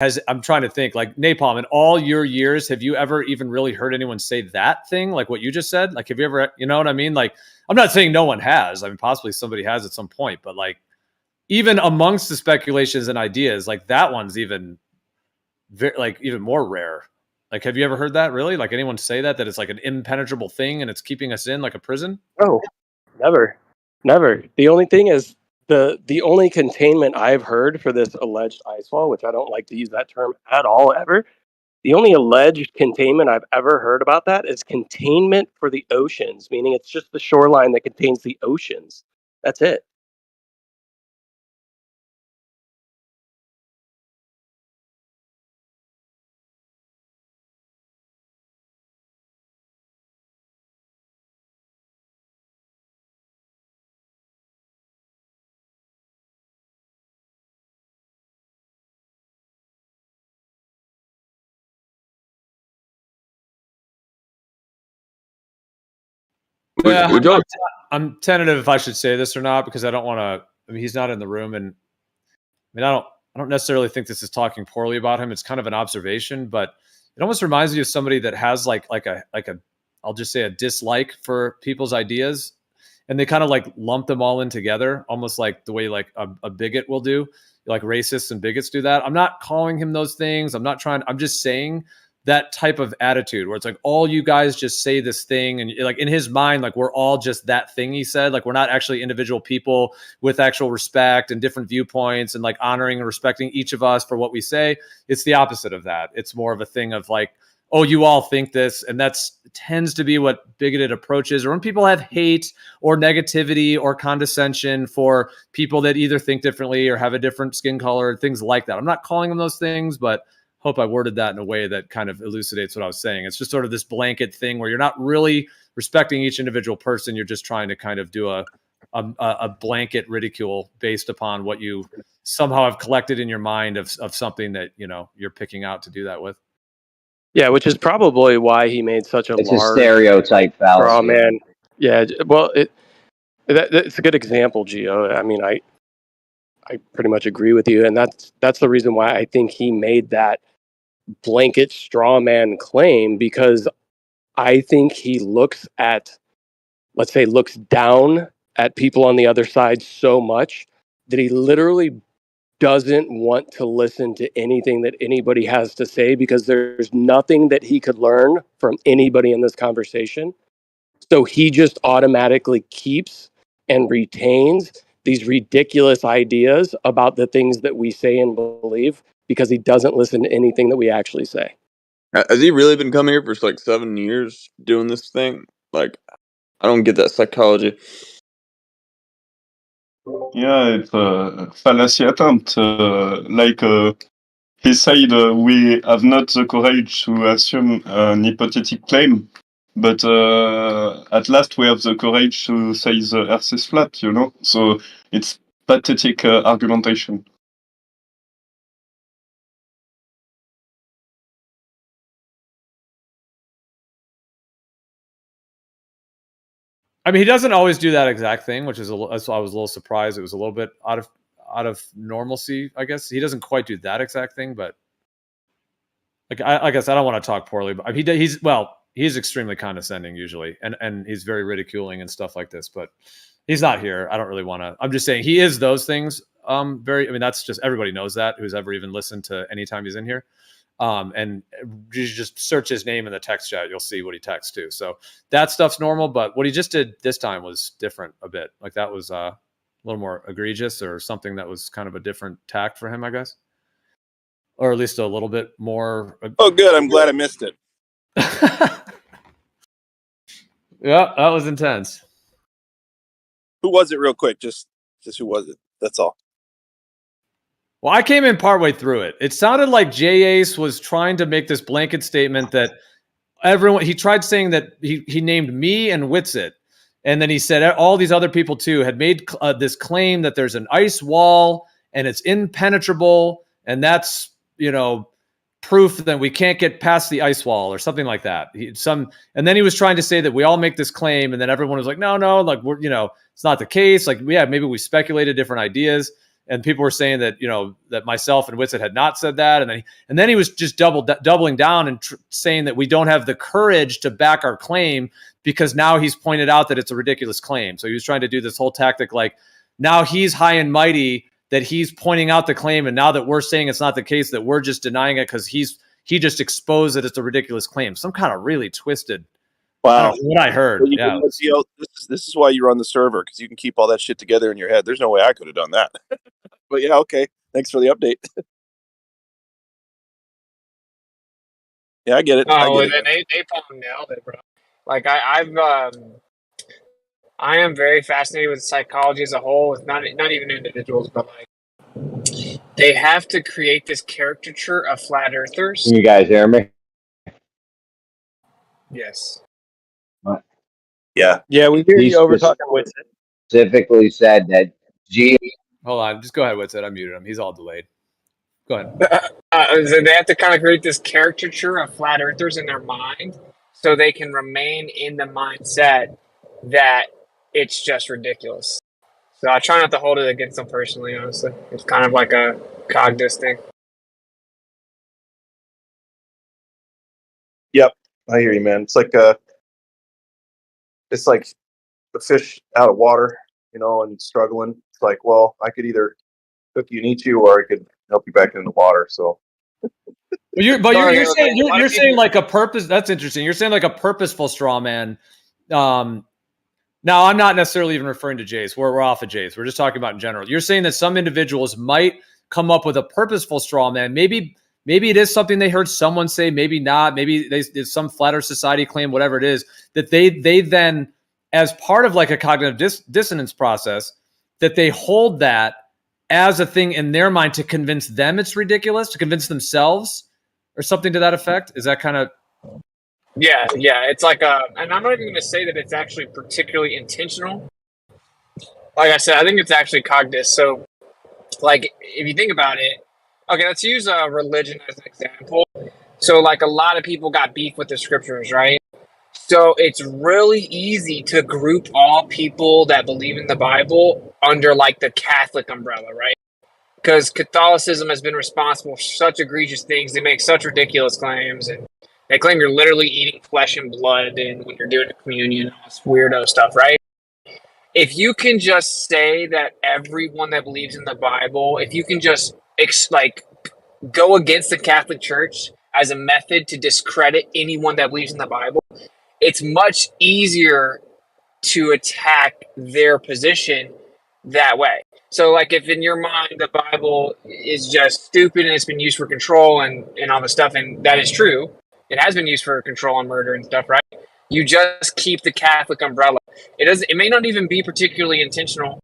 I'm trying to think, like, Napalm, in all your years, have you ever even really heard anyone say that thing, like what you just said? Like, have you ever, you know what I mean? Like, I'm not saying no one has. I mean, possibly somebody has at some point, but like, even amongst the speculations and ideas, like that one's even like even more rare. Like, have you ever heard that really? Like anyone say that it's like an impenetrable thing and it's keeping us in like a prison? Oh, never. The only thing is the only containment I've heard for this alleged ice wall, which I don't like to use that term at all ever. The only alleged containment I've ever heard about that is containment for the oceans, meaning it's just the shoreline that contains the oceans. That's it. Yeah, I'm tentative if I should say this or not because I don't want to. I mean, he's not in the room, and I mean, I don't necessarily think this is talking poorly about him. It's kind of an observation, but it almost reminds me of somebody that has like a I'll just say a dislike for people's ideas, and they kind of like lump them all in together, almost like the way like a bigot will do, like racists and bigots do that. I'm not calling him those things. I'm not trying. I'm just saying that type of attitude where it's like all you guys just say this thing, and like in his mind, like we're all just that thing he said. Like we're not actually individual people with actual respect and different viewpoints and like honoring and respecting each of us for what we say. It's the opposite of that. It's more of a thing of like, oh, you all think this, and that's tends to be what bigoted approaches, or when people have hate or negativity or condescension for people that either think differently or have a different skin color, things like that. I'm not calling them those things, but hope I worded that in a way that kind of elucidates what I was saying. It's just sort of this blanket thing where you're not really respecting each individual person. You're just trying to kind of do a blanket ridicule based upon what you somehow have collected in your mind of something that, you know, you're picking out to do that with. Yeah, which is probably why he made such it's a stereotype fallacy. Oh man, yeah. Well, it's a good example, Gio. I mean, I pretty much agree with you, and that's the reason why I think he made that blanket straw man claim, because I think he looks down at people on the other side so much that he literally doesn't want to listen to anything that anybody has to say, because there's nothing that he could learn from anybody in this conversation. So he just automatically keeps and retains these ridiculous ideas about the things that we say and believe, because he doesn't listen to anything that we actually say. Has he really been coming here for like 7 years doing this thing? Like, I don't get that psychology. Yeah, it's a fallacy attempt. He said we have not the courage to assume an hypothetical claim, but at last we have the courage to say the Earth is flat, you know? So it's pathetic argumentation. I mean, he doesn't always do that exact thing, which is that's why I was a little surprised. It was a little bit out of normalcy, I guess. He doesn't quite do that exact thing, but like I guess I don't want to talk poorly, but he's extremely condescending usually, and he's very ridiculing and stuff like this. But he's not here. I don't really want to. I'm just saying he is those things. I mean, that's just everybody knows that who's ever even listened to any time he's in here. And you just search his name in the text chat, you'll see what he texts too. So that stuff's normal, but what he just did this time was different a bit. Like that was a little more egregious, or something that was kind of a different tact for him, I guess. Or at least a little bit more. Oh, good. I'm glad I missed it. Yeah, that was intense. Who was it real quick? Just who was it? That's all. Well, I came in partway through it. It sounded like J-Ace was trying to make this blanket statement that he tried saying that he named me and Witsit. And then he said all these other people too had made this claim that there's an ice wall and it's impenetrable. And that's, you know, proof that we can't get past the ice wall or something like that. And then he was trying to say that we all make this claim. And then everyone was like, no, like we're, you know, it's not the case. Like, yeah, maybe we speculated different ideas. And people were saying that, that myself and Witsit had not said that. And then he was just doubling down and saying that we don't have the courage to back our claim because now he's pointed out that it's a ridiculous claim. So he was trying to do this whole tactic, like now he's high and mighty that he's pointing out the claim. And now that we're saying it's not the case, that we're just denying it because he just exposed that it's a ridiculous claim. Some kind of really twisted. Wow. What I heard. Well, Yeah. This is why you're on the server, because you can keep all that shit together in your head. There's no way I could have done that. But yeah, okay. Thanks for the update. Yeah, I get it. Oh, then Napalm nailed it, bro. Like I am very fascinated with psychology as a whole, with not even individuals, but like they have to create this caricature of flat earthers. Can you guys hear me? Yes. What? Yeah. Yeah, we hear you over talking with it. Specifically said that Hold on. Just go ahead, Witsit. I muted him. He's all delayed. Go ahead. So they have to kind of create this caricature of flat earthers in their mind so they can remain in the mindset that it's just ridiculous. So I try not to hold it against them personally, honestly. It's kind of like a cognitive thing. Yep. I hear you, man. It's like the fish out of water, and struggling. It's like, well, I could either cook you and eat you, or I could help you back in the water. So You're saying like a purpose. That's interesting. You're saying like a purposeful straw man. Now I'm not necessarily even referring to Jace. We're off of Jace. We're just talking about in general. You're saying that some individuals might come up with a purposeful straw man. Maybe it is something they heard someone say. Maybe not. Maybe there's some flat earth society claim, whatever it is, that they then, as part of like a cognitive dissonance process, that they hold that as a thing in their mind to convince them it's ridiculous, to convince themselves or something to that effect. Is that kind of... Yeah. It's like and I'm not even going to say that it's actually particularly intentional. Like I said, I think it's actually cognitive. So, like, if you think about it, okay, let's use religion as an example. So, like, a lot of people got beef with the scriptures, right? So it's really easy to group all people that believe in the Bible under, like, the Catholic umbrella, right? Because Catholicism has been responsible for such egregious things. They make such ridiculous claims, and they claim you're literally eating flesh and blood and when you're doing a communion, all this weirdo stuff, right? If you can just say that everyone that believes in the Bible, if you can just go against the Catholic Church as a method to discredit anyone that believes in the Bible, it's much easier to attack their position that way. So, like, if in your mind the Bible is just stupid and it's been used for control and all this stuff, and that is true, it has been used for control and murder and stuff, right? You just keep the Catholic umbrella. It may not even be particularly intentional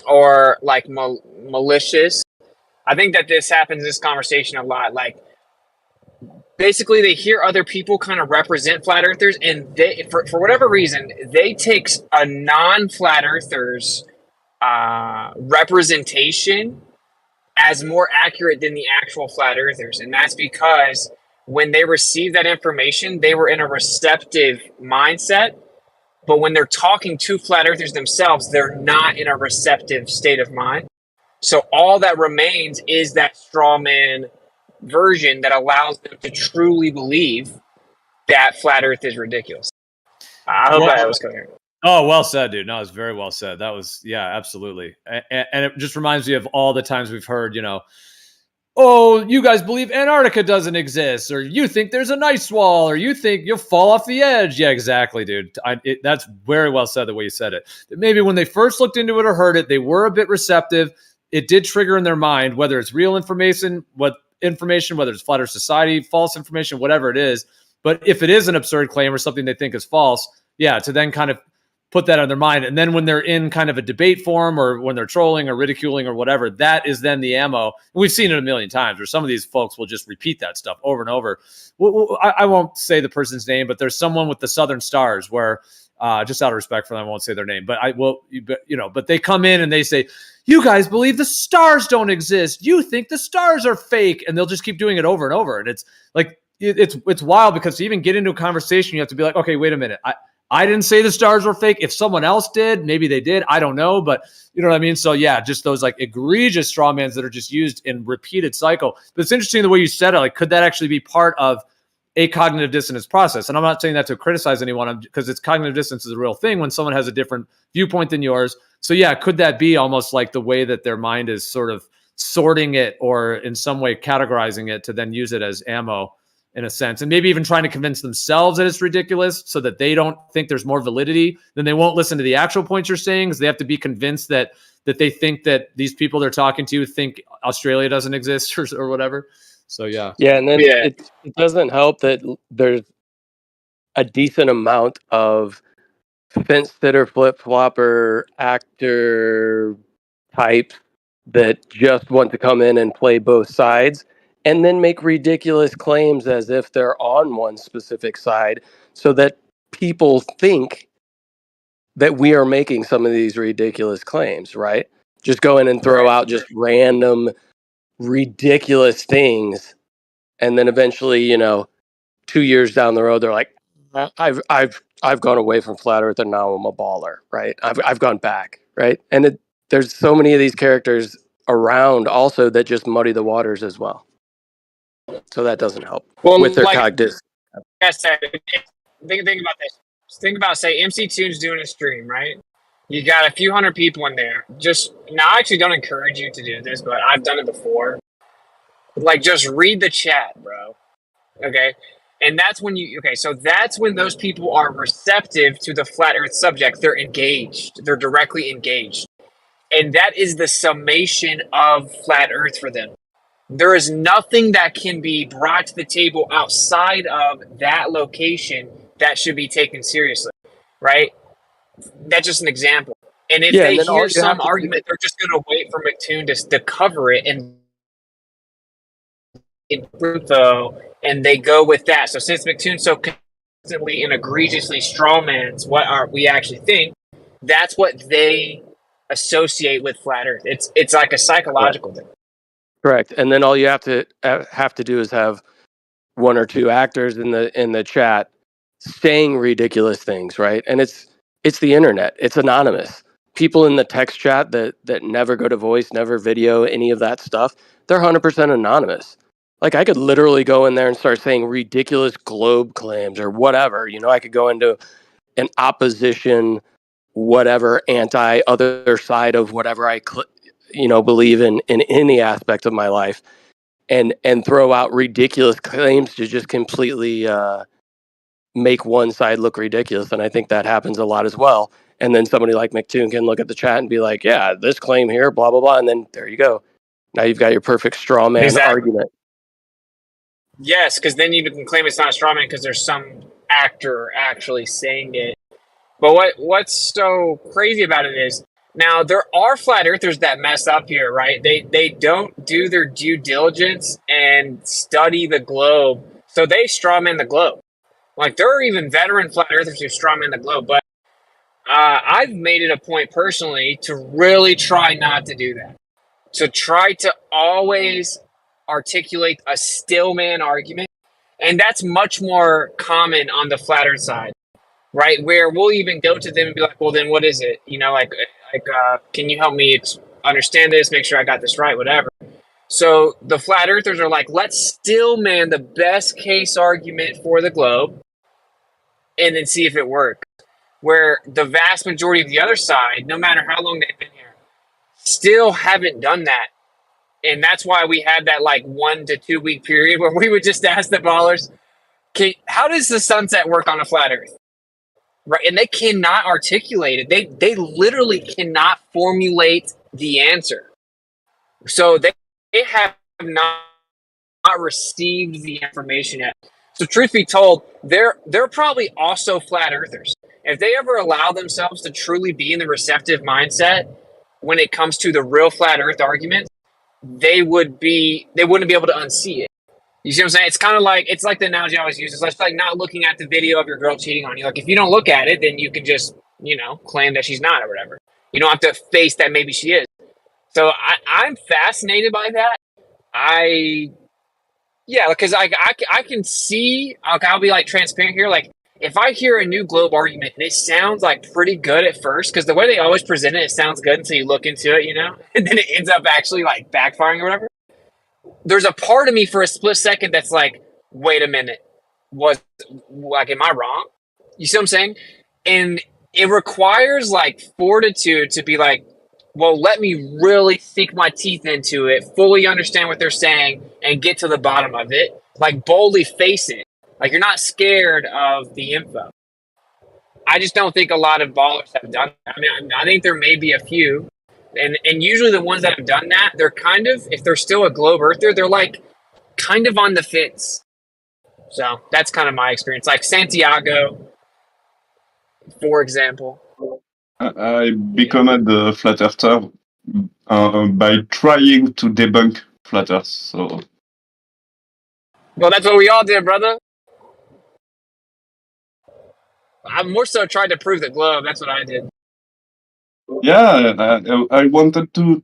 or like malicious. I think that this happens in this conversation a lot. Like, basically, they hear other people kind of represent flat earthers, and they, for whatever reason, they take a non-flat earthers representation as more accurate than the actual flat earthers. And that's because when they received that information, they were in a receptive mindset. But when they're talking to flat earthers themselves, they're not in a receptive state of mind. So all that remains is that straw man version that allows them to truly believe that flat earth is ridiculous. I hope that was coherent. Oh, well said, dude. No, it's very well said. That was, yeah, absolutely. And it just reminds me of all the times we've heard, oh, you guys believe Antarctica doesn't exist, or you think there's an ice wall, or you think you'll fall off the edge. Yeah, exactly, dude. That's very well said the way you said it. Maybe when they first looked into it or heard it, they were a bit receptive. It did trigger in their mind, whether it's real information, whether it's flat earth society, false information, whatever it is. But if it is an absurd claim or something they think is false, yeah, to then kind of put that on their mind. And then when they're in kind of a debate forum or when they're trolling or ridiculing or whatever, that is then the ammo. We've seen it a million times where some of these folks will just repeat that stuff over and over. I won't say the person's name, but there's someone with the Southern Stars where, just out of respect for them, I won't say their name, but I will, but they come in and they say, you guys believe the stars don't exist. You think the stars are fake. And they'll just keep doing it over and over. And it's like, it's wild because to even get into a conversation, you have to be like, okay, wait a minute. I didn't say the stars were fake. If someone else did, maybe they did. I don't know, but you know what I mean? So yeah, just those like egregious straw mans that are just used in repeated cycle. But it's interesting the way you said it. Like, could that actually be part of a cognitive dissonance process? And I'm not saying that to criticize anyone, because it's cognitive dissonance is a real thing when someone has a different viewpoint than yours. So yeah, could that be almost like the way that their mind is sort of sorting it or in some way categorizing it to then use it as ammo in a sense, and maybe even trying to convince themselves that it's ridiculous so that they don't think there's more validity, then they won't listen to the actual points you're saying, because they have to be convinced that they think that these people they're talking to think Australia doesn't exist or whatever. So yeah. And then it doesn't help that there's a decent amount of fence sitter, flip flopper, actor types that just want to come in and play both sides and then make ridiculous claims as if they're on one specific side, so that people think that we are making some of these ridiculous claims, right? Just go in and throw out just random ridiculous things, and then eventually, 2 years down the road, they're like, I've gone away from flat Earth and now I'm a baller, right? I've gone back, right? And there's so many of these characters around also that just muddy the waters as well. So that doesn't help with their cognitive. I said, think about this. Think about, say, MC Tune's doing a stream, right? You got a few hundred people in there. Now, I actually don't encourage you to do this, but I've done it before. Like, just read the chat, bro. Okay? And that's when that's when those people are receptive to the flat Earth subject. They're engaged. They're directly engaged. And that is the summation of flat Earth for them. There is nothing that can be brought to the table outside of that location that should be taken seriously, right? That's just an example. And if they hear some argument, they're just going to wait for McToon to cover it and they go with that. So since McToon so consistently and egregiously strawmans what we actually think, that's what they associate with flat Earth. It's like a psychological thing. Correct. And then all you have to do is have one or two actors in the chat saying ridiculous things, right? And it's the internet. It's anonymous. People in the text chat that never go to voice, never video, any of that stuff, they're 100% anonymous. Like, I could literally go in there and start saying ridiculous globe claims or whatever. I could go into an opposition, whatever, anti other side of whatever I believe in any aspect of my life, and throw out ridiculous claims to just completely make one side look ridiculous. And I think that happens a lot as well. And then somebody like McToon can look at the chat and be like, yeah, this claim here, blah, blah, blah. And then there you go. Now you've got your perfect straw man argument. Yes, because then you can claim it's not a straw man because there's some actor actually saying it. But what's so crazy about it is, now there are flat earthers that mess up here, right? They don't do their due diligence and study the globe, so they strawman the globe. Like, there are even veteran flat earthers who strawman the globe, but I've made it a point personally to really try not to do that. To try to always articulate a stillman argument, and that's much more common on the flat earth side, right? Where we'll even go to them and be like, well, then what is it? Can you help me understand this, make sure I got this right, whatever. So the flat earthers are like, let's stillman the best case argument for the globe and then see if it works. Where the vast majority of the other side, no matter how long they've been here, still haven't done that. And that's why we had that 1 to 2 week period where we would just ask the ballers, how does the sunset work on a flat earth? Right? And they cannot articulate it. They literally cannot formulate the answer. So they have not received the information yet. So truth be told, they're probably also flat earthers. If they ever allow themselves to truly be in the receptive mindset when it comes to the real flat earth argument, they wouldn't be able to unsee it. You see what I'm saying? It's kind of like, it's like the analogy I always use. It's like not looking at the video of your girl cheating on you. Like, if you don't look at it, then you can just, claim that she's not or whatever. You don't have to face that maybe she is. So I'm fascinated by that. Because I can see, I'll be transparent here. Like, if I hear a new globe argument and it sounds like pretty good at first, because the way they always present it sounds good until you look into it, and then it ends up actually like backfiring or whatever. There's a part of me for a split second that's like, wait a minute, am I wrong? You see what I'm saying? And it requires like fortitude to be like, well, let me really sink my teeth into it, fully understand what they're saying, and get to the bottom of it. Like, boldly face it. Like, you're not scared of the info. I just don't think a lot of ballers have done that. I mean, I think there may be a few. And usually the ones that have done that, they're kind of, if they're still a globe earther, they're like kind of on the fence. So that's kind of my experience. Like Santiago, for example. I become a flat earther by trying to debunk flat earth. So, well, that's what we all did, brother. I more so tried to prove the globe. That's what I did. yeah, I wanted to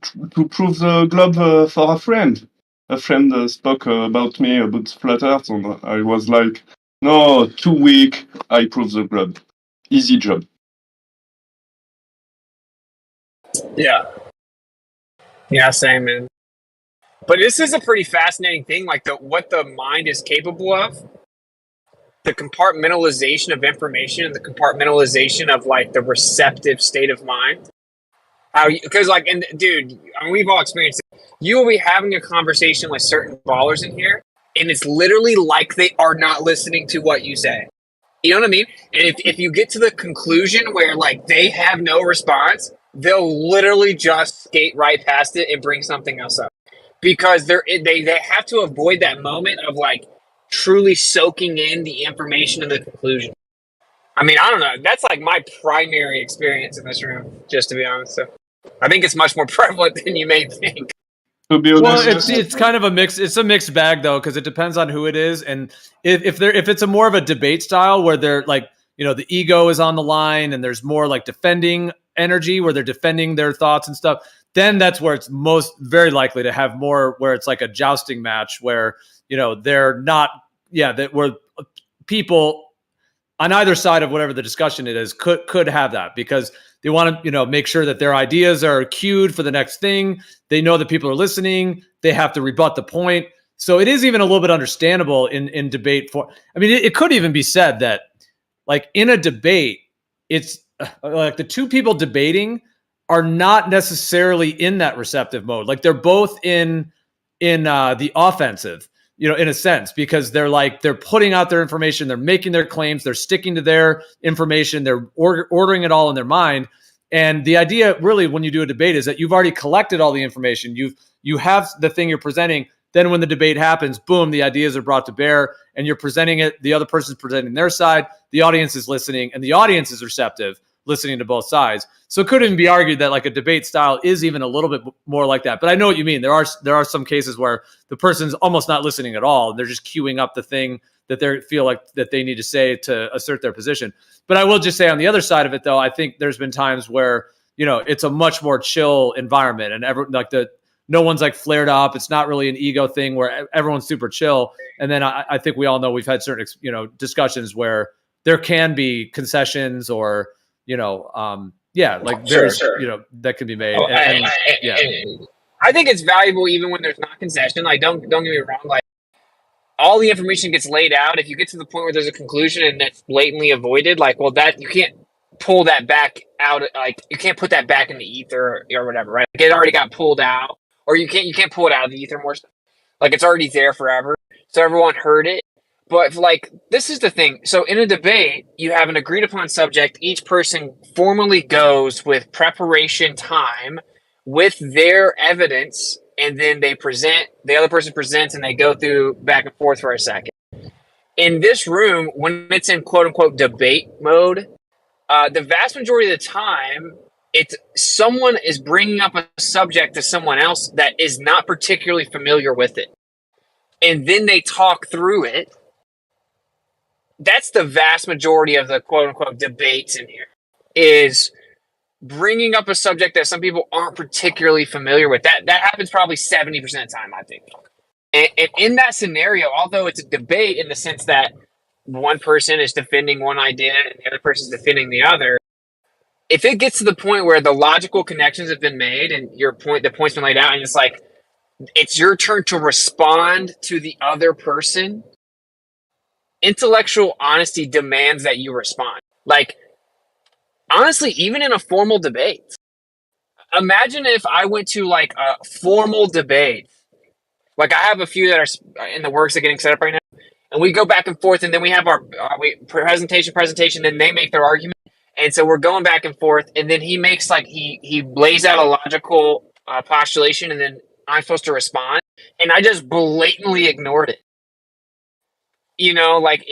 prove the globe for a friend. A friend spoke about me about flat earth, and I was like, no, too weak. I prove the globe. Easy job. Yeah. Yeah, same, man. But this is a pretty fascinating thing, like what the mind is capable of. The compartmentalization of information and the compartmentalization of like the receptive state of mind. Because like, and dude, I mean, we've all experienced it. You will be having a conversation with certain ballers in here, and it's literally like they are not listening to what you say. You know what I mean? And if you get to the conclusion where like they have no response, they'll literally just skate right past it and bring something else up, because they have to avoid that moment of like truly soaking in the information and the conclusion. I mean, I don't know. That's like my primary experience in this room, just to be honest. So I think it's much more prevalent than you may think. To be honest, Well, it's kind of a mix. It's a mixed bag though, because it depends on who it is, and if it's a more of a debate style where they're like, the ego is on the line and there's more like defending energy where they're defending their thoughts and stuff, then that's where it's most very likely to have more where it's like a jousting match where they're not, that where people on either side of whatever the discussion it is could have that, because they want to make sure that their ideas are cued for the next thing. They know that people are listening. They have to rebut the point. So it is even a little bit understandable in debate. It could even be said that like in a debate, it's like the two people debating are not necessarily in that receptive mode. Like they're both in the offensive, in a sense, because they're putting out their information, they're making their claims, they're sticking to their information, they're ordering it all in their mind. And the idea really when you do a debate is that you've already collected all the information. You have the thing you're presenting. Then when the debate happens, boom, the ideas are brought to bear and you're presenting it. The other person's presenting their side. The audience is listening and the audience is receptive, listening to both sides. So it could even be argued that like a debate style is even a little bit more like that. But I know what you mean. There are some cases where the person's almost not listening at all. They're just queuing up the thing that they feel like that they need to say to assert their position. But I will just say on the other side of it, though, I think there's been times where, it's a much more chill environment and no one's like flared up. It's not really an ego thing where everyone's super chill. And then I think we all know we've had certain, discussions where there can be concessions or, that can be made. Oh, I think it's valuable even when there's not concession. Like, don't get me wrong. Like, all the information gets laid out. If you get to the point where there's a conclusion and it's blatantly avoided, like, well, that you can't pull that back out. Like, you can't put that back in the ether or whatever, right? Like, it already got pulled out, or you can't pull it out of the ether more. Like, it's already there forever, so everyone heard it. But like, this is the thing. So in a debate, you have an agreed upon subject. Each person formally goes with preparation time with their evidence, and then they present, the other person presents, and they go through back and forth for a second. In this room, when it's in quote unquote debate mode, the vast majority of the time, it's someone is bringing up a subject to someone else that is not particularly familiar with it. And then they talk through it. That's the vast majority of the quote unquote debates in here, is bringing up a subject that some people aren't particularly familiar with. That happens probably 70% of the time, I think. And in that scenario, although it's a debate in the sense that one person is defending one idea and the other person is defending the other, if it gets to the point where the logical connections have been made and the point's been laid out, and it's like it's your turn to respond to the other person, intellectual honesty demands that you respond. Like, honestly, even in a formal debate, imagine if I went to like a formal debate. Like, I have a few that are in the works of getting set up right now, and we go back and forth, and then we have our presentation, then they make their argument, and so we're going back and forth, and then he makes like he lays out a logical postulation, and then I'm supposed to respond, and I just blatantly ignored it. You know, like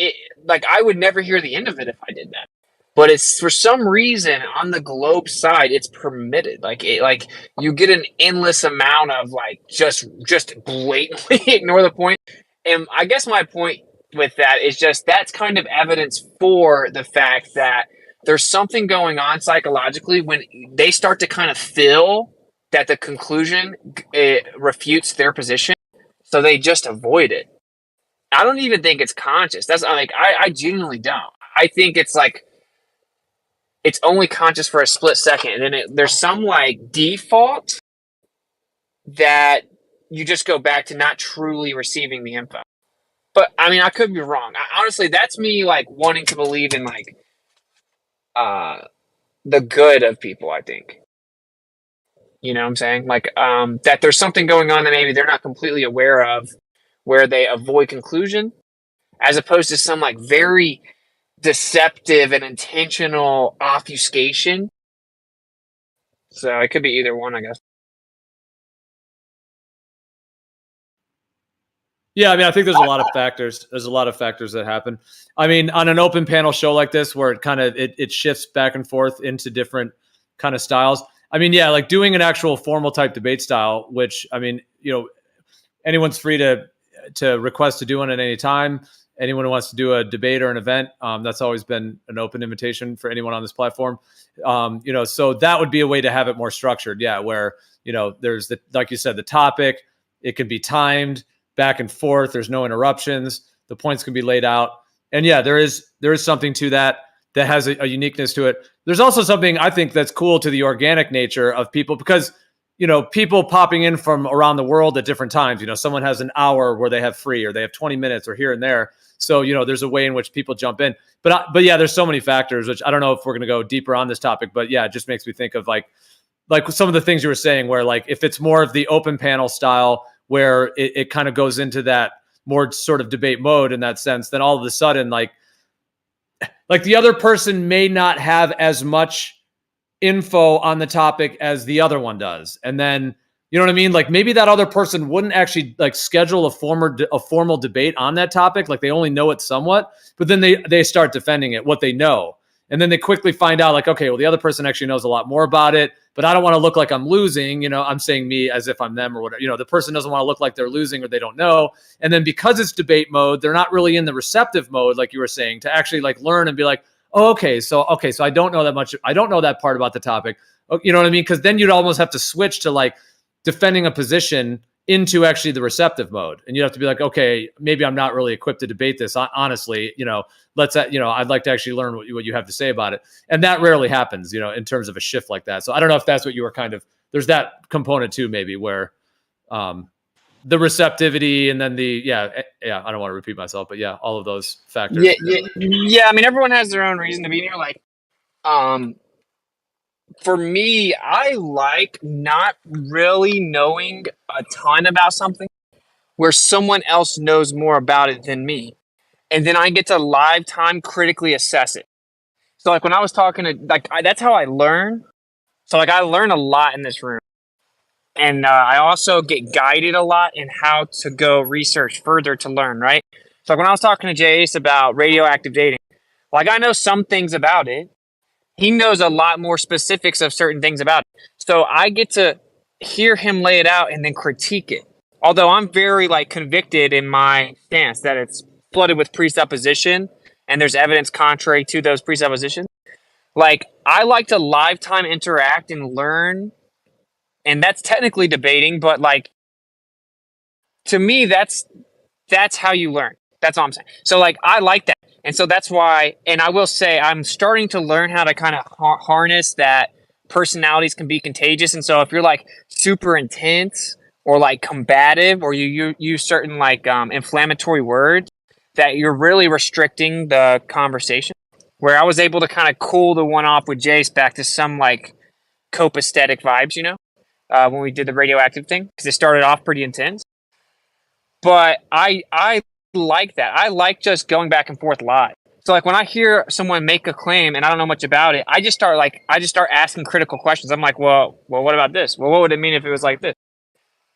I would never hear the end of it if I did that. But it's for some reason on the globe side, it's permitted. Like you get an endless amount of like just blatantly ignore the point. And I guess my point with that is just that's kind of evidence for the fact that there's something going on psychologically when they start to kind of feel that the conclusion refutes their position, so they just avoid it. I don't even think it's conscious. That's like I genuinely don't. I think it's like it's only conscious for a split second, and then there's some like default that you just go back to not truly receiving the info. But I mean, I could be wrong. Honestly, that's me like wanting to believe in like the good of people. I think, you know what I'm saying? Like that there's something going on that maybe they're not completely aware of, where they avoid conclusion, as opposed to some like very deceptive and intentional obfuscation. So it could be either one, I guess. Yeah, I mean, I think there's a lot of factors. There's a lot of factors that happen. I mean, on an open panel show like this, where it kind of it shifts back and forth into different kind of styles. I mean, yeah, like doing an actual formal type debate style, which I mean, you know, anyone's free to request to do one at any time. Anyone who wants to do a debate or an event, that's always been an open invitation for anyone on this platform. You know, so that would be a way to have it more structured. Yeah, where, you know, there's the, like you said, the topic, it can be timed back and forth. There's no interruptions. The points can be laid out. And yeah, there is something to that has a uniqueness to it. There's also something I think that's cool to the organic nature of people, because, you know, people popping in from around the world at different times, you know, someone has an hour where they have free, or they have 20 minutes or here and there. So, you know, there's a way in which people jump in. But yeah, there's so many factors, which I don't know if we're going to go deeper on this topic, but yeah, it just makes me think of like some of the things you were saying, where like if it's more of the open panel style, where it kind of goes into that more sort of debate mode in that sense, then all of a sudden, like the other person may not have as much info on the topic as the other one does. And then, you know what I mean? Like maybe that other person wouldn't actually like schedule a formal debate on that topic. Like they only know it somewhat, but then they start defending it, what they know. And then they quickly find out like, okay, well, the other person actually knows a lot more about it, but I don't want to look like I'm losing. You know, I'm saying me as if I'm them or whatever. You know, the person doesn't want to look like they're losing or they don't know. And then because it's debate mode, they're not really in the receptive mode, like you were saying, to actually like learn and be like, oh, okay, so I don't know that much. I don't know that part about the topic. You know what I mean? Because then you'd almost have to switch to like defending a position into actually the receptive mode. And you have to be like, okay, maybe I'm not really equipped to debate this. Honestly, you know, I'd like to actually learn what you have to say about it. And that rarely happens, you know, in terms of a shift like that. So I don't know if that's what you were kind of, there's that component too, maybe where the receptivity and then I don't want to repeat myself, but yeah, all of those factors. Yeah. I mean, everyone has their own reason to be here. Like, for me, I like not really knowing a ton about something where someone else knows more about it than me. And then I get to live time critically assess it. So like when I was talking to, that's how I learn. So like I learn a lot in this room. And I also get guided a lot in how to go research further to learn, right? So like when I was talking to Jace about radioactive dating, like I know some things about it. He knows a lot more specifics of certain things about it. So I get to hear him lay it out and then critique it. Although I'm very like convicted in my stance that it's flooded with presupposition and there's evidence contrary to those presuppositions. Like I like to live time interact and learn, and that's technically debating, but like to me that's how you learn. That's all I'm saying. So like I like that, and so that's why. And I will say I'm starting to learn how to kind of harness that personalities can be contagious. And so if you're like super intense or like combative, or you use certain like inflammatory words, that you're really restricting the conversation. Where I was able to kind of cool the one off with Jace back to some like copacetic vibes, you know, when we did the radioactive thing, because it started off pretty intense. But I like that. I like just going back and forth live. So like when I hear someone make a claim and I don't know much about it, I just start asking critical questions. I'm like, well, what about this? Well, what would it mean if it was like this?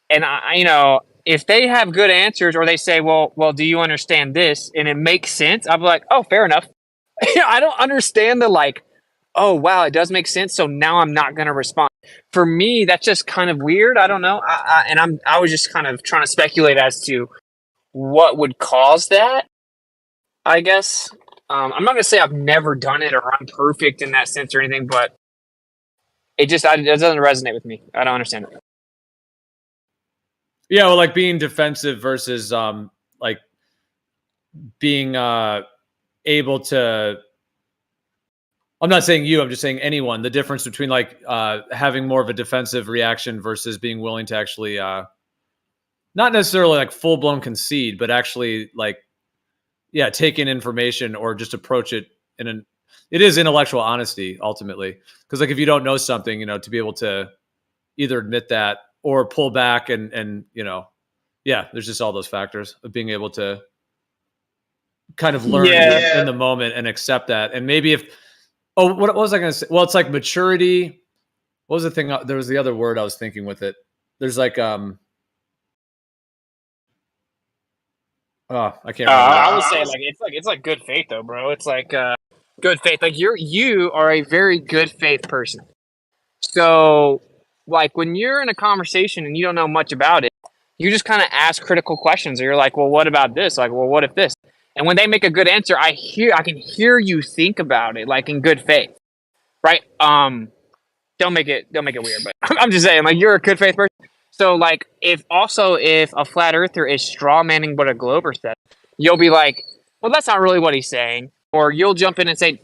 And I you know, if they have good answers, or they say, well, do you understand this? And it makes sense. I'm like, oh, fair enough. I don't understand the like, oh wow, it does make sense. So now I'm not going to respond. For me, that's just kind of weird. I don't know. I was just kind of trying to speculate as to what would cause that, I guess. I'm not going to say I've never done it or I'm perfect in that sense or anything, but it doesn't resonate with me. I don't understand it. Yeah, well, like being defensive versus like being able to. I'm not saying you. I'm just saying anyone. The difference between like having more of a defensive reaction versus being willing to actually, not necessarily like full blown concede, but actually like, yeah, take in information or just approach it in an. It is intellectual honesty ultimately, because like if you don't know something, you know, to be able to either admit that or pull back and you know, yeah, there's just all those factors of being able to kind of learn in the moment and accept that. And maybe if, what was I going to say? Well, it's like maturity. What was the thing? There was the other word I was thinking with it. There's like, I can't remember. I would say like it's like good faith though, bro. It's like good faith. Like you are a very good faith person. So like when you're in a conversation and you don't know much about it, you just kind of ask critical questions. Or you're like, well, what about this? Like, well, what if this? And when they make a good answer, I can hear you think about it, like in good faith, right? Don't make it weird, but I'm just saying, like you're a good faith person. So like if a flat earther is straw manning what a glober said, you'll be like, well, that's not really what he's saying, or you'll jump in and say,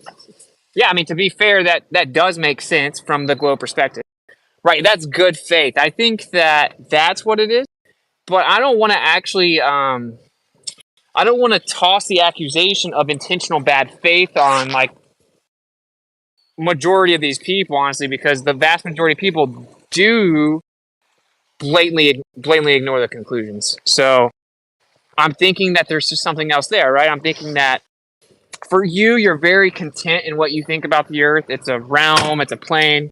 yeah, I mean, to be fair, that does make sense from the globe perspective, right? That's good faith. I think that's what it is, but I don't want to actually I don't want to toss the accusation of intentional bad faith on like majority of these people, honestly, because the vast majority of people do blatantly ignore the conclusions. So I'm thinking that there's just something else there, right? I'm thinking that for you, you're very content in what you think about the Earth. It's a realm, it's a plane,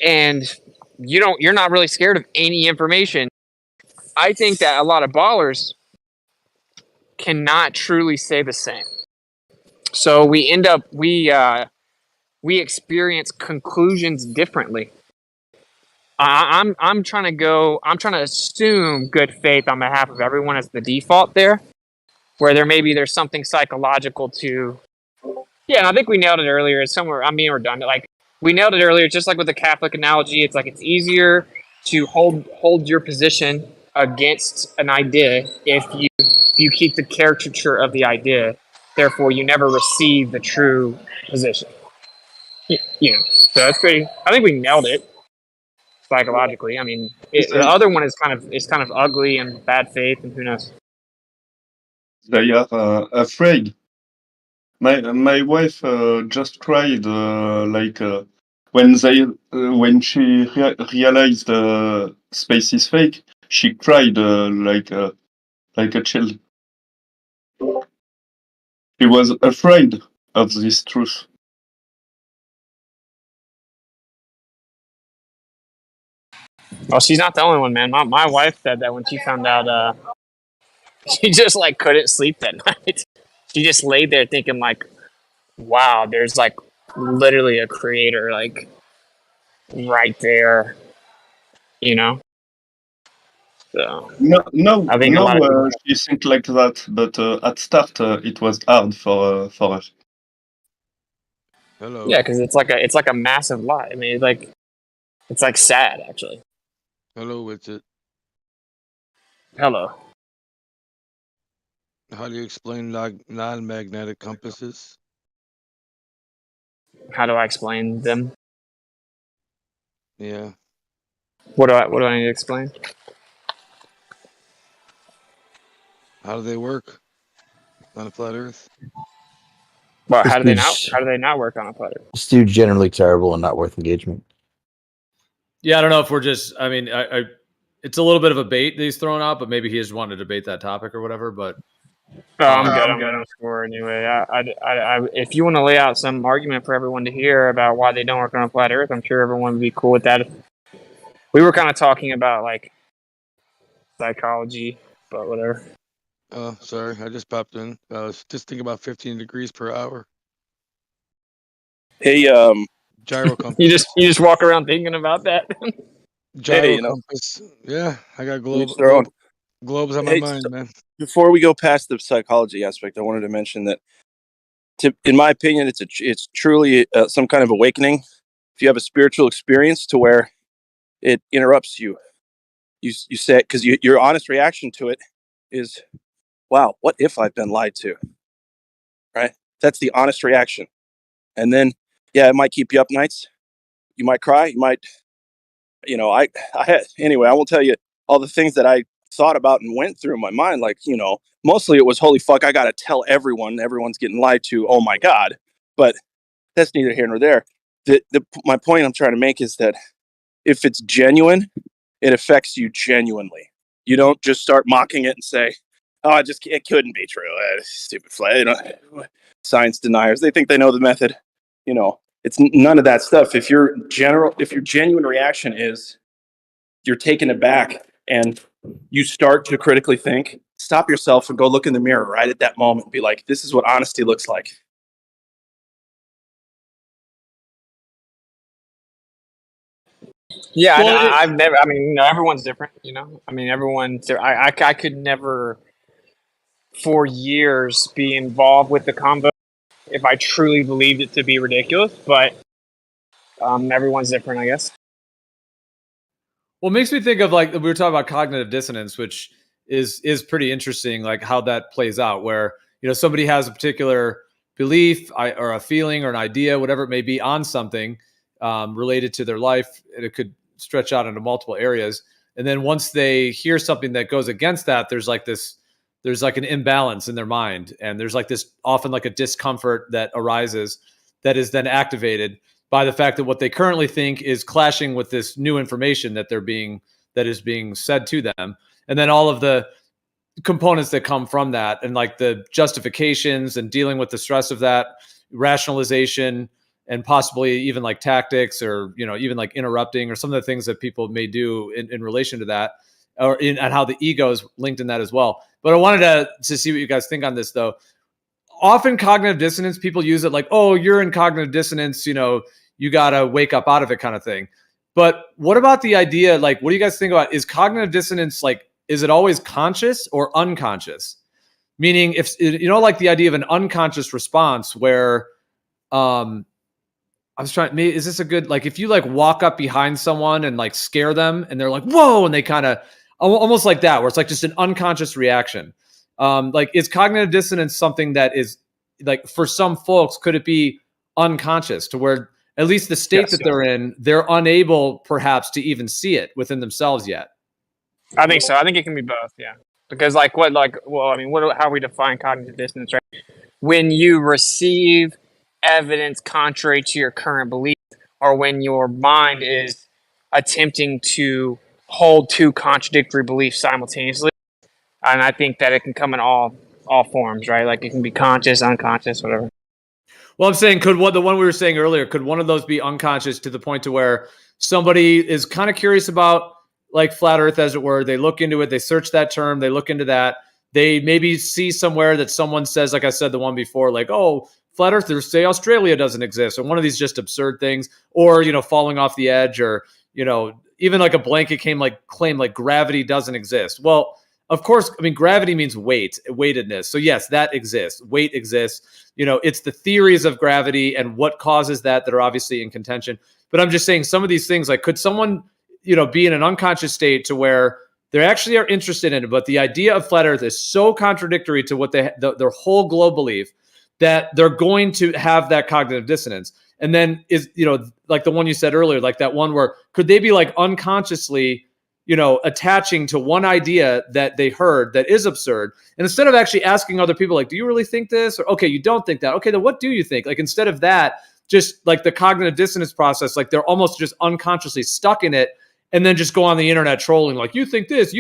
and you're not really scared of any information. I think that a lot of ballers cannot truly say the same. So we end up we experience conclusions differently. I'm trying to assume good faith on behalf of everyone as the default there, where there's something psychological to. Yeah, and I think we nailed it earlier. It's somewhere I'm being redundant. Like we nailed it earlier, just like with the Catholic analogy. It's like it's easier to hold your position against an idea if you keep the caricature of the idea. Therefore, you never receive the true position. You know, so that's pretty. I think we nailed it psychologically. I mean, the other one is kind of ugly and bad faith, and who knows. They are afraid. My wife just cried when she realized space is fake. She cried like a child. She was afraid of this truth. Well, she's not the only one, man. My wife said that when she found out, she just like couldn't sleep that night. She just laid there thinking like, wow, there's like literally a creator like right there, you know. So No, I think a lot of people. she think like that, but at start it was hard for her. Hello. Yeah, because it's like a massive lie. I mean, it's like sad actually. Hello, Richard. Hello. How do you explain non-magnetic compasses? How do I explain them? Yeah. What do I need to explain? How do they work on a flat Earth? Well, This how do dude's they not work on a platter? this dude's generally terrible and not worth engagement. Yeah, I don't know if we're just. I mean, it's a little bit of a bait that he's throwing out, but maybe he just wanted to debate that topic or whatever. But Oh, I'm good. I'm going to score anyway. If you want to lay out some argument for everyone to hear about why they don't work on a flat Earth, I'm sure everyone would be cool with that. We were kind of talking about like psychology, but whatever. Oh, sorry, I just popped in. I was just thinking about 15 degrees per hour. Hey, Gyro compass. You just walk around thinking about that. Gyro hey, compass. Yeah, I got each their own. globes on my Hey, mind, man. Before we go past the psychology aspect, I wanted to mention that, in my opinion, it's truly some kind of awakening. If you have a spiritual experience to where it interrupts you, you say, because your honest reaction to it is, "Wow, what if I've been lied to?" Right? That's the honest reaction, and then yeah, it might keep you up nights. You might cry. You might, anyway, I won't tell you all the things that I thought about and went through in my mind. Like, mostly it was, holy fuck, I got to tell everyone, everyone's getting lied to. Oh my God. But that's neither here nor there. My point I'm trying to make is that if it's genuine, it affects you genuinely. You don't just start mocking it and say, oh, it couldn't be true. Stupid flag. Science deniers. They think they know the method. It's none of that stuff. If your genuine reaction is you're taken aback and you start to critically think, stop yourself and go look in the mirror right at that moment. Be like, this is what honesty looks like. Yeah, well, I've never. I mean, everyone's different. I mean, everyone's. I could never, for years, be involved with the convo if I truly believed it to be ridiculous. But everyone's different, I guess. Well, it makes me think of, like, we were talking about cognitive dissonance, which is pretty interesting, like how that plays out, where somebody has a particular belief or a feeling or an idea, whatever it may be, on something related to their life, and it could stretch out into multiple areas. And then once they hear something that goes against that, there's like an imbalance in their mind, and there's like this often like a discomfort that arises that is then activated by the fact that what they currently think is clashing with this new information that is being said to them. And then all of the components that come from that, and like the justifications and dealing with the stress of that, rationalization, and possibly even like tactics, or even like interrupting, or some of the things that people may do in relation to that, and how the ego is linked in that as well. But I wanted to see what you guys think on this, though. Often cognitive dissonance, people use it like, oh, you're in cognitive dissonance, you got to wake up out of it, kind of thing. But what about the idea, like, what do you guys think about, is cognitive dissonance, like, is it always conscious or unconscious? Meaning, if, like the idea of an unconscious response where, is this a good, like, if you like walk up behind someone and like scare them and they're like, whoa, and they kind of, almost like that, where it's like just an unconscious reaction. Like, is cognitive dissonance something that is, like, for some folks, could it be unconscious to where at least the state that they're in, they're unable perhaps to even see it within themselves yet? I think so. I think it can be both. Yeah. Because how we define cognitive dissonance, right? When you receive evidence contrary to your current belief, or when your mind is attempting to hold two contradictory beliefs simultaneously. And I think that it can come in all forms, right? Like, it can be conscious, unconscious, whatever. Well, I'm saying, the one we were saying earlier, could one of those be unconscious to the point to where somebody is kind of curious about, like, flat Earth, as it were, they look into it, they search that term, they look into that, they maybe see somewhere that someone says, like I said, the one before, like, oh, flat Earthers say Australia doesn't exist, or one of these just absurd things, or, falling off the edge, or, even like a blanket claim like gravity doesn't exist. Well, of course, I mean, gravity means weightedness. So yes, that exists. Weight exists. It's the theories of gravity and what causes that are obviously in contention. But I'm just saying, some of these things, like, could someone, be in an unconscious state to where They actually are interested in it, but the idea of flat Earth is so contradictory to what their whole globe belief that they're going to have that cognitive dissonance. And then is, like the one you said earlier, like that one where could they be like unconsciously, attaching to one idea that they heard that is absurd. And instead of actually asking other people, like, do you really think this? Or, okay, you don't think that. Okay, then what do you think? Like, instead of that, just like the cognitive dissonance process, like they're almost just unconsciously stuck in it and then just go on the internet trolling, like, you think this,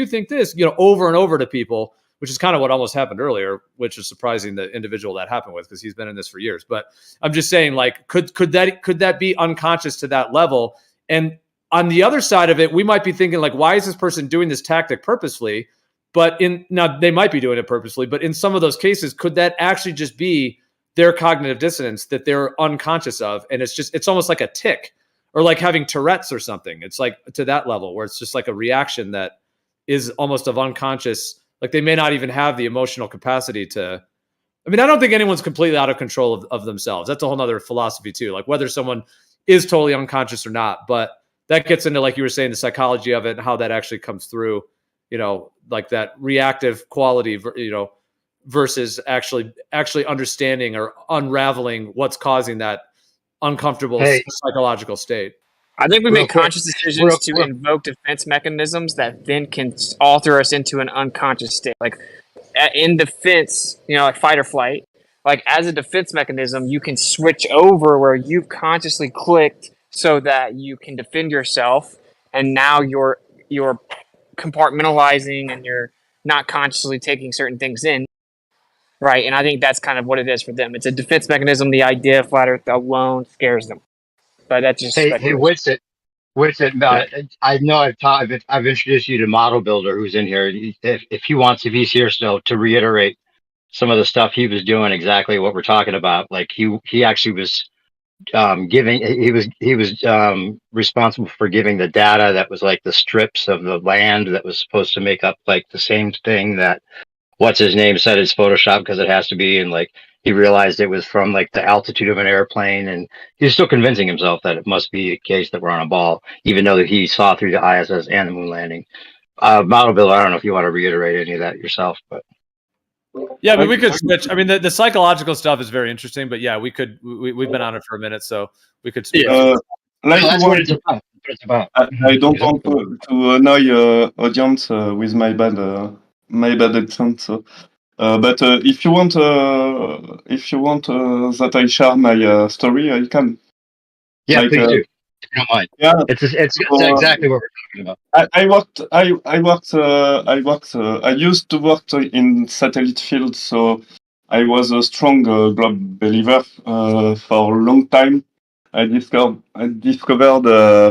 over and over to people, which is kind of what almost happened earlier, which is surprising the individual that happened with, because he's been in this for years. But I'm just saying, like, could that be unconscious to that level? And on the other side of it, we might be thinking, like, why is this person doing this tactic purposefully? But now they might be doing it purposely, but in some of those cases, could that actually just be their cognitive dissonance that they're unconscious of? And it's almost like a tic, or like having Tourette's or something. It's like to that level where it's just like a reaction that is almost of unconscious. Like they may not even have the emotional capacity to, I don't think anyone's completely out of control of themselves. That's a whole nother philosophy too. Like whether someone is totally unconscious or not, but that gets into, like you were saying, the psychology of it and how that actually comes through, like that reactive quality, versus actually understanding or unraveling what's causing that uncomfortable psychological state. I think we make conscious decisions to invoke defense mechanisms that then can alter us into an unconscious state. Like in defense, like fight or flight, like as a defense mechanism, you can switch over where you've consciously clicked so that you can defend yourself. And now you're compartmentalizing and you're not consciously taking certain things in. Right. And I think that's kind of what it is for them. It's a defense mechanism. The idea of flat Earth alone scares them. But that's just hey, Witsit, I know I've introduced you to Model Builder, who's in here. If he's here still, to reiterate some of the stuff he was doing, exactly what we're talking about. Like he actually was he was responsible for giving the data that was like the strips of the land that was supposed to make up like the same thing that what's his name said it's Photoshop because it has to be, and like he realized it was from like the altitude of an airplane, and he's still convincing himself that it must be the case that we're on a ball, even though that he saw through the ISS and the moon landing. Model Builder, I don't know if you want to reiterate any of that yourself, but yeah, but we could switch. The psychological stuff is very interesting, but yeah, we've been on it for a minute, so we could switch. That's what it's about. I don't want to annoy audience with my bad accent. So, but if you want that I share my story, I can. Yeah, like, please do. If you don't mind. Yeah, it's exactly what we're talking about. I used to work in satellite field, so I was a strong globe believer for a long time. I discovered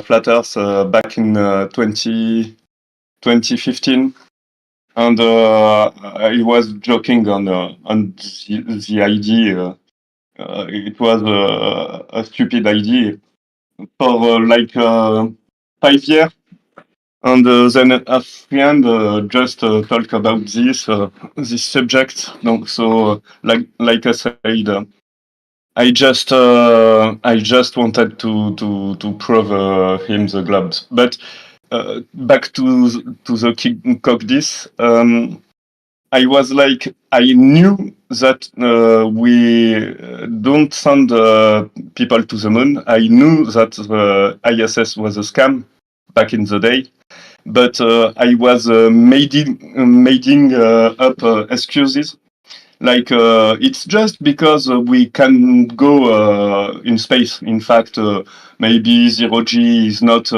flat Earth back in 2015, and I was joking on the idea. It was a stupid idea for 5 years, and then a friend just talk about this subject. So like I said, I just wanted to prove him the globes. But back to the Cogdis, I was like, I knew that we don't send people to the moon. I knew that the ISS was a scam back in the day, but I was making up excuses. Like it's just because we can go in space. In fact, maybe 0G is not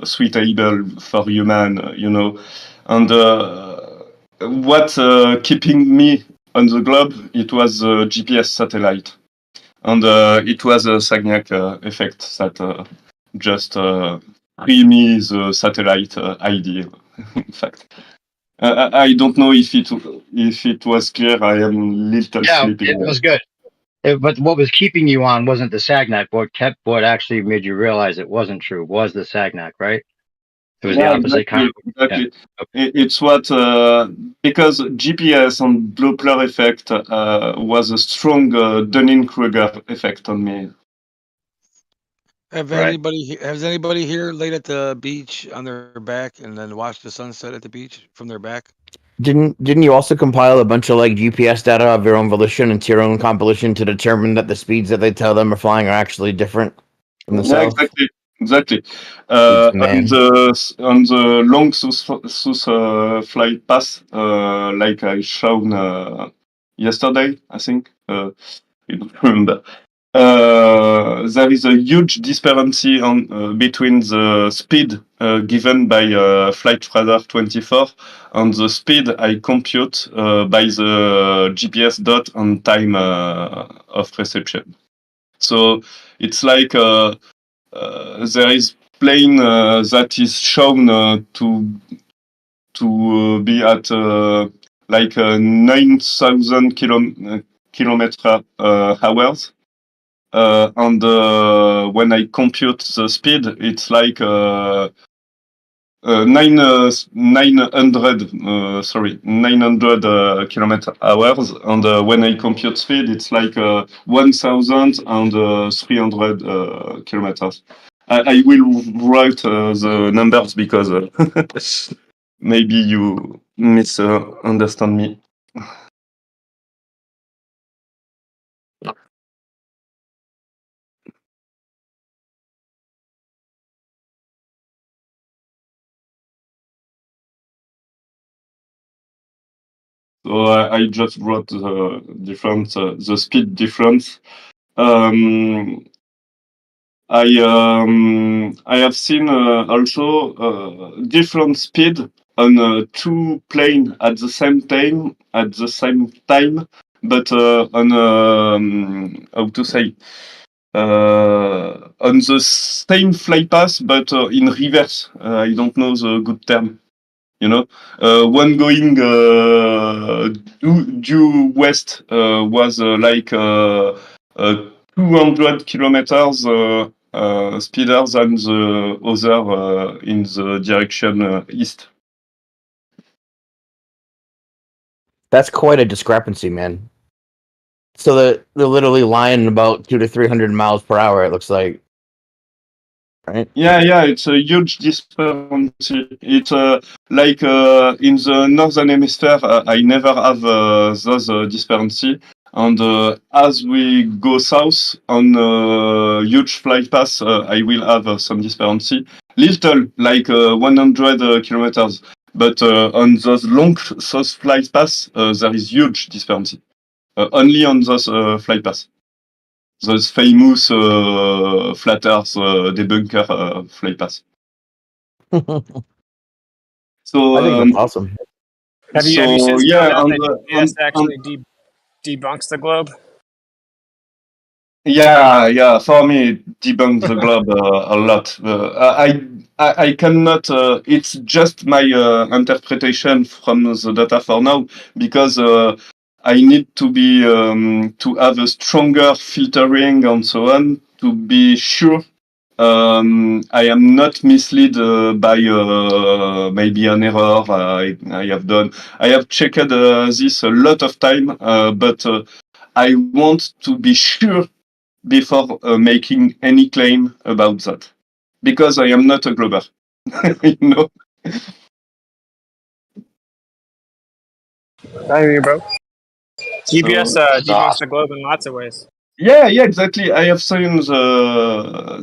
suitable for human, And what keeping me on the globe? It was a GPS satellite, and it was a Sagnac effect that just free me the satellite idea. In fact. I don't know if it was clear. I am little sleepy. It was good. But what was keeping you on wasn't the Sagnac. What actually made you realize it wasn't true was the Sagnac, right? It was the opposite kind. Exactly. Yeah. It's what because GPS and Doppler effect was a strong Dunning-Kruger effect on me. Has anybody here laid at the beach on their back and then watched the sunset at the beach from their back? Didn't you also compile a bunch of like GPS data of your own volition into your own compilation to determine that the speeds that they tell them are flying are actually different from the Yeah, south? exactly. Man. On the long flight path, like I shown yesterday, I think. I don't remember. There is a huge disparity between the speed given by Flight Radar 24 and the speed I compute by the GPS dot on time of reception. So it's like there is plane that is shown to be at like 9,000 kilometer hours. And when I compute the speed, it's like 900 kilometer hours, and when I compute speed, it's like 1,300 kilometers. I will write the numbers because maybe you misunderstand me. So I just wrote the difference, the speed difference. I have seen also different speed on two planes at the same time, but on how to say on the same flight path, but in reverse. I don't know the good term. You know, one going due west was like 200 kilometers speeder than the other in the direction east. That's quite a discrepancy, man. So they're literally lying about 200 to 300 miles per hour. It looks like, right? Yeah, it's a huge disparity. It's like in the northern hemisphere, I never have those disparity. And as we go south on huge flight paths, I will have some disparity. Little, like 100 kilometers. But on those long south flight paths, there is huge disparity. Only on those flight paths. Those famous flat Earth debunker flight paths. So I think that's awesome. Have you since found out that GPS actually debunks the globe? Yeah. For me, it debunks the globe a lot. I cannot. It's just my interpretation from the data for now, because I need to be to have a stronger filtering and so on to be sure I am not misled by maybe an error I have done. I have checked this a lot of time, but I want to be sure before making any claim about that, because I am not a glober. You know. I hear you, bro. GPS debunks the globe in lots of ways. Yeah, exactly. I have seen the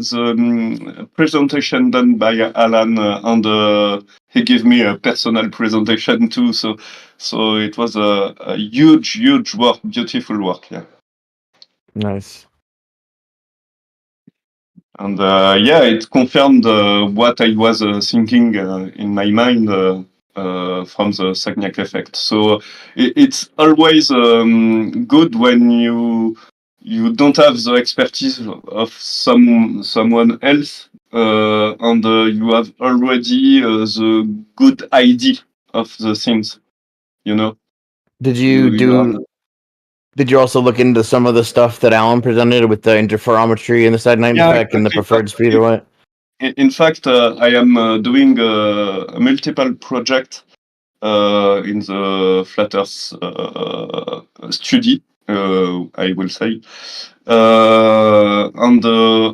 presentation done by Alan, and he gave me a personal presentation too. So it was a huge work, beautiful work. Yeah. Nice. And it confirmed what I was thinking in my mind from the Sagnac effect. So it's always good when you don't have the expertise of someone else, and you have already the good idea of the things. You know. Did you also look into some of the stuff that Alan presented with the interferometry and the side night effect and the preferred speed or what? In fact, I am doing a multiple project in the flat Earth study, I will say. And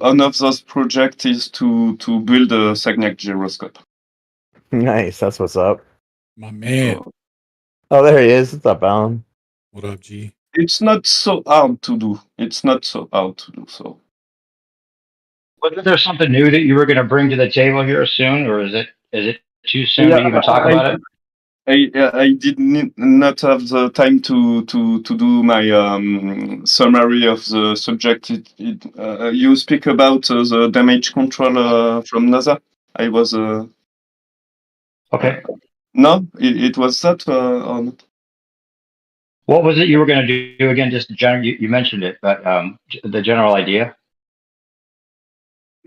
one of those projects is to build a Sagnac gyroscope. Nice. That's what's up. My man. Oh, there he is. What's up, Alan? What up, G? It's not so hard to do. So. Wasn't there something new that you were going to bring to the table here soon, or is it too soon to even talk about it? I did not have the time to do my summary of the subject. You speak about the damage control from NASA. I was. Okay. No, it was that or not? What was it you were going to do again? Just you mentioned it, but the general idea.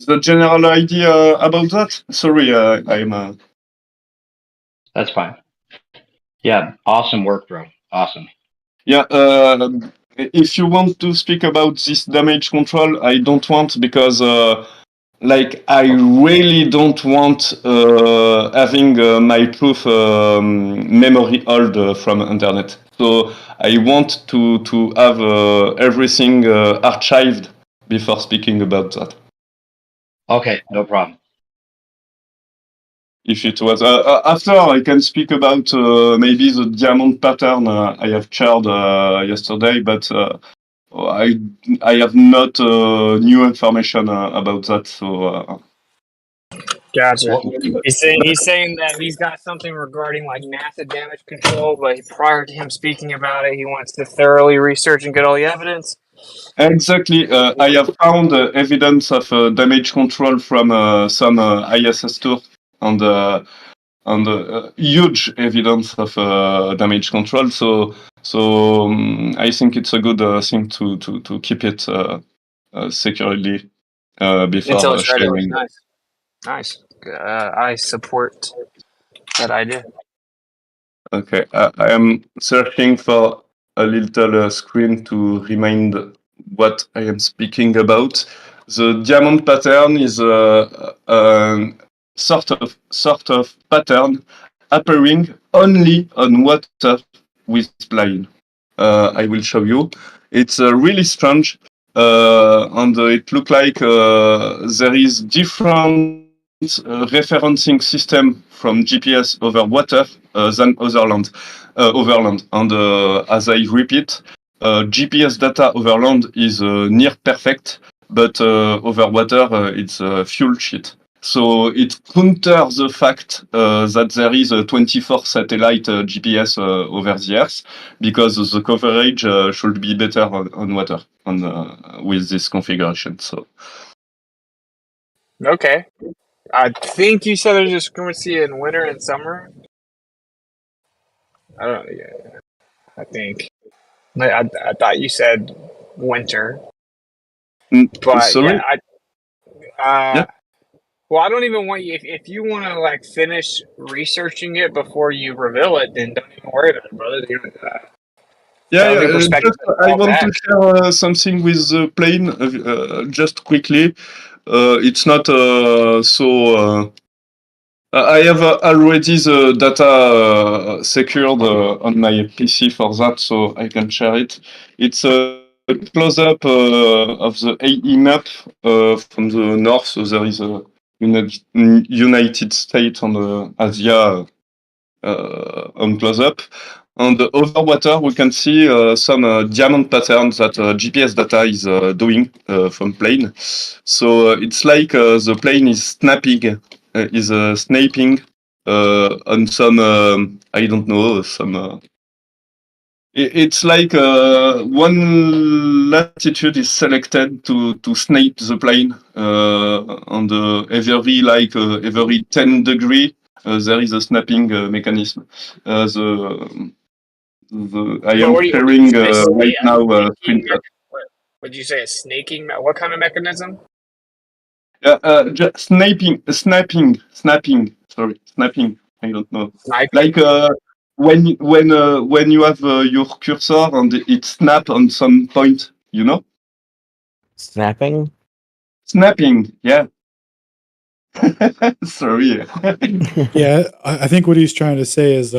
The general idea about that. Sorry, I'm. That's fine. Yeah, awesome work, bro. Awesome. Yeah, if you want to speak about this damage control, I don't want because, I really don't want having my proof memory hold from internet. So I want to have everything archived before speaking about that. Okay, no problem. If it was after, I can speak about maybe the diamond pattern I have shared yesterday, but I have not new information about that. So Gotcha. He's saying that he's got something regarding like NASA damage control, but prior to him speaking about it, he wants to thoroughly research and get all the evidence. exactly, I have found evidence of damage control from some ISS tour and huge evidence of damage control. So I think it's a good thing to keep it securely before Until it's ready. sharing. Nice. I support that idea. Okay, I am searching for a little screen to remind what I am speaking about. The diamond pattern is a sort of pattern appearing only on water with plane. I will show you. It's really strange, and it looks like there is different referencing system from GPS over water than over land. And as I repeat, GPS data over land is near perfect, but over water it's fuel shit. So it counters the fact that there is a 24 satellite GPS over the Earth, because the coverage should be better on water with this configuration. So. Okay. I think you said there's a discrepancy in winter and summer. I don't know. Yeah, I think. I thought you said winter. But sorry? yeah, well, I don't even want you. If you want to like finish researching it before you reveal it, then don't even worry about it, brother. I want to share something with the plane just quickly. It's not so. I have already the data secured on my PC for that, so I can share it. It's a close-up of the AE map from the north. So there is a United States and Asia on close-up. And over water, we can see some diamond patterns that GPS data is doing from plane. So it's like the plane is snaping on some I don't know, some. It's like one latitude is selected to snape the plane, and every 10 degree there is a snapping mechanism. I am sharing right now a screenshot. What did you say? A snaking? What kind of mechanism? Just snapping. Sorry, snapping. I don't know. Sniping? Like when you have your cursor and it snap on some point, you know. Snapping. Snapping. Yeah. Sorry. Yeah, I think what he's trying to say is,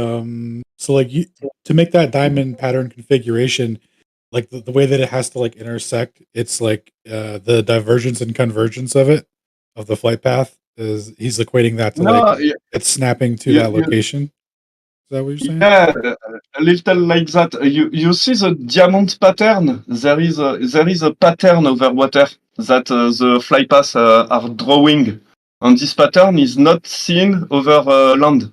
so like to make that diamond pattern configuration, like the way that it has to like intersect, it's like the divergence and convergence of it, of the flight path, is he's equating that to like it's snapping to that location. Is that what you're saying? Yeah, a little like that. You see the diamond pattern? There is a pattern over water that the fly paths are drawing, and this pattern is not seen over land.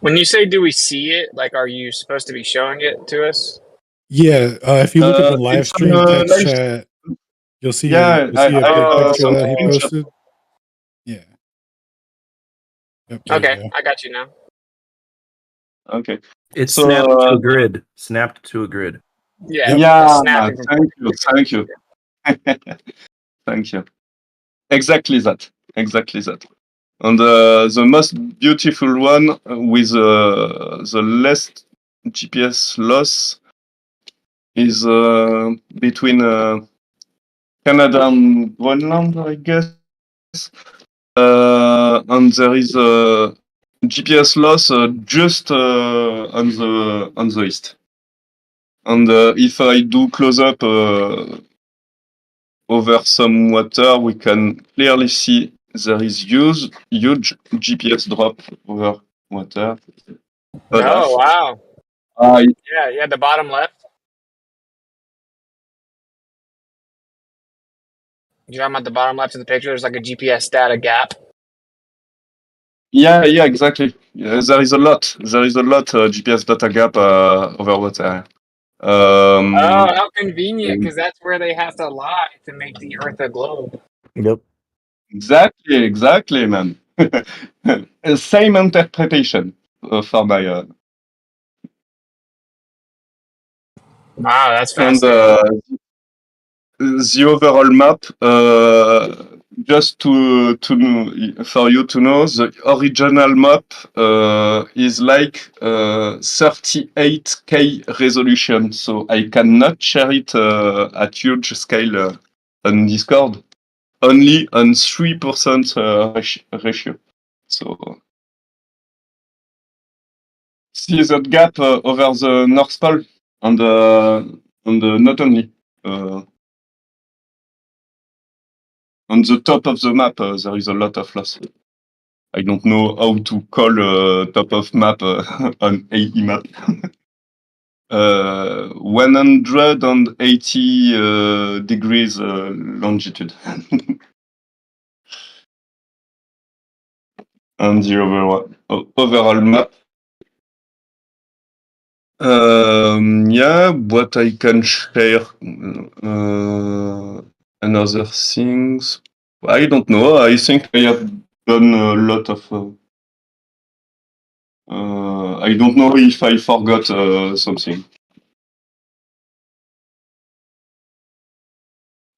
When you say "do we see it," like, are you supposed to be showing it to us? Yeah, if you look at the live stream text chat, you'll see Yeah, you'll see a big picture some that he screenshot. posted. Yeah. Yep, Okay, I got you now. Okay. It's So, snapped to a grid. Snapped to a grid. Yeah. Yeah. Snapping. Thank you. Thank you. Exactly that. And the most beautiful one with the less GPS loss is between Canada and Greenland, I guess. And there is a GPS loss just on the east. And if I do close up over some water, we can clearly see there is huge GPS drop over water. Oh wow. Yeah, the bottom left. You're talking about the bottom left of the picture. There's like a GPS data gap. Yeah, exactly. Yeah, there is a lot GPS data gap over water. Oh, how convenient! Because that's where they have to lie to make the Earth a globe. Yep. Exactly, man. Same interpretation for my. Wow, that's And fascinating. the overall map, just for you to know, the original map is like 38K resolution, so I cannot share it at huge scale on Discord, only on 3% ratio. So see that gap over the North Pole, and not only. On the top of the map, there is a lot of loss. I don't know how to call top of map on AE map. 180 degrees longitude. And the overall map. What I can share. Another things. I don't know. I think I have done a lot of. I don't know if I forgot something.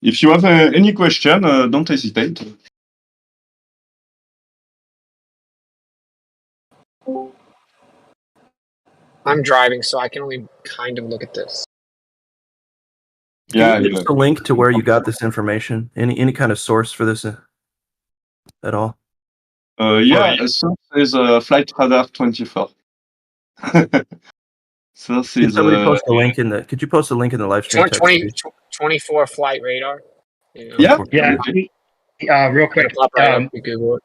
If you have any question, don't hesitate. I'm driving, so I can only kind of look at this. Can you give us a link to where you got this information? Any kind of source for this at all? A source is Flight Radar 24. Source Could is. somebody post a link in the? Could you post a link in the live stream text? 24 flight radar. Yeah. Real quick. Google it.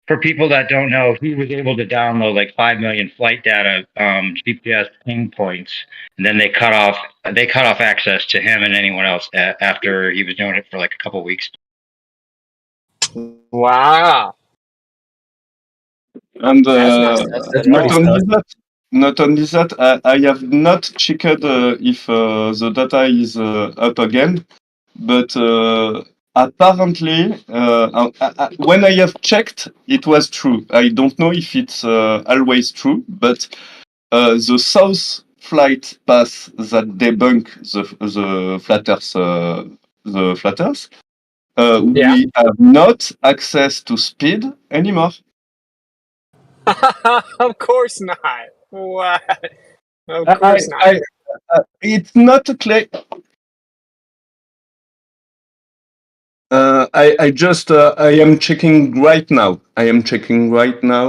For people that don't know, he was able to download like 5 million flight data GPS ping points, and then they cut off access to him and anyone else after he was doing it for like a couple weeks. Wow. And not only that, I have not checked if the data is up again, but apparently, when I have checked, it was true. I don't know if it's always true, but the south flight path that debunk the flat Earth, we have not access to speed anymore. Of course not. What? Of course not. It's not clear. I am checking right now.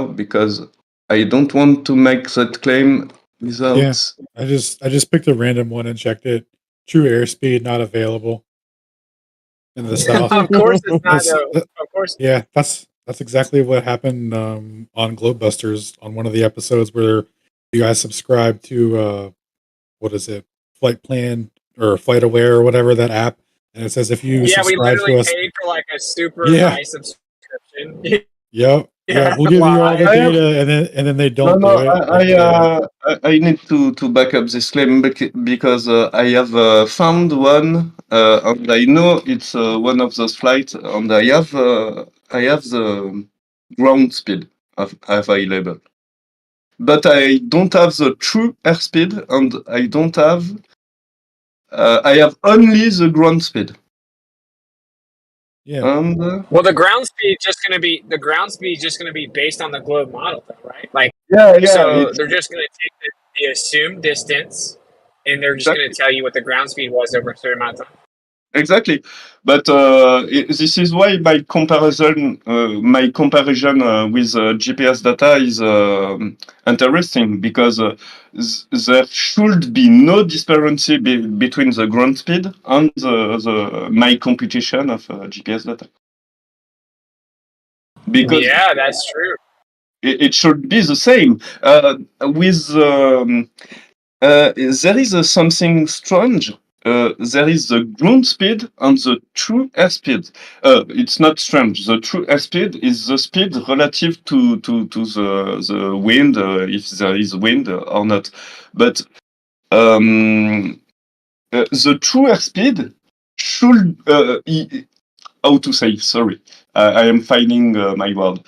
Because I don't want to make that claim without. Yeah, I just picked a random one and checked it. True airspeed not available in the south. Of course it's not. That's, Though. Of course. yeah, that's exactly what happened on Globebusters on one of the episodes where you guys subscribe to what is it, Flight Plan or Flight Aware or whatever, that app, and it says if you Yeah, we subscribe literally to us, paid for like a super yeah, high subscription. yep, Yeah, we'll give you all the I have data, and then they no, don't no. do it. Like, I need to back up this claim because I have found one, and I know it's one of those flights, and I have the ground speed available, but I don't have the true airspeed, and I don't have. I have only the ground speed. yeah, And well, the ground speed just going to be based on the globe model, though, right? Like, yeah, so it's they're just going to take the assumed distance, and they're just exactly. going to tell you what the ground speed was over a certain amount of time. Exactly, but this is why my comparison with GPS data is interesting, because there should be no disparity between the ground speed and my computation of GPS data, because Yeah, that's true. it should be the same. There is something strange. There is the ground speed and the true airspeed. It's not strange. The true airspeed is the speed relative to the wind, if there is wind or not. But the true airspeed should how to say? Sorry, I am finding my word.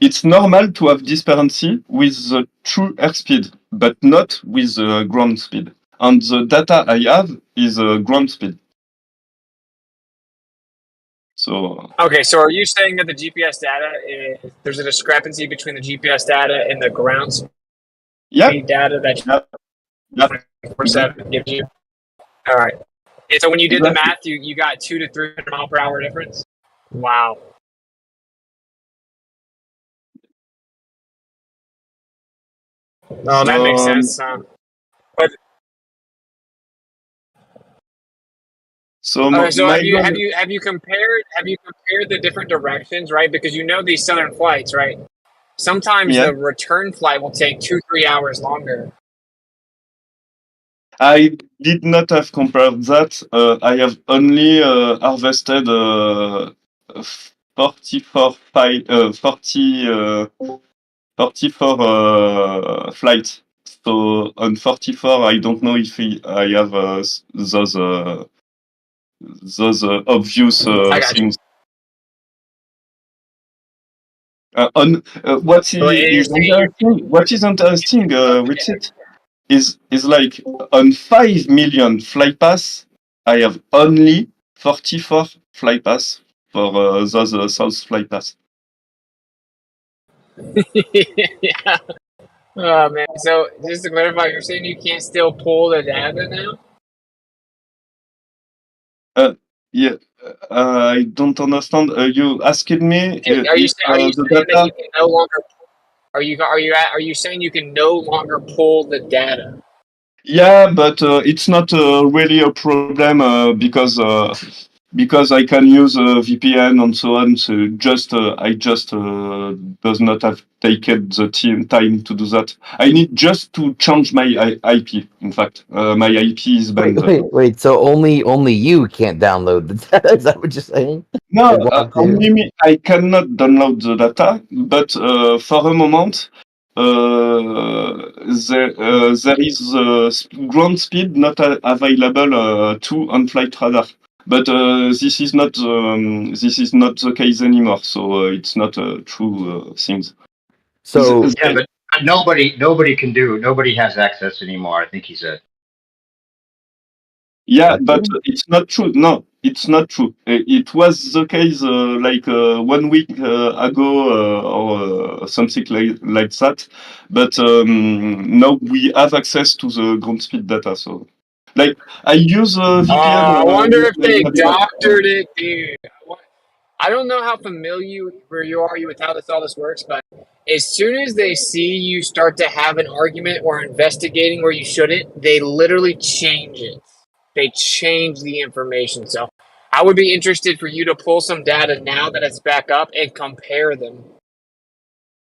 It's normal to have disparity with the true airspeed, but not with the ground speed. And the data I have is ground speed. So Okay, so are you saying that the GPS data there's a discrepancy between the GPS data and the ground speed data that yeah, 24/7 gives you? All right. And so when you did the math, you got 200 to 300 mile per hour difference. Wow. Oh, that makes sense. But so have you compared the different directions, right? Because you know these southern flights, right? Sometimes the return flight will take 2-3 hours longer. I did not have compared that. I have only harvested 44 flights. So on 44, I don't know if I have those obvious things. What is interesting with it is like on 5 million flight pass, I have only 44 flight pass for those South flight pass. Yeah. Oh man. So just to clarify, you're saying you can't still pull the data now? Yeah, I don't understand. You asking me Are you saying the that you can no longer? Are you saying you can no longer pull the data? Yeah, but it's not really a problem because I can use a VPN and so on. So I just does not have taken the time to do that. I need just to change my IP. In fact, my IP is banned. Wait. So only you can't download the data? Is that what you're saying? No, only me. I cannot download the data, but for a moment, there is ground speed not available to on-flight radar. But this is not the case anymore. So it's not a true thing. So yeah, but nobody has access anymore. I think he said. Yeah, but it's not true. No, it's not true. It was the case like 1 week ago or something like that. But now we have access to the ground speed data. So, like, I use VPN. I wonder if they doctored it, dude. I don't know how familiar you are with how all this works, but as soon as they see you start to have an argument or investigating where you shouldn't, they literally change it. They change the information. So I would be interested for you to pull some data now that it's back up and compare them.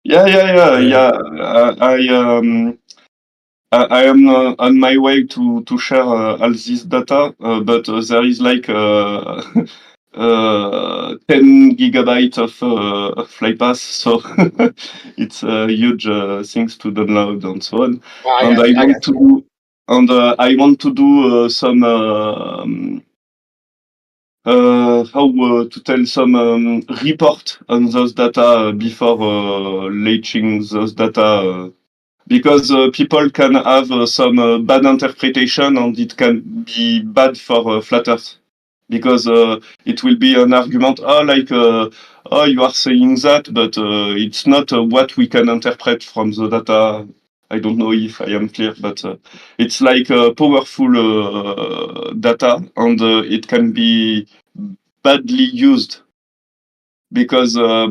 Yeah. I am on my way to share all this data, but there is like 10 gigabytes of flypath, so it's huge things to download and so on. And I want to do some to tell some report on those data before leaching those data. Because people can have some bad interpretation and it can be bad for flat earth. Because it will be an argument, oh, you are saying that, but it's not what we can interpret from the data. I don't know if I am clear, but it's like powerful data and it can be badly used because I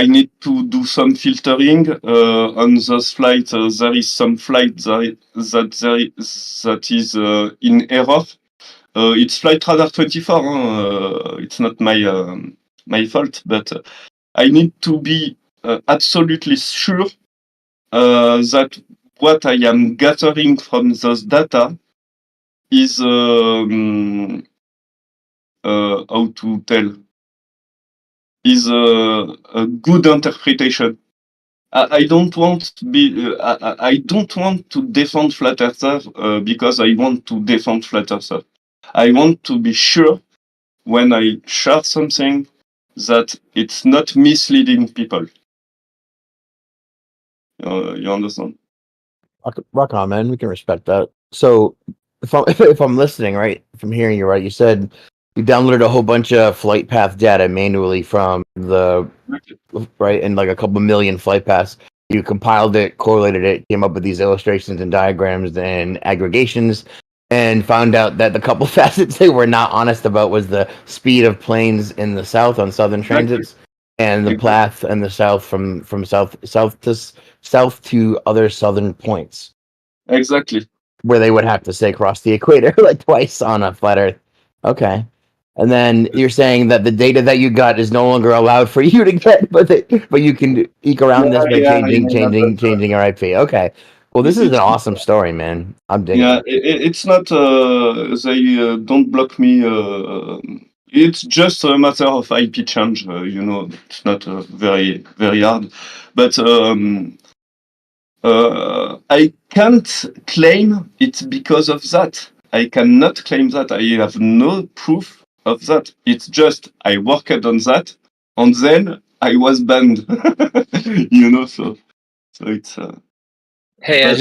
need to do some filtering on those flights. There is some flight that is in error. It's flight radar 24. It's not my fault, but I need to be absolutely sure that what I am gathering from those data is how to tell, is a good interpretation. I don't want to be. I don't want to defend flat earthers because I want to defend flat earthers. I want to be sure when I share something that it's not misleading people. You understand? Rock on, man. We can respect that. So, if I'm listening right, if I'm hearing you right, you said you downloaded a whole bunch of flight path data manually from the right, and like a couple million flight paths. You compiled it, correlated it, came up with these illustrations and diagrams and aggregations, and found out that the couple facets they were not honest about was the speed of planes in the south on southern transits, and the path in the south from south to other southern points. Exactly. Where they would have to say cross the equator like twice on a flat Earth. Okay. And then you're saying that the data that you got is no longer allowed for you to get, but you can eke around this by changing your IP. Okay. Well, this is an awesome story, man. I'm digging it. It's not they don't block me. It's just a matter of IP change. It's not very hard, but I can't claim it's because of that. I cannot claim that. I have no proof of that. It's just I worked on that, and then I was banned. So it's. Hey, I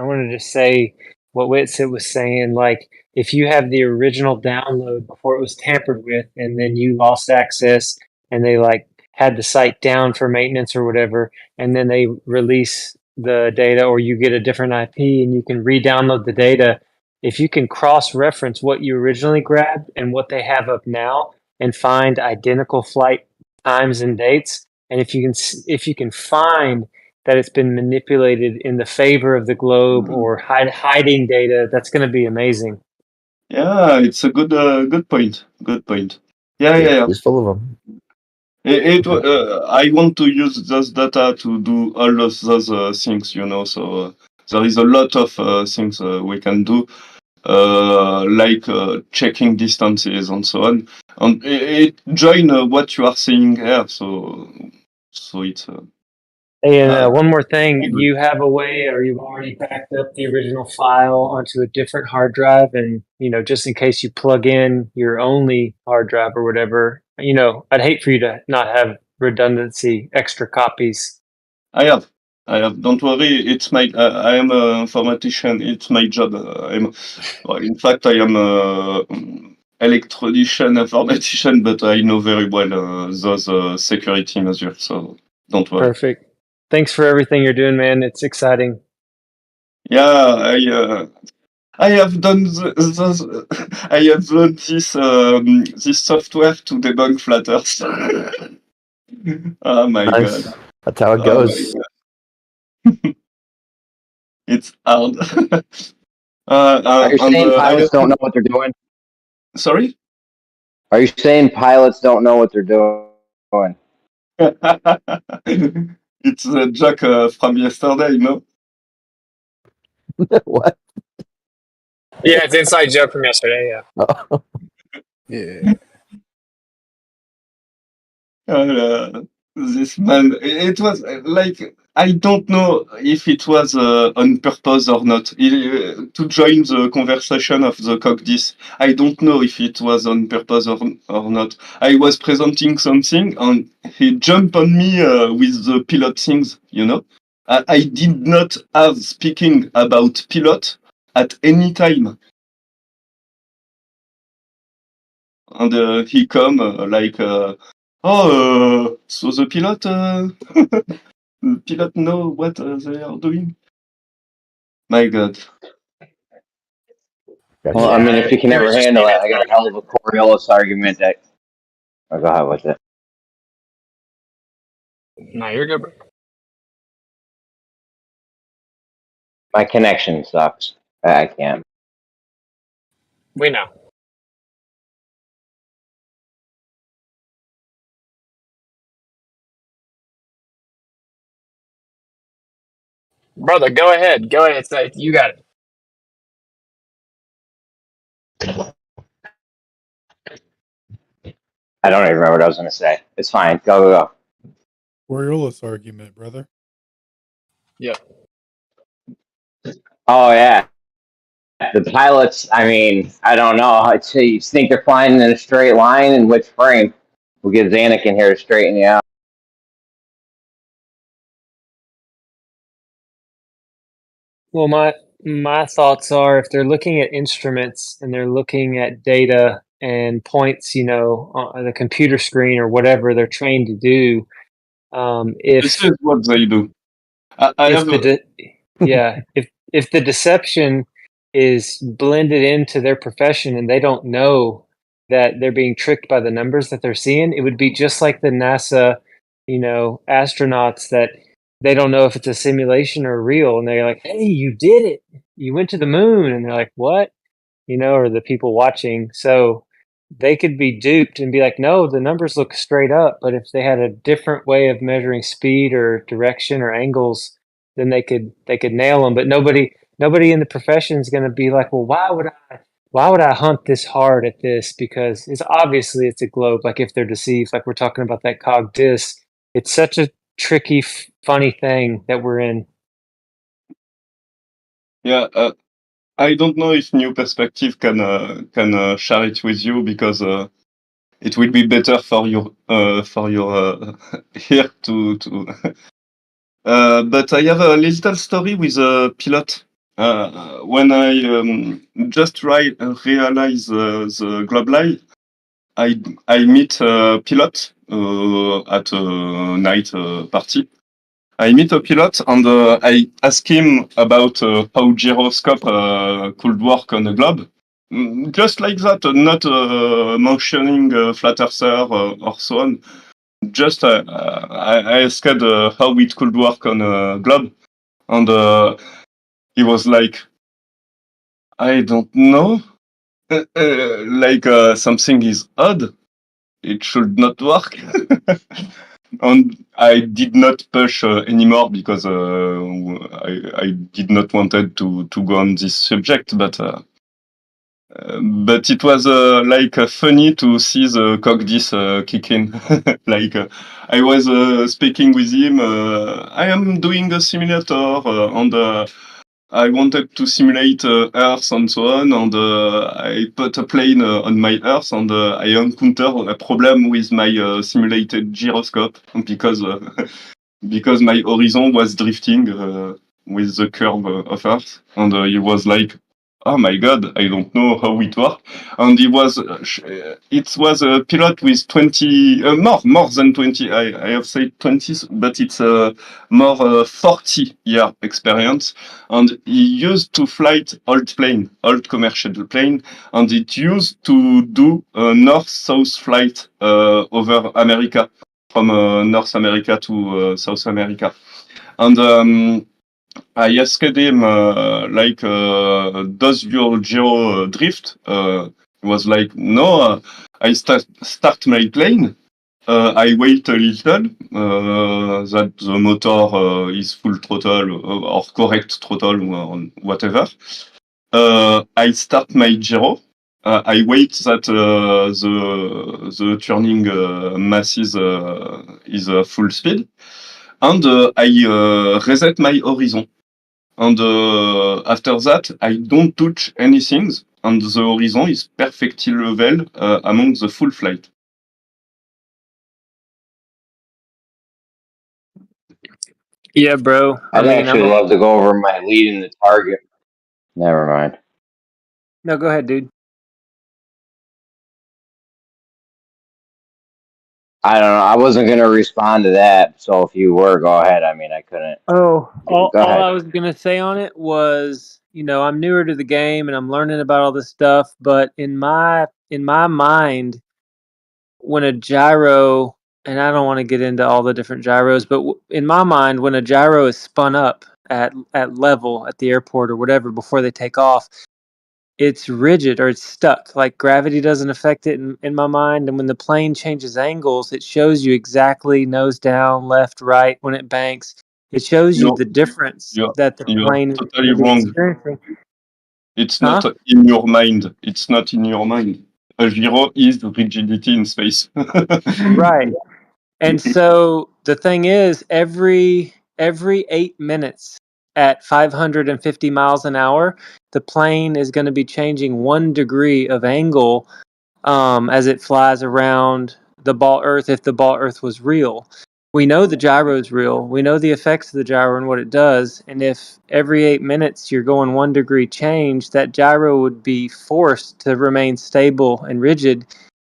wanted to say what Whitsit was saying. Like, if you have the original download before it was tampered with, and then you lost access, and they like had the site down for maintenance or whatever, and then they release the data, or you get a different IP and you can re-download the data. If you can cross-reference what you originally grabbed and what they have up now, and find identical flight times and dates, and if you can find that it's been manipulated in the favor of the globe or hiding data, that's going to be amazing. Yeah, it's a good point. Good point. Yeah. He's full of them. I want to use those data to do all of those things, So there is a lot of things we can do, like checking distances and so on. And it join what you are saying here. So it's. Hey, one more thing, you have a way, or you've already backed up the original file onto a different hard drive, and just in case you plug in your only hard drive or whatever, I'd hate for you to not have redundancy, extra copies. I have. Don't worry. It's my. I am an informatician. It's my job. In fact, I am an electronician, informatician, but I know very well those security measures. So don't worry. Perfect. Thanks for everything you're doing, man. It's exciting. Yeah, I have done I have learned this software to debunk flat Earth. Oh my Nice. god. That's how it Oh goes. my god. It's hard. Are you on saying the pilots don't know IS2. what they're doing? Sorry? Are you saying pilots don't know what they're doing? It's a joke from yesterday, no? What? Yeah, it's inside joke from yesterday. Yeah. Oh. Yeah. This man, it was like, I don't know if it was on purpose or not. To join the conversation of the cockdiss, I don't know if it was on purpose or not. I was presenting something and he jumped on me with the pilot things, you know. I did not have speaking about pilot at any time. And he come so the pilot the pilot know what they are doing. My god. Well, I mean, if you can He never was just handle being it, I got a hell of a Coriolis argument that. Oh, go ahead with it. No, you're good, bro. My connection sucks. I can't. We know. Brother, go ahead. Go ahead. Say, you got it. I don't even remember what I was going to say. It's fine. Go. Coriolis argument, brother. Yep. Oh, yeah. The pilots, I mean, I don't know. You think they're flying in a straight line? In which frame? We'll get Zanuck in here to straighten you out. Well, my thoughts are if they're looking at instruments and they're looking at data and points, on the computer screen or whatever they're trained to do, This is what they do. if the deception is blended into their profession and they don't know that they're being tricked by the numbers that they're seeing, it would be just like the NASA, astronauts that they don't know if it's a simulation or real, and they're like, "Hey, you did it! You went to the moon," and they're like, "What?" Or the people watching. So they could be duped and be like, no, the numbers look straight up. But if they had a different way of measuring speed or direction or angles, then they could nail them. But nobody in the profession is going to be like, well, why would I hunt this hard at this? Because it's a globe. Like if they're deceived, like we're talking about that cog disc, it's such a tricky, funny thing that we're in. Yeah, I don't know if New Perspective can share it with you because it will be better for your here to. But I have a little story with a pilot. When I just realize the globe lie, I meet a pilot at a night party. I meet a pilot and I ask him about how gyroscope could work on a globe. Just like that, not mentioning flat earther or so on. Just I asked how it could work on a globe, and he was like, "I don't know. Something is odd. It should not work." And I did not push anymore because I did not wanted to go on this subject, but it was funny to see the cockdiss kick in. I was speaking with him. I am doing a simulator and I wanted to simulate Earth and so on, and I put a plane on my Earth, and I encountered a problem with my simulated gyroscope because because my horizon was drifting with the curve of Earth, and he was like, "Oh my God, I don't know how it works." And it was a pilot with 20 more than 20. I have said 20, but it's more 40-year experience. And he used to fly old commercial plane, and it used to do a north-south flight over America. from North America to South America. And I asked him, does your gyro drift? He was like, no, I start my plane. I wait a little that the motor is full throttle or correct throttle or whatever. I start my gyro. I wait that the turning mass is full speed, and I reset my horizon. And after that, I don't touch anything, and the horizon is perfectly level among the full flight. Yeah, bro. I'd actually love to go over my lead in the target. Never mind. No, go ahead, dude. I don't know. I wasn't going to respond to that. So if you were, go ahead. I mean, I couldn't. Oh, all Go ahead. I was gonna say on it was, I'm newer to the game and I'm learning about all this stuff. But in my mind, when a gyro, and I don't want to get into all the different gyros, but in my mind, when a gyro is spun up at level at the airport or whatever before they take off, it's rigid or it's stuck. Like gravity doesn't affect it in my mind. And when the plane changes angles, it shows you exactly nose down, left, right when it banks. It shows you the difference that the plane is totally going to be wrong. experiencing. It's not in your mind. It's not in your mind. A gyro is rigidity in space. Right. And so the thing is, every 8 minutes at 550 miles an hour, the plane is going to be changing 1 degree of angle as it flies around the ball Earth. If the ball Earth was real, we know the gyro is real. We know the effects of the gyro and what it does. And if every 8 minutes you're going 1 degree change, that gyro would be forced to remain stable and rigid.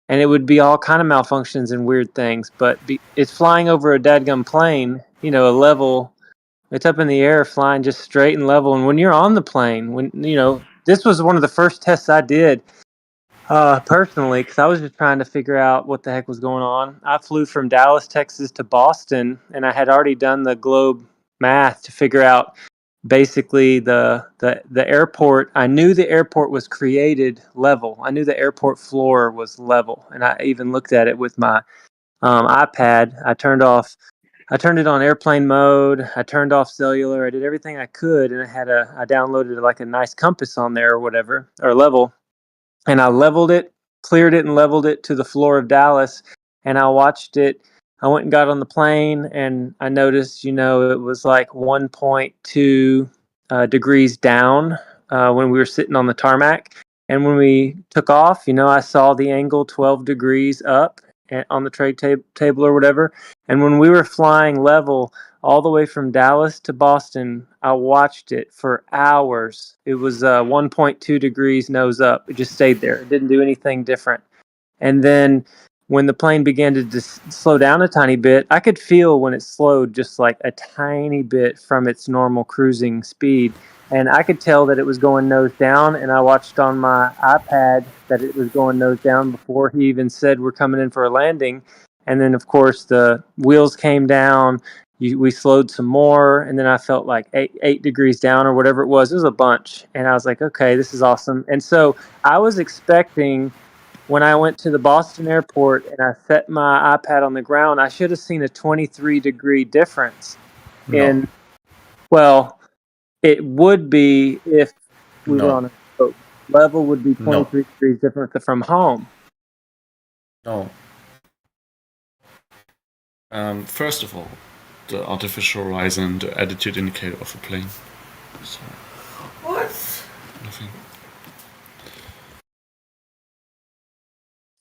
And it would be all kind of malfunctions and weird things. But it's flying over a dadgum plane, a level. It's up in the air, flying just straight and level. And when you're on the plane, this was one of the first tests I did personally, because I was just trying to figure out what the heck was going on. I flew from Dallas, Texas to Boston, and I had already done the globe math to figure out basically the airport. I knew the airport was created level. I knew the airport floor was level, and I even looked at it with my iPad. I turned it on airplane mode. I turned off cellular. I did everything I could, and I downloaded like a nice compass on there or whatever, or level, and I leveled it, cleared it, and leveled it to the floor of Dallas, and I watched it. I went and got on the plane, and I noticed, it was like 1.2 degrees down when we were sitting on the tarmac. And when we took off, I saw the angle 12 degrees up on the trade table or whatever. And when we were flying level all the way from Dallas to Boston, I watched it for hours. It was 1.2 degrees nose up. It just stayed there. It didn't do anything different. And then when the plane began to slow down a tiny bit, I could feel when it slowed just like a tiny bit from its normal cruising speed. And I could tell that it was going nose down. And I watched on my iPad that it was going nose down before he even said we're coming in for a landing. And then, of course, the wheels came down. We slowed some more. And then I felt like 8 degrees down or whatever it was. It was a bunch. And I was like, okay, this is awesome. And so I was expecting, when I went to the Boston airport and I set my iPad on the ground, I should have seen a 23-degree difference. Well, it would be if we were on a boat. Level would be 23 degrees different from home. No. First of all, the artificial horizon, the attitude indicator of a plane. So, What? Nothing.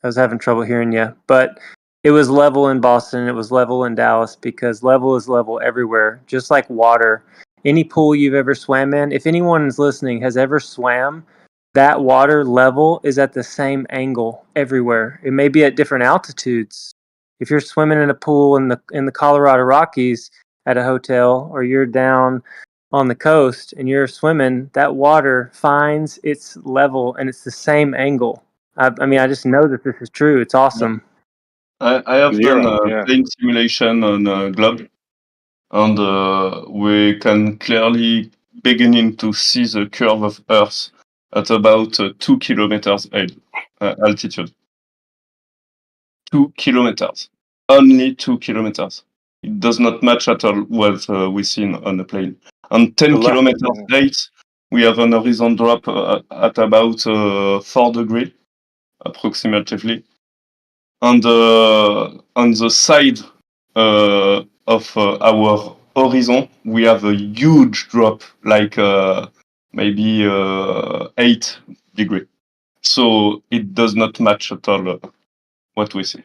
I was having trouble hearing you, but it was level in Boston. It was level in Dallas, because level is level everywhere, just like water. Any pool you've ever swam in, if anyone is listening has ever swam, that water level is at the same angle everywhere. It may be at different altitudes. If you're swimming in a pool in the Colorado Rockies at a hotel, or you're down on the coast and you're swimming, that water finds its level and it's the same angle. I mean, I just know that this is true. It's awesome. I have Zero, done yeah. plane simulation on Globe, and we can clearly beginning to see the curve of Earth at about 2 kilometers altitude. 2 kilometers. Only 2 kilometers. It does not match at all what we see on the plane. And 10 kilometers height, we have an horizon drop at about 4 degrees, approximately. And on the side of our horizon, we have a huge drop, like maybe 8 degrees. So it does not match at all what we see.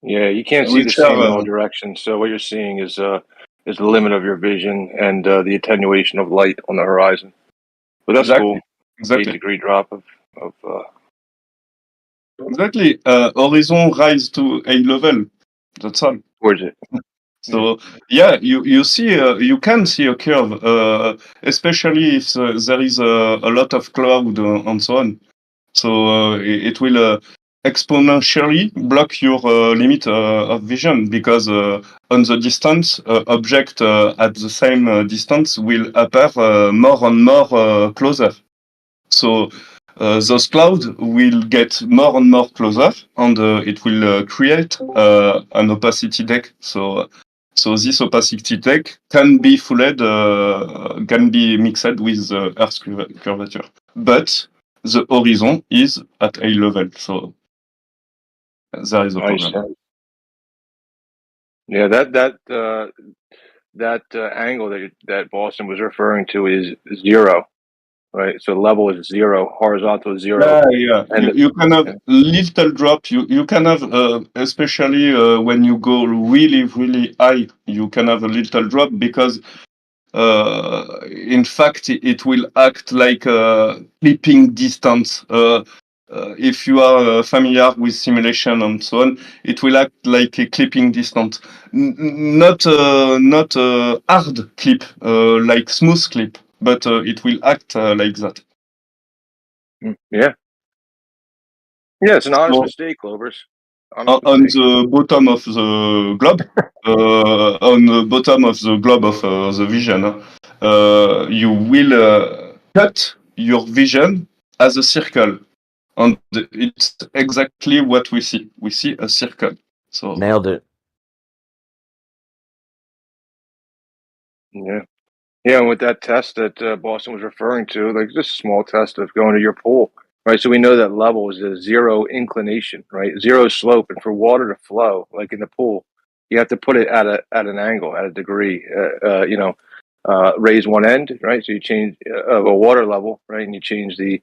Yeah, you can't see the same in all directions. So what you're seeing is the limit of your vision and the attenuation of light on the horizon. But that's cool. Exactly. 8-degree drop of Exactly. Horizon rise to a level. That's all. Where's it? So yeah, you see you can see a curve, especially if there is a lot of cloud and so on. So it will exponentially block your limit of vision, because on the distance, object at the same distance will appear more and more closer. So those clouds will get more and more closer, and it will create an opacity deck. So this opacity deck can be can be mixed with Earth's curvature, but the horizon is at a level, so there is a problem. Yeah, that angle that Boston was referring to is 0, right? So level is 0, horizontal is 0. Yeah. And You can have little drop. You can have, especially when you go really, really high, you can have a little drop, because in fact, it will act like a clipping distance. If you are familiar with simulation and so on, it will act like a clipping distance, not hard clip, like smooth clip, but it will act like that. Yeah, it's an honest mistake, Clovers. On the bottom of the globe, on the bottom of the globe of the vision, you will cut your vision as a circle, and it's exactly what we see. We see a circle. So nailed it. Yeah, and with that test that Boston was referring to, like just a small test of going to your pool, right? So we know that level is a 0 inclination, right? 0 slope, and for water to flow, like in the pool, you have to put it at an angle, at a degree. Raise one end, right? So you change of a water level, right? And you change the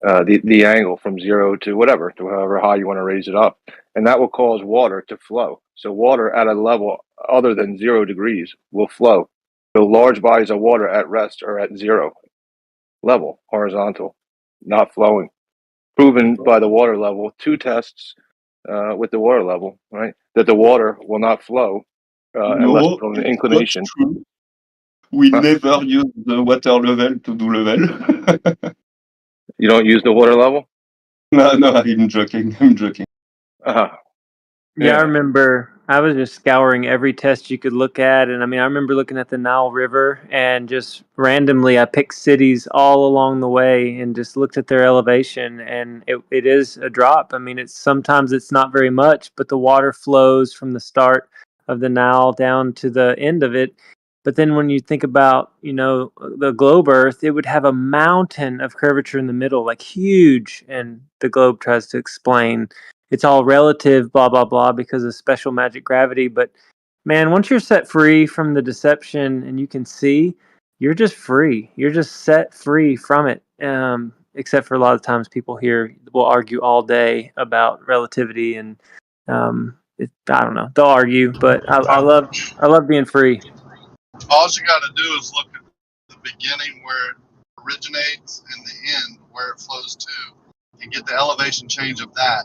angle from 0 to whatever, to however high you want to raise it up, and that will cause water to flow. So water at a level other than 0 degrees will flow. So large bodies of water at rest are at 0 level, horizontal, not flowing. Proven by the water level, 2 tests with the water level, right? That the water will not flow unless no, put on an it's inclination. not true. We never use the water level to do level. You don't use the water level? No, I'm joking. I'm joking. Yeah, I remember I was just scouring every test you could look at. And I mean, I remember looking at the Nile River and just randomly I picked cities all along the way and just looked at their elevation. And it is a drop. I mean, sometimes it's not very much, but the water flows from the start of the Nile down to the end of it. But then when you think about, the globe Earth, it would have a mountain of curvature in the middle, like huge. And the globe tries to explain it's all relative, blah, blah, blah, because of special magic gravity. But man, once you're set free from the deception and you can see, you're just free. You're just set free from it. Except for a lot of times people here will argue all day about relativity and I don't know. They'll argue, but I love being free. All you got to do is look at the beginning where it originates and the end where it flows to, and get the elevation change of that.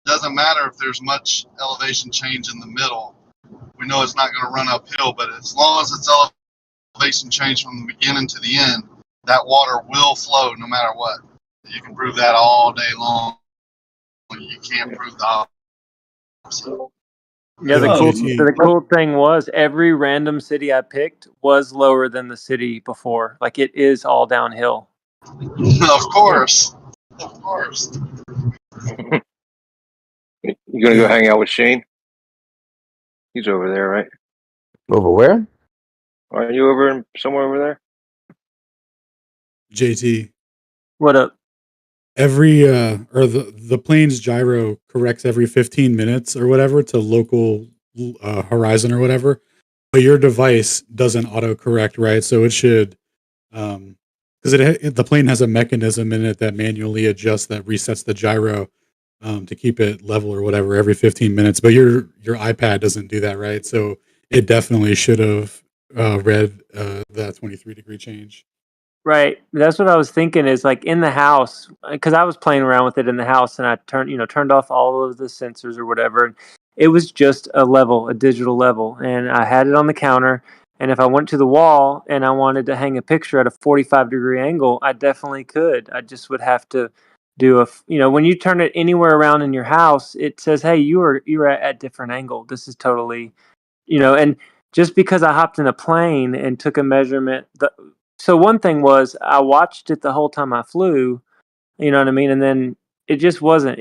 Doesn't matter if there's much elevation change in the middle. We know it's not going to run uphill, but as long as it's elevation change from the beginning to the end, that water will flow no matter what. You can prove that all day long. You can't prove the opposite. Yeah, Yo, the JT, cool thing was every random city I picked was lower than the city before. Like it is all downhill. Of course. Of course. You gonna go hang out with Shane? He's over there, right? Over where? Are you over somewhere over there? JT. What up? Every or the plane's gyro corrects every 15 minutes or whatever to local horizon or whatever, but your device doesn't autocorrect, right? So it should because the plane has a mechanism in it that manually adjusts, that resets the gyro to keep it level or whatever every 15 minutes. But your iPad doesn't do that, right? So it definitely should have read that 23-degree change. Right. That's what I was thinking is like in the house, because I was playing around with it in the house and I turned off all of the sensors or whatever. And it was just a digital level. And I had it on the counter. And if I went to the wall and I wanted to hang a picture at a 45-degree angle, I definitely could. I just would have to do when you turn it anywhere around in your house, it says, hey, you're at different angle. This is totally, and just because I hopped in a plane and took a measurement, so one thing was I watched it the whole time I flew, you know what I mean? And then it just wasn't.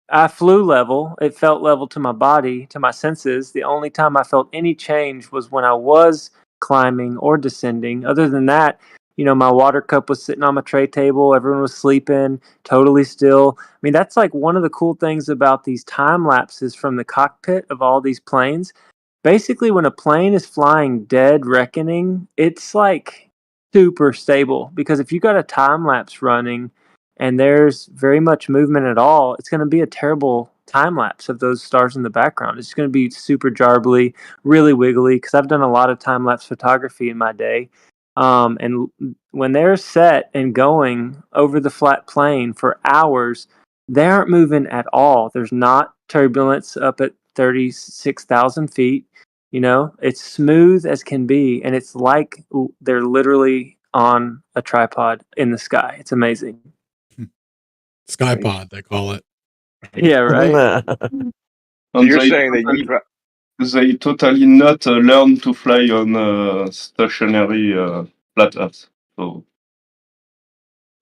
I flew level. It felt level to my body, to my senses. The only time I felt any change was when I was climbing or descending. Other than that, my water cup was sitting on my tray table. Everyone was sleeping, totally still. I mean, that's like one of the cool things about these time lapses from the cockpit of all these planes. Basically, when a plane is flying dead reckoning, it's like super stable, because if you got a time lapse running and there's very much movement at all, it's going to be a terrible time lapse of those stars in the background. It's going to be super jarbly, really wiggly, because I've done a lot of time lapse photography in my day. And when they're set and going over the flat plane for hours, they aren't moving at all. There's not turbulence up at 36,000 feet. It's smooth as can be, and it's like they're literally on a tripod in the sky. It's amazing. Skypod, they call it. Yeah, right. So you're saying that they totally not learn to fly on stationary flat Earth, so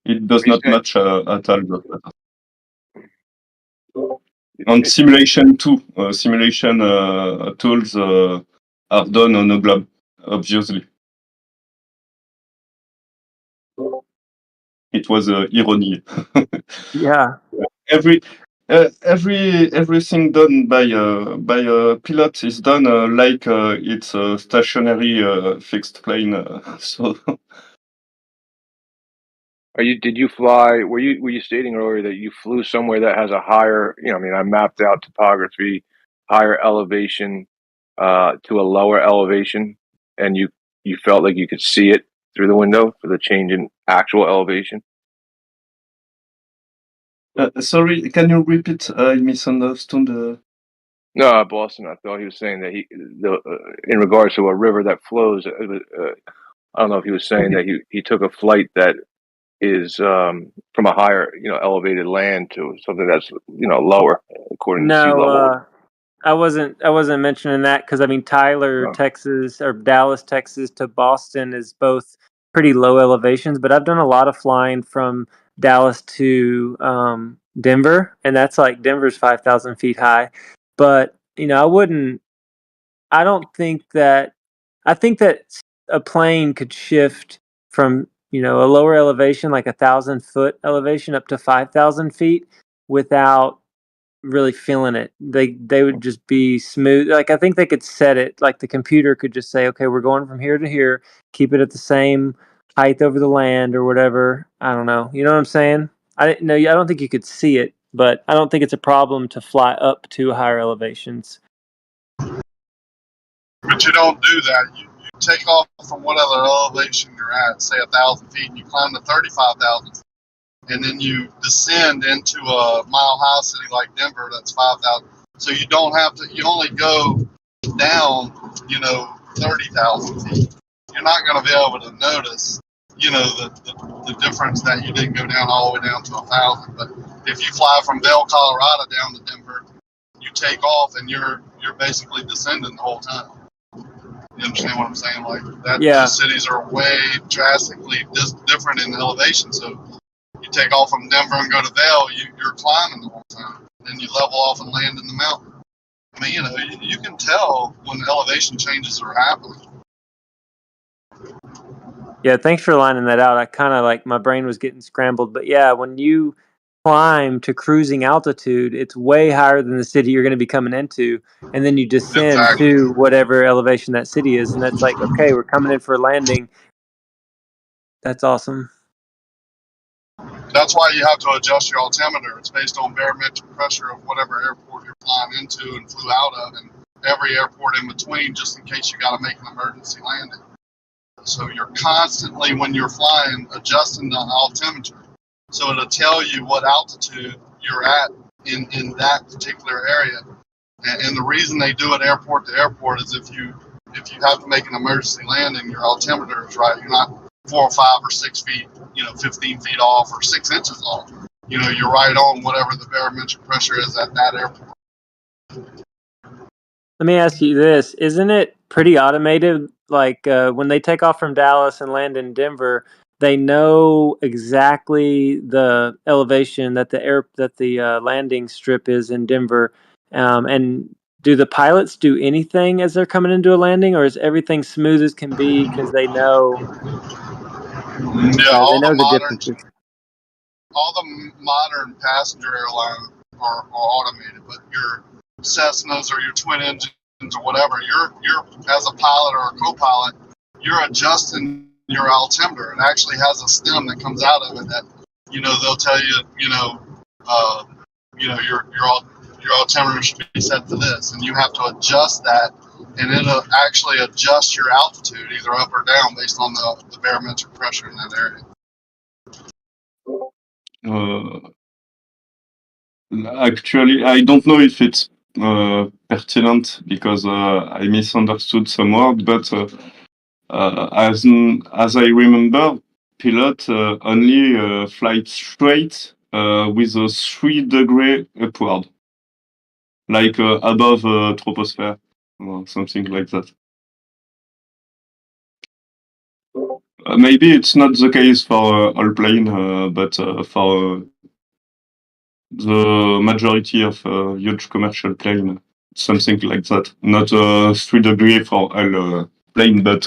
it does not match at all. On simulation too, simulation tools are done on a globe, obviously. It was irony. Yeah. Everything done by a pilot is done like it's a stationary fixed plane. So Did you fly? Were you stating earlier that you flew somewhere that has a higher? I mapped out topography, higher elevation, to a lower elevation, and you felt like you could see it through the window for the change in actual elevation. sorry, can you repeat? I misunderstood. No, Boston. I thought he was saying that in regards to a river that flows. I don't know if he was saying that he took a flight that is from a higher, elevated land to something that's lower according to sea level. I wasn't mentioning that, because I mean Tyler, Texas, or Dallas, Texas to Boston is both pretty low elevations, but I've done a lot of flying from Dallas to Denver, and that's like Denver's 5,000 feet high. But I think that a plane could shift from a lower elevation, like 1,000-foot elevation, up to 5,000 feet without really feeling it. They would just be smooth. Like I think they could set it, like the computer could just say, okay, we're going from here to here, keep it at the same height over the land or whatever. I don't know. You know what I'm saying? I don't think you could see it, but I don't think it's a problem to fly up to higher elevations. But you don't do that. You take off from whatever elevation you're at, say 1,000 feet, and you climb to 35,000 feet, and then you descend into a mile-high city like Denver that's 5,000. So you don't have to. You only go down, 30,000 feet. You're not going to be able to notice, the difference that you didn't go down all the way down to 1,000. But If you fly from Vail, Colorado down to Denver, you take off and you're basically descending the whole time. You understand what I'm saying? Like that, Yeah. those cities are way drastically different in elevation. So you take off from Denver and go to Vail, you're climbing the whole time. Then you level off and land in the mountain. I mean, you know, you can tell when elevation changes are happening. Yeah, thanks for lining that out. I kind of like my brain was getting scrambled, but yeah, when you climb to cruising altitude, it's way higher than the city you're going to be coming into, and then you descend Exactly. to whatever elevation that city is, and that's like, okay, we're coming in for a landing. That's awesome. That's why you have to adjust your altimeter. It's based on barometric pressure of whatever airport you're flying into and flew out of, and every airport in between, just in case you got to make an emergency landing. So you're constantly, when you're flying, adjusting the altimeter. So it'll tell you what altitude you're at in that particular area. And the reason they do it airport to airport is if you have to make an emergency landing, your altimeter is right. You're not 4 or 5 or 6 feet, 15 feet off or 6 inches off. You're right on whatever the barometric pressure is at that airport. Let me ask you this. Isn't it pretty automated? Like when they take off from Dallas and land in Denver, they know exactly the elevation that the landing strip is in Denver. And do the pilots do anything as they're coming into a landing, or is everything smooth as can be because they know? Yeah, They know the differences. all the modern passenger airlines are automated, but your Cessnas or your twin engines or whatever, you're as a pilot or a co-pilot, you're adjusting your altimeter. It actually has a stem that comes out of it that they'll tell you your altimeter should be set to this, and you have to adjust that, and it'll actually adjust your altitude either up or down based on the barometric pressure in that area. Actually, I don't know if it's pertinent because I misunderstood some word, but as I remember, pilot only flight straight with a 3-degree upward, like above troposphere or something like that. Maybe it's not the case for all plane, but for the majority of huge commercial plane, something like that. Not 3 degree for all plane, but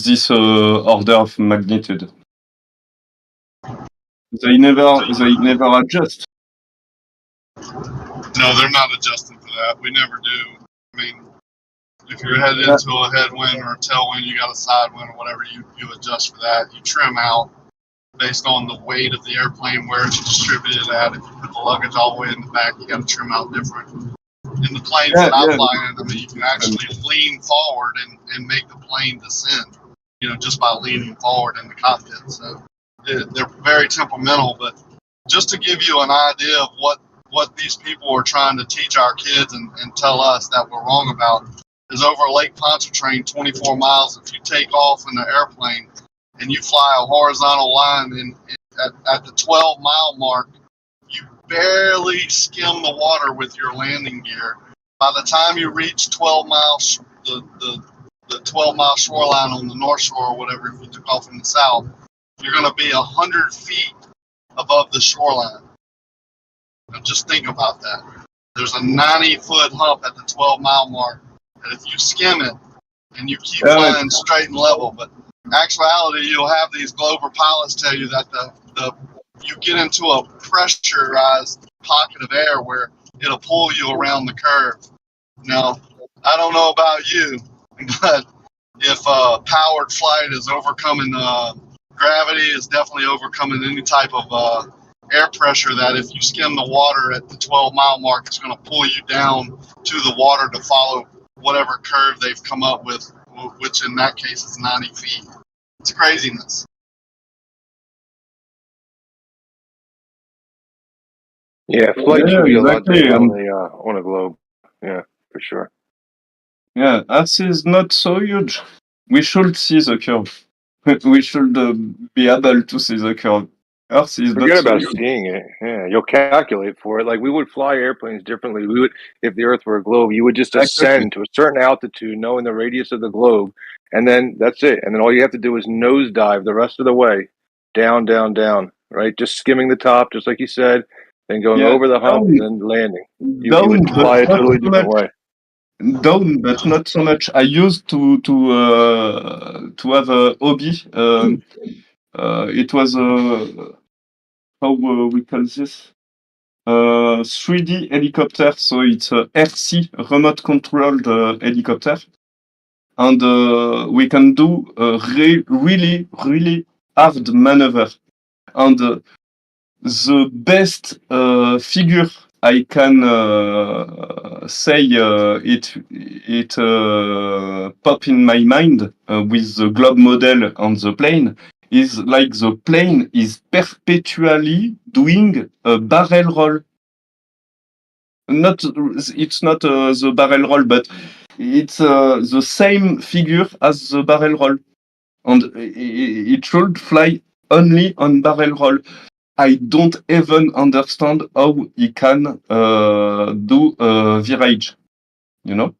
this order of magnitude. They never adjust. No, they're not adjusting for that. We never do. I mean, if you're headed into a headwind or a tailwind, you got a side wind or whatever, you adjust for that. You trim out based on the weight of the airplane, where it's distributed at. If you put the luggage all the way in the back, you got to trim out different. In the planes that I fly in, I mean, you can actually lean forward and make the plane descend, just by leaning forward in the cockpit. So they're very temperamental, but just to give you an idea of what these people are trying to teach our kids and tell us that we're wrong about is over Lake Pontchartrain, 24 miles. If you take off in the airplane and you fly a horizontal line at the 12-mile mark, you barely skim the water with your landing gear. By the time you reach 12 miles, the 12-mile shoreline on the North Shore or whatever, if you took off from the south, you're going to be 100 feet above the shoreline. Now just think about that. There's a 90-foot hump at the 12-mile mark, and if you skim it and you keep flying straight and level, but in actuality, you'll have these Glover pilots tell you that you get into a pressurized pocket of air where it'll pull you around the curve. Now, I don't know about you, but if powered flight is overcoming gravity, is definitely overcoming any type of air pressure, that if you skim the water at the 12-mile mark, it's going to pull you down to the water to follow whatever curve they've come up with, which in that case is 90 feet. It's craziness. Yeah, flight should be a lot exactly. different on a globe. Yeah, for sure. Yeah, Earth is not so huge. We should see the curve. We should be able to see the curve. Earth is Forget not so about huge. seeing it. Yeah, you'll calculate for it. Like we would fly airplanes differently. We would, if the Earth were a globe, you would just Exactly. ascend to a certain altitude, knowing the radius of the globe, and then that's it. And then all you have to do is nosedive the rest of the way, down, down, down. Right, just skimming the top, just like you said, then going Yeah, over the hump, down, and then landing. You down, would but fly a not totally so much. different way. Down, but not so much. I used to have a hobby. It was how we call this 3D helicopter. So it's a RC, remote controlled helicopter, and we can do really hard maneuver. And the best figure I can say it pop in my mind with the globe model on the plane is like the plane is perpetually doing a barrel roll. It's not the barrel roll, but it's the same figure as the barrel roll, and it should fly only on barrel roll. I don't even understand how he can do a virage, you know?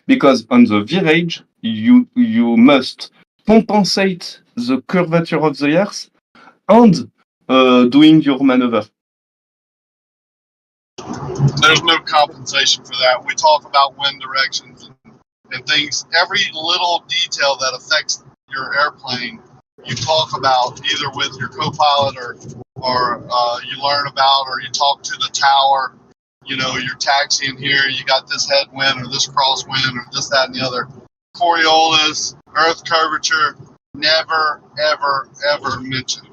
Because on the virage, you must compensate the curvature of the earth and doing your maneuver. There's no compensation for that. We talk about wind directions and things. Every little detail that affects your airplane, you talk about either with your co-pilot or you learn about, or you talk to the tower. You know, you're taxiing here, you got this headwind or this crosswind or this, that, and the other. Coriolis, Earth curvature, never, ever, ever mentioned.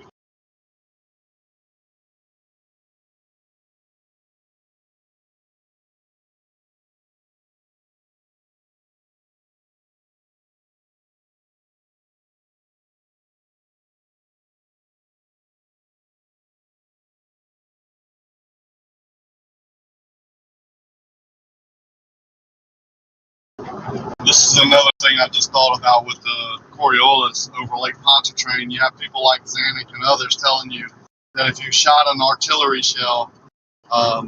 This is another thing I just thought about with the Coriolis over Lake Pontchartrain. You have people like Zanuck and others telling you that if you shot an artillery shell,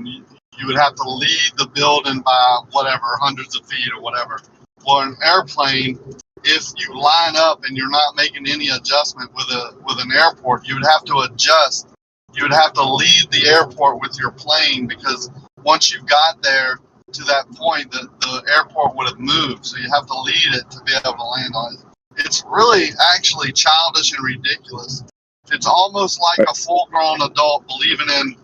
you would have to lead the building by whatever, hundreds of feet or whatever. Well, an airplane, if you line up and you're not making any adjustment with an airport, you would have to adjust. You would have to lead the airport with your plane, because once you got there to that point, the airport would have moved. So you have to lead it to be able to land on it. It's really actually childish and ridiculous. It's almost like a full-grown adult believing in,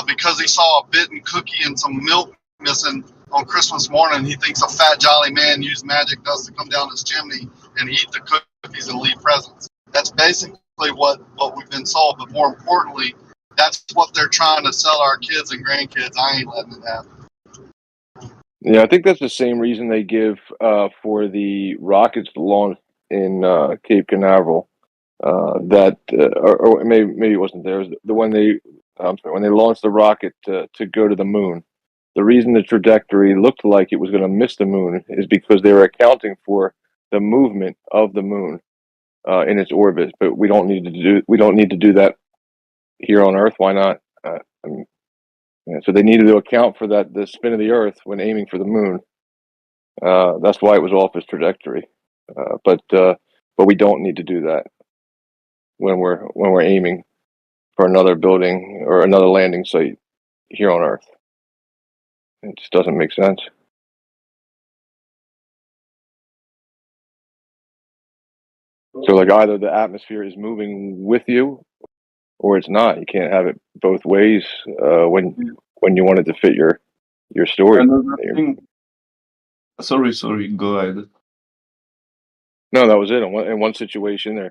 because he saw a bitten cookie and some milk missing on Christmas morning, he thinks a fat jolly man used magic dust to come down his chimney and eat the cookies and leave presents. That's basically what we've been sold. But more importantly, that's what they're trying to sell our kids and grandkids. I ain't letting it happen. Yeah, I think that's the same reason they give for the rockets launched in Cape Canaveral. Or maybe it wasn't there. It was the when they launched the rocket to go to the moon. The reason the trajectory looked like it was going to miss the moon is because they were accounting for the movement of the moon in its orbit. But we don't need to do that here on Earth. Why not? So they needed to account for the spin of the Earth when aiming for the moon. That's why it was off its trajectory. But we don't need to do that when we're aiming for another building or another landing site here on Earth. It just doesn't make sense. So like either the atmosphere is moving with you or it's not. You can't have it both ways when you want it to fit your story. Another thing. Sorry, go ahead. No, that was it. In one situation,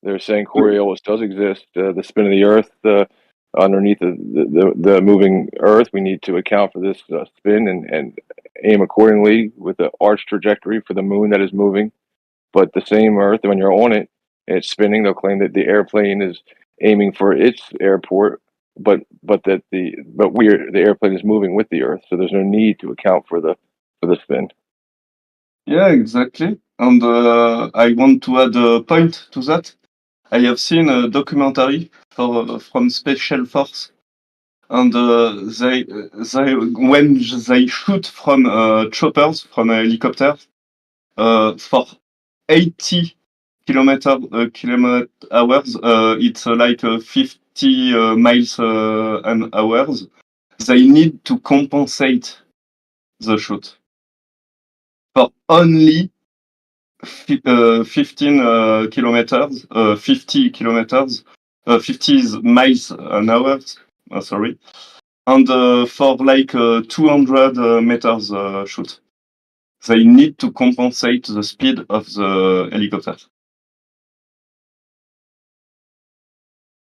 they're saying Coriolis does exist. The spin of the Earth underneath the moving Earth, we need to account for this spin and aim accordingly with the arch trajectory for the moon that is moving. But the same Earth, when you're on it and it's spinning, they'll claim that the airplane is aiming for its airport, but the airplane is moving with the Earth, so there's no need to account for the spin. Yeah, exactly. And I want to add a point to that. I have seen a documentary from special force, and they when they shoot from choppers from a helicopter for 80 kilometer hours, it's like 50 miles an hour. They need to compensate the shoot for only 15 kilometers, 50 kilometers, 50 miles an hour. Sorry, and for like 200 meters shoot, they need to compensate the speed of the helicopter.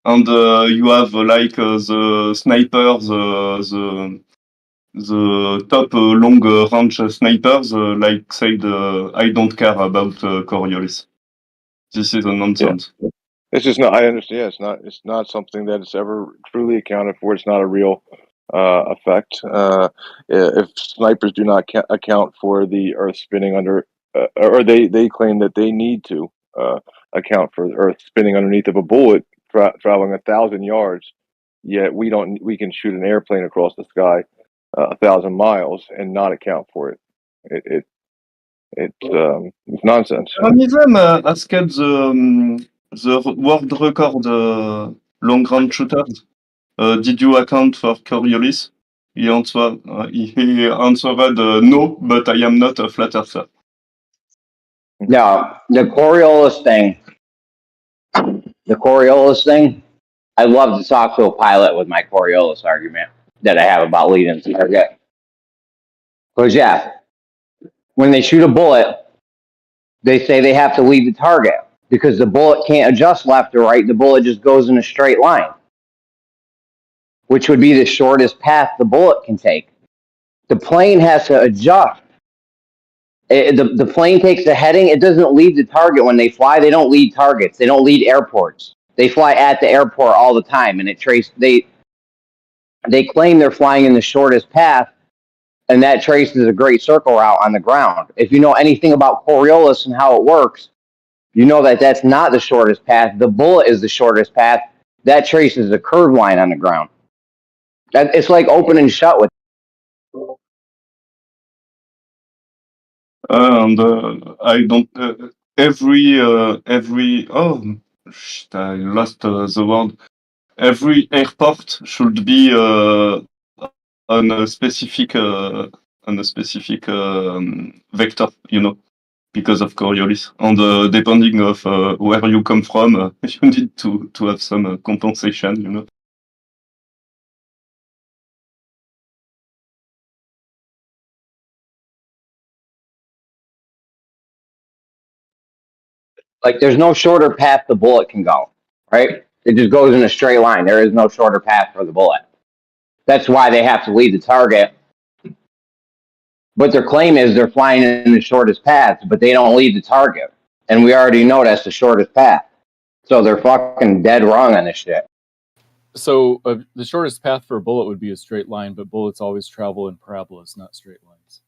And you have like the snipers, the top long range snipers, like said, I don't care about Coriolis. This is a nonsense. Yeah. It's just not. I understand. It's not something that is ever truly accounted for. It's not a real effect. If snipers do not account for the Earth spinning under, or they claim that they need to account for the Earth spinning underneath of a bullet traveling 1,000 yards, yet we don't. We can shoot an airplane across the sky 1,000 miles and not account for it. It's nonsense. Even asked the world record long range shooters. Did you account for Coriolis? He answered no, but I am not a flat earther. No, the Coriolis thing, I'd love to talk to a pilot with my Coriolis argument that I have about leading the target. Because, yeah, when they shoot a bullet, they say they have to lead the target because the bullet can't adjust left or right. The bullet just goes in a straight line, which would be the shortest path the bullet can take. The plane has to adjust. The plane takes the heading. It doesn't lead the target when they fly. They don't lead targets. They don't lead airports. They fly at the airport all the time, and they claim they're flying in the shortest path, and that traces a great circle route on the ground. If you know anything about Coriolis and how it works, you know that that's not the shortest path. The bullet is the shortest path. That traces a curved line on the ground. It's like open and shut with. And I don't every oh shit, I lost the word. Every airport should be on a specific vector, you know, because of Coriolis. And depending of where you come from, you need to have some compensation, you know. Like, there's no shorter path the bullet can go, right? It just goes in a straight line. There is no shorter path for the bullet. That's why they have to lead the target. But their claim is they're flying in the shortest path, but they don't lead the target. And we already know that's the shortest path. So they're fucking dead wrong on this shit. So the shortest path for a bullet would be a straight line, but bullets always travel in parabolas, not straight lines.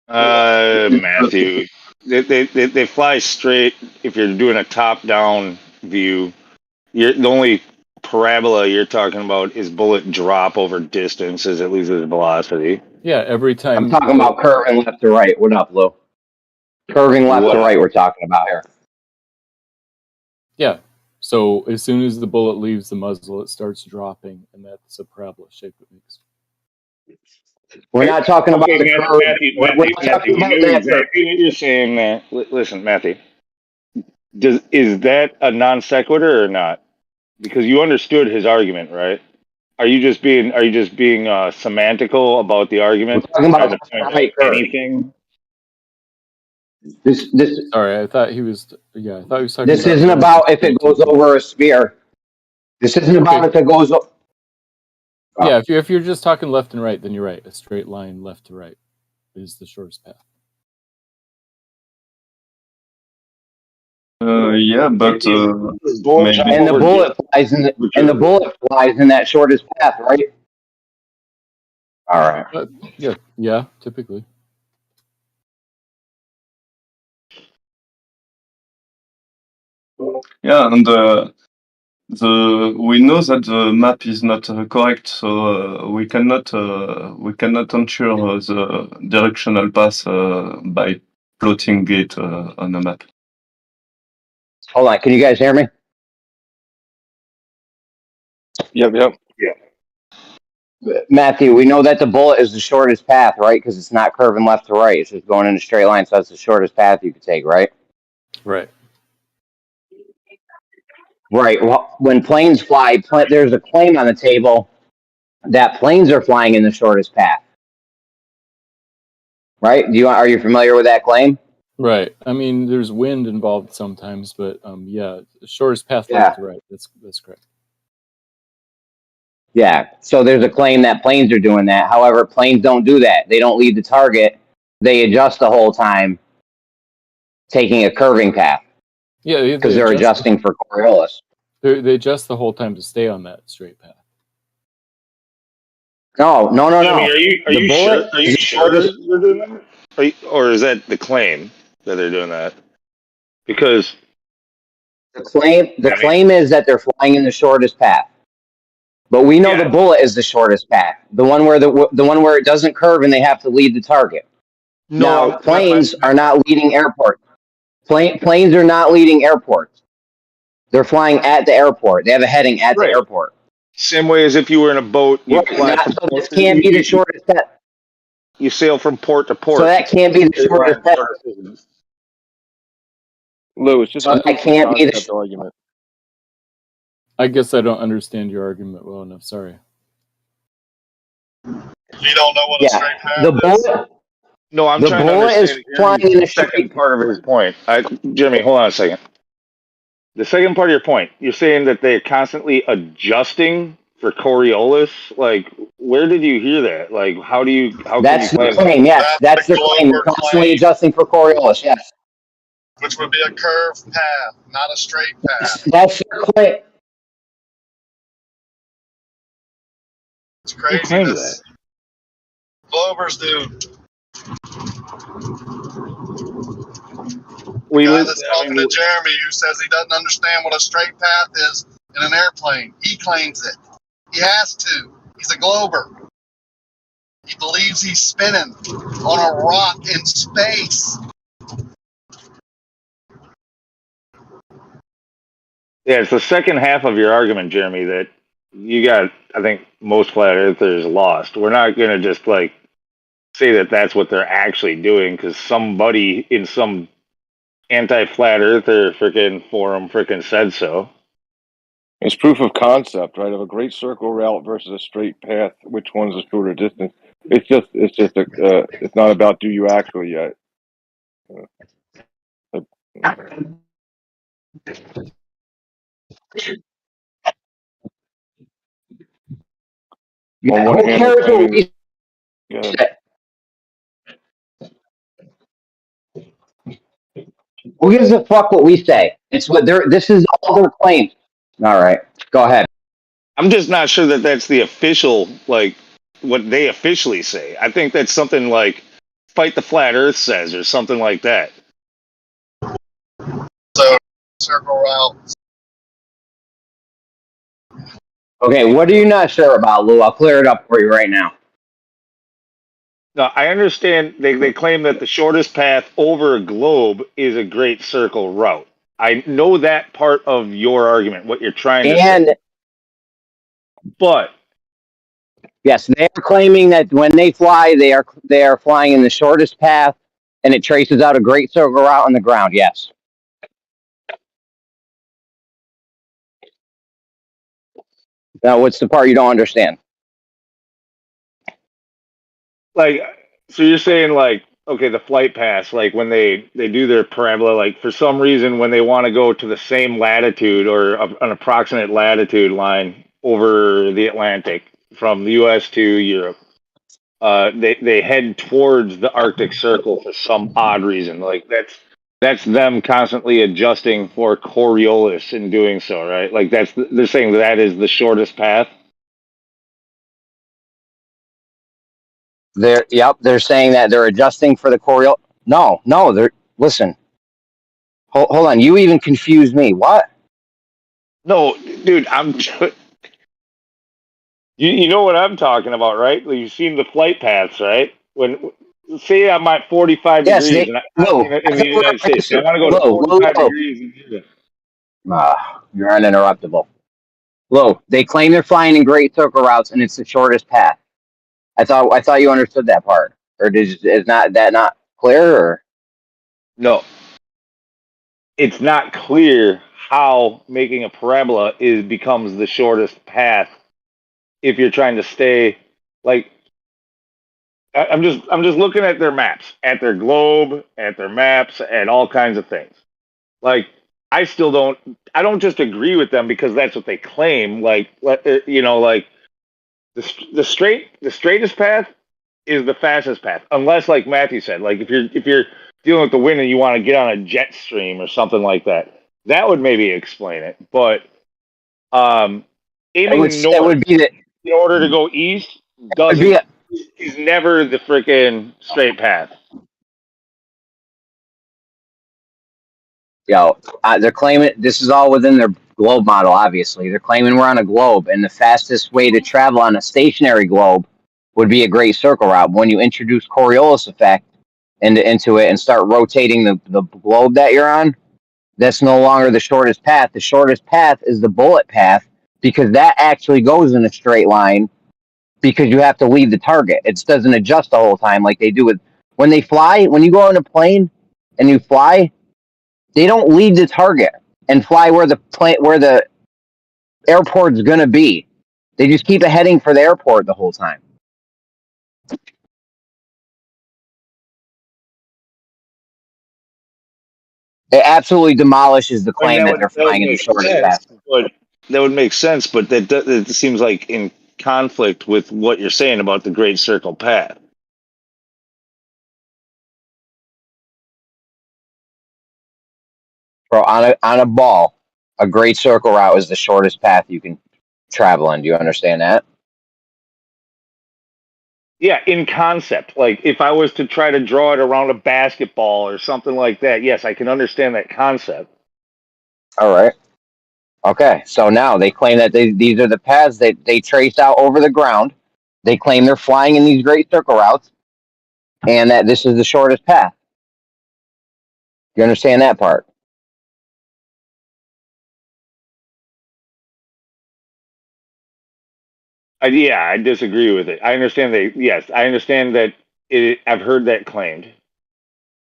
Matthew, they fly straight. If you're doing a top-down view, the only parabola you're talking about is bullet drop over distance as it loses velocity. Yeah, every time. I'm talking about curving left to right. What up, Lou? Curving left to right we're talking about here. Yeah. So as soon as the bullet leaves the muzzle, it starts dropping, and that's a parabola shape it makes. We're not talking about the curve. Matthew, you knew exactly what you're saying there. Listen, Matthew, is that a non sequitur or not? Because you understood his argument, right? Are you just being semantical about the argument? We're talking about anything? This. Sorry, I thought he was. Yeah, I thought he was talking. This isn't about if it goes over a sphere. This isn't about if it goes. Yeah, if you're just talking left and right, then you're right. A straight line left to right is the shortest path. Yeah, but and the bullet flies in that shortest path, right? All right. Yeah, typically. Yeah, and we know that the map is not correct, so we cannot ensure the directional path by plotting it on a map. Hold on, can you guys hear me? Yep. Matthew, we know that the bullet is the shortest path, right? Because it's not curving left to right. It's just going in a straight line, so that's the shortest path you could take, right? Right. Right. Well, when planes fly, there's a claim on the table that planes are flying in the shortest path. Right? Are you familiar with that claim? Right. I mean, there's wind involved sometimes, but yeah, the shortest path Yeah. left to right. That's correct. Yeah. So there's a claim that planes are doing that. However, planes don't do that. They don't lead the target. They adjust the whole time, taking a curving path. Yeah, because they're adjusting for Coriolis. They adjust the whole time to stay on that straight path. No. Jimmy, are you sure? Are you sure they're doing that? Or is that the claim that they're doing that? Because the claim is that they're flying in the shortest path, but we know the bullet is the shortest path. The one where the one where it doesn't curve and they have to lead the target. Now, planes are not leading airports. Planes are not leading airports. They're flying at the airport. They have a heading at the airport. Same way as if you were in a boat, you fly from so this can't be the shortest path. You sail from port to port. So that can't be the shortest path. Lou, it's just So that can't be the argument. I guess I don't understand your argument well enough. Sorry. You don't know what a straight path the bullet. No, I'm the trying to bullet understand is flying in the second part of his point. Jimmy, hold on a second. The second part of your point, you're saying that they're constantly adjusting for Coriolis. Like, where did you hear that? Like, how can you claim the claim, yes. That's the claim. They're constantly adjusting for Coriolis, yes. Which would be a curved path, not a straight path. That's the claim. It's crazy. Glovers do. The guy that's talking to Jeremy who says he doesn't understand what a straight path is in an airplane. He claims it. He has to. He's a glober. He believes he's spinning on a rock in space. Yeah, it's the second half of your argument, Jeremy, that you got, I think, most flat earthers lost. We're not going to just, like, say that that's what they're actually doing because somebody in some anti-flat earther freaking forum freaking said so. It's proof of concept, right? Of a great circle route versus a straight path. Which one's a shorter distance? It's not about do you actually yet. Who cares what we say? Who gives a fuck what we say? It's what this is all their claims. All right, go ahead. I'm just not sure that that's the official, like, what they officially say. I think that's something like Fight the Flat Earth says or something like that. So, circle route. Okay, what are you not sure about, Lou? I'll clear it up for you right now. No, I understand they claim that the shortest path over a globe is a great circle route. I know that part of your argument, what you're trying to say. But yes, they are claiming that when they fly, they are flying in the shortest path, and it traces out a great circle route on the ground. Yes. Now, what's the part you don't understand? like, so you're saying like, okay, the flight paths, like when they do their parabola, like for some reason when they want to go to the same latitude or an approximate latitude line over the Atlantic from the U.S. to Europe, they head towards the Arctic Circle for some odd reason. Like that's them constantly adjusting for Coriolis in doing so, right? Like they're saying that is the shortest path. They're saying that they're adjusting for the Coriolis. No, listen. Hold on, you even confused me. What? No, dude, you know what I'm talking about, right? Like, you've seen the flight paths, right? When say I'm at 45 Yes, degrees they in no. in the United States, and I want to go to Low, low, 45 low. degrees in Europe. You're uninterruptible. Low. They claim they're flying in great circle routes, and it's the shortest path. I thought you understood that part, or is not clear? Or No, it's not clear how making a parabola becomes the shortest path if you're trying to stay like I'm just looking at their maps, at their globe, at their maps, and all kinds of things. Like I don't just agree with them because that's what they claim. Like you know, like the straightest path is the fastest path, unless like Matthew said, like if you're dealing with the wind and you want to get on a jet stream or something like that, that would maybe explain it. But aiming it north would be that in order to go east would be is never the freaking straight path. they're claiming this is all within their globe model. Obviously, they're claiming we're on a globe, and the fastest way to travel on a stationary globe would be a great circle route. When you introduce Coriolis effect into it and start rotating the globe that you're on, that's no longer the shortest path. The shortest path is the bullet path because that actually goes in a straight line because you have to leave the target. It doesn't adjust the whole time like they do with when they fly. When you go on a plane and you fly, they don't leave the target and fly where the airport's gonna be. They just keep heading for the airport the whole time. It absolutely demolishes the I mean, claim that they're that would flying in the make shortest sense, path. but that would make sense. But it seems like in conflict with what you're saying about the Great Circle Path. Bro, on a ball, a great circle route is the shortest path you can travel in. Do you understand that? Yeah, in concept. Like if I was to try to draw it around a basketball or something like that, yes, I can understand that concept. All right. Okay. So now they claim that these are the paths that they traced out over the ground. They claim they're flying in these great circle routes, and that this is the shortest path. You understand that part? Yeah, I disagree with it. I understand I understand that I've heard that claimed.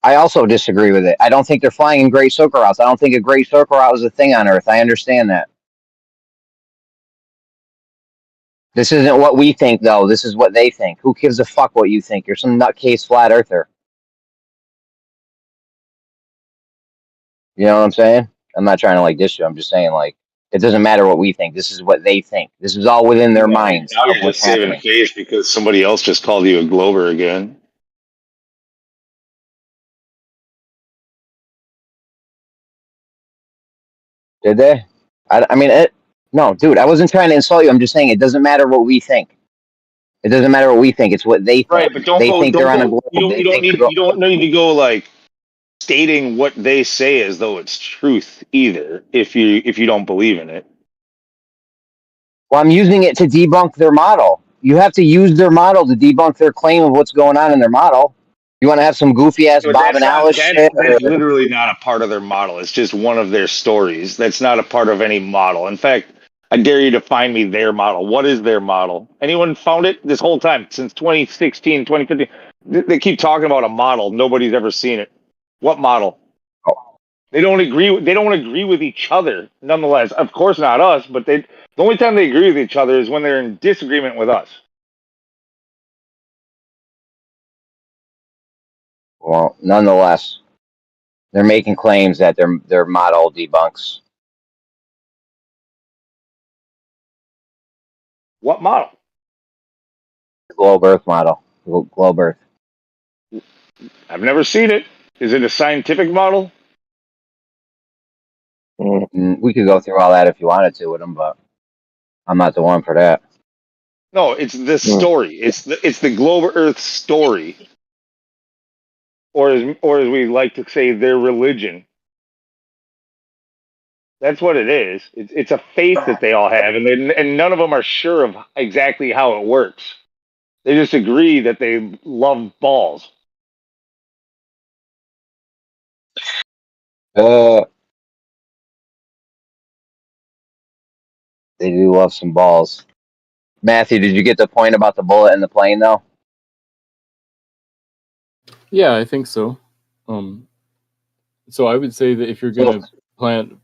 I also disagree with it. I don't think they're flying in great circle routes. I don't think a great circle route is a thing on Earth. I understand that. This isn't what we think, though. This is what they think. Who gives a fuck what you think? You're some nutcase flat earther. You know what I'm saying? I'm not trying to like diss you. I'm just saying like it doesn't matter what we think. This is what they think. This is all within their minds Now of you're what's just saving happening. face because somebody else just called you a Glover again. Did they? I mean, no, dude. I wasn't trying to insult you. I'm just saying it doesn't matter what we think. It doesn't matter what we think. It's what they think. Right, but don't They go think they're on a globe. you don't need to go like stating what they say as though it's truth either if you don't believe in it. Well, I'm using it to debunk their model. You have to use their model to debunk their claim of what's going on in their model. You want to have some goofy ass But Bob and Alice shit? that's literally not a part of their model. It's just one of their stories. That's not a part of any model. In fact, I dare you to find me their model. What is their model? Anyone found it this whole time since 2016, 2015? They keep talking about a model. Nobody's ever seen it. What model? They don't agree. They don't agree with each other. Nonetheless, of course, not us. But the only time they agree with each other is when they're in disagreement with us. Well, nonetheless, they're making claims that their model debunks. What model? The globe Earth model. Globe Earth. I've never seen it. Is it a scientific model? We could go through all that if you wanted to with them, but I'm not the one for that. No, it's the story. It's the globe Earth story, or as we like to say, their religion. That's what it is. It's a faith that they all have, and none of them are sure of exactly how it works. They just agree that they love balls. They do love some balls. Matthew, did you get the point about the bullet and the plane, though? Yeah, I think so. So I would say that if you're going to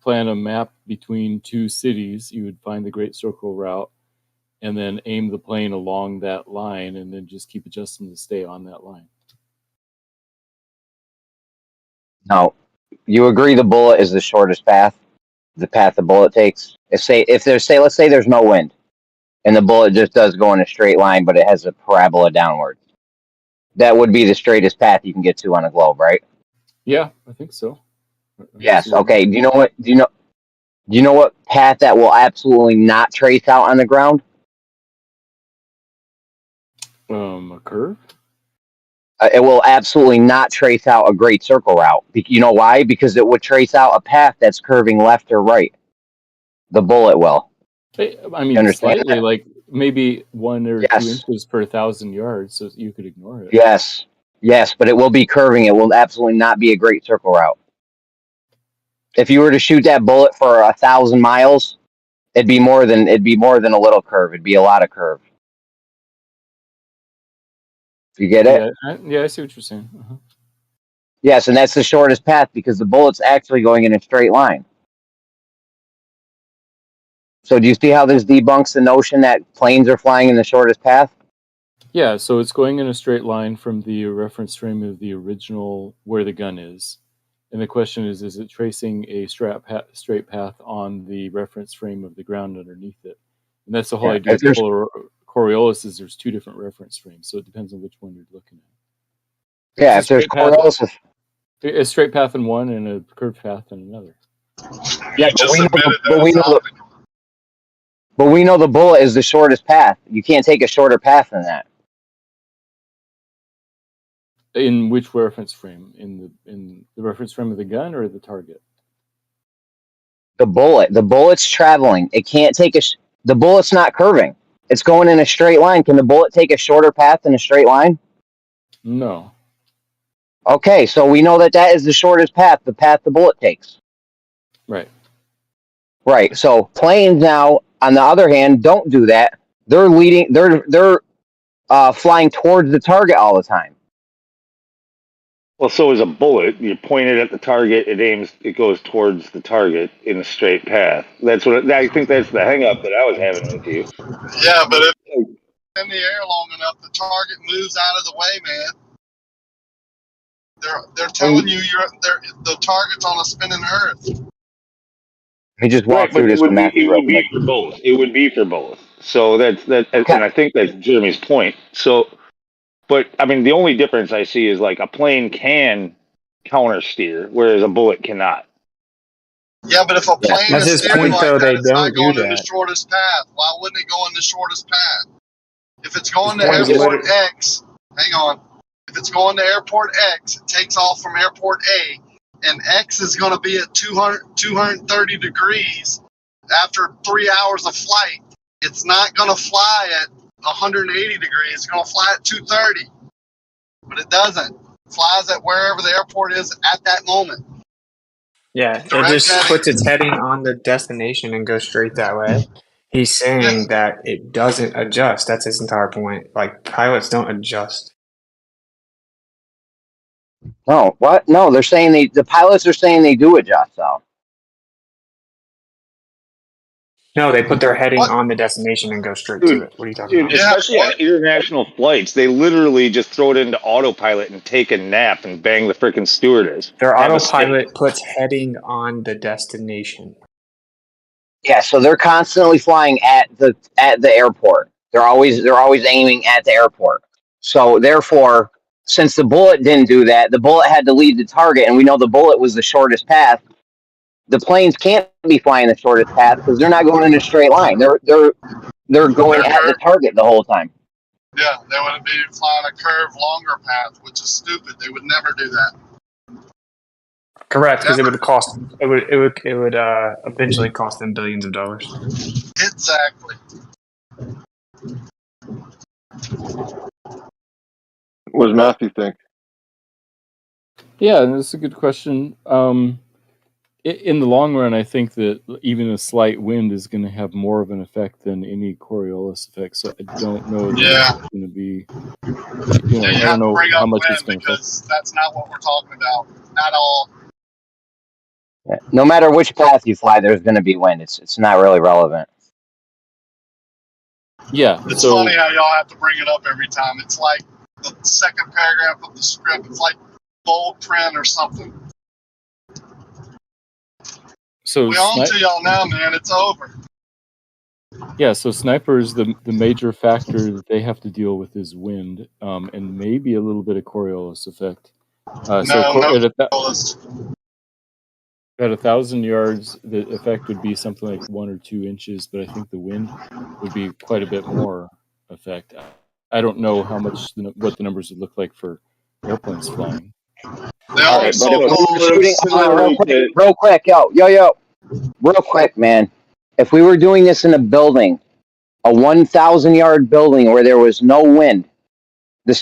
plan a map between two cities, you would find the Great Circle route and then aim the plane along that line and then just keep adjusting to stay on that line. No. You agree the bullet is the shortest path? The path the bullet takes? Let's say there's no wind and the bullet just does go in a straight line, but it has a parabola downward. That would be the straightest path you can get to on a globe, right? Yeah, I think so. Yes. Okay. Do you know what path that will absolutely not trace out on the ground? A curve? It will absolutely not trace out a great circle route. You know why? Because it would trace out a path that's curving left or right. The bullet will. I mean, slightly, like maybe 1 or 2 inches per 1,000 yards, so you could ignore it. Yes, but it will be curving. It will absolutely not be a great circle route. If you were to shoot that bullet for 1,000 miles, it'd be more than a little curve. It'd be a lot of curve. You get it? Yeah, I see what you're saying. Uh-huh. Yes, and that's the shortest path because the bullet's actually going in a straight line. So do you see how this debunks the notion that planes are flying in the shortest path? Yeah, so it's going in a straight line from the reference frame of the original where the gun is. And the question is it tracing a straight path on the reference frame of the ground underneath it? And that's the whole idea of Coriolis is there's 2 different reference frames, so it depends on which one you're looking at. Yeah, if there's Coriolis, a straight path in one and a curved path in another. Yeah, but we know the bullet is the shortest path. You can't take a shorter path than that. In which reference frame? In the reference frame of the gun or the target? The bullet. The bullet's traveling. It can't take the bullet's not curving. It's going in a straight line. Can the bullet take a shorter path than a straight line? No. Okay, so we know that is the shortest path, the path the bullet takes. Right. Right. So planes now, on the other hand, don't do that. They're flying towards the target all the time. Well, so is a bullet. You point it at the target, it goes towards the target in a straight path. I think that's the hang up that I was having with you. Yeah, but if in the air long enough, the target moves out of the way, man. They're telling you the target's on a spinning Earth. He just walked through this. It would be for both. It would be for both. So and I think that's Jeremy's point. So, but I mean, the only difference I see is like a plane can counter steer, whereas a bullet cannot. Yeah, but if a plane That's is his steering point, like though. that, They it's not don't do going in the that. shortest path. Why wouldn't it go in the shortest path? If it's going His to point is airport X, hang on. If it's going to airport X, it takes off from airport A, and X is going to be at 230 degrees after 3 hours of flight. It's not going to fly at 180 degrees. It's going to fly at 230. But it doesn't. It flies at wherever the airport is at that moment. Yeah, it just puts its heading on the destination and goes straight that way. He's saying that it doesn't adjust. That's his entire point. Like, pilots don't adjust. No, what? No, they're saying the pilots are saying they do adjust, though. No, they put their heading on the destination and go straight to it. What are you talking about? Especially on international flights, they literally just throw it into autopilot and take a nap and bang the freaking stewardess. Their autopilot puts heading on the destination. Yeah, so they're constantly flying at the airport. They're always aiming at the airport. So therefore, since the bullet didn't do that, the bullet had to leave the target, and we know the bullet was the shortest path. The planes can't be flying the shortest path because they're not going in a straight line. They're going at the target the whole time. Yeah, they would be flying a curved, longer path, which is stupid. They would never do that. Correct, because it would cost. It would eventually cost them billions of dollars. Exactly. What does Matthew think? Yeah, and that's a good question. In the long run, I think that even a slight wind is going to have more of an effect than any Coriolis effect. So I don't know that it's going to be. You I have don't to know bring how up much it's wind going to affect. because that's not what we're talking about at all. No matter which path you fly, there's going to be wind. It's not really relevant. Yeah. It's so, funny how y'all have to bring it up every time. It's like the second paragraph of the script. It's like bold print or something. So We're on to y'all now, man. It's over. Yeah, so snipers, the major factor that they have to deal with is wind, and maybe a little bit of Coriolis effect. At 1,000 yards, the effect would be something like 1 or 2 inches, but I think the wind would be quite a bit more effect. I don't know how much what the numbers would look like for airplanes flying. All right, but if we were shooting, real quick, real quick, man. If we were doing this in a building, a 1,000-yard building where there was no wind,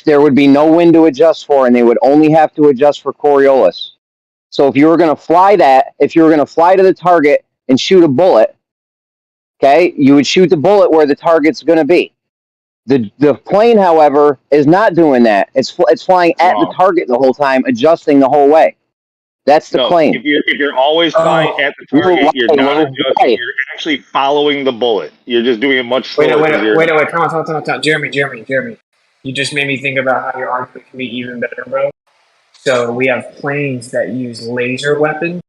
there would be no wind to adjust for, and they would only have to adjust for Coriolis. So if you were going to fly to the target and shoot a bullet, okay, you would shoot the bullet where the target's going to be. The plane, however, is not doing that. It's flying at the target the whole time, adjusting the whole way. That's the claim. If you're always flying at the target, you're not adjusting. You're actually following the bullet. You're just doing it much slower. Wait, come on. Jeremy. You just made me think about how your argument can be even better, bro. So we have planes that use laser weapons.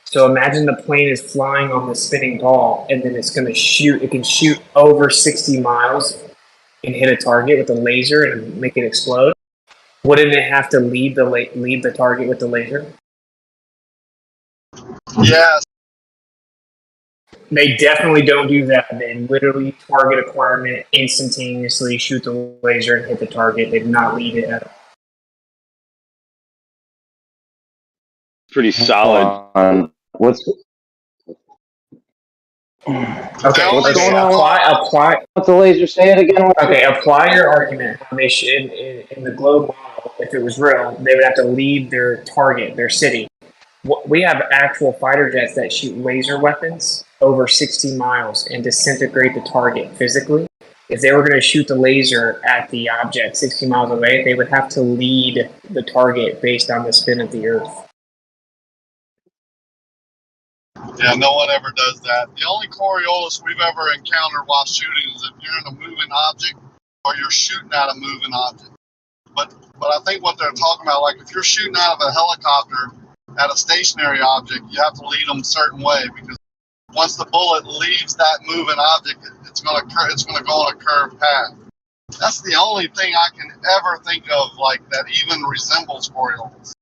So imagine the plane is flying on the spinning ball, and then it's going to shoot. It can shoot over 60 miles and hit a target with a laser and make it explode. Wouldn't it have to lead the target with the laser? Yes. They definitely don't do that. They literally target acquirement, instantaneously shoot the laser and hit the target. They do not lead it at all. Pretty solid. What's Apply. What's the laser? Say it again. Okay, apply your argument. In the globe model, if it was real, they would have to lead their target, their city. We have actual fighter jets that shoot laser weapons over 60 miles and disintegrate the target physically. If they were going to shoot the laser at the object 60 miles away, they would have to lead the target based on the spin of the Earth. Yeah, no one ever does that. The only Coriolis we've ever encountered while shooting is if you're in a moving object or you're shooting at a moving object. But I think what they're talking about, like if you're shooting out of a helicopter at a stationary object, you have to lead them a certain way because once the bullet leaves that moving object, it's going to go on a curved path. That's the only thing I can ever think of like that even resembles Coriolis.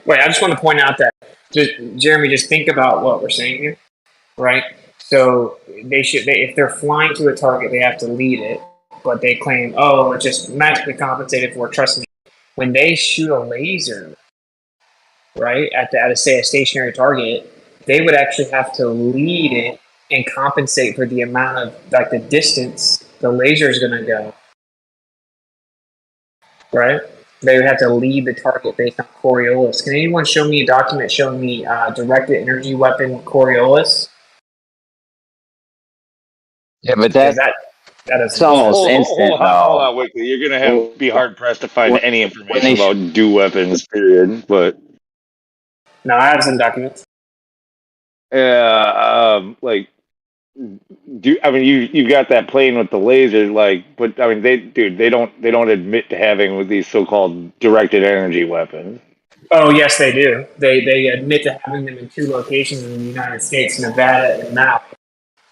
Wait, I just want to point out that, Jeremy, just think about what we're saying here, right? So if they're flying to a target, they have to lead it, but they claim, it's just magically compensated for. Trust me, when they shoot a laser, right, at a stationary target, they would actually have to lead it and compensate for the amount of the distance the laser is going to go, right? They would have to lead the target based on Coriolis. Can anyone show me a document showing me directed energy weapon Coriolis? Yeah, but that is almost instant. Hold on, Wickley. You're gonna be hard pressed to find any information about do weapons. Period. But no, I have some documents. Yeah, you've got that plane with the laser, but I mean, they don't admit to having with these so-called directed energy weapons. Oh yes, they do. They admit to having them in 2 locations in the United States, Nevada and Maui.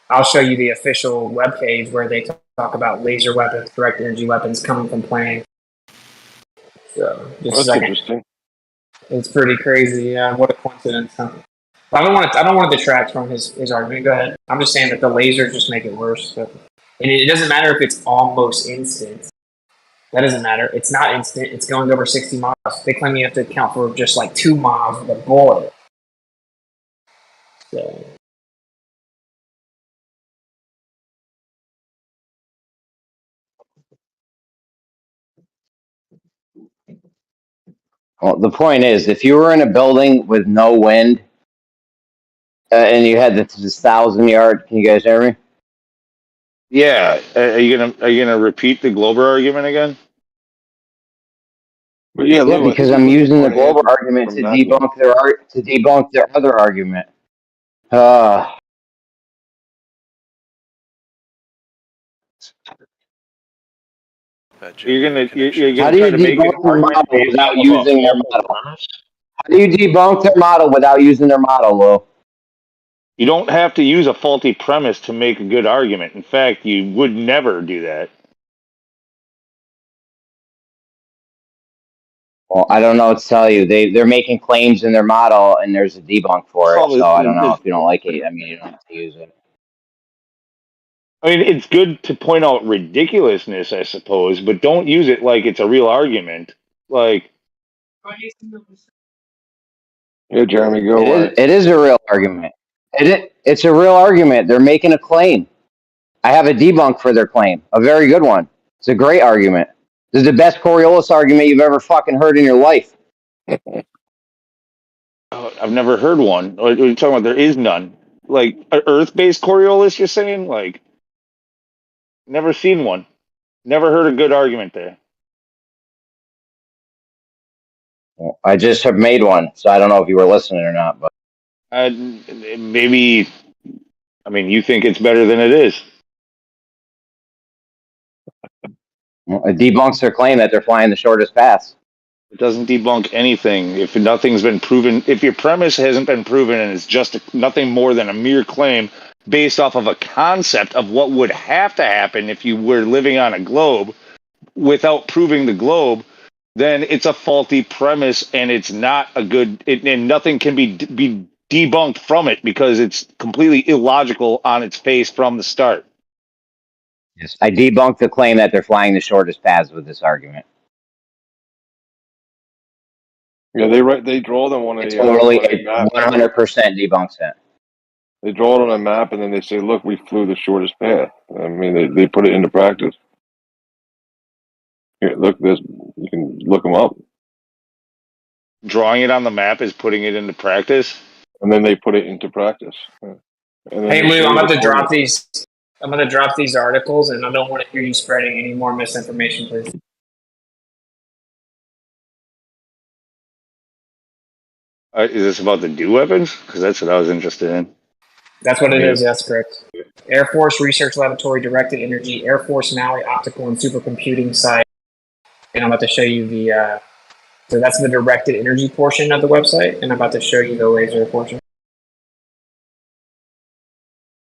I'll show you the official webpage where they talk about laser weapons, direct energy weapons coming from planes. So that's interesting. It's pretty crazy. Yeah, what a coincidence. Huh? I don't want to detract from his argument. Go ahead. I'm just saying that the lasers just make it worse. So. And it doesn't matter if it's almost instant. That doesn't matter. It's not instant. It's going over 60 miles. They claim you have to account for just like 2 miles with a bullet. So. Well, the point is, if you were in a building with no wind and you had this 1,000-yard, can you guys hear me? Yeah. Are you gonna repeat the Glober argument again? But yeah, Yeah, Lou, I think because we're I'm looking using for the an Glover answer argument from Matthew. to debunk their other argument. Uh, You're how gonna do you try to make an debunk their argument model based off without of a using their faulty model? premise? How do you debunk their model without using their model, Lou? You don't have to use a faulty premise to make a good argument. In fact, you would never do that. Well, I don't know what to tell you. They're making claims in their model, and there's a debunk for it. So I don't know if you don't like it. I mean, you don't have to use it. I mean, it's good to point out ridiculousness, I suppose, but don't use it like it's a real argument. Like, Yeah, Jeremy, go away. It is a real argument. It's a real argument. They're making a claim. I have a debunk for their claim, a very good one. It's a great argument. This is the best Coriolis argument you've ever fucking heard in your life. I've never heard one. What are you talking about? There is none. Like, Earth-based Coriolis, you're saying? Like, never seen one. Never heard a good argument there. Well, I just have made one, so I don't know if you were listening or not. But Maybe, I mean, you think it's better than it is. It debunks their claim that they're flying the shortest paths. It doesn't debunk anything. If nothing's been proven, if your premise hasn't been proven and it's just nothing more than a mere claim based off of a concept of what would have to happen if you were living on a globe without proving the globe, then it's a faulty premise and it's not a good, and nothing can be debunked from it because it's completely illogical on its face from the start. Yes, I debunked the claim that they're flying the shortest paths with this argument. Yeah, they draw them on It a totally, map. 100% debunks it. They draw it on a map, and then they say, "Look, we flew the shortest path." I mean, they put it into practice. Here, look, this you can look them up, Drawing it on the map is putting it into practice. and then they put it into practice. And then Hey they Lou, show I'm you about the to drop coordinates. these. I'm going to drop these articles, and I don't want to hear you spreading any more misinformation, please. Is this about the DEW weapons? Because that's what I was interested in. That's what it is. That's correct. Air Force Research Laboratory Directed Energy, Air Force Maui Optical and Supercomputing Site. And I'm about to show you the. So that's the directed energy portion of the website, and I'm about to show you the laser portion.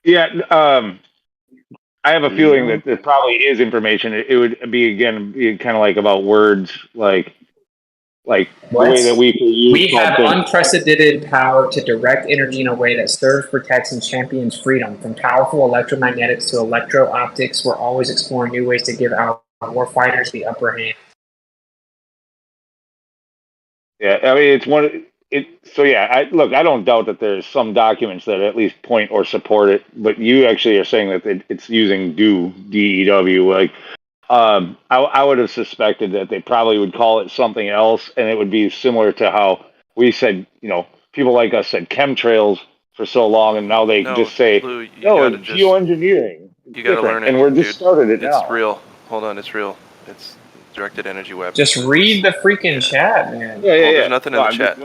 Yeah, I have a feeling that there probably is information. It would be again kind of like about words, like the way that we can use We have something. unprecedented power to direct energy in a way that serves, protects, and champions freedom. From powerful electromagnetics to electro-optics, we're always exploring new ways to give our warfighters the upper hand. Yeah, I mean it's one. So yeah, I don't doubt that there's some documents that at least point or support it, but you actually are saying that it's using DEW. Like, I would have suspected that they probably would call it something else, and it would be similar to how we said, people like us said chemtrails for so long, and now they just say, Lou, you no, gotta it's just geoengineering. It's you gotta different, learn it, and we're just dude. started it It's now. real. Hold on, it's real. It's directed energy weapons. Just read the freaking chat, man. Yeah. There's nothing in the chat.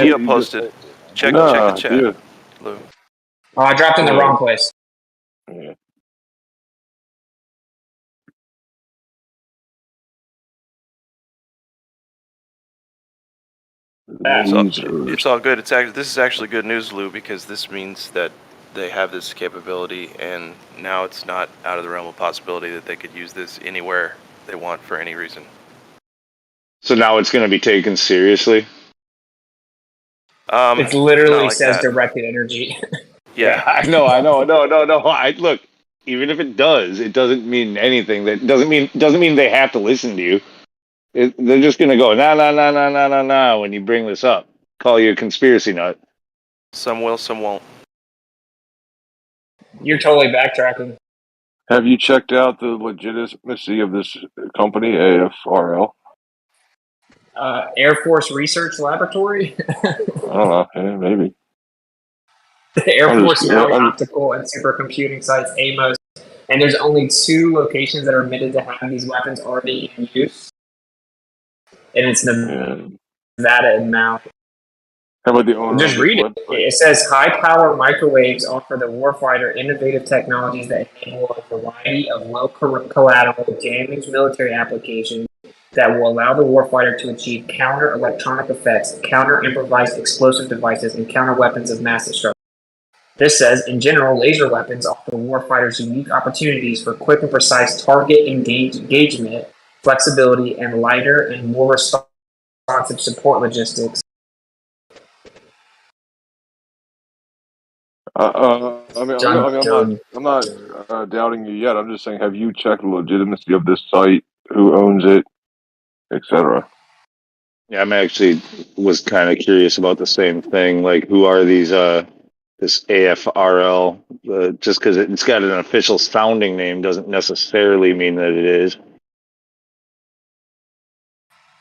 Geo posted. Check the chat, Lou. Oh, I dropped in the wrong place. Yeah. It's all good. This is actually good news, Lou, because this means that they have this capability, and now it's not out of the realm of possibility that they could use this anywhere they want for any reason. So now it's going to be taken seriously. It literally like says that. directed energy. Yeah, I know. No. Look, even if it does, it doesn't mean anything. That doesn't mean they have to listen to you. They're just gonna go nah when you bring this up. Call you a conspiracy nut. Some will, some won't. You're totally backtracking. Have you checked out the legitimacy of this company, AFRL? Air Force Research Laboratory? I don't know. Yeah, maybe. The Air Force Valley Optical and Supercomputing Sites, AMOS. And there's only 2 locations that are admitted to have these weapons already in use. And it's Nevada and Mount. How about the owner? Just read it. It says high-power microwaves offer the warfighter innovative technologies that enable a variety of low-collateral damage military applications that will allow the warfighter to achieve counter-electronic effects, counter-improvised explosive devices, and counter-weapons of mass destruction. This says, in general, laser weapons offer warfighters unique opportunities for quick and precise target engagement, flexibility, and lighter and more responsive support logistics. I'm not doubting you yet. I'm just saying, have you checked the legitimacy of this site? Who owns it, etc.? Yeah, I'm actually was kind of curious about the same thing. Like, who are these? This AFRL? Just because it's got an official sounding name doesn't necessarily mean that it is.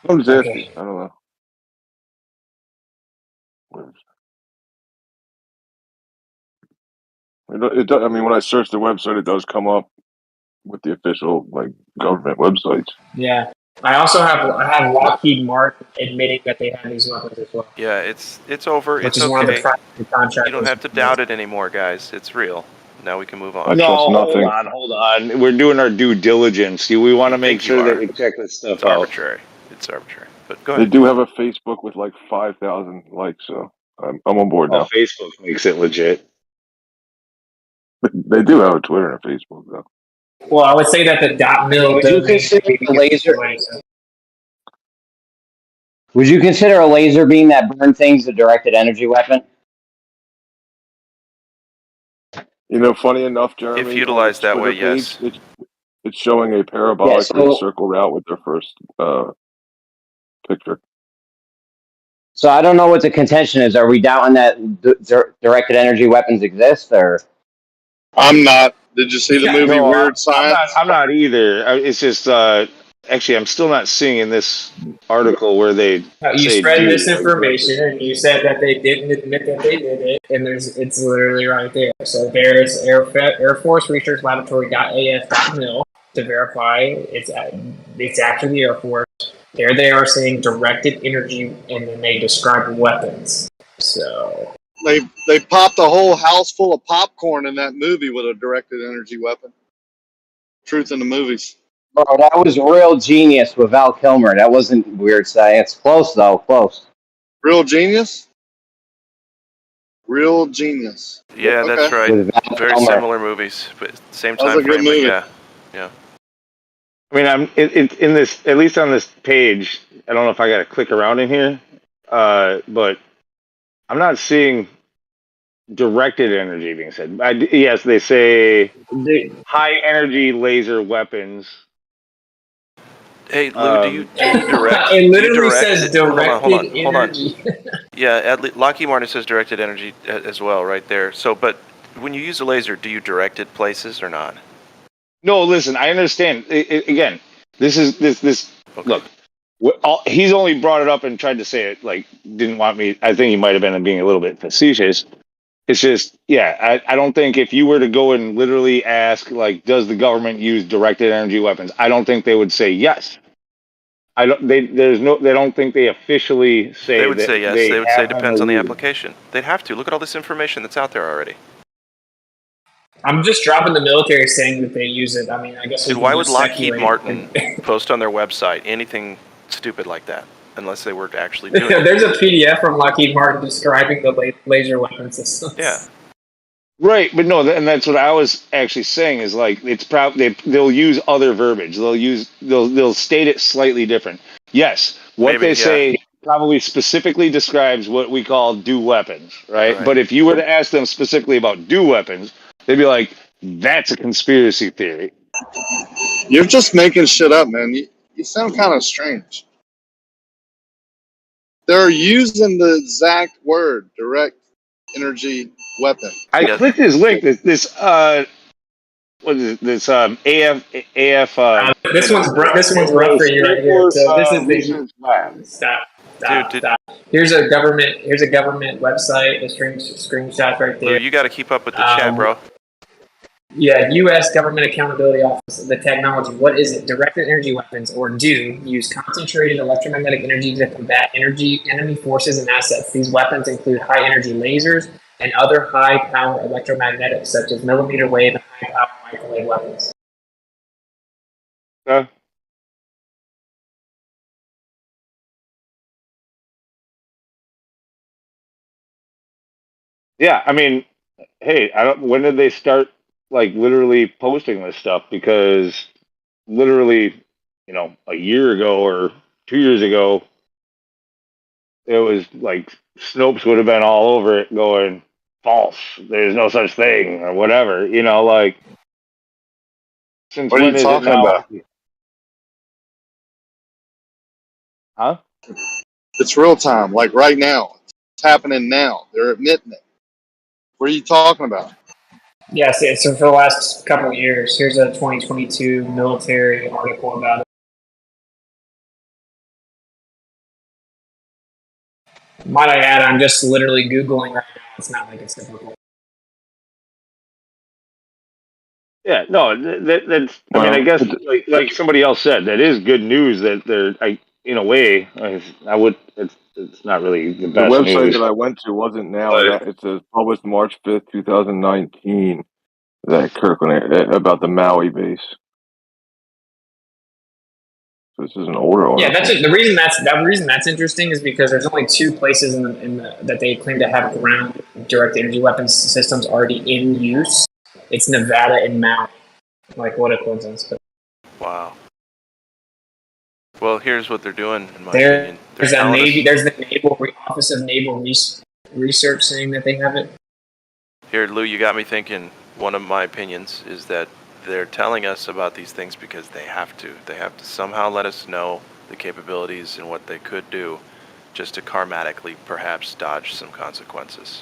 I'm just asking. I don't know. I mean, when I search the website, it does come up with the official government websites. Yeah, I have Lockheed Martin admitting that they have these weapons as well. Yeah, it's over. Which It's is okay. one of the contractors. You don't have to doubt it anymore, guys. It's real. Now we can move on. No, hold on. We're doing our due diligence. We want to make sure that we check this stuff It's out. arbitrary. It's arbitrary. But go They ahead. do have a Facebook with 5,000 likes, so I'm on board now. Facebook makes it legit. They do have a Twitter and a Facebook, though. Well, I would say that the .mil. Would you consider a laser? Would you consider a laser beam that burn things a directed energy weapon? You know, funny enough, Jeremy, If utilized that way, Twitter yes. page, it's showing a parabolic circle route with their first picture. So I don't know what the contention is. Are we doubting that directed energy weapons exist, or? I'm not. Did you see the movie Weird Science? I'm not either. It's just actually I'm still not seeing in this article where they You spread misinformation, and you said that they didn't admit that they did it, and it's literally right there. So there's Air Force Research Laboratory.af.mil to verify it's actually the Air Force. There they are saying directed energy, and then they describe weapons. So They popped a whole house full of popcorn in that movie with a directed energy weapon. Truth in the movies. Bro, that was Real Genius with Val Kilmer. That wasn't Weird Science. Close though, close. Real Genius? Real Genius. Yeah, Okay. that's right. Very similar movies, but same That was time a good frame. But movie. yeah. I mean, I'm in this, at least on this page. I don't know if I got to click around in here, but I'm not seeing directed energy being said. Yes, they say high energy laser weapons. Hey, Lou, do you direct? It literally do you direct says directed hold on. energy. Yeah, Lockheed Martin says directed energy as well, right there. So, but when you use a laser, do you direct it places or not? No, listen, I understand. Again, this. Okay. Look, he's only brought it up and tried to say it. Didn't want me. I think he might have been being a little bit facetious. It's just, I don't think if you were to go and literally ask, does the government use directed energy weapons? I don't think they would say yes. They don't think they officially say. They would that say yes. They would say depends on the application. They'd have to look at all this information that's out there already. I'm just dropping the military saying that they use it. I mean, I guess. Dude, why would Lockheed Martin post on their website anything stupid like that unless they were actually doing it? There's a PDF from Lockheed Martin describing the laser weapon systems. Yeah. Right, but no, and that's what I was actually saying is it's they'll use other verbiage. They'll state it slightly different. Yes, what they say probably specifically describes what we call do weapons, right? But if you were to ask them specifically about do weapons, they'd be like, That's a conspiracy theory. You're just making shit up, man. You sound kind of strange. They're using the exact word, direct energy weapon. I clicked his link. This what is it? This AF This one's rough for you right here. So this is the stop. Here's a government website. The screenshot right there. Lou, you got to keep up with the chat, bro. Yeah, U.S. Government Accountability Office, the technology. What is it? Directed energy weapons, or DO, use concentrated electromagnetic energy to combat enemy forces and assets. These weapons include high-energy lasers and other high-power electromagnetics, such as millimeter wave and high-power microwave weapons. Yeah, I mean, hey, when did they start like literally posting this stuff? Because literally, a year ago or 2 years ago, it was like Snopes would have been all over it, going false. There's no such thing, or whatever. Like since What are when you is it talking now? about? Huh? It's real time, like right now. It's happening now. They're admitting it. What are you talking about? Yeah, so for the last couple of years, here's a 2022 military article about it. Might I add, I'm just literally Googling right now. It's not like it's difficult. Yeah, no, that's. I mean, I guess like somebody else said, that is good news. That they're, in a way, I would. It's not really the The best website news. that I went to wasn't now. It says published March 5th, 2019. That Kirkland about the Maui base. So this is an older article. Yeah, that's it. The reason that's interesting is because there's only two places that they claim to have ground direct energy weapons systems already in use. It's Nevada and Maui. Like, what a coincidence! But wow. Well, here's what they're doing, in my opinion. There's the Office of Naval Research saying that they have it. Here, Lou, you got me thinking. One of my opinions is that they're telling us about these things because they have to. They have to somehow let us know the capabilities and what they could do, just to karmatically perhaps dodge some consequences.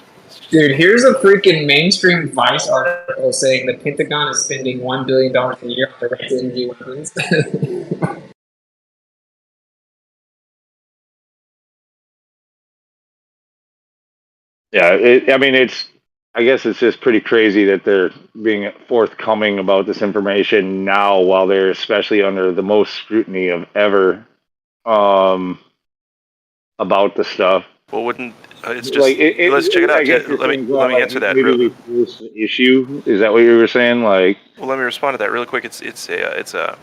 Dude, here's a freaking mainstream Vice article saying the Pentagon is spending $1 billion a year on direct energy weapons. Yeah, I mean, I guess it's just pretty crazy that they're being forthcoming about this information now, while they're especially under the most scrutiny of ever about the stuff. Well, wouldn't it's just Like let's check it out. Let me answer that. Issue, is that what you were saying? Like, well, let me respond to that really quick. It's a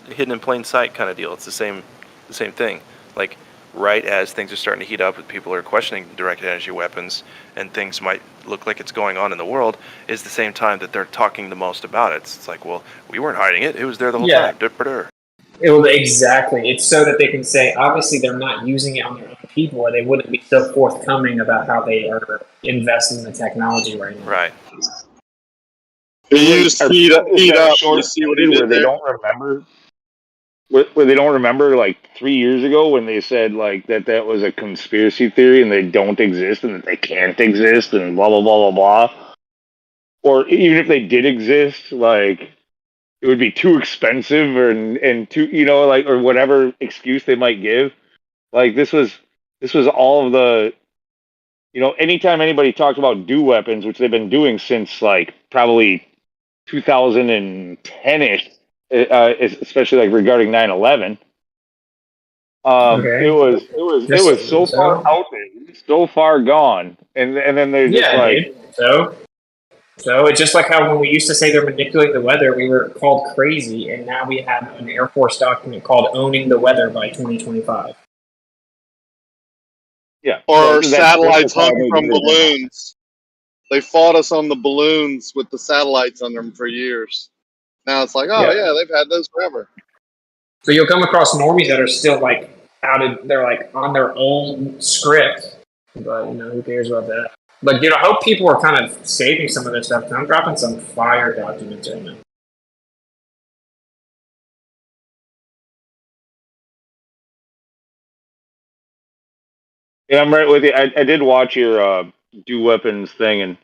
hidden in plain sight kind of deal. It's the same thing. Like, right as things are starting to heat up, and people are questioning directed energy weapons, and things might look like it's going on in the world, is the same time that they're talking the most about it. It's like, well, we weren't hiding it. It was there the whole time. Exactly. It's so that they can say, obviously, they're not using it on their own people, or they wouldn't be so forthcoming about how they are investing in the technology right now. Right. He used heat up. You see what he did where they there? don't remember. Where they don't remember, like 3 years ago, when they said like that was a conspiracy theory and they don't exist and that they can't exist and blah blah blah blah blah. Or even if they did exist, like it would be too expensive and too, like, or whatever excuse they might give. Like this was all of the, anytime anybody talked about DO weapons, which they've been doing since like probably 2010ish. Especially like regarding 9/11, Okay. it was so far out there, so far gone, and then they're just like, dude. So it's just like how when we used to say they're manipulating the weather, we were called crazy, and now we have an Air Force document called "Owning the Weather" by 2025. Yeah. Or satellites hung from balloons. They fought us on the balloons with the satellites on them for years. Now it's like, oh yeah, they've had those forever. So you'll come across normies that are still like they're like on their own script, but who cares about that? But dude, I hope people are kind of saving some of this stuff. 'Cause I'm dropping some fire documents right now. Yeah, I'm right with you. I did watch your do weapons thing, and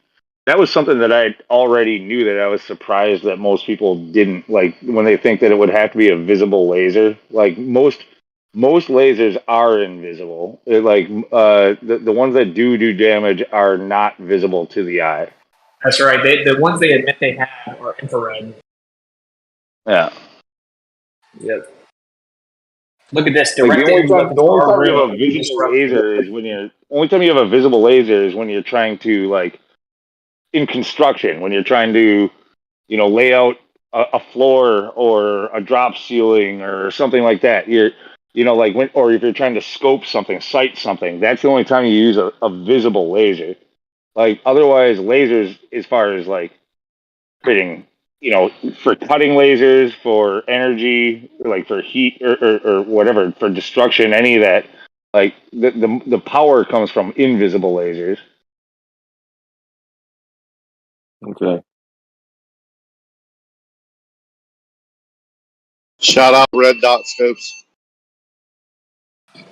that was something that I already knew. That I was surprised that most people didn't like when they think that it would have to be a visible laser. Like most lasers are invisible. The ones that do damage are not visible to the eye. That's right. The ones they admit they have are infrared. Yeah. Yep. Look at this. Like Direct energy weapons the only are time you real. have a visible laser is when you're trying to like in construction when you're trying to lay out a floor or a drop ceiling or something like that. Or if you're trying to sight something, that's the only time you use a visible laser. Like otherwise, lasers, as far as like creating, for cutting lasers, for energy, like for heat or whatever, for destruction, any of that, like the power comes from invisible lasers. Okay. Shout out red dot scopes.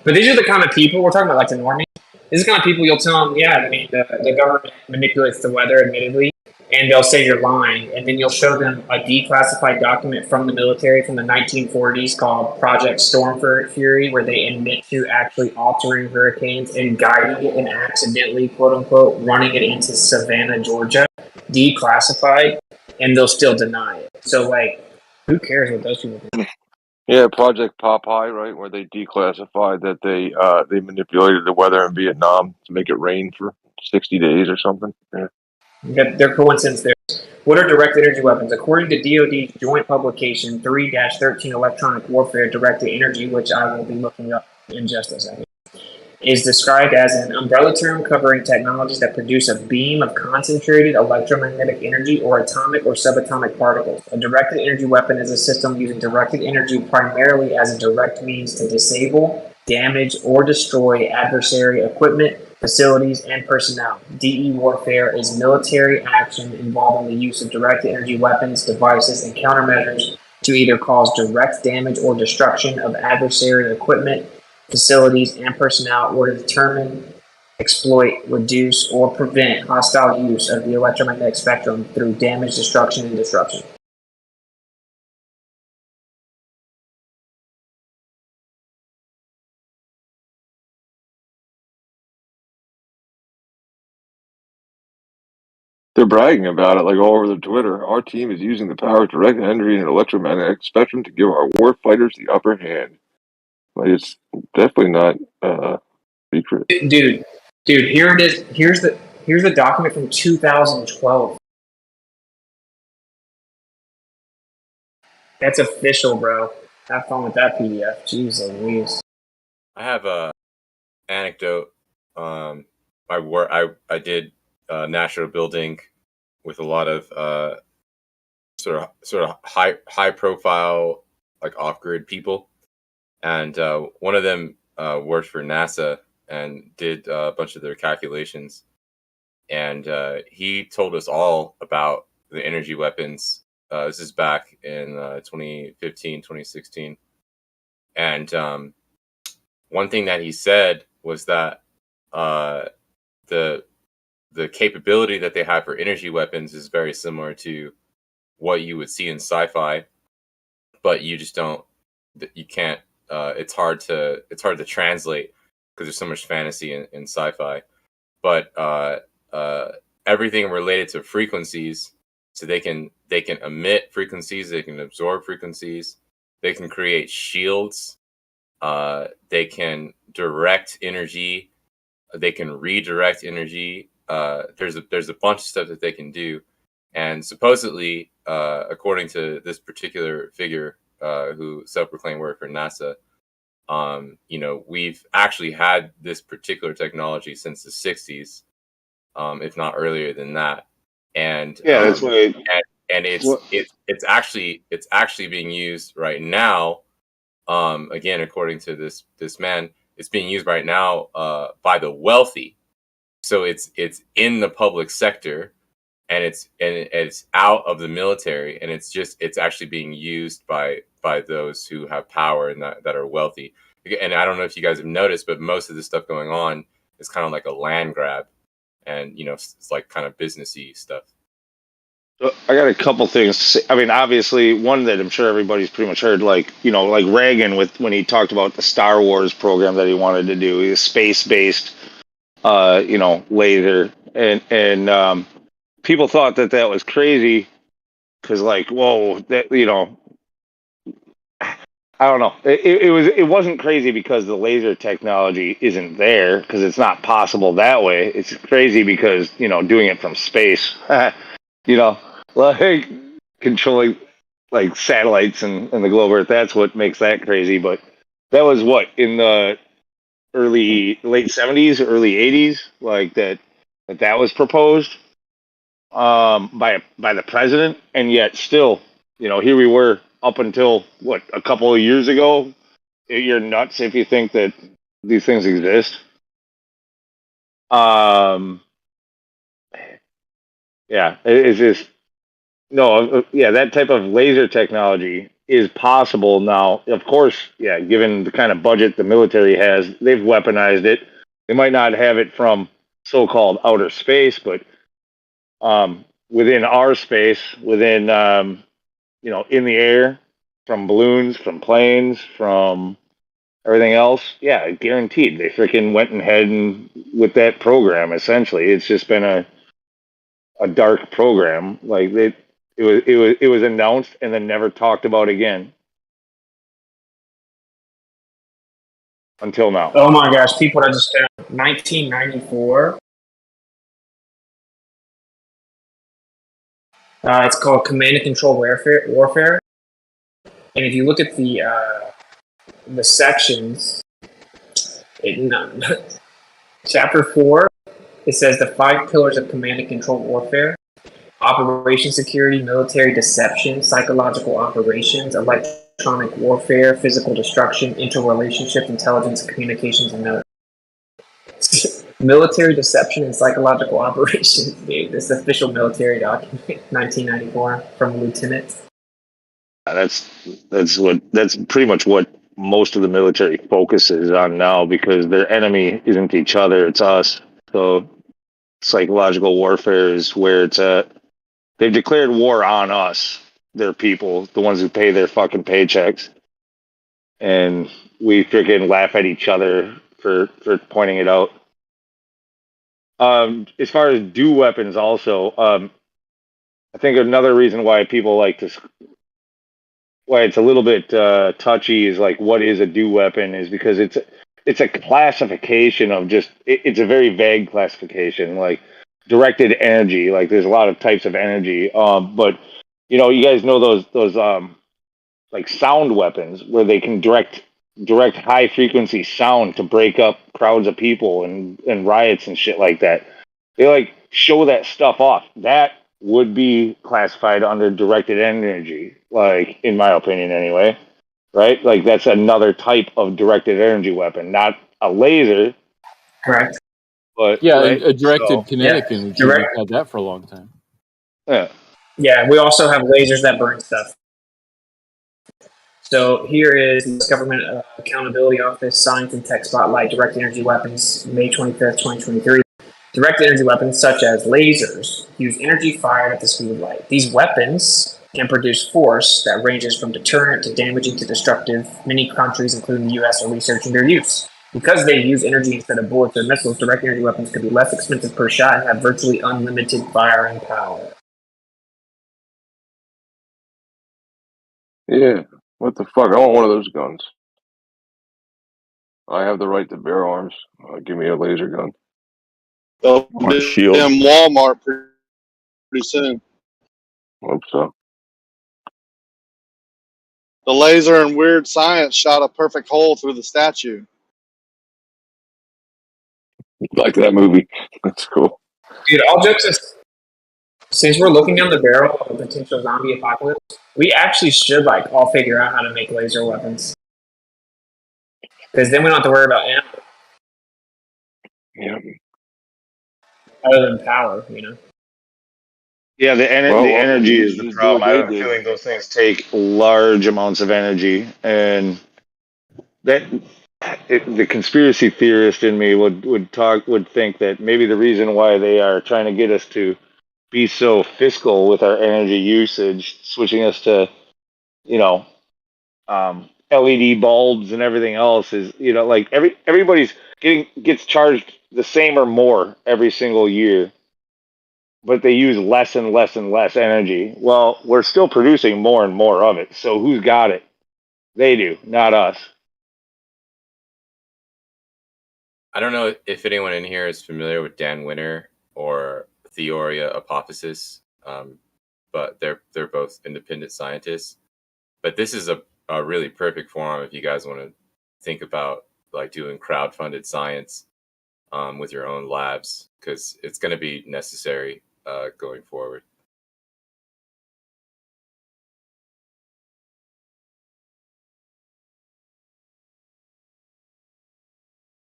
But these are the kind of people we're talking about, like the normies. These are the kind of people you'll tell them, yeah, I mean, the government manipulates the weather, admittedly, and they'll say you're lying, and then you'll show them a declassified document from the military from the 1940s called Project Storm Fury, where they admit to actually altering hurricanes and guiding it and accidentally, quote unquote, running it into Savannah, Georgia, declassified, and they'll still deny it. So, like, who cares what those people think? Yeah, Project Popeye, right, where they declassified that they manipulated the weather in Vietnam to make it rain for 60 days or something. Yeah. Their coincidence there. What are direct energy weapons? According to DoD's joint publication 3-13 Electronic Warfare Directed Energy, which I will be looking up in just a second, is described as an umbrella term covering technologies that produce a beam of concentrated electromagnetic energy or atomic or subatomic particles. A directed energy weapon is a system using directed energy primarily as a direct means to disable, damage, or destroy adversary equipment, facilities, and personnel. DE warfare is military action involving the use of directed energy weapons, devices, and countermeasures to either cause direct damage or destruction of adversary equipment, facilities, and personnel, or to determine, exploit, reduce, or prevent hostile use of the electromagnetic spectrum through damage, destruction, and disruption. They're bragging about it like all over their Twitter. Our team is using the power of direct energy and electromagnetic spectrum to give our war fighters the upper hand. Like it's definitely not secret. Dude, here it is. Here's the document from 2012. That's official, bro. Have fun with that PDF. Jeez Louise. I have a anecdote. I did national building with a lot of sort of high profile, like off grid people, and one of them worked for NASA and did a bunch of their calculations, and he told us all about the energy weapons. This is back in 2015, 2016, and one thing that he said was that the capability that they have for energy weapons is very similar to what you would see in sci-fi, but you just don't. You can't. It's hard to translate because there's so much fantasy in sci-fi. But everything related to frequencies, so they can emit frequencies, they can absorb frequencies, they can create shields, they can direct energy, they can redirect energy. There's a bunch of stuff that they can do, and supposedly, according to this particular figure who self-proclaimed worked for NASA, we've actually had this particular technology since the 60s, if not earlier than that. And yeah, that's what it's actually being used right now. Again, according to this man, it's being used right now by the wealthy. so it's in the public sector, and it's out of the military, and it's actually being used by those who have power and that are wealthy. And I don't know if you guys have noticed, but most of the stuff going on is kind of like a land grab, and it's like kind of businessy stuff. So I got a couple things. I mean, obviously, one that I'm sure everybody's pretty much heard, like Reagan when he talked about the Star Wars program that he wanted to do, space-based, laser, and people thought that was crazy because, like, whoa, that I don't know. It wasn't crazy because the laser technology isn't there, because it's not possible that way. It's crazy because doing it from space, like controlling like satellites and the globe Earth. That's what makes that crazy. But that was what in the late 70s, early 80s, like that was proposed by the president, and yet still, here we were up until what, a couple of years ago. You're nuts if you think that these things exist. Yeah, it's just no. Yeah, that type of laser technology is possible now. Of course, yeah, given the kind of budget the military has, they've weaponized it. They might not have it from so-called outer space, but within our space, within in the air, from balloons, from planes, from everything else, yeah, guaranteed. They freaking went ahead and with that program. Essentially, it's just been a dark program. Like it was announced and then never talked about again until now. Oh my gosh, people, I just found 1994. It's called Command and Control Warfare. And if you look at the sections, Chapter 4, it says the 5 pillars of command and control warfare: operation security, military deception, psychological operations, electronic warfare, physical destruction, interrelationship, intelligence, communications, and military. Military deception and psychological operations, dude. This official military document, 1994, from a lieutenant. That's pretty much what most of the military focuses on now, because their enemy isn't each other, it's us. So psychological warfare is where it's at. They've declared war on us, their people, the ones who pay their fucking paychecks. And we freaking laugh at each other for pointing it out. As far as DEW weapons also, I think another reason why people why it's a little bit touchy is like, what is a DEW weapon, is because it's a classification of it's a very vague classification, like directed energy. Like there's a lot of types of energy, but you guys know those like sound weapons where they can direct high frequency sound to break up crowds of people and riots and shit like that. They like show that stuff off. That would be classified under directed energy, like in my opinion anyway, right? Like that's another type of directed energy weapon, not a laser. Correct. But yeah, right? a directed kinetic energy. We've had that for a long time. Yeah. Yeah, we also have lasers that burn stuff. So here is the Government Accountability Office Science and Tech Spotlight Direct Energy Weapons, May 25th, 2023. Direct energy weapons such as lasers use energy fired at the speed of light. These weapons can produce force that ranges from deterrent to damaging to destructive. Many countries, including the U.S., are researching their use. Because they use energy instead of bullets or missiles, direct energy weapons could be less expensive per shot and have virtually unlimited firing power. Yeah. What the fuck? I want one of those guns. I have the right to bear arms. Give me a laser gun. They'll My be shield. in Walmart pretty soon. Hope so. The laser in Weird Science shot a perfect hole through the statue. Like that movie. That's cool. Dude, all jokes aside, since we're looking on the barrel of a potential zombie apocalypse, we actually should all figure out how to make laser weapons. Because then we don't have to worry about ammo. Yeah. other than power, you know. Yeah, the energy is the just do problem. what I they have a did. feeling those things take large amounts of energy, and the conspiracy theorist in me would think that maybe the reason why they are trying to get us to be so fiscal with our energy usage, switching us to, you know, LED bulbs and everything else is, you know, like everybody's gets charged the same or more every single year, but they use less and less and less energy. Well, we're still producing more and more of it. So who's got it? They do, not us. I don't know if anyone in here is familiar with Dan Winter or Theoria Apophysis, but they're both independent scientists. But this is a really perfect forum if you guys want to think about like doing crowdfunded science with your own labs, because it's going to be necessary going forward.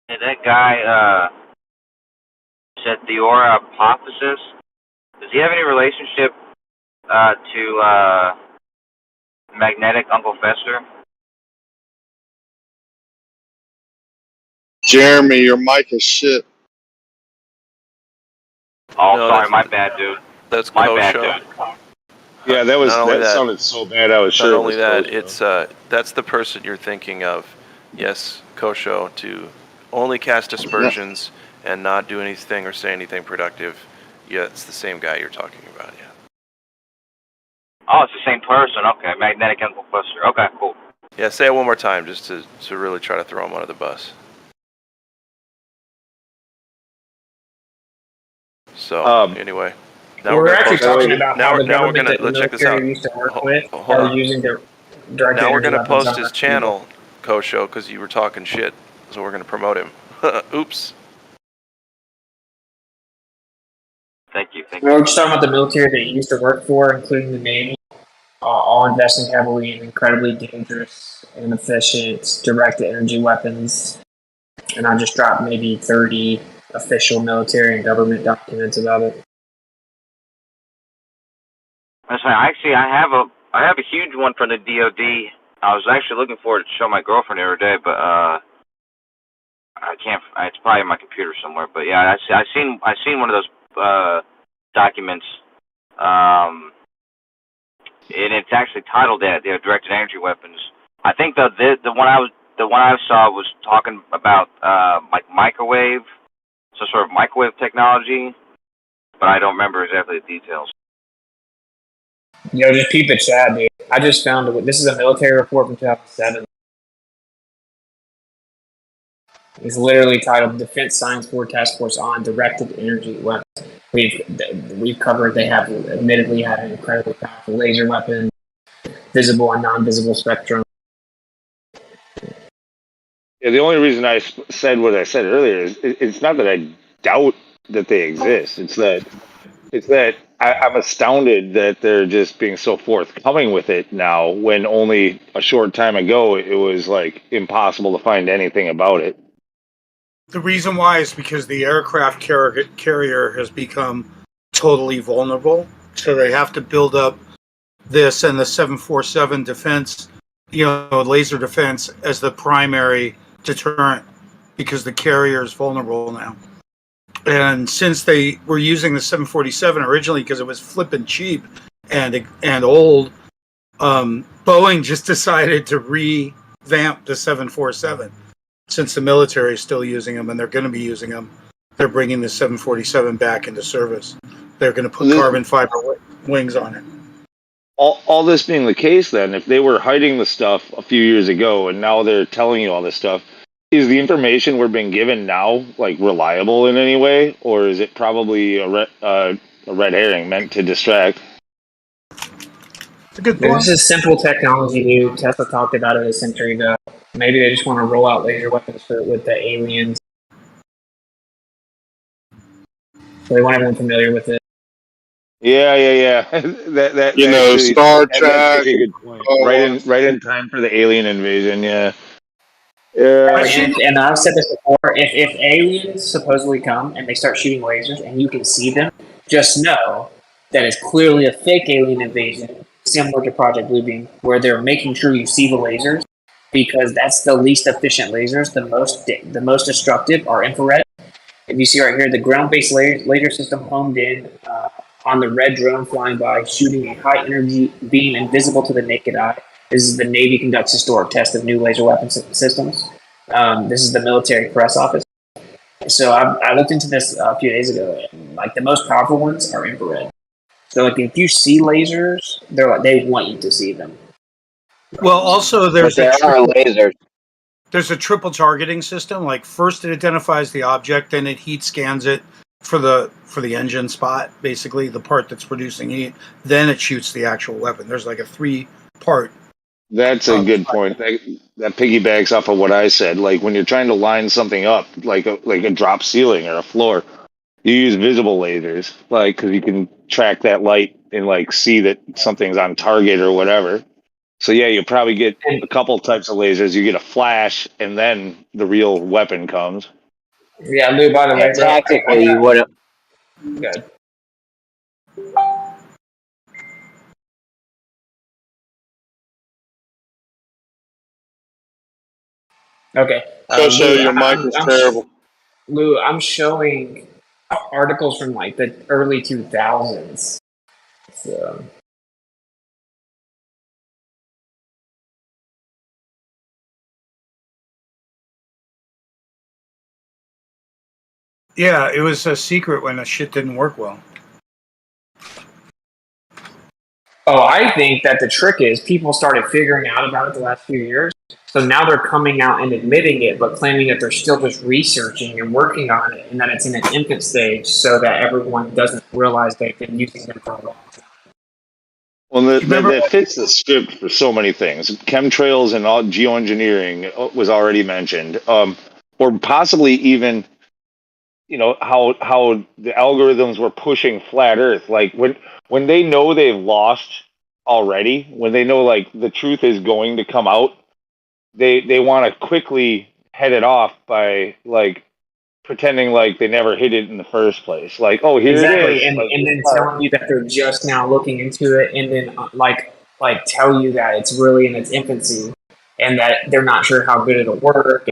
Hey, that guy said the aura hypothesis. Does he have any relationship to magnetic Uncle Fester? Jeremy, your mic is shit. Oh, No, sorry, my bad, dude. That's My bad, Kosho. dude. Yeah, that sounded so bad. I was Not sure it only was that, Kosho. it's that's the person you're thinking of. Yes, Kosho, to only cast aspersions and not do anything or say anything productive. Yeah, it's the same guy you're talking about. Yeah. Oh, it's the same person. Okay, magnetic Uncle Fester. Okay, cool. Yeah, say it one more time just to really try to throw him under the bus. So anyway, now We're actually gonna talking about how the now we're government gonna that the let's check this out. military used to work with Hold are on. using their directed Now we're energy gonna weapons post on his other people. channel, Kosho, because you were talking shit. So we're gonna promote him. Oops. Thank you. We're just talking about the military that you used to work for, including the Navy, all investing heavily in incredibly dangerous and efficient directed energy weapons. And I just dropped maybe 30 official military and government documents about it. Actually, I have a huge one from the DoD. I was actually looking for it to show my girlfriend the other day, but I can't. It's probably in my computer somewhere. But yeah, I seen one of those documents. And it's actually titled that they're directed energy weapons. I think the one I saw was talking about like microwave, some sort of microwave technology, but I don't remember exactly the details. Yo, just keep it chat, dude. I just found it. This is a military report from 2007. It's literally titled "Defense Science Board Task Force on Directed Energy Weapons." We've covered. They have admittedly had an incredibly powerful laser weapon, visible and non-visible spectrum. Yeah, the only reason I said what I said earlier is it's not that I doubt that they exist. It's that I'm astounded that they're just being so forthcoming with it now, when only a short time ago it was like impossible to find anything about it. The reason why is because the aircraft carrier has become totally vulnerable, so they have to build up this and the 747 defense, laser defense as the primary deterrent, because the carrier is vulnerable now. And since they were using the 747 originally because it was flippin' cheap and old, Boeing just decided to revamp the 747. Since the military is still using them and they're going to be using them, they're bringing the 747 back into service. They're going to put carbon fiber wings on it. All this being the case, then, if they were hiding the stuff a few years ago and now they're telling you all this stuff, is the information we're being given now like reliable in any way, or is it probably a red herring meant to distract? It's a good point. This is simple technology, dude. Tesla talked about it a century ago. Maybe they just want to roll out laser weapons with the aliens. So they want everyone familiar with it. Yeah. that actually, Star that's Trek. actually a good point. Right in time for the alien invasion. Yeah. And I've said this before, if aliens supposedly come and they start shooting lasers and you can see them, just know that it's clearly a fake alien invasion, similar to Project Bluebeam, where they're making sure you see the lasers, because that's the least efficient lasers. The most destructive are infrared. If you see right here, the ground-based laser system homed in on the red drone flying by, shooting a high-energy beam invisible to the naked eye. This is the Navy conducts historic test of new laser weapon systems. This is the military press office. So I looked into this a few days ago. And, like, the most powerful ones are infrared. So like if you see lasers, they want you to see them. Well, also But there are lasers. There's a triple targeting system. Like first it identifies the object, then it heat scans it for the engine spot, basically the part that's producing heat. Then it shoots the actual weapon. There's like a 3-part. That's a good point. That piggybacks off of what I said. Like when you're trying to line something up, like a drop ceiling or a floor, you use visible lasers, like because you can track that light and like see that something's on target or whatever. So yeah, you probably get a couple types of lasers. You get a flash, and then the real weapon comes. Yeah, Lou. By the way, tactically, you wouldn't. Good. Okay. Lou, your mic is terrible. Lou, I'm showing articles from like the early 2000s. So. Yeah, it was a secret when the shit didn't work well. Oh, I think that the trick is people started figuring out about it the last few years. So now they're coming out and admitting it, but claiming that they're still just researching and working on it, and that it's in an infant stage, so that everyone doesn't realize they've been using them for a long time. Well, that fits the script for so many things. Chemtrails and all geoengineering was already mentioned, or possibly even, how the algorithms were pushing flat Earth. Like when they know they've lost already, when they know like the truth is going to come out, they want to quickly head it off by like pretending like they never hit it in the first place. Like, oh, here Exactly, it is. and then telling you that they're just now looking into it, and then like tell you that it's really in its infancy, and that they're not sure how good it'll work,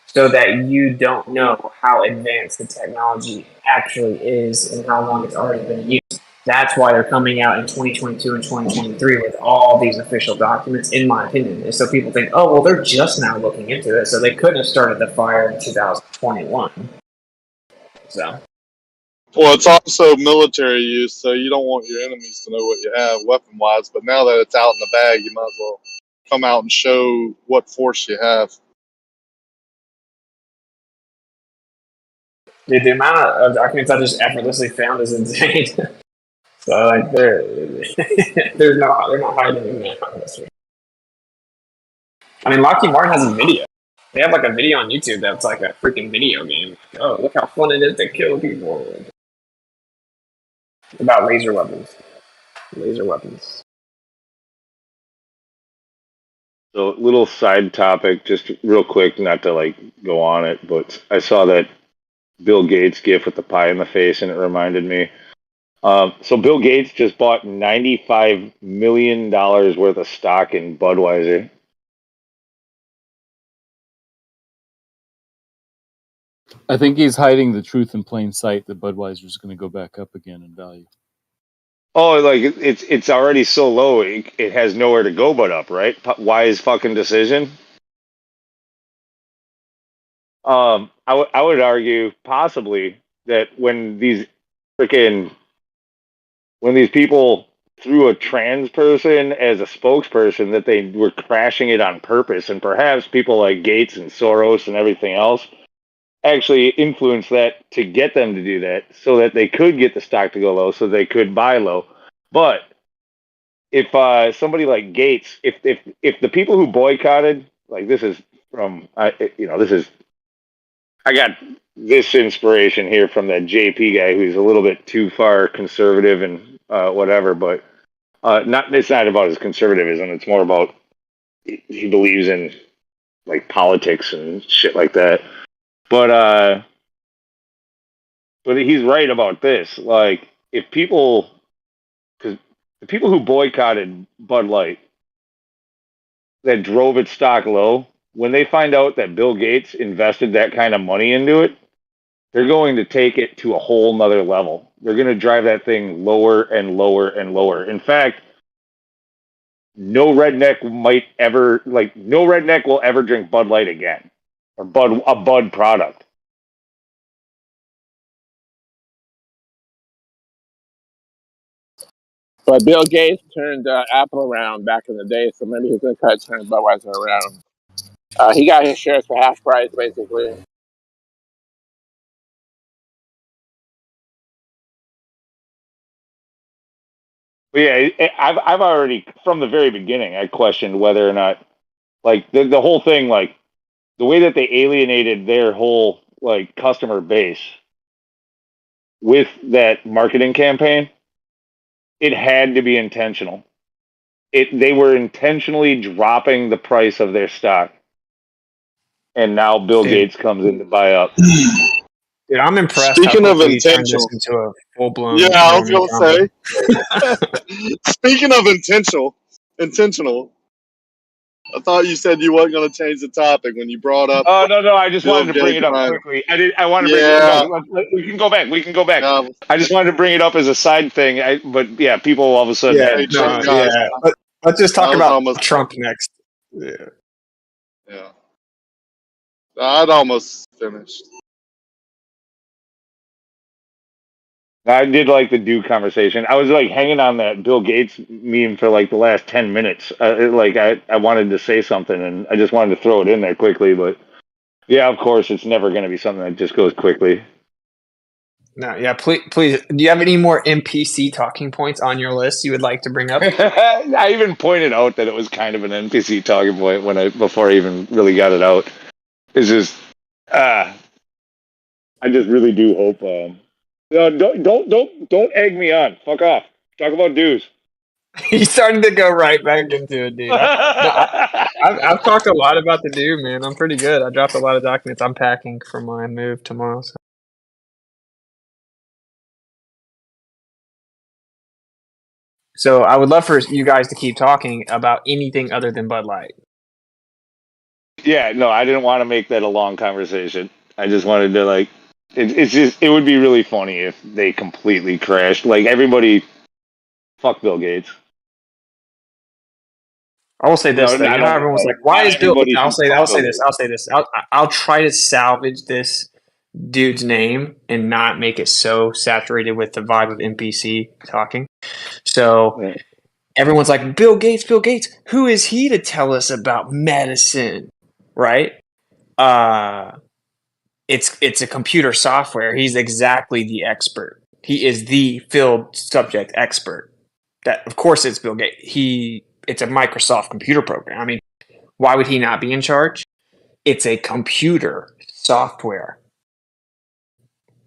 so that you don't know how advanced the technology actually is and how long it's already been used. That's why they're coming out in 2022 and 2023 with all these official documents, in my opinion. And so people think, oh, well, they're just now looking into it, so they couldn't have started the fire in 2021. So. Well, it's also military use, so you don't want your enemies to know what you have weapon-wise. But now that it's out in the bag, you might as well come out and show what force you have. Dude, the amount of documents I just effortlessly found is insane. So like they're not hiding in that. I mean, Lockheed Martin has a video. They have like a video on YouTube that's like a freaking video game. Oh, look how fun it is to kill people. About laser weapons. Laser weapons. So, little side topic, just real quick, not to like go on it, but I saw that Bill Gates gif with the pie in the face, and it reminded me. So Bill Gates just bought $95 million worth of stock in Budweiser. I think he's hiding the truth in plain sight that Budweiser is going to go back up again in value. Oh, like it's already so low, it has nowhere to go but up, right? Wise fucking decision. I would argue possibly that when these people threw a trans person as a spokesperson, that they were crashing it on purpose, and perhaps people like Gates and Soros and everything else actually influenced that to get them to do that, so that they could get the stock to go low, so they could buy low. But if somebody like Gates, if the people who boycotted, like this is from, I got this inspiration here from that JP guy who's a little bit too far conservative and whatever, but it's not about his conservatism. It's more about he believes in like politics and shit like that. But he's right about this. Like, if people, because the people who boycotted Bud Light that drove its stock low, when they find out that Bill Gates invested that kind of money into it, they're going to take it to a whole nother level. They're going to drive that thing lower and lower and lower. In fact, no redneck will ever drink Bud Light again, or a Bud product. But Bill Gates turned Apple around back in the day, so maybe he's going to try to turn Budweiser around. He got his shares for half price, basically. But yeah, I've already, from the very beginning, I questioned whether or not, like, the whole thing, like, the way that they alienated their whole, like, customer base with that marketing campaign, it had to be intentional. They were intentionally dropping the price of their stock, and now Bill Gates comes in to buy up. Dude, I'm impressed. Speaking how of quickly you turned this intentional, into a full-blown. yeah, I was gaming gonna convo. say. Speaking of intentional. I thought you said you weren't gonna change the topic when you brought up. Oh no, I just Bill wanted to bring Gates it up trying. quickly. I wanted to bring it. Yeah. No, we can go back. I just wanted to bring it up as a side thing. But yeah, people all of a sudden Yeah, had. no, guys, yeah. Let's just I talk was about almost Trump next. Yeah. Yeah. I'd almost finished. I did like the Duke conversation. I was like hanging on that Bill Gates meme for like the last 10 minutes. I wanted to say something, and I just wanted to throw it in there quickly. But yeah, of course, it's never going to be something that just goes quickly. No, yeah. Please. Do you have any more NPC talking points on your list you would like to bring up? I even pointed out that it was kind of an NPC talking point before I even really got it out. It's just, I just really do hope. No, don't egg me on. Fuck off. Talk about dues. He's starting to go right back into it, dude. I've talked a lot about the dude, man. I'm pretty good. I dropped a lot of documents. I'm packing for my move tomorrow. So I would love for you guys to keep talking about anything other than Bud Light. Yeah, no, I didn't want to make that a long conversation. I just wanted to it would be really funny if they completely crashed. Like everybody, fuck Bill Gates. I will say this though. You know how everyone's like, "Why is Bill?" I'll say this. I'll try to salvage this dude's name and not make it so saturated with the vibe of NPC talking. So everyone's like, Bill Gates. Who is he to tell us about medicine? Right? It's a computer software. He's exactly the expert. He is the field subject expert. That of course it's Bill Gates. It's a Microsoft computer program. I mean, why would he not be in charge? It's a computer software.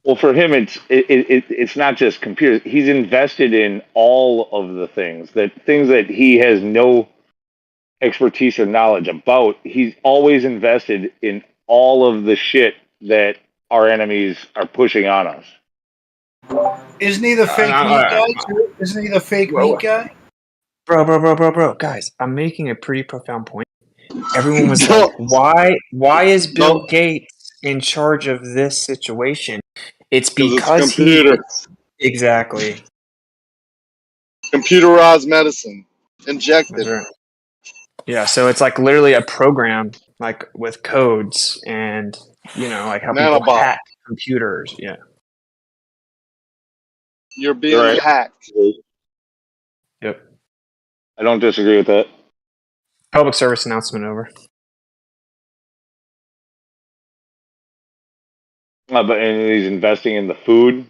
Well, for him, it's not just computers. He's invested in all of the things that he has no expertise or knowledge about. He's always invested in all of the shit that our enemies are pushing on us. Isn't he the fake meat guy? Isn't he the fake meat guy? Bro. Guys, I'm making a pretty profound point. Everyone was like, why is Bill Gates in charge of this situation? It's because computer. Exactly. Computerized medicine. Injected. That's right. Yeah, so it's like literally a program like with codes and like how people hack computers. Yeah. You're being hacked. Yep. I don't disagree with that. Public service announcement over. And he's investing in the food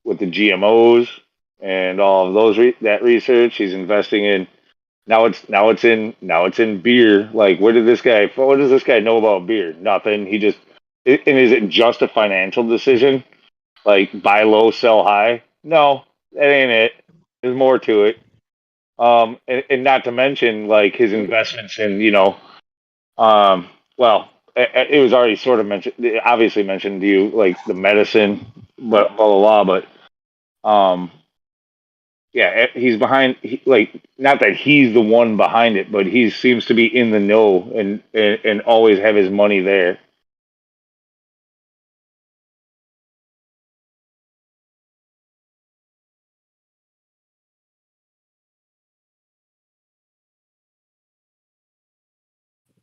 with the GMOs and all of that research. He's investing in now it's in beer. Like, what does this guy know about beer? Nothing. Is it just a financial decision? Like, buy low, sell high? No, that ain't it. There's more to it. And not to mention like his investments in well, it was already sort of mentioned, obviously mentioned to you, like the medicine, but blah blah blah. But yeah, he's behind. Like, not that he's the one behind it, but he seems to be in the know and always have his money there.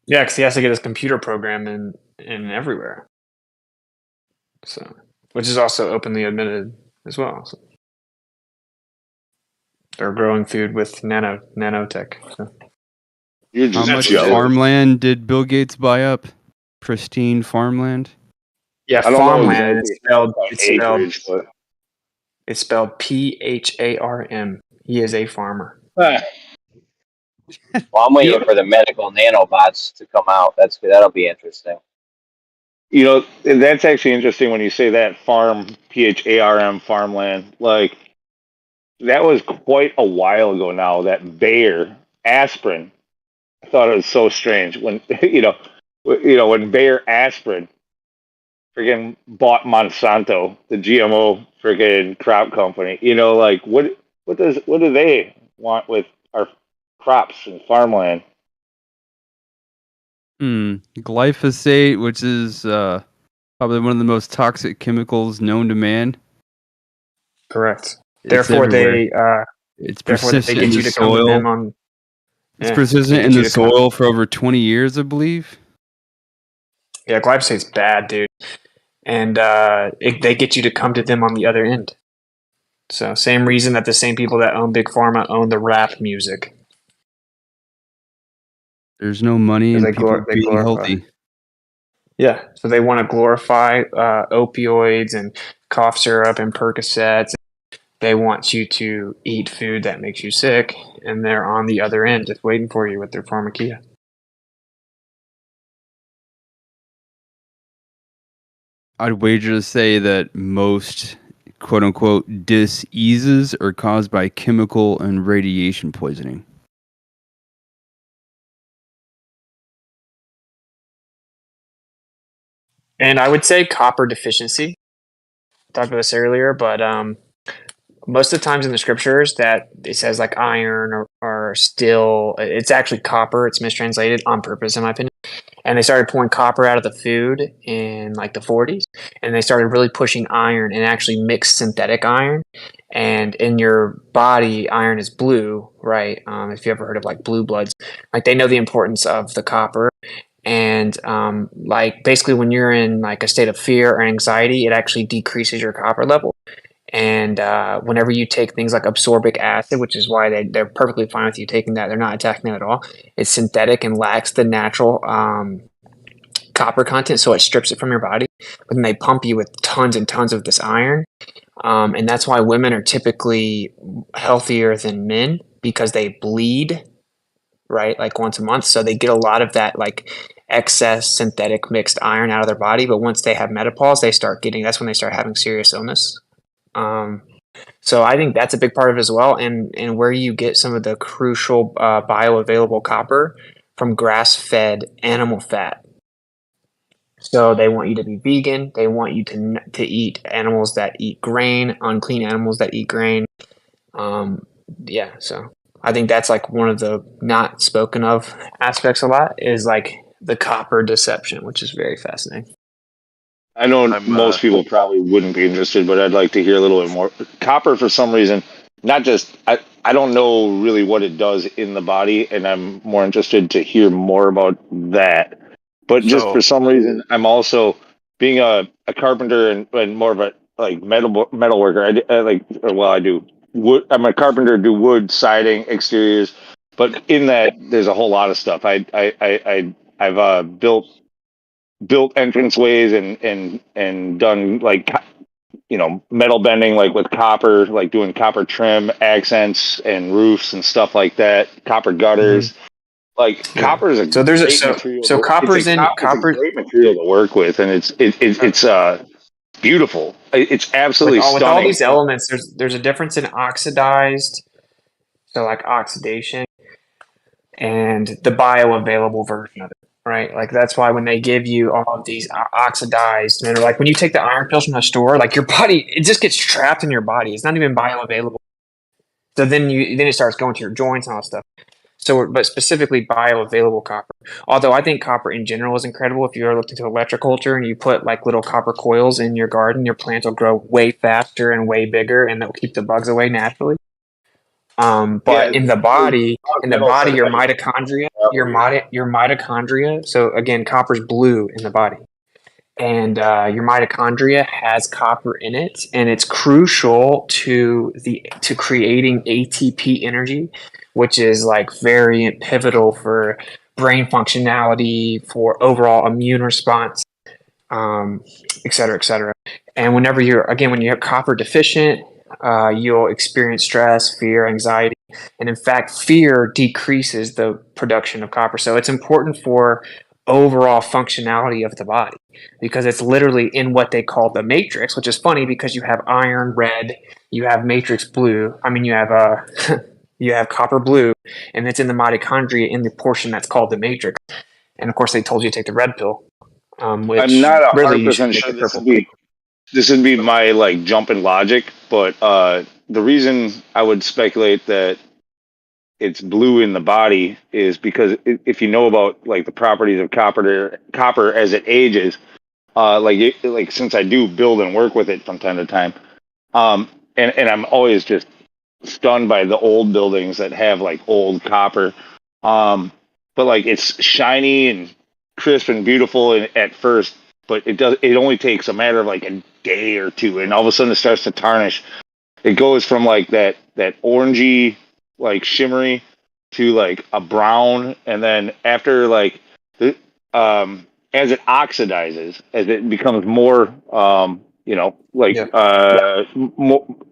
Yeah, because he has to get his computer program in everywhere. So, which is also openly admitted as well. So. They're growing food with nanotech. So. You're How just much jealous. farmland did Bill Gates buy up? Pristine farmland. Yeah, I don't know farmland. exactly by acreage, but It's spelled PHARM. He is a farmer. Well, I'm waiting for the medical nanobots to come out. That'll be interesting. you know, that's actually interesting when you say that farm, PHARM, farmland. Like, that was quite a while ago now, that Bayer aspirin. I thought it was so strange when, when Bayer aspirin friggin' bought Monsanto, the GMO friggin' crop company. Like, what do they want with our crops and farmland? Glyphosate, which is probably one of the most toxic chemicals known to man. Correct. It's Therefore, everywhere. It's persistent in the soil. It's persistent in the soil for over 20 years, I believe. Yeah, glyphosate's bad, dude. And they get you to come to them on the other end. So, same reason that the same people that own Big Pharma own the rap music. There's no money in people being healthy. Yeah, so they want to glorify opioids and cough syrup and Percocets. They want you to eat food that makes you sick, and they're on the other end just waiting for you with their pharmakia. I'd wager to say that most quote-unquote diseases are caused by chemical and radiation poisoning. And I would say copper deficiency. I talked about this earlier, but most of the times in the scriptures that it says like iron or steel, it's actually copper. It's mistranslated on purpose, in my opinion. And they started pulling copper out of the food in like the 40s, and they started really pushing iron and actually mixed synthetic iron. And in your body, iron is blue, right? If you ever heard of like blue bloods, like they know the importance of the copper. And like basically when you're in like a state of fear or anxiety, it actually decreases your copper level. And whenever you take things like absorbic acid, which is why they're perfectly fine with you taking that, they're not attacking that at all. It's synthetic and lacks the natural copper content, so it strips it from your body. But then they pump you with tons and tons of this iron. And that's why women are typically healthier than men, because they bleed, right, like once a month. So they get a lot of that like excess synthetic mixed iron out of their body. But once they have menopause, that's when they start having serious illness. So I think that's a big part of it as well. And where you get some of the crucial bioavailable copper from grass-fed animal fat. So they want you to be vegan. They want you to eat animals that eat grain, unclean animals that eat grain. Yeah, so I think that's like one of the not spoken of aspects a lot is like the copper deception, which is very fascinating. I know most people probably wouldn't be interested, but I'd like to hear a little bit more. Copper, for some reason, not just, I don't know really what it does in the body, and I'm more interested to hear more about that. But just for some reason, I'm also, being a carpenter and more of a like metal worker, I do wood. I'm a carpenter, do wood, siding, exteriors, but in that, there's a whole lot of stuff. I've built entranceways and done like metal bending, like with copper, like doing copper trim accents and roofs and stuff like that, copper gutters. Like copper is a great material. So copper's in copper. It's a great material to work with, and it's beautiful. It's absolutely with stunning. all these elements, there's a difference in oxidized, so like oxidation, and the bioavailable version of it. right? Like that's why when they give you all of these oxidized minerals, like when you take the iron pills from the store, like your body, it just gets trapped in your body. It's not even bioavailable. So then it starts going to your joints and all that stuff. So, but specifically bioavailable copper. Although I think copper in general is incredible. If you ever looked into electroculture and you put like little copper coils in your garden, your plants will grow way faster and way bigger, and they'll keep the bugs away naturally. But in the body, your mitochondria, your mitochondria. So again, copper's blue in the body, and your mitochondria has copper in it, and it's crucial to creating ATP energy, which is like very pivotal for brain functionality, for overall immune response, et cetera, et cetera. And when you're copper deficient, you'll experience stress, fear, anxiety, and in fact, fear decreases the production of copper. So it's important for overall functionality of the body because it's literally in what they call the matrix, which is funny because you have iron red, you have matrix blue. I mean, you have you have copper blue, and it's in the mitochondria in the portion that's called the matrix. And of course, they told you to take the red pill, which I'm not really you should 100% take sure the purple. this would be my like jump in logic, but the reason I would speculate that it's blue in the body is because if you know about like the properties of copper as it ages, like since I do build and work with it from time to time, and I'm always just stunned by the old buildings that have like old copper, but like it's shiny and crisp and beautiful at first, but it only takes a matter of like a day or two, and all of a sudden it starts to tarnish. It goes from like that orangey, like shimmery, to like a brown, and then after like as it oxidizes, as it becomes more more,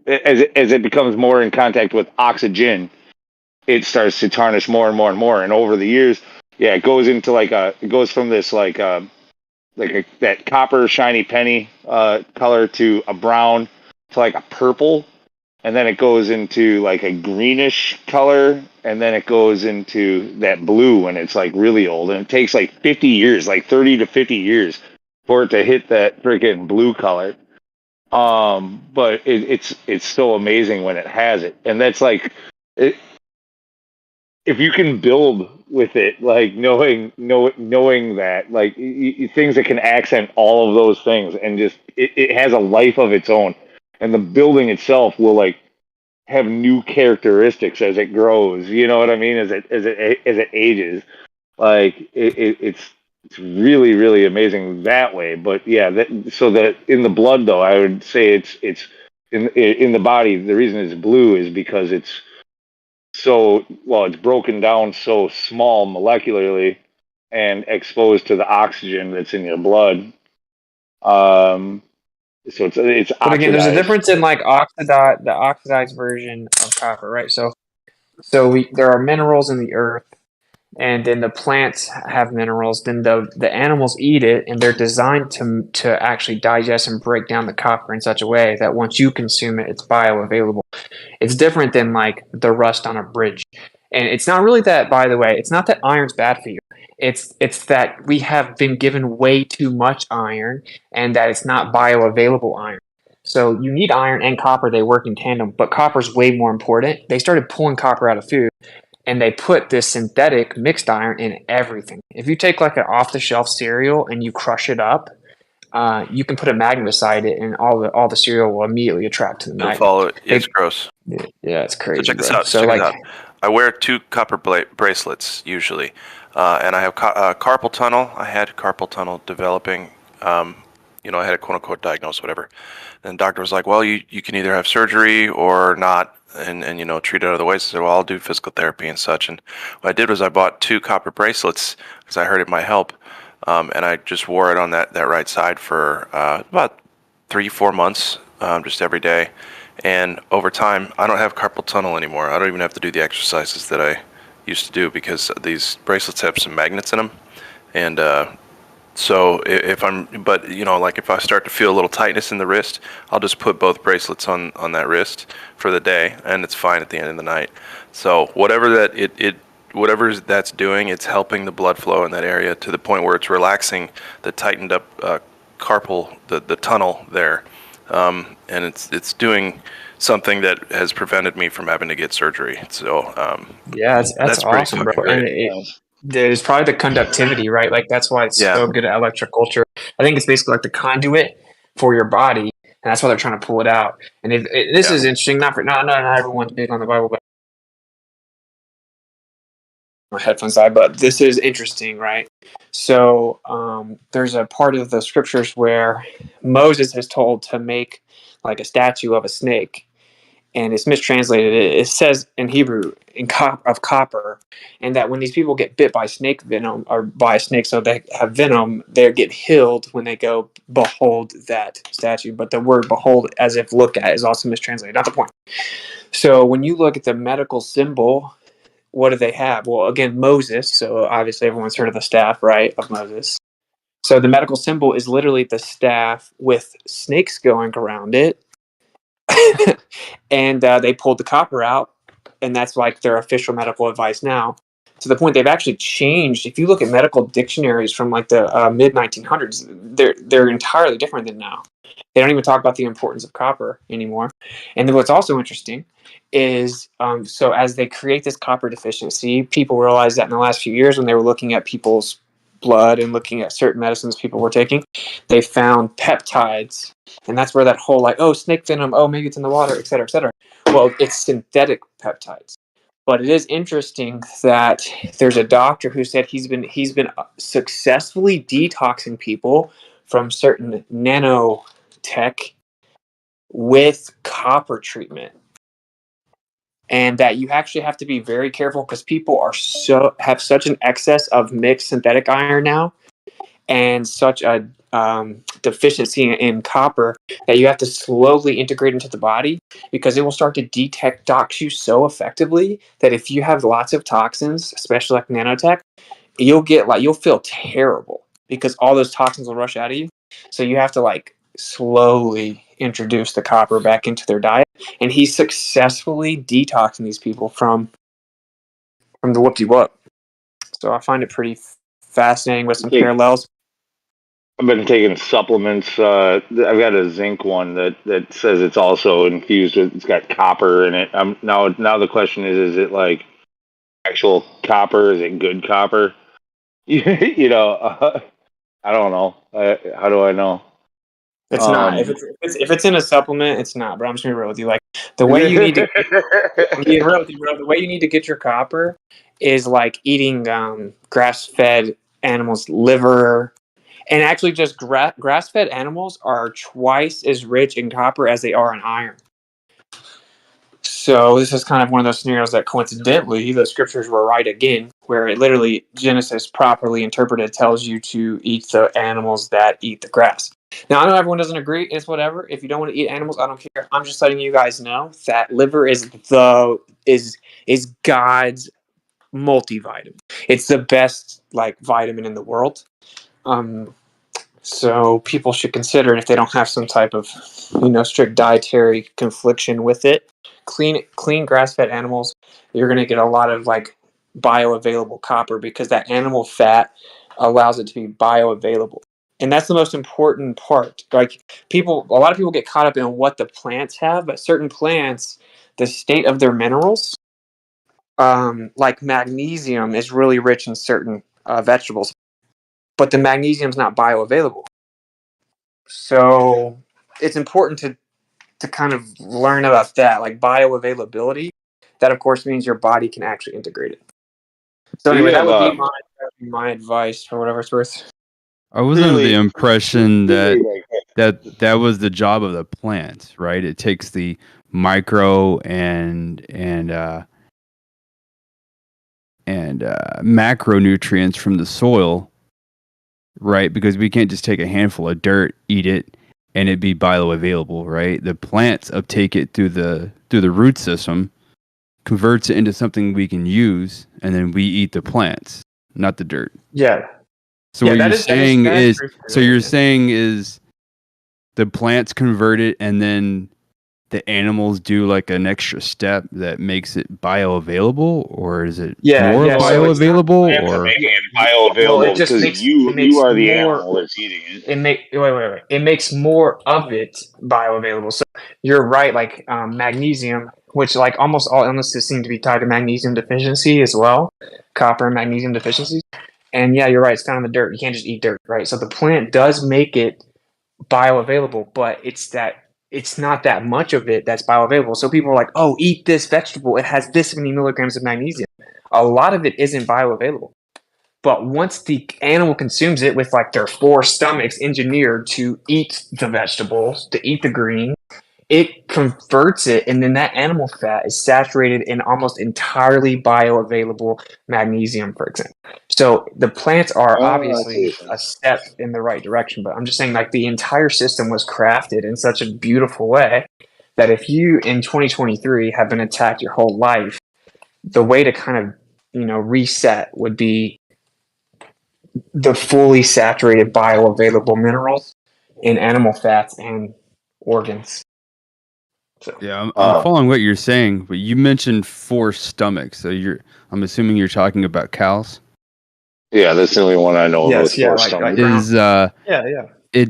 as it becomes more in contact with oxygen, it starts to tarnish more and more and more. And over the years, it goes into it goes from this that copper shiny penny color to a brown to like a purple, and then it goes into like a greenish color, and then it goes into that blue when it's like really old, and it takes like 50 years, like 30 to 50 years for it to hit that freaking blue color. But it's so amazing when it has it, and that's like it, if you can build with it, like knowing that, like things that can accent all of those things, and just it has a life of its own, and the building itself will like have new characteristics as it grows. You know what I mean? As it ages, like it's really really amazing that way. But yeah, so that in the blood though, I would say it's in the body. The reason it's blue is because it's broken down so small molecularly and exposed to the oxygen that's in your blood. So it's oxidized. But again, there's a difference in like the oxidized version of copper, right? So there are minerals in the earth, and then the plants have minerals. Then the animals eat it, and they're designed to actually digest and break down the copper in such a way that once you consume it, it's bioavailable. It's different than like the rust on a bridge, and it's not really that. By the way, it's not that iron's bad for you. It's that we have been given way too much iron, and that it's not bioavailable iron. So you need iron and copper; they work in tandem. But copper's way more important. They started pulling copper out of food, and they put this synthetic mixed iron in everything. If you take like an off-the-shelf cereal and you crush it up, you can put a magnet beside it, and all the cereal will immediately attract to the You'll magnet. follow it. It's gross. Yeah, it's crazy. So check this bro. out. So check like, this out. I wear 2 copper bracelets usually, and I have carpal tunnel. I had carpal tunnel developing. I had a quote unquote diagnosis, whatever. And the doctor was like, "Well, you can either have surgery or not, and treat it other ways." I said, "Well, I'll do physical therapy and such." And what I did was I bought 2 copper bracelets because I heard it might help, and I just wore it on that right side for about 3-4 months, just every day. And over time, I don't have carpal tunnel anymore. I don't even have to do the exercises that I used to do because these bracelets have some magnets in them. And so if I start to feel a little tightness in the wrist, I'll just put both bracelets on that wrist for the day, and it's fine at the end of the night. So whatever that it whatever that's doing, it's helping the blood flow in that area to the point where it's relaxing the tightened up carpal, the tunnel there, and it's doing something that has prevented me from having to get surgery. So Yeah, that's pretty awesome, bro. fucking And great. there's probably the conductivity, right? Like that's why it's Yeah. so good at electroculture. I think it's basically like the conduit for your body, and that's why they're trying to pull it out. And this is interesting. Not everyone's big on the Bible, but my headphones died. But this is interesting, right? So there's a part of the scriptures where Moses is told to make like a statue of a snake, and it's mistranslated. It says in Hebrew of copper, and that when these people get bit by snake venom or by a snake, so they have venom, they get healed when they go behold that statue. But the word "behold," as if look at, is also mistranslated. Not the point. So when you look at the medical symbol, what do they have? Well, again, Moses. So obviously everyone's heard of the staff, right, of Moses. So the medical symbol is literally the staff with snakes going around it. And they pulled the copper out, and that's like their official medical advice now. To the point they've actually changed. If you look at medical dictionaries from like the mid 1900s, they're entirely different than now. They don't even talk about the importance of copper anymore. And then what's also interesting is so as they create this copper deficiency, people realize that in the last few years when they were looking at people's blood and looking at certain medicines people were taking, they found peptides. And that's where that whole like, oh, snake venom, oh, maybe it's in the water, et cetera, et cetera. Well, it's synthetic peptides. But it is interesting that there's a doctor who said he's been successfully detoxing people from certain nanotech with copper treatment, and that you actually have to be very careful because people have such an excess of mixed synthetic iron now, and such a deficiency in copper that you have to slowly integrate into the body because it will start to detox you so effectively that if you have lots of toxins, especially like nanotech, you'll feel terrible because all those toxins will rush out of you. So you have to like slowly introduce the copper back into their diet, and he's successfully detoxing these people from the whoop-de-whoop. So I find it pretty fascinating with some parallels. I've been taking supplements. I've got a zinc one that says it's also infused with. It's got copper in it. Now the question is it like actual copper? Is it good copper? You know, I don't know. How do I know? It's not. If it's in a supplement, it's not. But I'm just gonna be real with you. Like the way you need to be real with you, bro. The way you need to get your copper is like eating grass-fed animals' liver. And actually, just grass-fed animals are twice as rich in copper as they are in iron. So this is kind of one of those scenarios that coincidentally the scriptures were right again, where it literally Genesis properly interpreted tells you to eat the animals that eat the grass. Now I know everyone doesn't agree. It's whatever. If you don't want to eat animals, I don't care. I'm just letting you guys know that liver is God's multivitamin. It's the best like vitamin in the world. So people should consider it if they don't have some type of, strict dietary confliction with it. Clean grass-fed animals, you're going to get a lot of like bioavailable copper because that animal fat allows it to be bioavailable. And that's the most important part. Like a lot of people get caught up in what the plants have, but certain plants, the state of their minerals, like magnesium is really rich in certain vegetables, but the magnesium is not bioavailable. So it's important to kind of learn about that, like bioavailability. That, of course, means your body can actually integrate it. So anyway, that would be my advice for whatever it's worth. I was under the impression that was the job of the plant, right? It takes the micro and macronutrients from the soil, right? Because we can't just take a handful of dirt, eat it, and it'd be bioavailable, right? The plants uptake it through the root system, converts it into something we can use, and then we eat the plants, not the dirt. Yeah. So what you're saying is the plants convert it, and then the animals do like an extra step that makes it bioavailable, or is it Yeah, more yeah. So it's not bioavailable, That's or making it well. bioavailable It just because makes you are the more. animal that's eating it. Wait. It makes more of it bioavailable. So you're right. Like magnesium, which like almost all illnesses seem to be tied to magnesium deficiency as well, copper and magnesium deficiencies. And yeah, you're right. It's found in the dirt. You can't just eat dirt, right? So the plant does make it bioavailable, but it's not that much of it that's bioavailable. So people are like, "Oh, eat this vegetable. It has this many milligrams of magnesium." A lot of it isn't bioavailable. But once the animal consumes it with like their 4 stomachs engineered to eat the vegetables, to eat the green, it converts it, and then that animal fat is saturated in almost entirely bioavailable magnesium, for example. So the plants are Oh, I see. obviously a step in the right direction, but I'm just saying like the entire system was crafted in such a beautiful way that if you in 2023 have been attacked your whole life, the way to kind of reset would be the fully saturated bioavailable minerals in animal fats and organs. So yeah, I'm following what you're saying, but you mentioned 4 stomachs, so I'm assuming you're talking about cows. Yeah, that's the only one I know of yes, with yeah, 4 like stomachs. Is yeah.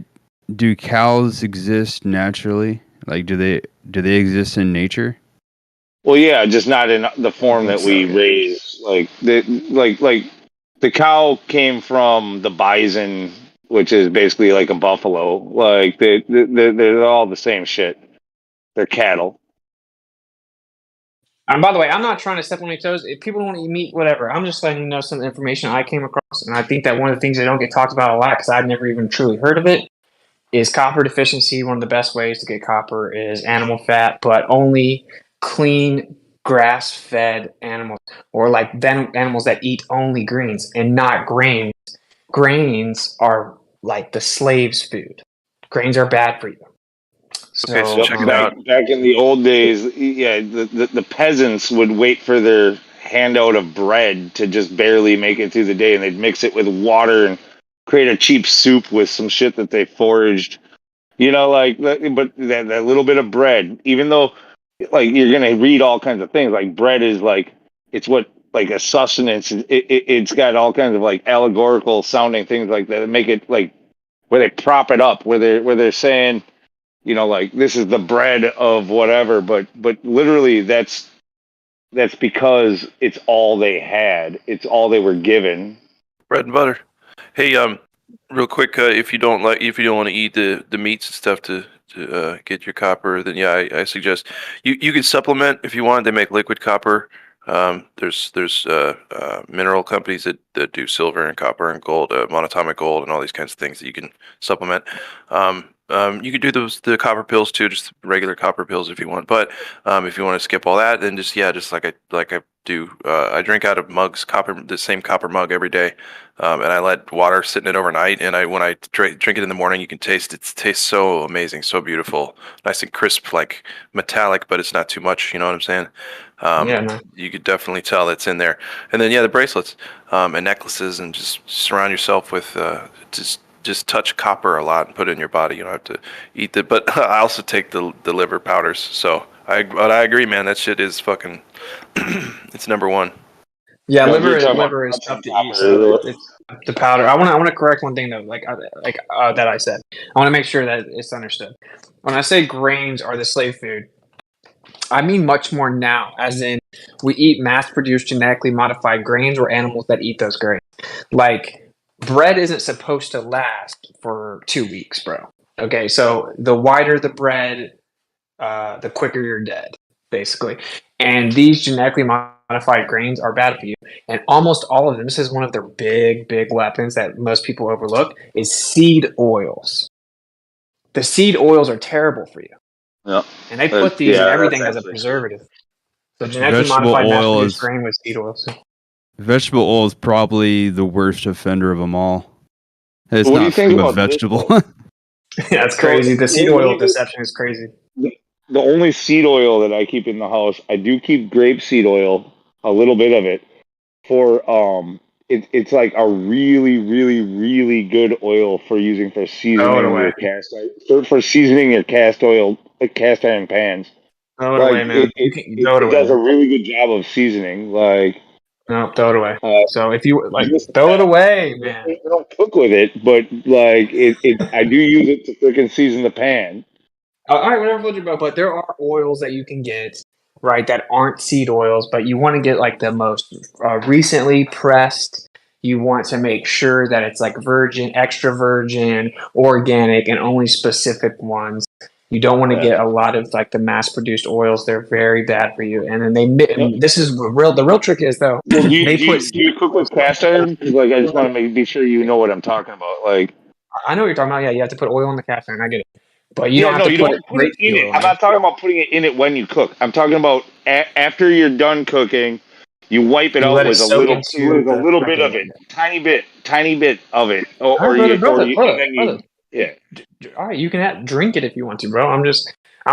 do cows exist naturally? Like, do they exist in nature? Well, yeah, just not in the I form think that so. we raise. Like the cow came from the bison, which is basically like a buffalo. Like they're all the same shit. They're cattle. And by the way, I'm not trying to step on any toes. If people want to eat meat, whatever. I'm just letting you know some information I came across, and I think that one of the things that don't get talked about a lot because I've never even truly heard of it is copper deficiency. One of the best ways to get copper is animal fat, but only clean grass-fed animals or like animals that eat only greens and not grains. Grains are like the slaves' food. Grains are bad for you. Okay, so So check it out. Back in the old days, yeah, the peasants would wait for their handout of bread to just barely make it through the day, and they'd mix it with water and create a cheap soup with some shit that they foraged. Like, but that little bit of bread, even though, like, you're gonna read all kinds of things. Like, bread is like it's what like a sustenance. It's got all kinds of like allegorical sounding things like that make it like where they prop it up, where they're saying, like this is the bread of whatever. But literally, that's because it's all they had. It's all they were given. Bread and butter. Hey, real quick, if you don't want to eat the meats and stuff to get your copper, then yeah, I suggest you can supplement if you want. They make liquid copper. There's mineral companies that do silver and copper and gold, monatomic gold, and all these kinds of things that you can supplement. You could do the copper pills too, just regular copper pills if you want. But if you want to skip all that, then just like I do. I drink out of the same copper mug every day, and I let water sit in it overnight. And when I drink it in the morning, you can taste it. Tastes so amazing, so beautiful, nice and crisp, like metallic, but it's not too much. You know what I'm saying? yeah, man. You could definitely tell it's in there. And then the bracelets and necklaces, and just surround yourself with just touch copper a lot and put it in your body. You don't have to eat it. But I also take the liver powders. So I agree, man. That shit is fucking. It's number one. Yeah, No, liver is tough to eat. So it's the powder. I want to correct one thing though, that I said. I want to make sure that it's understood. When I say grains are the slave food, I mean much more now, as in we eat mass-produced genetically modified grains or animals that eat those grains. Like bread isn't supposed to last for 2 weeks, bro. Okay, so the whiter the bread, the quicker you're dead, basically. And these genetically modified grains are bad for you. And almost all of them, this is one of their big, big weapons that most people overlook, is seed oils. The seed oils are terrible for you. Yeah. And they put these in everything as a actually preservative. So genetically Vegetable modified oil mass-produced is grain with seed oils. vegetable oil is probably the worst offender of them all. It's What do you not think from a about this, vegetable. though? That's So crazy. The seed what do oil you think? deception is crazy. The only seed oil that I keep in the house, I do keep grapeseed oil, a little bit of it, for it's like a really, really, really good oil for using for seasoning Throw it away. your cast for seasoning your cast oil cast iron pans. Throw it Like away, man. You can throw it it does away. a really good job of seasoning. Like No, throw it away. So if you like, just throw it away, man. I don't cook with it, but like I do use it to freaking season the pan. All right, whatever floats your boat. But there are oils that you can get, right, that aren't seed oils, but you want to get like the most recently pressed. You want to make sure that it's like virgin, extra virgin, organic, and only specific ones. You don't want to Yeah. get a lot of like the mass-produced oils; they're very bad for you. And then and this is real. The real trick is though, Well, they put. do you cook with cast iron? 'Cause, like, I just want to be sure you know what I'm talking about. Like, I know what you're talking about. Yeah, you have to put oil in the cast iron. I get it, but you yeah, don't have no, to you put don't it put it in grapeseed it. oil I'm in. not talking about putting it in it when you cook. I'm talking about after you're done cooking, you wipe it You out let it with soak into a the little bit of freaking. it, tiny bit of it, All right, brother, and then brother. yeah. All right, you can drink it if you want to, bro. I'm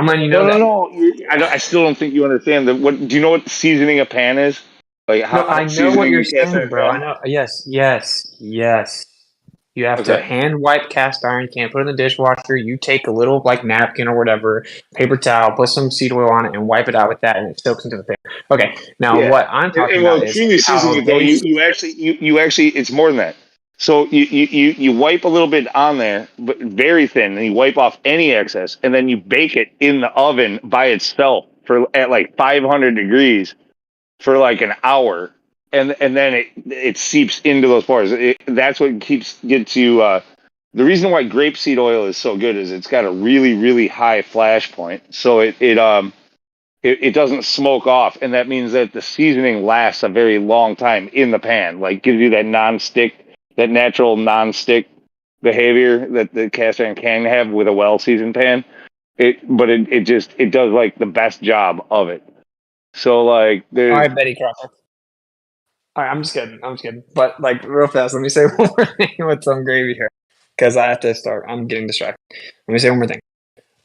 letting you know No, no, that. no. I still don't think you understand what. Do you know what seasoning a pan is? Like No, how I know what seasoning you're a cast saying, iron bro. I pan? know. Yes. You have to Okay. hand wipe cast iron. You can't put it in the dishwasher. You take a little like napkin or whatever, paper towel, put some seed oil on it, and wipe it out with that, and it soaks into the pan. Okay. Now, Yeah, what I'm talking well, about is truly seasoning how it though. they. You actually it's more than that. So you wipe a little bit on there, but very thin, and you wipe off any excess, and then you bake it in the oven by itself for at like 500 degrees for like an hour, and then it seeps into those pores. That's what gets you. The reason why grapeseed oil is so good is it's got a really high flash point, so it doesn't smoke off, and that means that the seasoning lasts a very long time in the pan. Like gives you that natural non-stick behavior that the cast iron can have with a well-seasoned pan. It does like the best job of it. So like All there's right, Betty Crocker. All right, I'm just kidding. But like real fast, let me say one more thing with some gravy here, because I have to start. I'm getting distracted. Let me say one more thing.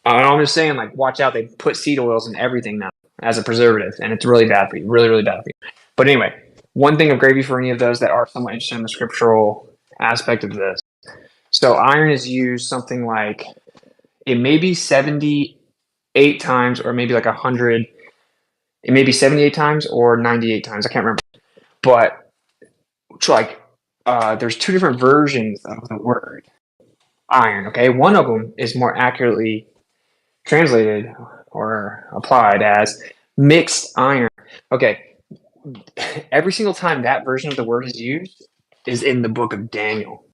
I'm just saying, like, watch out. They put seed oils in everything now as a preservative, and it's really bad for you. Really bad for you. But anyway, one thing of gravy for any of those that are somewhat interested in the scriptural aspect of this. So iron is used something like it may be 78 times, or maybe like 100. It may be 78 times or 98 times. I can't remember. But like, there's two different versions of the word iron. Okay, one of them is more accurately translated or applied as mixed iron. Okay, every single time that version of the word is used is in the book of Daniel.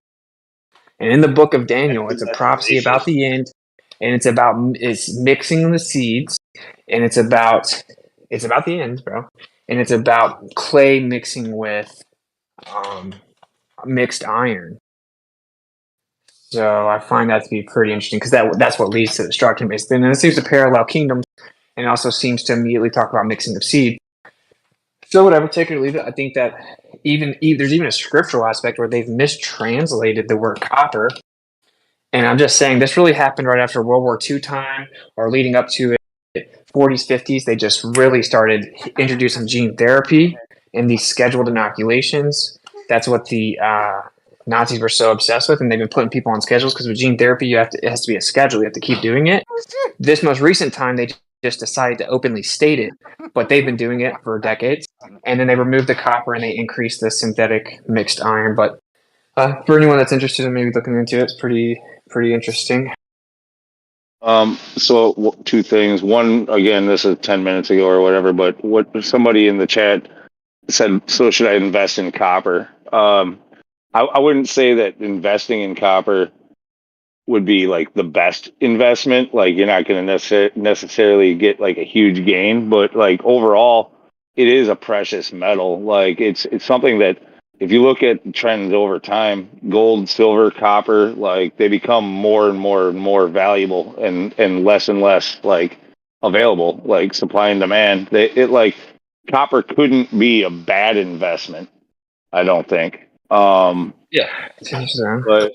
And in the book of Daniel, it's a that's prophecy about racist. the end, and it's mixing the seeds, and it's about the end, bro. And it's about clay mixing with mixed iron. So I find that to be pretty interesting because that's what leads to the destruction. And it seems to parallel kingdoms, and also seems to immediately talk about mixing of seed. So whatever, take it or leave it. I think that there's even a scriptural aspect where they've mistranslated the word copper. And I'm just saying this really happened right after World War II time or leading up to it, 40s, 50s. They just really started introducing gene therapy and these scheduled inoculations. That's what the Nazis were so obsessed with, and they've been putting people on schedules because with gene therapy, it has to be a schedule. You have to keep doing it. This most recent time, they just decided to openly state it, but they've been doing it for decades. And then they removed the copper and they increased the synthetic mixed iron. But for anyone that's interested in maybe looking into it, it's pretty interesting. So two things. One, again, this is 10 minutes ago or whatever, but what somebody in the chat said, so should I invest in copper? I wouldn't say that investing in copper would be like the best investment. Like you're not going to necessarily get like a huge gain, but like overall, it is a precious metal. Like it's something that if you look at trends over time, gold, silver, copper, like they become more and more valuable and less like available, like supply and demand. Copper couldn't be a bad investment, I don't think. Yeah, it's interesting. But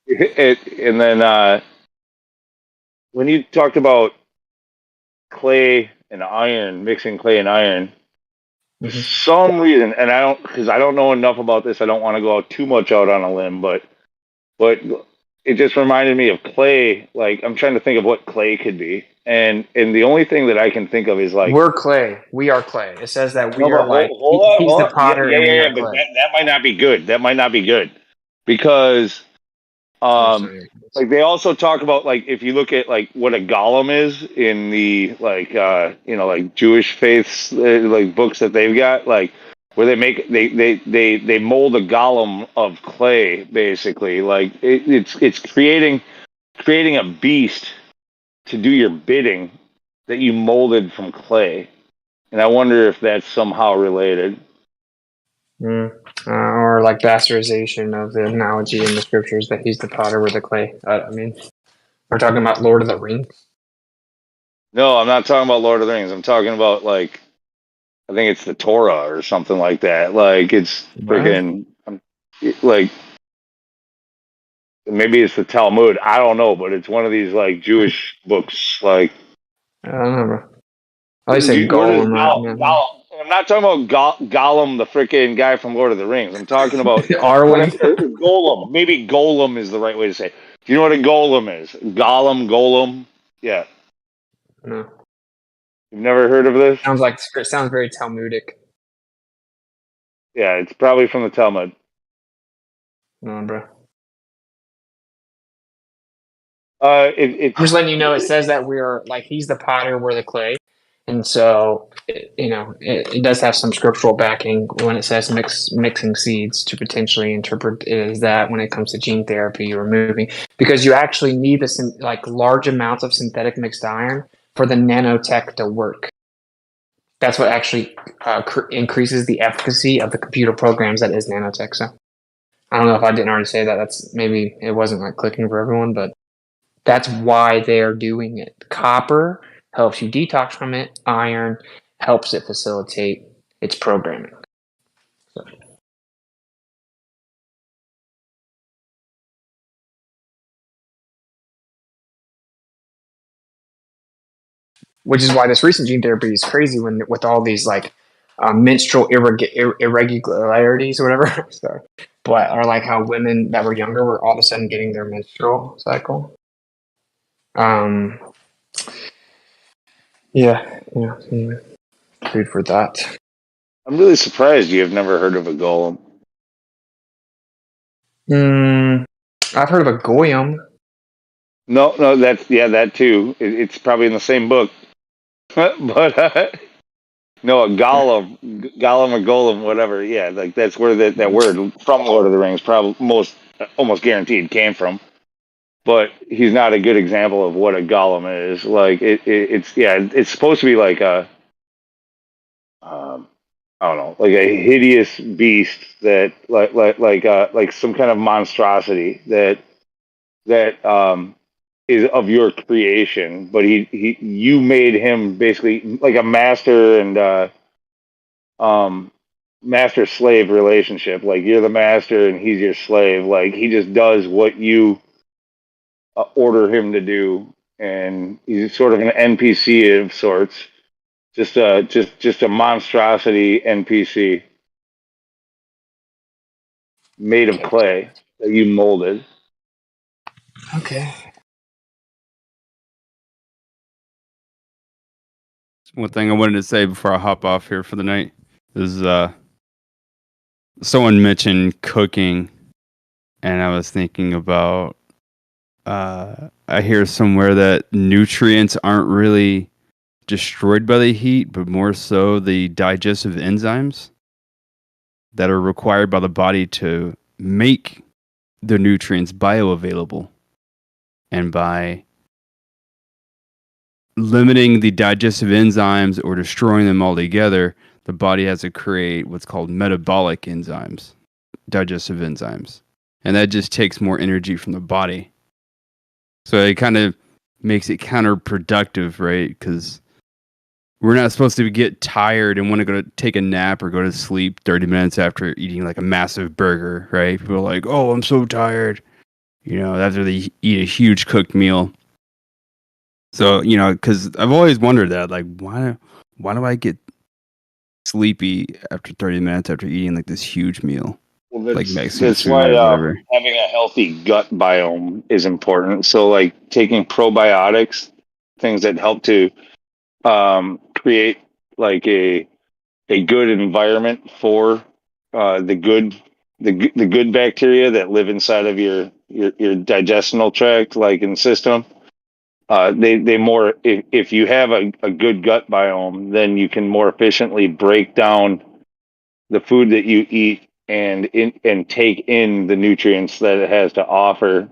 and then when you talked about clay and iron, mixing clay and iron, for some reason, and because I don't know enough about this, I don't want to go too much out on a limb, but it just reminded me of clay. Like I'm trying to think of what clay could be, and the only thing that I can think of is like We're clay. We are clay. It says that no, we are but like he's hold the on. Yeah, potter yeah, and yeah, we are yeah. But clay. that might not be good. That might not be good because like they also talk about like if you look at like what a golem is in the like like Jewish faiths like books that they've got like where they mold a golem of clay basically like it's creating a beast to do your bidding that you molded from clay, and I wonder if that's somehow related. Or like bastardization of the analogy in the scriptures that he's the potter with the clay. I mean, we're talking about Lord of the Rings. No, I'm not talking about Lord of the Rings. I'm talking about like I think it's the Torah or something like that. Like it's freaking like maybe it's the Talmud. I don't know, but it's one of these like Jewish books. Like I don't know, bro. I always say where does Gollum. I'm not talking about Gollum, the freaking guy from Lord of the Rings. I'm talking about Arwen. Golem. Maybe Golem is the right way to say it. Do you know what a Golem is? Golem. Yeah. No. You've never heard of this? Sounds very Talmudic. Yeah, it's probably from the Talmud. No, bro. I'm just letting you know. It says that we are like he's the potter, we're the clay, and so it does have some scriptural backing when it says mixing seeds to potentially interpret it as that when it comes to gene therapy, you're removing because you actually need like large amounts of synthetic mixed iron for the nanotech to work. That's what actually increases the efficacy of the computer programs that is nanotech. So I don't know if I didn't already say that. That's maybe it wasn't like clicking for everyone, but that's why they're doing it. Copper helps you detox from it. Iron helps it facilitate its programming. So. Which is why this recent gene therapy is crazy with all these like menstrual irregularities or whatever. Sorry. But or like how women that were younger were all of a sudden getting their menstrual cycle. Yeah. Food for that. I'm really surprised you have never heard of a golem. I've heard of a goyim. No, that's that too. It's probably in the same book, but no, a golem or golem, whatever. Yeah, like that's where that word from Lord of the Rings probably almost guaranteed came from. But he's not a good example of what a golem is. Like it's supposed to be like a I don't know, like a hideous beast that like some kind of monstrosity that is of your creation, but you made him basically like a master and master slave relationship. Like you're the master and he's your slave. Like he just does what you order him to do, and he's sort of an NPC of sorts. Just a monstrosity NPC made of clay that you molded. Okay. One thing I wanted to say before I hop off here for the night is someone mentioned cooking, and I was thinking about I hear somewhere that nutrients aren't really destroyed by the heat, but more so the digestive enzymes that are required by the body to make the nutrients bioavailable. And by limiting the digestive enzymes or destroying them altogether, the body has to create what's called metabolic enzymes, digestive enzymes. And that just takes more energy from the body. So it kind of makes it counterproductive, right? Because we're not supposed to get tired and want to go to take a nap or go to sleep 30 minutes after eating like a massive burger, right? People are like, oh, I'm so tired, after they eat a huge cooked meal. So, because I've always wondered that, like, why do I get sleepy after 30 minutes after eating like this huge meal? Well, like that's Mexican that's food why or whatever. having a healthy gut biome is important. So, like taking probiotics, things that help to create like a good environment for the good bacteria that live inside of your digestional tract, like in the system. They more if you have a good gut biome, then you can more efficiently break down the food that you eat and take in the nutrients that it has to offer.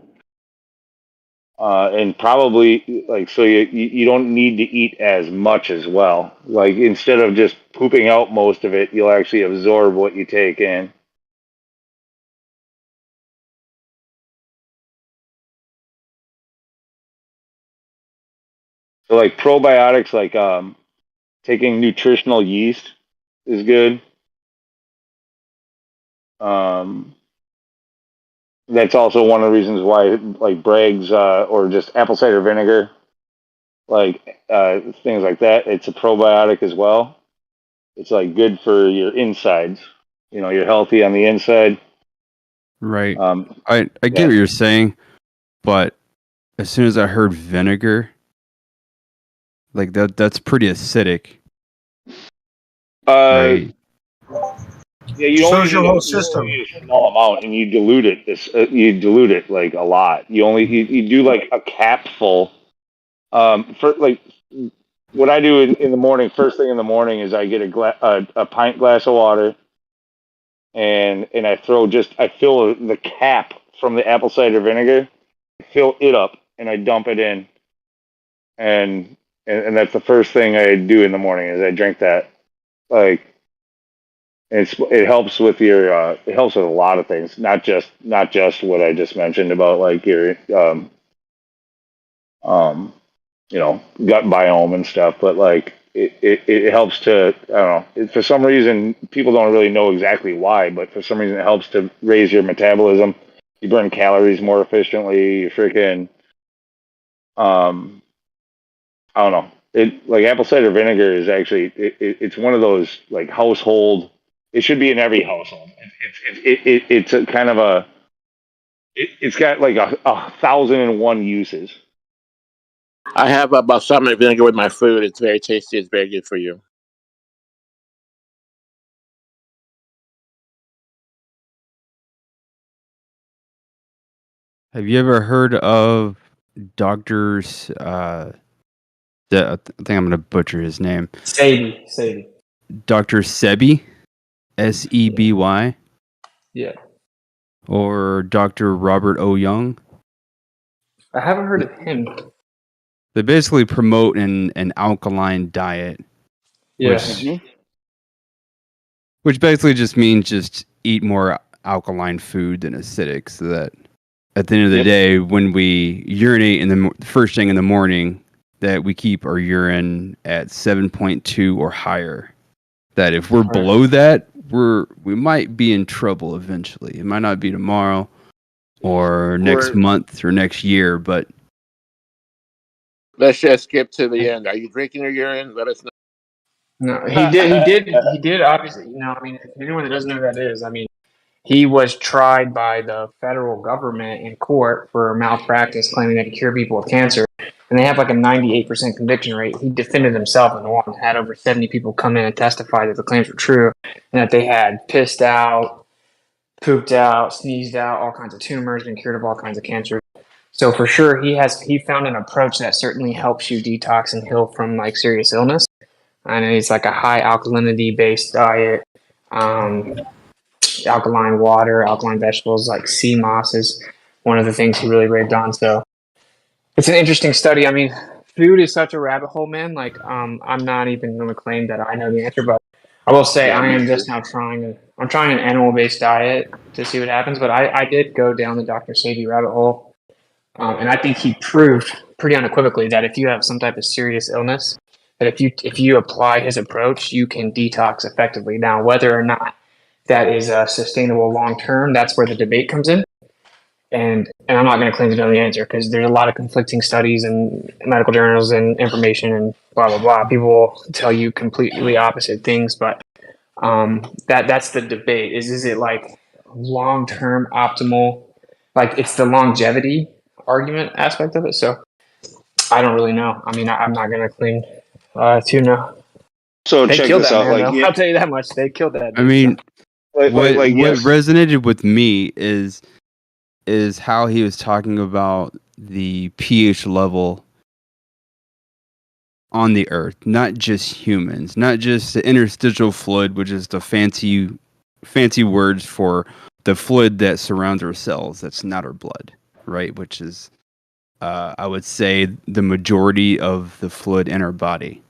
And probably like so you don't need to eat as much as well. Like instead of just pooping out most of it, you'll actually absorb what you take in. So like probiotics, like taking nutritional yeast is good. Um, that's also one of the reasons why like Bragg's or just apple cider vinegar, like things like that. It's a probiotic as well. It's like good for your insides. You know, you're healthy on the inside. Right. I get Yeah. what you're saying, but as soon as I heard vinegar, like that's pretty acidic. Right. Yeah, you Shows your whole only system. need a small amount, and you dilute it. You dilute it like a lot. You do like a capful. For like what I do in the morning, first thing in the morning is I get a pint glass of water, and I fill the cap from the apple cider vinegar, fill it up, and I dump it in, and that's the first thing I do in the morning is I drink that. Like it helps with your it helps with a lot of things, not just what I just mentioned about like your gut biome and stuff, but like it helps to I don't know, for some reason people don't really know exactly why, but for some reason it helps to raise your metabolism. You burn calories more efficiently. You freaking I don't know. It like apple cider vinegar is actually it's one of those like household. It should be in every household. It's a kind of a. It's got like a 1,001 uses. I have balsamic vinegar with my food. It's very tasty. It's very good for you. Have you ever heard of doctors? I think I'm going to butcher his name. Sebi. Dr. Sebi, Seby, Yeah. or Dr. Robert O. Young. I haven't heard of him. They basically promote an alkaline diet. Yeah. Which basically just means just eat more alkaline food than acidic, so that at the end of the day, when we urinate in the first thing in the morning, that we keep our urine at 7.2 or higher. That if we're below that, we might be in trouble eventually. It might not be tomorrow or next month or next year, but Let's just skip to the end. Are you drinking your urine? Let us know. No, he did. Obviously, I mean, if anyone that doesn't know who that is, I mean, he was tried by the federal government in court for malpractice, claiming that he cured people with cancer, and they have like a 98% conviction rate. He defended himself and won. Had over 70 people come in and testify that the claims were true, and that they had pissed out, pooped out, sneezed out, all kinds of tumors, been cured of all kinds of cancer. So for sure, he found an approach that certainly helps you detox and heal from like serious illness. And it's like a high alkalinity based diet, alkaline water, alkaline vegetables, like sea moss is one of the things he really raved on. So it's an interesting study. I mean, food is such a rabbit hole, man. Like, I'm not even going to claim that I know the answer, but I will say I am just now I'm trying an animal based diet to see what happens. But I did go down the Dr. Sadie rabbit hole. And I think he proved pretty unequivocally that if you have some type of serious illness, that if you apply his approach, you can detox effectively. Now, whether or not that is sustainable long term, that's where the debate comes in. And I'm not going to claim to know the answer because there's a lot of conflicting studies and medical journals and information and blah blah blah. People will tell you completely opposite things, but that's the debate. Is it like long-term optimal. Like it's the longevity argument aspect of it. So I don't really know. I mean, I'm not gonna claim to know. So They check killed this that out. man, Like, though. yeah, I'll tell you that much. They killed that I dude. mean, what yes. resonated with me is how he was talking about the pH level on the earth, not just humans, not just the interstitial fluid, which is the fancy words for the fluid that surrounds our cells. That's not our blood, right? Which is, I would say, the majority of the fluid in our body,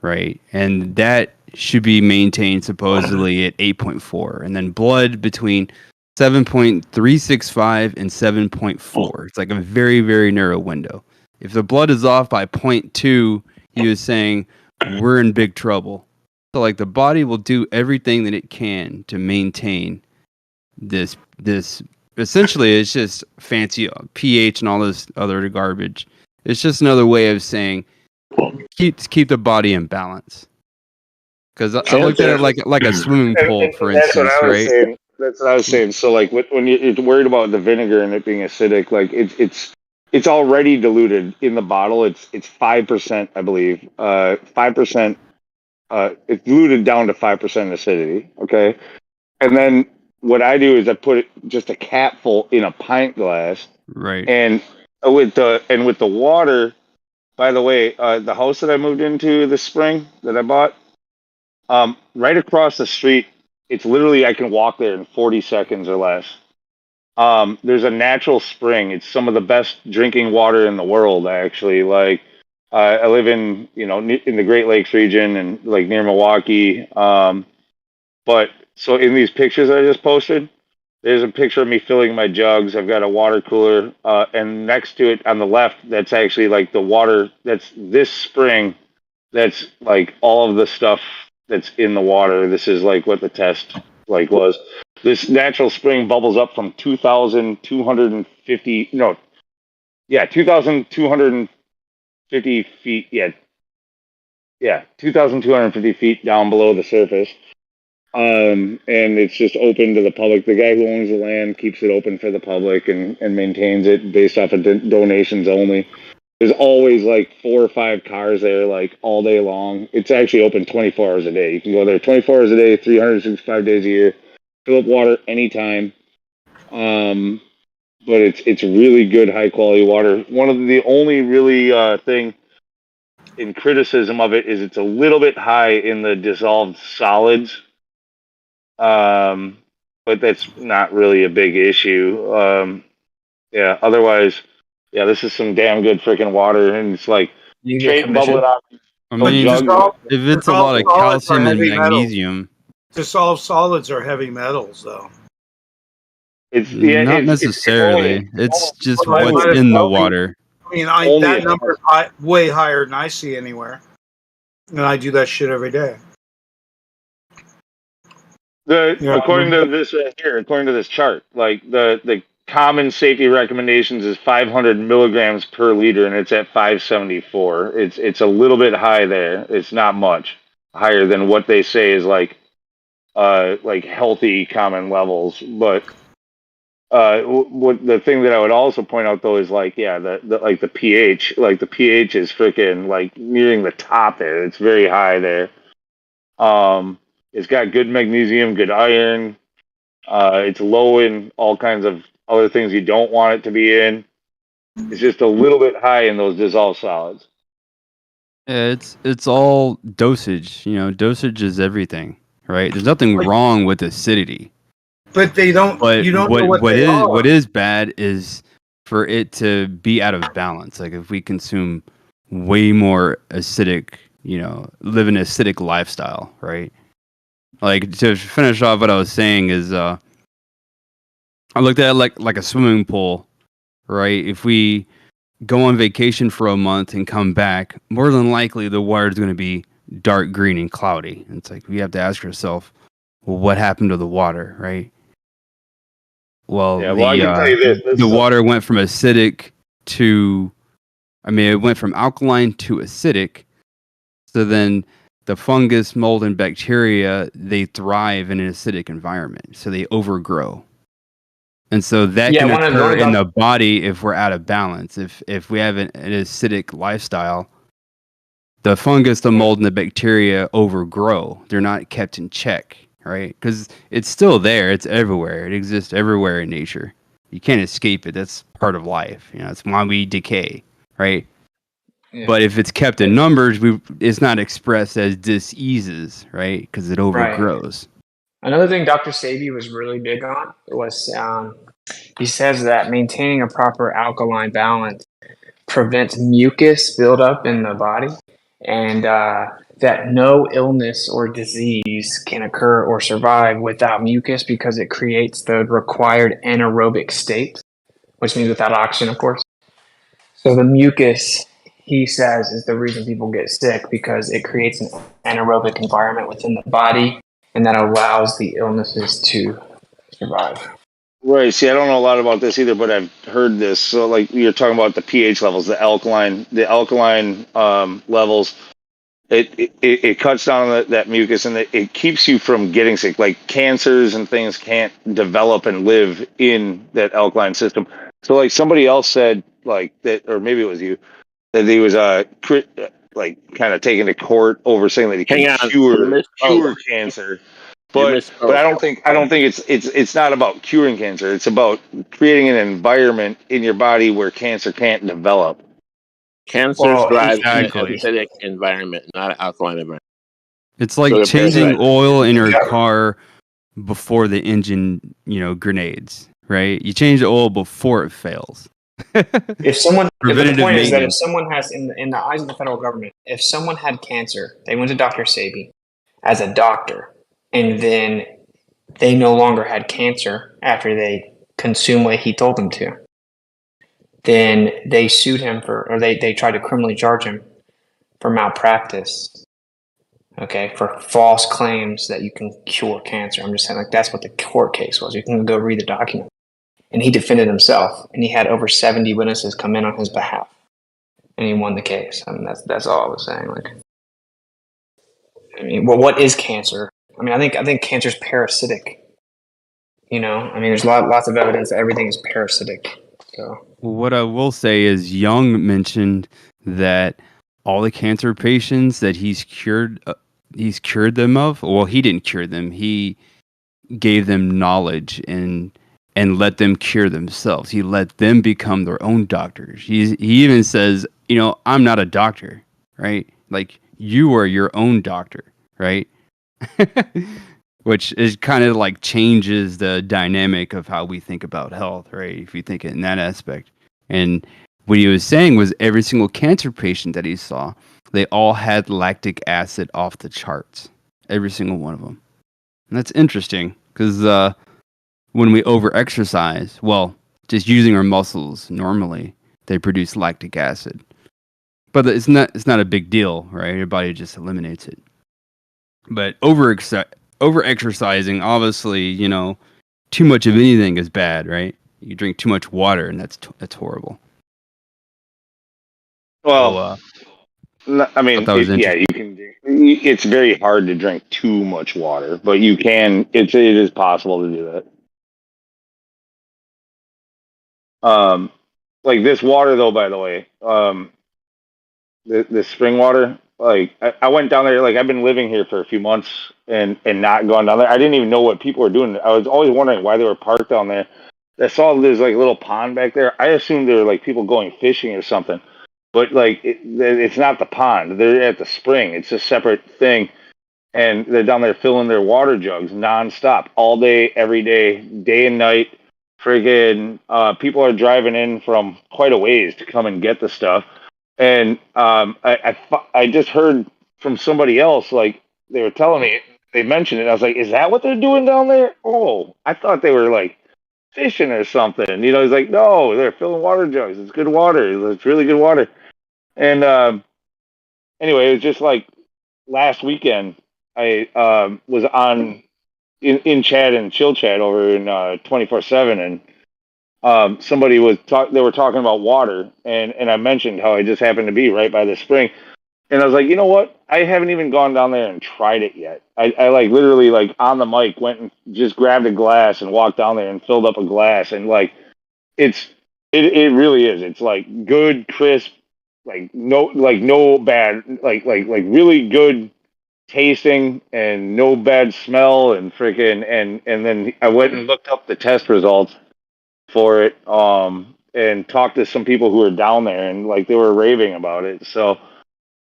right? And that should be maintained supposedly at 8.4, and then blood between 7.365 and 7.4. It's like a very, very narrow window. If the blood is off by 0.2, he was saying we're in big trouble. So like the body will do everything that it can to maintain this essentially it's just fancy pH and all this other garbage. It's just another way of saying keep the body in balance. Because I looked at it like a swimming pool, for That's what instance, I was right? saying. That's what I was saying. So like when you're worried about the vinegar and it being acidic, like it's already diluted in the bottle. It's 5%, I believe. 5%. It's diluted down to 5% acidity. Okay, and then what I do is I put just a capful in a pint glass, right? And with the water. By the way, the house that I moved into this spring that I bought, right across the street, it's literally I can walk there in 40 seconds or less. There's a natural spring. It's some of the best drinking water in the world, actually. Like, I live in in the Great Lakes region and like near Milwaukee. But so in these pictures I just posted, there's a picture of me filling my jugs. I've got a water cooler, and next to it on the left, that's actually like the water. That's this spring. That's like all of the stuff that's in the water. This is like what the test like was. This natural spring bubbles up from 2,250. No, yeah, 2,250 feet. Yeah, 2,250 feet down below the surface. And it's just open to the public. The guy who owns the land keeps it open for the public and maintains it based off of donations only. There's always like 4 or 5 cars there, like all day long. It's actually open 24 hours a day. You can go there 24 hours a day, 365 days a year, fill up water anytime. But it's really good, high quality water. One of the only really thing in criticism of it is it's a little bit high in the dissolved solids. But that's not really a big issue. Yeah. Otherwise, yeah, this is some damn good freaking water, and it's like You get straight bubble it commission. out. I mean, if it's a lot of calcium and magnesium, Dissolved solids are heavy metals, though. not necessarily. It's just what's in the water. I mean, that number is way higher than I see anywhere, and I do that shit every day. According to this right here, according to this chart, like the common safety recommendations is 500 milligrams per liter, and it's at 574. It's a little bit high there. It's not much higher than what they say is like healthy common levels. But what the thing that I would also point out though is like the pH, like the pH is freaking like nearing the top there. It's very high there. It's got good magnesium, good iron. It's low in all kinds of other things you don't want it to be in. It's just a little bit high in those dissolved solids. Yeah, it's all dosage. Dosage is everything, right? There's nothing wrong with acidity. But they don't. But You don't know what they are. what is bad is for it to be out of balance. Like if we consume way more acidic, live an acidic lifestyle, right? Like to finish off what I was saying is, I looked at it like a swimming pool, right? If we go on vacation for a month and come back, more than likely the water is going to be dark green and cloudy. And it's like we have to ask ourselves, well, what happened to the water, right? Well, I can tell you this. The water went from acidic to, it went from alkaline to acidic. So then the fungus, mold, and bacteria, they thrive in an acidic environment, so they overgrow. And so that can occur in the body if we're out of balance. If we have an acidic lifestyle, the fungus, the mold, and the bacteria overgrow. They're not kept in check, right? Because it's still there. It's everywhere. It exists everywhere in nature. You can't escape it. That's part of life. That's why we decay, right? Yeah. But if it's kept in numbers, it's not expressed as diseases, right? Because it overgrows. Another thing Dr. Sabi was really big on was he says that maintaining a proper alkaline balance prevents mucus buildup in the body, and that no illness or disease can occur or survive without mucus because it creates the required anaerobic state, which means without oxygen, of course. So the mucus, he says, is the reason people get sick because it creates an anaerobic environment within the body, and that allows the illnesses to survive. Right. See, I don't know a lot about this either, but I've heard this. So, like you're talking about the pH levels, the alkaline levels. It cuts down that mucus, and it keeps you from getting sick. Like cancers and things can't develop and live in that alkaline system. So, like somebody else said, like that, or maybe it was you, that he was like kind of taken to court over saying that he can cure cancer. But I don't think it's not about curing cancer. It's about creating an environment in your body where cancer can't develop. Cancer thrives in an acidic environment, not an alkaline environment. It's like changing oil in your car before the engine, grenades, right? You change the oil before it fails. If someone, the Preventative point is that if maintenance. someone has, in the eyes of the federal government, if someone had cancer, they went to Dr. Sabi as a doctor, and then they no longer had cancer after they consumed what he told them to, then they sued him or they tried to criminally charge him for malpractice. Okay, for false claims that you can cure cancer. I'm just saying, like, that's what the court case was. You can go read the document. And he defended himself, and he had over 70 witnesses come in on his behalf, and he won the case. I mean, that's all I was saying. Like, I mean, well, what is cancer? I mean, I think cancer's parasitic. I mean, there's lots of evidence that everything is parasitic. So, What I will say is, Jung mentioned that all the cancer patients that he's cured them of. Well, he didn't cure them. He gave them knowledge and let them cure themselves. He let them become their own doctors. He even says, I'm not a doctor, right? Like, you are your own doctor, right? Which is kind of like changes the dynamic of how we think about health, right? If you think it in that aspect. And what he was saying was every single cancer patient that he saw, they all had lactic acid off the charts. Every single one of them. And that's interesting because when we over-exercise, well, just using our muscles normally, they produce lactic acid. But it's not a big deal, right? Your body just eliminates it. But over-exercising, obviously, too much of anything is bad, right? You drink too much water, and that's horrible. Well, I mean, you can. It's very hard to drink too much water, but you can. It is possible to do that. Like this water, though. By the way, the spring water. Like I went down there. Like I've been living here for a few months and not gone down there. I didn't even know what people were doing. I was always wondering why they were parked down there. I saw there's like a little pond back there. I assumed they were like people going fishing or something. But like it's not the pond. They're at the spring. It's a separate thing, and they're down there filling their water jugs nonstop, all day, every day, day and night. Friggin' people are driving in from quite a ways to come and get the stuff. And I just heard from somebody else, like they were telling me, they mentioned it. I was like, is that what they're doing down there? Oh, I thought they were like fishing or something. He's like, no, they're filling water jugs. It's good water. It's really good water. And anyway, it was just like last weekend. I was on in chat and chill chat over in 24/7, and somebody was they were talking about water, and I mentioned how I just happened to be right by the spring, And I was like, you know what? I haven't even gone down there and tried it yet. I like literally like on the mic went and just grabbed a glass and walked down there and filled up a glass, and like it really is. It's like good, crisp, like no bad, like really good tasting and no bad smell and freaking and then I went and looked up the test results for it and talked to some people who were down there, and like they were raving about it. So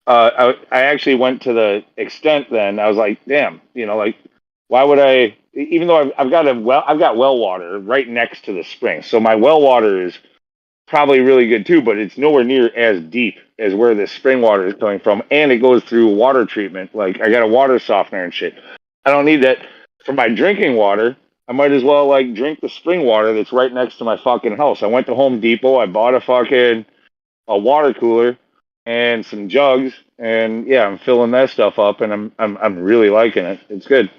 I actually went to the extent then I was like, damn, like why would I, even though I've got well water right next to the spring, so my well water is probably really good too, but it's nowhere near as deep as where the spring water is coming from, and it goes through water treatment. Like I got a water softener and shit. I don't need that for my drinking water. I might as well like drink the spring water that's right next to my fucking house. I went to Home Depot, I bought a water cooler and some jugs, and yeah, I'm filling that stuff up, and I'm really liking it. It's good.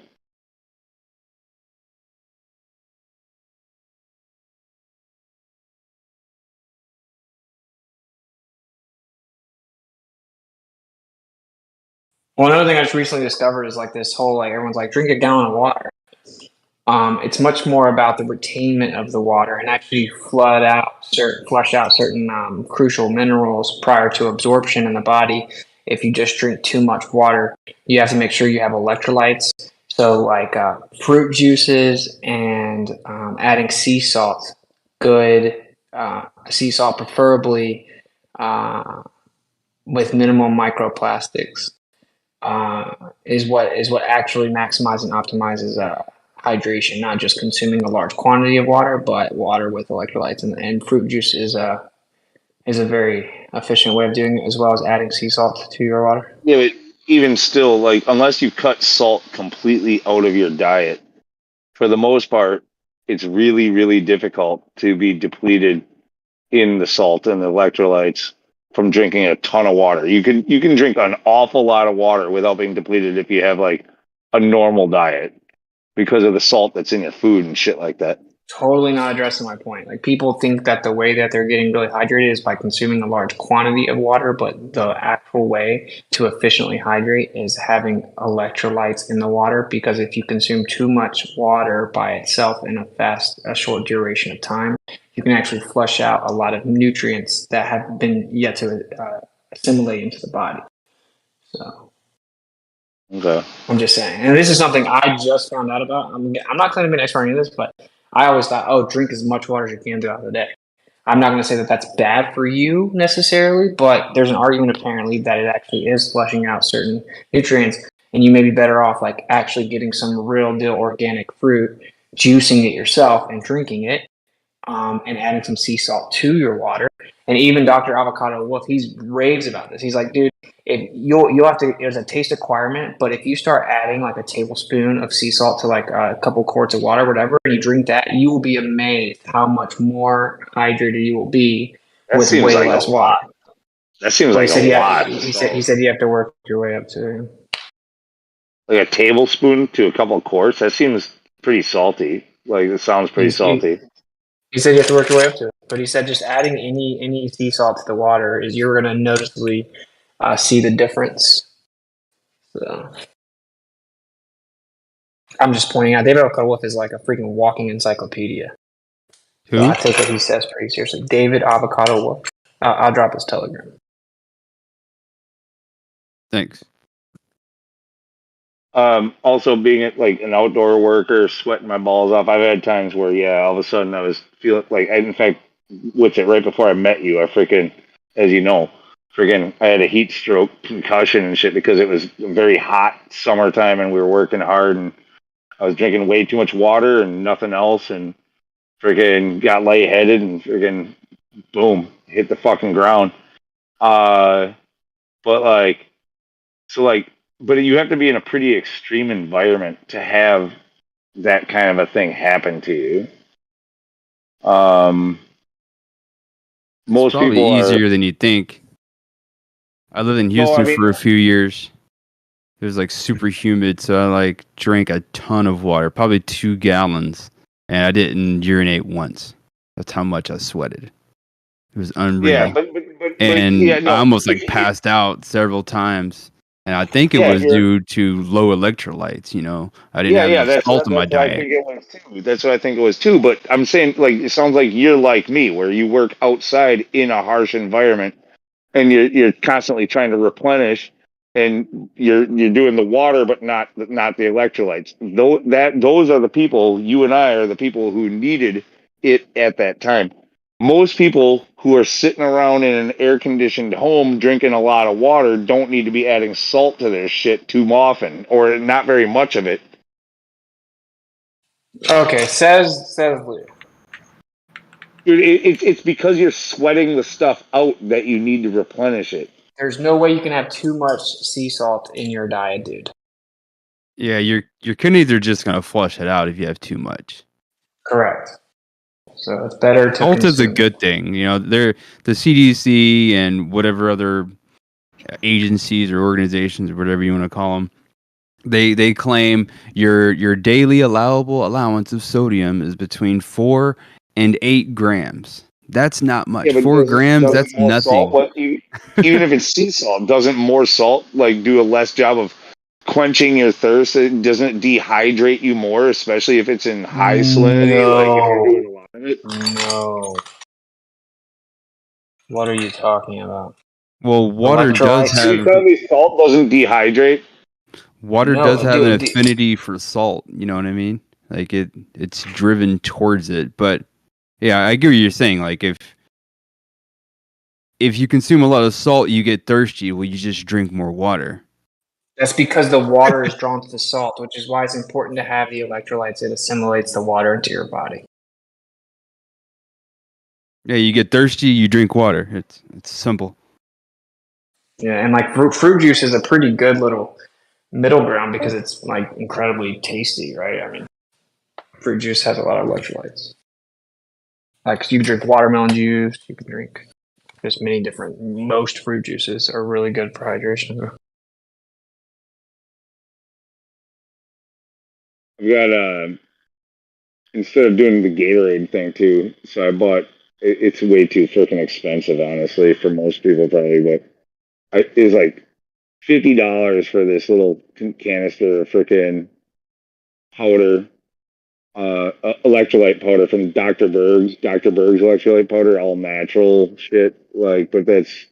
Well, another thing I just recently discovered is like this whole like everyone's like drink a gallon of water. It's much more about the retainment of the water and actually flush out certain crucial minerals prior to absorption in the body. If you just drink too much water, you have to make sure you have electrolytes. So like fruit juices and adding sea salt, good sea salt, preferably with minimal microplastics, is what actually maximizes and optimizes hydration, not just consuming a large quantity of water, but water with electrolytes. And fruit juice is a very efficient way of doing it, as well as adding sea salt to your water. Yeah, but even still, like unless you cut salt completely out of your diet, for the most part, it's really, really difficult to be depleted in the salt and the electrolytes from drinking a ton of water. You can drink an awful lot of water without being depleted if you have like a normal diet because of the salt that's in your food and shit like that. Totally not addressing my point. Like people think that the way that they're getting really hydrated is by consuming a large quantity of water, but the actual way to efficiently hydrate is having electrolytes in the water, because if you consume too much water by itself in a short duration of time, you can actually flush out a lot of nutrients that have been yet to assimilate into the body. So okay, I'm just saying, and this is something I just found out about. I'm not claiming to be an expert on any of this, but I always thought, oh, drink as much water as you can throughout the day. I'm not going to say that that's bad for you necessarily, but there's an argument apparently that it actually is flushing out certain nutrients, and you may be better off like actually getting some real deal organic fruit, juicing it yourself and drinking it, and adding some sea salt to your water. And even Dr. Avocado Wolf, he raves about this. He's like, dude, if you'll have to, there's a taste acquirement, but if you start adding like a tablespoon of sea salt to like a couple quarts of water, whatever, and you drink that, you will be amazed how much more hydrated you will be with way like less water. That seems like a lot. He said you have to work your way up to like a tablespoon to a couple of quarts. That seems pretty salty. Like it sounds pretty salty. He said you have to work your way up to it, but he said just adding any sea salt to the water is you're going to noticeably see the difference. So I'm just pointing out, David Avocado Wolf is like a freaking walking encyclopedia. Who? So I take what he says pretty seriously. David Avocado Wolf. I'll drop his Telegram. Thanks. Also being like an outdoor worker, sweating my balls off. I've had times where, all of a sudden I was feeling like, in fact, with it right before I met you, I freaking, as you know, I had a heat stroke, concussion and shit because it was very hot summertime and we were working hard and I was drinking way too much water and nothing else and freaking got lightheaded and freaking boom, hit the fucking ground. But you have to be in a pretty extreme environment to have that kind of a thing happen to you. Most Probably people easier than you'd think. I lived in Houston for a few years. It was like super humid, so I like drank a ton of water, probably 2 gallons, and I didn't urinate once. That's how much I sweated. It was unreal. Yeah, but and yeah, no, I almost like passed out several times. And I think it yeah, was due to low electrolytes. I didn't have any that's salt in my what I diet. think it was too. That's what I think it was too. But I'm saying, like, it sounds like you're like me, where you work outside in a harsh environment, and you're constantly trying to replenish, and you're doing the water, but not the electrolytes. Those are the people. You and I are the people who needed it at that time. Most people who are sitting around in an air-conditioned home drinking a lot of water don't need to be adding salt to their shit too often, or not very much of it. Okay, says Lou. Dude, it's because you're sweating the stuff out that you need to replenish it. There's no way you can have too much sea salt in your diet, dude. Yeah, your kidneys are just gonna flush it out if you have too much. Correct. So it's better to Salt is a consume. good thing. They're the CDC and whatever other agencies or organizations or whatever you want to call them. They claim your daily allowable allowance of sodium is between 4 and 8 grams. That's not much. Yeah, but 4 grams, doesn't that's more salt, nothing. even if it's sea salt, doesn't more salt like do a less job of quenching your thirst? It doesn't dehydrate you more, especially if it's in high salinity, like if you're doing a lot of it. No. What are you talking about? Well, water does Electrolytes? You have tell me salt doesn't dehydrate? water No, does have an dude. affinity for salt. You know what I mean? Like it's driven towards it. But yeah, I get what you're saying. Like if you consume a lot of salt, you get thirsty. Well, you just drink more water. That's because the water is drawn to the salt, which is why it's important to have the electrolytes. It assimilates the water into your body. Yeah, you get thirsty, you drink water. It's simple. Yeah, and like fruit juice is a pretty good little middle ground because it's like incredibly tasty, right? I mean, fruit juice has a lot of electrolytes. Like you can drink watermelon juice, you can drink just many different. Most fruit juices are really good for hydration. I've got instead of doing the Gatorade thing too, so I bought. It's way too freaking expensive, honestly, for most people probably, but it's like $50 for this little canister of freaking powder, electrolyte powder from Dr. Berg's. Dr. Berg's electrolyte powder, all natural shit. Like, but that's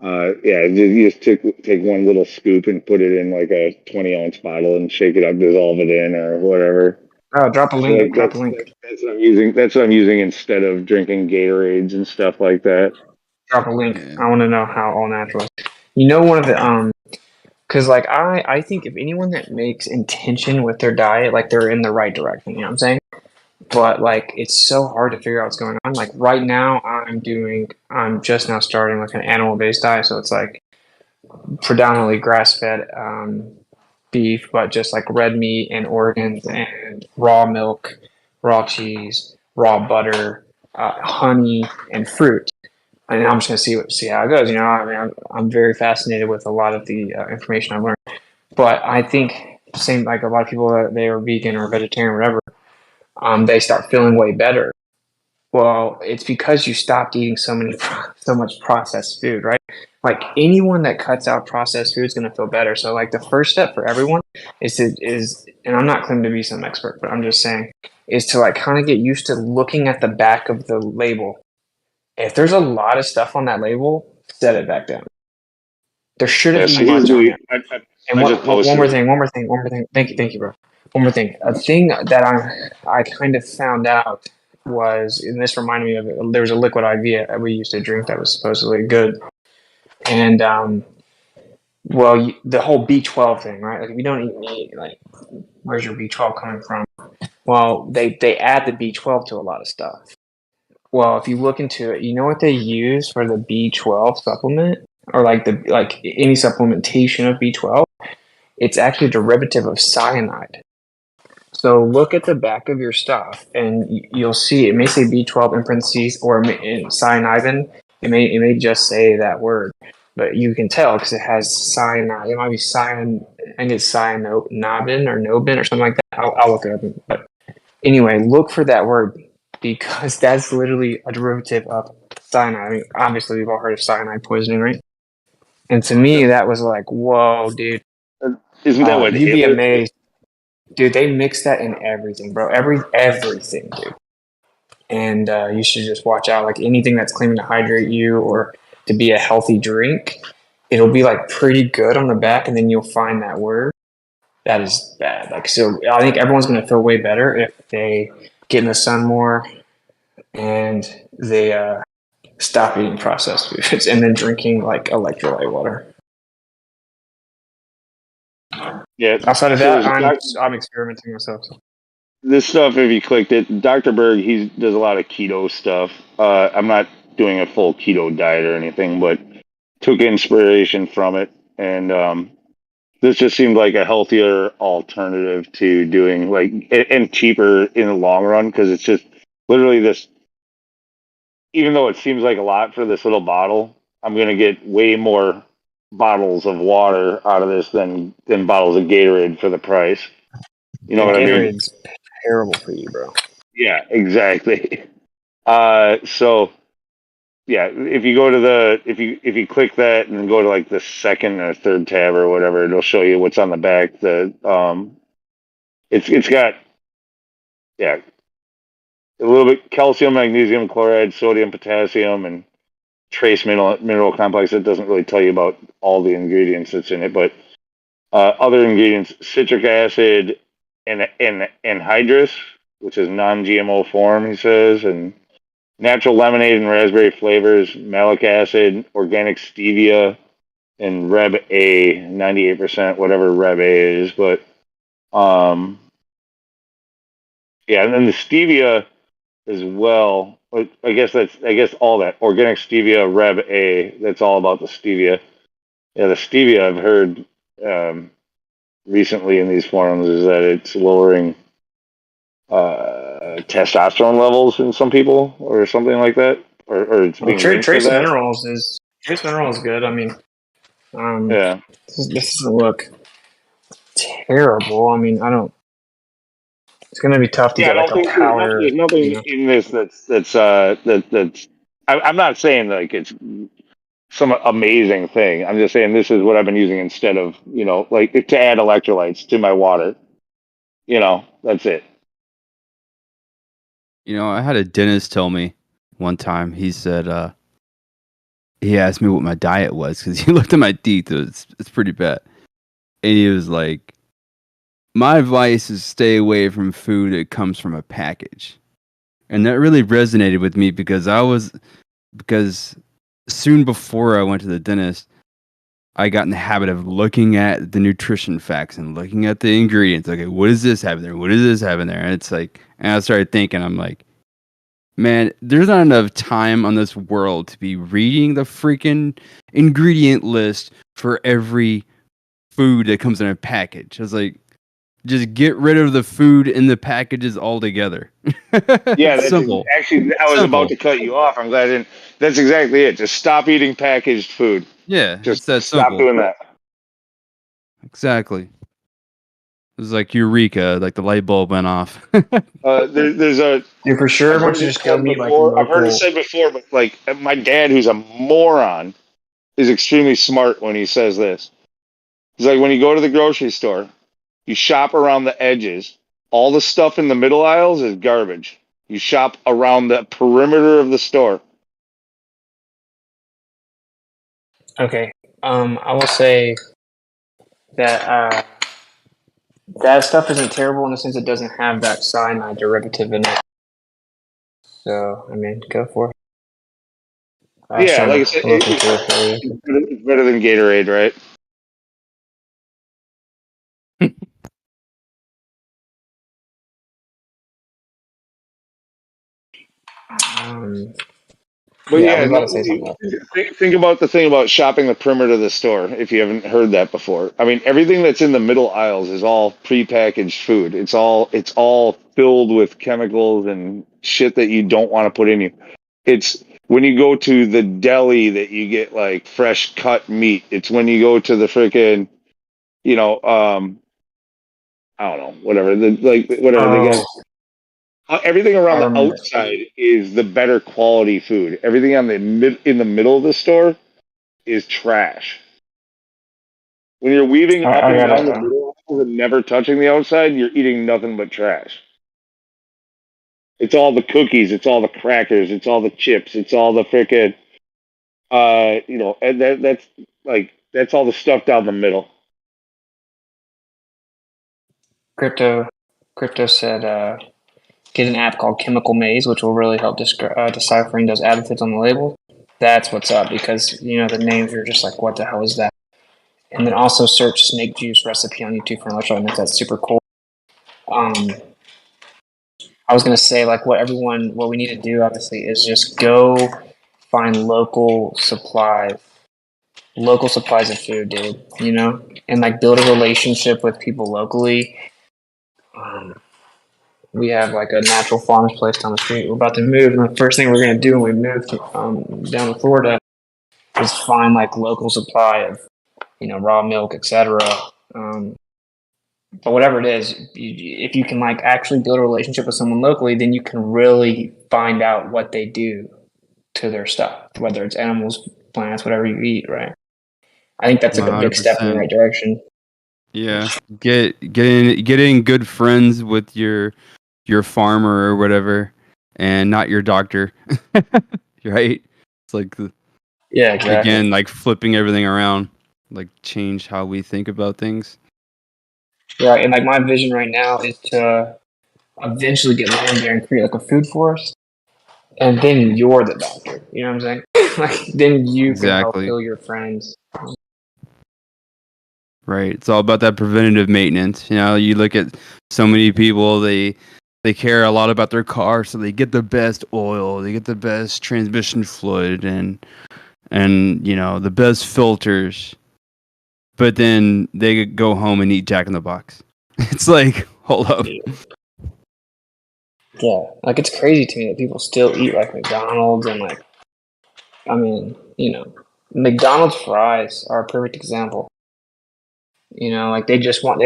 yeah. You just take one little scoop and put it in like a 20-ounce bottle and shake it up, dissolve it in, or whatever. Oh, drop a link. Like, Drop a link. that's what I'm using. That's what I'm using instead of drinking Gatorades and stuff like that. Drop a link. I want to know how all natural is. You know, one of the because like I think if anyone that makes intention with their diet, like they're in the right direction. You know what I'm saying? But like it's so hard to figure out what's going on. Like right now, I'm just now starting like an animal based diet, so it's like predominantly grass fed beef, but just like red meat and organs and raw milk, raw cheese, raw butter, honey, and fruit. And I'm just gonna see how it goes. You know, I mean, I'm very fascinated with a lot of the information I've learned. But I think same like a lot of people that they are vegan or vegetarian or whatever, they start feeling way better. Well, it's because you stopped eating so much processed food, right? Like anyone that cuts out processed food is going to feel better. So like the first step for everyone and I'm not claiming to be some expert, but I'm just saying is to like kind of get used to looking at the back of the label. If there's a lot of stuff on that label, set it back down. There shouldn't be much on there. And one more thing. Thank you, bro. One more thing. A thing that I kind of found out was, and this reminded me of it, there was a liquid IV that we used to drink that was supposedly good. And well, the whole B12 thing, right? Like if you don't eat meat, like where's your B12 coming from? Well, they add the B12 to a lot of stuff. Well, if you look into it, you know what they use for the B12 supplement, or like any supplementation of B12? It's actually a derivative of cyanide. So look at the back of your stuff, and you'll see it may say B12 in parentheses or in cyanidin. It may just say that word, but you can tell because it has cyanide. It might be cyan. I think it's cyanobin or nobin or something like that. I'll look it up. But anyway, look for that word because that's literally a derivative of cyanide. I mean, obviously we've all heard of cyanide poisoning, right? And to me, that was like, whoa, dude. Isn't that what You'd be Hitler? amazed, dude. They mix that in everything, bro. Everything, dude. And you should just watch out. Like anything that's claiming to hydrate you or to be a healthy drink, it'll be like pretty good on the back, and then you'll find that word that is bad. Like, so I think everyone's gonna feel way better if they get in the sun more and they stop eating processed foods and then drinking like electrolyte water. Yeah. Outside of So that, I'm experimenting myself. So. this stuff, if you clicked it, Dr. Berg, he does a lot of keto stuff. I'm not doing a full keto diet or anything, but took inspiration from it. And this just seemed like a healthier alternative to doing and cheaper in the long run, because it's just literally this. Even though it seems like a lot for this little bottle, I'm going to get way more bottles of water out of this than bottles of Gatorade for the price. You know what I mean? Gatorade's terrible for you, bro. Yeah, exactly. So yeah, if you go to if you click that and go to like the second or third tab or whatever, it'll show you what's on the back. It's got a little bit calcium, magnesium, chloride, sodium, potassium, and trace mineral complex. It doesn't really tell you about all the ingredients that's in it, but other ingredients: citric acid and anhydrous, which is non-GMO form, he says, and natural lemonade and raspberry flavors, malic acid, organic stevia, and Reb A, 98%, whatever Reb A is. But and then the stevia as well. I guess all that organic stevia, Reb A. That's all about the stevia. Yeah, the stevia I've heard recently in these forums is that it's lowering testosterone levels in some people or something like that, or it's being linked to Trace that. minerals is good. I mean, Yeah. this doesn't look terrible. I mean, I don't. It's gonna be tough to Yeah, I get like don't a think powder. there's nothing in this that's. I'm not saying like it's some amazing thing. I'm just saying this is what I've been using instead of like to add electrolytes to my water. That's it. I had a dentist tell me one time. He said, he asked me what my diet was because he looked at my teeth. It's pretty bad, and he was like, "My advice is stay away from food that comes from a package," and that really resonated with me because soon before I went to the dentist, I got in the habit of looking at the nutrition facts and looking at the ingredients. Okay, what does this have in there? What does this have in there? And it's like, and I started thinking, I'm like, man, there's not enough time on this world to be reading the freaking ingredient list for every food that comes in a package. I was like, just get rid of the food in the packages altogether. Yeah, It's that's simple. actually. I was about to cut you off. I'm glad I didn't. That's exactly it. Just stop eating packaged food. Yeah, Just it's that stop simple. doing that. Exactly. It was like eureka, like the light bulb went off. There's a. Dude, for sure, I've why heard don't you it just go said meet like before. I've heard it local? said before, but like my dad, who's a moron, is extremely smart when he says this. He's like, when you go to the grocery store, you shop around the edges. All the stuff in the middle aisles is garbage. You shop around the perimeter of the store. Okay. I will say that that stuff isn't terrible in the sense it doesn't have that cyanide derivative in it. So, I mean, go for it. I was Yeah, trying like I to said, look into it for you. it's better than Gatorade, right? But Yeah, I yeah, was about no, to say something else. think about the thing about shopping the perimeter of the store. If you haven't heard that before, I mean, everything that's in the middle aisles is all prepackaged food. It's all filled with chemicals and shit that you don't want to put in you. It's when you go to the deli that you get like fresh cut meat. It's when you go to the freaking, I don't know, whatever. Whatever they Oh, got. Everything I around the remember. outside is the better quality food. Everything on the in the middle of the store is trash. When you're weaving up I and down the gotta. middle and never touching the outside, you're eating nothing but trash. It's all the cookies, it's all the crackers, it's all the chips, it's all the frickin' and that's all the stuff down the middle. Crypto said, get an app called Chemical Maze, which will really help deciphering those additives on the label. That's what's up, because the names are just like, what the hell is that? And then also search snake juice recipe on YouTube for electrolytes. That's super cool. I was gonna say, like, what we need to do, obviously, is just go find local supplies of food, dude. And like build a relationship with people locally. We have like a natural farms place down the street. We're about to move, and the first thing we're gonna do when we move down to Florida is find like local supply of raw milk, etc. But whatever it is, if you can like actually build a relationship with someone locally, then you can really find out what they do to their stuff, whether it's animals, plants, whatever you eat, right? I think that's like a big step in the right 100%. direction. Yeah, getting good friends with your farmer or whatever, and not your doctor, right? It's like Yeah, exactly. again, like flipping everything around, like change how we think about things. Right, and like my vision right now is to eventually get land there and create like a food forest, and then you're the doctor. You know what I'm saying? Like then you can help Exactly. heal your friends. Right. It's all about that preventative maintenance. You look at so many people, they care a lot about their car, so they get the best oil, they get the best transmission fluid and the best filters. But then they go home and eat Jack in the Box. It's like, hold up. Yeah, like it's crazy to me that people still eat like McDonald's and like, I mean, McDonald's fries are a perfect example. Like they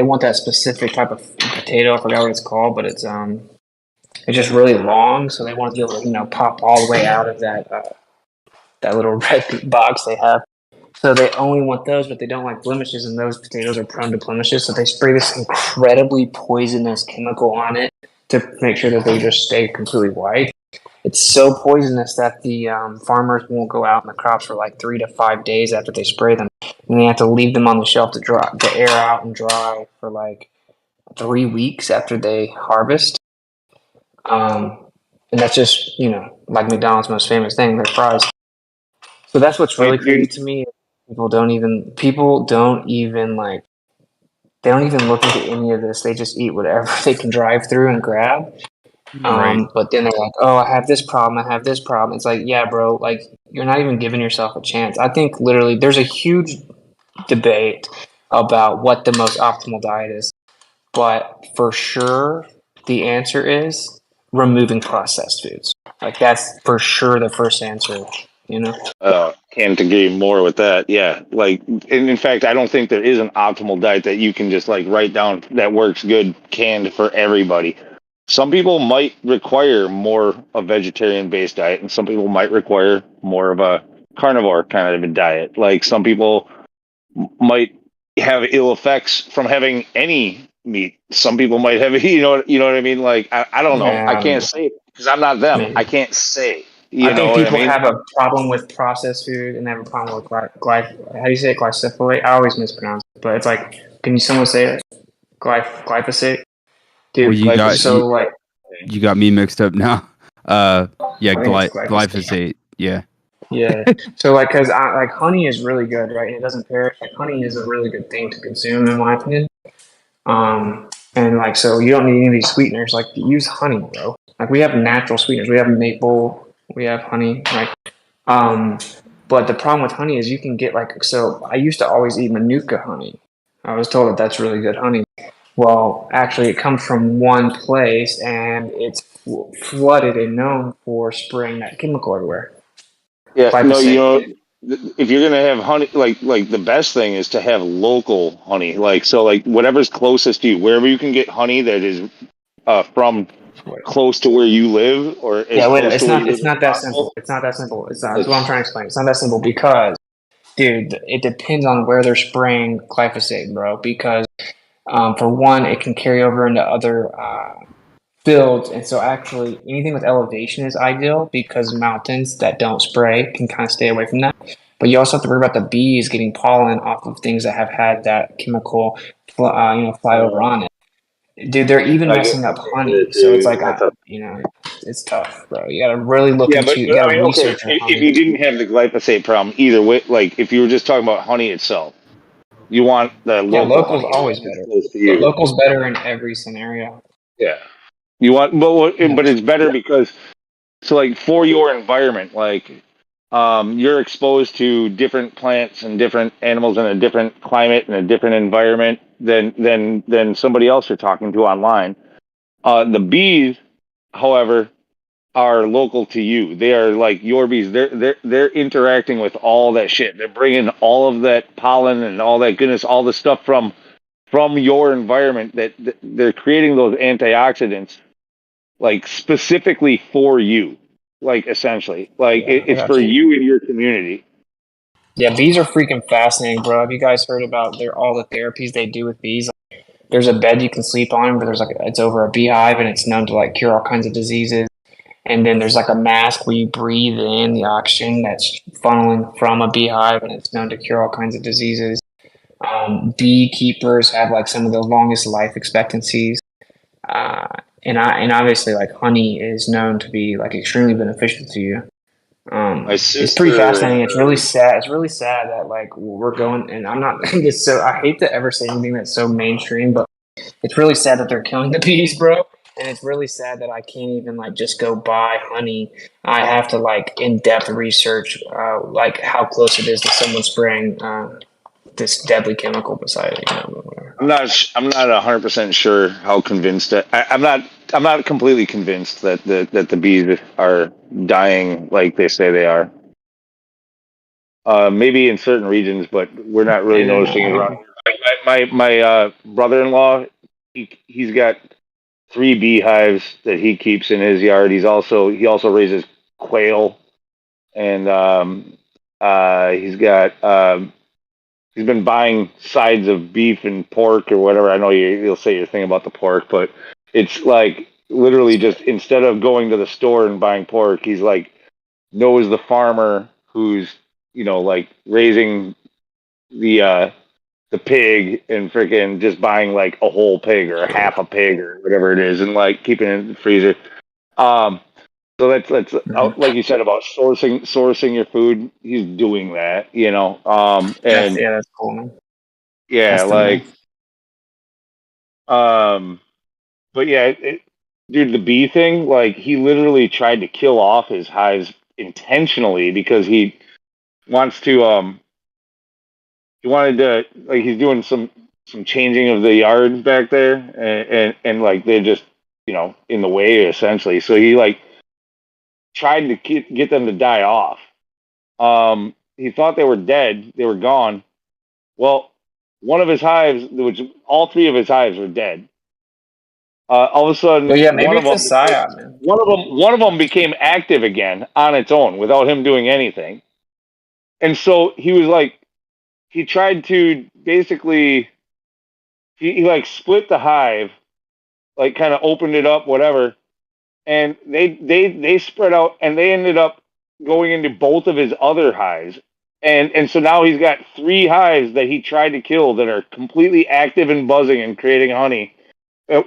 want that specific type of potato. I forgot what it's called, but it's just really long, so they want to be able to pop all the way out of that little red box they have. So they only want those, but they don't like blemishes, and those potatoes are prone to blemishes. So they spray this incredibly poisonous chemical on it to make sure that they just stay completely white. It's so poisonous that the farmers won't go out in the crops for like 3 to 5 days after they spray them, and they have to leave them on the shelf to air out and dry for like 3 weeks after they harvest. And that's just like McDonald's most famous thing, their fries. So that's what's really crazy to me. People don't even like, they don't even look into any of this. They just eat whatever they can drive through and grab. Right. But then they're like, oh, I have this problem. It's like, yeah, bro, like you're not even giving yourself a chance. I think literally there's a huge debate about what the most optimal diet is. But for sure, the answer is removing processed foods. Like that's for sure the first answer, Can't agree more with that. Yeah, like, and in fact, I don't think there is an optimal diet that you can just like write down that works good canned for everybody. Some people might require more a vegetarian-based diet, and some people might require more of a carnivore kind of a diet. Like some people might have ill effects from having any meat. Some people might have, you know what I mean? Like I don't know. Yeah, I I don't can't know. say because I'm not them. Maybe. I can't say. I You know think what I people mean? have a problem with processed food and they have a problem with how do you say it? Glyphosate? I always mispronounce it, but it's like, can you someone say it? Glyphosate? Well, Dude, you got me mixed up now. Yeah, I think it's glyphosate. glyphosate. Yeah. Yeah. So like, cause like honey is really good, right? And it doesn't perish. Like honey is a really good thing to consume in my opinion. And like, so you don't need any of these sweeteners. Like use honey, bro. Like we have natural sweeteners. We have maple, we have honey, like, but the problem with honey is you can get like, so I used to always eat Manuka honey. I was told that that's really good honey. Well, actually, it comes from one place, and it's flooded and known for spraying that chemical everywhere. Yeah, no, Glyphosate. if you're gonna have honey, like the best thing is to have local honey. Like so, like whatever's closest to you, wherever you can get honey that is from close to where you live, or as Yeah, wait, close it's to where you not. live It's as not that simple. possible? It's not that simple. That's what I'm trying to explain. It's not that simple because, dude, it depends on where they're spraying glyphosate, bro. Because, for one, it can carry over into other fields, and so actually, anything with elevation is ideal because mountains that don't spray can kind of stay away from that. But you also have to worry about the bees getting pollen off of things that have had that chemical, fly over on it. Dude, they're even I get messing up honey. it So it's too. like, That's a it's tough, bro. You gotta really look Yeah, into. You but I gotta mean, okay, research your if honey. you didn't have the glyphosate problem either way, like if you were just talking about honey itself, you want the Yeah, local local's honey, right? always That's better. close to you. Local's better in every scenario. Yeah. You want, Yeah. but it's better because, so like for your environment, like, you're exposed to different plants and different animals in a different climate and a different environment than somebody else you're talking to online. The bees, however, are local to you. They are like your bees. They're interacting with all that shit. They're bringing all of that pollen and all that goodness, all the stuff from your environment that they're creating those antioxidants like specifically for you. Like essentially, like Yeah, I it's got for you. you and your community. Yeah, bees are freaking fascinating, bro. Have you guys heard about all the therapies they do with bees? There's a bed you can sleep on, but it's over a beehive, and it's known to like cure all kinds of diseases. And then there's like a mask where you breathe in the oxygen that's funneling from a beehive, and it's known to cure all kinds of diseases. Beekeepers have like some of the longest life expectancies, and obviously like honey is known to be like extremely beneficial to you. My It's pretty sister, fascinating. It's really sad. It's really sad that like we're going, and I'm not. It's so I hate to ever say anything that's so mainstream, but it's really sad that they're killing the bees, bro. And it's really sad that I can't even like just go buy honey. I have to like in depth research like how close it is to someone spraying this deadly chemical beside it. Whatever. I'm not 100% sure how convinced I'm not completely convinced that the bees are dying like they say they are. Maybe in certain regions, but we're not really noticing it around here. Like my brother-in-law, he's got 3 beehives that he keeps in his yard. He also raises quail, and he's been buying sides of beef and pork or whatever. I know you'll say your thing about the pork, but it's like literally just instead of going to the store and buying pork, he's like knows the farmer who's like raising the pig and freaking just buying like a whole pig or a half a pig or whatever it is and like keeping it in the freezer. So that's like you said about sourcing your food. He's doing that, and That's cool, man. yeah, That's the like, but yeah, dude, the bee thing, like he literally tried to kill off his hives intentionally because he wants to, he wanted to, like, he's doing some changing of the yard back there, and like they're just, in the way essentially. So he like tried to get them to die off. He thought they were dead, they were gone. Well, one of his hives, which all 3 of his hives were dead. All of a sudden, Well, yeah, maybe it's a psyop, man. one of them became active again on its own without him doing anything. And so he was like, he tried to basically, he like split the hive, like kind of opened it up, whatever, and they spread out, and they ended up going into both of his other hives. And so now he's got 3 hives that he tried to kill that are completely active and buzzing and creating honey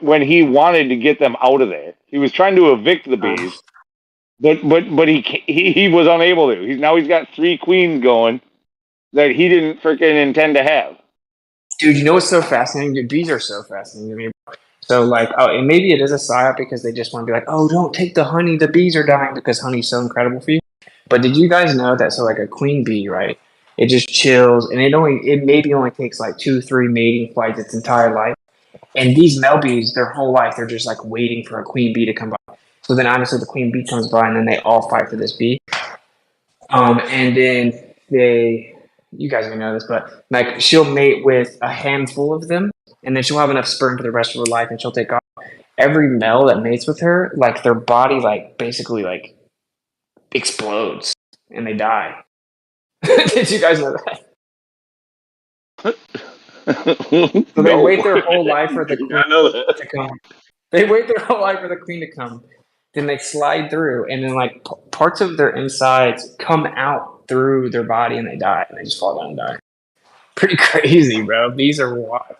when he wanted to get them out of there. He was trying to evict the bees, but he was unable to. He's got 3 queens going that he didn't freaking intend to have. Dude, you know what's so fascinating? Dude, bees are so fascinating to me. So like, and maybe it is a psyop because they just want to be like, oh, don't take the honey. The bees are dying because honey's so incredible for you. But did you guys know that? So like a queen bee, right? It just chills, and it maybe only takes like 2-3 mating flights its entire life. And these male bees, their whole life, they're just like waiting for a queen bee to come by. So then obviously the queen bee comes by, and then they all fight for this bee. And then you guys may know this, but like she'll mate with a handful of them, and then she'll have enough sperm for the rest of her life, and she'll take off. every male that mates with her, like their body, like basically like explodes and they die. Did you guys know that? So they wait their whole life for the queen to come. They wait their whole life for the queen to come. Then they slide through, and then like parts of their insides come out through their body, and they die, and they just fall down and die. Pretty crazy, bro. These are wild.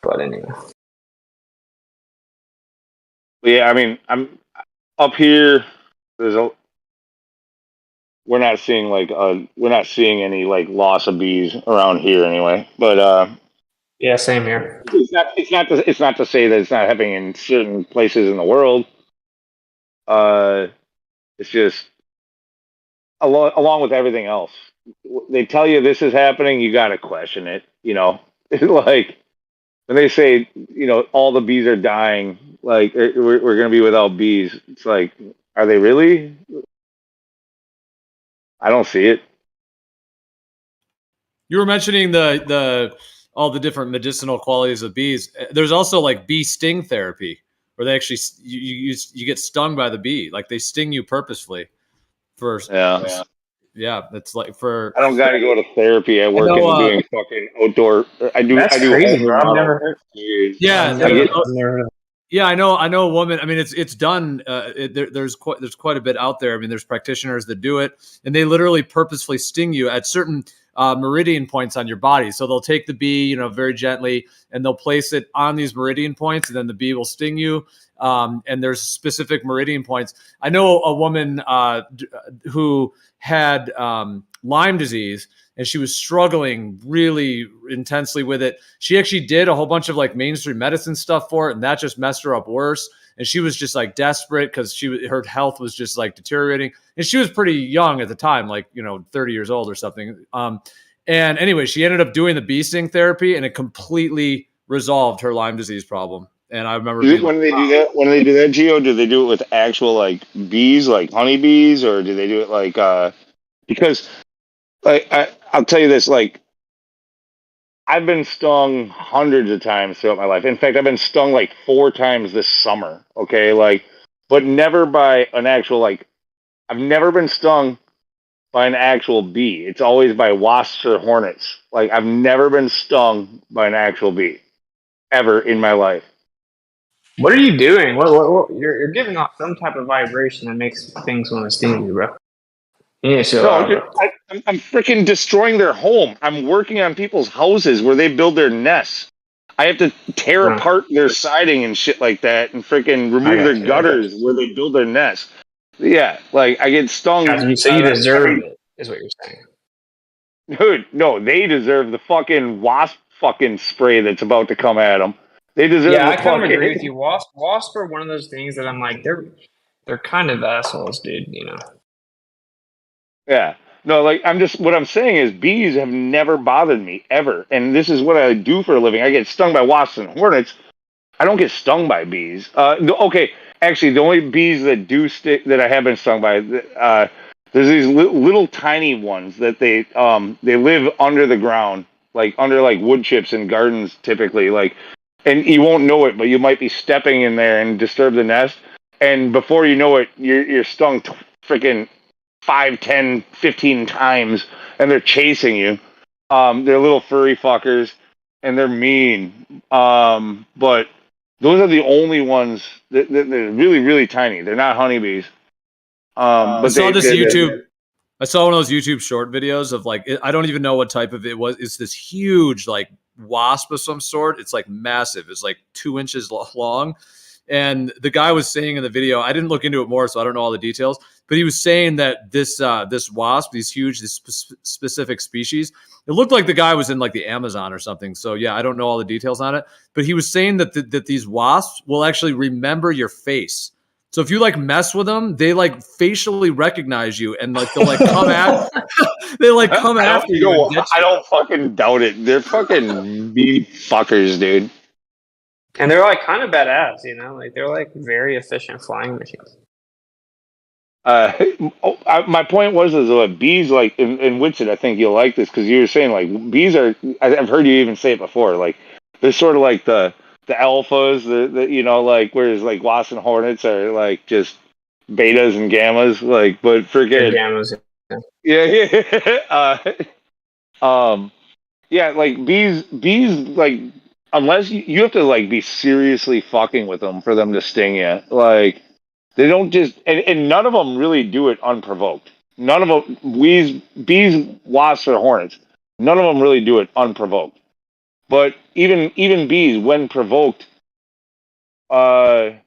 But anyway. Yeah, I mean, I'm up here. We're not seeing any like loss of bees around here anyway. But yeah, same here. It's not to say that it's not happening in certain places in the world. It's just along with everything else. They tell you this is happening, you got to question it. Like when they say, all the bees are dying, like we're going to be without bees. It's like, are they really? I don't see it. You were mentioning the all the different medicinal qualities of bees. There's also like bee sting therapy, where they actually you get stung by the bee, like they sting you purposefully. Yeah, that's like for. I don't got to go to therapy. I work in doing fucking outdoor. I do crazy, home bro. I've never heard. Yeah, I know a woman. I mean, it's done. There's quite a bit out there. I mean, there's practitioners that do it, and they literally purposefully sting you at certain meridian points on your body. So they'll take the bee, very gently, and they'll place it on these meridian points, and then the bee will sting you. And there's specific meridian points. I know a woman who had Lyme disease, and she was struggling really intensely with it. She actually did a whole bunch of like mainstream medicine stuff for it, and that just messed her up worse. And she was just like desperate because her health was just like deteriorating. And she was pretty young at the time, like 30 years old or something. And anyway, she ended up doing the bee sting therapy, and it completely resolved her Lyme disease problem. And I remember when they do that, Gio, do they do it with actual like bees, like honeybees, or do they do it like because like I'll tell you this, like I've been stung hundreds of times throughout my life. In fact, I've been stung like 4 times this summer. Okay, like, but never by an actual like. I've never been stung by an actual bee. It's always by wasps or hornets. Like I've never been stung by an actual bee ever in my life. What are you doing? What you're giving off some type of vibration that makes things want to sting you, bro. Yeah, so I'm freaking destroying their home. I'm working on people's houses where they build their nests. I have to tear apart their siding and shit like that, and freaking remove their gutters where they build their nests. Yeah, like I get stung. So you deserve it, is what you're saying. Dude, no, they deserve the fucking wasp fucking spray that's about to come at them. They deserve. Yeah, I kind of agree with you. Wasp are one of those things that I'm like, they're kind of assholes, dude. Yeah. No, like what I'm saying is bees have never bothered me ever. And this is what I do for a living. I get stung by wasps and hornets. I don't get stung by bees. Okay, actually the only bees that do stick that I have been stung by, there's these little tiny ones that they live under the ground, like under like wood chips in gardens typically, like, and you won't know it, but you might be stepping in there and disturb the nest, and before you know it, you're stung freaking 5, 10, 15 times, and they're chasing you. They're little furry fuckers, and they're mean. But those are the only ones that they're really, really tiny. They're not honeybees. But I saw this YouTube. I saw one of those YouTube short videos of like, I don't even know what type of it was. It's this huge like wasp of some sort. It's like massive. It's like 2 inches long. And the guy was saying in the video, I didn't look into it more, so I don't know all the details, but he was saying that this wasp, this specific species, it looked like the guy was in like the Amazon or something. So yeah, I don't know all the details on it, but he was saying that these wasps will actually remember your face. So if you like mess with them, they like facially recognize you, and like they'll like come at they like come after you. I don't fucking doubt it. They're fucking mean fuckers, dude. And they're like kind of badass, like they're like very efficient flying machines. My point was bees, like in Witsit, I think you'll like this because you were saying like bees are. I've heard you even say it before. Like they're sort of like the alphas, the you know, like whereas like wasps and hornets are like just betas and gammas, like but They're forget gammas. yeah. Yeah, like bees like unless you have to like be seriously fucking with them for them to sting you. Like they don't just and none of them really do it unprovoked. None of them bees, wasps, or hornets. None of them really do it unprovoked. But even bees, when provoked, like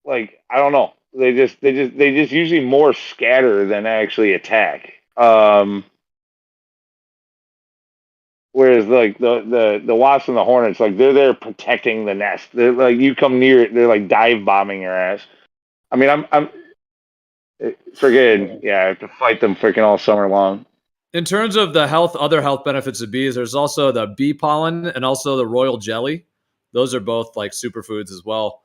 I don't know, they just usually more scatter than actually attack. Whereas like the wasps and the hornets, like they're there protecting the nest. They're like you come near it, they're like dive bombing your ass. I mean, I'm freaking yeah, I have to fight them freaking all summer long. In terms of the other health benefits of bees, there's also the bee pollen and also the royal jelly. Those are both like superfoods as well.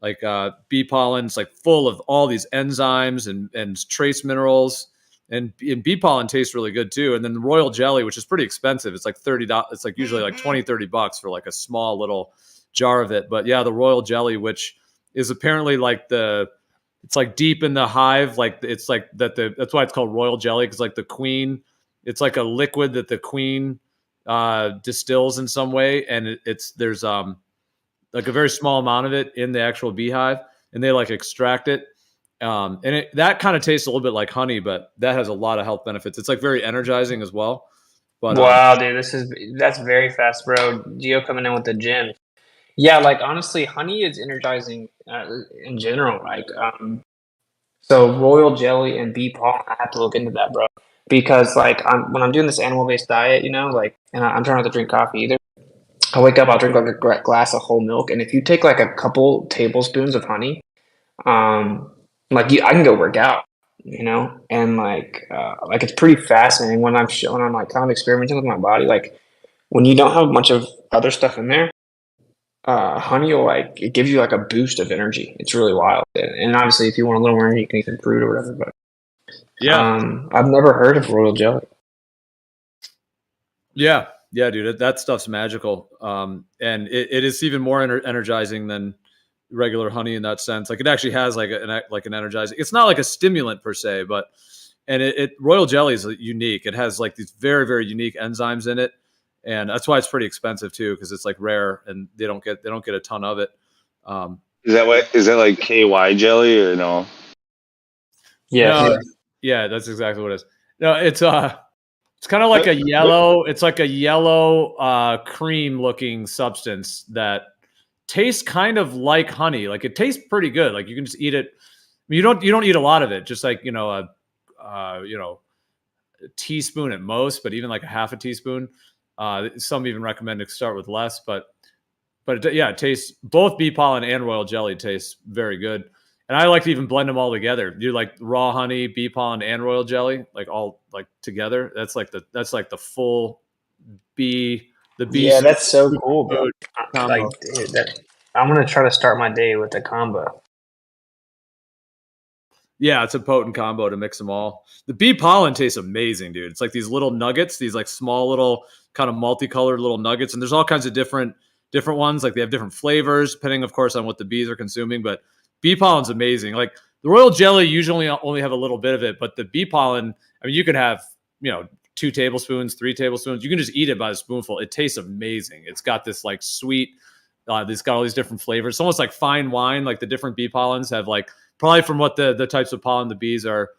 Like bee pollen is like full of all these enzymes and trace minerals, and bee pollen tastes really good too. And then the royal jelly, which is pretty expensive, it's like $30. It's like usually like $20-30 for like a small little jar of it. But yeah, the royal jelly, which is apparently like it's like deep in the hive, like it's like that's why it's called royal jelly, because like the queen, it's like a liquid that the queen distills in some way, and there's like a very small amount of it in the actual beehive, and they like extract it. And that kind of tastes a little bit like honey, but that has a lot of health benefits. It's like very energizing as well. But Wow, dude, that's very fast, bro. Geo coming in with the gym. Yeah, like honestly, honey is energizing in general. Like, so royal jelly and bee pollen, I have to look into that, bro. Because like, when I'm doing this animal-based diet, like, and I'm trying not to drink coffee either. I wake up, I'll drink like a glass of whole milk, and if you take like a couple tablespoons of honey, like I can go work out, and like it's pretty fascinating when I'm like kind of experimenting with my body, like when you don't have a bunch of other stuff in there, honey will like it gives you like a boost of energy. It's really wild, and obviously if you want a little more energy, you can eat some fruit or whatever. But I've never heard of royal jelly. yeah, dude, that stuff's magical. And it is even more energizing than regular honey in that sense. Like it actually has like an energizing. It's not like a stimulant per se, but royal jelly is unique. It has like these very very unique enzymes in it, and that's why it's pretty expensive too, because it's like rare and they don't get a ton of it. Is that like KY jelly or no? Yeah, yeah, that's exactly what it is. No, it's kind of like a yellow. It's like a yellow cream looking substance that tastes kind of like honey. Like it tastes pretty good. Like you can just eat it. I mean, you don't eat a lot of it. Just like a teaspoon at most, but even like a half a teaspoon. Some even recommend to start with less, but it tastes, both bee pollen and royal jelly tastes very good. And I like to even blend them all together. Do like raw honey, bee pollen, and royal jelly, like all like together. That's like the full bee. Yeah, that's so cool, bro. Like, dude, I'm gonna try to start my day with a combo. Yeah, it's a potent combo to mix them all. The bee pollen tastes amazing, dude. It's like these little nuggets, these like small little kind of multicolored little nuggets, and there's all kinds of different ones. Like they have different flavors depending, of course, on what the bees are consuming. But bee pollen's amazing. Like the royal jelly usually only have a little bit of it, but the bee pollen, I mean, you could have 2 tablespoons, 3 tablespoons. You can just eat it by the spoonful. It tastes amazing. It's got this like sweet. It's got all these different flavors. It's almost like fine wine. Like the different bee pollens have like, probably from what the types of pollen the bees are,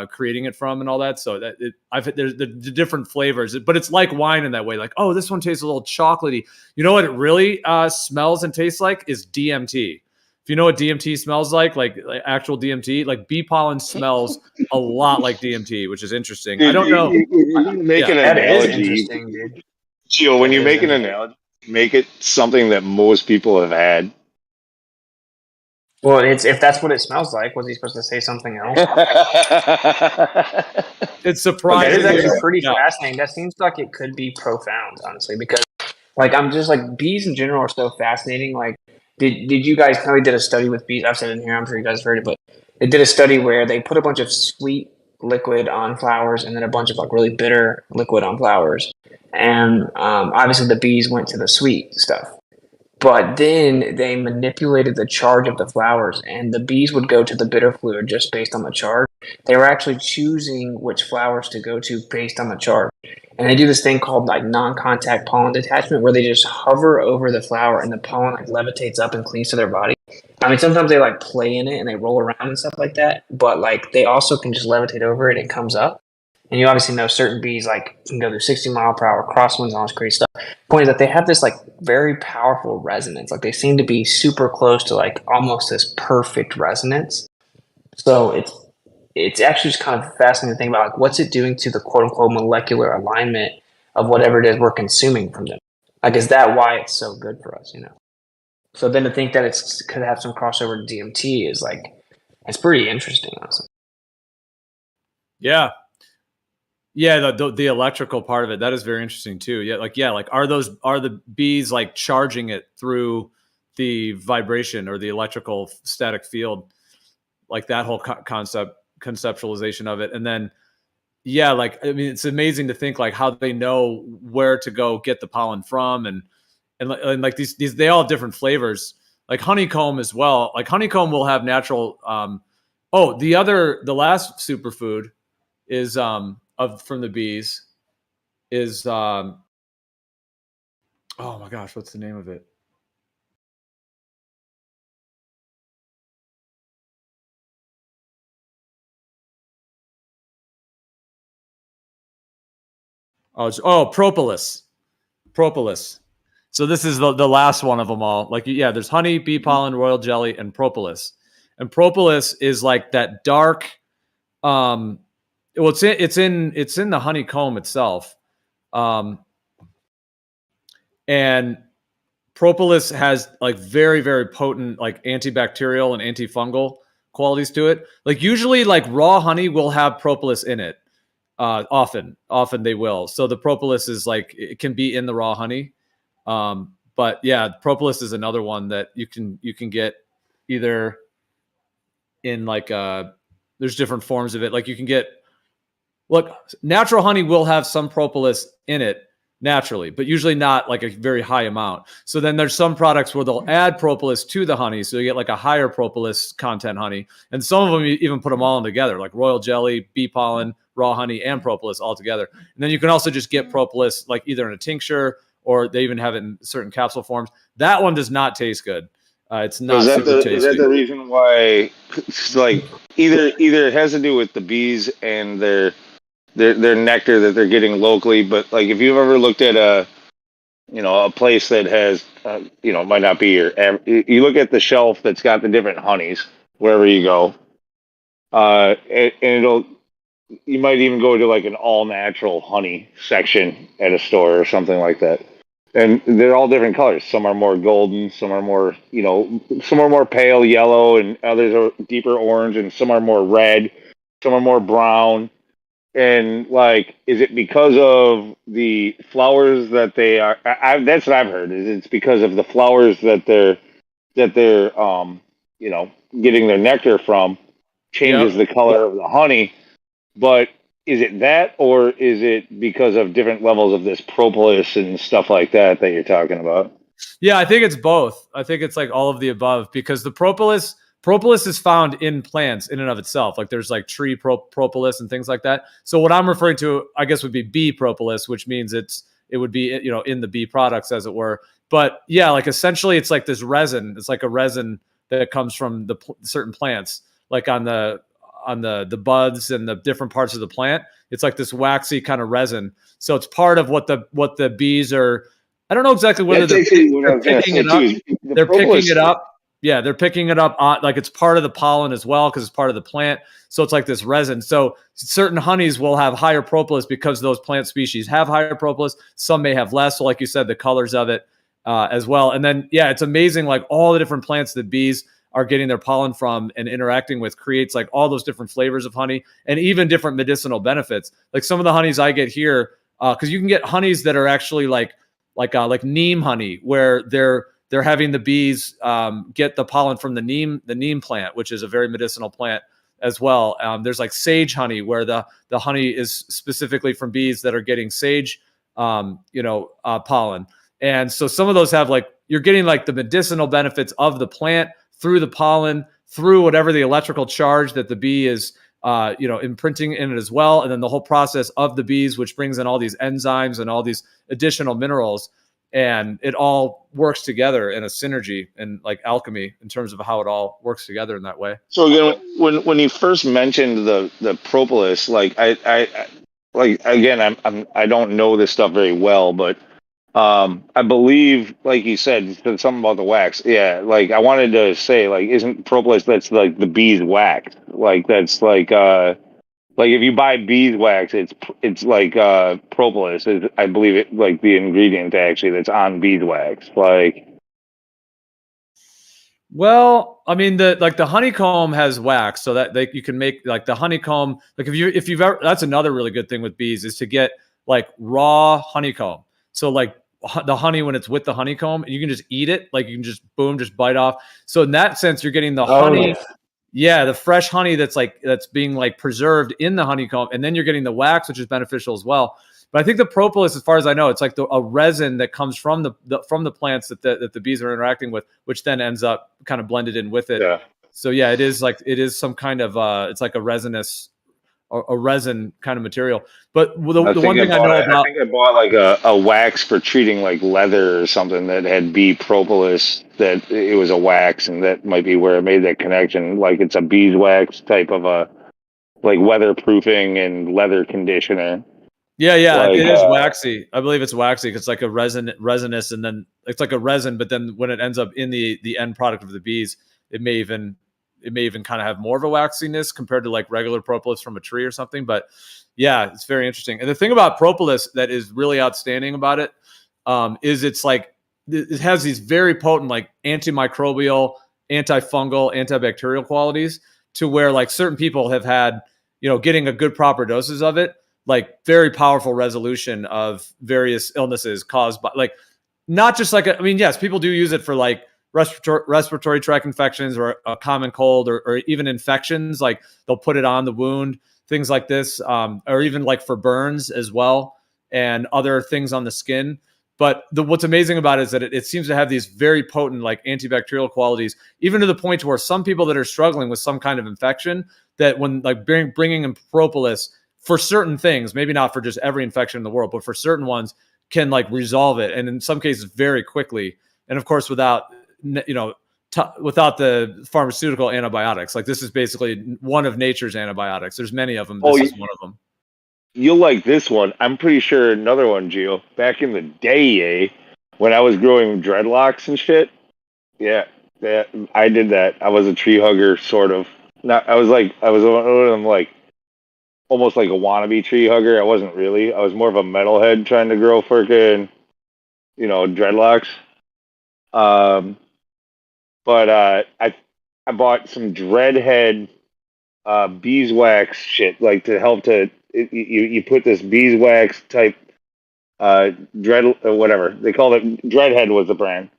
creating it from and all that. So there's the different flavors, but it's like wine in that way. Like, oh, this one tastes a little chocolatey. You know what it really smells and tastes like is DMT. If you know what DMT smells like actual DMT, like bee pollen smells a lot like DMT, which is interesting. Dude, I don't know. Make an That is analogy. interesting, dude. Gio, when you make an analogy, make it something that most people have had. Well, if that's what it smells like, was he supposed to say something else? It's surprising. That is actually pretty fascinating. That seems like it could be profound, honestly, because like I'm just like bees in general are so fascinating. Like, did you guys probably did a study with bees? I've said it in here. I'm sure you guys heard it, but they did a study where they put a bunch of sweet liquid on flowers, and then a bunch of like really bitter liquid on flowers. And obviously the bees went to the sweet stuff. But then they manipulated the charge of the flowers, and the bees would go to the bitter fluid just based on the charge. They were actually choosing which flowers to go to based on the charge. And they do this thing called like non-contact pollen detachment, where they just hover over the flower and the pollen like levitates up and clings to their body. I mean, sometimes they like play in it and they roll around and stuff like that, but like they also can just levitate over it and it comes up. And you obviously know certain bees like can go through 60-mile-per-hour crosswinds and all this crazy stuff. Point is that they have this like very powerful resonance. Like they seem to be super close to like almost this perfect resonance. So it's actually just kind of fascinating to think about like what's it doing to the quote unquote molecular alignment of whatever it is we're consuming from them. Like is that why it's so good for us, you know? So then to think that it's could have some crossover to DMT is like it's pretty interesting, honestly. Yeah. Yeah, the electrical part of it, that is very interesting too. Yeah, like are the bees like charging it through the vibration or the electrical static field, like that whole conceptualization of it. And then like I mean it's amazing to think like how they know where to go get the pollen from and like these they all have different flavors. Like honeycomb as well. Like honeycomb will have natural the last superfood is from the bees is oh my gosh, what's the name of it? Propolis. So this is the last one of them all. Like there's honey, bee pollen, royal jelly, and propolis. And propolis is like that dark it's in the honeycomb itself. And propolis has like very, very potent like antibacterial and antifungal qualities to it. Like usually like raw honey will have propolis in it. Often they will. So the propolis is like, it can be in the raw honey. But yeah, propolis is another one that you can get either in like, there's different forms of it. Like you can get, look, natural honey will have some propolis in it naturally, but usually not like a very high amount. So then there's some products where they'll add propolis to the honey. So you get like a higher propolis content honey. And some of them you even put them all in together, like royal jelly, bee pollen, raw honey, and propolis all together. And then you can also just get propolis like either in a tincture or they even have it in certain capsule forms. That one does not taste good. It's not super tasty. Is that the reason why it's like either it has to do with the bees and their nectar that they're getting locally, but like if you've ever looked at a place that has might not be you look at the shelf that's got the different honeys wherever you go, and you might even go to like an all natural honey section at a store or something like that, and they're all different colors. Some are more golden, some are more some are more pale yellow, and others are deeper orange, and some are more red, some are more brown. And like, is it because of the flowers that they are? That's what I've heard. Is it's because of the flowers that they're getting their nectar from changes the color of the honey. But is it that, or is it because of different levels of this propolis and stuff like that you're talking about? Yeah, I think it's both. I think it's like all of the above, because the propolis is found in plants in and of itself. Like there's like tree propolis and things like that. So what I'm referring to, I guess, would be bee propolis, which means it would be, in the bee products, as it were. But yeah, like essentially it's like this resin. It's like a resin that comes from the certain plants, like on the buds and the different parts of the plant. It's like this waxy kind of resin. So it's part of what the bees are. I don't know exactly whether they're picking it up. They're picking it up. Yeah, they're picking it up like it's part of the pollen as well, because it's part of the plant. So it's like this resin. So certain honeys will have higher propolis because those plant species have higher propolis. Some may have less. So like you said, the colors of it as well. And then, yeah, it's amazing. Like all the different plants that bees are getting their pollen from and interacting with creates like all those different flavors of honey and even different medicinal benefits. Like some of the honeys I get here, because you can get honeys that are actually like neem honey, where they're having the bees get the pollen from the neem plant, which is a very medicinal plant. as well. There's like sage honey, where the honey is specifically from bees that are getting sage, pollen. And so some of those have like, you're getting like the medicinal benefits of the plant through the pollen, through whatever the electrical charge that the bee is, imprinting in it as well. And then the whole process of the bees, which brings in all these enzymes and all these additional minerals. And it all works together in a synergy and like alchemy in terms of how it all works together in that way. So again, when you first mentioned the propolis, like I like again, I don't know this stuff very well, but I believe, like you said something about the wax. Yeah, like I wanted to say, like, isn't propolis that's like the bees wax? Like that's like if you buy beeswax, it's like propolis is, I believe, it like the ingredient actually that's on beeswax. Like, well, I mean, the honeycomb has wax, so that you can make like the honeycomb. Like if you've ever, that's another really good thing with bees is to get like raw honeycomb. So like the honey when it's with the honeycomb, you can just eat it. Like you can just just bite off. So in that sense, you're getting the honey. yeah. Yeah, the fresh honey that's being like preserved in the honeycomb, and then you're getting the wax, which is beneficial as well. But I think the propolis, as far as I know, it's like a resin that comes from the plants that the bees are interacting with, which then ends up kind of blended in with it. Yeah. So yeah, it is some kind of it's like a resinous or a resin kind of material. But the one thing I know about, I think I bought like a wax for treating like leather or something that had bee propolis. That it was a wax, and that might be where I made that connection. Like it's a beeswax type of a like weatherproofing and leather conditioner. Yeah, like, it is waxy. I believe it's waxy because it's like a resinous, and then it's like a resin. But then when it ends up in the end product of the bees, it may even kind of have more of a waxiness compared to like regular propolis from a tree or something. But yeah, it's very interesting. And the thing about propolis that is really outstanding about it is it's like it has these very potent like antimicrobial, antifungal, antibacterial qualities to where like certain people have had, getting a good proper doses of it, like very powerful resolution of various illnesses caused by like, not just like, yes, people do use it for like respiratory tract infections or a common cold or even infections. Like they'll put it on the wound, things like this, or even like for burns as well and other things on the skin. But what's amazing about it is that it seems to have these very potent like antibacterial qualities, even to the point to where some people that are struggling with some kind of infection, that when like bringing in propolis for certain things, maybe not for just every infection in the world, but for certain ones, can like resolve it, and in some cases very quickly. And of course, without the pharmaceutical antibiotics. Like this is basically one of nature's antibiotics. There's many of them. This is one of them. You'll like this one. I'm pretty sure another one, Gio. Back in the day, when I was growing dreadlocks and shit. Yeah, I did that. I was a tree hugger, sort of. I was one of them, like almost like a wannabe tree hugger. I wasn't really. I was more of a metalhead trying to grow freaking, dreadlocks. But I bought some dreadhead beeswax shit, like to help you put this beeswax type whatever they called it. Dreadhead was the brand.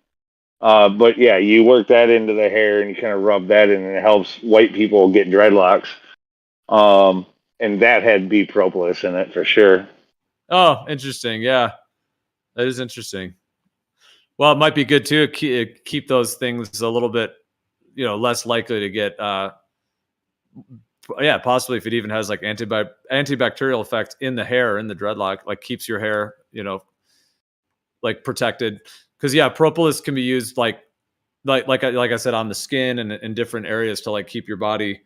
But yeah, you work that into the hair and you kind of rub that in, and it helps white people get dreadlocks. And that had bee propolis in it for sure. Oh, interesting. Yeah, that is interesting. Well, it might be good too to keep those things a little bit, less likely to get, possibly if it even has like antibacterial effect in the hair, in the dreadlock, like keeps your hair, like protected. Because propolis can be used like I said on the skin and in different areas to like keep your body.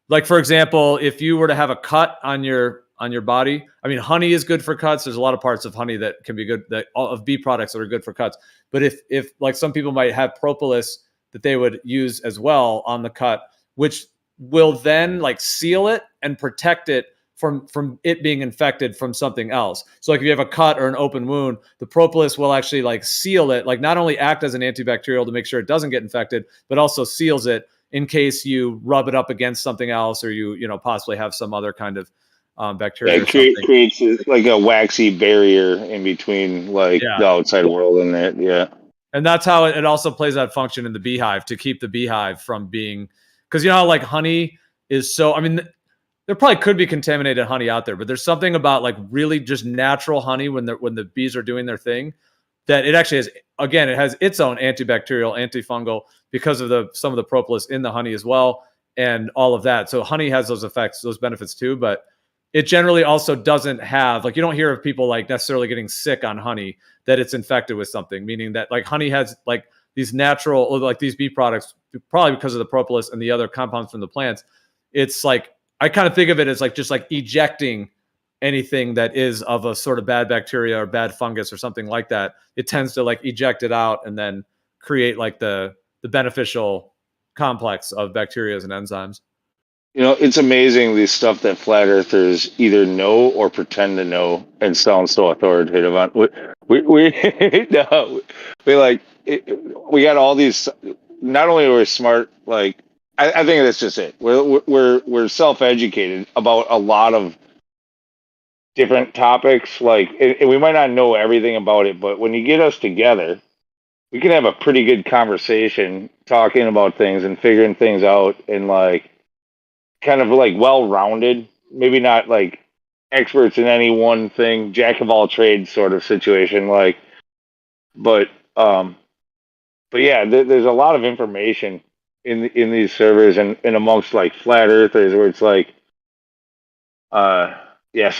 Like for example, if you were to have a cut on your body, honey is good for cuts. There's a lot of parts of honey that can be good, of bee products that are good for cuts. But if like some people might have propolis that they would use as well on the cut, which will then like seal it and protect it from it being infected from something else. So like if you have a cut or an open wound, the propolis will actually like seal it, like not only act as an antibacterial to make sure it doesn't get infected, but also seals it in case you rub it up against something else, or you possibly have some other kind of bacteria. It creates like a waxy barrier in between like the outside world and it. Yeah. And that's how it also plays that function in the beehive, to keep the beehive from being because you know how like honey is so, I mean, there probably could be contaminated honey out there, but there's something about like really just natural honey when the bees are doing their thing that it actually has, again, it has its own antibacterial, antifungal because of some of the propolis in the honey as well and all of that. So honey has those effects, those benefits too, but it generally also doesn't have, like, you don't hear of people like necessarily getting sick on honey that it's infected with something, meaning that like honey has like these natural, like these bee products, probably because of the propolis and the other compounds from the plants. It's like, I kind of think of it as like just like ejecting anything that is of a sort of bad bacteria or bad fungus or something like that. It tends to like eject it out and then create like the beneficial complex of bacteria and enzymes. You know, it's amazing the stuff that flat earthers either know or pretend to know and sound so authoritative on. No, we like we got all these. Not only are we smart, like I think that's just it. We're self-educated about a lot of different topics. Like, and we might not know everything about it, but when you get us together, we can have a pretty good conversation talking about things and figuring things out and like kind of like well-rounded, maybe not like experts in any one thing, jack of all trades sort of situation. Like, but yeah, there's a lot of information in these servers and amongst like flat earthers where it's like, yeah,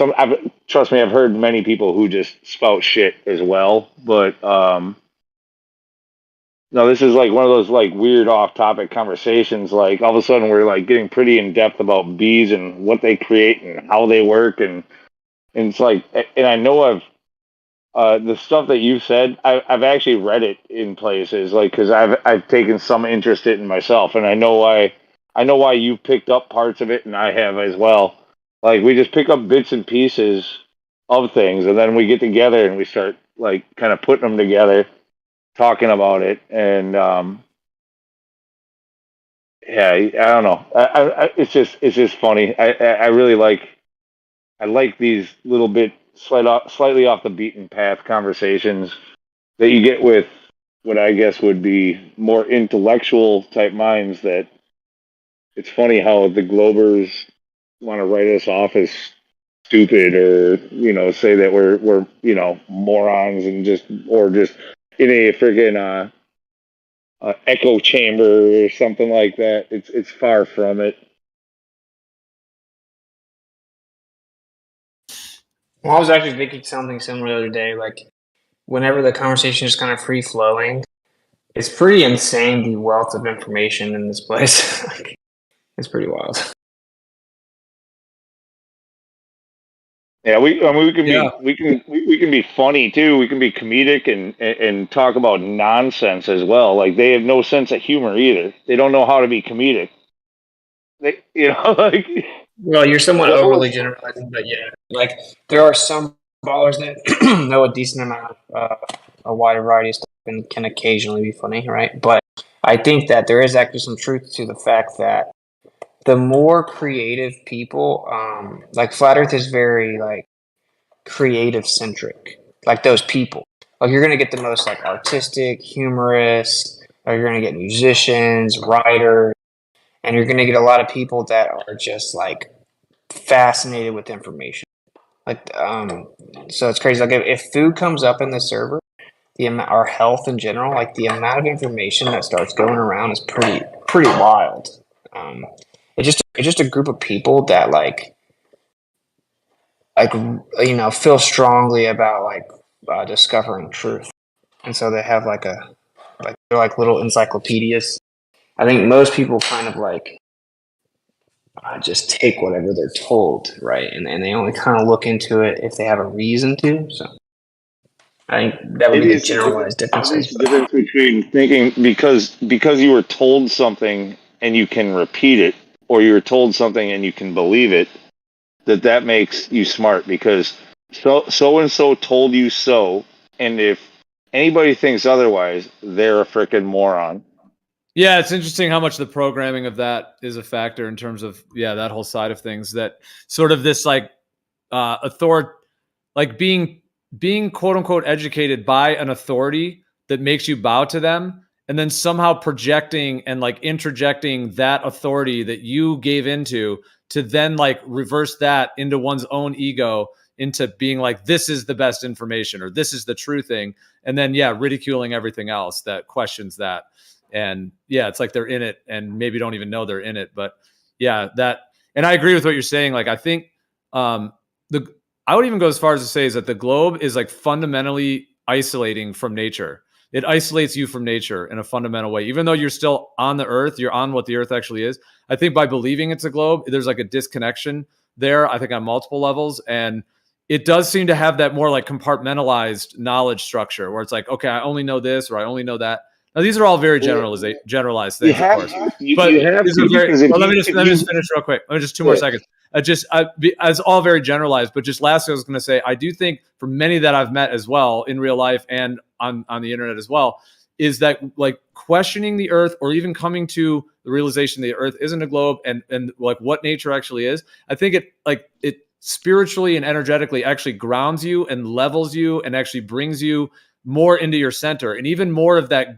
trust me, I've heard many people who just spout shit as well, but no, this is like one of those like weird off-topic conversations. Like all of a sudden we're like getting pretty in depth about bees and what they create and how they work, and it's like, and I know the stuff that you've said, I've actually read it in places, like because I've taken some interest in it myself, and I know why you've picked up parts of it, and I have as well. Like we just pick up bits and pieces of things, and then we get together and we start like kind of putting them together, talking about it, and yeah, I don't know. It's just funny. I really like these little bit slightly off the beaten path conversations that you get with what I guess would be more intellectual type minds. That it's funny how the Globers want to write us off as stupid, or say that we're morons and just in a friggin' echo chamber or something like that. It's far from it. Well, I was actually thinking something similar the other day. Like, whenever the conversation is kind of free flowing, it's pretty insane the wealth of information in this place. Like, it's pretty wild. Yeah, we can be funny too. We can be comedic and talk about nonsense as well. Like they have no sense of humor either. They don't know how to be comedic. They, like. Well, you're somewhat overly generalizing, but yeah, like there are some ballers that know a decent amount of a wide variety of stuff and can occasionally be funny, right? But I think that there is actually some truth to the fact that the more creative people, like Flat Earth is very like creative centric, like those people. Like you're gonna get the most like artistic, humorous, or you're gonna get musicians, writers, and you're gonna get a lot of people that are just like fascinated with information. Like, so it's crazy. Like if food comes up in the server, our health in general, like the amount of information that starts going around is pretty wild. It's just a group of people that like feel strongly about like discovering truth, and so they have they're like little encyclopedias. I think most people kind of like just take whatever they're told, right? And they only kind of look into it if they have a reason to. So I think that would be the generalized differences. The difference between thinking because you were told something and you can repeat it, or you were told something and you can believe it, that makes you smart, because so and so told you so, and if anybody thinks otherwise, they're a freaking moron. Yeah, it's interesting how much the programming of that is a factor in terms of that whole side of things. That sort of this like like being quote unquote educated by an authority that makes you bow to them and then somehow projecting and like interjecting that authority that you gave into to then like reverse that into one's own ego into being like, this is the best information or this is the true thing. And then, yeah, ridiculing everything else that questions that. And yeah, it's like they're in it and maybe don't even know they're in it. But yeah, that, and I agree with what you're saying. Like, I think I would even go as far as to say is that the globe is like fundamentally isolating from nature. It isolates you from nature in a fundamental way. Even though you're still on the earth, you're on what the earth actually is. I think by believing it's a globe, there's like a disconnection there, I think on multiple levels. And it does seem to have that more like compartmentalized knowledge structure where it's like, okay, I only know this or I only know that. Now, these are all very generalized You things, of have course. you, But you have these to are very, because if well, let you me if just finish real quick. Let me just 2 more seconds. As all very generalized, but just lastly, I was going to say, I do think for many that I've met as well in real life and on the internet as well, is that like questioning the earth or even coming to the realization the earth isn't a globe and like what nature actually is. I think it spiritually and energetically actually grounds you and levels you and actually brings you more into your center and even more of that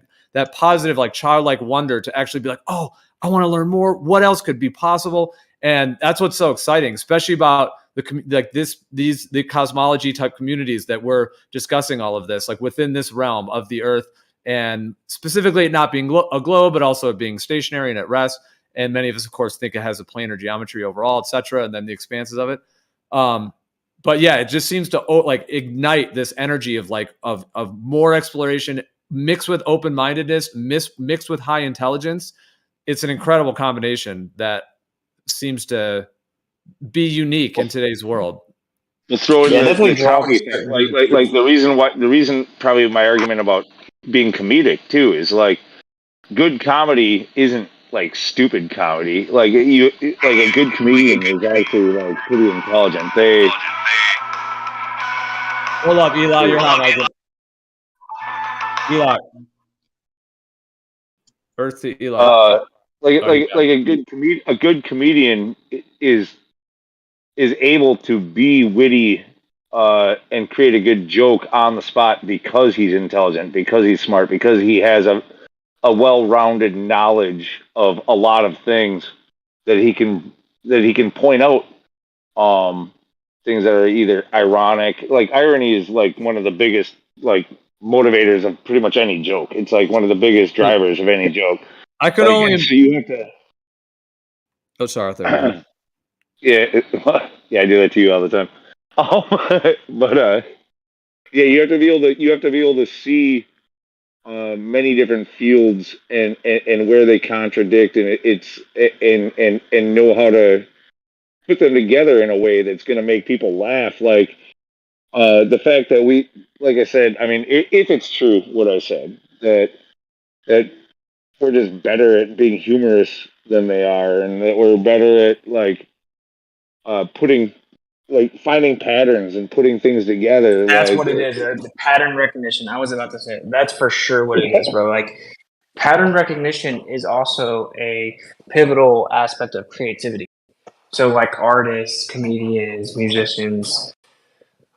positive, like childlike wonder to actually be like, oh, I want to learn more. What else could be possible? And that's what's so exciting, especially about the cosmology type communities that we're discussing all of this, like within this realm of the earth, and specifically it not being a globe, but also being stationary and at rest. And many of us, of course, think it has a planar geometry overall, etc., and then the expanses of it. But yeah, it just seems to like ignite this energy of like of more exploration mixed with open-mindedness, mixed with high intelligence. It's an incredible combination that seems to be unique in today's world. Let's throw in definitely the comedy effect. Like the reason probably my argument about being comedic too is like good comedy isn't like stupid comedy. Like a good comedian is actually like pretty intelligent. Hold up, Eli, you're hot, Michael. Eli. Earth to Eli. A good comedian is able to be witty and create a good joke on the spot because he's intelligent, because he's smart, because he has a well-rounded knowledge of a lot of things that he can point out things that are either ironic. Like irony is like one of the biggest like motivators of pretty much any joke. It's like one of the biggest drivers of any joke. I could only. So you have to. Oh, sorry, Arthur. Yeah, I do that to you all the time. But yeah, you have to be able to see many different fields and where they contradict, and know how to put them together in a way that's going to make people laugh. Like the fact that like I said, I mean, if it's true what I said, that we're just better at being humorous than they are, and that we're better at like finding patterns and putting things together. That's what it is. The pattern recognition. I was about to say it. That's for sure what it is, bro. Like pattern recognition is also a pivotal aspect of creativity. So like artists, comedians, musicians,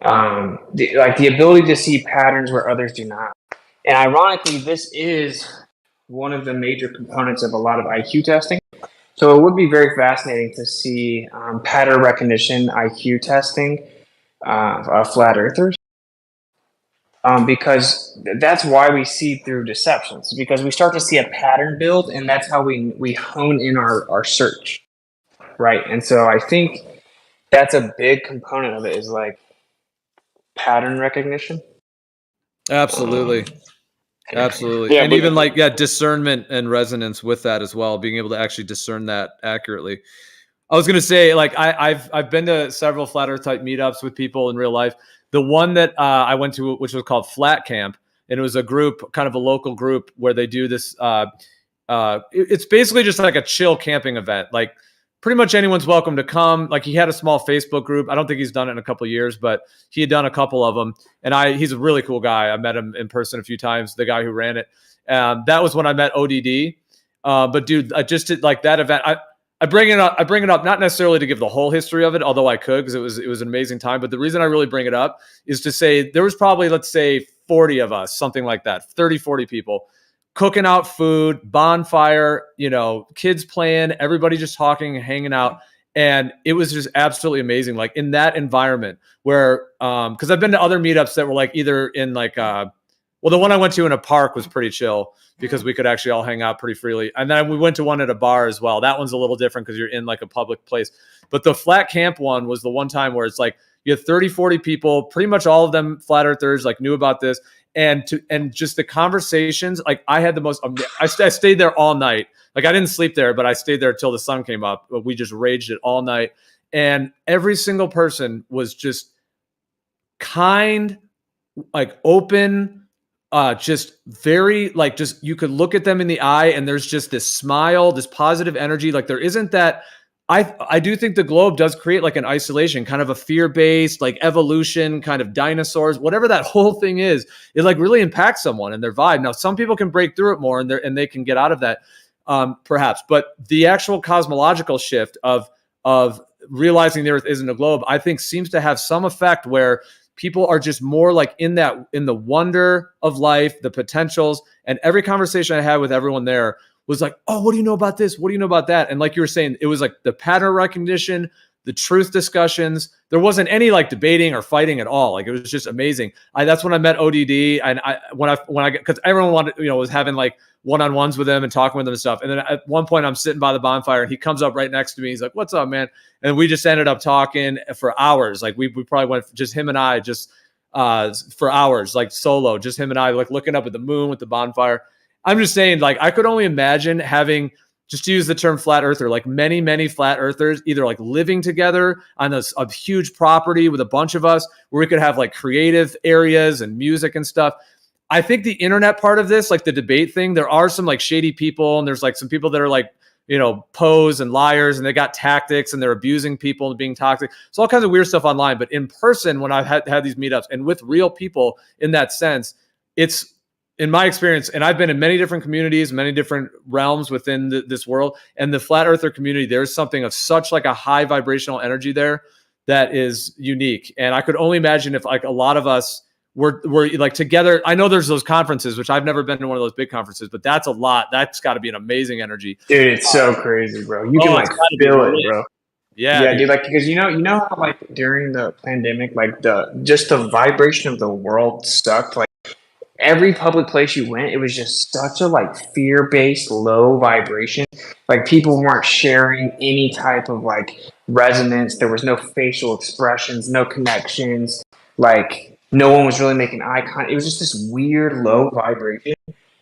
the ability to see patterns where others do not. And ironically, this is one of the major components of a lot of IQ testing. So it would be very fascinating to see pattern recognition, IQ testing of flat earthers, because that's why we see through deceptions, because we start to see a pattern build, and that's how we hone in our search, right? And so I think that's a big component of it is like pattern recognition. Absolutely. Absolutely. Yeah, and even like, discernment and resonance with that as well, being able to actually discern that accurately. I was going to say, like, I've been to several flat earth type meetups with people in real life. The one that I went to, which was called Flat Camp, and it was a group, kind of a local group where they do this. It's basically just like a chill camping event. Like pretty much anyone's welcome to come. Like he had a small Facebook group. I don't think he's done it in a couple of years, but he had done a couple of them. And he's a really cool guy. I met him in person a few times, the guy who ran it. That was when I met ODD. But dude, I just did like that event. I bring it up not necessarily to give the whole history of it, although I could, because it was an amazing time. But the reason I really bring it up is to say there was probably, let's say, 40 of us, something like that, 30, 40 people. cooking out food, bonfire, kids playing, everybody just talking and hanging out. And it was just absolutely amazing. Like in that environment where, cause I've been to other meetups that were like either in like, the one I went to in a park was pretty chill because we could actually all hang out pretty freely. And then we went to one at a bar as well. That one's a little different because you're in like a public place. But the flat camp one was the one time where it's like you had 30, 40 people, pretty much all of them flat earthers, like knew about this. And just the conversations, like I had the most, I stayed there all night. Like I didn't sleep there, but I stayed there till the sun came up. But we just raged it all night. And every single person was just kind, like open, just very like, just you could look at them in the eye and there's just this smile, this positive energy. Like there isn't that. I do think the globe does create like an isolation, kind of a fear-based, like evolution, kind of dinosaurs, whatever that whole thing is, it like really impacts someone and their vibe. Now, some people can break through it more and they can get out of that, perhaps. But the actual cosmological shift of realizing the Earth isn't a globe, I think seems to have some effect where people are just more like in the wonder of life, the potentials, and every conversation I had with everyone there was like, oh, what do you know about this? What do you know about that? And like you were saying, it was like the pattern recognition, the truth discussions. There wasn't any like debating or fighting at all. Like it was just amazing. That's when I met ODD, and because everyone wanted, was having like one-on-ones with him and talking with him and stuff. And then at one point I'm sitting by the bonfire and he comes up right next to me. He's like, what's up, man? And we just ended up talking for hours. Like we probably went just him and I just for hours, like solo, just him and I, like looking up at the moon with the bonfire. I'm just saying, like, I could only imagine having, just to use the term flat earther, like many, many flat earthers, either like living together on a huge property with a bunch of us where we could have like creative areas and music and stuff. I think the internet part of this, like the debate thing, there are some like shady people and there's like some people that are like, pose and liars and they got tactics and they're abusing people and being toxic. It's all kinds of weird stuff online. But in person, when I've had these meetups and with real people in that sense, it's, in my experience, and I've been in many different communities, many different realms within this world, and the flat earther community, there's something of such like a high vibrational energy there that is unique. And I could only imagine if like a lot of us were like together. I know there's those conferences, which I've never been to one of those big conferences, but that's a lot. That's got to be an amazing energy. Dude, it's so crazy, bro. You can like feel it, bro. Yeah, dude. Like, because you know how like during the pandemic, like the vibration of the world sucked. Like every public place you went, it was just such a like fear-based, low vibration. Like people weren't sharing any type of like resonance. There was no facial expressions, no connections. Like no one was really making eye contact. It was just this weird low vibration.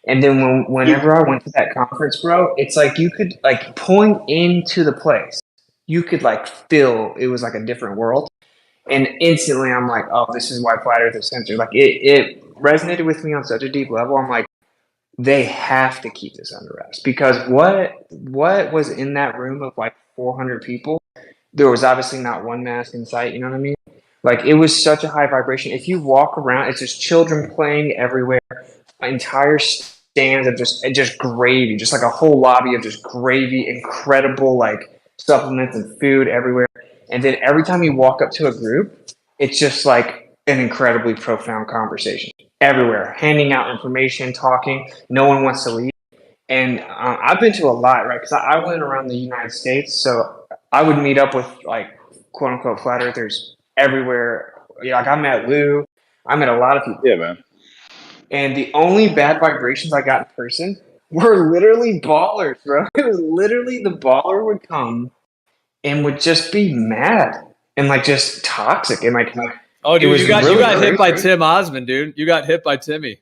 And then whenever I went to that conference, bro, it's like you could like pulling into the place, you could like feel it was like a different world. And instantly I'm like, oh, this is why flat earth is censored. Like it resonated with me on such a deep level. I'm like, they have to keep this under wraps because what was in that room of like 400 people, there was obviously not one mask in sight. You know what I mean? Like it was such a high vibration. If you walk around, it's just children playing everywhere, entire stands of just gravy, just like a whole lobby of just gravy, incredible like supplements and food everywhere. And then every time you walk up to a group, it's just like an incredibly profound conversation everywhere, handing out information, talking. No one wants to leave. And I've been to a lot, right? Because I went around the United States, so I would meet up with like quote unquote flat earthers everywhere. Like I met Lou, I met a lot of people. Yeah, man. And the only bad vibrations I got in person were literally ballers, bro. It was literally the baller would come and would just be mad and like just toxic and like oh, dude, you got hit by crazy. Tim Osmond, dude. You got hit by Timmy.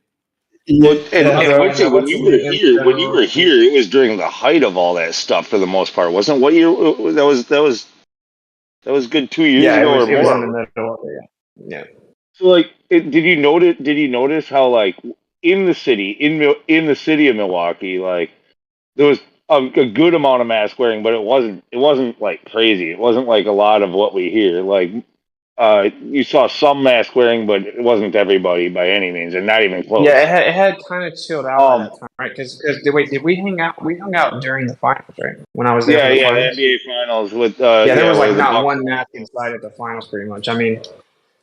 Well, and I would say when you were here, it was during the height of all that stuff for the most part, wasn't? What year? That was good 2 years ago or more. It was in the middle of it, yeah. So like, did you notice how like in the city of Milwaukee, like there was a good amount of mask wearing, but it wasn't like crazy. It wasn't like a lot of what we hear. Like you saw some mask wearing, but it wasn't everybody by any means, and not even close. Yeah, it had kind of chilled out at that time, right? Because did we hang out? We hung out during the finals, right? When I was there. For the finals. The NBA finals with. There was like not one mask inside at the finals, pretty much. I mean,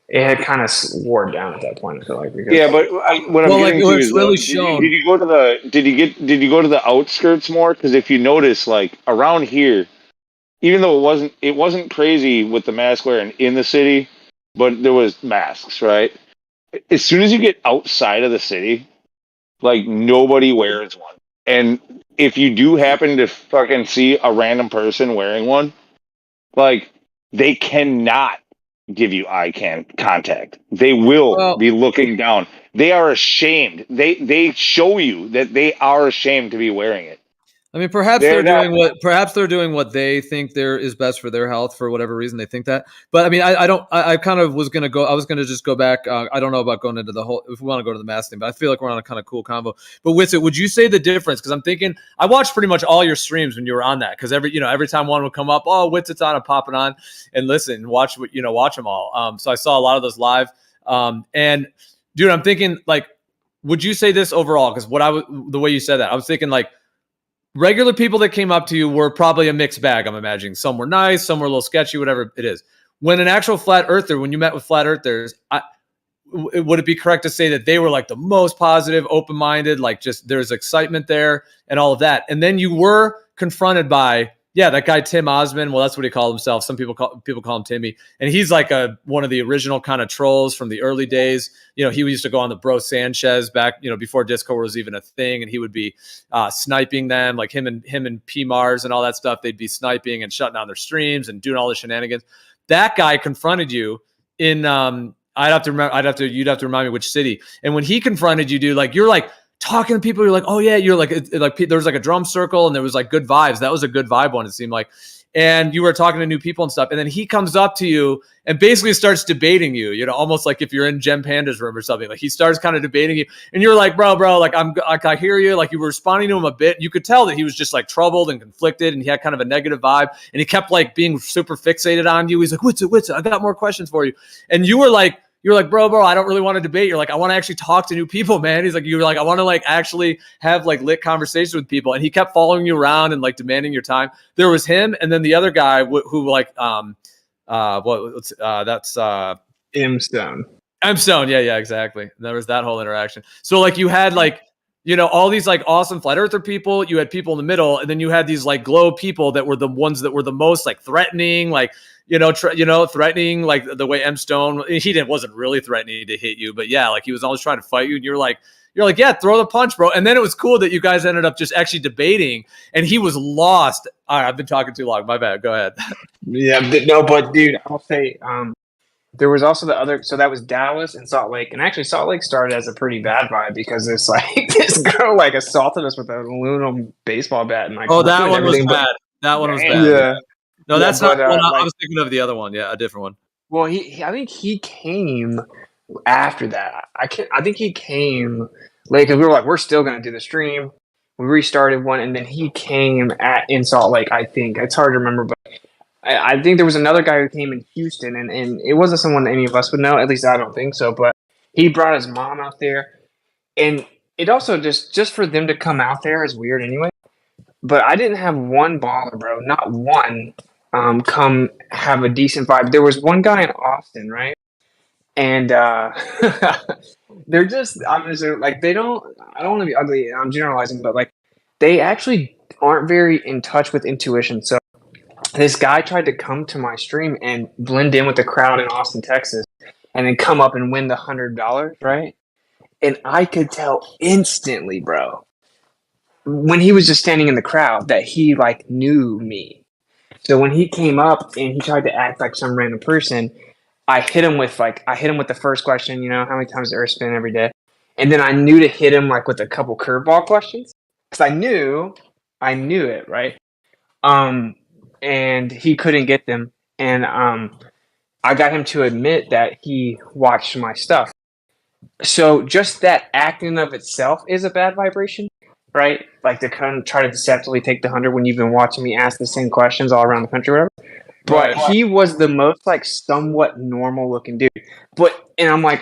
it had kind of wore down at that point. I feel like because Yeah, but what I'm Well, like getting to it's is really did shown. you go to the did you go to the outskirts more? Because if you notice, like around here, even though it wasn't crazy with the mask wearing in the city, but there was masks, right? As soon as you get outside of the city, like nobody wears one. And if you do happen to fucking see a random person wearing one, like they cannot give you contact. They will Well, be looking down. They are ashamed. They show you that they are ashamed to be wearing it. I mean, perhaps They're they're not. doing what they think there is best for their health for whatever reason they think that. But I mean, I kind of was gonna go. I was gonna just go back. I don't know about going into the whole. If we want to go to the mask thing, but I feel like we're on a kind of cool combo. But Witsit, would you say the difference? Because I'm thinking I watched pretty much all your streams when you were on that. Because every time one would come up, oh, Witsit's on, I'm popping on and listen, watch them all. So I saw a lot of those live. And dude, I'm thinking like, would you say this overall? Because the way you said that, I was thinking like. Regular people that came up to you were probably a mixed bag, I'm imagining. Some were nice, some were a little sketchy, whatever it is. When an actual flat earther, when you met with flat earthers, would it be correct to say that they were like the most positive, open-minded, like just there's excitement there and all of that? And then you were confronted by, that guy Tim Osmond. Well, that's what he called himself. Some people call him Timmy, and he's like one of the original kind of trolls from the early days. He used to go on the Bro Sanchez back, before Discord was even a thing, and he would be sniping them, like him and P Mars and all that stuff. They'd be sniping and shutting down their streams and doing all the shenanigans. That guy confronted you in you'd have to remind me which city. And when he confronted you, dude, like you're like talking to people, you're like, oh yeah, you're like there was like a drum circle and there was like good vibes. That was a good vibe one, it seemed like. And you were talking to new people and stuff. And then he comes up to you and basically starts debating you, almost like if you're in Gem Panda's room or something. Like he starts kind of debating you. And you're like, bro, like I hear you. Like you were responding to him a bit. You could tell that he was just like troubled and conflicted and he had kind of a negative vibe. And he kept like being super fixated on you. He's like, what's it? I got more questions for you. And you're like, bro, I don't really want to debate. You're like, I want to actually talk to new people, man. He's like, I want to like actually have like lit conversations with people. And he kept following you around and like demanding your time. There was him. And then the other guy who like, that's M Stone. M Stone. Yeah, exactly. There was that whole interaction. So like you had like, all these like awesome flat earther people, you had people in the middle, and then you had these like glow people that were the ones that were the most like threatening, like, threatening, like the way M Stone, wasn't really threatening to hit you, but yeah, like he was always trying to fight you. And you're like, yeah, throw the punch, bro. And then it was cool that you guys ended up just actually debating and he was lost. All right, I've been talking too long. My bad. Go ahead. Yeah, no, but dude, I'll say, there was also the other, so that was Dallas and Salt Lake. And actually Salt Lake started as a pretty bad vibe because this like this girl like assaulted us with an aluminum baseball bat and like that one was bad. That one was bad. Yeah. No, that's not the one. I like, was thinking of the other one. Yeah, a different one. Well, I think he came after that. I think he came late because we were like, we're still gonna do the stream. We restarted one, and then he came in Salt Lake. I think it's hard to remember, but I think there was another guy who came in Houston, and it wasn't someone any of us would know. At least I don't think so. But he brought his mom out there, and it also just for them to come out there is weird anyway. But I didn't have one baller, bro. Not one. Come have a decent vibe. There was one guy in Austin, right? And they're just, I'm just like, I don't want to be ugly. I'm generalizing, but like, they actually aren't very in touch with intuition. So this guy tried to come to my stream and blend in with the crowd in Austin, Texas, and then come up and win the $100, right? And I could tell instantly, bro, when he was just standing in the crowd that he like knew me. So when he came up and he tried to act like some random person, I hit him with the first question, how many times does Earth spin every day? And then I knew to hit him like with a couple curveball questions because I knew it, right? And he couldn't get them. And I got him to admit that he watched my stuff. So just that acting of itself is a bad vibration, right? Like to kind of try to deceptively take the 100 when you've been watching me ask the same questions all around the country, or whatever. But he was the most like somewhat normal looking dude. And I'm like,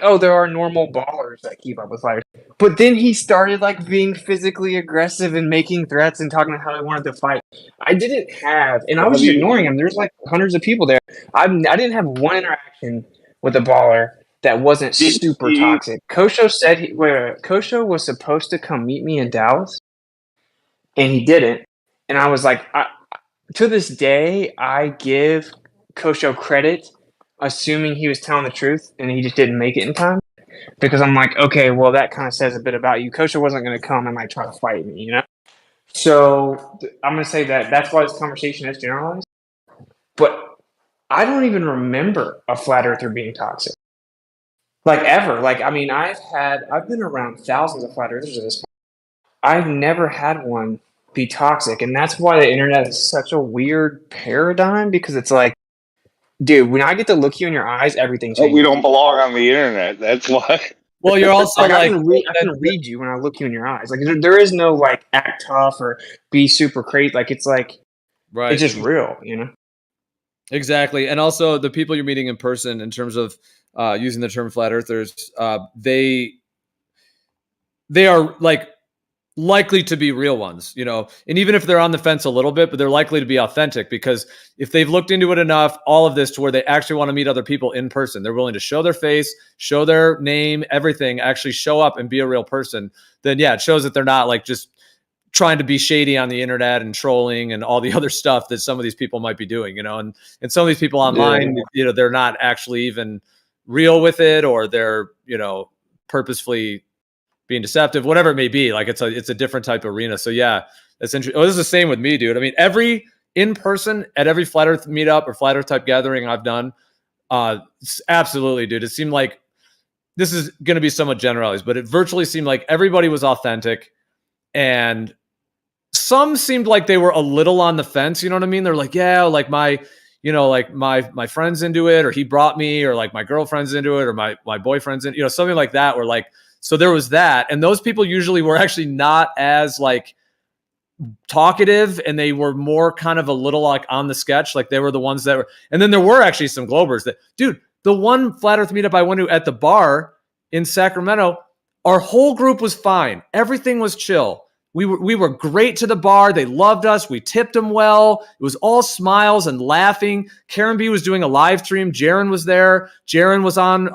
oh, there are normal ballers that keep up with fighters. But then he started like being physically aggressive and making threats and talking about how he wanted to fight. I was just ignoring him. There's like hundreds of people there. I didn't have one interaction with a baller that wasn't super toxic. Kosho said Kosho was supposed to come meet me in Dallas, and he didn't. And I was like, to this day, I give Kosho credit, assuming he was telling the truth and he just didn't make it in time. Because I'm like, okay, well, that kind of says a bit about you. Kosho wasn't going to come and like try to fight me, you know? So I'm going to say that that's why this conversation is generalized. But I don't even remember a flat earther being toxic. Like ever. Like, I mean, I've been around thousands of flat earthers at this point. I've never had one be toxic. And that's why the internet is such a weird paradigm, because it's like, dude, when I get to look you in your eyes, everything changes. We don't belong on the internet. That's why. Well, you're also like I can read you when I look you in your eyes. Like there is no like act tough or be super crazy. Like it's like right. It's just real, you know. Exactly, and also the people you're meeting in person, in terms of using the term flat earthers, they are like likely to be real ones, you know, and even if they're on the fence a little bit, but they're likely to be authentic, because if they've looked into it enough, all of this, to where they actually want to meet other people in person, they're willing to show their face, show their name, everything, actually show up and be a real person, then yeah, it shows that they're not like just trying to be shady on the internet and trolling and all the other stuff that some of these people might be doing, you know, and some of these people online, you know, they're not actually even real with it, or they're, you know, purposefully being deceptive, whatever it may be. Like it's a different type of arena. So yeah, that's interesting. This is the same with me, dude. I mean, every in person at every flat earth meetup or flat earth type gathering I've done, absolutely, dude. It seemed like, this is going to be somewhat generalized, but it virtually seemed like everybody was authentic, and some seemed like they were a little on the fence. You know what I mean? They're like, yeah, like my friend's into it, or he brought me, or like my girlfriend's into it, or my boyfriend's in, you know, something like that, where like, so there was that. And those people usually were actually not as like talkative, and they were more kind of a little like on the sketch. Like they were the ones that were, and then there were actually some Globers that, dude, the one flat earth meetup I went to at the bar in Sacramento, our whole group was fine. Everything was chill. We were great to the bar. They loved us. We tipped them well. It was all smiles and laughing. Karen B was doing a live stream. Jaron was there. Jaron was on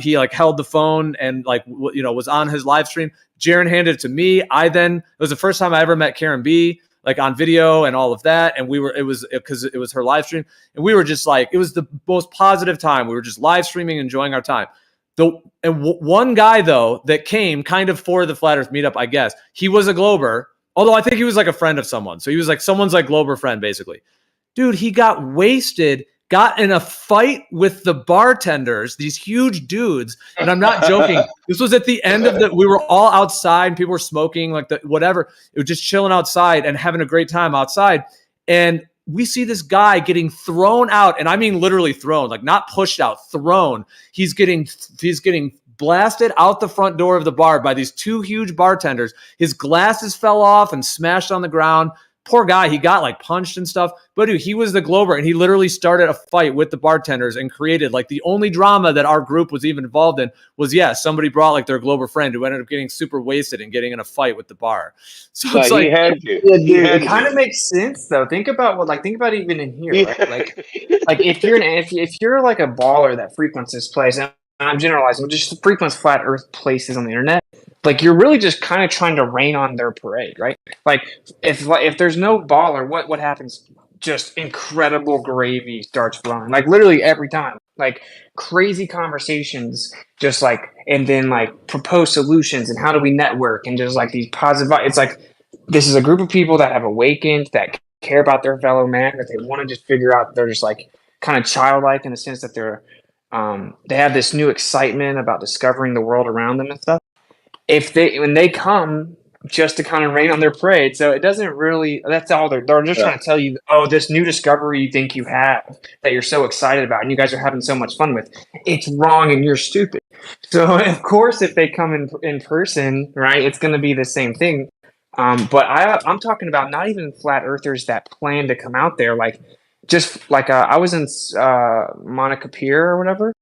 he like held the phone and like, you know, was on his live stream. Jaron handed it to me. It was the first time I ever met Karen B, like on video and all of that. And because it was her live stream, and we were just like, it was the most positive time. We were just live streaming, enjoying our time. One guy though that came kind of for the flat earth meetup, I guess he was a Glober, although I think he was like a friend of someone. So he was like someone's like Glober friend, basically. Dude, he got wasted, got in a fight with the bartenders, these huge dudes. And I'm not joking. This was at the end of we were all outside and people were smoking, like whatever. It was just chilling outside and having a great time outside. And we see this guy getting thrown out, and I mean literally thrown, like not pushed out, thrown. He's getting blasted out the front door of the bar by these two huge bartenders. His glasses fell off and smashed on the ground. Poor guy, he got like punched and stuff. But dude, he was the Glober, and he literally started a fight with the bartenders and created like the only drama that our group was even involved in was, somebody brought like their Glober friend who ended up getting super wasted and getting in a fight with the bar. So it's like, it kind of makes sense though. Think about even in here, right? Like if you're like a baller that frequents this place, and I'm generalizing, just frequents flat earth places on the internet, like you're really just kind of trying to rain on their parade, right? Like if there's no baller, what happens? Just incredible gravy starts flowing, like literally every time, like crazy conversations, just like, and then like propose solutions and how do we network, and just like these positive, it's like this is a group of people that have awakened, that care about their fellow man, that they want to just figure out, they're just like kind of childlike in the sense that they're they have this new excitement about discovering the world around them and stuff. When they come just to kind of rain on their parade, so it doesn't really, that's all they're just trying to tell you, oh, this new discovery you think you have that you're so excited about and you guys are having so much fun with, it's wrong and you're stupid. So of course if they come in person, right, it's going to be the same thing. But I'm talking about not even flat earthers that plan to come out there, like just like I was in Monica Pier or whatever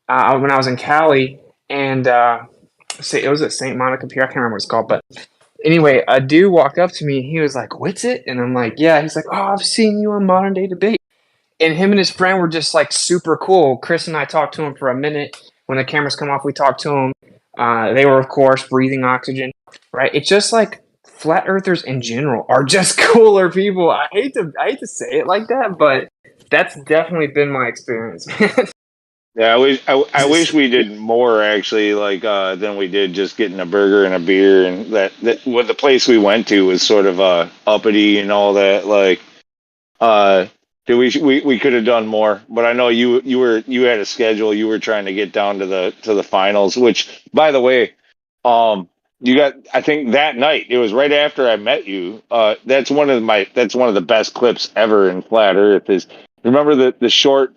when I was in Cali, and it was at St. Monica Pier. I can't remember what it's called, but anyway, a dude walked up to me and he was like, "What's it?" And I'm like, "Yeah." He's like, "Oh, I've seen you on Modern Day Debate." and him and his friend were just like super cool. Chris and I talked to him for a minute. When the cameras come off, we talked to him. They were, of course, breathing oxygen, right? It's just like flat earthers in general are just cooler people. I hate to say it like that, but that's definitely been my experience. Yeah, I wish we did more actually, like than we did just getting a burger and a beer, and that what the place we went to was sort of uppity and all that. Like, dude, we could have done more, but I know you had a schedule. You were trying to get down to the finals, which, by the way, you got. I think that night it was right after I met you. That's one of the best clips ever in Flat Earth. Is remember the short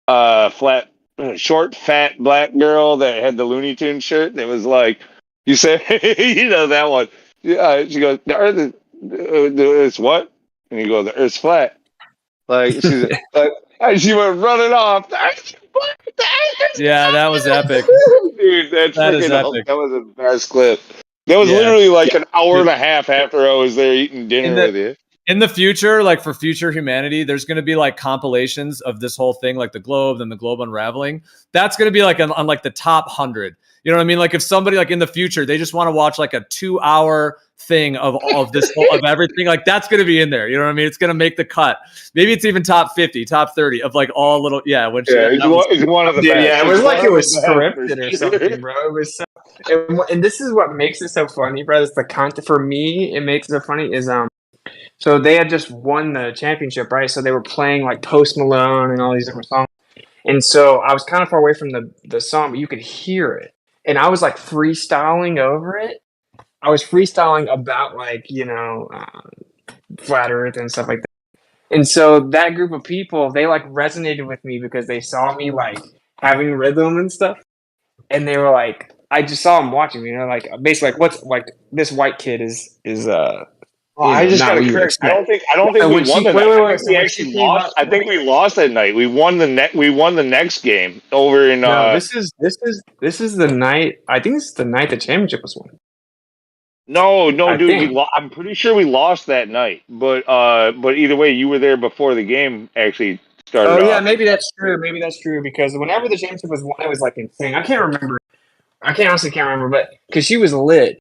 flat, short, fat black girl that had the Looney Tunes shirt. It was like, you said, you know that one. Yeah, she goes, the Earth is, it's what? And you go, the Earth's flat. Like she's like, and she went running off. The Earth's flat. The Earth's Yeah, that was epic. dude. That is freaking epic. that was the best clip. That was literally like an hour and a half after I was there eating dinner with you. In the future, like for future humanity, there's going to be like compilations of this whole thing, like the globe and the globe unraveling. That's going to be like on like the top 100. You know what I mean? Like if somebody like in the future, they just want to watch like a 2-hour thing of this whole, of everything, like that's going to be in there. You know what I mean? It's going to make the cut. Maybe it's even top 50, top 30 of like all little, it's one of the best. Yeah, it was like it was scripted or something, bro. It was so, and this is what makes it so funny, bro. It's the content for me. It makes it so funny is so they had just won the championship, right? So they were playing like Post Malone and all these different songs. And so I was kind of far away from the song, but you could hear it. And I was like freestyling over it. I was freestyling about like, flat earth and stuff like that. And so that group of people, they like resonated with me because they saw me like having rhythm and stuff. And they were like, I just saw them watching me, like basically like what's like this white kid is I just got to correct. I don't think we won that night. I think we actually lost. I think we lost that night. We won the next game over in. No, this is the night. I think this is the night the championship was won. No, dude. I'm pretty sure we lost that night. But either way, you were there before the game actually started. Oh yeah, maybe that's true. Because whenever the championship was won, it was like insane. I honestly can't remember, but because she was lit.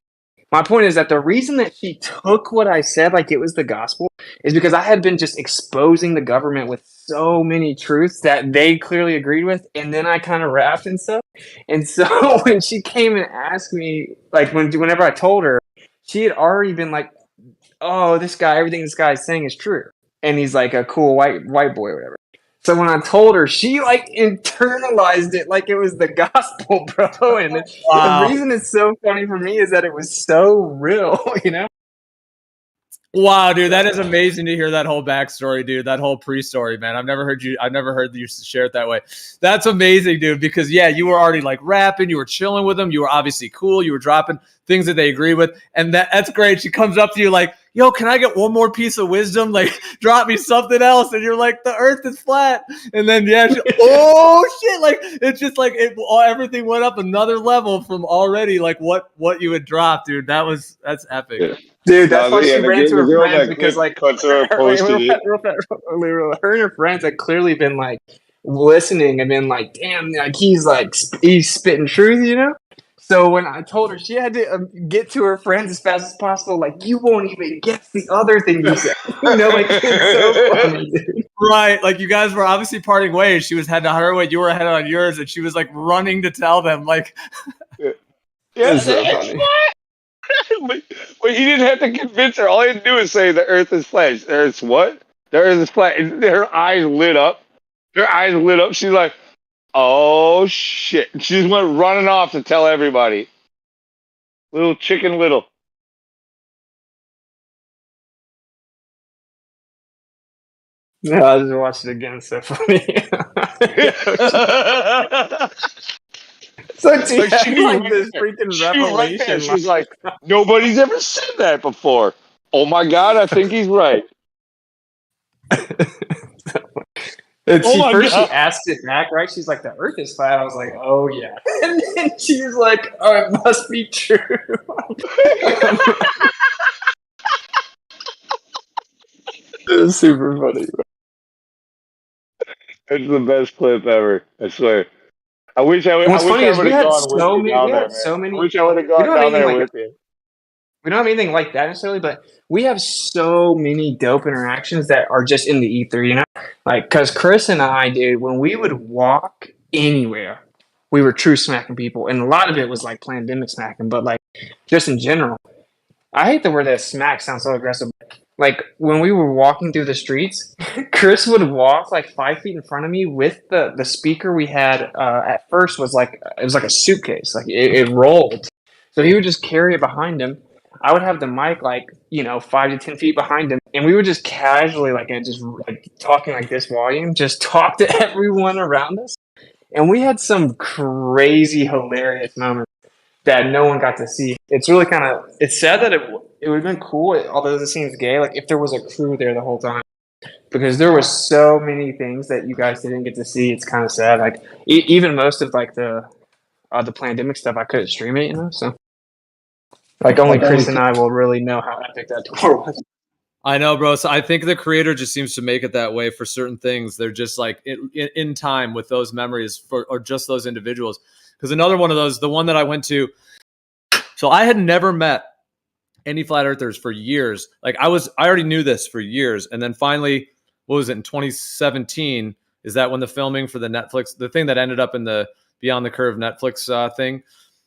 My point is that the reason that she took what I said like it was the gospel is because I had been just exposing the government with so many truths that they clearly agreed with, and then I kind of rapped and stuff. And so when she came and asked me, like whenever I told her, she had already been like, "Oh, everything this guy is saying is true," and he's like a cool white boy or whatever. So when I told her, she like internalized it like it was the gospel, bro. And the reason it's so funny for me is that it was so real, Wow, dude, that is amazing to hear that whole backstory, dude. That whole pre-story, man. I've never heard you share it that way. That's amazing, dude, because you were already like rapping, you were chilling with them, you were obviously cool, you were dropping things that they agree with, and that's great. She comes up to you like, "Yo, can I get one more piece of wisdom? Like, drop me something else." And you're like, "The earth is flat." And then oh shit, like it's just like everything went up another level from already like what you had dropped, dude. That's epic. Yeah. Dude, that's why she ran to her friends because like her and her friends had clearly been like listening and been like, "Damn, like he's spitting truth," So when I told her, she had to get to her friends as fast as possible. Like, you won't even guess the other thing you said. Like it's so funny, dude. Right, like you guys were obviously parting ways. She was heading on her way, you were headed on yours, and she was like running to tell them, like, it's so funny. But he didn't have to convince her. All he had to do was say the earth is flat. The earth's what? The earth is flat. And her eyes lit up. She's like, "Oh shit." She just went running off to tell everybody. Little Chicken Little. No, I just watched it again. It's so funny. So she like this freaking revelation. She was like, "Nobody's ever said that before." Oh my god, I think he's right. And she asked it back, right? She's like, "The earth is flat." I was like, "Oh yeah." And then she's like, "Oh, it must be true." It was super funny. It's the best clip ever. I swear. I wish And what's I wish funny I is would we have had gone with so you many. We down there, had man. so I many. wish I would have We gone don't have down anything there like with you. we don't have anything like that necessarily, but we have so many dope interactions that are just in the ether, you know? Like, because Chris and I, dude, when we would walk anywhere, we were true smacking people. And a lot of it was like pandemic smacking, but like just in general. I hate the word that smack sounds so aggressive. Like when we were walking through the streets, Chris would walk like 5 feet in front of me with the speaker we had at first was like it was like a suitcase, like it rolled. So he would just carry it behind him. I would have the mic like 5 to 10 feet behind him, and we would just casually like and just like talking like this volume, just talk to everyone around us. And we had some crazy hilarious moments that no one got to see. It's really kind of it's sad that it would have been cool, although it seems gay. Like if there was a crew there the whole time, because there was so many things that you guys didn't get to see. It's kind of sad. Like even most of like the pandemic stuff, I couldn't stream it, So like only Chris and I will really know how epic that tour was. I know, bro. So I think the creator just seems to make it that way for certain things. They're just like in time with those memories for or just those individuals. Because another one of those, the one that I went to, so I had never met any flat earthers for years. Like I already knew this for years. And then finally, what was it, in 2017? Is that when the filming for the Netflix, the thing that ended up in the Beyond the Curve Netflix thing?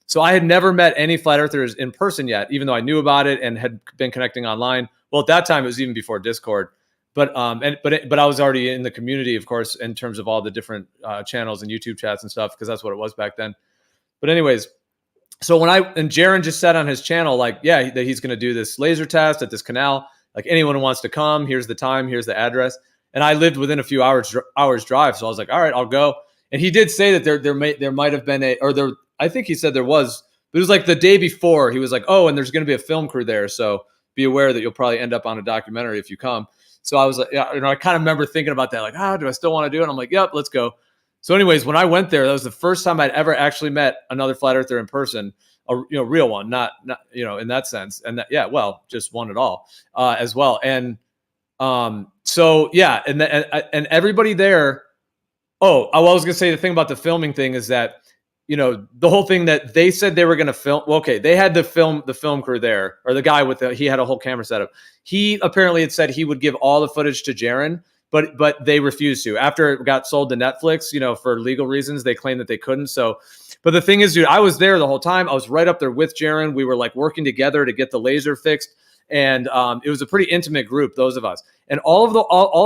So I had never met any flat earthers in person yet, even though I knew about it and had been connecting online. Well, at that time, it was even before Discord. But I was already in the community, of course, in terms of all the different channels and YouTube chats and stuff, because that's what it was back then. But anyways, so and Jaron just said on his channel, like, yeah, that he's going to do this laser test at this canal. Like anyone who wants to come, here's the time, here's the address. And I lived within a few hours drive, so I was like, all right, I'll go. And he did say that there might have been I think he said there was, but it was like the day before. He was like, oh, and there's going to be a film crew there, so be aware that you'll probably end up on a documentary if you come. So I was like, yeah, I kind of remember thinking about that, like, do I still want to do it? And I'm like, yep, let's go. So anyways, when I went there, that was the first time I'd ever actually met another flat earther in person, a real one, not in that sense. And just one at all as well. And so yeah, and everybody there. Oh, I was going to say the thing about the filming thing is that, the whole thing that they said they were going to film. Well, okay, they had the film crew there, or the guy he had a whole camera setup. He apparently had said he would give all the footage to Jaron, but they refused to. After it got sold to Netflix, for legal reasons, they claimed that they couldn't. So, but the thing is, dude, I was there the whole time. I was right up there with Jaron. We were like working together to get the laser fixed, and it was a pretty intimate group, those of us, and all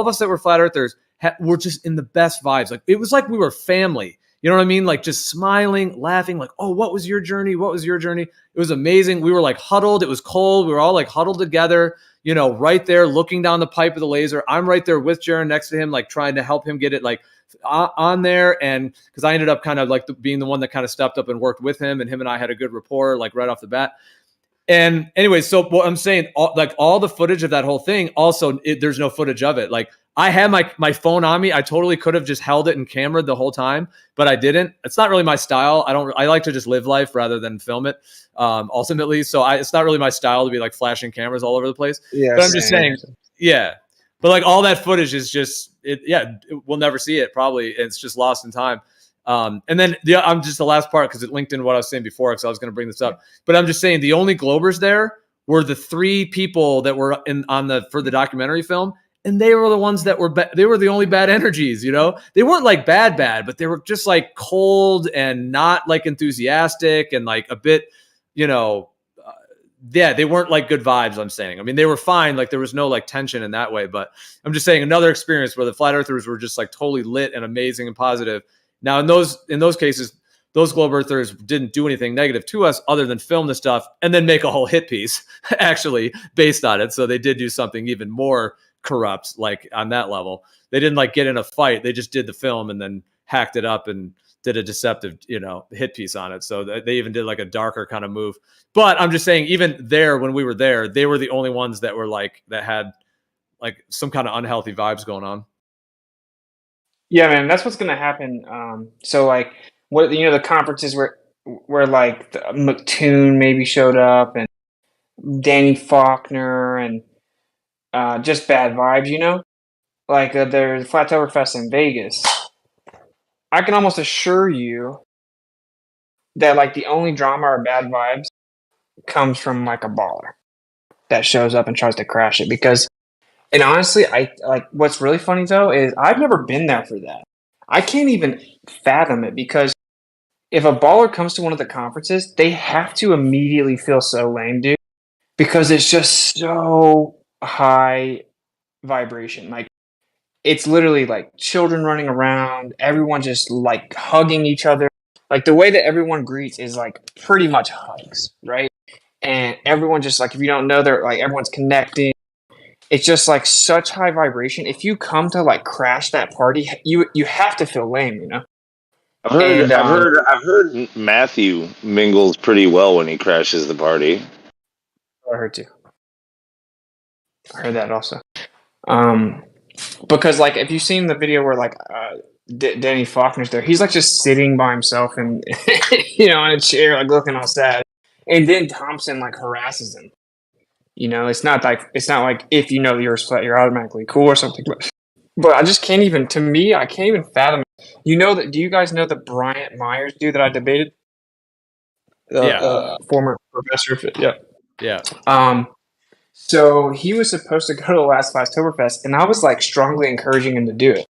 of us that were flat earthers were just in the best vibes. Like it was like we were family. You know what I mean? Like just smiling, laughing, like, oh, what was your journey? What was your journey? It was amazing. We were like huddled. It was cold. We were all like huddled together, right there looking down the pipe of the laser. I'm right there with Jaron next to him, like trying to help him get it like on there. And because I ended up kind of like being the one that kind of stepped up and worked with him, and him and I had a good rapport like right off the bat. And anyway, so what I'm saying, all the footage of that whole thing, also, there's no footage of it. Like I had my phone on me. I totally could have just held it and cameraed the whole time, but I didn't. It's not really my style. I like to just live life rather than film it, ultimately. So it's not really my style to be like flashing cameras all over the place. Yeah, but I'm just saying, yeah. But like all that footage is just, we'll never see it probably. It's just lost in time. And then I'm just the last part because it linked in what I was saying before because I was going to bring this up. But I'm just saying the only Globers there were the three people that were for the documentary film, and they were the ones that were they were the only bad energies. They weren't like bad, but they were just like cold and not like enthusiastic and like a bit, they weren't like good vibes. I'm saying. I mean, they were fine. Like there was no like tension in that way. But I'm just saying another experience where the flat earthers were just like totally lit and amazing and positive. Now, in those cases, those globe earthers didn't do anything negative to us other than film the stuff and then make a whole hit piece actually based on it. So they did do something even more corrupt, like on that level. They didn't like get in a fight. They just did the film and then hacked it up and did a deceptive, hit piece on it. So they even did like a darker kind of move. But I'm just saying, even there, when we were there, they were the only ones that were like, that had like some kind of unhealthy vibes going on. Yeah, man, that's what's gonna happen. So like, what the conferences where like McToon maybe showed up and Danny Faulkner and just bad vibes, like there's Flattober Fest in Vegas. I can almost assure you that like the only drama or bad vibes comes from like a baller that shows up and tries to crash it. Because, and honestly, I like what's really funny though is I've never been there for that. I can't even fathom it because if a baller comes to one of the conferences, they have to immediately feel so lame, dude, because it's just so high vibration. Like it's literally like children running around, everyone just like hugging each other. Like the way that everyone greets is like pretty much hugs, right? And everyone just like if you don't know, they're like everyone's connecting. It's just like such high vibration. If you come to like crash that party, you have to feel lame, you know. And I've heard Matthew mingles pretty well when he crashes the party. I heard too. I heard that also. Because like if you've seen the video where like Danny Faulkner's there, he's like just sitting by himself and you know in a chair like looking all sad, and then Thompson like harasses him. You know, it's not like if you know the Earth's flat, you're automatically cool or something. But I just can't even. To me, I can't even fathom. You know that? Do you guys know the Bryant Myers dude that I debated? Former professor. Yeah. So he was supposed to go to the last Oktoberfest, and I was like strongly encouraging him to do it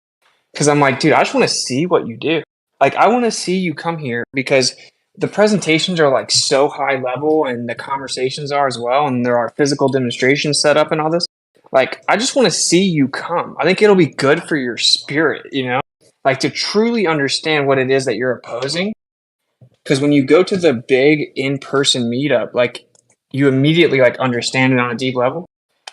because I'm like, dude, I just want to see what you do. Like, I want to see you come here because the presentations are like so high level, and the conversations are as well, and there are physical demonstrations set up and all this. Like, I just want to see you come. I think it'll be good for your spirit, you know, like to truly understand what it is that you're opposing. Because when you go to the big in-person meetup, like you immediately like understand it on a deep level.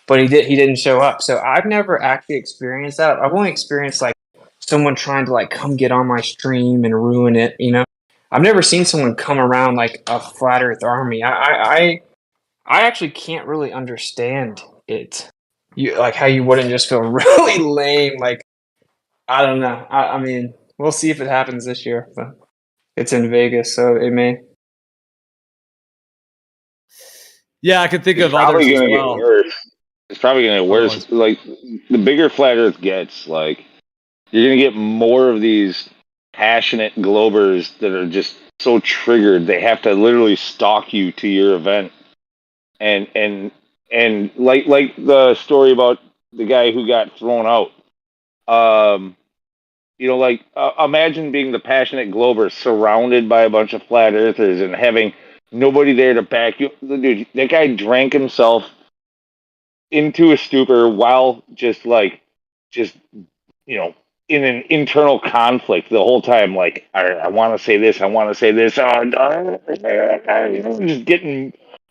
But he didn't show up. So I've never actually experienced that. I've only experienced like someone trying to like come get on my stream and ruin it, you know. I've never seen someone come around like a flat earth army. I actually can't really understand it. You like how you wouldn't just feel really lame. Like I don't know. I mean, we'll see if it happens this year. But it's in Vegas, so it may. Yeah, I can think It's of others probably as gonna well. get worse. It's probably gonna get Other worse. ones. Like the bigger flat Earth gets, like you're gonna get more of these passionate globers that are just so triggered they have to literally stalk you to your event. And like the story about the guy who got thrown out. You know, like imagine being the passionate glober surrounded by a bunch of flat earthers and having nobody there to back you. Dude, that guy drank himself into a stupor while just you know, in an internal conflict the whole time. Like I want to say this, I want to say this.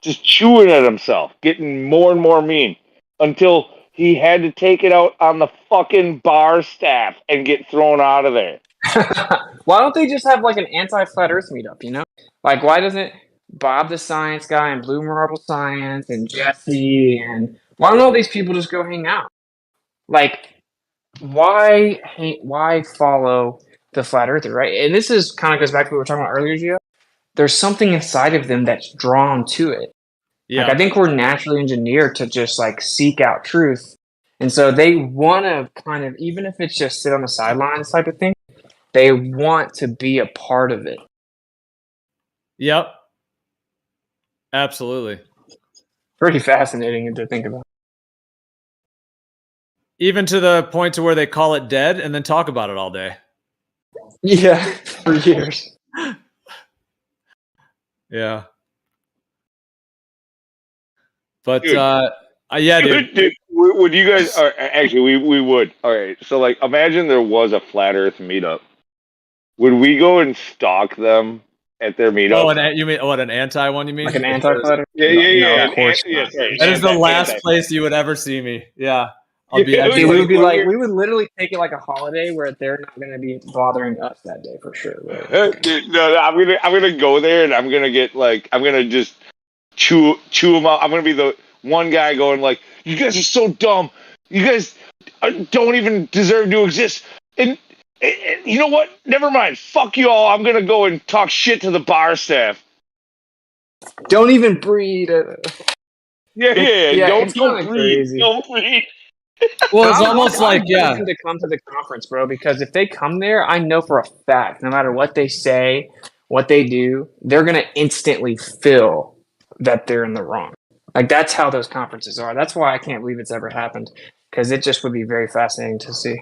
Just chewing at himself, getting more and more mean until he had to take it out on the fucking bar staff and get thrown out of there. Why don't they just have like an anti-flat Earth meetup? You know, like why doesn't Bob the Science Guy and Blue Marble Science and Jesse and why don't all these people just go hang out? Like, why follow the flat earther, right? And this is kind of goes back to what we were talking about earlier, Gio. There's something inside of them that's drawn to it. Yeah. Like I think we're naturally engineered to just like seek out truth. And so they want to kind of, even if it's just sit on the sidelines type of thing, they want to be a part of it. Yep. Absolutely. Pretty fascinating to think about. Even to the point to where they call it dead and then talk about it all day. Yeah, for years. Yeah. But Dude. yeah, dude. Would you guys? Actually, we would. All right. So, like, imagine there was a flat Earth meetup. Would we go and stalk them at their meetup? Oh, you mean an anti one? You mean like an anti-flat Earth? Yeah. Of course. That is the last place you would ever see me. Yeah. I'll be. We would be like, we would literally take it like a holiday where they're not going to be bothering us that day for sure. Right? Dude, no, I'm gonna go there and I'm gonna get like I'm gonna just chew them out. I'm gonna be the one guy going like, "You guys are so dumb. You guys don't even deserve to exist." And you know what? Never mind. Fuck you all. I'm gonna go and talk shit to the bar staff. Don't even breed. Yeah. It's Don't breed. crazy. Don't breed. Well, it's I almost like want them to come to the conference, bro, because if they come there, I know for a fact, no matter what they say, what they do, they're gonna instantly feel that they're in the wrong. Like that's how those conferences are. That's why I can't believe it's ever happened, because it just would be very fascinating to see.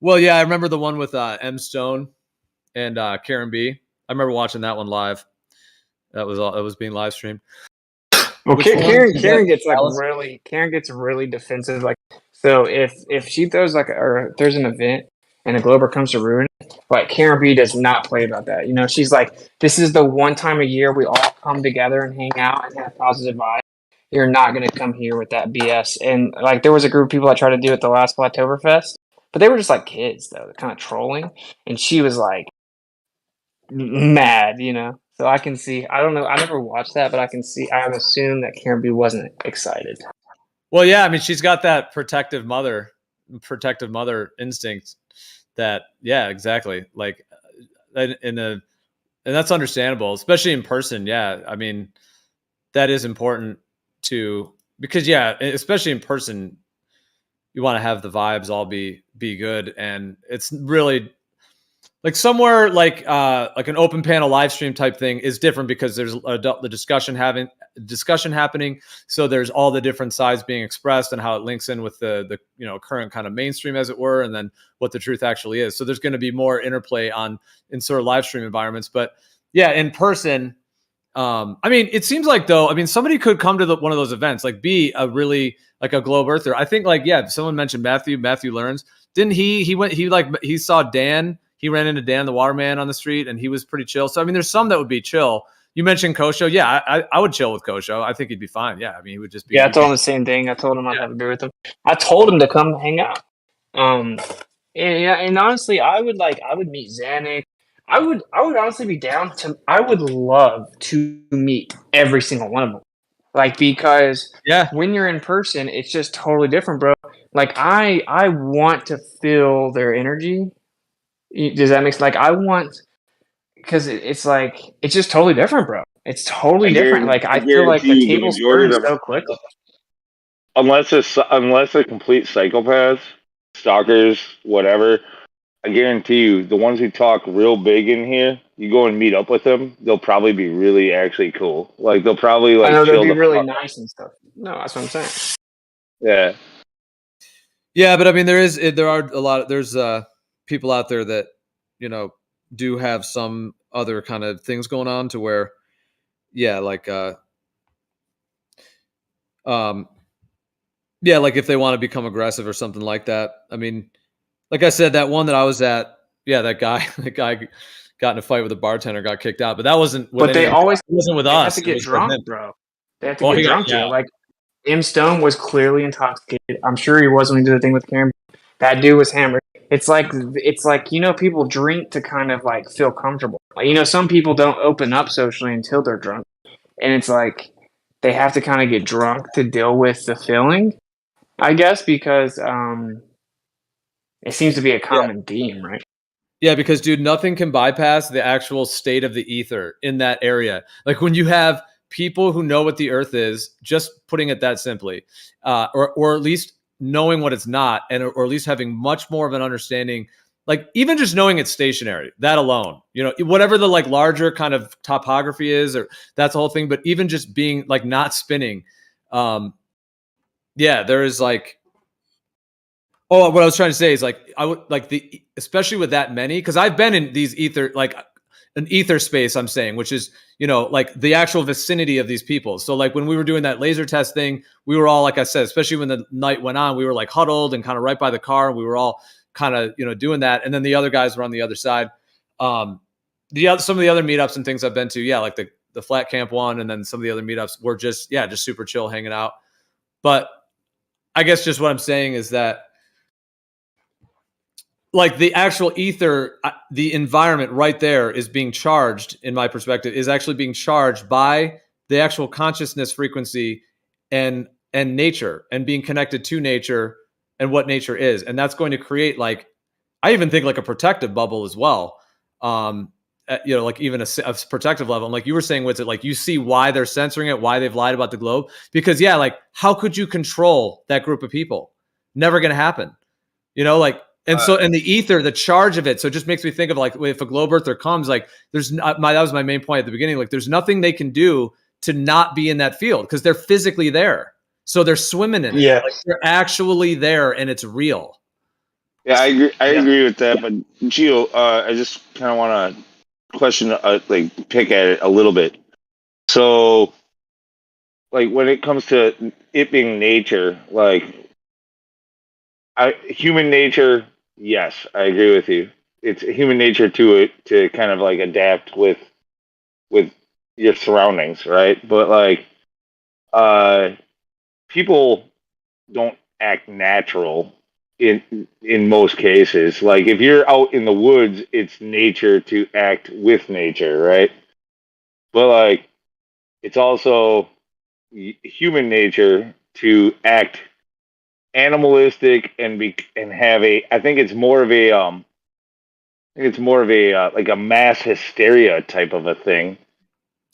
Well, yeah, I remember the one with M Stone and Karen B. I remember watching that one live. That was all. It was being live streamed. Well, Which one? Karen gets like Karen gets really defensive. Like, so if she throws like or there's an event and a Glober comes to ruin it, like Karen B does not play about that. You know, she's like, this is the one time a year we all come together and hang out and have positive vibes. You're not gonna come here with that BS. And like, there was a group of people I tried to do at the last Plateauberfest, but they were just like kids though, kind of trolling. And she was like mad, you know. So I can see. I don't know. I never watched that, but I can see. I would assume that Karen B wasn't excited. Well, yeah, I mean, she's got that protective mother instinct. That, yeah, exactly. Like, and that's understandable, especially in person. Yeah, I mean, that is important because yeah, especially in person, you want to have the vibes all be good, and it's really. Like somewhere like an open panel live stream type thing is different because there's the discussion happening. So there's all the different sides being expressed and how it links in with the current kind of mainstream, as it were, and then what the truth actually is. So there's going to be more interplay in sort of live stream environments. But yeah, in person, I mean, it seems like though, I mean, somebody could come to one of those events, like be a really like a globe earther. I think like, yeah, someone mentioned Matthew Learns. Didn't he saw Dan. He ran into Dan the Waterman on the street, and he was pretty chill. So I mean, there's some that would be chill. You mentioned Kosho. Yeah, I would chill with Kosho. I think he'd be fine. Yeah, I mean, he would just be. Yeah, I told him the same thing. I told him I'd have a beer with him. I told him to come hang out. And honestly, I would meet Zanuck. I would honestly be down to. I would love to meet every single one of them. Like, because when you're in person, it's just totally different, bro. Like I want to feel their energy. Does that make sense? Like I want, because it's like it's just totally different, bro. It's totally different. Like I feel like the tables turn so quickly. Unless they're complete psychopaths, stalkers, whatever, I guarantee you, the ones who talk real big in here, you go and meet up with them, they'll probably be really actually cool. Like they'll probably like I know they'll chill be the really fuck. nice and stuff. No, that's what I'm saying. Yeah. Yeah, but I mean, there are a lot. There's people out there that do have some other kind of things going on to where, yeah, like yeah, like if they want to become aggressive or something like that. I mean, like I said, that one that I was at, yeah, that guy got in a fight with a bartender, got kicked out, but that wasn't with But they always it wasn't with they us. have to It get was with him. drunk, bro. They have to get drunk Yeah. too. Like M Stone was clearly intoxicated. I'm sure he was when he did the thing with Cameron. That dude was hammered. It's like people drink to kind of like feel comfortable. Like, some people don't open up socially until they're drunk, and it's like they have to kind of get drunk to deal with the feeling, I guess, because it seems to be a common theme, right? Yeah, because dude, nothing can bypass the actual state of the ether in that area. Like when you have people who know what the earth is, just putting it that simply, or at least knowing what it's not, or at least having much more of an understanding, like even just knowing it's stationary, that alone, whatever the like larger kind of topography is, or that's the whole thing. But even just being like not spinning, yeah, there is like. Oh, what I was trying to say is like I would like especially with that many, because I've been in these ether, like an ether space, I'm saying, which is like the actual vicinity of these people. So like when we were doing that laser test thing, we were all, like I said, especially when the night went on, we were like huddled and kind of right by the car. We were all kind of doing that, and then the other guys were on the other side. Some of the other meetups and things I've been to, yeah, like the flat camp one, and then some of the other meetups were just super chill, hanging out. But I guess just what I'm saying is that, like the actual ether, the environment right there is being charged, in my perspective, is actually being charged by the actual consciousness frequency and nature, and being connected to nature and what nature is. And that's going to create, like, I even think like a protective bubble as well. you know, like even a protective level. And like you were saying, with it, like you see why they're censoring it, why they've lied about the globe. Because yeah, like how could you control that group of people? Never going to happen. You know, like, and so, and the ether, the charge of it. So it just makes me think of like, if a globe earther comes, like there's that was my main point at the beginning. Like there's nothing they can do to not be in that field because they're physically there. So they're swimming in it. Yeah. Like they're actually there and it's real. Yeah, I agree. I agree with that. But Gio, I just kind of want to question, like pick at it a little bit. So, like when it comes to it being nature, like human nature, yes, I agree with you. It's human nature to kind of like adapt with your surroundings, right? But like, people don't act natural in most cases. Like if you're out in the woods, it's nature to act with nature, right? But like, it's also human nature to act animalistic and have a. I think it's more of a like a mass hysteria type of a thing.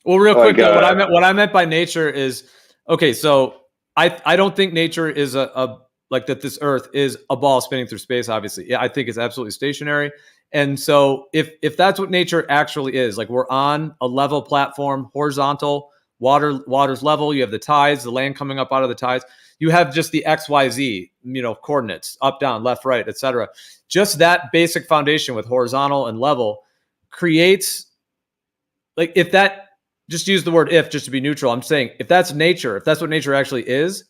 Well, real quick, though, what I meant by nature is, okay, so I don't think nature is a like that. This Earth is a ball spinning through space. Obviously, yeah, I think it's absolutely stationary. And so if that's what nature actually is, like we're on a level platform, horizontal, water's level. You have the tides, the land coming up out of the tides. You have just the XYZ, you know, coordinates, up, down, left, right, etc. Just that basic foundation with horizontal and level creates, like, if that, just use the word if just to be neutral. I'm saying if that's nature, if that's what nature actually is,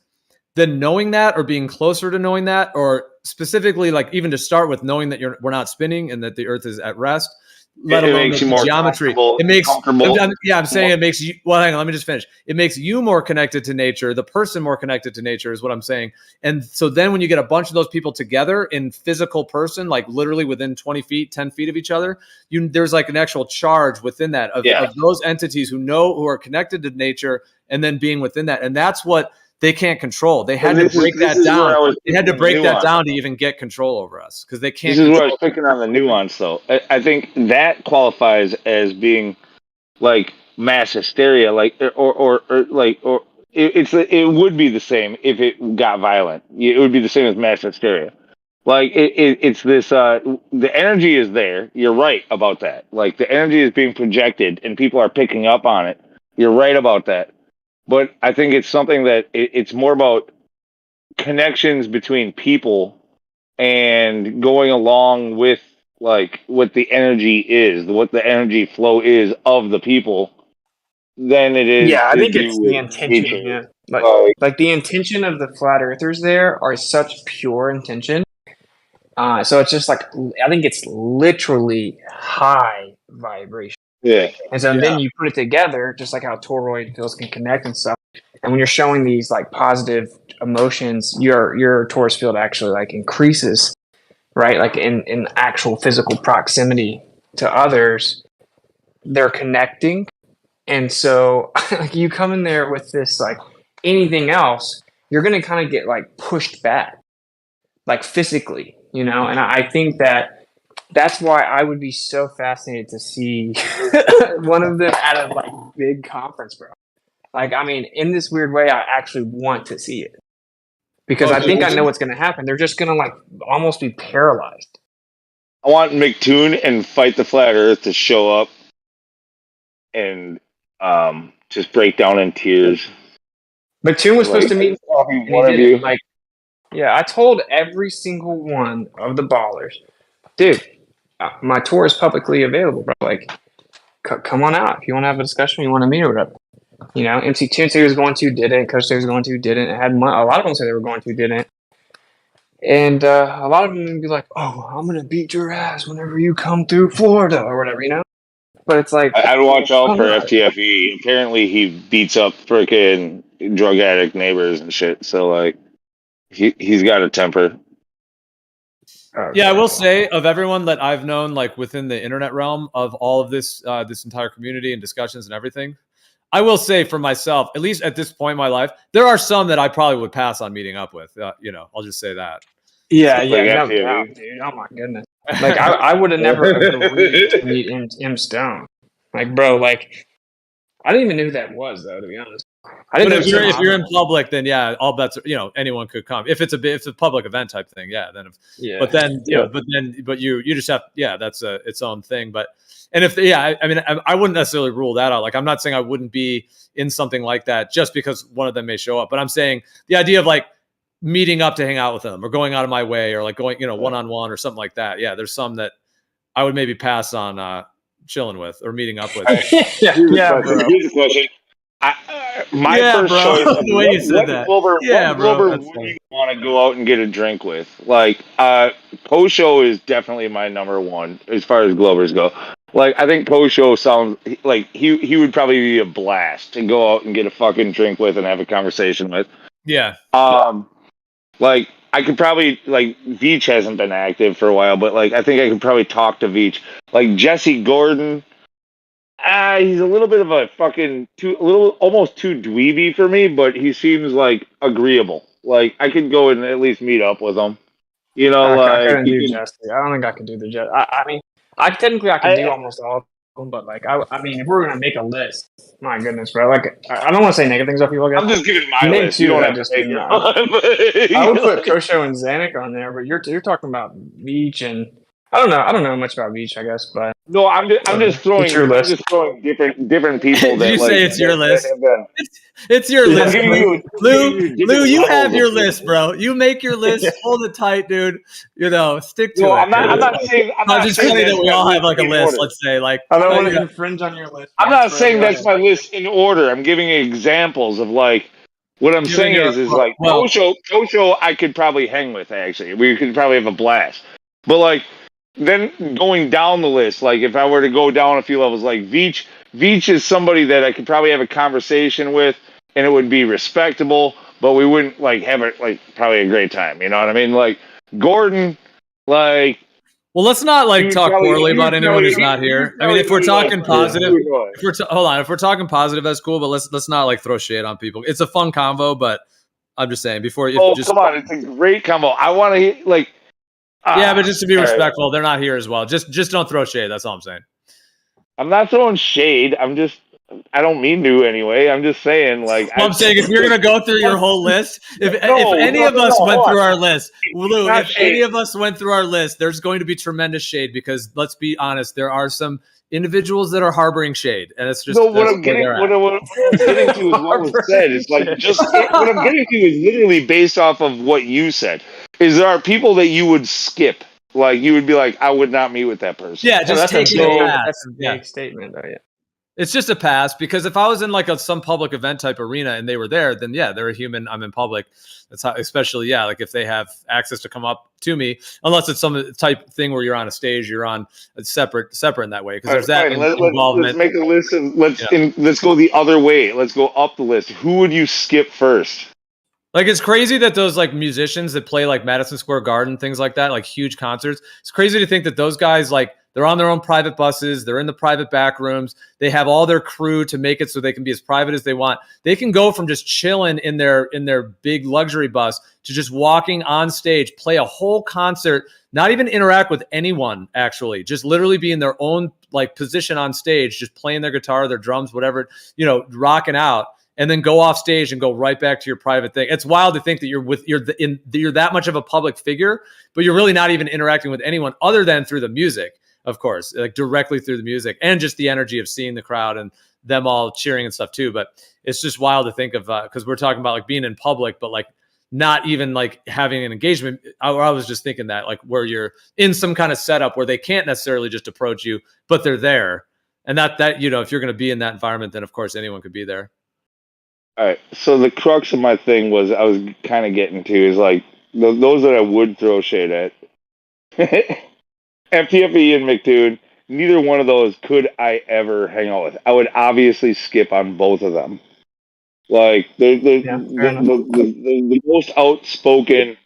then knowing that or being closer to knowing that, or specifically like even to start with knowing that we're not spinning and that the Earth is at rest, let alone makes you more geometry. It makes I'm saying it makes you. Well, hang on, let me just finish. It makes you more connected to nature, the person more connected to nature is what I'm saying. And so then when you get a bunch of those people together in physical person, like literally within 20 feet, 10 feet of each other, there's like an actual charge within that of those entities who are connected to nature and then being within that. And that's what they can't control. They had to break that down. They had to break that down to even get control over us because they can't. This is where I was picking on the nuance, though. I think that qualifies as being like mass hysteria, like it would be the same if it got violent. It would be the same as mass hysteria. Like it's this. The energy is there. You're right about that. Like the energy is being projected, and people are picking up on it. You're right about that. But I think it's something that it's more about connections between people and going along with like what the energy is, what the energy flow is of the people than it is. Yeah, I think do it's the with intention. nature. Yeah, like the intention of the flat earthers there are such pure intention. So it's just like, I think it's literally high vibration. Yeah. And so then you put it together, just like how toroid fields can connect and stuff. And when you're showing these like positive emotions, your torus field actually like increases, right? Like in actual physical proximity to others, they're connecting. And so like you come in there with this like anything else, you're gonna kind of get like pushed back, like physically, you know. And I think that's why I would be so fascinated to see one of them at a like big conference, bro. Like, I mean, in this weird way, I actually want to see it because I think I know what's going to happen. They're just going to like almost be paralyzed. I want McToon and Fight the Flat Earth to show up and just break down in tears. McToon was supposed to meet one of you. Like, yeah, I told every single one of the ballers, dude, my tour is publicly available, bro. Like, come on out if you want to have a discussion, you want to meet or whatever. You know, MC Toon said he was going to, didn't. Coach said he was going to, didn't. It had a lot of them said they were going to, didn't. And a lot of them would be like, "Oh, I'm gonna beat your ass whenever you come through Florida or whatever," you know. But it's like I'd watch out for FTFE. Apparently, he beats up freaking drug addict neighbors and shit. So like, he's got a temper. Yeah, I will say of everyone that I've known, like within the internet realm of all of this, this entire community and discussions and everything, I will say for myself, at least at this point in my life, there are some that I probably would pass on meeting up with. You know, I'll just say that. Yeah, no doubt, dude. Oh my goodness. Like I would have never agreed to meet M Stone. Like, bro, like I didn't even know who that was, though. To be honest, I didn't But know if you're in Tim public, then yeah, all bets are, anyone could come. If it's a public event type thing, yeah. Then, Yeah. but then Yeah. but you just have that's its own thing. But and if I mean I wouldn't necessarily rule that out. Like I'm not saying I wouldn't be in something like that just because one of them may show up. But I'm saying the idea of like meeting up to hang out with them or going out of my way or like going one on one or something like that. Yeah, there's some that I would maybe pass on chilling with or meeting up with. Here's the question. My first choice of the way you said that. Glover, Yeah, what Glover bro. would you want to go out and get a drink with? Like, Posho is definitely my number one as far as Glovers go. Like, I think Posho sounds like he would probably be a blast to go out and get a fucking drink with and have a conversation with. Yeah. Like, I could probably, like, Veach hasn't been active for a while, but, like, I think I could probably talk to Veach. Like, Jesse Gordon, he's a little bit of a fucking, almost too dweeby for me, but he seems, like, agreeable. Like, I could go and at least meet up with him. You know, I couldn't like, do Jesse. I don't think I could do the Jesse. I mean, I could do almost all of them, but like, I mean, if we're gonna make a list, my goodness, bro. Like, I don't want to say negative things about people. I guess I'm just giving my Maybe list. You two don't that have to just take didn't. it. I would put Kosho and Zanuck on there, but you're talking about Veach and I don't know much about Veach, I guess, but no, I'm just throwing different people. Did you say it's your list? It's your I'm list, giving Lou. you Lou, you have levels your of list, bro. You make your list. Hold it tight, dude. Stick to No, it. I'm not saying. I'm not just saying funny that that's we my all have list like a in list. order. Let's say, like I don't want to infringe on your list. I'm not saying that's my list in order. I'm giving examples of like what I'm saying is like Kosho I could probably hang with actually. We could probably have a blast. But like then going down the list, like if I were to go down a few levels, like Veach is somebody that I could probably have a conversation with and it would be respectable, but we wouldn't like have it like probably a great time. You know what I mean? Like Gordon, like well, let's not like talk poorly about anyone who's not here. I mean, if we're talking positive, if we're talking positive, that's cool. But let's not like throw shade on people. It's a fun convo, but I'm just saying come on, it's a great combo. I want to hear like. Yeah, but just to be respectful, right. They're not here as well. Just don't throw shade. That's all I'm saying. I'm not throwing shade. I don't mean to anyway. I'm just saying, like. I'm saying if you're gonna go through your whole list, if any of us went through our list, Lou, if any of us went through our list, there's going to be tremendous shade because let's be honest, there are some individuals that are harboring shade, and it's just what I'm getting to is what was said. It's like what I'm getting to is literally based off of what you said. Is there are people that you would skip? Like you would be like, I would not meet with that person. Yeah, just that's taking a pass. That's a big statement, though. Yeah. It's just a pass because if I was in like some public event type arena and they were there, then yeah, they're a human. I'm in public. That's how, especially like if they have access to come up to me, unless it's some type thing where you're on a stage, you're on a separate in that way because there's that involvement. Let's make a list and let's go the other way. Let's go up the list. Who would you skip first? Like it's crazy that those like musicians that play like Madison Square Garden, things like that, like huge concerts. It's crazy to think that those guys like they're on their own private buses, they're in the private back rooms, they have all their crew to make it so they can be as private as they want. They can go from just chilling in their big luxury bus to just walking on stage, play a whole concert, not even interact with anyone actually, just literally be in their own like position on stage, just playing their guitar, their drums, whatever, rocking out. And then go off stage and go right back to your private thing. It's wild to think that you're that much of a public figure, but you're really not even interacting with anyone other than through the music, of course, like directly through the music and just the energy of seeing the crowd and them all cheering and stuff too. But it's just wild to think of because we're talking about like being in public, but like not even like having an engagement. I was just thinking that like where you're in some kind of setup where they can't necessarily just approach you, but they're there. And that if you're going to be in that environment, then of course anyone could be there. All right. So the crux of my thing I was kind of getting to is like those that I would throw shade at. FTFE and McToon, neither one of those could I ever hang out with. I would obviously skip on both of them. Like the most outspoken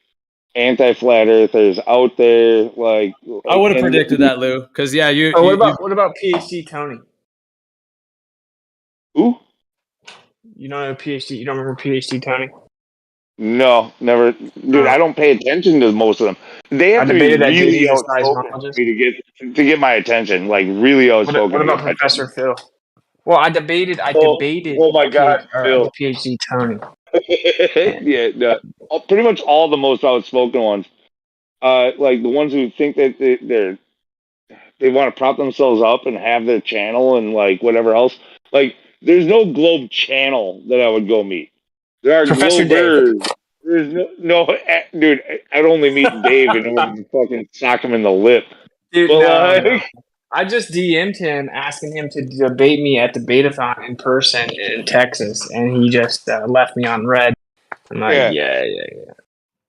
anti-flat earthers out there. Like I would have predicted that, Lou, because you. What about PhD Tony? Who? You don't know PhD? You don't remember PhD Tony? No, never, dude. I don't pay attention to most of them. They have I to be debated that dude. really He's a outspoken for seismologist. me to get my attention. Like really outspoken What to about get my Professor attention. Phil? Well, I debated Oh my God, the Phil. PhD Tony. Yeah, pretty much all the most outspoken ones. Like the ones who think that they want to prop themselves up and have their channel and like whatever else. Like, there's no Globe channel that I would go meet. There are Professor Dave. There's dude. I'd only meet Dave in order to fucking sock him in the lip. Dude, But no. I just DM'd him asking him to debate me at Debateathon in person in Texas, and he just left me on red. I'm like, yeah.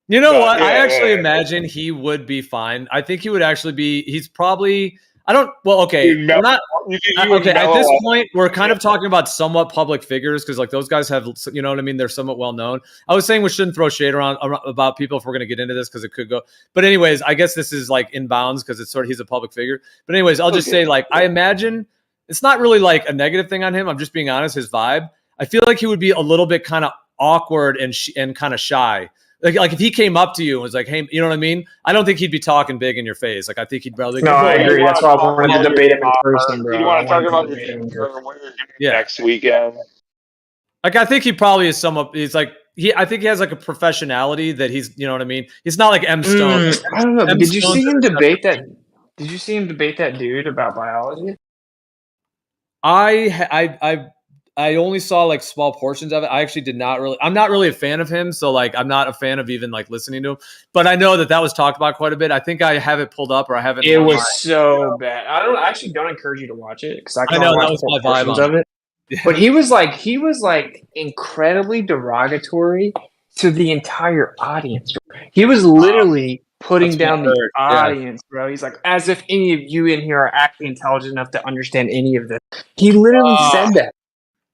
You know No, what? I yeah, actually yeah. imagine he would be fine. I think he would actually be. He's probably. I don't. Well, okay. You'd mellow- We're not. you would Okay. At mellow this out. point, we're kind of talking about somewhat public figures because, like, those guys have. You know what I mean? They're somewhat well known. I was saying we shouldn't throw shade around about people if we're going to get into this because it could go. But anyways, I guess this is like in bounds because it's sort of he's a public figure. But anyways, I'll just say like I imagine it's not really like a negative thing on him. I'm just being honest. His vibe. I feel like he would be a little bit kind of awkward and kind of shy. Like if he came up to you and was like, "Hey," you know what I mean? I don't think he'd be talking big in your face. Like I think he'd probably. No, I agree. That's why I wanted to debate him in person, bro. You want to talk about your Yeah. next weekend? Like I think he probably is somewhat. He's like I think he has like a professionality that he's. You know what I mean? He's not like M Stone. I don't know. M. Did you Stone's see him a- debate that? Did you see him debate that dude about biology? I only saw like small portions of it. I actually did not really. I'm not really a fan of him, so like I'm not a fan of even like listening to him. But I know that was talked about quite a bit. I think I have it pulled up or I haven't. It was so bad. I actually don't encourage you to watch it because I can know, only that watch was four my vibe portions on of it. But he was like incredibly derogatory to the entire audience. He was literally putting That's what down I the heard, yeah. audience, bro. He's like, as if any of you in here are actually intelligent enough to understand any of this. He literally said that.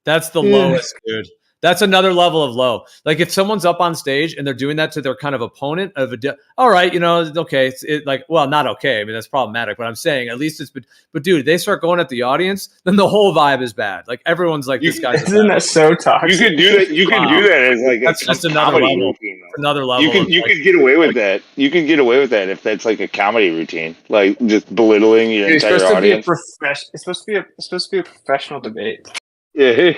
That's the lowest, dude. That's another level of low. Like if someone's up on stage and they're doing that to their kind of opponent all right, you know, okay. It's like, well, not okay. I mean, that's problematic, but I'm saying at least but dude, they start going at the audience, then the whole vibe is bad. Like everyone's like, this guy's Isn't that so toxic? You could do that. You could do that as like that's just another comedy level. routine. Another level. You could get away with that. You could get away with that if that's like a comedy routine, like just belittling your Dude, entire audience. It's supposed to be a professional debate. Yeah.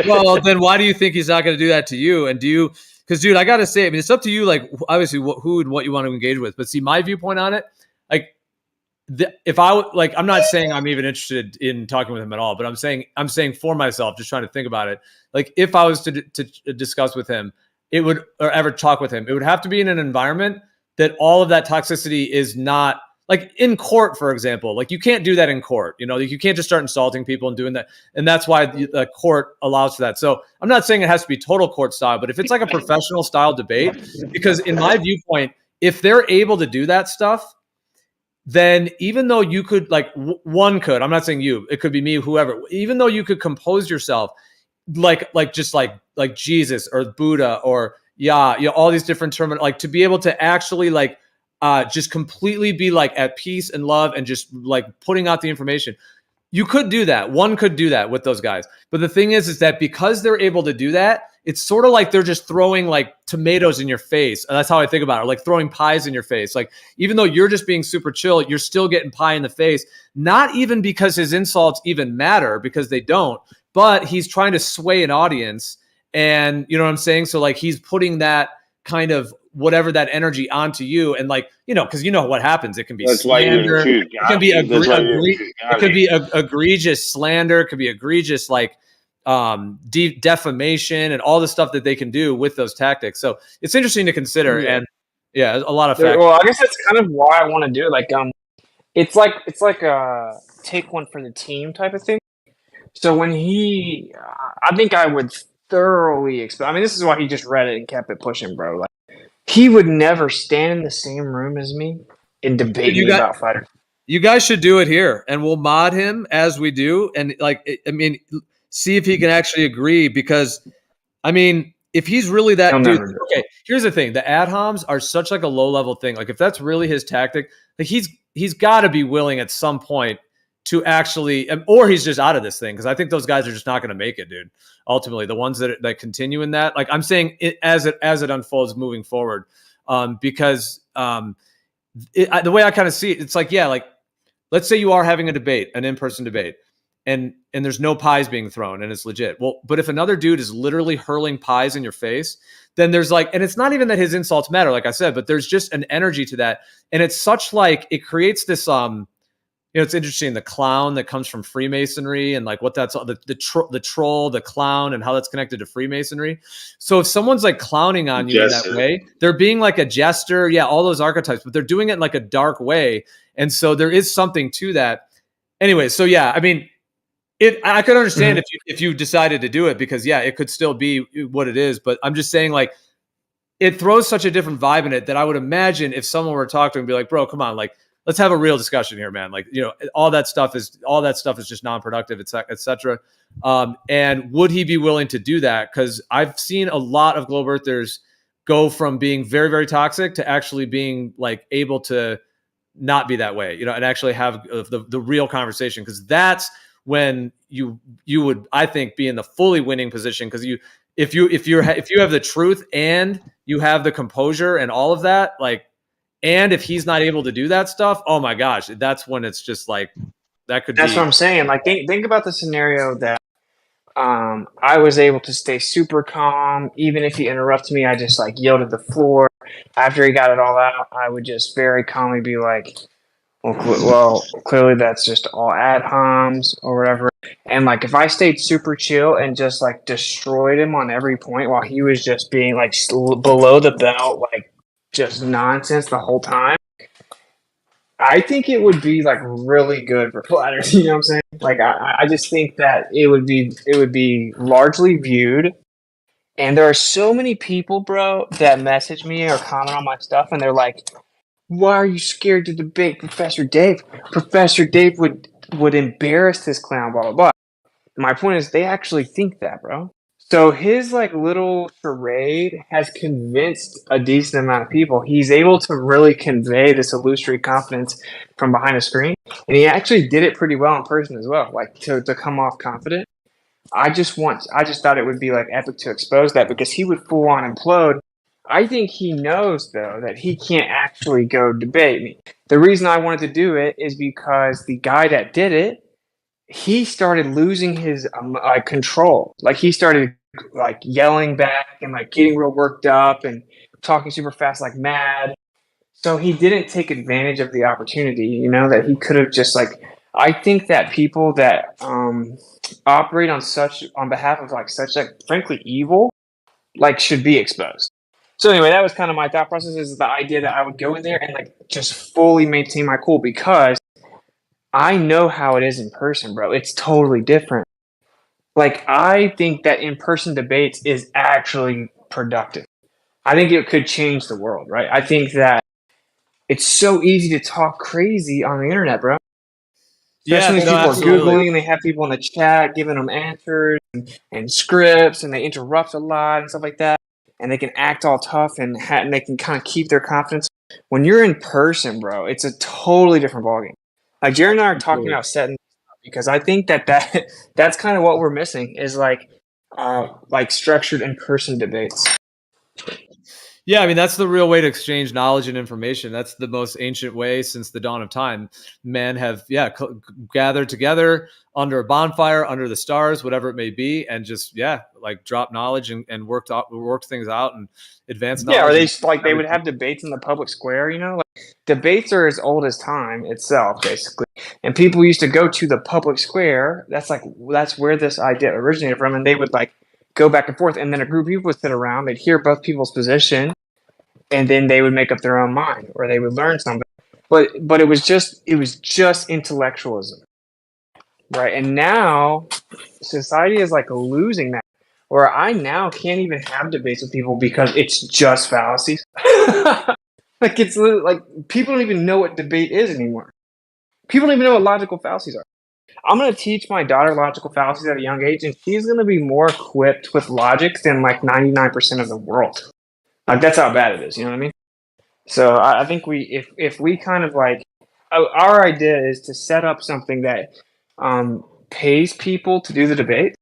Well, then why do you think he's not going to do that to you? And do you? Because, dude, I got to say, I mean, it's up to you. Like, obviously, who and what you want to engage with. But see, my viewpoint on it, like, if I like, I'm not saying I'm even interested in talking with him at all. But I'm saying for myself, just trying to think about it. Like, if I was to discuss with him, or ever talk with him, it would have to be in an environment that all of that toxicity is not. Like in court, for example, like you can't do that in court. You know, like you can't just start insulting people and doing that. And that's why the court allows for that. So I'm not saying it has to be total court style, but if it's like a professional style debate, because in my viewpoint, if they're able to do that stuff, then even though you could one could, I'm not saying you, it could be me, whoever, even though you could compose yourself like Jesus or Buddha or all these different terms, like to be able to actually just completely be like at peace and love and just like putting out the information. You could do that. One could do that with those guys. But the thing is that because they're able to do that, it's sort of like they're just throwing like tomatoes in your face. And that's how I think about it. Like throwing pies in your face. Like even though you're just being super chill, you're still getting pie in the face. Not even because his insults even matter, because they don't, but he's trying to sway an audience. And you know what I'm saying? So like he's putting that kind of whatever that energy onto you, and like because you know what happens. It can be slander. It can be it could be egregious slander. It could be egregious like defamation and all the stuff that they can do with those tactics. So it's interesting to consider, and a lot of factors. Well, I guess that's kind of why I want to do it. Like it's like a take one for the team type of thing. So when I think I would thoroughly expect. I mean, this is why he just read it and kept it pushing, bro. Like. He would never stand in the same room as me and debate me about fighters. You guys should do it here, and we'll mod him as we do, and see if he can actually agree. Because, I mean, if he's really that dude, okay. Here's the thing: the ad homs are such like a low level thing. Like, if that's really his tactic, like he's got to be willing at some point to actually, or he's just out of this thing, because I think those guys are just not going to make it, dude. Ultimately, the ones that continue in that, like I'm saying, as it unfolds moving forward, because the way I kind of see it, it's like, yeah, like let's say you are having a debate, an in-person debate, and there's no pies being thrown and it's legit. Well, but if another dude is literally hurling pies in your face, then there's like, and it's not even that his insults matter, like I said, but there's just an energy to that. And it's such like, it creates this, it's interesting, the clown that comes from Freemasonry and like what that's the troll, the clown, and how that's connected to Freemasonry. So if someone's like clowning on you in that way, they're being like a jester, yeah, all those archetypes, but they're doing it in like a dark way. And so there is something to that. Anyway, so yeah, I mean, I could understand if you decided to do it, because yeah, it could still be what it is. But I'm just saying, like, it throws such a different vibe in it that I would imagine if someone were to talk to him and be like, bro, come on, like, let's have a real discussion here, man. Like, all that stuff is just non-productive, et cetera. And would he be willing to do that? Because I've seen a lot of globe earthers go from being very, very toxic to actually being like able to not be that way, and actually have the real conversation. Because that's when you would, I think, be in the fully winning position. Because if you have the truth and you have the composure and all of that, like, and if he's not able to do that stuff, oh my gosh, that's when it's just like, that could That's be. what I'm saying. Like, think about the scenario that I was able to stay super calm. Even if he interrupted me, I just like yielded the floor. After he got it all out, I would just very calmly be like, well, clearly that's just all ad homs or whatever. And like, if I stayed super chill and just like destroyed him on every point while he was just being like below the belt, like just nonsense the whole time, I think it would be like really good for platters. You know what I'm saying? Like, I just think that it would be largely viewed. And there are so many people, bro, that message me or comment on my stuff, and they're like, why are you scared to debate Professor Dave? Professor Dave would embarrass this clown, blah, blah, blah. My point is, they actually think that, bro. So his like little charade has convinced a decent amount of people. He's able to really convey this illusory confidence from behind a screen. And he actually did it pretty well in person as well, like to come off confident. I just thought it would be like epic to expose that, because he would full on implode. I think he knows, though, that he can't actually go debate me. The reason I wanted to do it is because the guy that did it, he started losing his control. Like, he started like yelling back and like getting real worked up and talking super fast, like mad. So he didn't take advantage of the opportunity, that he could have just like. I think that people that operate on behalf of like such like frankly evil, like, should be exposed. So anyway, that was kind of my thought process, is the idea that I would go in there and like just fully maintain my cool, because I know how it is in person, bro. It's totally different. Like, I think that in-person debates is actually productive. I think it could change the world, right? I think that it's so easy to talk crazy on the internet, bro. Especially when people are Googling and they have people in the chat giving them answers and scripts, and they interrupt a lot and stuff like that. And they can act all tough and they can kind of keep their confidence. When you're in person, bro, it's a totally different ballgame. Like, Jared and I are talking about setting this up, because I think that's kind of what we're missing, is like structured in-person debates. Yeah, I mean, that's the real way to exchange knowledge and information. That's the most ancient way since the dawn of time. Men have, gathered together under a bonfire, under the stars, whatever it may be, and just, like, drop knowledge and worked things out and advanced knowledge. Yeah, or they would have debates in the public square, Like, debates are as old as time itself, basically. And people used to go to the public square. That's where this idea originated from, and they would, like, go back and forth, and then a group of people would sit around, they'd hear both people's position, and then they would make up their own mind, or they would learn something. But it was just intellectualism, right? And now society is like losing that, where I now can't even have debates with people because it's just fallacies. Like, it's like people don't even know what debate is anymore. People don't even know what logical fallacies are. I'm going to teach my daughter logical fallacies at a young age, and she's going to be more equipped with logic than like 99% of the world. Like, that's how bad it is. You know what I mean? So I think if we kind of like our idea is to set up something that pays people to do the debate.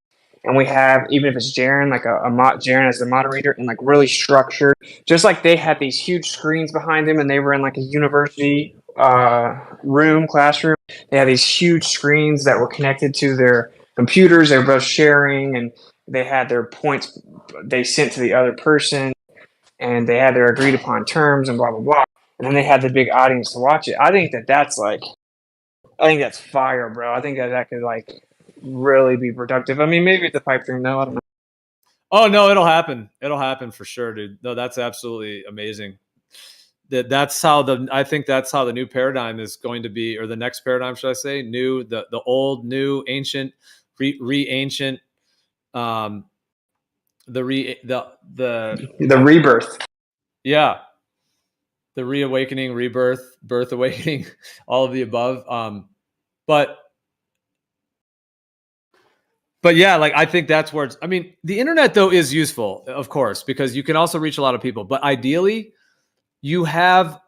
And we have, even if it's Jaren, like Jaren as the moderator, and like really structured, just like they had these huge screens behind them, and they were in like a university classroom. They had these huge screens that were connected to their computers. They were both sharing, and they had their points they sent to the other person, and they had their agreed upon terms and blah blah blah. And then they had the big audience to watch it. I think that's fire, bro. I think that could like really be productive. I mean, maybe it's a pipe dream, though. I don't know. Oh no, it'll happen. It'll happen for sure, dude. No, that's absolutely amazing. That's how I think that's how the new paradigm is going to be, or the next paradigm, should I say? The old, new, ancient, re-ancient, the rebirth. Yeah, the reawakening, rebirth, birth awakening, all of the above. But yeah, like I think that's where I mean, the internet though is useful, of course, because you can also reach a lot of people. But ideally, you have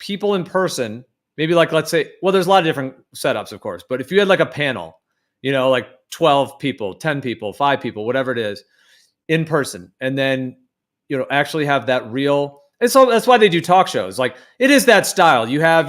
people in person, maybe like, let's say, well, there's a lot of different setups, of course. But if you had like a panel, like 12 people, 10 people, 5 people, whatever it is, in person, and then, actually have that real. And so that's why they do talk shows. Like it is that style. You have,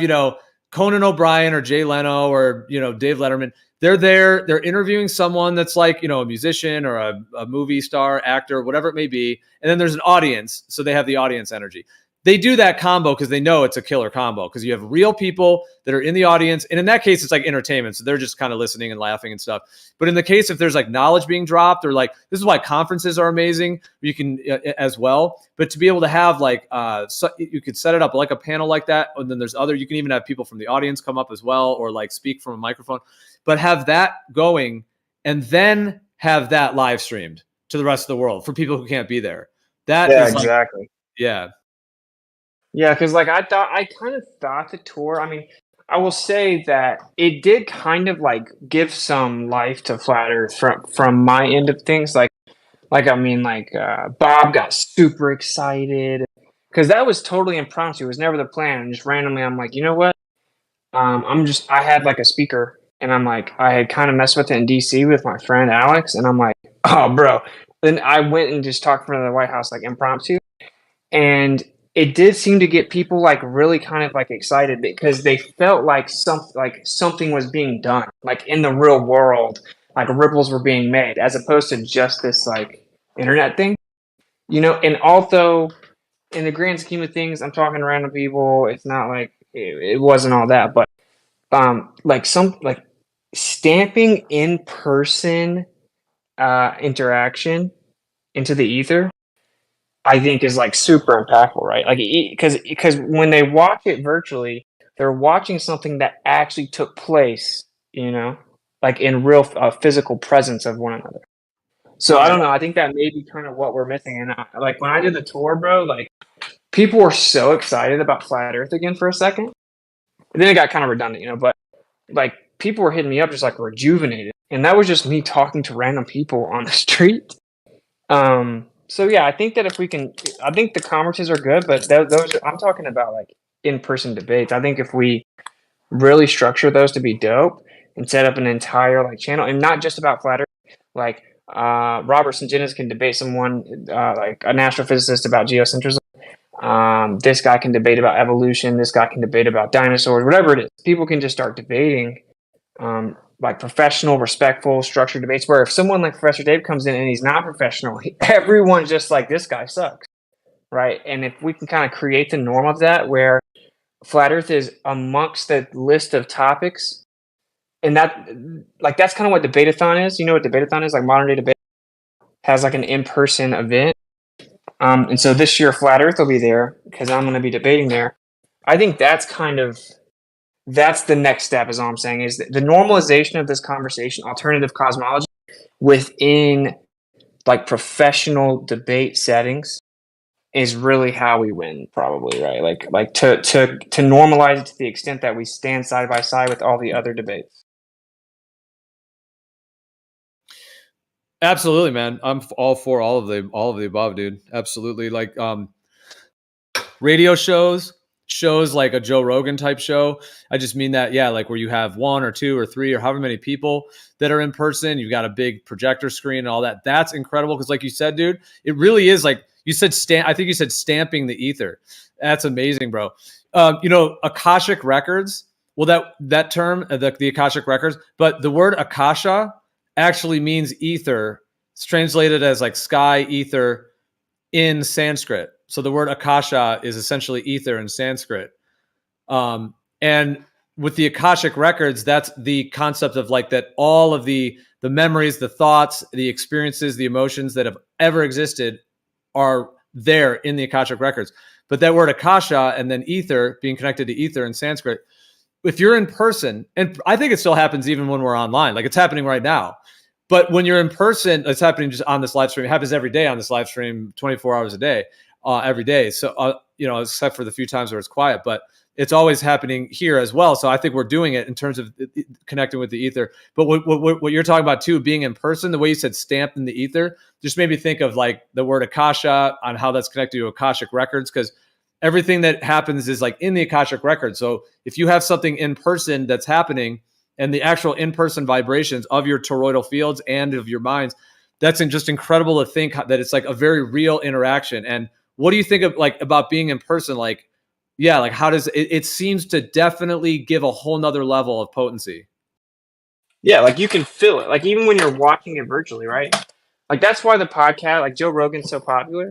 Conan O'Brien or Jay Leno or, Dave Letterman. They're there. They're interviewing someone that's like, a musician or a movie star, actor, whatever it may be. And then there's an audience. So they have the audience energy. They do that combo because they know it's a killer combo, because you have real people that are in the audience. And in that case, it's like entertainment. So they're just kind of listening and laughing and stuff. But in the case, if there's like knowledge being dropped, or like, this is why conferences are amazing, you can as well. But to be able to have like, you could set it up like a panel like that. And then you can even have people from the audience come up as well, or like speak from a microphone, but have that going and then have that live streamed to the rest of the world for people who can't be there. Exactly. Yeah. Yeah, because like I kind of thought the tour. I mean, I will say that it did kind of like give some life to Flat Earth from my end of things. Bob got super excited because that was totally impromptu. It was never the plan. And just randomly, I'm like, you know what? I had like a speaker, and I'm like, I had kind of messed with it in DC with my friend Alex, and I'm like, oh, bro. Then I went and just talked in front of the White House like impromptu, and it did seem to get people like really kind of like excited because they felt like something was being done, like in the real world, like ripples were being made, as opposed to just this like internet thing, And although in the grand scheme of things, I'm talking to random people, it's not like it wasn't all that, but like stamping in person interaction into the ether, I think is like super impactful, right? Like, because when they watch it virtually, they're watching something that actually took place, like in real physical presence of one another. So I don't know. I think that may be kind of what we're missing. And like when I did the tour, bro, like people were so excited about Flat Earth again for a second. And then it got kind of redundant, but like people were hitting me up just like rejuvenated, and that was just me talking to random people on the street. So yeah, I think that I think the conferences are good, but I'm talking about like in-person debates. I think if we really structure those to be dope and set up an entire like channel, and not just about Flat Earth, like Robert St. Genis can debate someone like a astrophysicist about geocentrism. This guy can debate about evolution. This guy can debate about dinosaurs. Whatever it is, people can just start debating. Like professional, respectful, structured debates, where if someone like Professor Dave comes in and he's not professional, everyone's just like, this guy sucks, right? And if we can kind of create the norm of that, where Flat Earth is amongst the list of topics, and that's kind of what Debateathon is. You know what Debateathon is? Like modern day debate has like an in-person event. And so this year Flat Earth will be there because I'm going to be debating there. I think that's the next step, is all I'm saying, is the normalization of this conversation, alternative cosmology, within like professional debate settings, is really how we win, probably, right? Like to normalize it to the extent that we stand side by side with all the other debates. Absolutely, man. I'm all for all of the above, dude. Absolutely. Like radio shows, shows like a Joe Rogan type show. I just mean that, yeah, like where you have 1 or 2 or 3 or however many people that are in person. You've got a big projector screen and all that. That's incredible because, like you said, dude, it really is like you said. I think you said stamping the ether. That's amazing, bro. Akashic records. Well, that term, the Akashic records, but the word Akasha actually means ether. It's translated as like sky, ether in Sanskrit. So the word Akasha is essentially ether in Sanskrit. And with the Akashic records, that's the concept of like that all of the memories, the thoughts, the experiences, the emotions that have ever existed are there in the Akashic records. But that word Akasha and then ether being connected to ether in Sanskrit, if you're in person, and I think it still happens even when we're online, like it's happening right now. But when you're in person, it's happening just on this live stream. It happens every day on this live stream, 24 hours a day, every day. So, except for the few times where it's quiet, but it's always happening here as well. So I think we're doing it in terms of connecting with the ether. But what you're talking about too, being in person, the way you said stamped in the ether, just made me think of like the word Akasha on how that's connected to Akashic records, because everything that happens is like in the Akashic record. So if you have something in person that's happening and the actual in-person vibrations of your toroidal fields and of your minds, that's just incredible to think that it's like a very real interaction. And what do you think of like about being in person? Like, yeah, like how does it seems to definitely give a whole nother level of potency. Yeah, like you can feel it. Like even when you're watching it virtually, right? Like that's why the podcast, like Joe Rogan's so popular.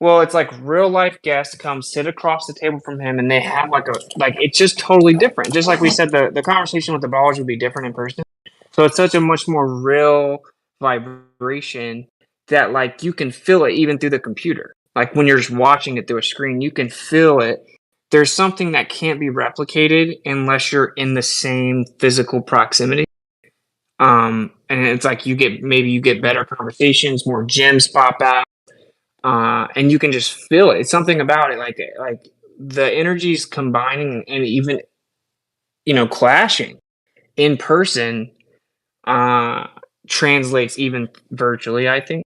Well, it's like real life guests come sit across the table from him and they have like it's just totally different. Just like we said, the conversation with the ballers would be different in person. So it's such a much more real vibration that like you can feel it even through the computer. Like when you're just watching it through a screen, you can feel it. There's something that can't be replicated unless you're in the same physical proximity. And it's like you get better conversations, more gems pop out. And you can just feel it. It's something about it, like the energies combining and even clashing in person translates even virtually. I think.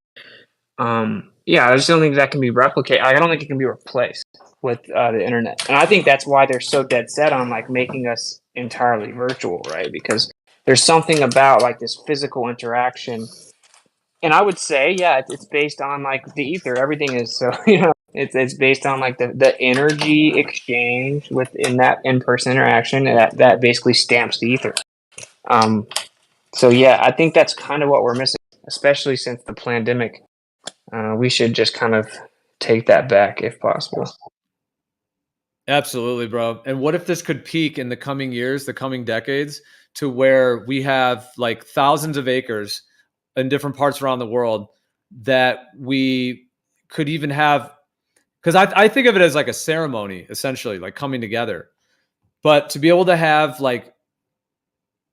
I just don't think that can be replicated. I don't think it can be replaced with the internet, and I think that's why they're so dead set on like making us entirely virtual, right? Because there's something about like this physical interaction. And I would say, yeah, it's based on like the ether. Everything is so it's based on like the energy exchange within that in person interaction that basically stamps the ether. So yeah, I think that's kind of what we're missing, especially since the pandemic. We should just kind of take that back if possible. Absolutely, bro. And what if this could peak in the coming years, the coming decades, to where we have like thousands of acres in different parts around the world that we could even have, because I think of it as like a ceremony, essentially, like coming together. But to be able to have like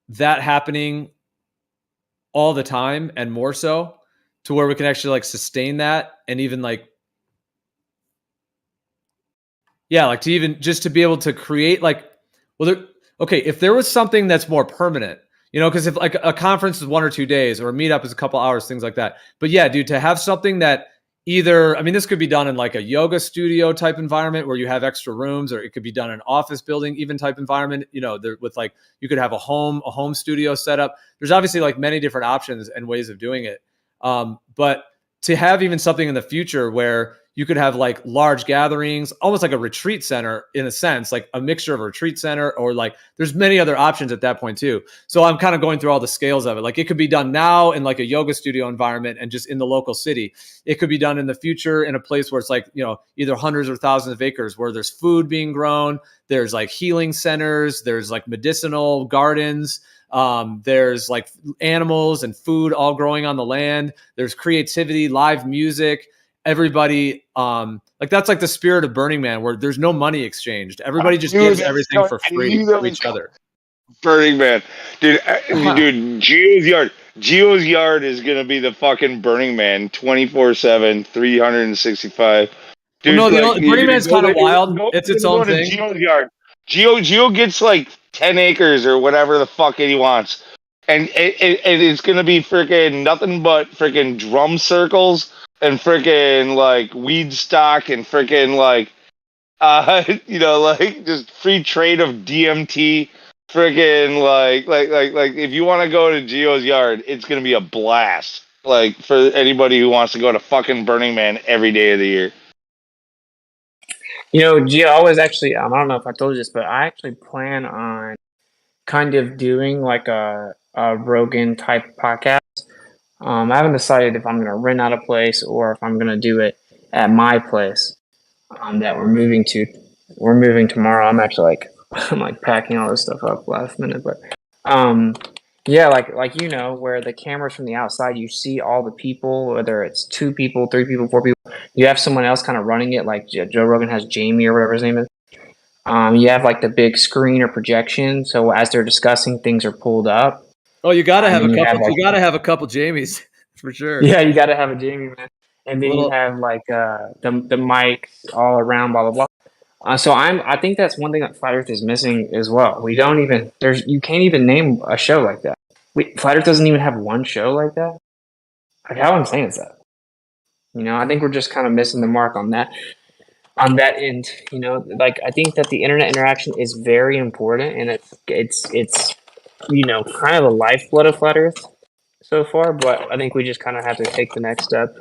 that happening all the time and more so, to where we can actually like sustain that and even like, yeah, like to even just to be able to create like, if there was something that's more permanent, because if like a conference is 1 or 2 days or a meetup is a couple hours, things like that. But yeah, dude, to have something that either, I mean, this could be done in like a yoga studio type environment where you have extra rooms, or it could be done in an office building, even type environment, there with like, you could have a home studio set up. There's obviously like many different options and ways of doing it. But to have even something in the future where you could have like large gatherings, almost like a retreat center in a sense, like a mixture of a retreat center, or like there's many other options at that point too. So I'm kind of going through all the scales of it. Like it could be done now in like a yoga studio environment and just in the local city. It could be done in the future in a place where it's like, either hundreds or thousands of acres where there's food being grown. There's like healing centers. There's like medicinal gardens. There's like animals and food all growing on the land. There's creativity, live music. Everybody, like that's like the spirit of Burning Man, where there's no money exchanged. Everybody just gives everything for free to each other. Burning Man, dude, dude, Geo's yard is gonna be the fucking Burning Man, 24/7, 365. Dude, well, no, Burning Man's kind of wild. It's its own thing. Geo's yard. Geo gets like 10 acres or whatever the fuck he wants, and it's gonna be freaking nothing but freaking drum circles and freaking like weed stock and freaking like You know, like just free trade of DMT. Friggin' like if you want to go to Geo's yard, it's gonna be a blast. Like for anybody who wants to go to fucking Burning Man every day of the year. You know, Gio, I was actually, I don't know if I told you this, but I actually plan on kind of doing like a Rogan type podcast. I haven't decided if I'm going to rent out a place or if I'm going to do it at my place that we're moving to. We're moving tomorrow. I'm actually like, I'm like packing all this stuff up last minute, but yeah, like you know, where the cameras from the outside, you see all the people, whether it's 2 people, 3 people, 4 people. You have someone else kind of running it, like Joe Rogan has Jamie or whatever his name is. You have like the big screen or projection, so as they're discussing, things are pulled up. Oh, you gotta have a And you couple. have like, You gotta have a couple Jamies for sure. yeah, you got to have a Jamie, man. And then you Little. have like the mics all around, blah blah blah. So I think that's one thing that Flat Earth is missing as well. We don't even you can't even name a show like that. Flat Earth doesn't even have one show like that. Like how insane is that? You know, I think we're just kind of missing the mark on that end. You know, like I think that the internet interaction is very important, and it's you know kind of the lifeblood of Flat Earth so far. But I think we just kind of have to take the next step.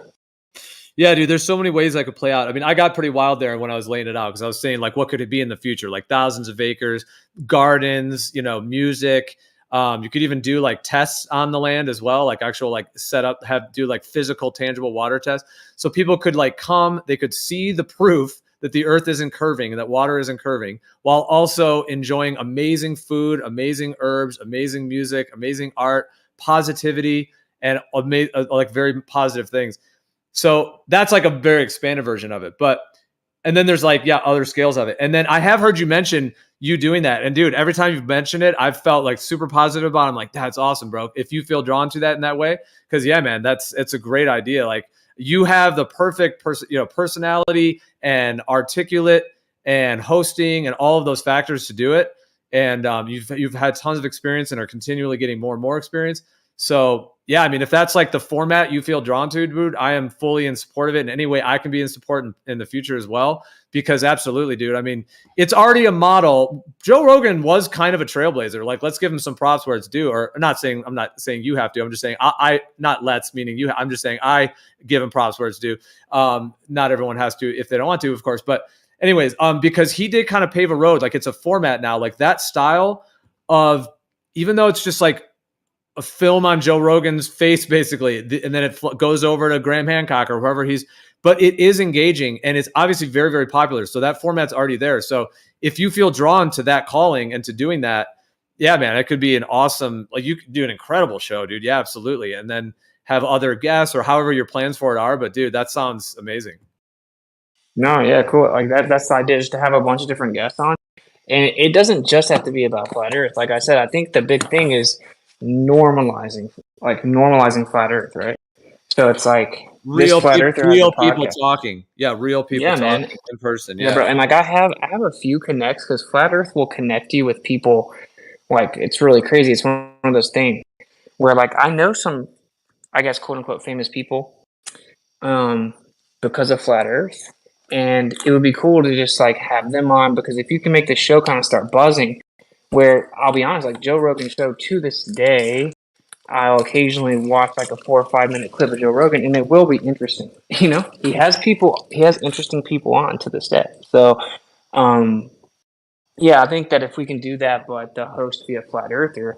Yeah, dude, there's so many ways I could play out. I mean, I got pretty wild there when I was laying it out because I was saying, like, what could it be in the future? Like thousands of acres, gardens, you know, music. You could even do like tests on the land as well, like actual like set up, do like physical, tangible water tests. So people could like come, they could see the proof that the earth isn't curving and that water isn't curving, while also enjoying amazing food, amazing herbs, amazing music, amazing art, positivity, and like very positive things. So that's like a very expanded version of it. But, and then there's like, yeah, other scales of it. And then I have heard you mention you doing that. And dude, every time you've mentioned it, I've felt like super positive about it. I'm like, that's awesome, bro. If you feel drawn to that in that way, because yeah, man, it's a great idea. Like you have the perfect personality and articulate and hosting and all of those factors to do it. And you've had tons of experience and are continually getting more and more experience. So yeah, I mean, if that's like the format you feel drawn to, dude, I am fully in support of it in any way I can be in support in the future as well. Because absolutely, dude. I mean, it's already a model. Joe Rogan was kind of a trailblazer. Like, let's give him some props where it's due. Or I'm not saying you have to. I'm just saying I not let's meaning you. I'm just saying I give him props where it's due. Not everyone has to if they don't want to, of course. But anyways, because he did kind of pave a road. Like it's a format now. Like that style of, even though it's just like a film on Joe Rogan's face, basically, and then it goes over to Graham Hancock or whoever but it is engaging and it's obviously very, very popular. So that format's already there. So if you feel drawn to that calling and to doing that, yeah, man, it could be an awesome, like you could do an incredible show, dude. Yeah, absolutely. And then have other guests or however your plans for it are. But dude, that sounds amazing. No, yeah, cool. Like that's the idea, just to have a bunch of different guests on. And it doesn't just have to be about Flat Earth. Like I said, I think the big thing is normalizing Flat Earth, right? So it's like real Flat people, Earther real people talking. Yeah, real people talking man. in person. Yeah, bro. And like I have a few connects because Flat Earth will connect you with people. Like it's really crazy. It's one of those things where like I know some, I guess, quote unquote famous people, because of Flat Earth. And it would be cool to just like have them on, because if you can make the show kind of start buzzing, where I'll be honest, like Joe Rogan's show to this day, I'll occasionally watch like a 4 or 5 minute clip of Joe Rogan, and it will be interesting. You know, he has interesting people on to this day. So, yeah, I think that if we can do that, but the host be a Flat Earther,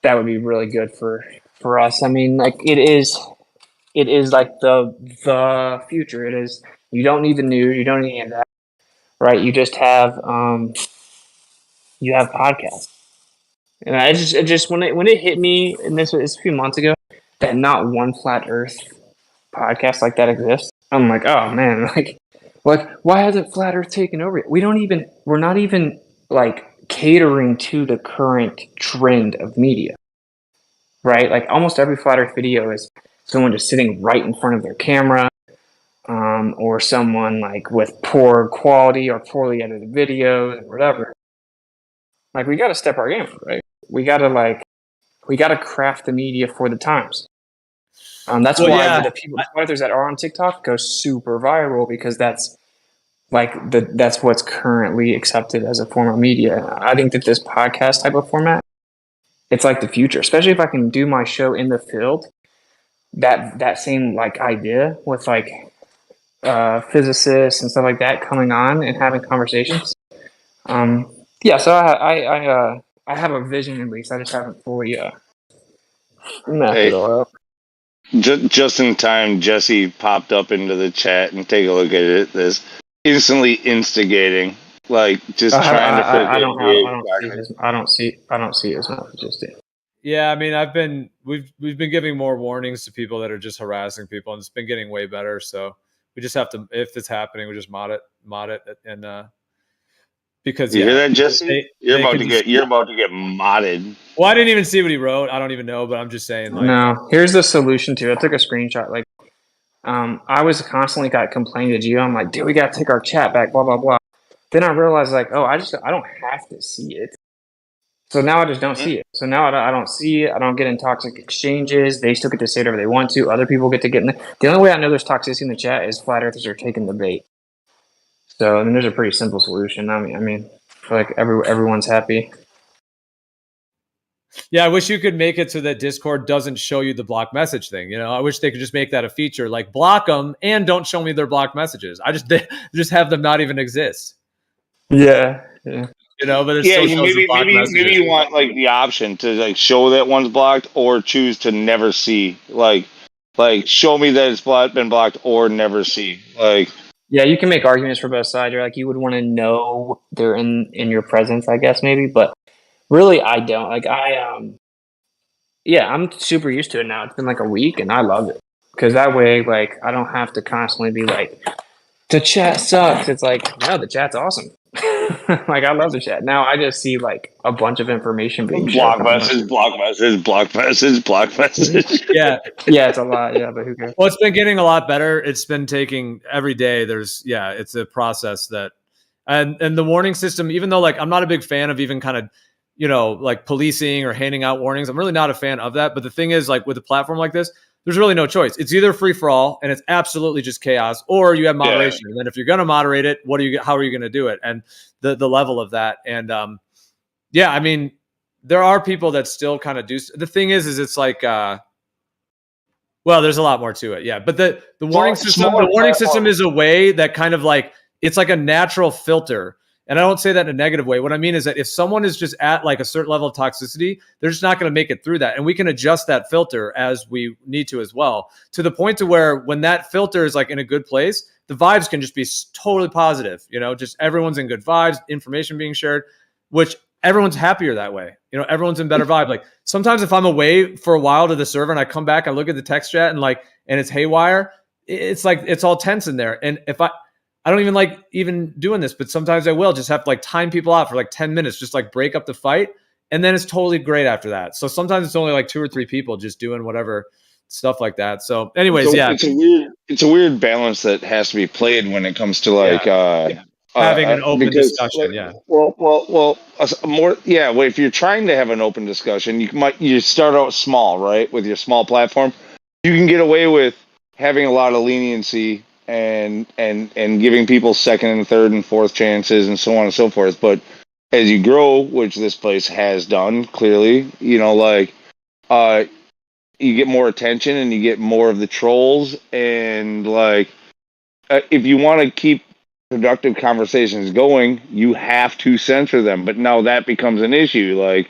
that would be really good for us. I mean, like it is like the future. It is. You don't need the news. You don't need any of that, right? You just have podcasts. And it just when it hit me, and this was a few months ago, that not one Flat Earth podcast like that exists. I'm like, oh man, like why hasn't Flat Earth taken over yet? We're not even like catering to the current trend of media, right? Like almost every Flat Earth video is someone just sitting right in front of their camera, or someone like with poor quality or poorly edited videos or whatever. Like we got to step our game up, right? We got to craft the media for the times. That's why the people that are on TikTok go super viral, because that's like that's what's currently accepted as a form of media. I think that this podcast type of format, it's like the future, especially if I can do my show in the field. That same like idea with like physicists and stuff like that coming on and having conversations. Yeah, so I have a vision, at least. I just haven't fully mapped it Hey, all out. just in time, Jesse popped up into the chat and take a look at it. This instantly instigating, like just trying to I freaking don't see his messages, dude. Yeah, I mean, we've been giving more warnings to people that are just harassing people, and it's been getting way better. So we just have to, if it's happening, we just mod it, and because You yeah, hear that, Jesse? You're they about can to just. get modded. Well, I didn't even see what he wrote. I don't even know, but I'm just saying, like, No, here's the solution to it. I took a screenshot. Like, I was constantly got complaining to Gio. I'm like, dude, we gotta take our chat back, blah blah blah. Then I realized, like, oh, I don't have to see it. So now I just don't see it. So now I don't see it. I don't get in toxic exchanges. They still get to say whatever they want to. Other people get to get in the only way I know there's toxicity in the chat is flat earthers are taking the bait. So I mean, there's a pretty simple solution. I mean, I feel like everyone's happy. yeah, I wish you could make it so that Discord doesn't show you the block message thing. You know, I wish they could just make that a feature, like block them and don't show me their blocked messages. Just have them not even exist. Yeah. You know, but it Yeah, still shows the blocked messages. maybe you want like the option to like show that one's blocked or choose to never see. Like show me that it's been blocked or never see. Like Yeah, you can make arguments for both sides. You're like, you would want to know they're in your presence, I guess, maybe, but really I don't. Like yeah, I'm super used to it now. It's been like a week and I love it. Because that way, like, I don't have to constantly be like, the chat sucks. It's like, no, the chat's awesome. Like, I love the chat. Now I just see like a bunch of information being shared. block message. Yeah. Yeah, it's a lot. Yeah, but who cares? Well, it's been getting a lot better. It's been taking every day. It's a process that, and the warning system, even though like I'm not a big fan of even kind of, you know, like policing or handing out warnings. I'm really not a fan of that. But the thing is, like with a platform like this, there's really no choice. It's either free for all and it's absolutely just chaos, or you have moderation. And then if you're going to moderate it, how are you going to do it? And the level of that. And yeah, I mean, there are people that still kind of do. The thing is it's like, well, there's a lot more to it. Yeah. But the warning system is a way that kind of like, it's like a natural filter. And I don't say that in a negative way. What I mean is that if someone is just at like a certain level of toxicity, they're just not going to make it through that. And we can adjust that filter as we need to as well, to the point to where when that filter is like in a good place, the vibes can just be totally positive. You know, just everyone's in good vibes, information being shared, which everyone's happier that way. You know, everyone's in better vibe. Like sometimes if I'm away for a while to the server and I come back, I look at the text chat and it's haywire. It's like, it's all tense in there. And if I don't even like even doing this, but sometimes I will just have to like time people out for like 10 minutes, just like break up the fight. And then it's totally great after that. So sometimes it's only like 2 or 3 people just doing whatever stuff like that. So anyways, it's a weird balance that has to be played when it comes to like, having an open discussion. Yeah. Well, more. Yeah. Well, if you're trying to have an open discussion, you start out small, right? With your small platform, you can get away with having a lot of leniency and giving people second and third and fourth chances and so on and so forth. But as you grow, which this place has done clearly, you know, like you get more attention and you get more of the trolls, and like if you want to keep productive conversations going, you have to censor them. But now that becomes an issue. Like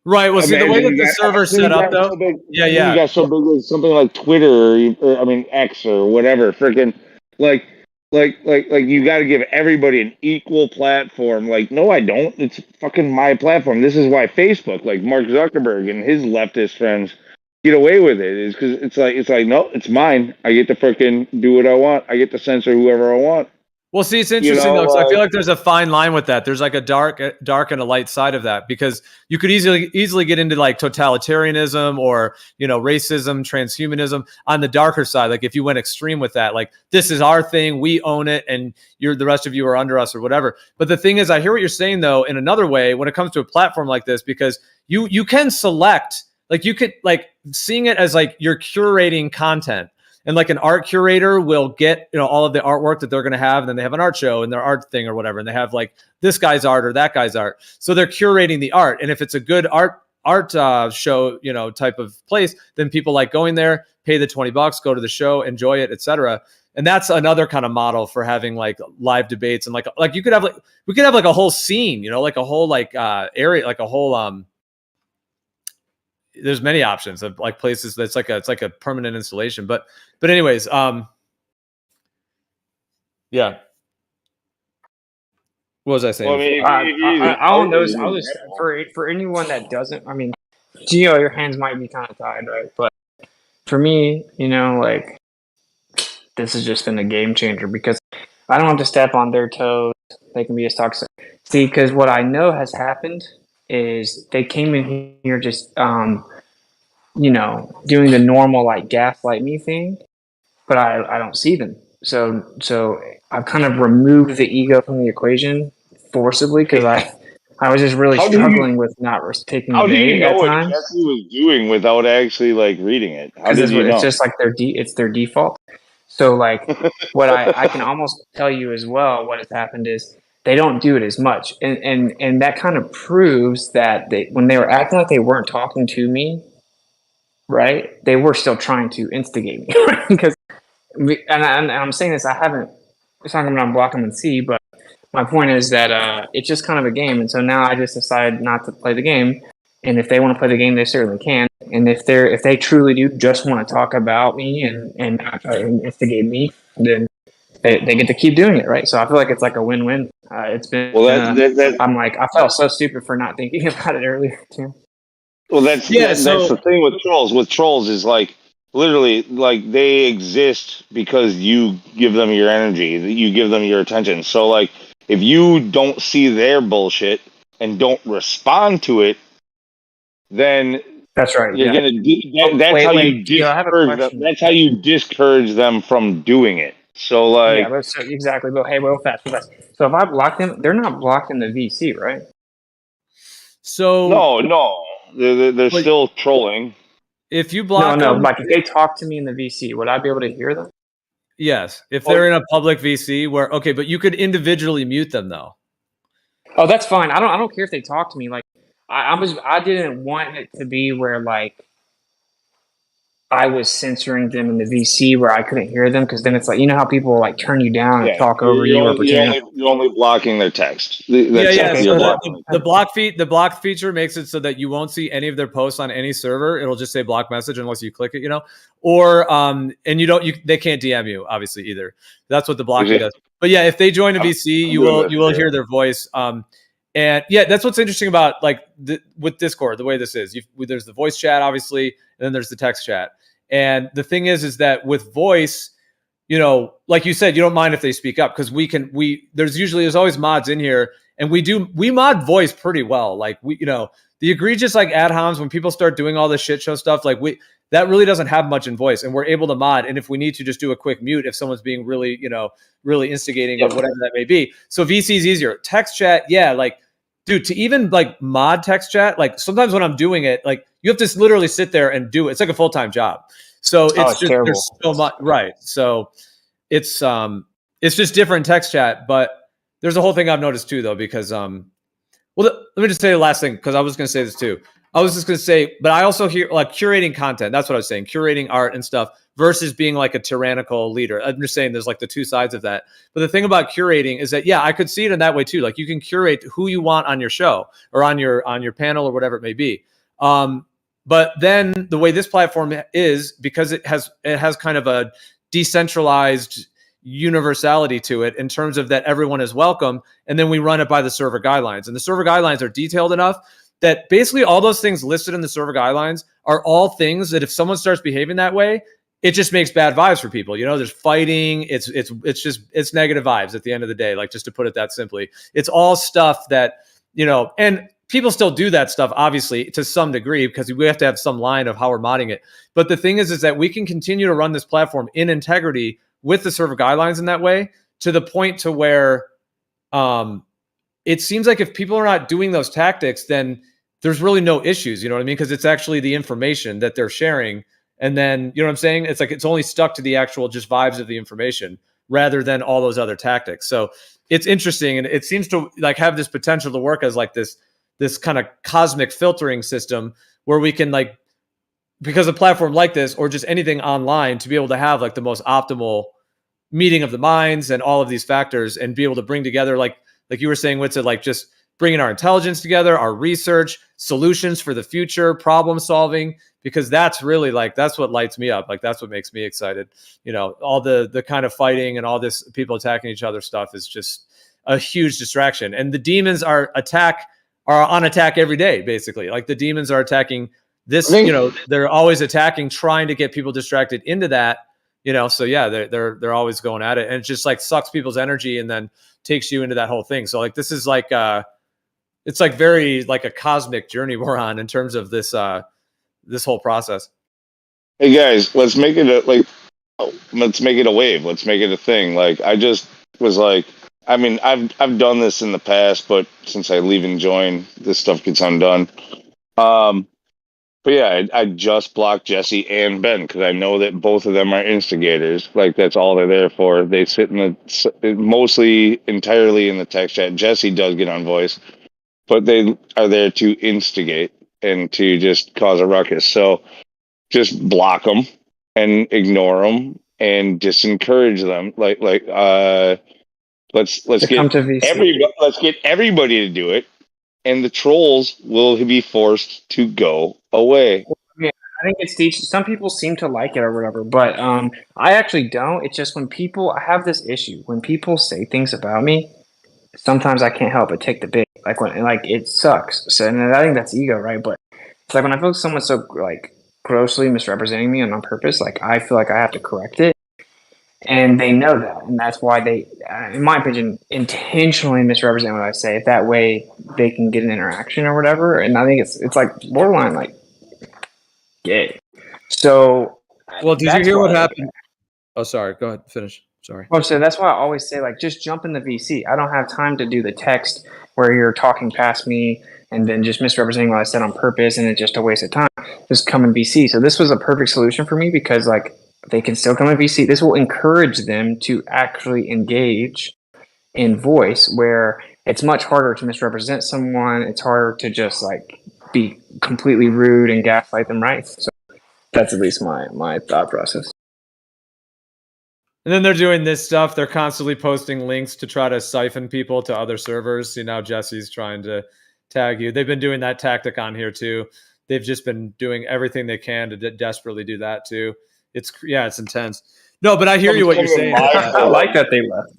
right. Well, see, the way that the server's set up, though. You got so big with something like Twitter, or X or whatever. Freaking like you got to give everybody an equal platform. Like, no, I don't. It's fucking my platform. This is why Facebook, like Mark Zuckerberg and his leftist friends, get away with it. Is because it's like no, it's mine. I get to freaking do what I want. I get to censor whoever I want. Well, see, it's interesting though, because I feel like there's a fine line with that. There's like a dark and a light side of that, because you could easily get into like totalitarianism or, you know, racism, transhumanism on the darker side. Like if you went extreme with that, like this is our thing, we own it, and the rest of you are under us or whatever. But the thing is, I hear what you're saying though in another way when it comes to a platform like this, because you can select, like you could like seeing it as like you're curating content. And like an art curator will get, all of the artwork that they're going to have, and then they have an art show and their art thing or whatever, and they have like this guy's art or that guy's art. So they're curating the art, and if it's a good art show, type of place, then people like going there, pay the $20, go to the show, enjoy it, etc. And that's another kind of model for having like live debates, and like you could have we could have like a whole scene, like a whole like area, like a whole there's many options of like places that's like it's like a permanent installation. But anyways, yeah. What was I saying? Well, on those, I'll just for anyone that doesn't. I mean, Geo, your hands might be kind of tied, right? But for me, like this has just been a game changer because I don't have to step on their toes. They can be as toxic. See, because what I know has happened is they came in here just, doing the normal like gaslight me thing, but I don't see them. So I've kind of removed the ego from the equation forcibly because I was just really struggling with not taking the How do you bait know at what times. Jesse was doing without actually like reading it? How did you know? It's just like it's their default. So like what I can almost tell you as well, what has happened is they don't do it as much. And that kind of proves that when they were acting like they weren't talking to me, right, they were still trying to instigate me. Because I'm saying this, it's not going to block them and see, but my point is that it's just kind of a game. And so now I just decided not to play the game. And if they want to play the game, they certainly can. And if they truly do just want to talk about me and not try to instigate me, then they get to keep doing it, right? So I feel like it's like a win-win. It's been. I'm like, I felt so stupid for not thinking about it earlier too. Well, that's the thing with trolls. With trolls is like literally like they exist because you give them your energy, you give them your attention. So like if you don't see their bullshit and don't respond to it, then that's right. You're gonna that's how you discourage them. That's how you discourage them from doing it. So like exactly. But hey, real fast. So if I block them, they're not blocking the VC, right? So no, they're still trolling. If you block them, like if they talk to me in the VC, would I be able to hear them? Yes, if they're in a public VC but you could individually mute them though. Oh, that's fine. I don't care if they talk to me. Like I didn't want it to be where like I was censoring them in the VC where I couldn't hear them, because then it's like, how people like turn you down and talk over you or pretend. You're only blocking their text. So the block feature makes it so that you won't see any of their posts on any server. It'll just say block message unless you click it, or and they can't DM you obviously either. That's what the blocking does. But yeah, if they join a VC, you will hear their voice. And yeah, that's what's interesting about like with Discord, the way this is. There's the voice chat obviously, and then there's the text chat. And the thing is that with voice, like you said, you don't mind if they speak up, because there's always mods in here, and we mod voice pretty well. Like the egregious like ad homs, when people start doing all this shit show stuff, like that really doesn't have much in voice, and we're able to mod. And if we need to, just do a quick mute if someone's being really, really instigating or whatever that may be. So VC is easier. Text chat, yeah, like dude, to even like mod text chat, like sometimes when I'm doing it, like you have to literally sit there and do it. It's like a full-time job. So it's just terrible. There's so much, right? So it's just different text chat, but there's a whole thing I've noticed too, though, because let me just say the last thing, because I was going to say this too. I was just going to say, but I also hear like curating content. That's what I was saying, curating art and stuff versus being like a tyrannical leader. I'm just saying there's like the two sides of that. But the thing about curating is that, yeah, I could see it in that way too. Like you can curate who you want on your show or on your panel or whatever it may be. But then the way this platform is, because it has kind of a decentralized universality to it in terms of that everyone is welcome. And then we run it by the server guidelines, and the server guidelines are detailed enough that basically all those things listed in the server guidelines are all things that if someone starts behaving that way, it just makes bad vibes for people. There's fighting. It's negative vibes at the end of the day. Like, just to put it that simply, it's all stuff that, and people still do that stuff, obviously, to some degree, because we have to have some line of how we're modding it. But the thing is that we can continue to run this platform in integrity with the server guidelines in that way, to the point to where it seems like if people are not doing those tactics, then there's really no issues. You know what I mean? Because it's actually the information that they're sharing And then, you know what I'm saying? It's like it's only stuck to the actual just vibes of the information rather than all those other tactics. So it's interesting, and it seems to like have this potential to work as like this kind of cosmic filtering system where we can like, because a platform like this or just anything online, to be able to have like the most optimal meeting of the minds and all of these factors and be able to bring together like you were saying, Witsit, like just bringing our intelligence together, our research, solutions for the future, problem solving, because that's really like, that's what lights me up. Like that's what makes me excited. You know, all the kind of fighting and all this people attacking each other stuff is just a huge distraction. And the demons are on attack every day, basically. Like the demons are attacking this, you know, they're always attacking, trying to get people distracted into that, you know. So yeah, they're always going at it, and it just like sucks people's energy and then takes you into that whole thing. So like this is like it's like very like a cosmic journey we're on in terms of this this whole process. Hey guys, let's make it a wave. Let's make it a thing. Like I just was like, I mean, I've done this in the past, but since I leave and join, this stuff gets undone. But yeah, I just blocked Jesse and Ben because I know that both of them are instigators. Like that's all they're there for. They sit in mostly entirely in the text chat. Jesse does get on voice, but they are there to instigate and to just cause a ruckus. So just block them and ignore them and disencourage them. Let's get everybody to do it, and the trolls will be forced to go away. Yeah, I think it's some people seem to like it or whatever, but I actually don't. It's just when I have this issue when people say things about me. Sometimes I can't help but take the bait. Like when it sucks. So and I think that's ego, right? But it's like when I feel like someone's so like grossly misrepresenting me and on purpose, like I feel like I have to correct it. And they know that, and that's why they, in my opinion, intentionally misrepresent what I say. That way, they can get an interaction or whatever. And I think it's like borderline like gay. So, well, did you hear what happened? Oh, sorry. Go ahead. Finish. Sorry. Well, so that's why I always say like just jump in the VC. I don't have time to do the text where you're talking past me and then just misrepresenting what I said on purpose, and it's just a waste of time. Just come in VC. So this was a perfect solution for me because like. They can still come in VC. This will encourage them to actually engage in voice, where it's much harder to misrepresent someone. It's harder to just like be completely rude and gaslight them, right? So that's at least my thought process. And then they're doing this stuff. They're constantly posting links to try to siphon people to other servers. See, now Jesse's trying to tag you. They've been doing that tactic on here too. They've just been doing everything they can to desperately do that too. It's intense. No, but I hear you what you're saying. I like that they left.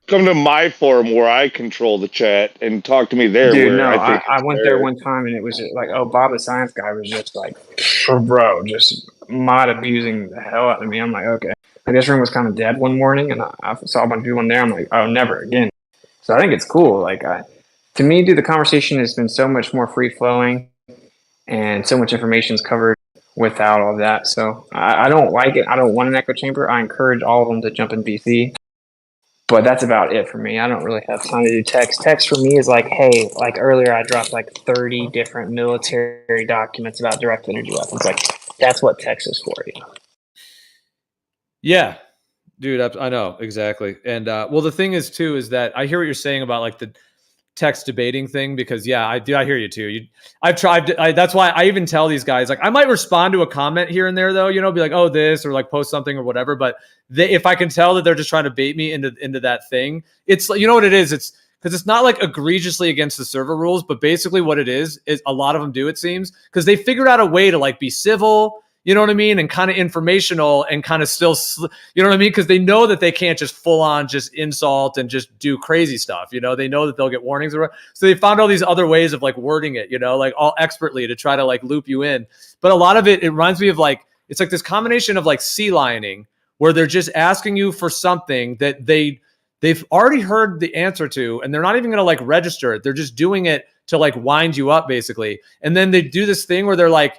Come to my forum where I control the chat and talk to me there. Dude, no, I went there one time and it was like, oh, Bob the Science Guy was just like, bro, just mod abusing the hell out of me. I'm like, okay. Like, this room was kind of dead one morning and I saw a bunch of people in there. I'm like, oh, never again. So I think it's cool. Like, to me, dude, the conversation has been so much more free flowing and so much information is covered without all of that. So I don't like it. I don't want an echo chamber. I encourage all of them to jump in VC. But that's about it for me. I don't really have time to do text. Text for me is like, hey, like earlier I dropped like 30 different military documents about direct energy weapons. Like that's what text is for, you know? Yeah, dude, I know exactly. And well, the thing is too, is that I hear what you're saying about like the text debating thing, because yeah, I hear you too. I've tried that's why I even tell these guys, like I might respond to a comment here and there though, you know, be like, oh, this, or like post something or whatever. But if I can tell that they're just trying to bait me into that thing, it's like, you know what it is? It's because it's not like egregiously against the server rules, but basically what it is a lot of them do, it seems, because they figured out a way to like be civil, you know what I mean? And kind of informational and kind of still, you know what I mean? Because they know that they can't just full on just insult and just do crazy stuff. You know, they know that they'll get warnings. So they found all these other ways of like wording it, you know, like all expertly to try to like loop you in. But a lot of it reminds me of like, it's like this combination of like sea lioning, where they're just asking you for something that they've already heard the answer to, and they're not even going to like register it. They're just doing it to like wind you up basically. And then they do this thing where they're like,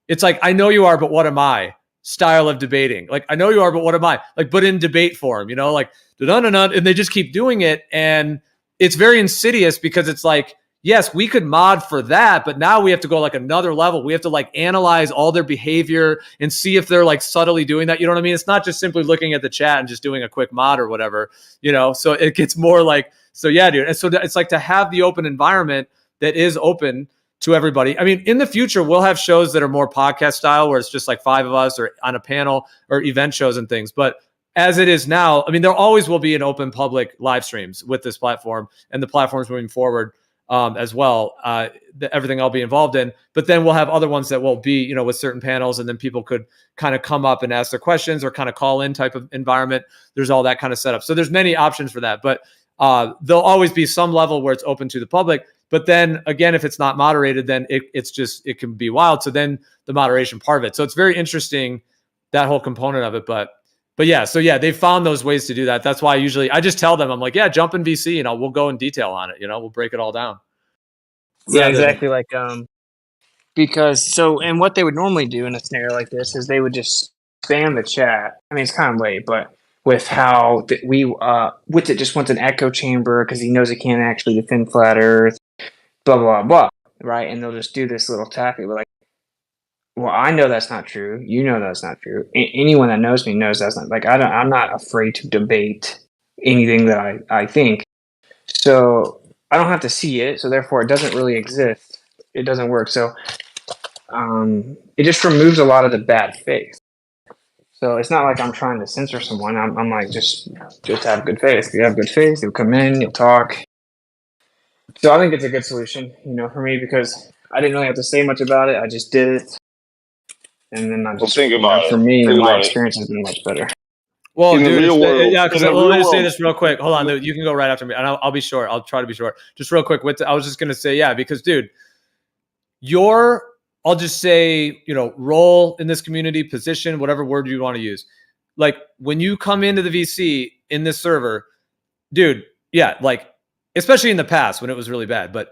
it's like, I know you are, but what am I? Style of debating. Like, I know you are, but what am I? Like, but in debate form, you know, like, and they just keep doing it. And it's very insidious because it's like, yes, we could mod for that, but now we have to go like another level. We have to like analyze all their behavior and see if they're like subtly doing that. You know what I mean? It's not just simply looking at the chat and just doing a quick mod or whatever, you know? So it gets more like, so yeah, dude. And so it's like to have the open environment that is open to everybody. I mean, in the future, we'll have shows that are more podcast style where it's just like 5 of us or on a panel or event shows and things. But as it is now, I mean, there always will be an open public live streams with this platform and the platforms moving forward as well. Everything I'll be involved in, but then we'll have other ones that will be, you know, with certain panels, and then people could kind of come up and ask their questions or kind of call in type of environment. There's all that kind of setup. So there's many options for that, but there'll always be some level where it's open to the public. But then again, if it's not moderated, then it can be wild. So then the moderation part of it. So it's very interesting, that whole component of it. But yeah, so yeah, they found those ways to do that. That's why I just tell them, I'm like, yeah, jump in VC and we'll go in detail on it. You know, we'll break it all down. Yeah, exactly. Like, and what they would normally do in a scenario like this is they would just spam the chat. I mean, it's kind of late, but with how Witsit just wants an echo chamber because he knows he can't actually defend flat Earth, blah, blah, blah, right? And they'll just do this little tactic. Like, well, I know that's not true. You know that's not true. Anyone that knows me knows that's not. Like, I'm not afraid to debate anything that I think. So I don't have to see it. So therefore, it doesn't really exist. It doesn't work. So it just removes a lot of the bad faith. So it's not like I'm trying to censor someone. I'm like, just have good faith. If you have good faith, you'll come in, you'll talk. So I think it's a good solution, you know, for me, because I didn't really have to say much about it. I just did it. And then I'm just, think about for me, my experience has been much better. Well, in the dude, real world, yeah, because in the let me real just say world- this real quick. Hold on, you can go right after me, and I'll be short. I'll try to be short. Just real quick. I was just going to say, yeah, because, dude, I'll just say, you know, role in this community, position, whatever word you want to use. Like, when you come into the VC in this server, dude, yeah, like, especially in the past when it was really bad, but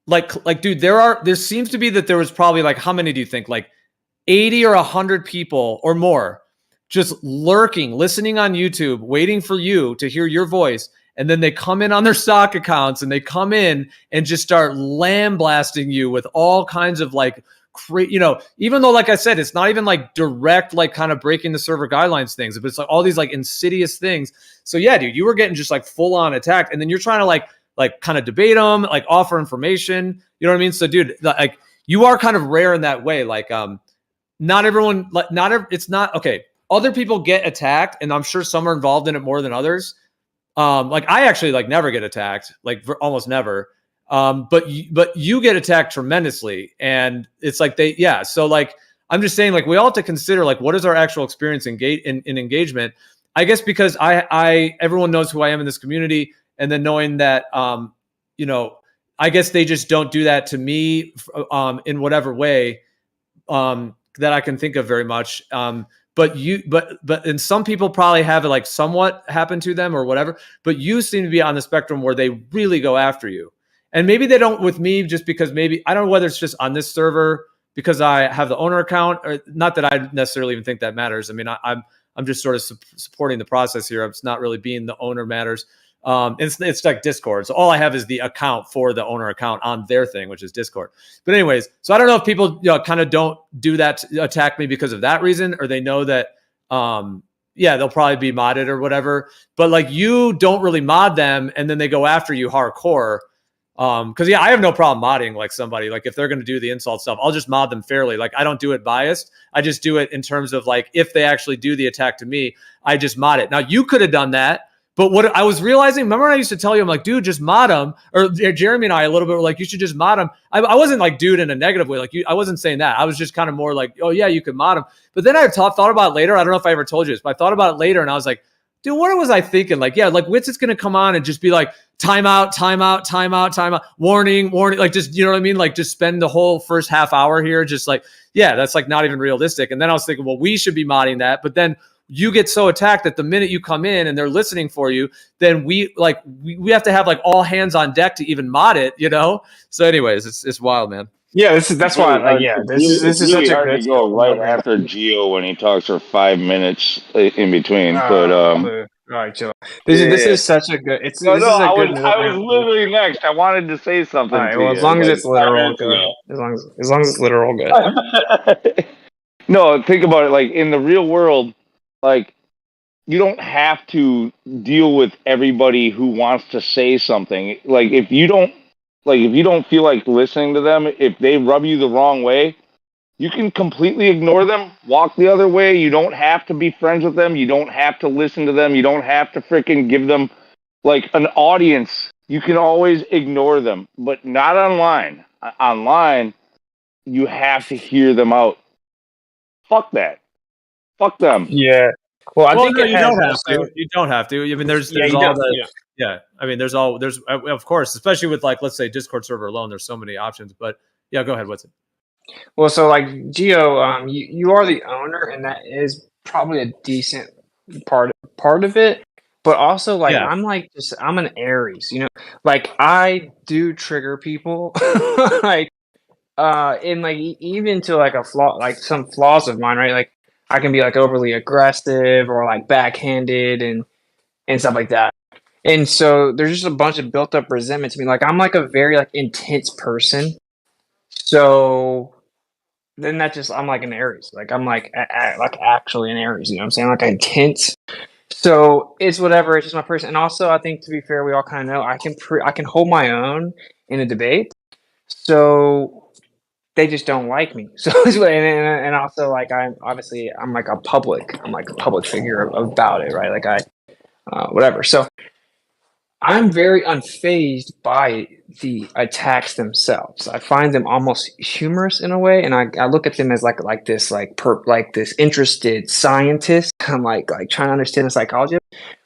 like, dude, there seems to be that there was probably, like, how many do you think? Like 80 or 100 people or more just lurking, listening on YouTube, waiting for you to hear your voice. And then they come in on their stock accounts and they come in and just start lambasting you with all kinds of like, you know, even though, like I said, it's not even like direct, like kind of breaking the server guidelines things, but it's like all these like insidious things. So yeah, dude, you were getting just like full on attacked, and then you're trying to like kind of debate them, like offer information. You know what I mean? So dude, like you are kind of rare in that way. Like, not everyone, like it's not okay. Other people get attacked, and I'm sure some are involved in it more than others. Like I actually like never get attacked, like almost never. But you get attacked tremendously, and it's like so like I'm just saying, like, we all have to consider like what is our actual experience in engagement. I guess because everyone knows who I am in this community, and then knowing that you know, I guess they just don't do that to me in whatever way that I can think of very much. But and some people probably have it like somewhat happen to them or whatever, but you seem to be on the spectrum where they really go after you. And maybe they don't with me just because maybe, I don't know whether it's just on this server because I have the owner account, or not that I necessarily even think that matters. I mean, I'm just sort of supporting the process here. It's not really being the owner matters. It's like Discord. So all I have is the account for the owner account on their thing, which is Discord. But anyways, so I don't know if people, you know, kind of don't do that to attack me because of that reason, or they know that, yeah, they'll probably be modded or whatever. But like you don't really mod them, and then they go after you hardcore. Because yeah, I have no problem modding like somebody. Like if they're going to do the insult stuff, I'll just mod them fairly. Like I don't do it biased. I just do it in terms of like if they actually do the attack to me, I just mod it. Now you could have done that. But what I was realizing, remember when I used to tell you, I'm like, dude, just mod them. Or Jeremy and I a little bit were like, you should just mod them. I wasn't like, dude, in a negative way. Like I wasn't saying that. I was just kind of more like, oh yeah, you could mod them. But then I thought about it later. I don't know if I ever told you this, but I thought about it later, and I was like, dude, what was I thinking? Like, yeah, like Witsit's going to come on and just be like, timeout, timeout, timeout, timeout, warning, warning. Like just, you know what I mean? Like just spend the whole first half hour here. Just like, yeah, that's like not even realistic. And then I was thinking, well, we should be modding that. But then you get so attacked that the minute you come in and they're listening for you, then we have to have like all hands on deck to even mod it, you know? So anyways, it's wild, man. Yeah, that's why. Like, yeah, this is really such a hard good to go right after Gio when he talks for 5 minutes in between. All right, chill. This is such a good. This No, is a I good was middle ground. literally next. I wanted to say All something right. to Well, you. as long as Like it's 5 literal, minutes good. ago. As long as it's literal, good. No, think about it. Like in the real world, like you don't have to deal with everybody who wants to say something. Like if you don't feel like listening to them, if they rub you the wrong way, you can completely ignore them, walk the other way. You don't have to be friends with them. You don't have to listen to them. You don't have to freaking give them like an audience. You can always ignore them, but not online. Online, you have to hear them out. Fuck that. Fuck them. Yeah. Well, I think no, it you has don't have also. to. You don't have to. I mean, there's Yeah, you all don't. the Yeah. yeah. I mean, there's of course, especially with like let's say Discord server alone. There's so many options. But yeah, go ahead. What's it? Well, so like Geo, you are the owner, and that is probably a decent part of it. But also, like Yeah. I'm an Aries, you know, like I do trigger people, like and like even to like a flaw, like some flaws of mine, right? Like I can be like overly aggressive or like backhanded and stuff like that. And so there's just a bunch of built up resentment to me. Like I'm like a very like intense person, so then that just I'm like an Aries. Like I'm like like actually an Aries. You know what I'm saying? Like intense. So it's whatever. It's just my person. And also, I think to be fair, we all kind of know I can hold my own in a debate. So they just don't like me. So and also like I'm like a public figure about it, right? Like whatever. So I'm very unfazed by the attacks themselves. I find them almost humorous in a way, and I look at them as like this like this interested scientist. I'm like trying to understand the psychology,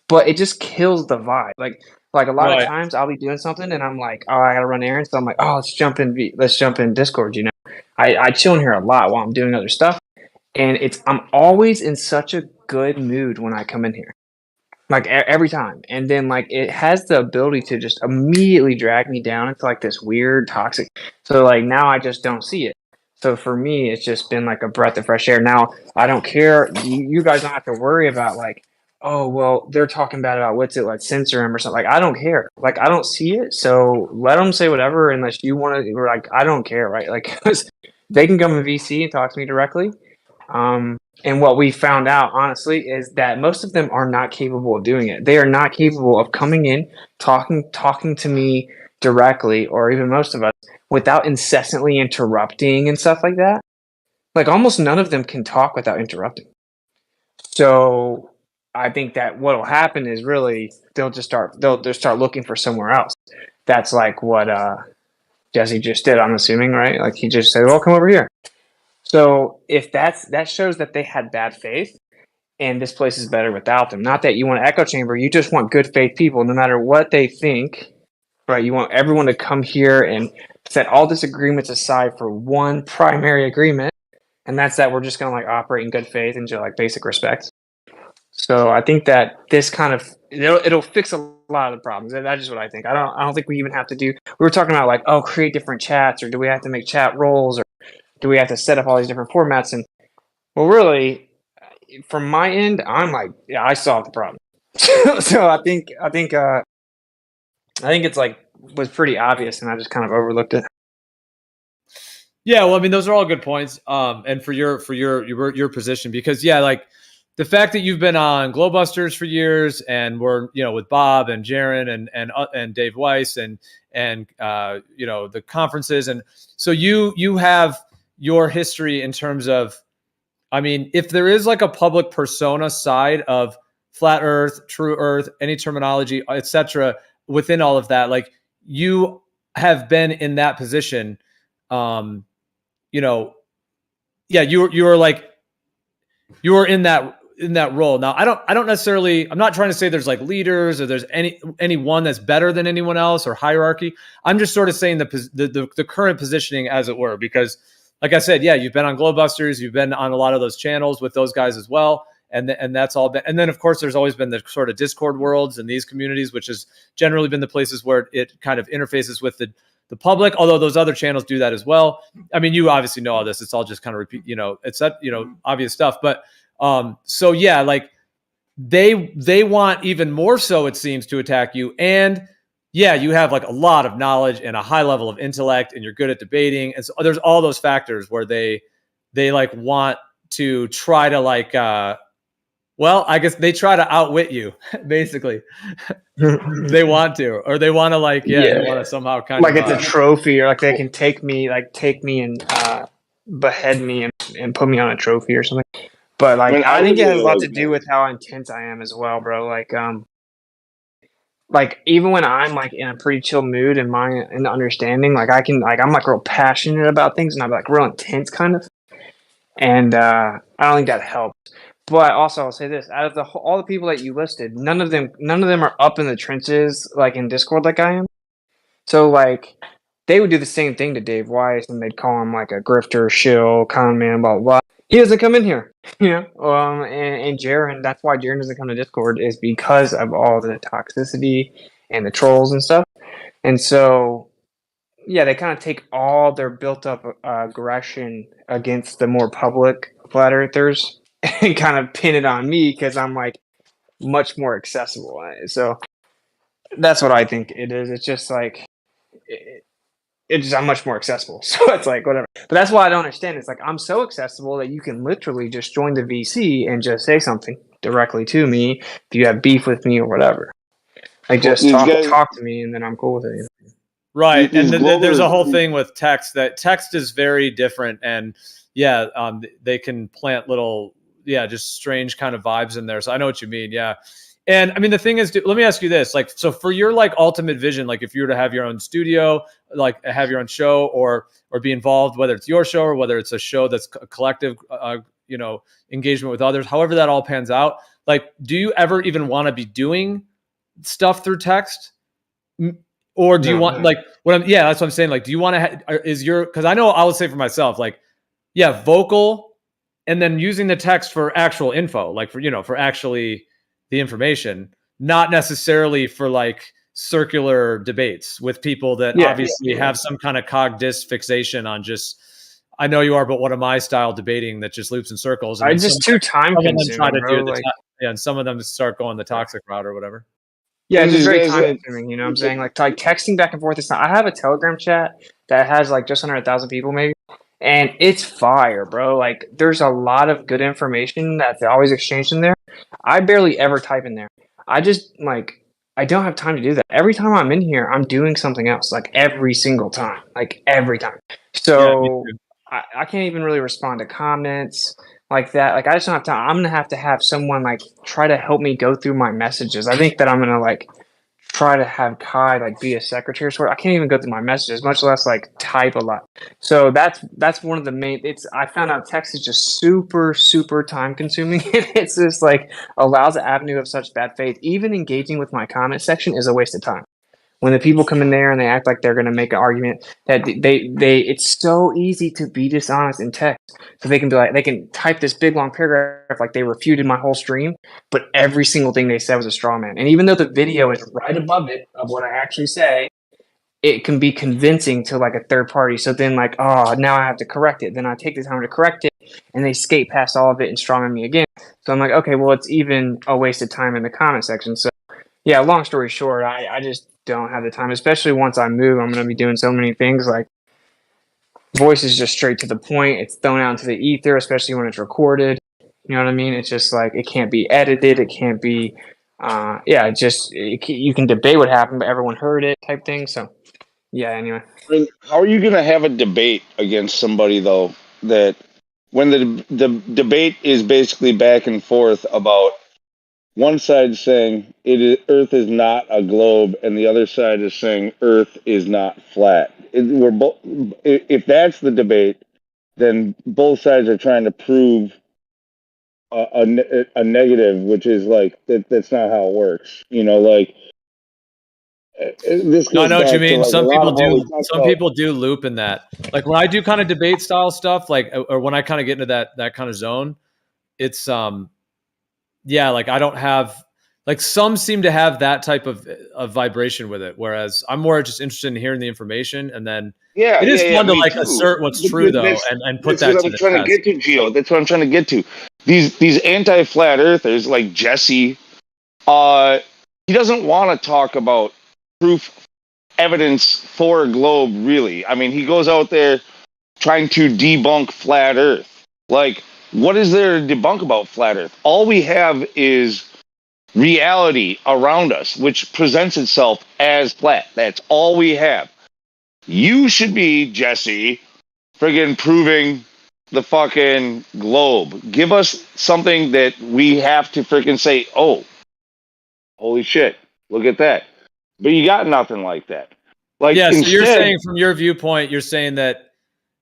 but it just kills the vibe. Like a lot of Right. times I'll be doing something and I'm like, oh, I gotta run errands. So I'm like, oh, let's jump in Discord. You know, I chill in here a lot while I'm doing other stuff, and I'm always in such a good mood when I come in here like every time, and then like it has the ability to just immediately drag me down into like this weird toxic, so like now I just don't see it. So for me it's just been like a breath of fresh air. Now I don't care, you guys don't have to worry about like, oh well they're talking bad about what's it, like censor him or something. Like I don't care, like I don't see it, so let them say whatever unless you want to, or like I don't care, right? Like 'cause they can come in VC and talk to me directly. And what we found out, honestly, is that most of them are not capable of doing it. They are not capable of coming in, talking to me directly, or even most of us, without incessantly interrupting and stuff like that. Like almost none of them can talk without interrupting. So I think that what'll happen is really they'll just start looking for somewhere else. That's like what Jesse just did. I'm assuming, right? Like he just said, "Well, come over here." So if that shows that they had bad faith, and this place is better without them. Not that you want an echo chamber, you just want good faith people, no matter what they think, right? You want everyone to come here and set all disagreements aside for one primary agreement, and that's that we're just going to like operate in good faith and just like basic respect. So I think that this kind of it'll fix a lot of the problems. That's just what I think. I don't think we even have to do. We were talking about like, oh, create different chats, or do we have to make chat roles, or do we have to set up all these different formats? And well, really, from my end, I'm like, yeah, I solved the problem. So I think it's like was pretty obvious, and I just kind of overlooked it. Yeah, well, I mean, those are all good points. And for your position, because yeah, like the fact that you've been on Glowbusters for years, and we're with Bob and Jaron and Dave Weiss and the conferences, and so you have your history in terms of, I mean, if there is like a public persona side of flat Earth, true Earth, any terminology, etc., within all of that, like you have been in that position. Yeah, you were in that role. Now, I don't necessarily, I'm not trying to say there's like leaders or there's any one that's better than anyone else or hierarchy. I'm just sort of saying the current positioning, as it were, because like I said, yeah, you've been on Glowbusters, you've been on a lot of those channels with those guys as well. And that's all been, and then of course there's always been the sort of Discord worlds and these communities, which has generally been the places where it kind of interfaces with the public, although those other channels do that as well. I mean, you obviously know all this. It's all just kind of repeat, it's that, obvious stuff. But so yeah, like they want even more so, it seems, to attack you. And yeah, you have like a lot of knowledge and a high level of intellect, and you're good at debating. And so there's all those factors where they like want to try to like, well, I guess they try to outwit you, basically. They want to, or they want to like, they want to somehow kind like of it's a trophy, or like they can take me and behead me and put me on a trophy or something. But like, I think it has a lot to do with how intense I am as well, bro. Like even when I'm like in a pretty chill mood and in understanding, like I'm like real passionate about things, and I'm like real intense kind of. And I don't think that helps. But also, I'll say this: out of all the people that you listed, none of them are up in the trenches like in Discord like I am. So like, they would do the same thing to Dave Weiss, and they'd call him like a grifter, shill, con man, blah blah blah. He doesn't come in here, you know. And Jaren, that's why Jaren doesn't come to Discord, is because of all the toxicity and the trolls and stuff. And so, yeah, they kind of take all their built-up aggression against the more public flat earthers and kind of pin it on me because I'm like much more accessible. So that's what I think it is. It's just like it's just I'm much more accessible. So it's like whatever. But that's why I don't understand. It's like I'm so accessible that you can literally just join the VC and just say something directly to me if you have beef with me or whatever. Like just talk to me, and then I'm cool with it. Right. And there's a whole thing with text, that text is very different. And yeah, they can plant little, just strange kind of vibes in there. So I know what you mean. Yeah. And I mean, the thing is, let me ask you this, like, so for your like ultimate vision, like if you were to have your own studio, like have your own show or be involved, whether it's your show or whether it's a show that's a collective, engagement with others, however that all pans out, like, do you ever even want to be doing stuff through text? Or do you want like that's what I'm saying. Like, do you want to because I know I would say for myself, like, vocal, and then using the text for actual info, like for actually the information, not necessarily for like circular debates with people that obviously have some kind of cog dis fixation on just, I know you are, but what am I style debating that just loops in circles. And just too time consuming, bro. And some of them start going the toxic route or whatever. Yeah, it's just very time consuming, you know what I'm saying? Like texting back and forth. It's not. I have a Telegram chat that has like just under 1,000 people maybe, and it's fire, bro. Like there's a lot of good information that's always exchanged in there. I barely ever type in there. I just like I don't have time to do that. Every time I'm in here, I'm doing something else. Like every single time, like every time. So I can't even really respond to comments like that. Like I just don't have time. I'm gonna have someone like try to help me go through my messages. I think that I'm gonna like try to have Kai like be a secretary. So I can't even go through my messages, much less like type a lot. So that's one of the main. I found out text is just super time consuming. It's just like allows an avenue of such bad faith. Even engaging with my comment section is a waste of time. When the people come in there and they act like they're going to make an argument that it's so easy to be dishonest in text. So they can be like, they can type this big long paragraph like they refuted my whole stream, but every single thing they said was a straw man. And even though the video is right above it of what I actually say, it can be convincing to like a third party. So then like, oh, now I have to correct it. Then I take the time to correct it, and they skate past all of it and strong me again. So I'm like, okay, well, it's even a waste of time in the comment section. So yeah, long story short, I just don't have the time, especially once I move. I'm going to be doing so many things. Like voice is just straight to the point. It's thrown out into the ether, especially when it's recorded. You know what I mean? It's just like it can't be edited. It can't be, you can debate what happened, but everyone heard it type thing. So yeah, anyway. I mean, how are you going to have a debate against somebody though that when the debate is basically back and forth about one side saying Earth is not a globe, and the other side is saying Earth is not flat. If that's the debate, then both sides are trying to prove a negative, which is like that's not how it works. You know, like this. No, I know what you mean. Like some people do loop in that. Like when I do kind of debate style stuff, like or when I kind of get into that kind of zone, it's like I don't have Like some seem to have that type of vibration with it, whereas I'm more just interested in hearing the information, and then it is fun to me like too. assert what's true though, and put That's that what to I'm the trying test. to get to, Gio. That's what I'm trying to get to. These anti-flat earthers like Jesse, he doesn't want to talk about proof, evidence for a globe. Really, I mean, he goes out there trying to debunk flat Earth. Like, what is there to debunk about flat Earth? All we have is reality around us, which presents itself as flat. That's all we have. You should be, Jesse, friggin' proving the fucking globe. Give us something that we have to freaking say, oh, holy shit, look at that. But you got nothing like that. Like, Yeah, so you're instead, saying from your viewpoint, you're saying that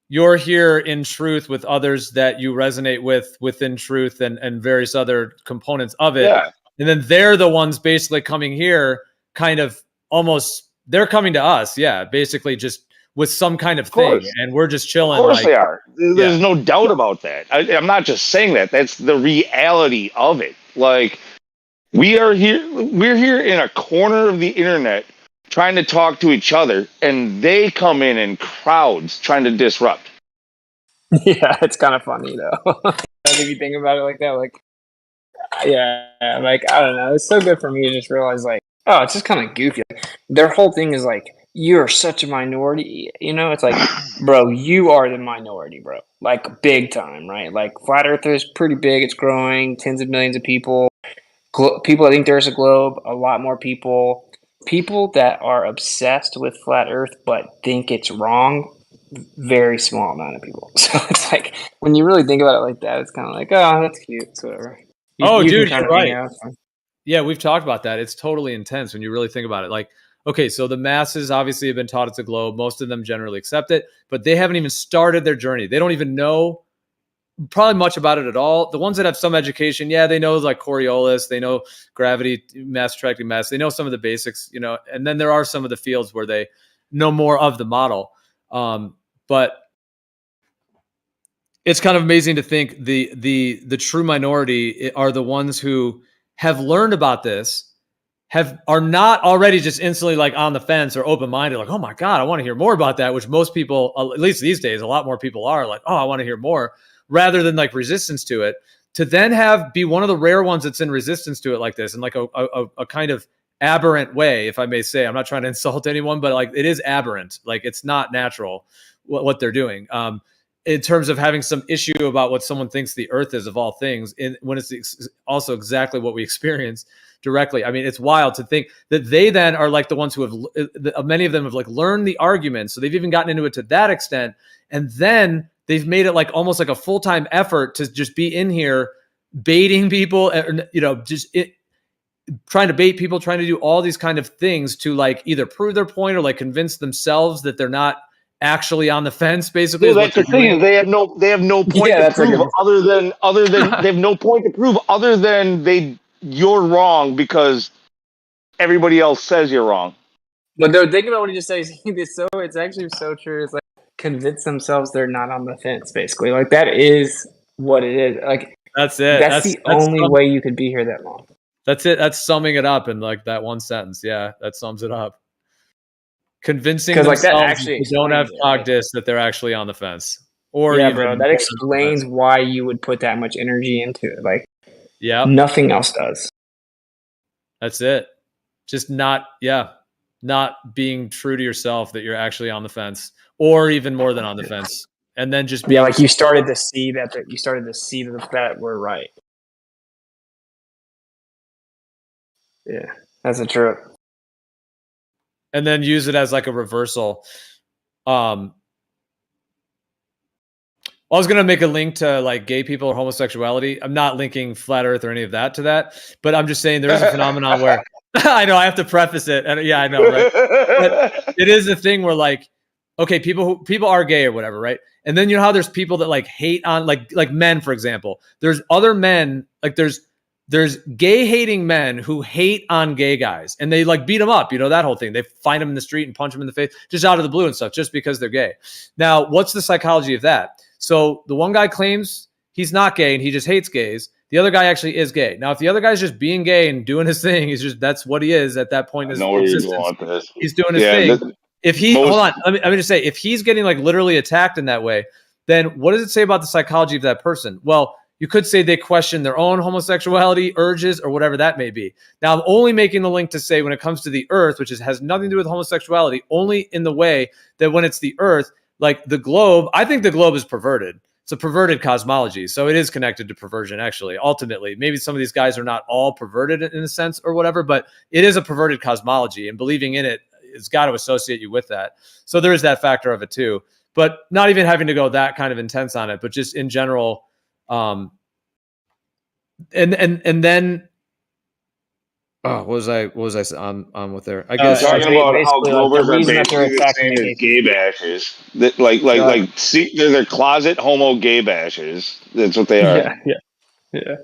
you're here in truth with others that you resonate with within truth and various other components of it. Yeah. And then they're the ones basically coming here kind of almost, they're coming to us. Yeah. Basically just with some kind of thing. course. And we're just Of chilling. course Like, they are. There's yeah. no doubt about that. I'm not just saying that. That's the reality of it. Like, we're here in a corner of the internet trying to talk to each other, and they come in crowds trying to disrupt. Yeah, it's kind of funny though. If you think about it like that, like, yeah, like I don't know, it's so good for me to just realize, like, oh, it's just kind of goofy. Like, their whole thing is like, you're such a minority, you know? It's like, bro, you are the minority, bro. Like big time, right? Like flat Earth is pretty big. It's growing, tens of millions of people. People that think there's a globe, a lot more people. People that are obsessed with flat Earth but think it's wrong, very small amount of people. So it's like when you really think about it like that, it's kind of like, oh, that's cute. It's whatever. You Dude, can kind you're of hang right. out. It's fine. Yeah, we've talked about that. It's totally intense when you really think about it. Like, okay, so the masses obviously have been taught it's a globe. Most of them generally accept it, but they haven't even started their journey. They don't even know probably much about it at all. The ones that have some education, yeah, they know like Coriolis, they know gravity, mass attracting mass, they know some of the basics, you know, and then there are some of the fields where they know more of the model. But it's kind of amazing to think the true minority are the ones who have learned about this, are not already just instantly like on the fence or open-minded, like, oh my God, I want to hear more about that, which most people, at least these days, a lot more people are like, oh, I want to hear more, rather than like resistance to it. To then be one of the rare ones that's in resistance to it like this, in like a kind of aberrant way, if I may say. I'm not trying to insult anyone, but like it is aberrant. Like it's not natural what they're doing. In terms of having some issue about what someone thinks the Earth is of all things, when it's also exactly what we experience directly. I mean, it's wild to think that they then are like the ones who have, many of them have like learned the argument. So they've even gotten into it to that extent. And then they've made it like almost like a full-time effort to just be in here baiting people, you know, trying to bait people, trying to do all these kind of things to like either prove their point or like convince themselves that they're not actually on the fence, basically. Well, that's the thing. They have no point to prove other than they have no point to prove other than you're wrong because everybody else says you're wrong. But they're thinking about what he just says. It's actually so true. It's like convince themselves they're not on the fence, basically. Like that is what it is. Like that's it. That's the only way you could be here that long. That's it. That's summing it up in like that one sentence. Yeah, that sums it up. Convincing themselves like that they don't have cognitus that they're actually on the fence. Or yeah, even bro, that explains why you would put that much energy into it. Like, yeah, nothing else does. That's it. Just not being true to yourself that you're actually on the fence, or even more than on the fence, and then just like you started to see that we're right. Yeah, that's a trip. And then use it as like a reversal. I was going to make a link to like gay people or homosexuality. I'm not linking flat earth or any of that to that, but I'm just saying there is a phenomenon where I know I have to preface it. And yeah, I know, right? But it is a thing where like, okay, people are gay or whatever, right? And then you know how there's people that like hate on like men, for example. There's other men, like there's gay hating men who hate on gay guys and they like beat them up, you know, that whole thing. They find them in the street and punch them in the face just out of the blue and stuff, just because they're gay. Now, what's the psychology of that? So the one guy claims he's not gay and he just hates gays. The other guy actually is gay. Now, if the other guy's just being gay and doing his thing, that's what he is at that point in I his know where you're existence. going with this. He's doing his Yeah, thing. If he hold on, let me just say, if he's getting like literally attacked in that way, then what does it say about the psychology of that person? Well, you could say they question their own homosexuality, urges, or whatever that may be. Now, I'm only making the link to say when it comes to the earth, which has nothing to do with homosexuality, only in the way that when it's the earth, like the globe, I think the globe is perverted. It's a perverted cosmology. So it is connected to perversion, actually, ultimately. Maybe some of these guys are not all perverted in a sense or whatever, but it is a perverted cosmology, and believing in it has got to associate you with that. So there is that factor of it too. But not even having to go that kind of intense on it, but just in general. And then what was I on with there? I guess talking about how Glovers are reason that they're basically the attacking same the as gay bashers. That like see, they're closet homo gay bashers. That's what they are. Yeah.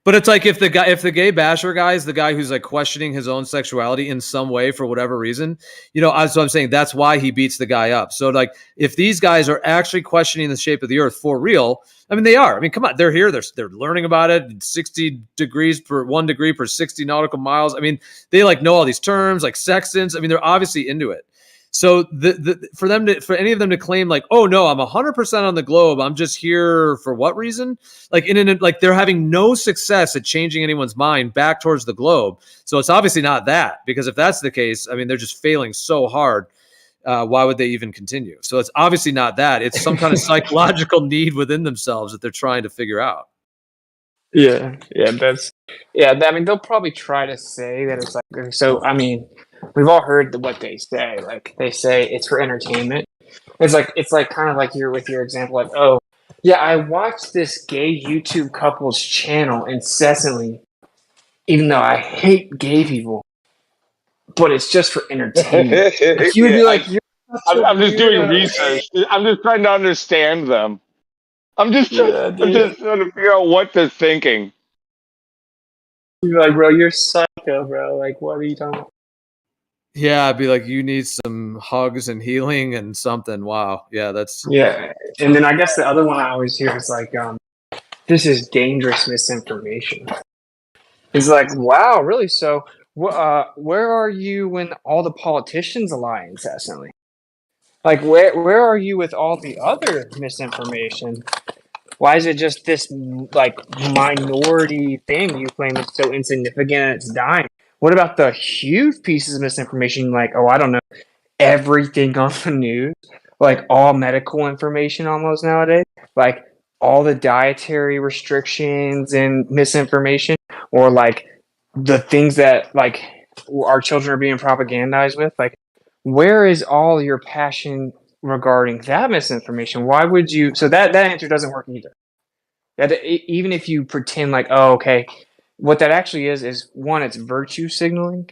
But it's like if the gay basher guy is the guy who's like questioning his own sexuality in some way for whatever reason, so I'm saying that's why he beats the guy up. So like if these guys are actually questioning the shape of the earth for real, I mean they are. I mean, come on, they're here, they're learning about it, 60 degrees per 1 degree per 60 nautical miles. I mean, they like know all these terms like sextants. I mean, they're obviously into it. So for any of them to claim like, oh no, I'm 100% on the globe, I'm just here for what reason? Like like they're having no success at changing anyone's mind back towards the globe. So it's obviously not that, because if that's the case, I mean they're just failing so hard. Why would they even continue? So it's obviously not that. It's some kind of psychological need within themselves that they're trying to figure out. Yeah, I mean, they'll probably try to say that it's like, so, I mean, we've all heard what they say. Like, they say it's for entertainment. It's like kind of like with your example, like, oh, yeah, I watch this gay YouTube couple's channel incessantly, even though I hate gay people, but it's just for entertainment. Like, you would be like, you're such a I'm just doing weirdo. research. I'm just trying to understand them. I'm just trying to figure out what they're thinking. You're like, bro, you're psycho, bro. Like, what are you talking about? Yeah, I'd be like, you need some hugs and healing and something. Wow. Yeah, that's... Yeah. And then I guess the other one I always hear is like, this is dangerous misinformation. It's like, wow, really? So, where are you when all the politicians lie incessantly? Like, where are you with all the other misinformation? Why is it just this like minority thing you claim is so insignificant and it's dying? What about the huge pieces of misinformation? Like, oh, I don't know, everything on the news, like all medical information almost nowadays, like all the dietary restrictions and misinformation, or like the things that like our children are being propagandized with. Like, where is all your passion regarding that misinformation? Why would you? So that answer doesn't work either. That even if you pretend like, oh, okay, what that actually is one, it's virtue signaling,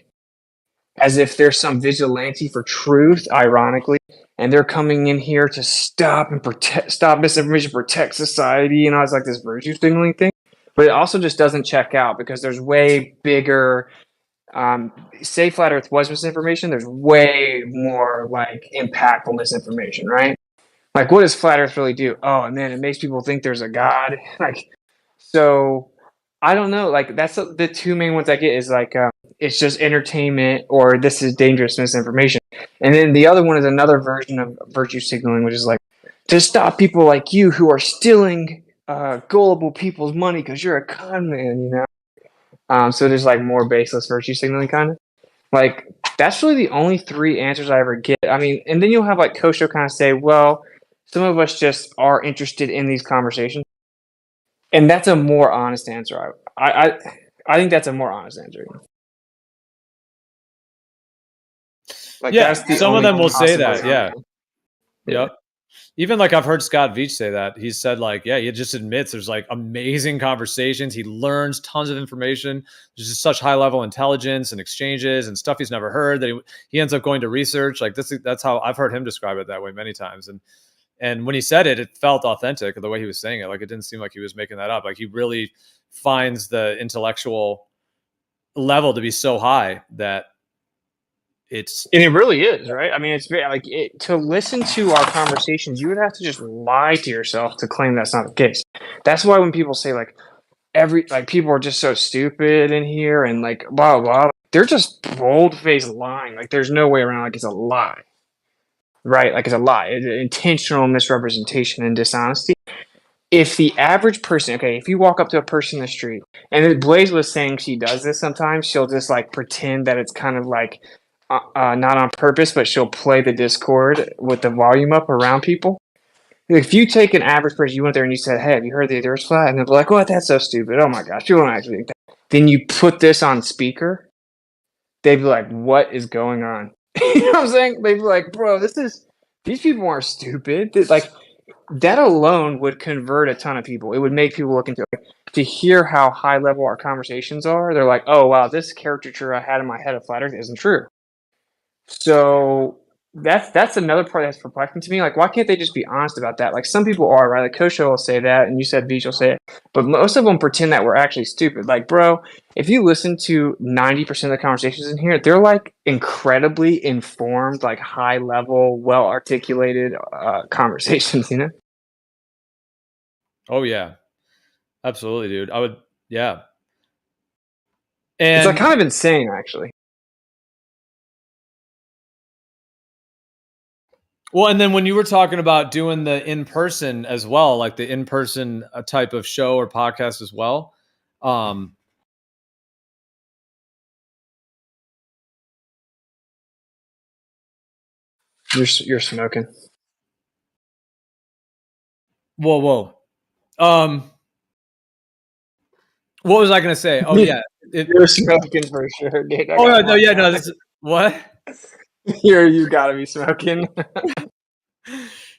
as if there's some vigilante for truth, ironically, and they're coming in here to stop misinformation, protect society, and all. It's like this virtue signaling thing. But it also just doesn't check out, because there's way bigger. Say flat Earth was misinformation. There's way more like impactful misinformation, right? Like, what does flat Earth really do? Oh, and then it makes people think there's a God. Like, so I don't know. Like, that's the two main ones I get is like, it's just entertainment, or this is dangerous misinformation. And then the other one is another version of virtue signaling, which is like to stop people like you who are stealing gullible people's money because you're a con man, you know? So there's like more baseless virtue signaling kind of. Like, that's really the only three answers I ever get. I mean, and then you'll have like Kosho kind of say, well, some of us just are interested in these conversations. And that's a more honest answer. I think that's a more honest answer. Like, yeah, that's the some of only them will say possible that. Yeah. outcome. Yep. Even like I've heard Scott Veach say that. He said like, yeah, he just admits there's like amazing conversations. He learns tons of information. There's just such high level intelligence and exchanges and stuff he's never heard that he ends up going to research. Like that's how I've heard him describe it that way many times. And when he said it, it felt authentic the way he was saying it. Like, it didn't seem like he was making that up. Like, he really finds the intellectual level to be so high that it's... And it really is, right? I mean, it's very, like, to listen to our conversations, you would have to just lie to yourself to claim that's not the case. That's why when people say, like, people are just so stupid in here and like blah blah. They're just bold-faced lying. Like there's no way around. Like it's a lie, right? Like it's a lie. It's intentional misrepresentation and dishonesty. If the average person, okay, if you walk up to a person in the street, and Blaze was saying she does this sometimes, she'll just like pretend that it's kind of like not on purpose, but she'll play the Discord with the volume up around people. If you take an average person, you went there and you said, "Hey, have you heard the Earth's flat?" And they're like, "What? That's so stupid. Oh my gosh, you don't actually think that." Then you put this on speaker, they'd be like, "What is going on?" You know what I'm saying? They'd be like, "Bro, these people aren't stupid." Like that alone would convert a ton of people. It would make people look into it. To hear how high level our conversations are, they're like, "Oh wow, this caricature I had in my head of flat Earth isn't true." So that's another part that's perplexing to me. Like, why can't they just be honest about that? Like, some people are, right? Like, Kosho will say that, and you said Beach will say it, but most of them pretend that we're actually stupid. Like, bro, if you listen to 90% of the conversations in here, they're like incredibly informed, like high level, well articulated conversations. You know? Oh yeah, absolutely, dude. I would, yeah. It's like And kind of insane, actually. well, and then when you were talking about doing the in-person as well, like the in-person type of show or podcast as well, You're smoking. whoa. What was I going to say? Oh yeah. You're smoking for sure, dude. Oh no, yeah, no. This is, what? You gotta be smoking.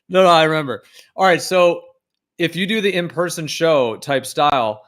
No, I remember. All right, so if you do the in-person show type style,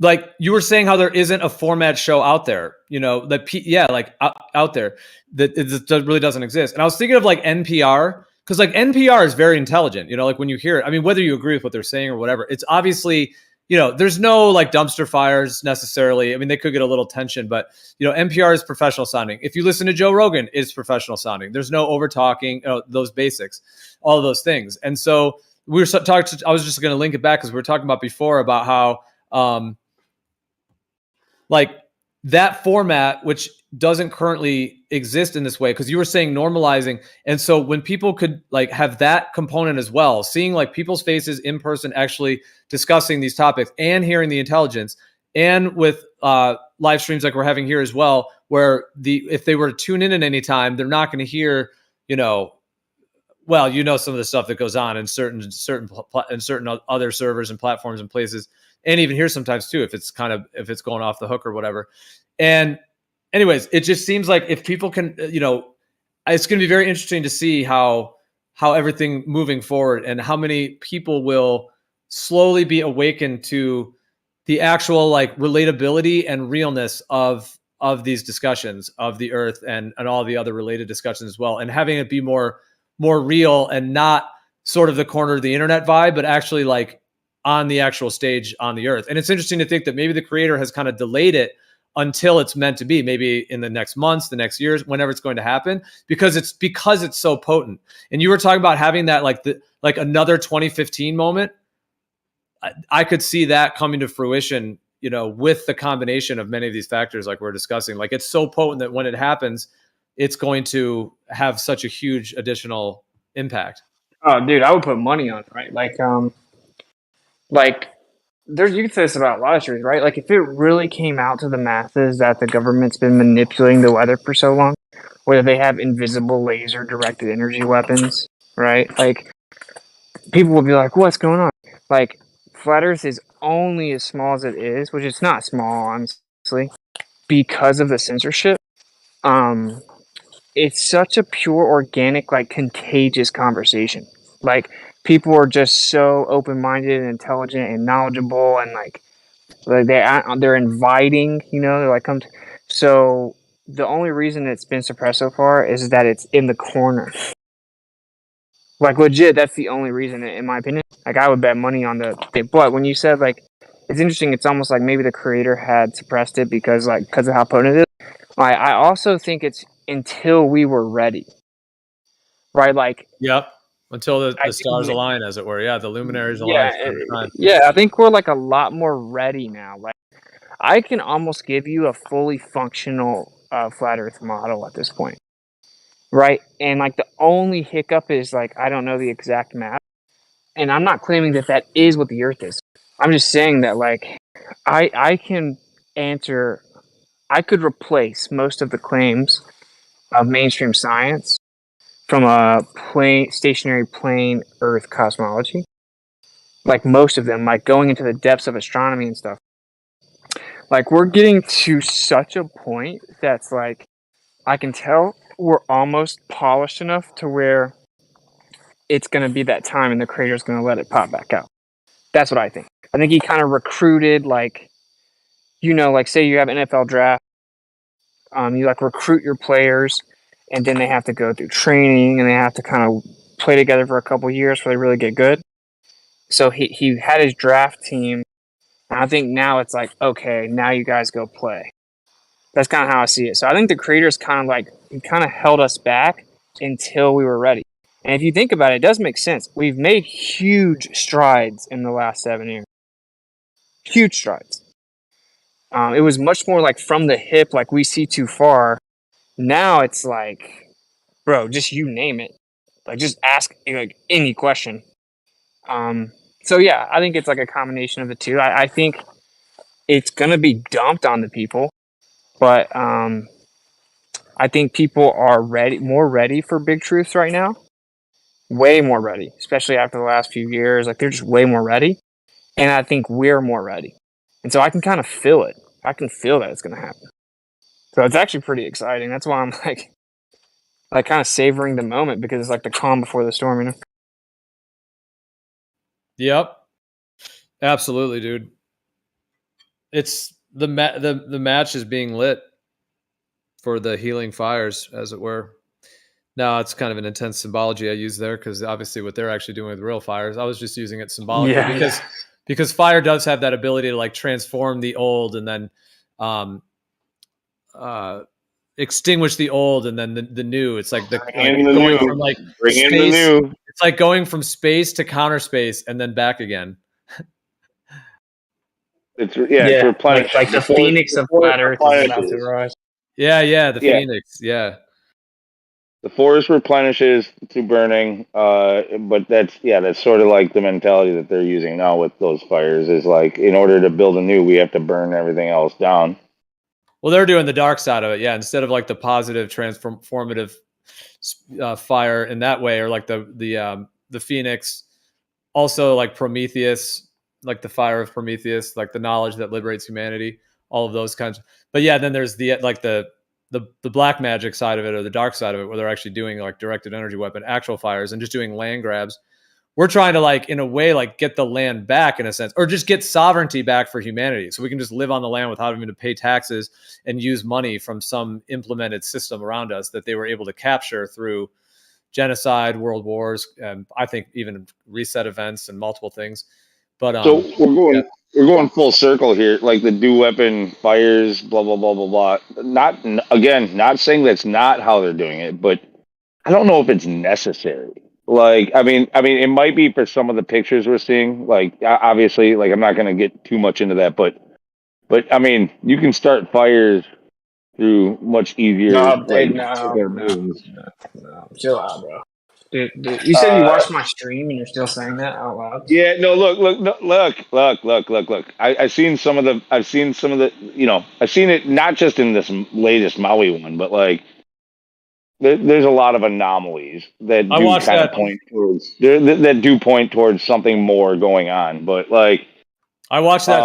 like you were saying, how there isn't a format show out there, you know, like out there that it really doesn't exist. And I was thinking of like NPR, because like NPR is very intelligent, you know, like when you hear it, I mean, whether you agree with what they're saying or whatever, it's obviously, you know, there's no like dumpster fires necessarily. I mean, they could get a little tension, but you know, NPR is professional sounding. If you listen to Joe Rogan, it's professional sounding. There's no over talking, those basics, all of those things. And so we were talking. I was just going to link it back because we were talking about before about how, like that format, which doesn't currently exist in this way, because you were saying normalizing. And so when people could like have that component as well, seeing like people's faces in person, actually discussing these topics and hearing the intelligence, and with live streams like we're having here as well, where if they were to tune in at any time, they're not going to hear, you know, well, you know, some of the stuff that goes on in certain other servers and platforms and places, and even here sometimes too, if it's going off the hook or whatever. And anyways, it just seems like if people can, you know, it's going to be very interesting to see how everything moving forward and how many people will slowly be awakened to the actual like relatability and realness of these discussions of the Earth and all the other related discussions as well, and having it be more real and not sort of the corner of the internet vibe, but actually like on the actual stage on the Earth. And it's interesting to think that maybe the creator has kind of delayed it until it's meant to be, maybe in the next months, the next years, whenever it's going to happen, because it's so potent. And you were talking about having that like another 2015 moment. I could see that coming to fruition, you know, with the combination of many of these factors like we're discussing. Like it's so potent that when it happens, it's going to have such a huge additional impact. Oh, dude, I would put money on it, right? Like there's, you can say this about a lot of shows, right? Like if it really came out to the masses that the government's been manipulating the weather for so long, whether they have invisible laser directed energy weapons, right? Like people will be like, "What's going on?" Like flat Earth is only as small as it is, which it's not small, honestly, because of the censorship. It's such a pure, organic, like contagious conversation. Like people are just so open-minded and intelligent and knowledgeable, and like they're inviting. You know, they're like come. So the only reason it's been suppressed so far is that it's in the corner. Like legit, that's the only reason, in my opinion. Like I would bet money on the. But when you said like, it's interesting. It's almost like maybe the creator had suppressed it because of how potent it is. I also think it's until we were ready, right? Like, yep. until the I stars think, align, as it were. Yeah, the luminaries align yeah, for the time. yeah. I think we're like a lot more ready now. Like I can almost give you a fully functional flat Earth model at this point, right? And like the only hiccup is like I don't know the exact map, and I'm not claiming that that is what the Earth is. I'm just saying that like I can answer. I could replace most of the claims of mainstream science from a stationary plane Earth cosmology. Like most of them, like going into the depths of astronomy and stuff. Like we're getting to such a point that's like I can tell we're almost polished enough to where it's going to be that time and the creator's going to let it pop back out. That's what I think. I think he kind of recruited like, like say you have an NFL draft, you like recruit your players, and then they have to go through training and they have to kind of play together for a couple years before they really get good. So he had his draft team, and I think now it's like, okay, now you guys go play. That's kind of how I see it. So I think the creators kind of like he kind of held us back until we were ready. And if you think about it, it does make sense. We've made huge strides in the last 7 years. Huge strides. It was much more like from the hip, like we see too far. Now it's like, bro, just you name it. Like just ask like any question. So yeah, I think it's like a combination of the two. I think it's gonna be dumped on the people, but I think people are more ready for big truths right now. Way more ready, especially after the last few years. Like they're just way more ready, and I think we're more ready. And so I can kind of feel it. I can feel that it's gonna happen. So it's actually pretty exciting. That's why I'm like kind of savoring the moment because it's like the calm before the storm, you know. Yep, absolutely, dude. It's the match is being lit for the healing fires, as it were. Now it's kind of an intense symbology I use there because obviously what they're actually doing with real fires, I was just using it symbolically because fire does have that ability to like transform the old and then extinguish the old and then the new. It's like going from like space. It's like going from space to counter space and then back again. It's replenished. Like the phoenix of flat Earth is about to rise. Yeah, the phoenix. Yeah. The forest replenishes through burning, but that's sort of like the mentality that they're using now with those fires is like in order to build a new, we have to burn everything else down. Well, they're doing the dark side of it, yeah. Instead of like the positive transformative fire in that way, or like the phoenix, also like Prometheus, like the fire of Prometheus, like the knowledge that liberates humanity, all of those kinds. But yeah, then there's the black magic side of it or the dark side of it where they're actually doing like directed energy weapon, actual fires and just doing land grabs. We're trying to like, in a way, like get the land back in a sense, or just get sovereignty back for humanity. So we can just live on the land without having to pay taxes and use money from some implemented system around us that they were able to capture through genocide, world wars, and I think even reset events and multiple things. But so we're going full circle here, like the do weapon fires, blah blah blah blah blah. Not saying that's not how they're doing it, but I don't know if it's necessary. Like, I mean, it might be for some of the pictures we're seeing. Like, obviously, like I'm not going to get too much into that, but I mean, you can start fires through much easier. No, chill out, bro. Dude, you said you watched my stream and you're still saying that out loud. Yeah, no, look. I've seen some of the, I've seen it not just in this latest Maui one, but like there's a lot of anomalies that do kind of point towards that do point towards something more going on. But like, I watched that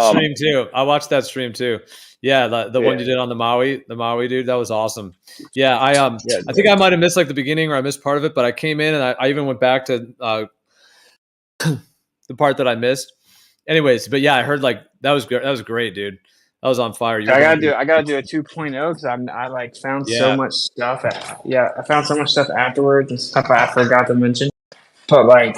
stream too. Yeah, the one you did on the Maui dude, that was awesome. Yeah, I think I might have missed like the beginning or I missed part of it, but I came in and I even went back to the part that I missed. Anyways, but yeah, I heard like that was great, dude. That was on fire. I gotta do a 2.0 because I like found so much stuff. I found so much stuff afterwards and stuff I forgot to mention. But like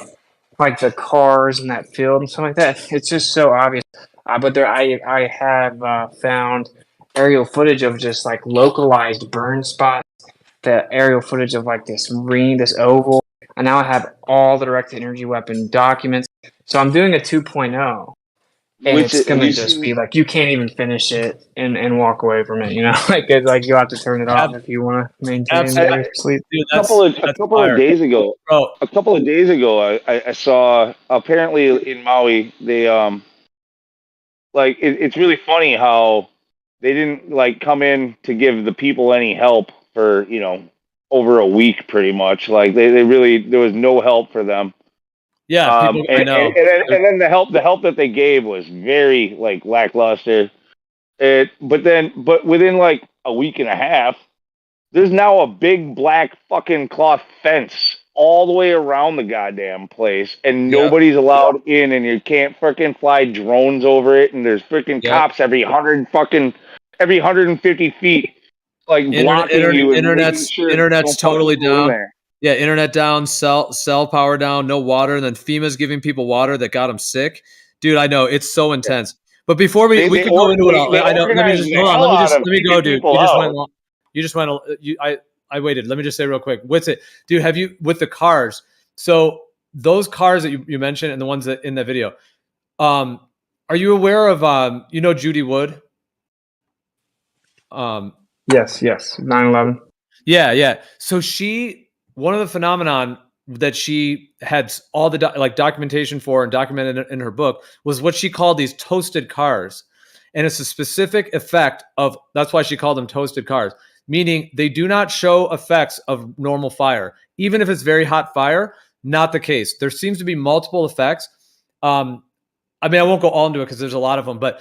the cars in that field and stuff like that, it's just so obvious. But I have found aerial footage of just like localized burn spots. The aerial footage of like this ring, this oval. and now I have all the directed energy weapon documents. So I'm doing a 2.0. And Which it's have gonna you just seen? be like you can't even finish it and walk away from it, you know? like it's like you'll have to turn it off if you want to maintain I, the sleep. Dude, a couple of fire. days ago, Bro. I saw apparently in Maui they like it's really funny how they didn't like come in to give the people any help for over a week pretty much. Like they really there was no help for them. Yeah, people I know. And then the help that they gave was very like lackluster. But within like a week and a half, there's now a big black fucking cloth fence all the way around the goddamn place, and Yep. nobody's allowed in, and you can't freaking fly drones over it, and there's freaking cops every 150 feet, like blocking you and making sure internet's don't fucking totally go in down. there. Yeah, internet down, cell power down, no water, and then FEMA's giving people water that got them sick. Dude, I know it's so intense. But before we could go into it all, They I know. Let me organize just the hold on. hell out Let of me go, keeping dude. people You just out. went. You just went. I waited. Let me just say real quick. What's it, dude? Have you with the cars? So those cars that you mentioned and the ones that in the video. Are you aware of Judy Wood? Yes, 9/11. Yeah. So one of the phenomenon that she had all the documentation for and documented in her book was what she called these toasted cars. And it's a specific effect of, that's why she called them toasted cars, meaning they do not show effects of normal fire. Even if it's very hot fire, not the case. There seems to be multiple effects. I mean, I won't go all into it because there's a lot of them, but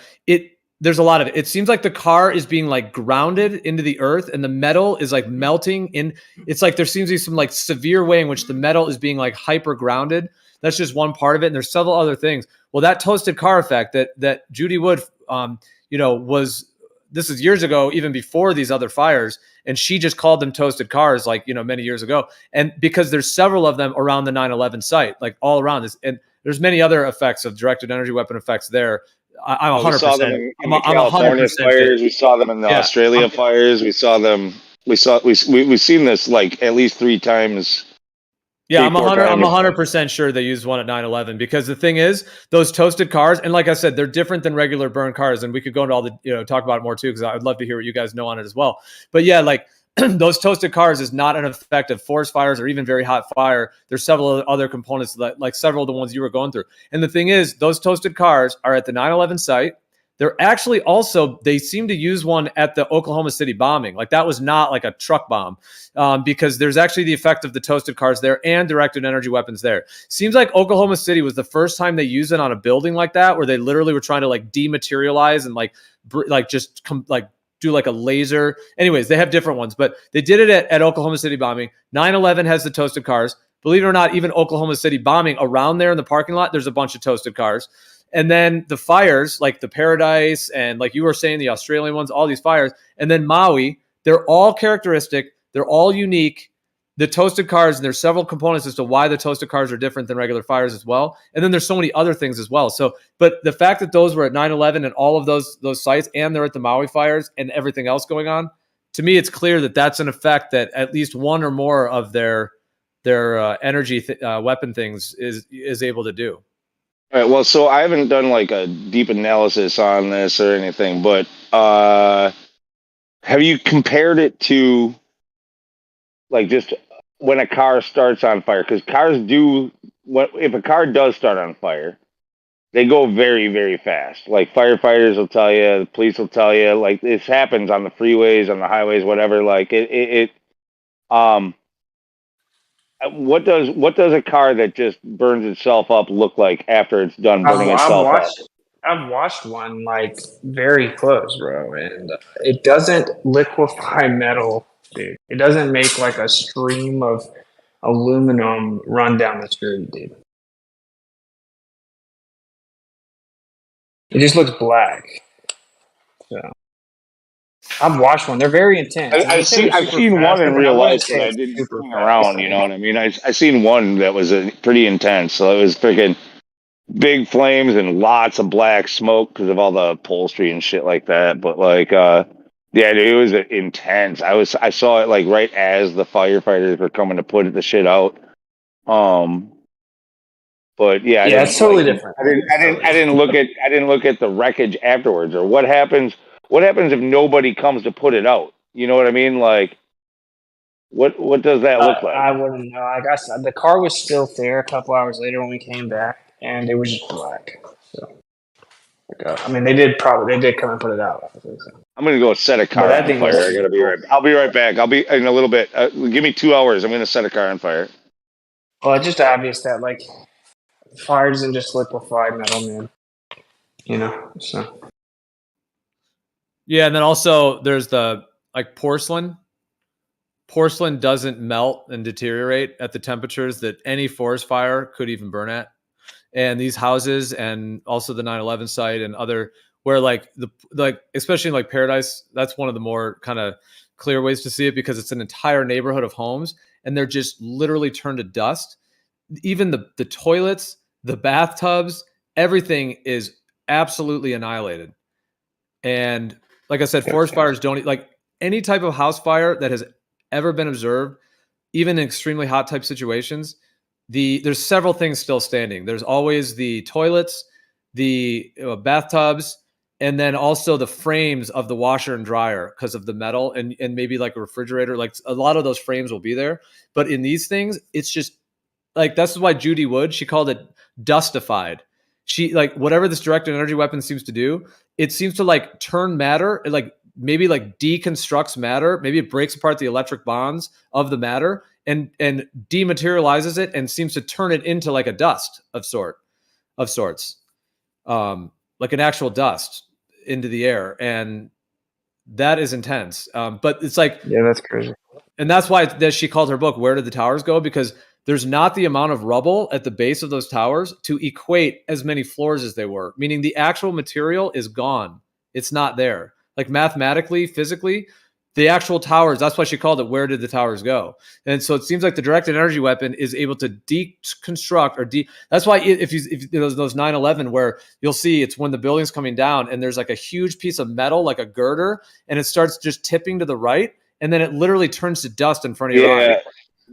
there's a lot of it. It seems like the car is being like grounded into the earth and the metal is like melting in. It's like there seems to be some like severe way in which the metal is being like hyper grounded. That's just one part of it. And there's several other things. Well, that toasted car effect that Judy Wood, this is years ago, even before these other fires. And she just called them toasted cars like, many years ago. And because there's several of them around the 9/11 site, like all around this. And there's many other effects of directed energy weapon effects there. I'm 100%. We saw them in the I'm California 100% fires. We saw them in the Australia fires. We saw them. We've seen this like at least 3 times. Yeah, I'm 100% sure they used one at 9/11 because the thing is, those toasted cars, and like I said, they're different than regular burn cars, and we could go into all the talk about it more too because I'd love to hear what you guys know on it as well. But yeah, like those toasted cars is not an effect of forest fires or even very hot fire. There's several other components that, like several of the ones you were going through. And the thing is, those toasted cars are at the 9/11 site. They're actually also, they seem to use one at the Oklahoma City bombing. Like that was not like a truck bomb because there's actually the effect of the toasted cars there and directed energy weapons there. Seems like Oklahoma City was the first time they used it on a building like that, where they literally were trying to like dematerialize and do like a laser. Anyways, they have different ones, but they did it at Oklahoma City bombing. 9/11 has the toasted cars. Believe it or not, even Oklahoma City bombing around there in the parking lot, there's a bunch of toasted cars. And then the fires, like the Paradise and like you were saying, the Australian ones, all these fires. And then Maui, they're all characteristic. They're all unique. The toasted cars, and there's several components as to why the toasted cars are different than regular fires as well. And then there's so many other things as well. So, but the fact that those were at 9/11 and all of those sites, and they're at the Maui fires and everything else going on, to me, it's clear that that's an effect that at least one or more of their energy weapon things is able to do. All right. Well, so I haven't done like a deep analysis on this or anything, but have you compared it to like just when a car starts on fire? Because cars do, if a car does start on fire, they go very, very fast. Like firefighters will tell you, the police will tell you, like this happens on the freeways, on the highways, whatever. Like what does a car that just burns itself up look like after it's done burning itself up? I've watched one like very close, bro, and it doesn't liquefy metal, dude. It doesn't make like a stream of aluminum run down the street, dude. It just looks black. So I've watched one. They're very intense. I've seen one in real life that I didn't hang around. You know what I mean? I seen one that was pretty intense. So it was freaking big flames and lots of black smoke because of all the upholstery and shit like that. But like, yeah, it was intense. I saw it like right as the firefighters were coming to put the shit out. But yeah, Yeah, it's totally different. I didn't look at the wreckage afterwards, or what happens. What happens if nobody comes to put it out? You know what I mean? Like, what does that look like? I wouldn't know. Like I said, the car was still there a couple hours later when we came back, and it was just black. So, I mean, they did come and put it out. I'm gonna go set a car that on thing fire. was I gotta be right. I'll be right back. I'll be in a little bit. Give me 2 hours. I'm gonna set a car on fire. Well, it's just obvious that like fire isn't just liquefied metal, man. You know, so Yeah, and then also there's the like porcelain. Porcelain doesn't melt and deteriorate at the temperatures that any forest fire could even burn at. And these houses and also the 9/11 site and other where like especially in like Paradise, that's one of the more kind of clear ways to see it because it's an entire neighborhood of homes and they're just literally turned to dust. Even the toilets, the bathtubs, everything is absolutely annihilated. And like I said, forest fires don't like any type of house fire that has ever been observed, even in extremely hot type situations. There's several things still standing. There's always the toilets, the bathtubs, and then also the frames of the washer and dryer because of the metal and maybe like a refrigerator. Like a lot of those frames will be there. But in these things, it's just like that's why Judy Wood, she called it dustified. She like whatever this directed energy weapon seems to do, it seems to like turn matter, like maybe like deconstructs matter, maybe it breaks apart the electric bonds of the matter and dematerializes it and seems to turn it into like a dust of sorts, like an actual dust into the air, and that is intense. But it's like that's crazy. And that's why that she called her book "Where Did the Towers Go?" because there's not the amount of rubble at the base of those towers to equate as many floors as they were, meaning the actual material is gone. It's not there. Like mathematically, physically, the actual towers, that's why she called it "Where Did the Towers Go?" And so it seems like the directed energy weapon is able to deconstruct or that's why if those 9/11 where you'll see it's when the building's coming down and there's like a huge piece of metal, like a girder, and it starts just tipping to the right, and then it literally turns to dust in front of your eye.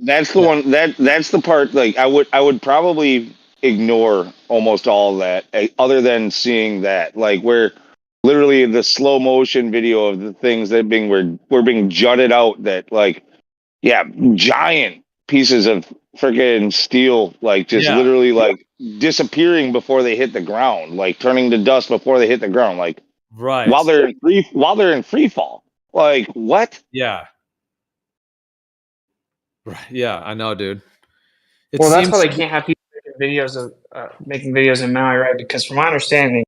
That's the one that's the part like I would probably ignore almost all of that other than seeing that like where literally the slow motion video of the things that were being jutted out that like giant pieces of freaking steel like just literally like disappearing before they hit the ground, like turning to dust before they hit the ground, like while they're in free fall. Like what? Yeah. Yeah, I know, dude. Well, that's why they can't have people making videos in Maui, right? Because from my understanding,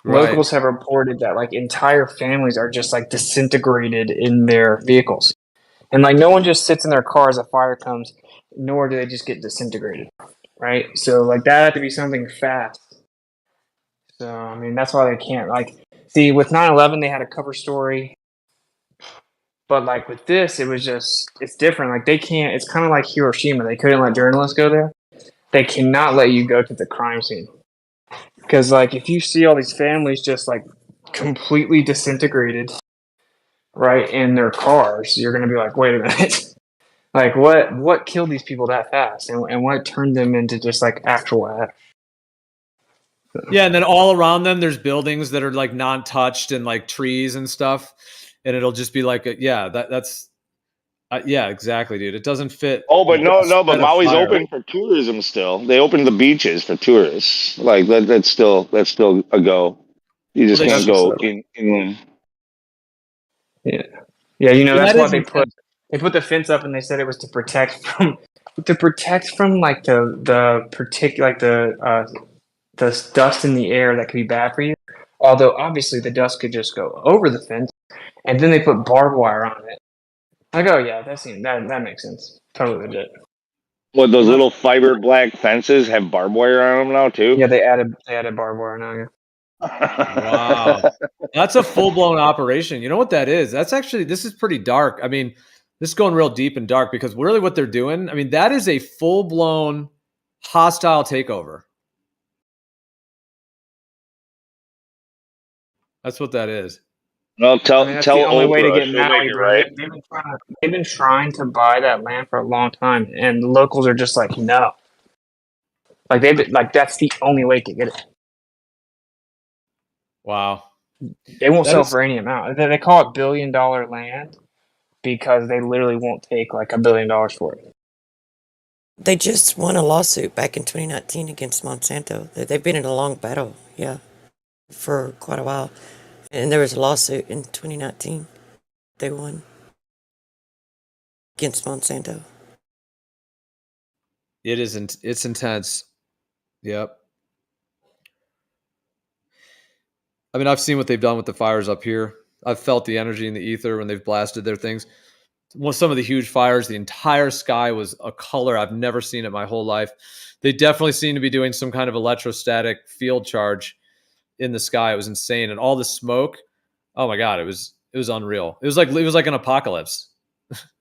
locals have reported that like entire families are just like disintegrated in their vehicles, and like no one just sits in their car as a fire comes, nor do they just get disintegrated, right? So like that had to be something fast. So I mean that's why they can't like see with 9/11 they had a cover story. But like with this, it's different. Like they can't. It's kind of like Hiroshima. They couldn't let journalists go there. They cannot let you go to the crime scene because like if you see all these families just like completely disintegrated, right, in their cars, you're gonna be like, wait a minute, like what killed these people that fast, and what turned them into just like actual ash. Yeah, and then all around them, there's buildings that are like non-touched and like trees and stuff, and it'll just be like, that's exactly, dude. It doesn't fit. Oh, but but Maui's open for tourism still. They opened the beaches for tourists. Like that's still a go. You just can't go inland. Yeah, you know that's why they put the fence up, and they said it was to protect from like the particular like the dust in the air that could be bad for you. Although obviously the dust could just go over the fence, and then they put barbed wire on it. Like, oh yeah, that makes sense. Totally legit. What, those little fiber black fences have barbed wire on them now too? Yeah, they added barbed wire now. Yeah. Wow, that's a full-blown operation. You know what that is? This is pretty dark. I mean, this is going real deep and dark because really what they're doing, I mean, that is a full-blown hostile takeover. That's what that is. Well, I mean, that's the tell only way to Oprah, get she'll make Maui, it bro. right. They've been trying to buy that land for a long time, and the locals are just like, no. Like that's the only way to get it. Wow. They won't That sell is for any amount. They call it $1 billion land because they literally won't take like $1 billion for it. They just won a lawsuit back in 2019 against Monsanto. They've been in a long battle, yeah, for quite a while. And there was a lawsuit in 2019. They won against Monsanto. it isn't it's intense. Yep. I mean, I've seen what they've done with the fires up here. I've felt the energy in the ether when they've blasted their things. Well, some of the huge fires, the entire sky was a color I've never seen in my whole life. They definitely seem to be doing some kind of electrostatic field charge in the sky. It was insane, and all the smoke. Oh my god, it was unreal. It was like an apocalypse.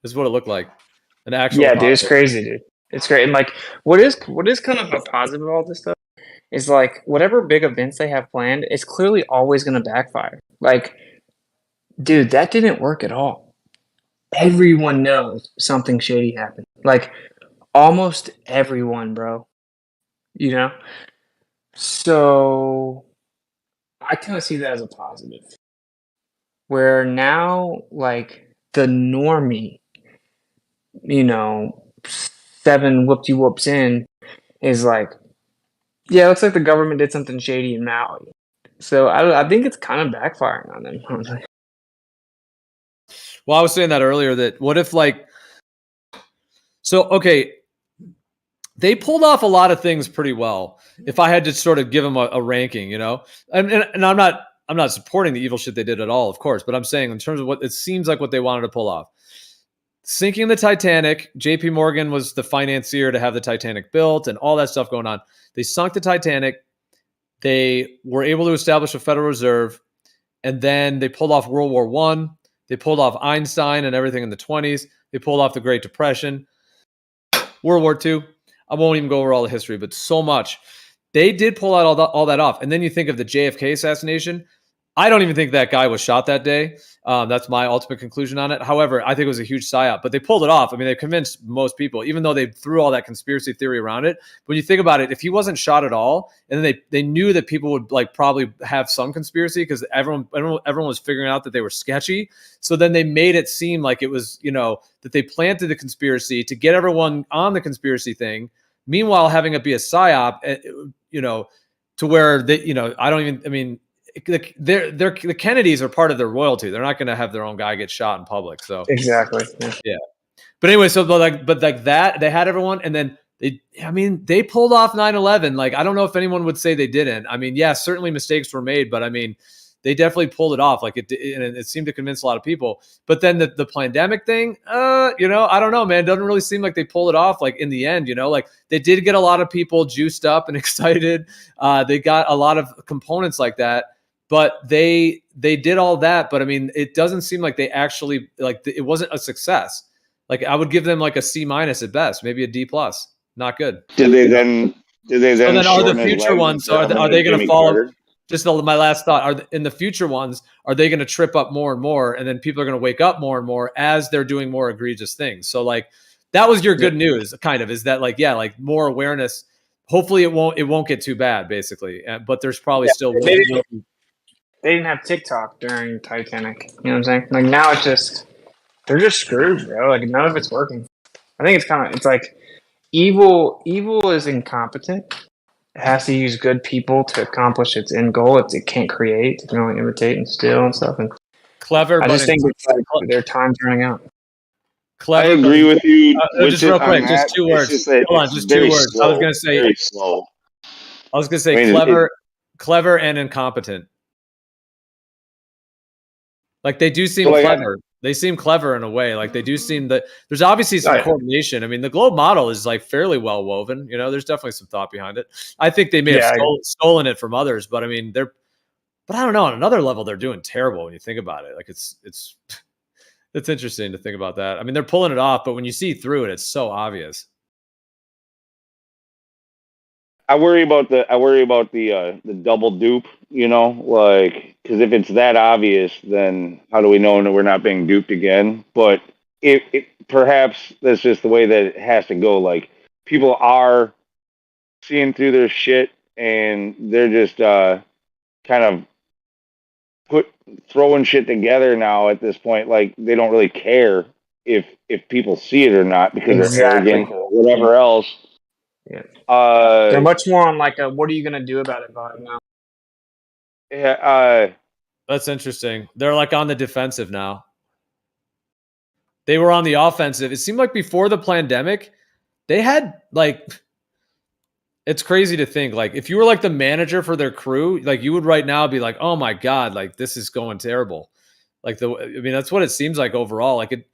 Is what it looked like, an actual Yeah, dude, it's apocalypse. crazy, dude. It's great. And like, what is kind of a positive of all this stuff is like whatever big events they have planned, it's clearly always going to backfire. Like, dude, that didn't work at all. Everyone knows something shady happened. Like, almost everyone, bro. You know? So, I kind of see that as a positive. Where now, like, the normie, 7 whoop-de-whoops in, is like, yeah, it looks like the government did something shady in Maui. So, I think it's kind of backfiring on them. Well, I was saying that earlier, that what if okay, they pulled off a lot of things pretty well. If I had to sort of give them a ranking, and I'm not supporting the evil shit they did at all, of course, but I'm saying in terms of what it seems like what they wanted to pull off. Sinking the Titanic, JP Morgan was the financier to have the Titanic built and all that stuff going on. They sunk the Titanic. They were able to establish a Federal Reserve, and then they pulled off World War I. They pulled off Einstein and everything in the 20s. They pulled off the Great Depression, World War II. I won't even go over all the history, but so much. They did pull out all that off. And then you think of the JFK assassination. I don't even think that guy was shot that day. That's my ultimate conclusion on it. However, I think it was a huge psyop, but they pulled it off. I mean, they convinced most people, even though they threw all that conspiracy theory around it. When you think about it, if he wasn't shot at all, and then they knew that people would probably have some conspiracy because everyone was figuring out that they were sketchy. So then they made it seem like it was, that they planted the conspiracy to get everyone on the conspiracy thing. Meanwhile, having it be a psyop, to where the Kennedys are part of their royalty. They're not going to have their own guy get shot in public. So Exactly. yeah. But anyway, so that they had everyone, and then they pulled off 9/11. Like, I don't know if anyone would say they didn't. I mean, yeah, certainly mistakes were made, but I mean, they definitely pulled it off. Like it seemed to convince a lot of people. But then the pandemic thing, I don't know, man. It doesn't really seem like they pulled it off. Like in the end, like they did get a lot of people juiced up and excited. They got a lot of components like that. But they did all that. But I mean, it doesn't seem like they actually it wasn't a success. Like I would give them like a C- at best, maybe a D+. Not good. Did they then So then are the shorten his future legs ones, and are they going to Jimmy follow? Carter? Just my last thought, in the future ones, are they going to trip up more and more? And then people are going to wake up more and more as they're doing more egregious things. So that was your good news, kind of, is that more awareness. Hopefully it won't get too bad, basically. But there's probably still They didn't have TikTok during Titanic. You know what I'm saying? Like now it's just they're just screwed, bro. Like none of it's working. I think it's like evil is incompetent. It has to use good people to accomplish its end goal. It can't create. It can only imitate and steal and stuff. And clever, I but just think it's like their time's running out. Clever. I agree with you. Just real quick, just 2 words. Just that Hold on, it's just very 2 words. slow, I was going to say very slow. clever, clever and incompetent. Like they do seem clever. They seem clever in a way. Like they do seem that there's obviously some coordination. I mean, the globe model is fairly well woven. There's definitely some thought behind it. I think they may have stolen it from others, but I mean, but I don't know. On another level, they're doing terrible when you think about it. Like it's interesting to think about that. I mean, they're pulling it off, but when you see through it, it's so obvious. I worry about the double dupe, you know, like, because if it's that obvious, then how do we know that we're not being duped again? But it perhaps that's just the way that it has to go. Like, people are seeing through their shit, and they're just kind of throwing shit together now at this point. Like, they don't really care if people see it or not because they're arrogant or whatever else. Yeah. They're much more on like a "what are you gonna do about it" vibe now. Yeah. That's interesting. They're like on the defensive now. They were on the offensive. It seemed like before the pandemic, they had like, it's crazy to think, like, if you were like the manager for their crew, like, you would right now be like, oh my God, like, this is going terrible. Like, that's what it seems like overall. Like,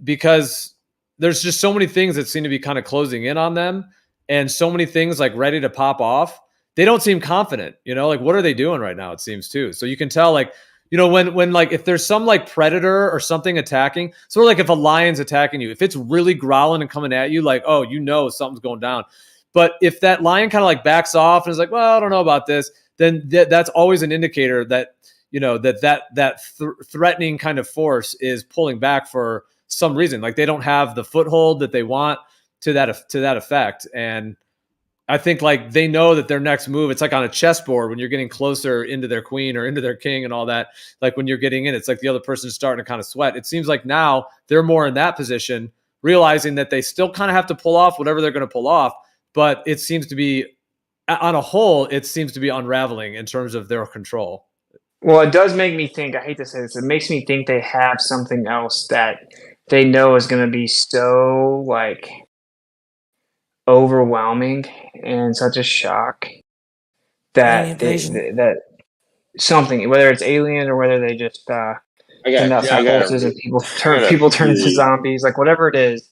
because there's just so many things that seem to be kind of closing in on them, and so many things like ready to pop off. They don't seem confident, like, what are they doing right now? It seems too. So you can tell, like, when like, if there's some like predator or something attacking, sort of like if a lion's attacking you, if it's really growling and coming at you, like, oh, something's going down. But if that lion kind of like backs off and is like, well, I don't know about this, then that's always an indicator that, that threatening kind of force is pulling back for some reason. Like, they don't have the foothold that they want to that effect. And I think, like, they know that their next move, it's like on a chessboard when you're getting closer into their queen or into their king and all that. Like, when you're getting in, it's like the other person's starting to kind of sweat. It seems like now they're more in that position, realizing that they still kind of have to pull off whatever they're going to pull off. But it seems to be, on a whole, it seems to be unraveling in terms of their control. Well, it does make me think, I hate to say this, it makes me think they have something else that they know is going to be so, like, overwhelming and such a shock that that something, whether it's alien or whether they just send out some pulses and people turn into zombies, like, whatever it is,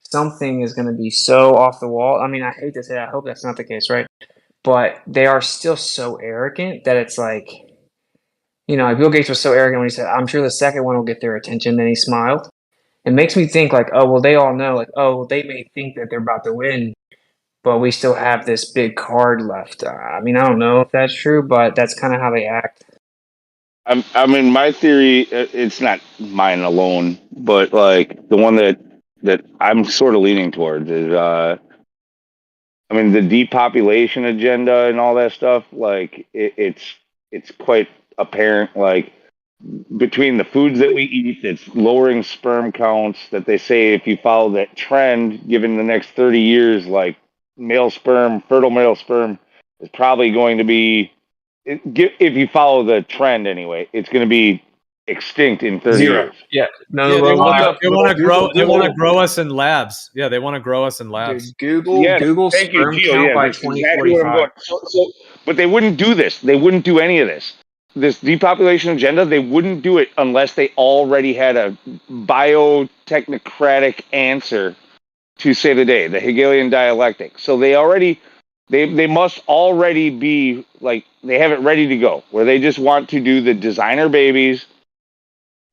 something is going to be so off the wall. I mean, I hate to say that. I hope that's not the case, right? But they are still so arrogant that it's like, like Bill Gates was so arrogant when he said, I'm sure the second one will get their attention. Then he smiled. It makes me think, like, oh, well, they all know, like, oh, they may think that they're about to win, but we still have this big card left. I mean, I don't know if that's true, but that's kind of how they act. I mean, my theory, it's not mine alone, but like the one that I'm sort of leaning towards is, I mean, the depopulation agenda and all that stuff. Like, it's quite apparent. Like, between the foods that we eat, it's lowering sperm counts. That they say if you follow that trend, given the next 30 years, like, fertile male sperm is probably going to be, if you follow the trend anyway, it's going to be extinct in 30 years. Yeah. No, they want to grow us in labs. Yeah, they want to grow us in labs. Dude, Google thank sperm you, Gio. count Yeah, by that's exactly where I'm 2045. going. But they wouldn't do this. They wouldn't do any of this. This depopulation agenda, they wouldn't do it unless they already had a biotechnocratic answer to save the day, the Hegelian dialectic. So they must already be, like, they have it ready to go, where they just want to do the designer babies,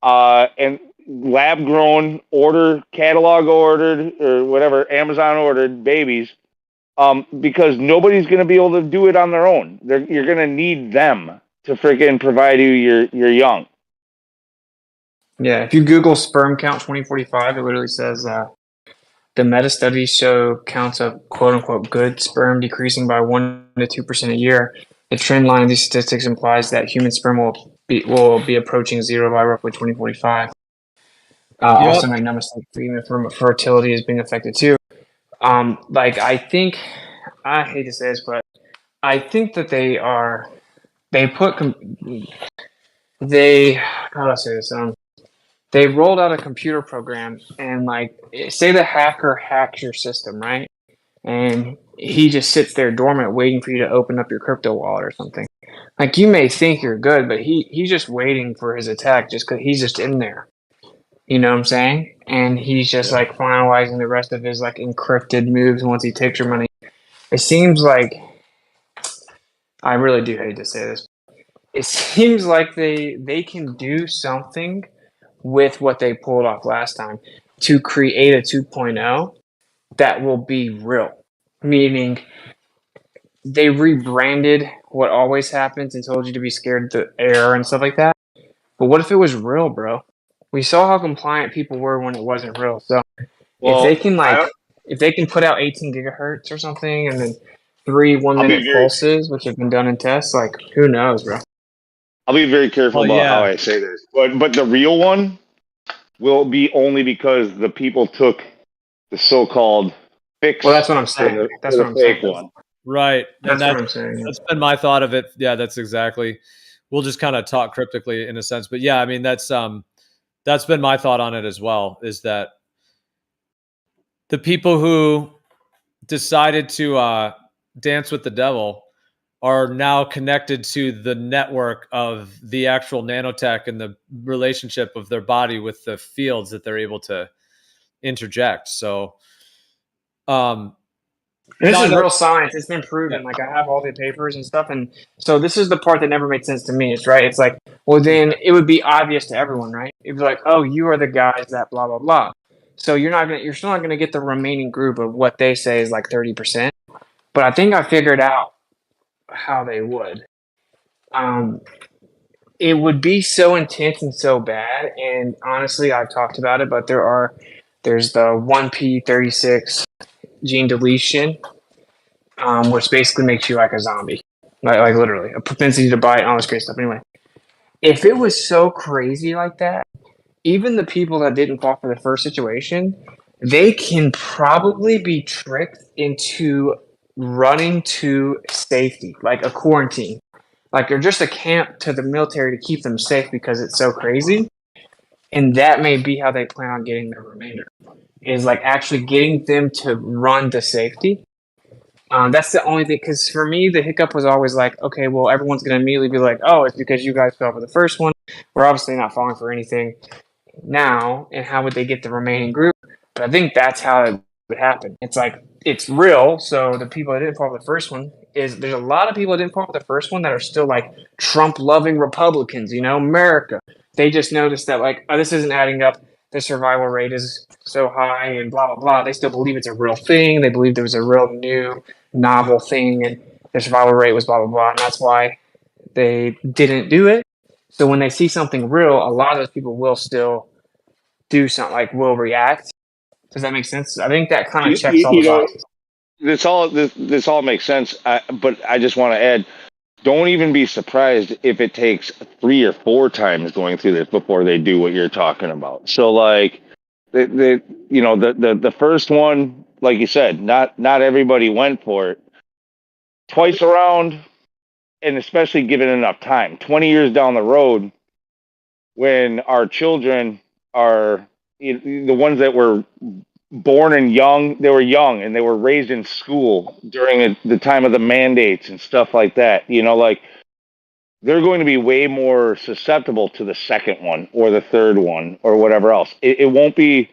and lab grown, catalog ordered, or whatever, Amazon ordered babies, because nobody's going to be able to do it on their own. You're going to need them to freaking provide you your young. Yeah, if you Google sperm count 2045, it literally says the meta studies show counts of quote unquote good sperm decreasing by 1 to 2% a year. The trend line of these statistics implies that human sperm will be approaching zero by roughly 2045. Also, make no mistake, female fertility is being affected too. Like, I think, I hate to say this, but I think that how do I say this? They rolled out a computer program, and, like, say the hacker hacks your system, right? And he just sits there dormant waiting for you to open up your crypto wallet or something. Like, you may think you're good, but he's just waiting for his attack just because he's just in there. You know what I'm saying? And he's just like finalizing the rest of his, like, encrypted moves once he takes your money. It seems like, I really do hate to say this, it seems like they can do something with what they pulled off last time to create a 2.0 that will be real. Meaning, they rebranded what always happens and told you to be scared of the air and stuff like that. But what if it was real, bro? We saw how compliant people were when it wasn't real. So if they Well, can if they can put out 18 gigahertz or something, and then 3 1 I'll be minute very pulses, which have been done in tests, like who knows, bro? I'll be very careful Well, about how yeah. I say this, but the real one will be only because the people took the so-called fix Well, that's what I'm for saying. the That's what I'm fake saying. one. Right. And That's what I'm saying. that's been my thought of it. Yeah, that's exactly. We'll just kind of talk cryptically in a sense, but yeah, I mean that's been my thought on it as well. Is that the people who decided to dance with the devil are now connected to the network of the actual nanotech and the relationship of their body with the fields that they're able to interject. So, This no, is no, real science. It's been proven. Like I have all the papers and stuff, and so this is the part that never made sense to me. It's right. It's like, well, then it would be obvious to everyone, right? It'd be like, oh, you are the guys that blah blah blah. So you're still not gonna get the remaining group of what they say is like 30%. But I think I figured out how they would. Um, it would be so intense and so bad. And honestly, I've talked about it, but there's the 1p36 gene deletion, which basically makes you like a zombie, like literally a propensity to bite, all this great stuff. Anyway, if it was so crazy like that, even the people that didn't fall for the first situation, they can probably be tricked into running to safety, like a quarantine, like or just a camp to the military to keep them safe because it's so crazy. And that may be how they plan on getting their remainder, is like actually getting them to run to safety. That's the only thing, because for me, the hiccup was always like, okay, well, everyone's going to immediately be like, oh, it's because you guys fell for the first one. We're obviously not falling for anything now, and how would they get the remaining group? But I think that's how it would happen. It's like, it's real, so the people that didn't fall for the first one, there's a lot of people that didn't fall for the first one that are still like Trump-loving Republicans, America. They just noticed that, like, oh, this isn't adding up. The survival rate is so high and blah, blah, blah. They still believe it's a real thing. They believe there was a real new novel thing, and the survival rate was blah, blah, blah. And that's why they didn't do it. So when they see something real, a lot of those people will still do something, like will react. Does that make sense? I think that kind of checks all the boxes. This all makes sense. But I just want to add, don't even be surprised if it takes 3 or 4 times going through this before they do what you're talking about. So like the first one, like you said, not everybody went for it. Twice around, and especially given enough time, 20 years down the road, when our children are the ones that were born and young, they were young and they were raised in school during the time of the mandates and stuff like that. Like they're going to be way more susceptible to the second one or the third one or whatever else. It won't be.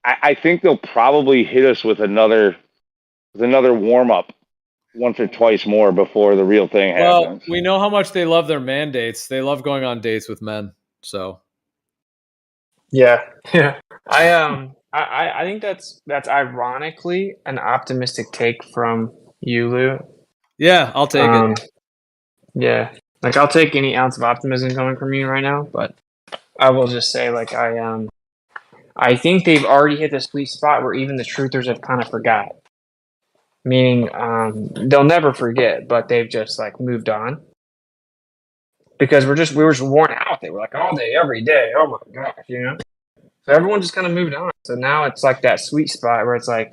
I think they'll probably hit us with another warm up once or twice more before the real thing happens. Well, we know how much they love their mandates. They love going on dates with men. So yeah. I think that's ironically an optimistic take from you, Lou. Yeah, I'll take it. Yeah, like I'll take any ounce of optimism coming from you right now, but I will just say, like, I think they've already hit the sweet spot where even the truthers have kind of forgot. Meaning, they'll never forget, but they've just like moved on. Because we were just worn out. They were like all day, every day. Oh my gosh, So everyone just kind of moved on. So now it's like that sweet spot where it's like,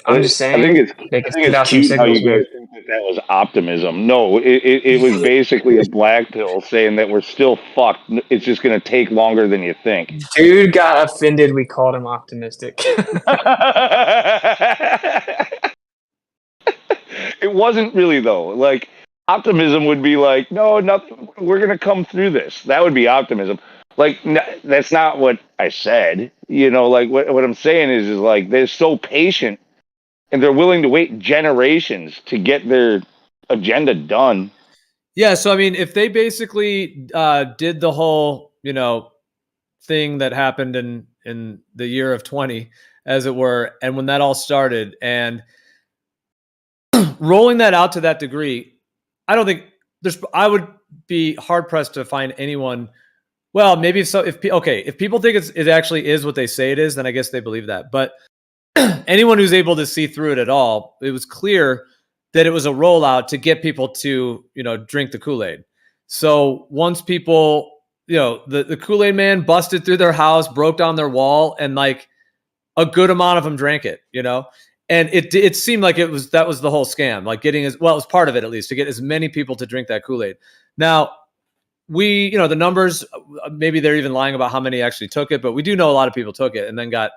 I'm just saying, I think they can send out some cute how you signals, man. guys think that was optimism. No, it was basically a black pill saying that we're still fucked. It's just going to take longer than you think. Dude got offended. We called him optimistic. It wasn't really though. Like optimism would be like, no, nothing. We're going to come through this. That would be optimism. Like that's not what I said. Like what I'm saying is like they're so patient. And they're willing to wait generations to get their agenda done. Yeah, so I mean, if they basically did the whole, thing that happened in the year of 20, as it were, and when that all started, and rolling that out to that degree, I don't think I would be hard pressed to find anyone. Well, maybe if people think it actually is what they say it is, then I guess they believe that. But anyone who's able to see through it at all, it was clear that it was a rollout to get people to, drink the Kool-Aid. So once people, the Kool-Aid man busted through their house, broke down their wall, and like a good amount of them drank it, and it seemed like that was the whole scam, like getting it was part of it, at least, to get as many people to drink that Kool-Aid. Now, the numbers, maybe they're even lying about how many actually took it, but we do know a lot of people took it and then got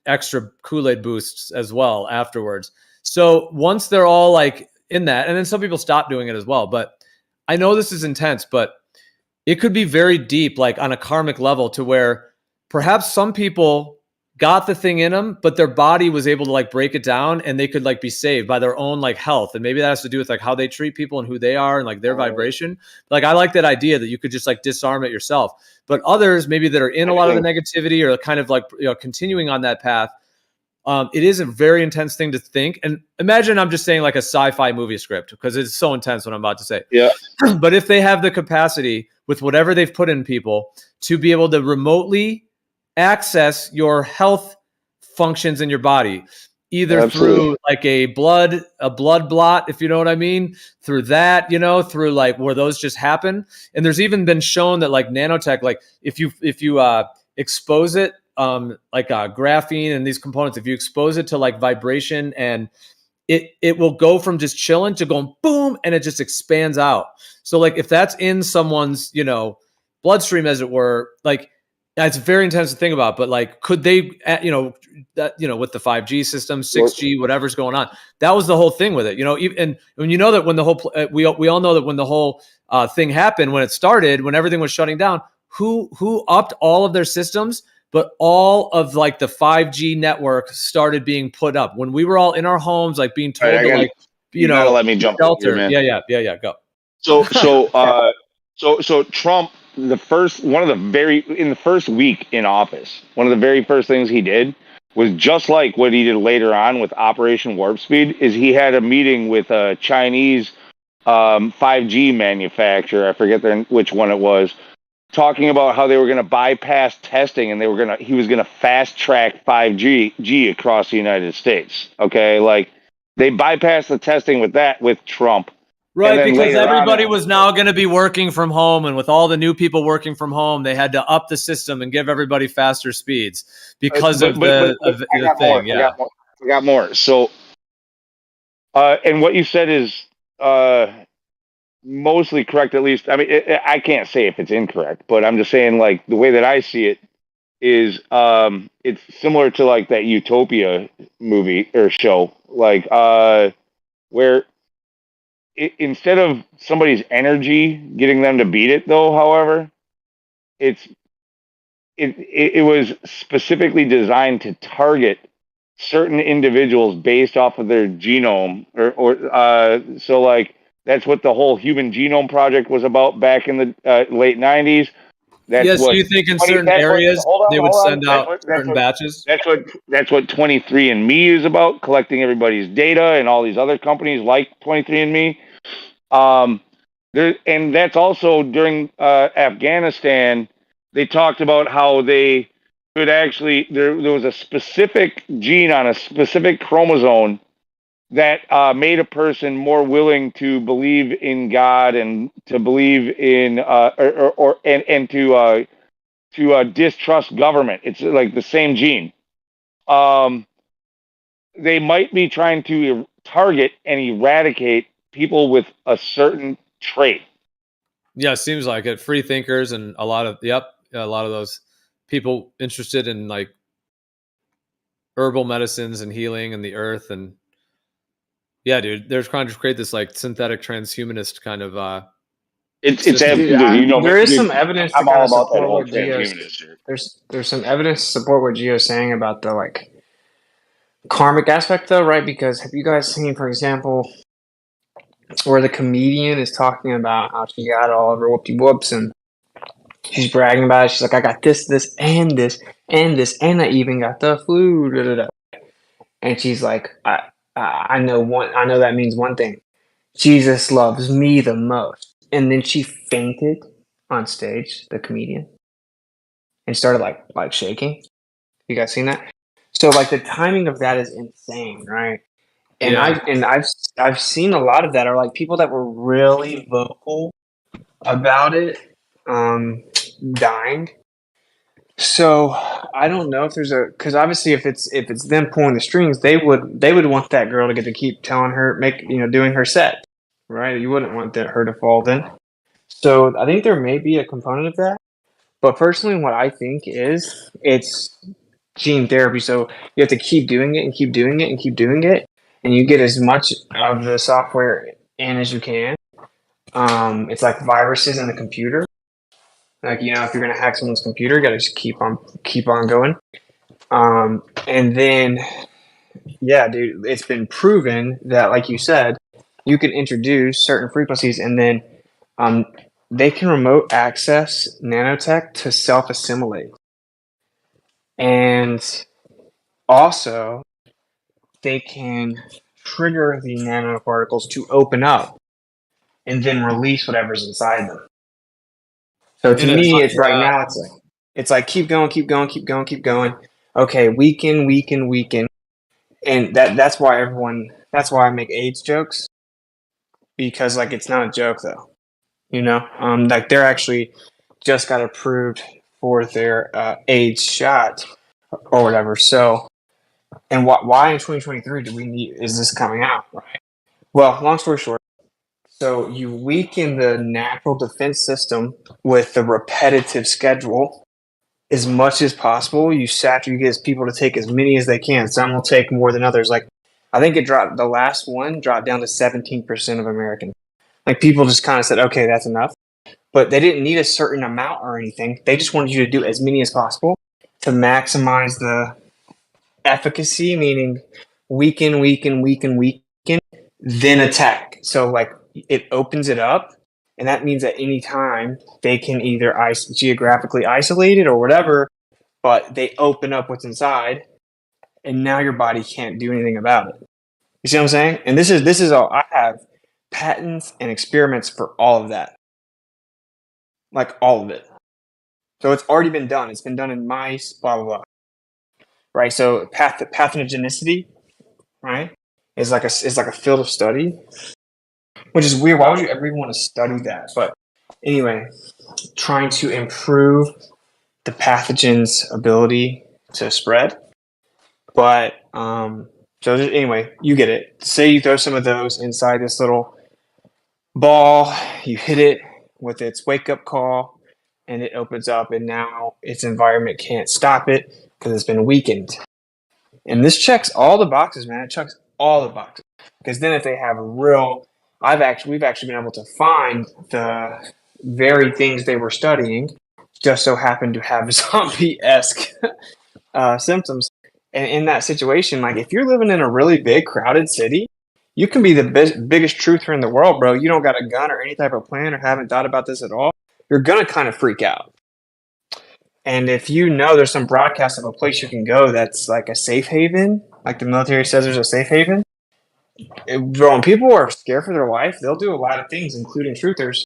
extra Kool-Aid boosts as well afterwards. So once they're all like in that, and then some people stop doing it as well, but I know this is intense, but it could be very deep, like on a karmic level, to where perhaps some people got the thing in them, but their body was able to like break it down and they could like be saved by their own like health. And maybe that has to do with like how they treat people and who they are and like their vibration. Like, I like that idea that you could just like disarm it yourself. But others maybe that are in a lot of the negativity or kind of like, continuing on that path, it is a very intense thing to think. And imagine I'm just saying like a sci-fi movie script, because it's so intense what I'm about to say. Yeah. But if they have the capacity with whatever they've put in people to be able to remotely access your health functions in your body, either through like a blood blot, if you know what I mean, through that, through like where those just happen. And there's even been shown that like nanotech, like if you expose it, like graphene and these components, if you expose it to like vibration, and it will go from just chilling to going boom, and it just expands out. So like if that's in someone's, bloodstream, as it were, like it's very intense to think about. But like, could they, with the 5G system, 6G, whatever's going on, that was the whole thing with it, and when that when the whole, we all know that when the whole thing happened, when it started, when everything was shutting down, who upped all of their systems? But all of like the 5G network started being put up when we were all in our homes, like being told to like, you gotta let me jump in shelter. here, man. Yeah, go. So Trump, in the first week in office, one of the very first things he did was just like what he did later on with Operation Warp Speed. Is he had a meeting with a Chinese 5G manufacturer, I forget which one it was, talking about how they were going to bypass testing and he was going to fast track 5G across the United States. Okay, like they bypassed the testing with Trump. Right, because everybody was now going to be working from home, and with all the new people working from home, they had to up the system and give everybody faster speeds because of the thing. Yeah, I got more. So, and what you said is mostly correct, at least. I mean, I can't say if it's incorrect, but I'm just saying, like, the way that I see it is, it's similar to like that Utopia movie or show, like, where instead of somebody's energy getting them to beat it, though, however, it was specifically designed to target certain individuals based off of their genome, so like that's what the whole Human Genome Project was about back in the late 90s. So you think in certain areas they would send out certain batches? That's what 23andMe is about, collecting everybody's data, and all these other companies like 23andMe. And that's also during Afghanistan. They talked about how they could actually there was a specific gene on a specific chromosome that made a person more willing to believe in God and to believe in to distrust government. It's like the same gene. They might be trying to target and eradicate people with a certain trait. Yeah, it seems like it. Free thinkers and a lot of those people interested in like herbal medicines and healing and the earth. And yeah, dude, they're trying to create this like synthetic transhumanist kind of there is some evidence to kind of support what there's some evidence to support what Gio's saying about the like karmic aspect, though, right? Because have you guys seen, for example, where the comedian is talking about how she got all of her whoopty-whoops and she's bragging about it. She's like, I got this, and this, and this, and I even got the flu. Da, da, da. And she's like, I I know that means one thing. Jesus loves me the most. And then she fainted on stage, the comedian, and started like shaking. You guys seen that? So like the timing of that is insane, right? And Yeah. I've seen a lot of that are like people that were really vocal about it, dying. So I don't know if there's because obviously if it's them pulling the strings, they would want that girl to get to keep telling her doing her set, right? You wouldn't want her to fall then. So I think there may be a component of that. But personally, what I think is it's gene therapy. So you have to keep doing it and keep doing it and keep doing it, and you get as much of the software in as you can. It's like viruses in the computer. Like if you're gonna hack someone's computer, you gotta just keep on going. And then yeah, dude, it's been proven that, like you said, you can introduce certain frequencies, and then um, they can remote access nanotech to self assimilate, and also they can trigger the nanoparticles to open up and then release whatever's inside them. So to me, it's right now. It's like keep going, keep going, keep going, keep going. Okay, weaken, weaken, weaken, and that's why that's why I make AIDS jokes, because like it's not a joke though. Like they're actually just got approved for their AIDS shot or whatever. So, and why in 2023 is this coming out? Right. Well, long story short, so you weaken the natural defense system with the repetitive schedule as much as possible. You get people to take as many as they can. Some will take more than others. Like I think the last one dropped down to 17% of Americans. Like people just kind of said, okay, that's enough. But they didn't need a certain amount or anything. They just wanted you to do as many as possible to maximize the efficacy, meaning weaken, weaken, weaken, weaken, then attack. So like it opens it up, and that means at any time they can either geographically isolate it or whatever, but they open up what's inside, and now your body can't do anything about it. You see what I'm saying? And this is all I have patents and experiments for all of that. Like all of it. So it's already been done. It's been done in mice, blah blah blah. Right? So pathogenicity, right? Is like a field of study, which is weird. Why would you ever even want to study that? But anyway, trying to improve the pathogen's ability to spread. But anyway, you get it. Say you throw some of those inside this little ball, you hit it with its wake up call, and it opens up, and now its environment can't stop it because it's been weakened. And this checks all the boxes, man. It checks all the boxes. Because then if they have we've actually been able to find the very things they were studying just so happened to have zombie-esque symptoms. And in that situation, like if you're living in a really big, crowded city, you can be the biggest truther in the world, bro. You don't got a gun or any type of plan or haven't thought about this at all. You're going to kind of freak out. And if there's some broadcast of a place you can go that's like a safe haven, like the military says there's a safe haven, when people are scared for their life, they'll do a lot of things, including truthers.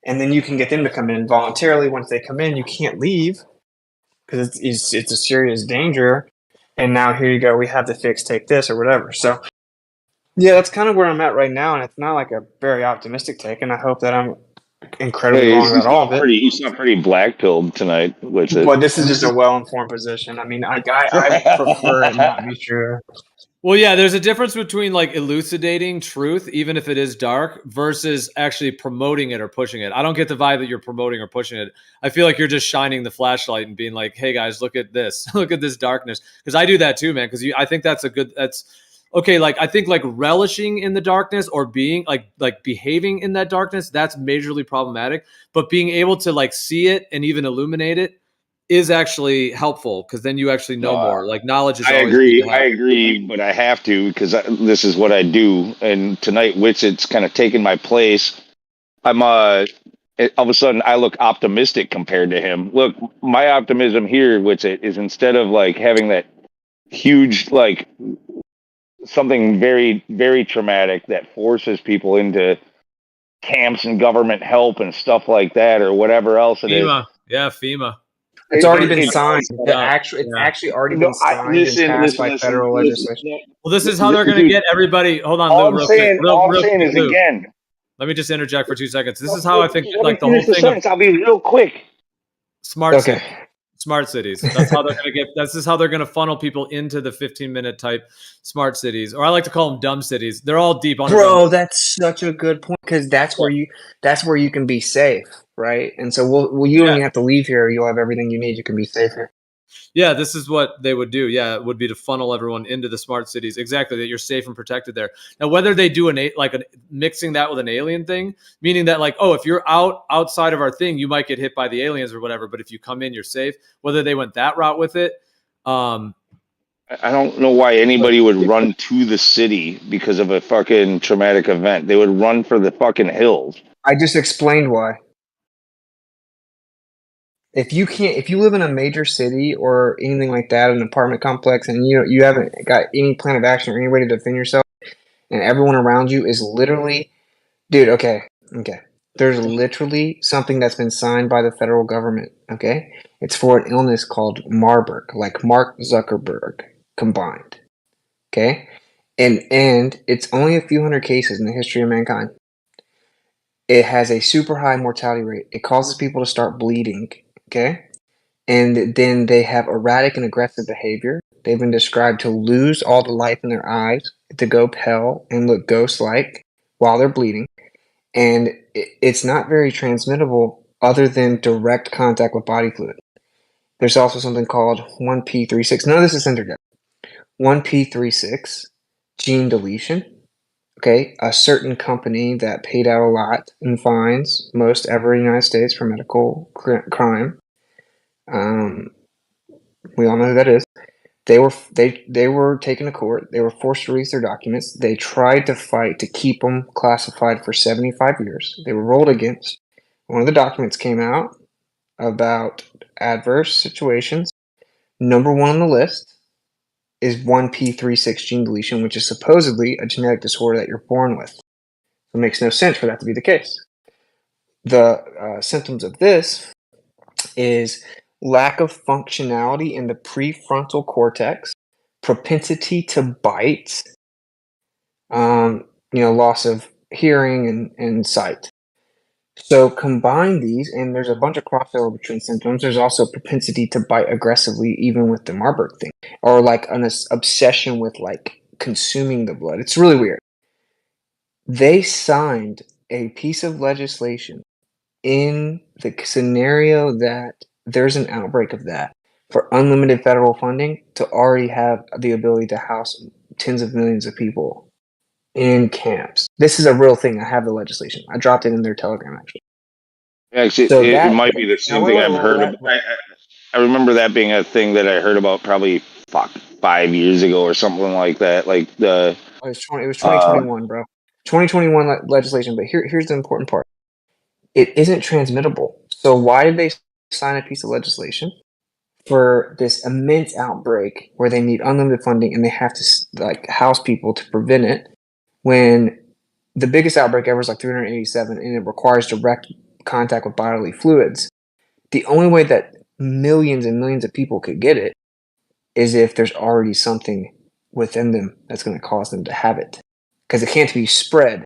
And then you can get them to come in voluntarily. Once they come in, you can't leave because it's a serious danger. And now here you go. We have the fix. Take this or whatever. So yeah, that's kind of where I'm at right now. And it's not like a very optimistic take. And I hope that I'm incredibly wrong about all of it. You sound pretty black pilled tonight with it. But this is just a well-informed position. I mean, I prefer it not be true. Well, yeah, there's a difference between like elucidating truth, even if it is dark, versus actually promoting it or pushing it. I don't get the vibe that you're promoting or pushing it. I feel like you're just shining the flashlight and being like, hey guys, look at this. Look at this darkness. Because I do that too, man. Because I think that's okay. Like I think like relishing in the darkness or being like behaving in that darkness, that's majorly problematic. But being able to like see it and even illuminate it is actually helpful because then you actually know more. Like knowledge is. I agree, but I have to because this is what I do. And tonight, Witset's kind of taken my place. I'm all of a sudden I look optimistic compared to him. Look, my optimism here, Witset, is instead of like having that huge like something very, very traumatic that forces people into camps and government help and stuff like that, or whatever else it is. FEMA, yeah, FEMA. It's already been signed. Yeah. It's actually already No, been signed and passed by federal legislation. Well, this is how they're going to get everybody. Hold on, All Lou, I'm saying, all I'm real saying quick, is Lou. again. Let me just interject for 2 seconds. This is how I think, Let like me the whole finish the thing sentence. of I'll be real quick. smart Okay. cities. Smart cities. That's how they're going to get. This is how they're going to funnel people into the 15-minute type smart cities, or I like to call them dumb cities. They're all deep underground. Bro, that's such a good point because that's where you can be safe, right? And so you don't even have to leave here. You'll have everything you need. You can be safe here. Yeah, this is what they would do. Yeah, it would be to funnel everyone into the smart cities. Exactly, that you're safe and protected there. Now, whether they do mixing that with an alien thing, meaning that like, oh, if you're outside of our thing, you might get hit by the aliens or whatever. But if you come in, you're safe. Whether they went that route with it, I don't know why anybody would run to the city because of a fucking traumatic event. They would run for the fucking hills. I just explained why. If you live in a major city or anything like that, an apartment complex, and you haven't got any plan of action or any way to defend yourself, and everyone around you is literally, dude, okay. There's literally something that's been signed by the federal government, okay? It's for an illness called Marburg, like Mark Zuckerberg combined, okay? And it's only a few hundred cases in the history of mankind. It has a super high mortality rate. It causes people to start bleeding, okay? And then they have erratic and aggressive behavior. They've been described to lose all the life in their eyes, to go pale and look ghost-like while they're bleeding. And it's not very transmittable other than direct contact with body fluid. There's also something called 1p36. None of this is interject. 1p36 gene deletion. Okay, a certain company that paid out a lot in fines, most ever in the United States for medical crime. We all know who that is. They were taken to court. They were forced to release their documents. They tried to fight to keep them classified for 75 years. They were rolled against. One of the documents came out about adverse situations. Number one on the list is 1p36 gene deletion, which is supposedly a genetic disorder that you're born with. It makes no sense for that to be the case. The symptoms of this is lack of functionality in the prefrontal cortex, propensity to bite, loss of hearing and sight. So combine these, and there's a bunch of crossover between symptoms. There's also propensity to bite aggressively, even with the Marburg thing, or like an obsession with like consuming the blood. It's really weird. They signed a piece of legislation in the scenario that there's an outbreak of that for unlimited federal funding to already have the ability to house tens of millions of people in camps. This is a real thing. I have the legislation. I dropped it in their Telegram, actually. Actually, So it might be the same thing I've heard that, about. I remember that being a thing that I heard about probably 5 years ago or something like that. Like the it was 2021, bro. 2021 legislation. But here's the important part. It isn't transmittable. So why did they sign a piece of legislation for this immense outbreak where they need unlimited funding and they have to like house people to prevent it, when the biggest outbreak ever is like 387 and it requires direct contact with bodily fluids? The only way that millions and millions of people could get it is if there's already something within them that's going to cause them to have it, because it can't be spread.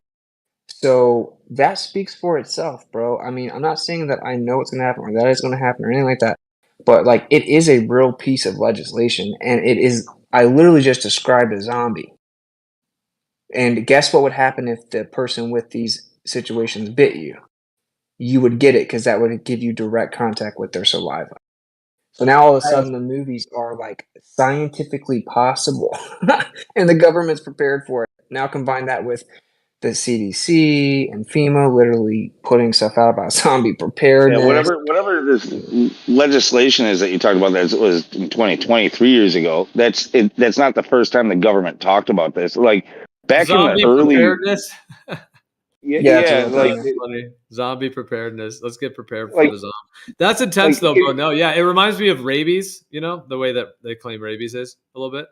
So that speaks for itself, bro. I mean, I'm not saying that I know what's going to happen or that is going to happen or anything like that, but like it is a real piece of legislation, and it is. I literally just described a zombie. And guess what would happen if the person with these situations bit you? You would get it because that would give you direct contact with their saliva. So now all of a sudden the movies are like scientifically possible and the government's prepared for it. Now combine that with the CDC and FEMA literally putting stuff out about zombie preparedness. Yeah, whatever this legislation is that you talked about, that was in 2020, 3 years ago. That's not the first time the government talked about this. Like back zombie in the early preparedness. yeah, like funny. Zombie preparedness. Let's get prepared for like the zombie. That's intense though, bro. No, yeah, it reminds me of rabies. You know the way that they claim rabies is a little bit.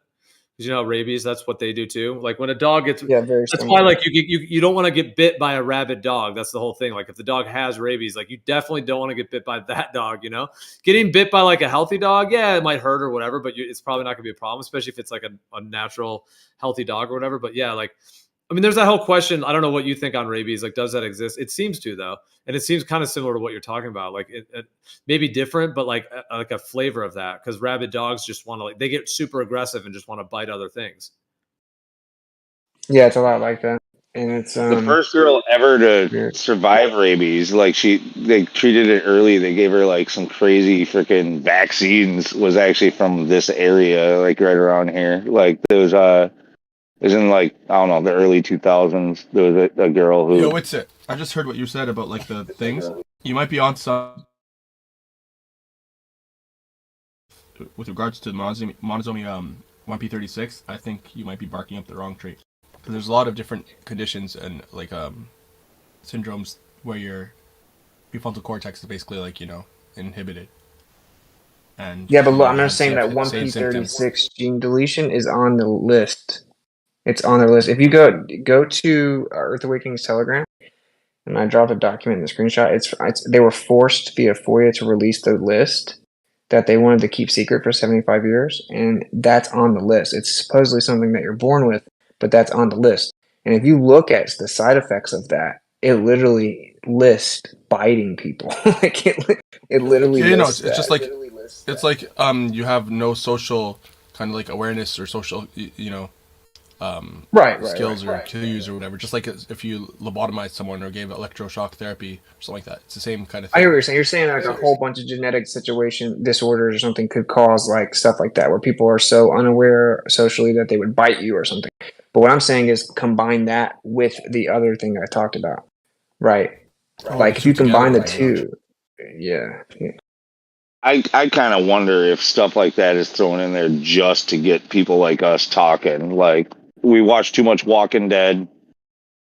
Because you know rabies, that's what they do too. Like when a dog gets, Yeah, very that's similar. why like you don't want to get bit by a rabid dog. That's the whole thing. Like if the dog has rabies, like you definitely don't want to get bit by that dog. You know, getting bit by like a healthy dog, yeah, it might hurt or whatever, but it's probably not gonna be a problem, especially if it's like a natural healthy dog or whatever. But yeah, like I mean, there's that whole question. I don't know what you think on rabies. Like, does that exist? It seems to though, and it seems kind of similar to what you're talking about. Like it maybe different, but like a flavor of that because rabid dogs just want to like they get super aggressive and just want to bite other things. Yeah, it's a lot like that, and it's The first girl ever to weird. survive rabies, like they treated it early. They gave her like some crazy freaking vaccines. Was actually from this area, like right around here. Like there was it was in like I don't know the early 2000s. There was a girl who. Yo, it's it. I just heard what you said about like the things. You might be on some with regards to the monosomy 1p36. I think you might be barking up the wrong tree. There's a lot of different conditions and like syndromes where your prefrontal cortex is basically like inhibited. And Yeah, but look, you I'm not have saying that same symptoms. 1p36 gene deletion is on the list. It's on their list. If you go to Earth Awakening's Telegram, and I dropped a document in the screenshot. It's they were forced via FOIA to release the list that they wanted to keep secret for 75 years, and that's on the list. It's supposedly something that you're born with, but that's on the list. And if you look at the side effects of that, it literally lists biting people. Like it literally Yeah, no, lists it's just that. like it's like you have no social kind of like awareness or social skills or cues or whatever. Just like if you lobotomized someone or gave electroshock therapy or something like that, it's the same kind of I thing. hear what you're saying. You're saying like a whole bunch of genetic situation disorders or something could cause like stuff like that, where people are so unaware socially that they would bite you or something. But what I'm saying is combine that with the other thing I talked about, right? Like if you combine the two, yeah. I kind of wonder if stuff like that is thrown in there just to get people like us talking. Like we watch too much Walking Dead,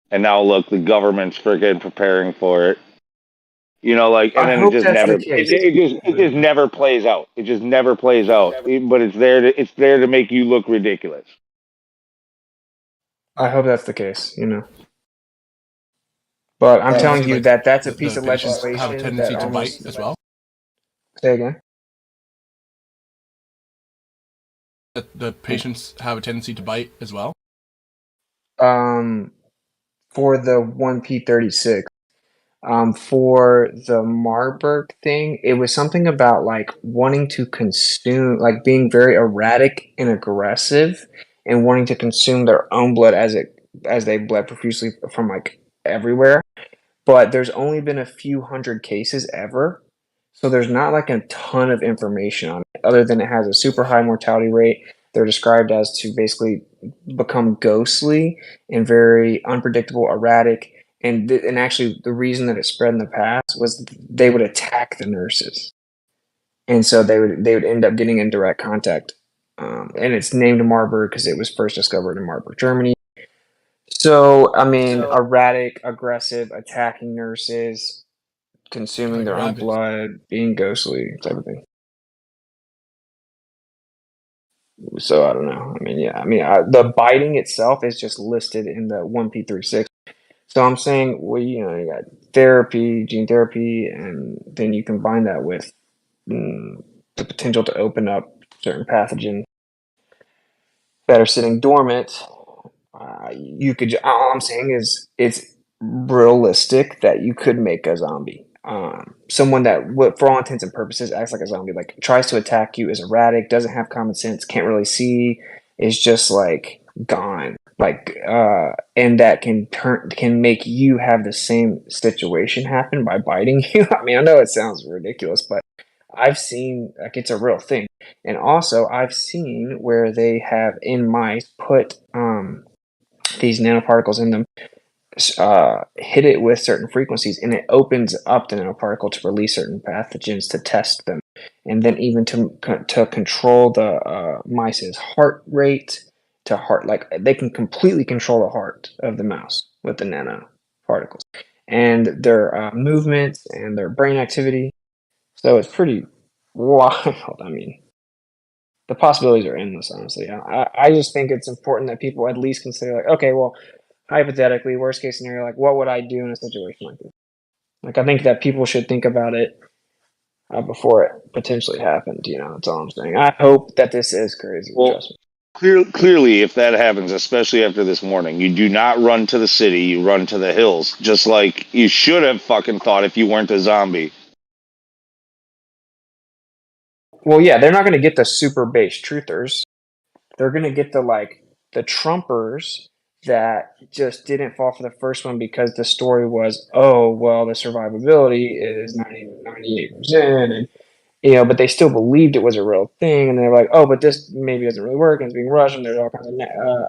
and now look, the government's freaking preparing for it. You know, like, and I then hope that's the case. it just never plays out. It just never plays out. But it's there to make you look ridiculous. I hope that's the case. But I'm telling you that that's a piece of legislation have a tendency that to bite almost. as well. Say again. The patients have a tendency to bite as well. For the 1p36. For the Marburg thing, it was something about like wanting to consume, like being very erratic and aggressive, and wanting to consume their own blood as they bled profusely from like everywhere. But there's only been a few hundred cases ever, so there's not like a ton of information on it, other than it has a super high mortality rate. They're described as to basically become ghostly and very unpredictable, erratic, and actually the reason that it spread in the past was they would attack the nurses, and so they would end up getting in direct contact. And it's named Marburg because it was first discovered in Marburg, Germany. So I mean, erratic, aggressive, attacking nurses, consuming Like their own rabbits. blood, being ghostly, type of thing. So I don't know. I mean, yeah. I mean, the biting itself is just listed in the 1p36. So I'm saying, well, you got therapy, gene therapy, and then you combine that with the potential to open up certain pathogens that are sitting dormant. You could. All I'm saying is, it's realistic that you could make a zombie. Someone that, for all intents and purposes, acts like a zombie, like tries to attack you, is erratic, doesn't have common sense, can't really see, is just like gone. Like, and that can make you have the same situation happen by biting you. I mean, I know it sounds ridiculous, but I've seen like it's a real thing. And also, I've seen where they have in mice put these nanoparticles in them, hit it with certain frequencies, and it opens up the nanoparticle to release certain pathogens to test them, and then even to control the mice's heart rate to heart. Like they can completely control the heart of the mouse with the nanoparticles and their movements and their brain activity. So it's pretty wild. I mean, the possibilities are endless, honestly. I just think it's important that people at least consider, like, okay, well, hypothetically, worst case scenario, like, what would I do in a situation like this? Like, I think that people should think about it before it potentially happened. That's all I'm saying. I hope that this is crazy. Well, Trust me. clearly, if that happens, especially after this morning, you do not run to the city, you run to the hills, just like you should have fucking thought if you weren't a zombie. Well, yeah, they're not going to get the super base truthers. They're going to get the Trumpers that just didn't fall for the first one because the story was, oh, well, the survivability is 98%, and but they still believed it was a real thing, and they're like, oh, but this maybe doesn't really work, and it's being rushed, and there's all kinds of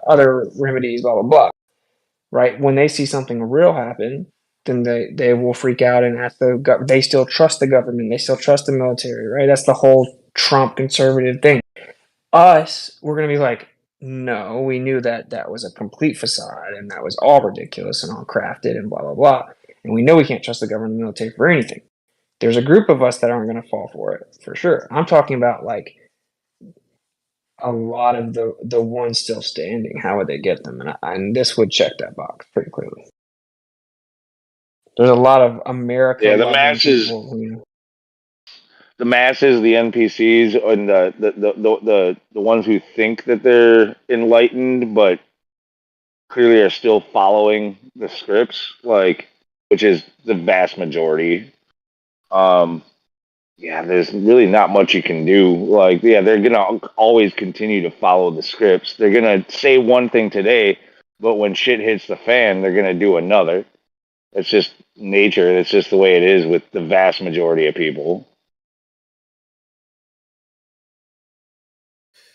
other remedies, blah blah blah. Right? When they see something real happen, then they will freak out and ask they still trust the government, they still trust the military, right? That's the whole Trump conservative thing. Us, we're gonna be like, no, we knew that was a complete facade, and that was all ridiculous and all crafted and blah blah blah, and we know we can't trust the government and military for anything. There's a group of us that aren't going to fall for it, for sure. I'm talking about like a lot of the ones still standing. How would they get them? And this would check that box pretty clearly. There's a lot of America Yeah, the loving masses, people who, the masses, the NPCs, and the ones who think that they're enlightened, but clearly are still following the scripts, like, which is the vast majority. Yeah, there's really not much you can do. Like, yeah, they're gonna always continue to follow the scripts. They're gonna say one thing today, but when shit hits the fan, they're gonna do another. It's just nature. It's just the way it is with the vast majority of people.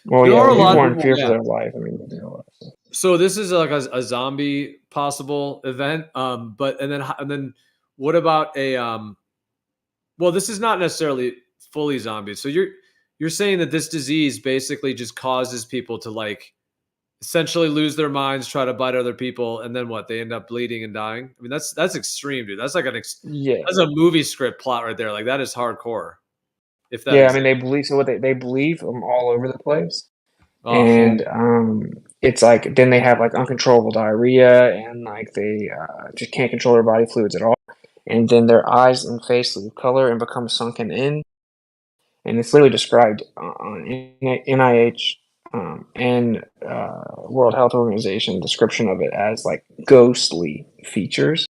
well, There yeah, are a when lot people of are in people, fear for yeah. their life, I mean, they do a lot of stuff. So this is like a zombie possible event. But and then what about a well, this is not necessarily fully zombies. So you're saying that this disease basically just causes people to like essentially lose their minds, try to bite other people, and then what? They end up bleeding and dying. I mean, that's extreme, dude. That's like Yeah, that's a movie script plot right there. Like that is hardcore. If that yeah. I is mean, it. they believe so. What they believe them all over the place. Oh, And it's like then they have like uncontrollable diarrhea, and like they just can't control their body fluids at all, and then their eyes and face lose color and become sunken in, and it's literally described on NIH and World Health Organization description of it as like ghostly features,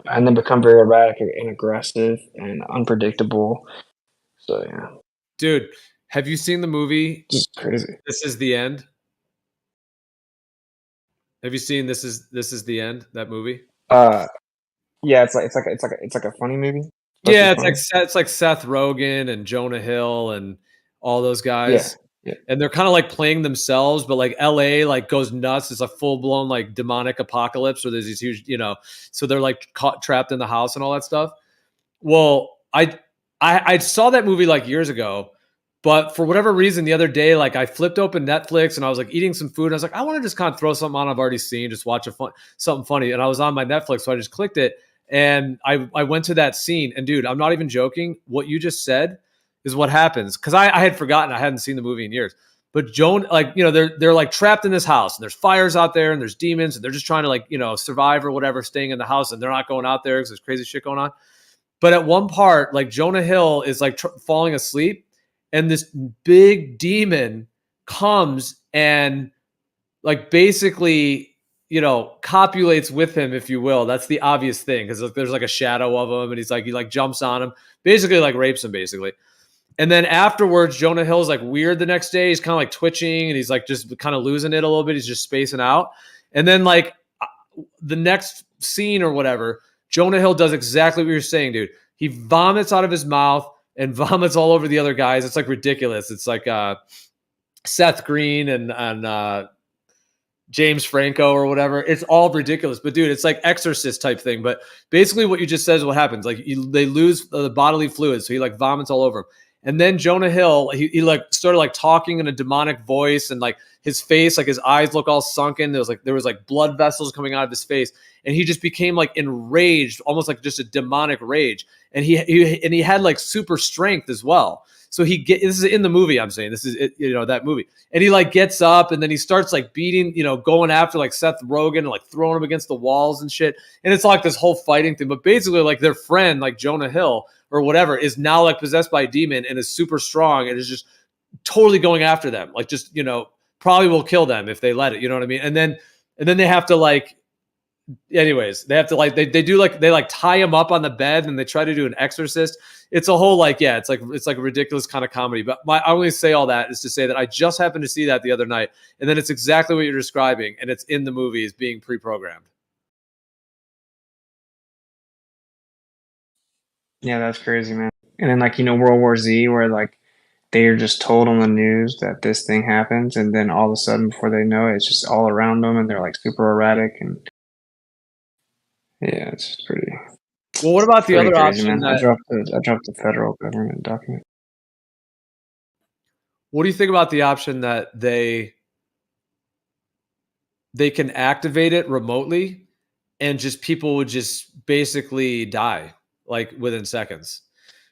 and then become very erratic and aggressive and unpredictable. So yeah, dude, have you seen the movie just crazy. This Is the End? Have you seen This Is the End? That movie? Yeah, it's like a funny movie. Supposed to Yeah, be it's funny. like Seth Rogen and Jonah Hill and all those Yeah, guys. yeah. And they're kind of like playing themselves, but like LA like goes nuts. It's a full blown like demonic apocalypse where there's these huge, so they're like caught trapped in the house and all that stuff. Well, I saw that movie like years ago, but for whatever reason, the other day, like I flipped open Netflix and I was like eating some food. And I was like, I want to just kind of throw something on I've already seen, just watch something funny. And I was on my Netflix, so I just clicked it and I went to that scene. And dude, I'm not even joking. What you just said is what happens because I had forgotten. I hadn't seen the movie in years. But Joan, like they're like trapped in this house and there's fires out there and there's demons and they're just trying to like survive or whatever, staying in the house, and they're not going out there because there's crazy shit going on. But at one part, like Jonah Hill is like falling asleep, and this big demon comes and like basically, copulates with him, if you will. That's the obvious thing because there's like a shadow of him, and he like jumps on him, basically like rapes him, basically. And then afterwards, Jonah Hill's like weird the next day. He's kind of like twitching, and he's like just kind of losing it a little bit. He's just spacing out. And then like the next scene or whatever, Jonah Hill does exactly what you're saying, dude. He vomits out of his mouth and vomits all over the other guys. It's like ridiculous. It's like Seth Green and James Franco or whatever. It's all ridiculous. But dude, it's like Exorcist type thing. But basically what you just said is what happens. Like they lose the bodily fluids. So he like vomits all over him. And then Jonah Hill, he like started like talking in a demonic voice, and like his face, like his eyes look all sunken. There was like blood vessels coming out of his face, and he just became like enraged, almost like just a demonic rage. And he had like super strength as well. So this is in the movie. I'm saying this is that movie, and he like gets up and then he starts like beating, going after like Seth Rogen and like throwing him against the walls and shit. And it's like this whole fighting thing. But basically, like their friend, like Jonah Hill or whatever, is now like possessed by a demon and is super strong and is just totally going after them. Like just probably will kill them if they let it. You know what I mean? And then they have to like. Anyways, they have to like they tie him up on the bed and they try to do an exorcist. It's a whole it's like a ridiculous kind of comedy. But I only say all that is to say that I just happened to see that the other night, and then it's exactly what you're describing, and it's in the movie as being pre-programmed. Yeah, that's crazy, man. And then like World War Z, where like they're just told on the news that this thing happens, and then all of a sudden, before they know it, it's just all around them, and they're like super erratic and. Yeah, it's pretty. Well, what about the other crazy, option? Man. I dropped the federal government document. What do you think about the option that they can activate it remotely, and just people would just basically die like within seconds?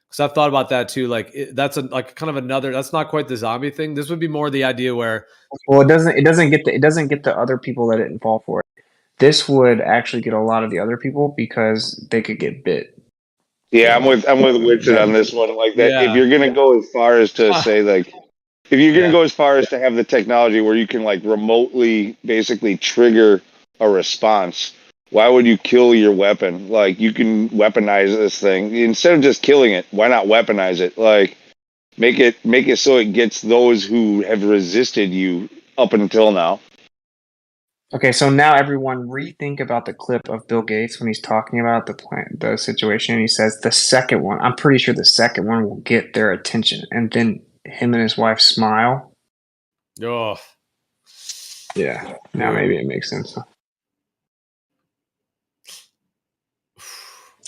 Because I've thought about that too. Like that's kind of another. That's not quite the zombie thing. This would be more the idea where. Well, it doesn't get the other people that didn't fall for it. This would actually get a lot of the other people because they could get bit. Yeah, I'm with Wichita on this one. Like that, if you're gonna go as far as to say like, if you're gonna go as far as to have the technology where you can like remotely basically trigger a response, why would you kill your weapon? Like you can weaponize this thing instead of just killing it. Why not weaponize it? Like make it so it gets those who have resisted you up until now. Okay, so now everyone rethink about the clip of Bill Gates when he's talking about the situation. He says the second one, I'm pretty sure the second one will get their attention. And then him and his wife smile. Oh. Yeah, now maybe it makes sense.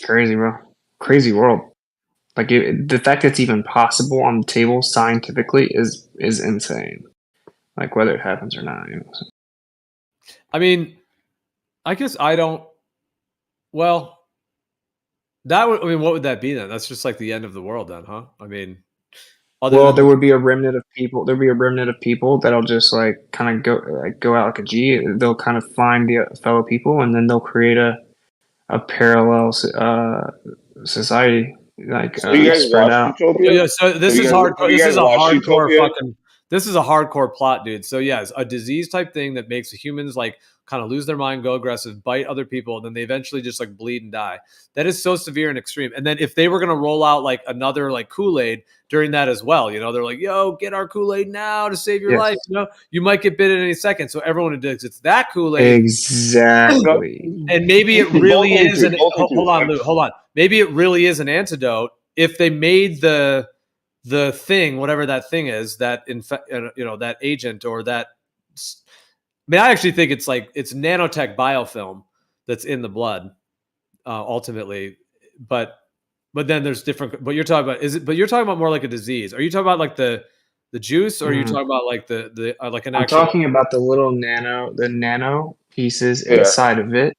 Crazy, bro. Crazy world. Like the fact that it's even possible on the table scientifically is insane. Like whether it happens or not. I mean, I guess I don't. Well, what would that be then? That's just like the end of the world, then, huh? I mean, there would be a remnant of people. There'd be a remnant of people that'll just like kind of go out like a G. They'll kind of find the fellow people, and then they'll create a parallel society. Like so you guys spread out. Yeah, so this is hardcore. This is a hardcore plot, dude. So yes, a disease type thing that makes humans like kind of lose their mind, go aggressive, bite other people, and then they eventually just like bleed and die. That is so severe and extreme. And then if they were gonna roll out like another like Kool-Aid during that as well, they're like, "Yo, get our Kool-Aid now to save your life." You might get bit at any second. So everyone addicts. It's that Kool-Aid exactly. And maybe it really is. Hold on, Lou. Hold on. Maybe it really is an antidote if they made the thing, whatever that thing is, that that agent or that. I mean, I actually think it's nanotech biofilm that's in the blood, ultimately. But then there's different. But you're talking about But you're talking about more like a disease. Are you talking about like the juice, or are you talking about like the like an actual? I'm talking about the little nano pieces inside of it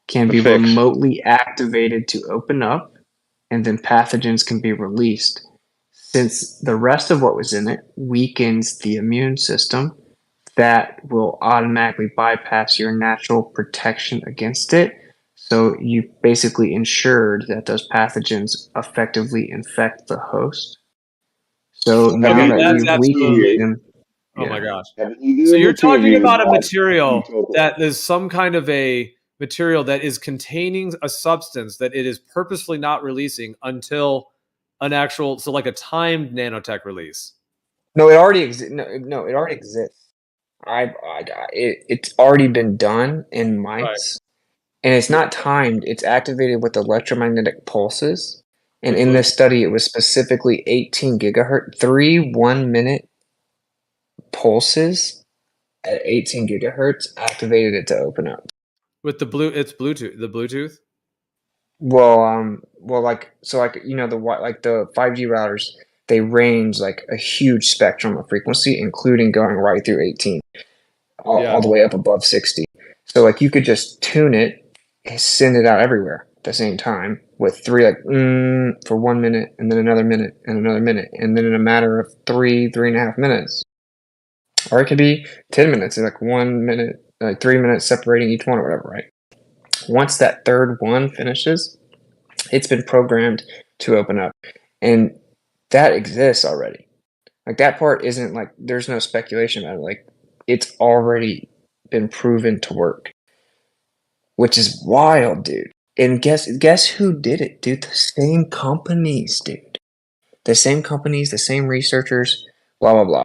can be remotely activated to open up, and then pathogens can be released. Since the rest of what was in it weakens the immune system, that will automatically bypass your natural protection against it. So you basically ensured that those pathogens effectively infect the host. So now that we've weakened them. Oh my gosh. So you're talking about a material that is some kind of a material that is containing a substance that it is purposely not releasing until an actual, so like a timed nanotech release. No, it already exists. No, it already exists. It's already been done in mice, and it's not timed. It's activated with electromagnetic pulses. And in this study, it was specifically 18 gigahertz, 3 1-minute pulses at 18 gigahertz activated it to open up. With it's Bluetooth. The Bluetooth. Well, the 5G routers, they range like a huge spectrum of frequency, including going right through 18, all the way up above 60. So like you could just tune it and send it out everywhere. the same time with three for 1 minute and then another minute and another minute and then in a matter of 3.5 minutes, or it could be 10 minutes, like 1 minute, like 3 minutes separating each one or whatever, right? Once that third one finishes, it's been programmed to open up, and that exists already. Like that part isn't like there's no speculation about it. Like it's already been proven to work, which is wild, dude. And guess who did it, dude? The same companies, dude. The same companies, the same researchers, blah blah blah.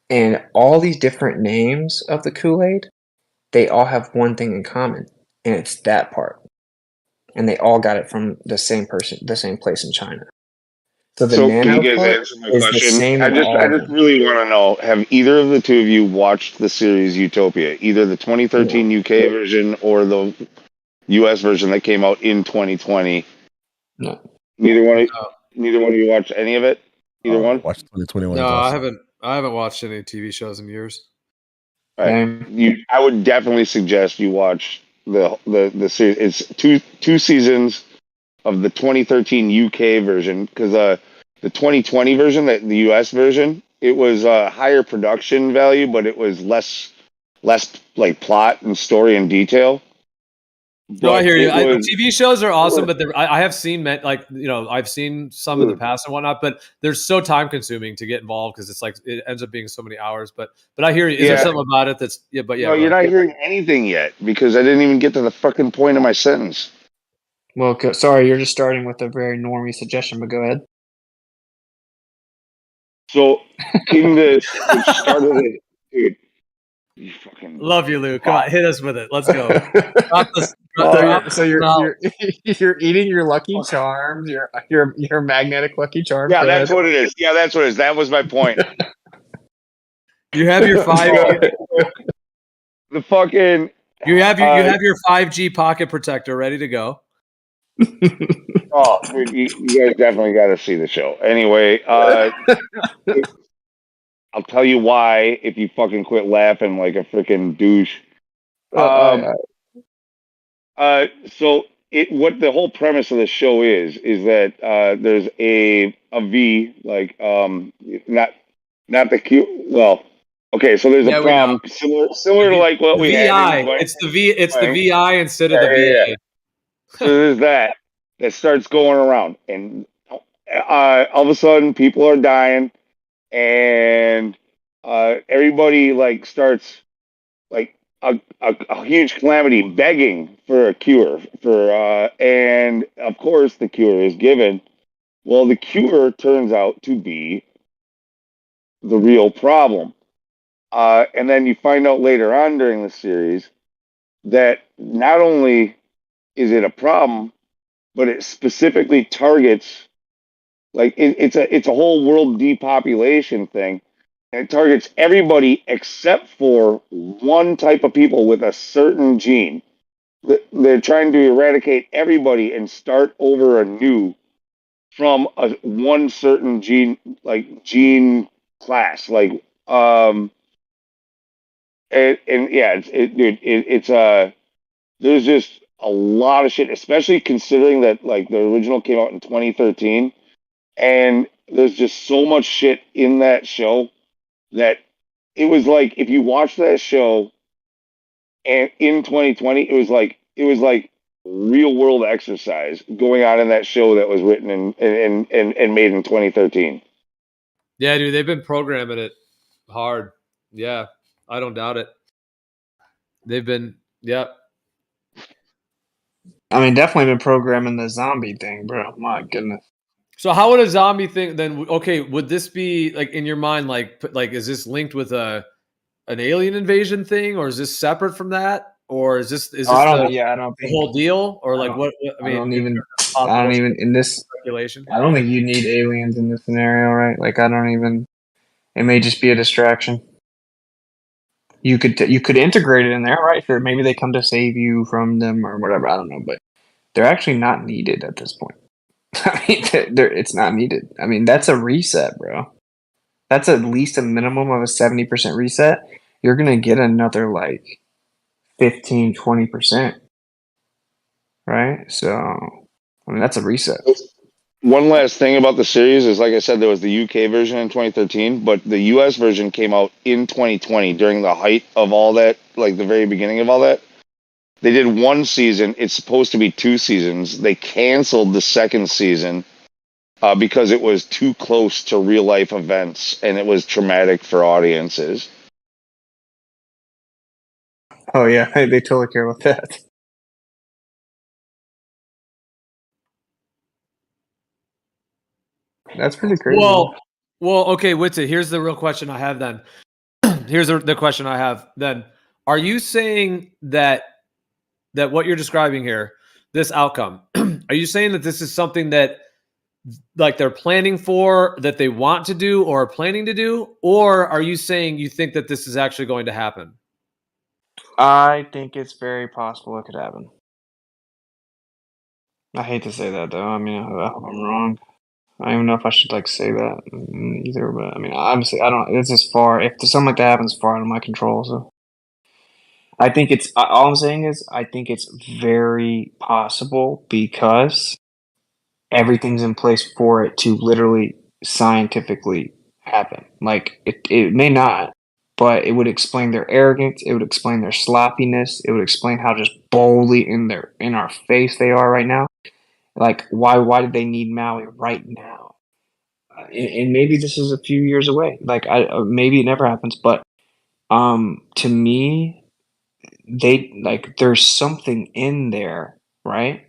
And all these different names of the Kool-Aid, they all have one thing in common, and it's that part. And they all got it from the same person, the same place in China. So the So can nano you guys part answer my is the question? same I in just all I of just them. really want to know, have either of the two of you watched the series Utopia, either the 2013 UK version or the US version that came out in 2020? No. Neither one of you watched any of it? Either one? Watch 2021. No, I haven't watched any TV shows in years. All right. I would definitely suggest you watch the series. It's two seasons of the 2013 UK version, because the 2020 version, the US version, it was a higher production value, but it was less like plot and story and detail. No, I hear you. Was, TV shows are awesome, but I have seen I've seen some in the past and whatnot, but they're so time consuming to get involved because it's like it ends up being so many hours. But I hear you. Is there something about it that's No, you're not hearing anything yet because I didn't even get to the fucking point of my sentence. Well, sorry, you're just starting with a very normie suggestion, but go ahead. So, in this, which started it, dude. You fucking love you, Lou. Come on, hit us with it. Let's go. So you're eating your Lucky Charms, your magnetic Lucky Charms. Yeah, that's what it is. Yeah, that's what it is. That was my point. You have your 5G. The fucking. You have your 5G pocket protector ready to go. Oh, dude, you guys definitely got to see the show. Anyway, I'll tell you why if you fucking quit laughing like a freaking douche. So what the whole premise of the show is that there's a V, like not the Q. Well, okay, so there's a problem similar to like what we had. It's the VI instead of the VA. So there's that starts going around, and all of a sudden people are dying, and everybody like starts like a huge calamity begging for a cure and of course the cure is given. Well, the cure turns out to be the real problem, and then you find out later on during the series that not only is it a problem, but it specifically targets like it's a whole world depopulation thing. And it targets everybody except for one type of people with a certain gene. They're trying to eradicate everybody and start over anew from one certain gene class. Like, and yeah, there's just a lot of shit, especially considering that like the original came out in 2013, and there's just so much shit in that show that it was like if you watch that show and in 2020 it was like real world exercise going on in that show that was written and made in 2013. Yeah, dude, they've been programming it hard. Yeah, I don't doubt it. They've been, yeah. I mean, definitely been programming the zombie thing, bro. My goodness. So how would a zombie thing then? Okay, would this be like in your mind? Like is this linked with an alien invasion thing, or is this separate from that, or is this the whole deal, or like what? I don't even in this speculation. I don't think you need aliens in this scenario, right? Like, I don't even. It may just be a distraction. You could integrate it in there, right? Sure, maybe they come to save you from them or whatever. I don't know, but they're actually not needed at this point. I mean, it's not needed. I mean, that's a reset, bro. That's at least a minimum of a 70% reset. You're gonna get another like 15-20%, right? So I mean, that's a reset. One last thing about the series is, like I said, there was the UK version in 2013, but the US version came out in 2020 during the height of all that, like the very beginning of all that. They did one season. It's supposed to be 2 seasons. They canceled the second season because it was too close to real life events and it was traumatic for audiences. Oh yeah, they totally care about that. That's pretty crazy. Well, okay, Witsit, here's the real question I have then. Here's the question I have then. Are you saying that what you're describing here, this outcome, are you saying that this is something that like they're planning for, that they want to do or are planning to do, or are you saying you think that this is actually going to happen? I think it's very possible it could happen. I hate to say that though. I mean, I hope I'm wrong. I don't even know if I should like say that either. But I mean, obviously, I don't. It's as far. If something like that happens, far out of my control. So I think it's. All I'm saying is, I think it's very possible because everything's in place for it to literally scientifically happen. Like it may not, but it would explain their arrogance. It would explain their sloppiness. It would explain how just boldly in our face they are right now. Like why did they need Maui right now? And maybe this is a few years away. Like maybe it never happens, but to me, there's something in there, right?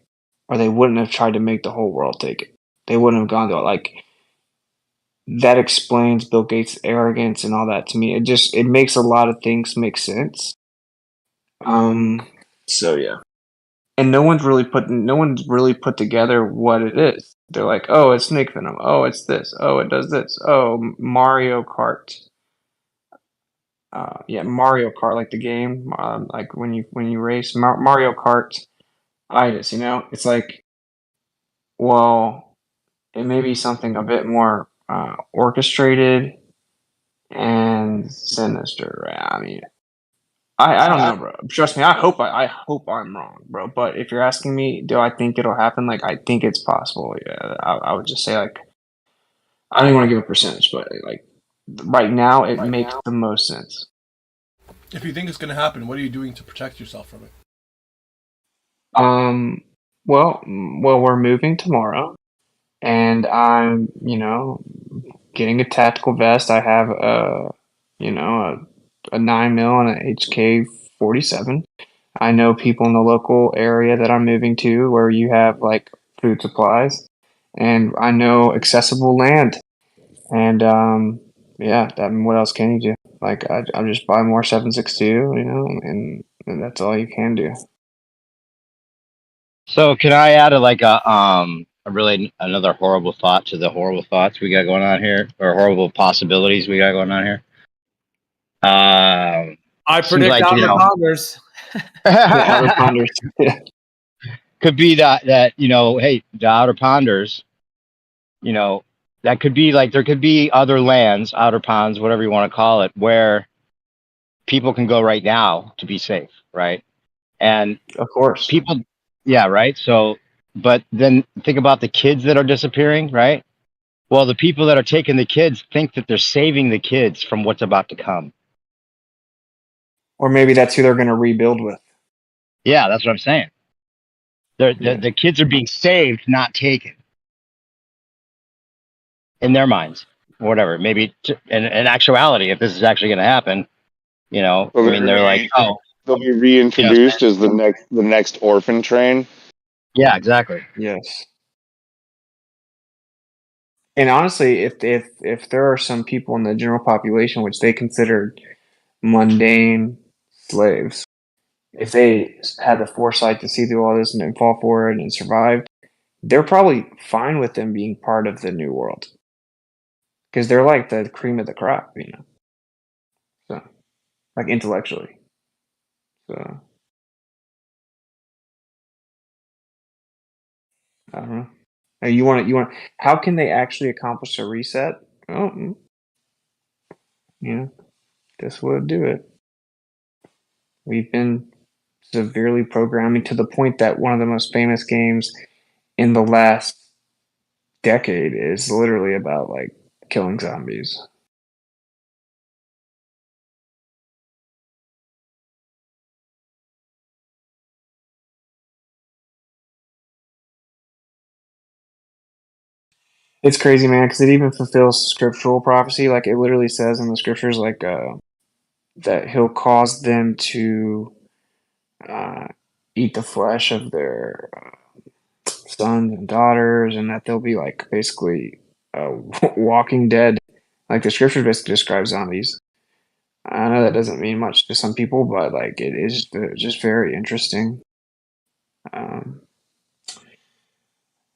Or they wouldn't have tried to make the whole world take it. They wouldn't have gone to it. Like that explains Bill Gates' arrogance and all that to me. It makes a lot of things make sense. So yeah. And no one's really put together what it is. They're like, oh, it's snake venom. Oh, it's this. Oh, it does this. Oh, Mario Kart. Yeah, Mario Kart, like the game, like when you race Mario Kart. Itis, it's like, well, it may be something a bit more orchestrated and sinister. Right? I mean, I don't know, bro. Trust me, I hope I'm wrong, bro. But if you're asking me, do I think it'll happen? Like, I think it's possible. Yeah, I would just say like, I don't want to give a percentage, but like right now, it makes the most sense. If you think it's going to happen, what are you doing to protect yourself from it? Well, we're moving tomorrow, and I'm, getting a tactical vest. I have a 9mm and an HK-47. I know people in the local area that I'm moving to where you have like food supplies, and I know accessible land. And yeah, what else can you do? Like I just buy more 7.62, and that's all you can do. So can I add another horrible thought to the horrible thoughts we got going on here, or horrible possibilities we got going on here? I predict like, outer ponders. Outer ponders. Yeah. Could be that hey, the outer ponders, that could be like there could be other lands, outer ponds, whatever you want to call it, where people can go right now to be safe, right? And of course, people, yeah, right. So, but then think about the kids that are disappearing, right? Well, the people that are taking the kids think that they're saving the kids from what's about to come. Or maybe that's who they're going to rebuild with. Yeah, that's what I'm saying. The kids are being saved, not taken. In their minds, or whatever. Maybe in actuality, if this is actually going to happen, So I mean, they're like, oh, they'll be reintroduced as the next orphan train. Yeah, exactly. Yes. And honestly, if there are some people in the general population which they considered mundane slaves, if they had the foresight to see through all this and fall for it and survived, they're probably fine with them being part of the new world because they're like the cream of the crop, So, like intellectually, so I don't know. You want? How can they actually accomplish a reset? Oh, this would do it. We've been severely programming to the point that one of the most famous games in the last decade is literally about like killing zombies. It's crazy, man, because it even fulfills scriptural prophecy. Like it literally says in the scriptures, like that he'll cause them to uh, eat the flesh of their sons and daughters, and that they'll be like basically walking dead. Like the scripture basically describes zombies. I know that doesn't mean much to some people, but like it is just very interesting. Um,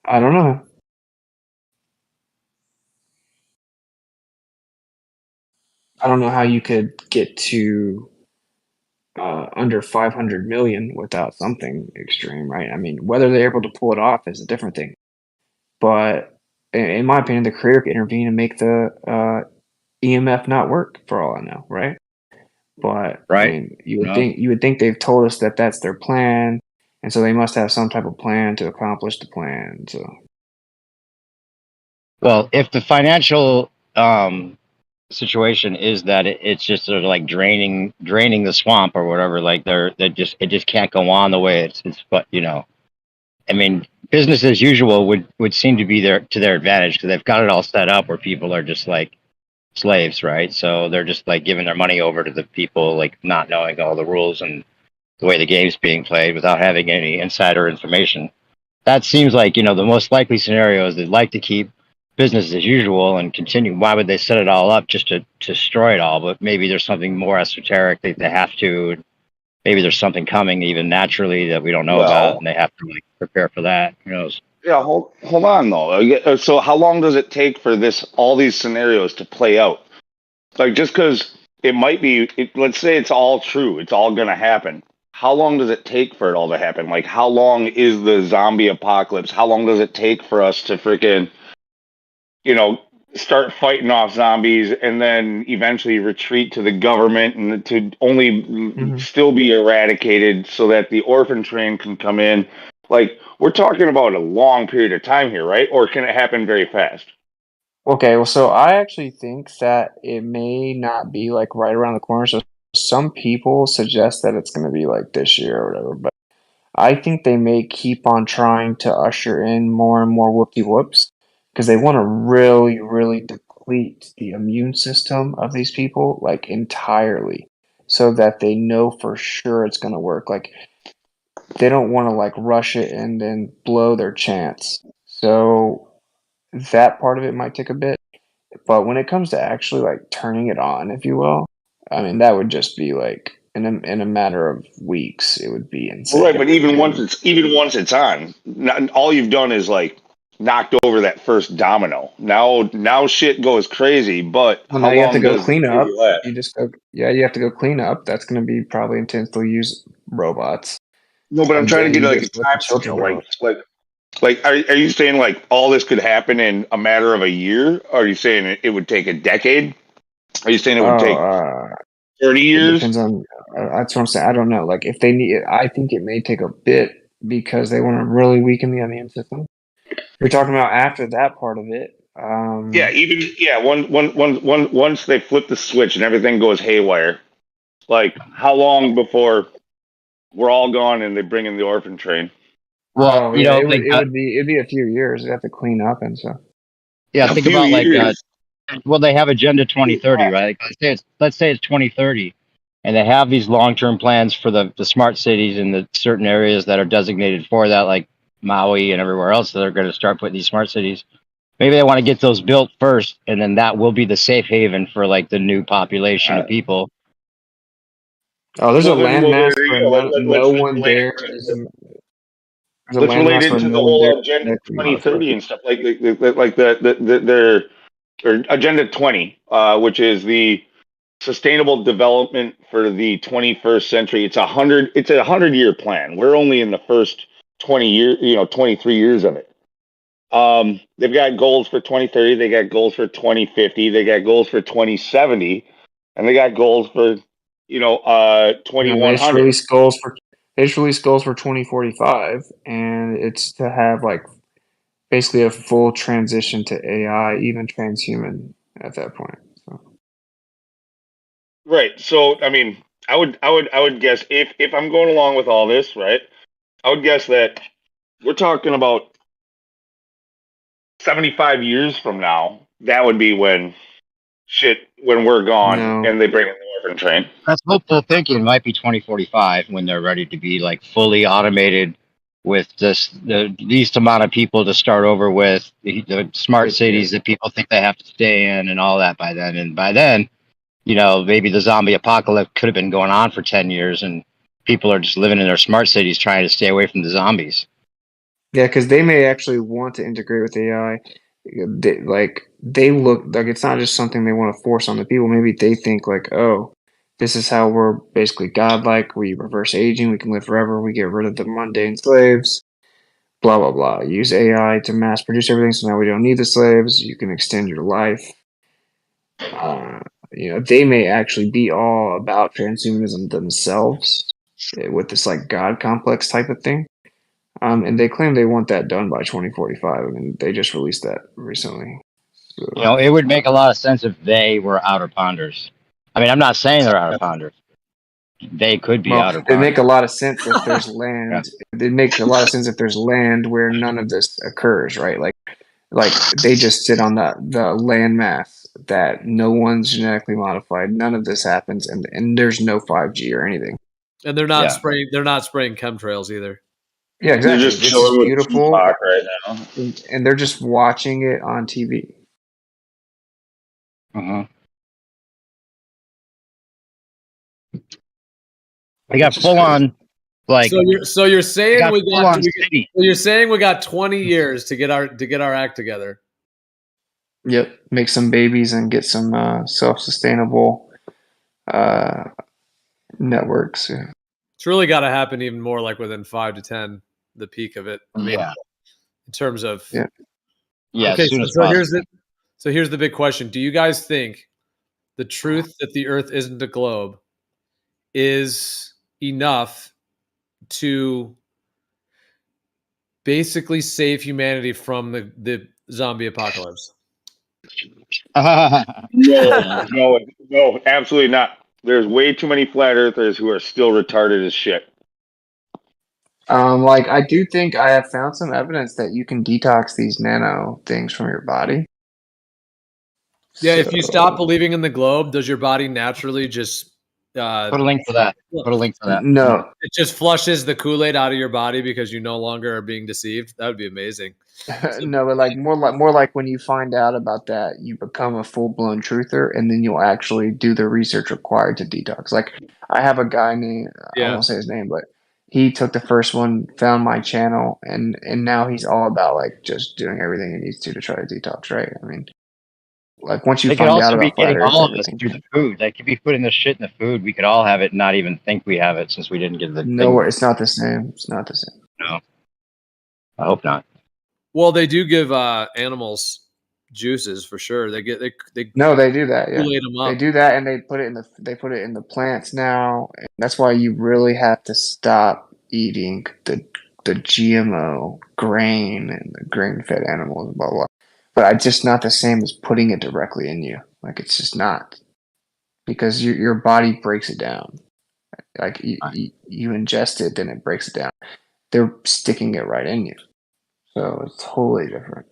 I don't know. I don't know how you could get to under 500 million without something extreme, right? I mean, whether they're able to pull it off is a different thing. But in my opinion, the creator could intervene and make the EMF not work for all I know, right? But I mean, you would think they've told us that that's their plan, and so they must have some type of plan to accomplish the plan. So, Well, if the financial situation is that it's just sort of like draining the swamp or whatever, like it just can't go on the way it's but I mean, business as usual would seem to be to their advantage because they've got it all set up where people are just like slaves, right? So they're just like giving their money over to the people, like not knowing all the rules and the way the game's being played without having any insider information. That seems like, the most likely scenario is they'd like to keep business as usual and continue. Why would they set it all up just to destroy it all? But maybe there's something more esoteric that they have to. Maybe there's something coming even naturally that we don't know about, and they have to like prepare for that. Who knows? Yeah, hold on though. So how long does it take for all these scenarios to play out? Like just because it might be, let's say it's all true, it's all gonna happen. How long does it take for it all to happen? Like how long is the zombie apocalypse? How long does it take for us to freaking, start fighting off zombies and then eventually retreat to the government and to only still be eradicated so that the orphan train can come in? Like, we're talking about a long period of time here, right? Or can it happen very fast? okay, well, so I actually think that it may not be like right around the corner. So some people suggest that it's going to be like this year or whatever, but I think they may keep on trying to usher in more and more whoopty-whoops because they want to really, really deplete the immune system of these people like entirely so that they know for sure it's going to work. Like they don't want to like rush it and then blow their chance. So that part of it might take a bit, but when it comes to actually like turning it on, if you will, I mean that would just be like in a matter of weeks, it would be insane. Right, but even once it's on, all you've done is like knocked over that first domino. Now shit goes crazy. But Well, how now you have to long go does clean up. it last? You just go, yeah, you have to go clean up. That's going to be probably intense. They'll use robots. No, but I'm And trying to then get you like a just let the time children scale. grow up. Like, are you saying like all this could happen in a matter of a year? Or are you saying it would take a decade? Are you saying it would take 30 It years? depends on. That's what I'm saying. I don't know. Like if they need, I think it may take a bit because they want to really weaken the immune system. We're talking about after that part of it. Once they flip the switch and everything goes haywire, like how long before we're all gone and they bring in the orphan train? Well, it'd be a few years. They have to clean up and stuff. Yeah, think about like well, they have Agenda 2030, right? Let's say it's 2030, and they have these long-term plans for the smart cities in the certain areas that are designated for that, like Maui and everywhere else. That they're going to start putting these smart cities. Maybe they want to get those built first, and then that will be the safe haven for like the new population of people. Oh, there's a landmass where no one dares. Let's relate it to the whole Agenda 2030 and stuff like their or Agenda 20, which is the sustainable development for the 21st century. It's a 100-year plan. We're only in the first 23 years of it. They've got goals for 2030. They got goals for 2050. They got goals for 2070, and they got goals for 2100. They just released goals for 2045, and it's to have like basically a full transition to AI, even transhuman at that point. So. Right. So I mean, I would guess if I'm going along with all this, right? I would guess that we're talking about 75 years from now. That would be when we're gone No. and they bring in the orphan train. That's hopeful thinking. It might be 2045 when they're ready to be like fully automated with the least amount of people to start over with, the smart cities that people think they have to stay in and all that by then. And by then, you know, maybe the zombie apocalypse could have been going on for 10 years and people are just living in their smart cities trying to stay away from the zombies. Yeah, because they may actually want to integrate with AI. They look like it's not just something they want to force on the people. Maybe they think like, oh, this is how we're basically godlike. We reverse aging. We can live forever. We get rid of the mundane slaves. Blah blah blah. Use AI to mass produce everything, so now we don't need the slaves. You can extend your life. They may actually be all about transhumanism themselves, with this like God complex type of thing. And they claim they want that done by 2045. I mean, they just released that recently. So. You know, it would make a lot of sense if they were outer ponders. I mean, I'm not saying they're outer ponders. They could be outer It ponders. make a lot of sense if there's land. It makes a lot of sense if there's land where none of this occurs, right? Like they just sit on the land mass that no one's genetically modified. None of this happens, and there's no 5G or anything. And they're not spraying. They're not spraying chemtrails either. Yeah, exactly. They're just It's chilling with beautiful Tupac right now, and they're just watching it on TV. They got full on, like. So you're saying you're saying we got 20 years to get our act together. Yep, make some babies and get some self-sustainable networks. Yeah. It's really got to happen even more like within 5 to 10, the peak of it. I mean, in terms of Okay, so here's the big question: do you guys think the truth that the Earth isn't a globe is enough to basically save humanity from the zombie apocalypse? No, absolutely not. There's way too many flat earthers who are still retarded as shit. I do think I have found some evidence that you can detox these nano things from your body. Yeah, if you stop believing in the globe, does your body naturally just put a link for that? Put a link for that. No, it just flushes the Kool-Aid out of your body because you no longer are being deceived. That would be amazing. No, but more like when you find out about that, you become a full-blown truther, and then you'll actually do the research required to detox. Like I have a guy named I won't say his name, but he took the first one, found my channel, and now he's all about like just doing everything he needs to try to detox. Right? I mean, like once you they find could also out be about flat getting Earth, all of this through the food. They could be putting this shit in the food. We could all have it, and not even think we have it, since we didn't get the. No, it's not the same. It's not the same. No, I hope not. Well, they do give animals juices for sure. They do that. Yeah, they do that, and they put it in the plants now. And that's why you really have to stop eating the GMO grain and the grain-fed animals, blah blah. But it's just not the same as putting it directly in you. Like it's just not, because your body breaks it down. Like you ingest it, then it breaks it down. They're sticking it right in you, so it's totally different.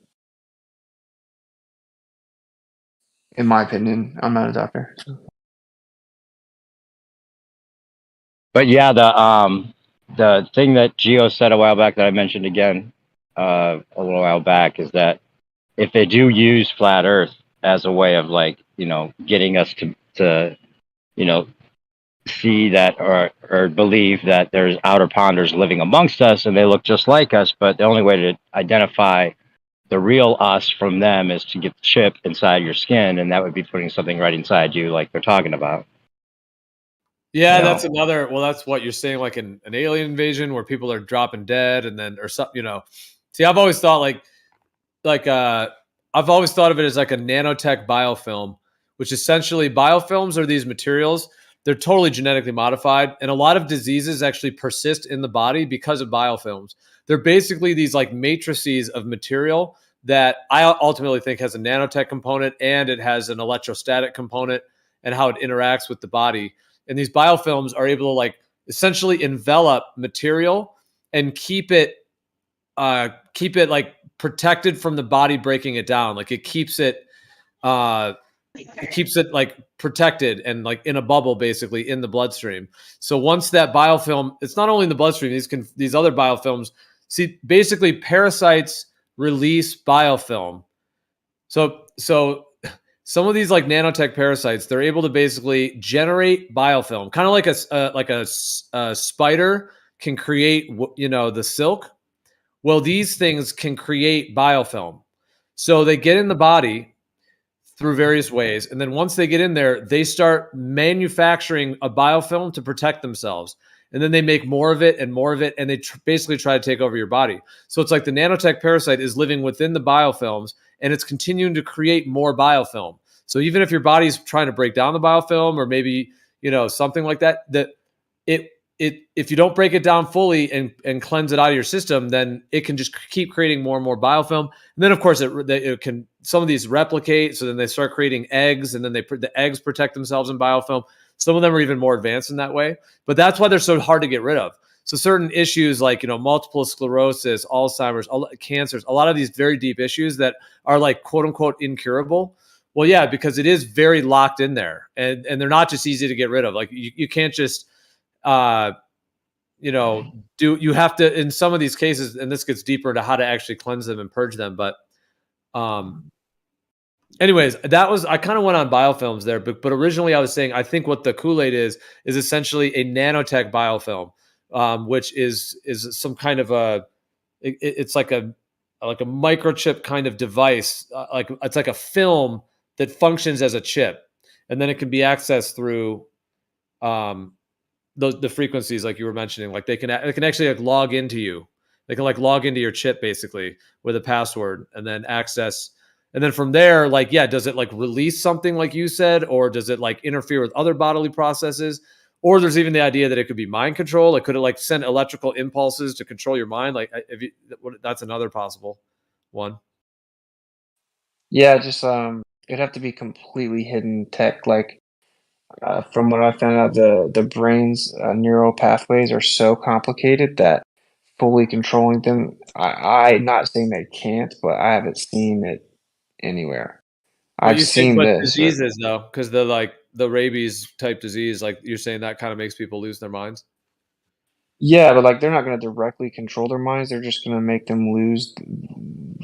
In my opinion, I'm not a doctor. But yeah, the thing that Gio said a while back that I mentioned again a little while back is that if they do use flat Earth as a way of like, you know, getting us to you know, see that or believe that there's outer ponders living amongst us and they look just like us, but the only way to identify the real us from them is to get the chip inside your skin, and that would be putting something right inside you like they're talking about. Yeah, that's another. Well, that's what you're saying, like an alien invasion where people are dropping dead, and then or something. You know, see, I've always thought I've always thought of it as like a nanotech biofilm, which essentially biofilms are these materials. They're totally genetically modified, and a lot of diseases actually persist in the body because of biofilms. They're basically these like matrices of material that I ultimately think has a nanotech component and it has an electrostatic component and how it interacts with the body. And these biofilms are able to like essentially envelop material and keep it like protected from the body breaking it down. Like it keeps it like protected and like in a bubble basically in the bloodstream. So once that biofilm, it's not only in the bloodstream, these other biofilms, see, basically parasites release biofilm. So some of these like nanotech parasites, they're able to basically generate biofilm, kind of like a spider can create, the silk. Well, these things can create biofilm. So they get in the body through various ways. And then once they get in there, they start manufacturing a biofilm to protect themselves. And then they make more of it and more of it. And they basically try to take over your body. So it's like the nanotech parasite is living within the biofilms and it's continuing to create more biofilm. So even if your body's trying to break down the biofilm or maybe, something like that, if you don't break it down fully and cleanse it out of your system, then it can just keep creating more and more biofilm. And then of course it can, some of these replicate. So then they start creating eggs and then the eggs protect themselves in biofilm. Some of them are even more advanced in that way, but that's why they're so hard to get rid of. So certain issues like, multiple sclerosis, Alzheimer's, cancers, a lot of these very deep issues that are like quote unquote incurable. Well, yeah, because it is very locked in there and they're not just easy to get rid of. Like you can't just, you have to, in some of these cases, and this gets deeper into how to actually cleanse them and purge them. But anyways, I kind of went on biofilms there, but originally I was saying, I think what the Kool-Aid is essentially a nanotech biofilm, which is some kind of it's like a microchip kind of device. Like it's like a film that functions as a chip, and then it can be accessed through, the frequencies like you were mentioning. Like they can actually like log into you. They can like log into your chip basically with a password and then access. And then from there, like, yeah, does it like release something like you said, or does it like interfere with other bodily processes? Or there's even the idea that it could be mind control. Like, could it like send electrical impulses to control your mind? Like, that's another possible one. Yeah, just it'd have to be completely hidden tech. Like from what I found out, the brain's neural pathways are so complicated that fully controlling them, I'm not saying they can't, but I haven't seen it anywhere. Well, I've you think seen what this. diseases though, because the rabies type disease, like you're saying that kind of makes people lose their minds. Yeah, but like they're not going to directly control their minds. They're just going to make them lose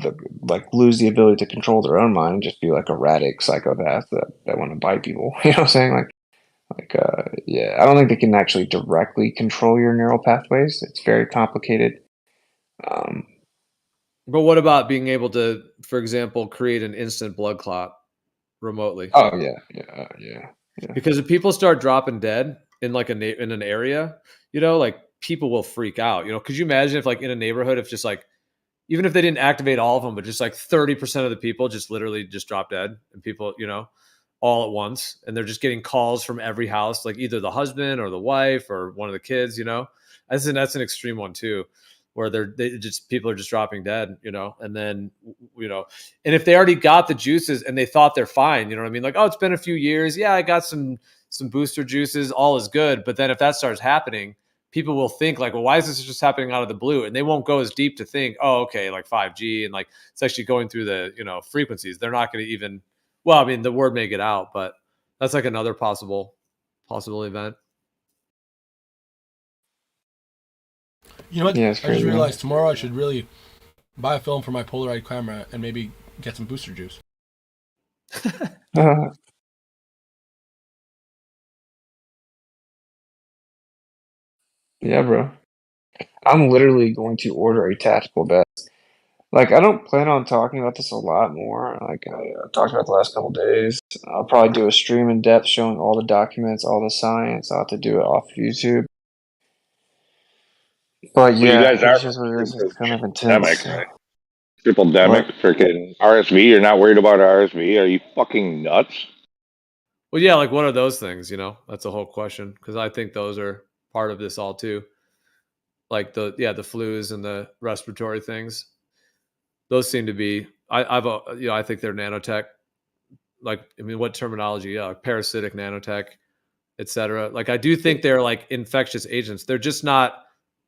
the ability to control their own mind and just be like erratic psychopaths that want to bite people. You know what I'm saying? Yeah, I don't think they can actually directly control your neural pathways. It's very complicated. But what about being able to, for example, create an instant blood clot remotely? Oh yeah. Because if people start dropping dead in like in an area, like people will freak out. Could you imagine if like in a neighborhood, if just like even if they didn't activate all of them, but just like 30% of the people just literally just drop dead and people, all at once, and they're just getting calls from every house, like either the husband or the wife or one of the kids, I think that's an extreme one too, where people are just dropping dead, and then, and if they already got the juices and they thought they're fine, you know what I mean? Like, oh, it's been a few years. Yeah, I got some booster juices, all is good. But then if that starts happening, people will think like, well, why is this just happening out of the blue? And they won't go as deep to think, oh, okay, like 5G and like it's actually going through the, frequencies. They're not going to even, well, I mean, the word may get out, but that's like another possible event. You know what? Yeah, I just realized tomorrow I should really buy a film for my Polaroid camera and maybe get some booster juice. Yeah, bro. I'm literally going to order a tactical vest. Like, I don't plan on talking about this a lot more. Like, I talked about the last couple days. I'll probably do a stream in depth showing all the documents, all the science. I'll have to do it off YouTube. But So you yeah, guys are it's just what it is. It's kind of intense. demic, right? Triple demic, What? freaking RSV. You're not worried about RSV? Are you fucking nuts? Well, yeah, like what are those things? That's a whole question because I think those are part of this all too. like the flus and the respiratory things. Those seem to be. I think they're nanotech. Like, I mean, what terminology? Yeah, like parasitic nanotech, etc. Like, I do think they're like infectious agents. They're just not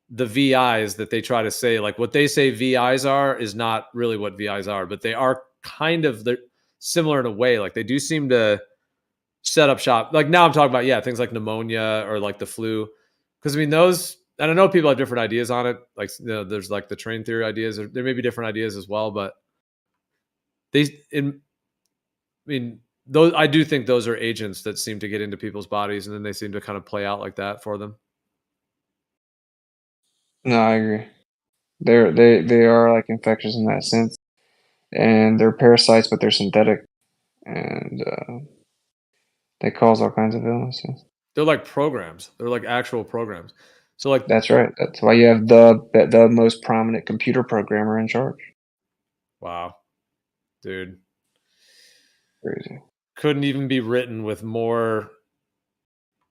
the VIs that they try to say. Like, what they say VIs are is not really what VIs are, but they are kind of similar in a way. Like, they do seem to set up shop. Like, now I'm talking about things like pneumonia or like the flu, because I mean those. And I know people have different ideas on it. Like, there's like the train theory ideas. There may be different ideas as well, but I mean, those, I do think those are agents that seem to get into people's bodies, and then they seem to kind of play out like that for them. No, I agree. They are like infectious in that sense, and they're parasites, but they're synthetic, and they cause all kinds of illnesses. They're like programs. They're like actual programs. So like That's right. That's why you have the most prominent computer programmer in charge. Wow, dude, Crazy. Couldn't even be written with more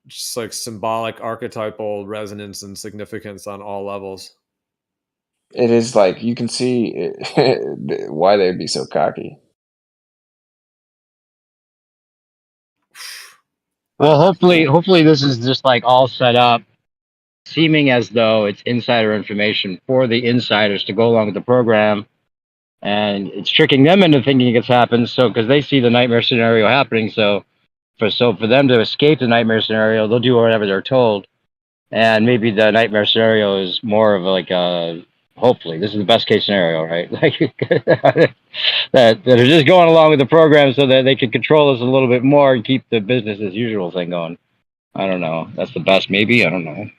just like symbolic archetypal resonance and significance on all levels. It is like you can see why they'd be so cocky. Well, hopefully this is just like all set up, seeming as though it's insider information for the insiders to go along with the program, and it's tricking them into thinking it's happened. So because they see the nightmare scenario happening, so for them to escape the nightmare scenario, they'll do whatever they're told, and maybe the nightmare scenario is more of like a hopefully this is the best case scenario, right? Like that are just going along with the program so that they can control us a little bit more and keep the business as usual thing going. I don't know. That's the best, maybe. I don't know.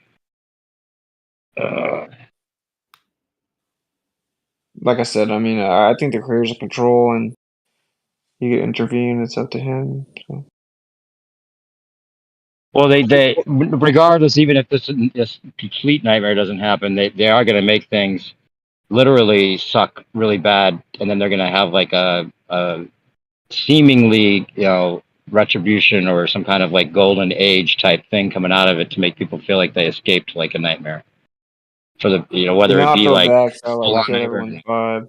Like I said, I mean, I think the creators of control, and you can intervene. It's up to him. So. Well, they regardless, even if this complete nightmare doesn't happen, they are going to make things literally suck really bad, and then they're going to have like a seemingly retribution or some kind of like golden age type thing coming out of it to make people feel like they escaped like a nightmare. For the whether it I be feel like bad. I full like on hit nightmare. everyone's vibe.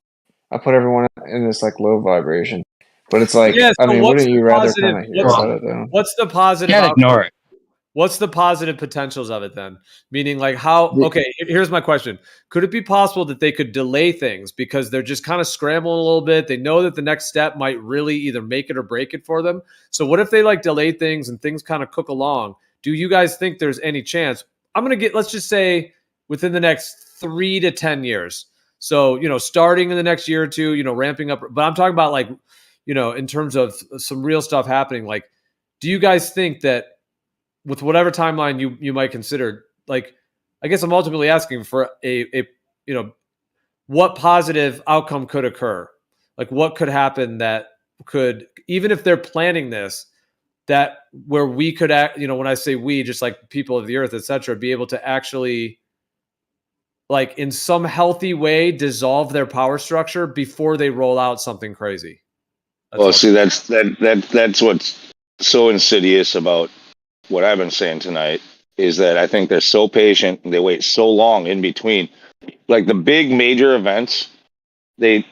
I put everyone in this like low vibration, but it's like, Yeah. I So mean, what's wouldn't the you rather positive? kind of hear about it though? What's the positive Can't outcome? ignore it. What's the positive potentials of it then? Meaning, like, how? Okay, here's my question: could it be possible that they could delay things because they're just kind of scrambling a little bit? They know that the next step might really either make it or break it for them. So, what if they like delay things and things kind of cook along? Do you guys think there's any chance? Let's just say within the next 3 to 10 years. So, starting in the next year or two, ramping up. But I'm talking about like, in terms of some real stuff happening. Like, do you guys think that? With whatever timeline you might consider, like, I guess I'm ultimately asking for a what positive outcome could occur, like what could happen that could, even if they're planning this, that where we could act, when I say we, just like people of the earth, etc., be able to actually, like, in some healthy way dissolve their power structure before they roll out something crazy. Well, see, that's what's so insidious about what I've been saying tonight is that I think they're so patient and they wait so long in between. Like the big major events, they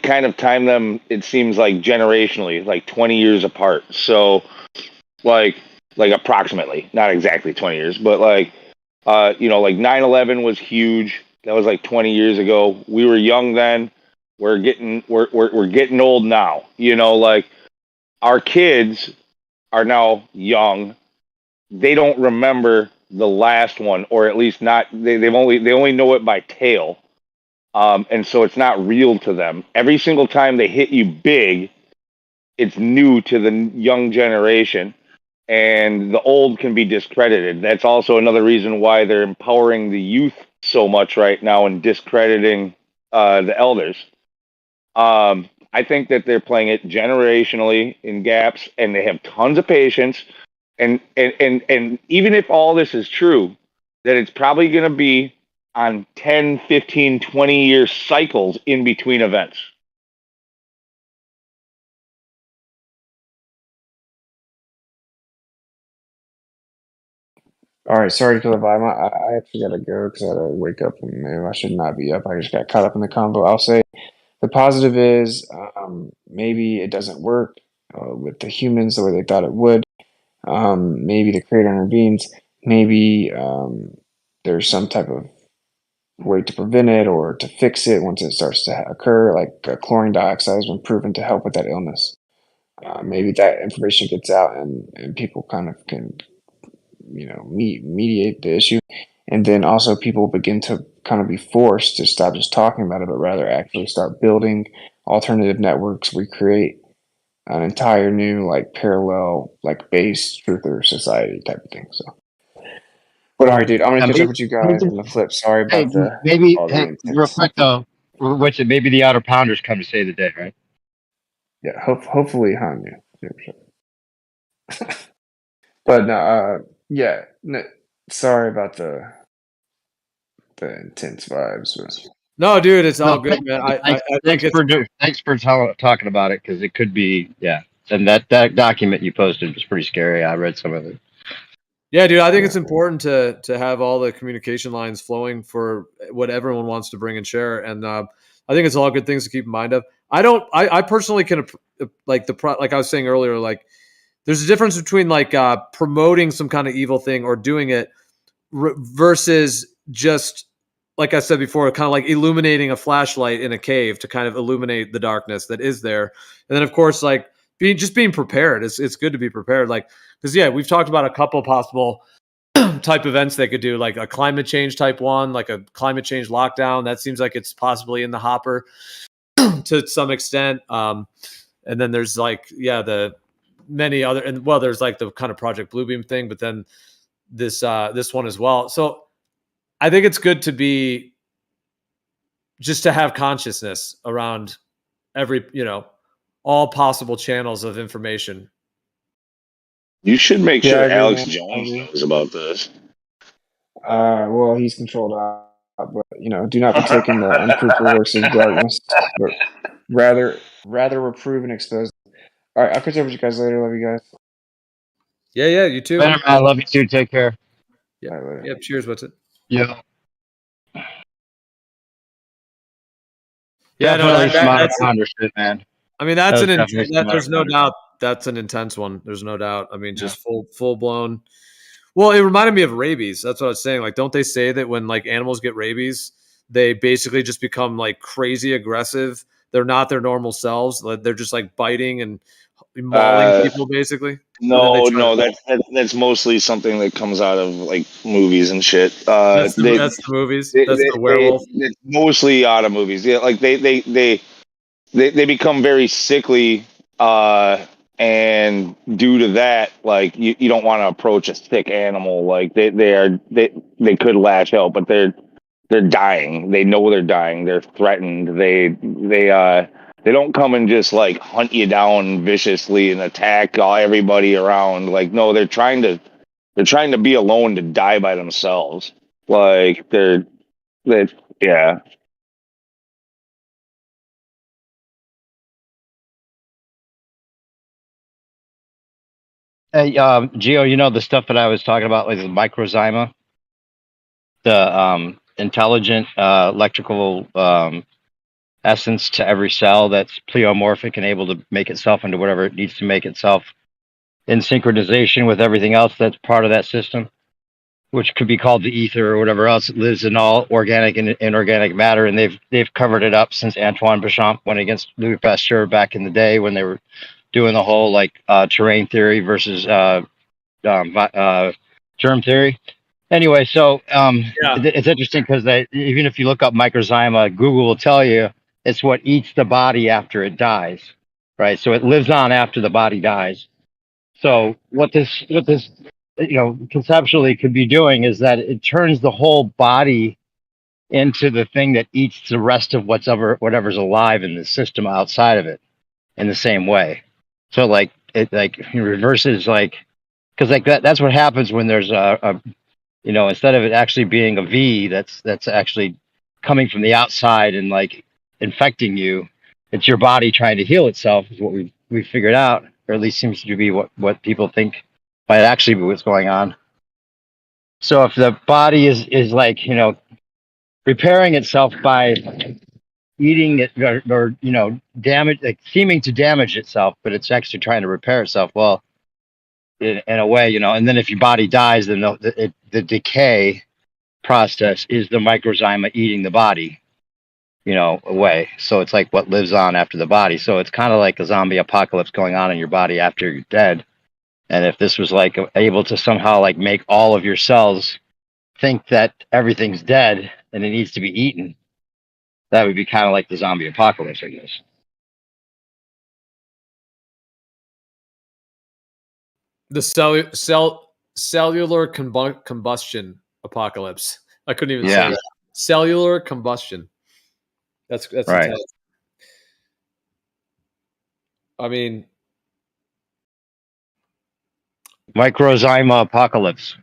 kind of time them, it seems like generationally, like 20 years apart. So like approximately, not exactly 20 years, but like like 9/11 was huge. That was like 20 years ago. We were young then. We're getting old now. Like our kids are now young. They don't remember the last one, or at least not. They only know it by tale, and so it's not real to them. Every single time they hit you big, it's new to the young generation, and the old can be discredited. That's also another reason why they're empowering the youth so much right now and discrediting the elders. I think that they're playing it generationally in gaps, and they have tons of patience. And even if all this is true, that it's probably going to be on 10, 15, 20-year cycles in between events. All right, sorry to kill the vibe. I actually gotta go because I gotta wake up and maybe I should not be up. I just got caught up in the convo. I'll say the positive is maybe it doesn't work with the humans the way they thought it would. Maybe the creator intervenes. Maybe there's some type of way to prevent it or to fix it once it starts to occur. Like chlorine dioxide has been proven to help with that illness. Maybe that information gets out and people kind of can, mediate the issue. And then also people begin to kind of be forced to stop just talking about it, but rather actually start building alternative networks. We create an entire new, like, parallel, like, base truther society type of thing. So, but all right, dude, I'm gonna catch up with you guys on the flip. Sorry Hey, about the maybe all the hey, real intense. quick though, what's it? Maybe the outer pounders come to save the day, right? Yeah, hopefully, yeah. But no, yeah, no, sorry about the intense vibes. But. No, dude, it's all No, good, man. I think thanks it's for talking about it because it could be And that document you posted was pretty scary. I read some of it. yeah, dude. I think it's important to have all the communication lines flowing for what everyone wants to bring and share, and I think it's all good things to keep in mind of. I personally can like like I was saying earlier, like there's a difference between like promoting some kind of evil thing or doing it versus just like I said before, kind of like illuminating a flashlight in a cave to kind of illuminate the darkness that is there. And then of course, like being prepared. It's good to be prepared. Like, because yeah, we've talked about a couple possible type events they could do, like a climate change type one, like a climate change lockdown. That seems like it's possibly in the hopper to some extent. And then there's like, the many other, and well, there's like the kind of Project Bluebeam thing, but then this one as well. So I think it's good to be just to have consciousness around every, all possible channels of information. You should make Yeah, I sure agree, Alex man. I Jones agree. knows about this. Well, he's controlled out, but do not partake in the unfruitful works of darkness, but rather reprove and expose. All right, I'll catch up with you guys later. Love you guys. Yeah, you too. Later, man. I love you too. Take care. Yeah. Yep. Cheers. What's it? Yeah. Yeah, no, Definitely some outer that's pounder shit, man. I mean, that's There's there's no doubt that's an intense one. There's no doubt. I mean, just full blown. Well, it reminded me of rabies. That's what I was saying. Like, don't they say that when like animals get rabies, they basically just become like crazy aggressive? They're not their normal selves. They're just like biting and mauling people, basically. No, that's mostly something that comes out of like movies and shit. That's the movies. That's the werewolf. It's mostly out of movies. Yeah, like they become very sickly, and due to that, like you don't want to approach a sick animal. Like they could lash out, but they're dying. They know they're dying. They're threatened. They don't come and just like hunt you down viciously and attack everybody around. Like, no, they're trying to be alone to die by themselves. Like yeah. Hey, Gio, the stuff that I was talking about, like the microzyma, the intelligent electrical essence to every cell that's pleomorphic and able to make itself into whatever it needs to make itself in synchronization with everything else that's part of that system, which could be called the ether or whatever else. It lives in all organic and inorganic matter, and they've covered it up since Antoine Béchamp went against Louis Pasteur back in the day when they were doing the whole like terrain theory versus germ theory. Anyway, so it's interesting because even if you look up microzyma, Google will tell you it's what eats the body after it dies, right? So it lives on after the body dies. So what this conceptually could be doing is that it turns the whole body into the thing that eats the rest of whatever's alive in the system outside of it in the same way. So like it reverses because that's what happens when there's instead of it actually being a V that's actually coming from the outside and like infecting you, it's your body trying to heal itself is what we figured out, or at least seems to be what people think might actually be what's going on. So if the body is like, you know, repairing itself by eating it or you know, damage, like seeming to damage itself, but it's actually trying to repair itself. Well, in a way, you know, and then if your body dies, then the decay process is the microzyma eating the body, you know, away. So it's like what lives on after the body. So it's kind of like a zombie apocalypse going on in your body after you're dead. And if this was like able to somehow like make all of your cells think that everything's dead and it needs to be eaten, that would be kind of like the zombie apocalypse, I guess. The cellular combustion apocalypse. I couldn't even say it. Cellular combustion. That's right. Intense. I mean, microzyma apocalypse.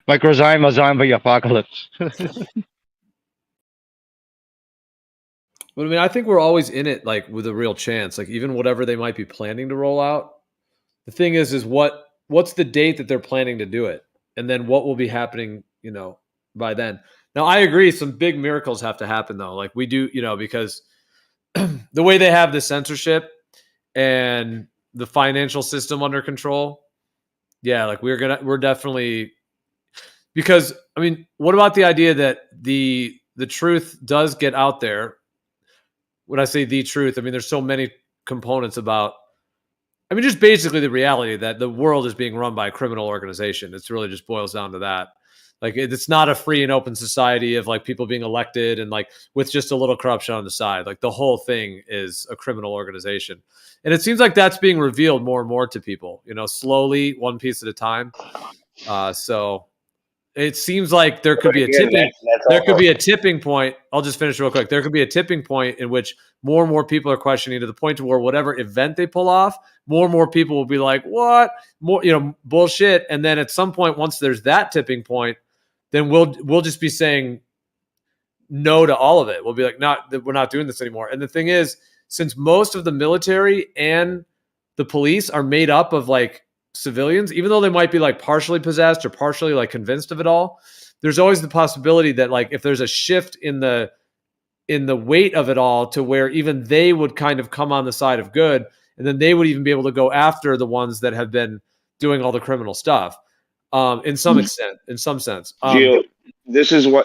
Microzyma zombie apocalypse. But I mean, I think we're always in it, like with a real chance. Like even whatever they might be planning to roll out. The thing is what's the date that they're planning to do it, and then what will be happening, you know, by then. Now, I agree, some big miracles have to happen though. Like we do, you know, because the way they have the censorship and the financial system under control, yeah, like we're definitely, because I mean, what about the idea that the truth does get out there? When I say the truth, I mean there's so many components about, I mean just basically the reality that the world is being run by a criminal organization. It's really just boils down to that. Like it's not a free and open society of like people being elected and like with just a little corruption on the side. Like the whole thing is a criminal organization. And it seems like that's being revealed more and more to people, you know, slowly, one piece at a time. So it seems like there could be a tipping point. I'll just finish real quick. There could be a tipping point in which more and more people are questioning, to the point to where whatever event they pull off, more and more people will be like, what? More, you know, bullshit. And then at some point, once there's that tipping point, then we'll just be saying no to all of it. We'll be like, we're not doing this anymore. And the thing is, since most of the military and the police are made up of like civilians, even though they might be like partially possessed or partially like convinced of it all, there's always the possibility that like if there's a shift in the weight of it all to where even they would kind of come on the side of good, and then they would even be able to go after the ones that have been doing all the criminal stuff. In some sense. Gio, this is why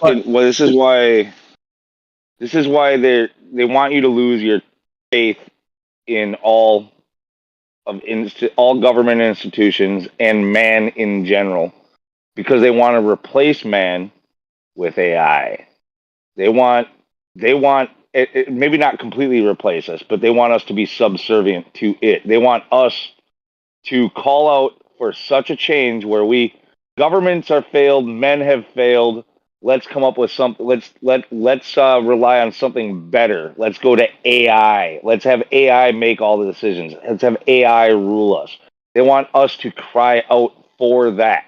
they want you to lose your faith in all government institutions and man in general, because they want to replace man with AI. They want it, maybe not completely replace us, but they want us to be subservient to it. They want us to call out for such a change where governments are failed, men have failed. Let's come up with something. Let's rely on something better. Let's go to AI. Let's have AI make all the decisions. Let's have AI rule us. They want us to cry out for that.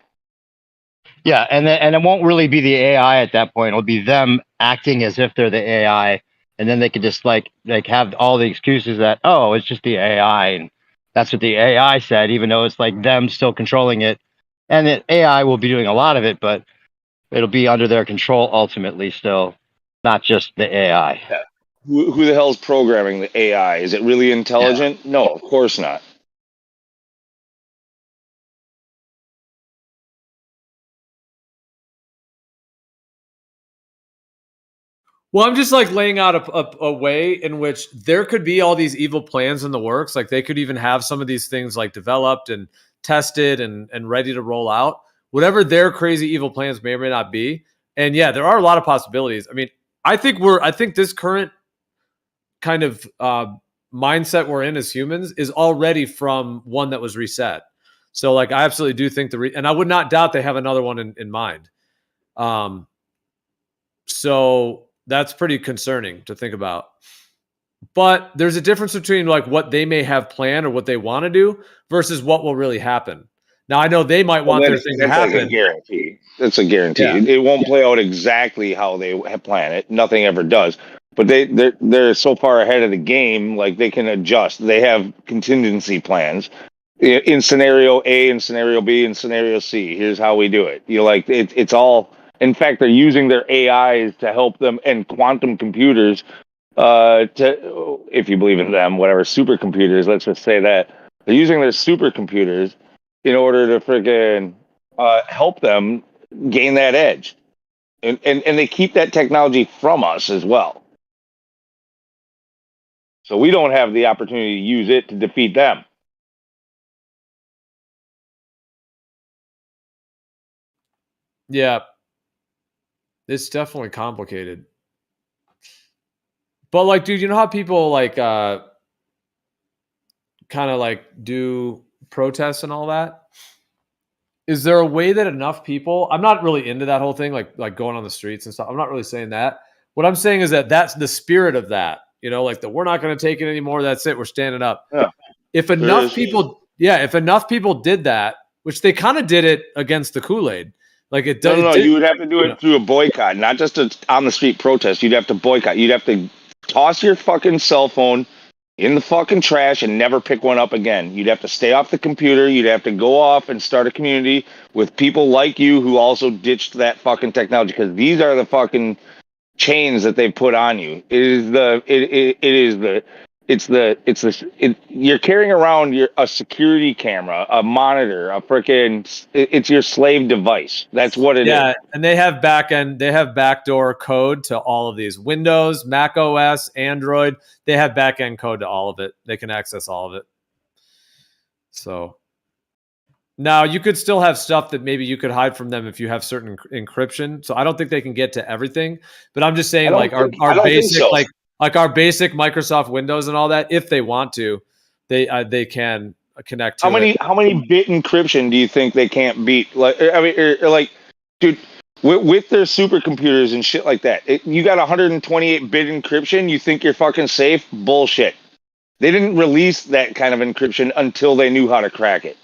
Yeah, and it won't really be the AI at that point. It'll be them acting as if they're the AI, and then they could just like have all the excuses that, oh, it's just the AI, and that's what the AI said, even though it's like them still controlling it, and the AI will be doing a lot of it, but it'll be under their control ultimately still, not just the AI. Yeah. Who the hell's programming the AI? Is it really intelligent? Yeah. No, of course not. Well, I'm just like laying out a way in which there could be all these evil plans in the works. Like they could even have some of these things like developed and tested and ready to roll out. Whatever their crazy evil plans may or may not be. And yeah, there are a lot of possibilities. I mean, I think this current kind of mindset we're in as humans is already from one that was reset. So like, I absolutely do think and I would not doubt they have another one in mind. So that's pretty concerning to think about. But there's a difference between like what they may have planned or what they want to do versus what will really happen. Now, I know they might want their thing to happen. Like a guarantee. That's a guarantee. Yeah. It won't play out exactly how they plan it. Nothing ever does. But they're so far ahead of the game, like they can adjust. They have contingency plans. in scenario A, in scenario B, in scenario C. Here's how we do it. Like it's all. In fact, they're using their AIs to help them and quantum computers. To if you believe in them, whatever supercomputers. Let's just say that they're using their supercomputers in order to freaking help them gain that edge, and they keep that technology from us as well. So we don't have the opportunity to use it to defeat them. Yeah, it's definitely complicated. But like, dude, you know how people like kind of like do protests and all that? Is there a way that enough people? I'm not really into that whole thing, like going on the streets and stuff. I'm not really saying that. What I'm saying is that that's the spirit of that. You know, like we're not going to take it anymore. That's it. We're standing up. Yeah. If enough people, if enough people did that, which they kind of did it against the Kool-Aid, like it does. No, you would have to do it through a boycott, not just an on the street protest. You'd have to boycott. You'd have to toss your fucking cell phone in the fucking trash and never pick one up again. You'd have to stay off the computer. You'd have to go off and start a community with people like you who also ditched that fucking technology, because these are the fucking chains that they put on you. You're carrying around a security camera, a monitor, it's your slave device. That's what it is. Yeah, and they have backdoor code to all of these. Windows, Mac OS, Android, they have back-end code to all of it. They can access all of it. So now you could still have stuff that maybe you could hide from them if you have certain encryption. So I don't think they can get to everything, but I'm just saying like our basic like our basic Microsoft Windows and all that, if they want to, they can connect to it. How many bit encryption do you think they can't beat? Like, I mean, dude, with their supercomputers and shit like that, you got 128 bit encryption. You think you're fucking safe? Bullshit. They didn't release that kind of encryption until they knew how to crack it.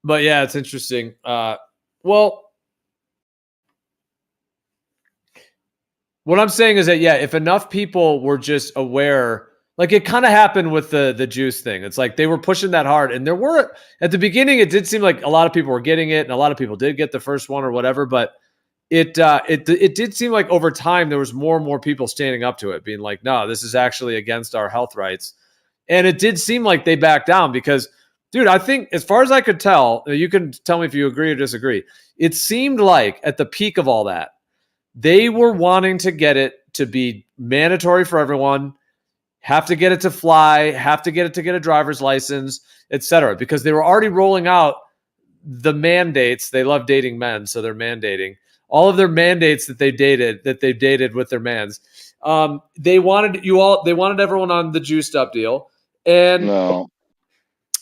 But yeah, it's interesting. Well, what I'm saying is that, if enough people were just aware, like it kind of happened with the juice thing. It's like they were pushing that hard, and there were at the beginning, it did seem like a lot of people were getting it, and a lot of people did get the first one or whatever. But it did seem like over time there was more and more people standing up to it, being like, no, this is actually against our health rights. And it did seem like they backed down because, dude, I think as far as I could tell, you can tell me if you agree or disagree. It seemed like at the peak of all that, they were wanting to get it to be mandatory for everyone, have to get it to fly, have to get a driver's license, etc. Because they were already rolling out the mandates. They love dating men, so they're mandating all of their mandates that they've dated with their mans. They wanted everyone on the juiced up deal, and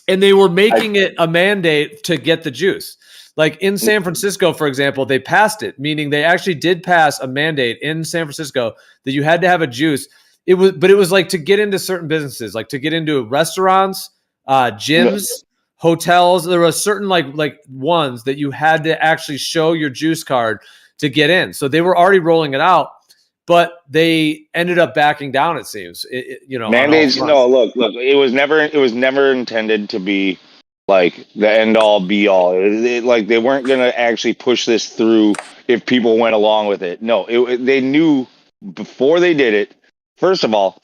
they were making it a mandate to get the juice. Like in San Francisco, for example, they passed it, meaning they actually did pass a mandate in San Francisco that you had to have a juice. It was like to get into certain businesses, like to get into restaurants, gyms, hotels. There were certain like ones that you had to actually show your juice card to get in. So they were already rolling it out, but they ended up backing down. It seems, mandates. No, look, it was never intended to be like the end all be all. Like they weren't going to actually push this through if people went along with it. No, they knew before they did it. First of all,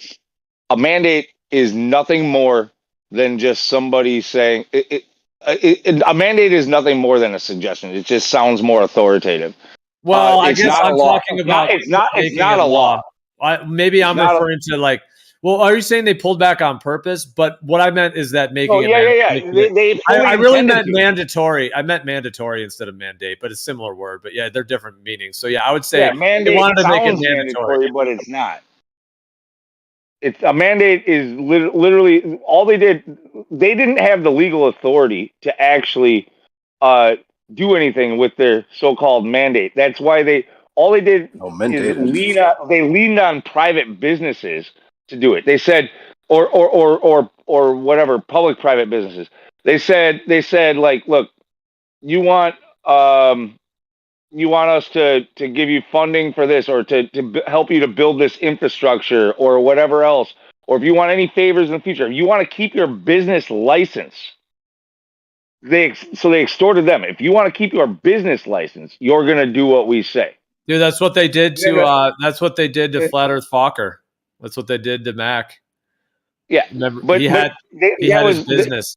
a mandate is nothing more than just somebody saying a mandate is nothing more than a suggestion. It just sounds more authoritative. Well, I guess I'm talking about it's not a law. Maybe I'm referring to like. Well, are you saying they pulled back on purpose? But what I meant is that making I really meant mandatory. I meant mandatory instead of mandate, but it's a similar word. But yeah, they're different meanings. So yeah, I would say mandate they wanted to make it mandatory, but it's not. It's a mandate is literally all they did. They didn't have the legal authority to actually do anything with their so-called mandate. That's why they did is leaned on private businesses to do it. They said, or whatever, public-private businesses. They said like, look, you want us to give you funding for this, or to help you to build this infrastructure or whatever else, or if you want any favors in the future, if you want to keep your business license, they extorted them. If you want to keep your business license, you're going to do what we say. Dude, that's what they did to Flat Earth Fokker. That's what they did to Mac. Yeah, Remember, but he had his business.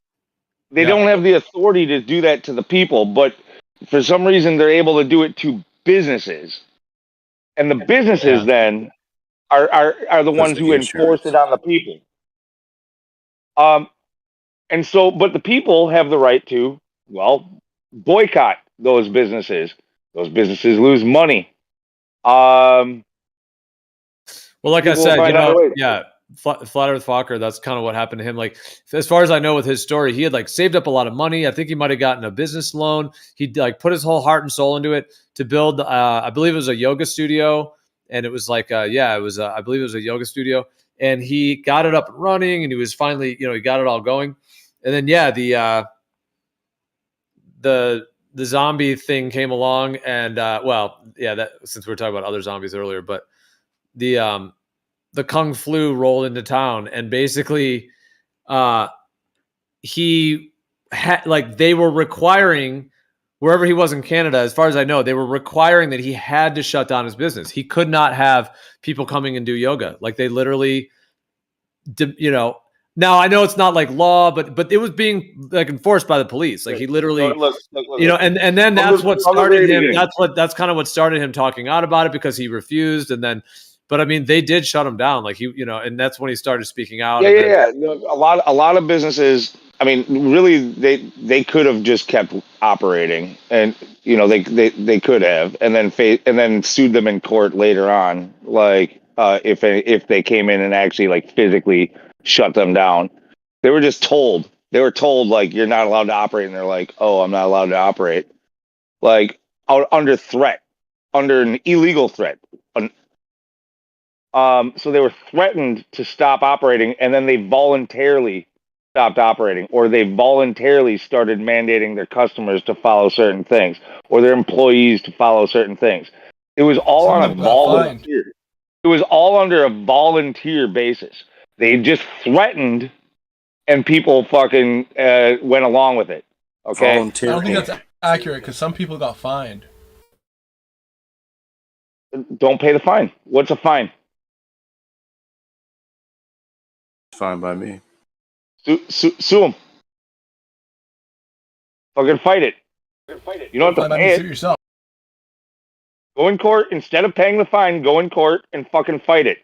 They don't have the authority to do that to the people, but for some reason they're able to do it to businesses, and the businesses then are the ones who enforce it on the people. And so, but the people have the right to, well, boycott those businesses. Those businesses lose money. Well, like I people said, find other ways. Flat Earth Fokker, that's kind of what happened to him. Like, as far as I know with his story, he had like saved up a lot of money. I think he might have gotten a business loan. He like put his whole heart and soul into it to build, I believe it was a yoga studio. And it was like, I believe it was a yoga studio. And he got it up and running, and he was finally, he got it all going. And then, the zombie thing came along, and that, since we were talking about other zombies earlier, but the Kung Flu rolled into town, and basically, he had they were requiring, wherever he was in Canada, as far as I know, they were requiring that he had to shut down his business. He could not have people coming and do yoga. Like, they literally, Now I know it's not like law, but it was being like enforced by the police. Like, he literally, Look, and then that's what started him. That's kind of what started him talking out about it, because he refused, and then, but I mean, they did shut him down. Like, and that's when he started speaking out. Yeah. A lot of businesses. I mean, really, they could have just kept operating, and they could have, and then sued them in court later on. Like, if they came in and actually like physically shut them down. They were just told. They were told, like, you're not allowed to operate, and they're like, oh, I'm not allowed to operate. Like, under threat, under an illegal threat. So they were threatened to stop operating, and then they voluntarily stopped operating, or they voluntarily started mandating their customers to follow certain things, or their employees to follow certain things. It was all on a volunteer. It was all under a volunteer basis. They just threatened, and people fucking went along with it. Okay? Volunteer. I don't think that's accurate, because some people got fined. Don't pay the fine. What's a fine? Fine by me. Sue them. Fucking fight it. You don't have to pay it. Yourself. Go in court. Instead of paying the fine, go in court and fucking fight it.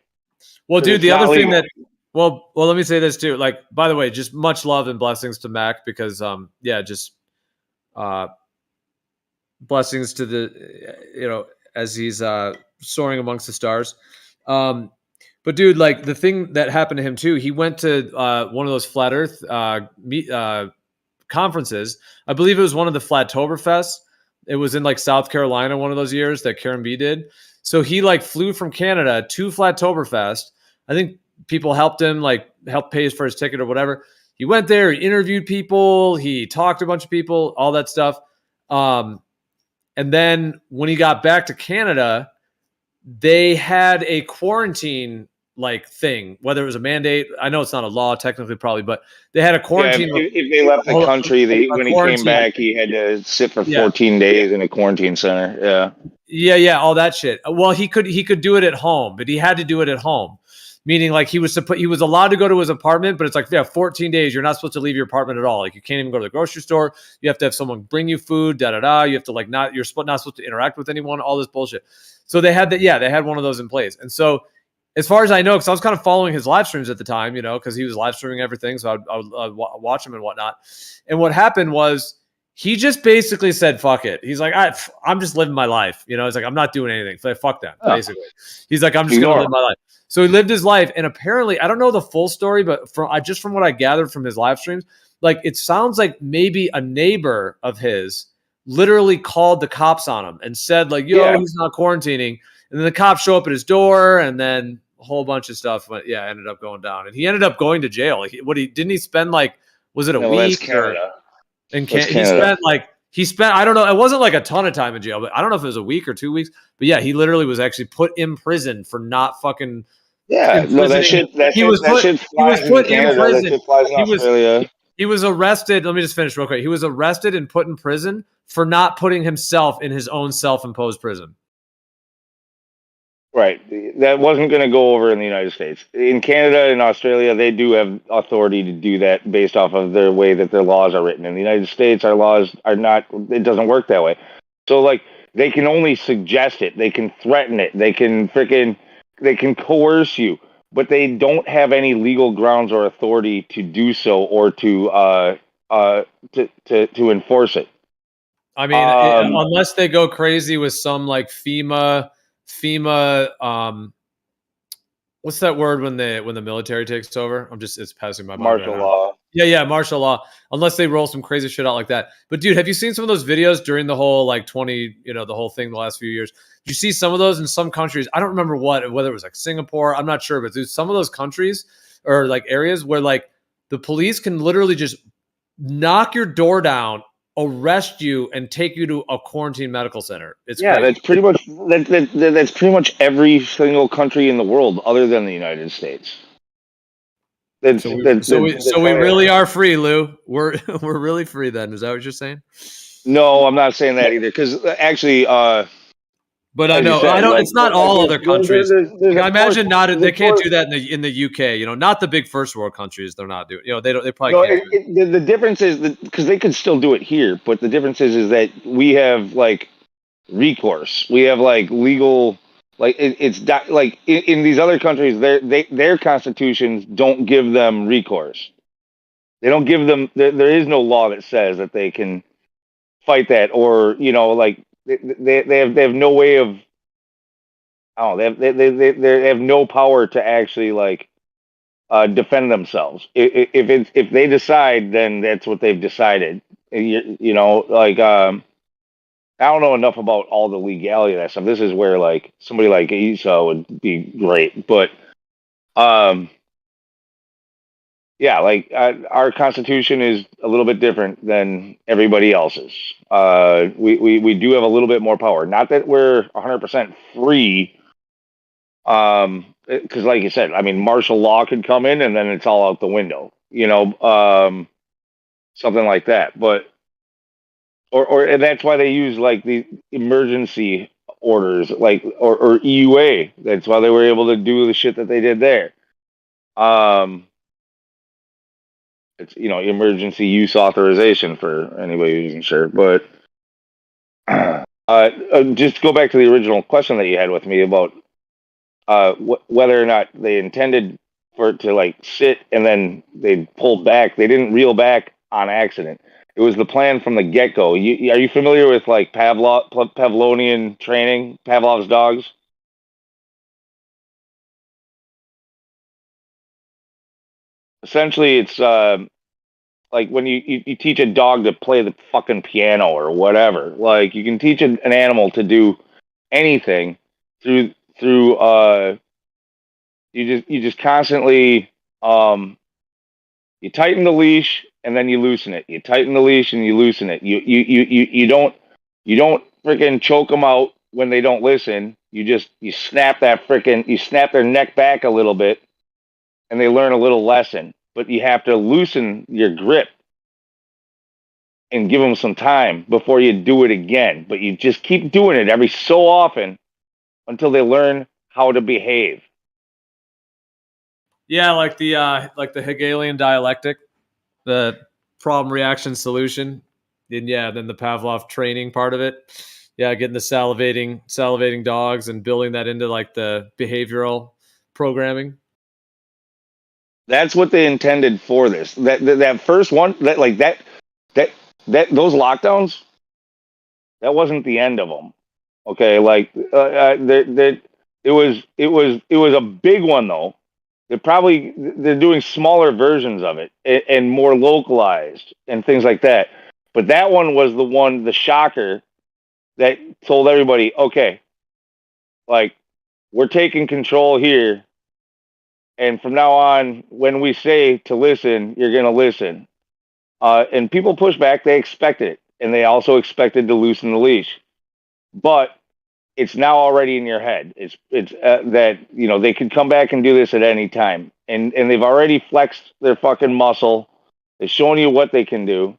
Well, dude, the other thing that, well, let me say this too. Like, by the way, just much love and blessings to Mac, because, blessings to the, as he's soaring amongst the stars. But dude, like, the thing that happened to him too, he went to one of those Flat Earth conferences. I believe it was one of the Flattoberfest. It was in like South Carolina one of those years that Karen B did. So he like flew from Canada to Flattoberfest. I think people helped him, like helped pay for his ticket or whatever. He went there, he interviewed people, he talked to a bunch of people, all that stuff. And then when he got back to Canada, they had a quarantine like thing, whether it was a mandate. I know it's not a law technically, probably, but they had a quarantine. Yeah, if they left the country, when he came back, he had to sit for 14 days in a quarantine center. Yeah, all that shit. Well, he could do it at home, but he had to do it at home. Meaning, like, he was allowed to go to his apartment, but it's like, 14 days. You're not supposed to leave your apartment at all. Like, you can't even go to the grocery store. You have to have someone bring you food. You have to like you're not supposed to interact with anyone. All this bullshit. So they had that. Yeah, they had one of those in place. And so, as far as I know, because I was kind of following his live streams at the time, because he was live streaming everything, so I'd watch him and whatnot. And what happened was, he just basically said, fuck it. He's like, I'm just living my life. He's like, I'm not doing anything. So fuck that, basically. He's like, I'm just going to live my life. So he lived his life. And apparently, I don't know the full story, but just from what I gathered from his live streams, like, it sounds like maybe a neighbor of his literally called the cops on him and said, like, he's not quarantining. And then the cops show up at his door, and then a whole bunch of stuff ended up going down. And he ended up going to jail. Like, didn't he spend, like, was it a week? That's Canada. He spent, I don't know, it wasn't like a ton of time in jail, but I don't know if it was a week or 2 weeks, but yeah, he literally was actually put in prison for not fucking Yeah, no, that imprisoning. shit, that He shit, was that put. shit He was flies in put in Canada. That prison. shit flies in He was. Australia. He was arrested. Let me just finish real quick. He was arrested and put in prison for not putting himself in his own self-imposed prison. Right. That wasn't going to go over in the United States. In Canada and Australia, they do have authority to do that based off of the way that their laws are written. In the United States, our laws are not, it doesn't work that way. So, like, they can only suggest it. They can threaten it. They can coerce you, but they don't have any legal grounds or authority to do so or to enforce it. I mean, unless they go crazy with some like FEMA, what's that word when the military takes over? It's passing my mind Martial right now. law. Yeah, martial law. Unless they roll some crazy shit out like that. But dude, have you seen some of those videos during the whole like the whole thing the last few years? Did you see some of those in some countries? I don't remember whether it was like Singapore, I'm not sure, but dude, some of those countries or like areas where like the police can literally just knock your door down, arrest you, and take you to a quarantine medical center. It's Yeah, crazy. that's pretty much that's pretty much every single country in the world other than the United States. So we really are free, Lou. We're really free then. Is that what you're saying? No, I'm not saying that either. Because actually, but I as you know said, I don't. like, It's not all other countries. there's I a imagine not. They can't do that. that in the UK. Not the big first world countries. They're not doing. They don't. They probably No, can't do it. the difference is that because they could still do it here, but the difference is that we have like recourse. We have like legal. Like like in these other countries, their constitutions don't give them recourse. They don't give them. There is no law that says that they can fight that, or like they have no way of. Oh, they have no power to actually like defend themselves. If they decide, then that's what they've decided. Like I don't know enough about all the legality of that stuff. This is where like somebody like Esau would be great, but yeah, like our constitution is a little bit different than everybody else's. We do have a little bit more power. Not that we're 100% free. Because like you said, I mean, martial law could come in and then it's all out the window. Something like that. But and that's why they use like the emergency orders, like or EUA. That's why they were able to do the shit that they did there. It's emergency use authorization for anybody who isn't sure. But just go back to the original question that you had with me about whether or not they intended for it to like sit and then they pulled back. They didn't reel back on accident. It was the plan from the get-go. Are you familiar with like Pavlovian training, Pavlov's dogs? Essentially, it's like when you teach a dog to play the fucking piano or whatever. Like you can teach an animal to do anything through you just constantly you tighten the leash and then you loosen it. You tighten the leash and you loosen it. You don't freaking choke them out when they don't listen. You snap you snap their neck back a little bit and they learn a little lesson. But you have to loosen your grip and give them some time before you do it again. But you just keep doing it every so often until they learn how to behave. Yeah, like the Hegelian dialectic, the problem, reaction, solution, and then the Pavlov training part of it. Yeah, getting the salivating dogs and building that into like the behavioral programming. That's what they intended for this. That first one, that those lockdowns, that wasn't the end of them. Okay, like it was a big one though. They're doing smaller versions of it and more localized and things like that. But that one was the shocker that told everybody, okay, like we're taking control here. And from now on, when we say to listen, you're going to listen. And people push back. They expected it. And they also expected to loosen the leash. But it's now already in your head. It's that they could come back and do this at any time, and they've already flexed their fucking muscle. They're showing you what they can do.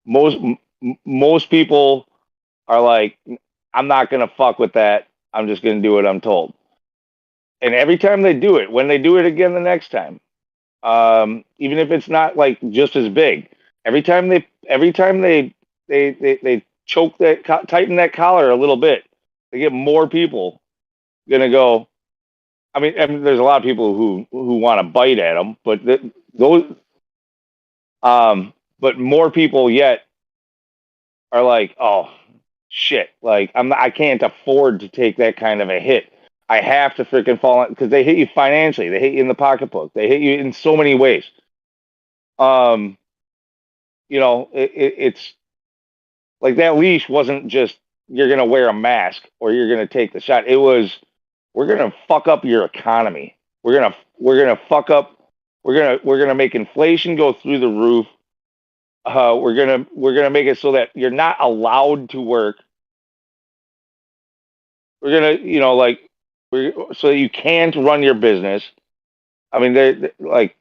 Most people are like, I'm not gonna fuck with that. I'm just gonna do what I'm told. And every time they do it, when they do it again the next time, even if it's not like just as big, every time they choke that, tighten that collar a little bit, they get more people gonna go. I mean, there's a lot of people who want to bite at them, but those, but more people yet are like, oh shit, like I can't afford to take that kind of a hit. I have to freaking fall on, because they hit you financially, they hit you in the pocketbook, they hit you in so many ways. It's like that leash wasn't just you're gonna wear a mask or you're gonna take the shot. It was, we're gonna fuck up your economy. We're gonna fuck up. We're gonna make inflation go through the roof. We're gonna make it so that you're not allowed to work. We're gonna, so that you can't run your business. I mean, they like,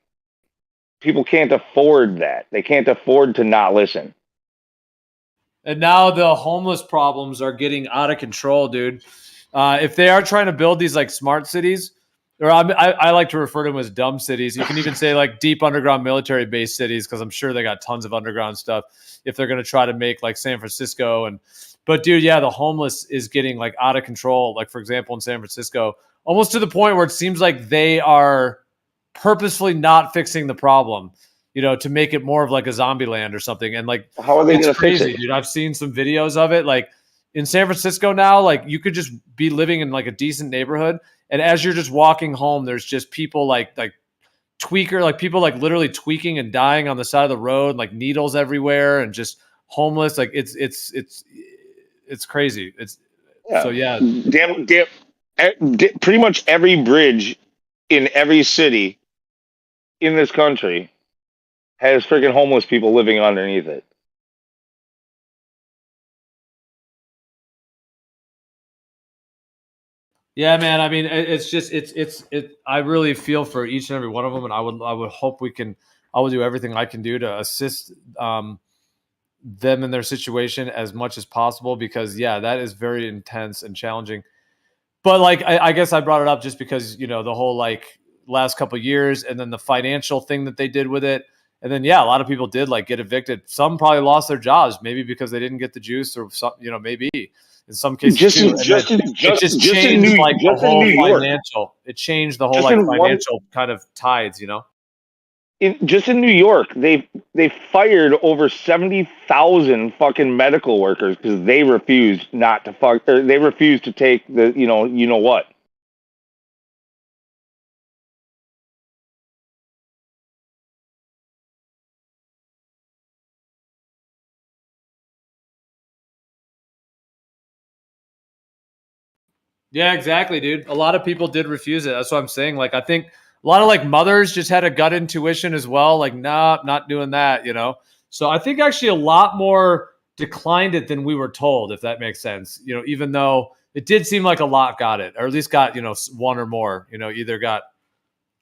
people can't afford that. They can't afford to not listen. And now the homeless problems are getting out of control, dude. If they are trying to build these like smart cities, or I like to refer to them as dumb cities. You can even say like deep underground military base cities, because I'm sure they got tons of underground stuff. If they're going to try to make like San Francisco, but dude, yeah, the homeless is getting like out of control. Like for example, in San Francisco, almost to the point where it seems like they are purposefully not fixing the problem, to make it more of like a zombie land or something. And like, how are they it's going to fix crazy, it, dude. I've seen some videos of it. Like in San Francisco now, like you could just be living in like a decent neighborhood, and as you're just walking home, there's just people like people like literally tweaking and dying on the side of the road, like needles everywhere, and just homeless. Like it's crazy. So yeah. Pretty much every bridge in every city in this country has freaking homeless people living underneath it. Yeah, man. I mean, it's just I really feel for each and every one of them, and I would hope I will do everything I can do to assist them in their situation as much as possible, because yeah, that is very intense and challenging. But like, I guess I brought it up just because the whole like last couple of years, and then the financial thing that they did with it, and then yeah, a lot of people did like get evicted. Some probably lost their jobs, maybe because they didn't get the juice, or some, maybe in some cases it just changed like the whole financial. It changed the whole like financial kind of tides, Just in New York, they fired over 70,000 fucking medical workers because they refused not to fuck, or they refused to take the what. Yeah, exactly, dude. A lot of people did refuse it. That's what I'm saying. Like, I think a lot of like mothers just had a gut intuition as well. Like, nah, not doing that, So I think actually a lot more declined it than we were told, if that makes sense. Even though it did seem like a lot got it, or at least got, one or more, either got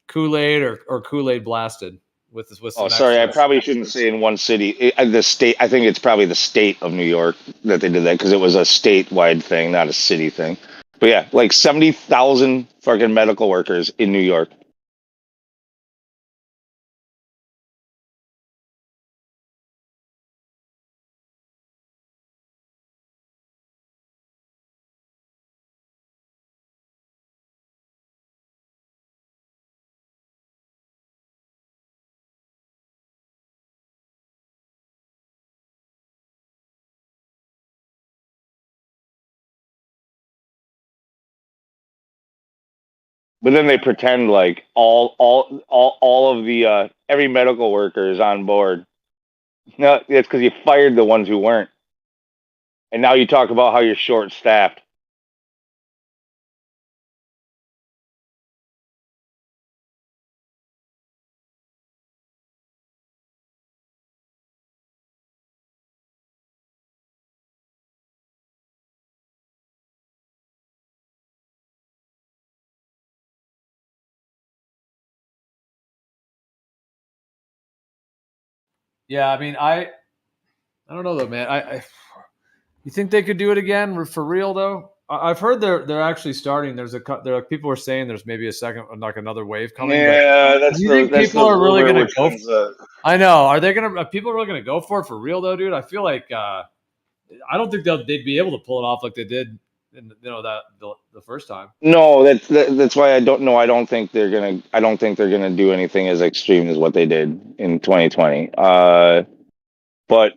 Kool-Aid or Kool-Aid blasted with some Oh, sorry, I extras. probably shouldn't say in one city. The state, I think it's probably the state of New York that they did that, because it was a statewide thing, not a city thing. But yeah, like 70,000 fucking medical workers in New York. But then they pretend like all of the every medical worker is on board. No, it's because you fired the ones who weren't, and now you talk about how you're short staffed. Yeah, I mean, I don't know though, man. You think they could do it again for real though? I've heard they're actually starting. There like people are saying there's maybe a second, like another wave coming. Yeah, but do you think people are really going to go? I know. Are people really going to go for it for real though, dude? I feel like I don't think they'd be able to pull it off like they did, the first time. No, that's why I don't know. I don't think they're gonna do anything as extreme as what they did in 2020. But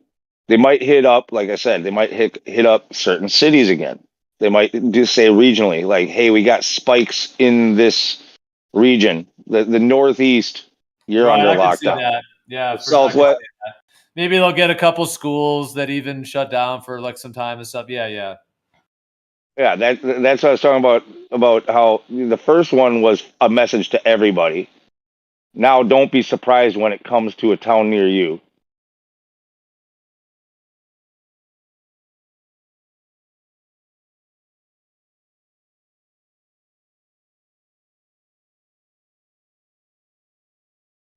they might hit up, like I said, they might hit up certain cities again. They might just say regionally, like, hey, we got spikes in this region, the Northeast. You're Right, under I can see lockdown. that. Yeah, The Southwest. Maybe they'll get a couple schools that even shut down for like some time and stuff. Yeah. Yeah, that's what I was talking about how the first one was a message to everybody. Now, don't be surprised when it comes to a town near you.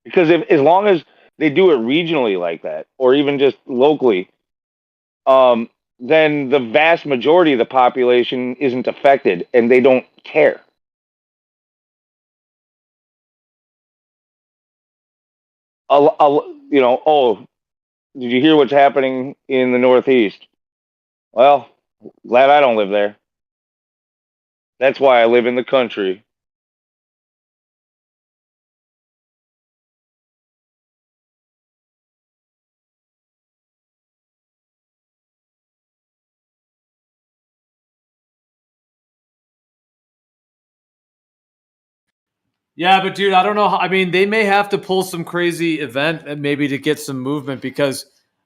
Because as long as they do it regionally like that, or even just locally, then the vast majority of the population isn't affected, and they don't care. Oh, did you hear what's happening in the Northeast? Well, glad I don't live there. That's why I live in the country. Yeah, but dude, I don't know. I mean, they may have to pull some crazy event maybe to get some movement because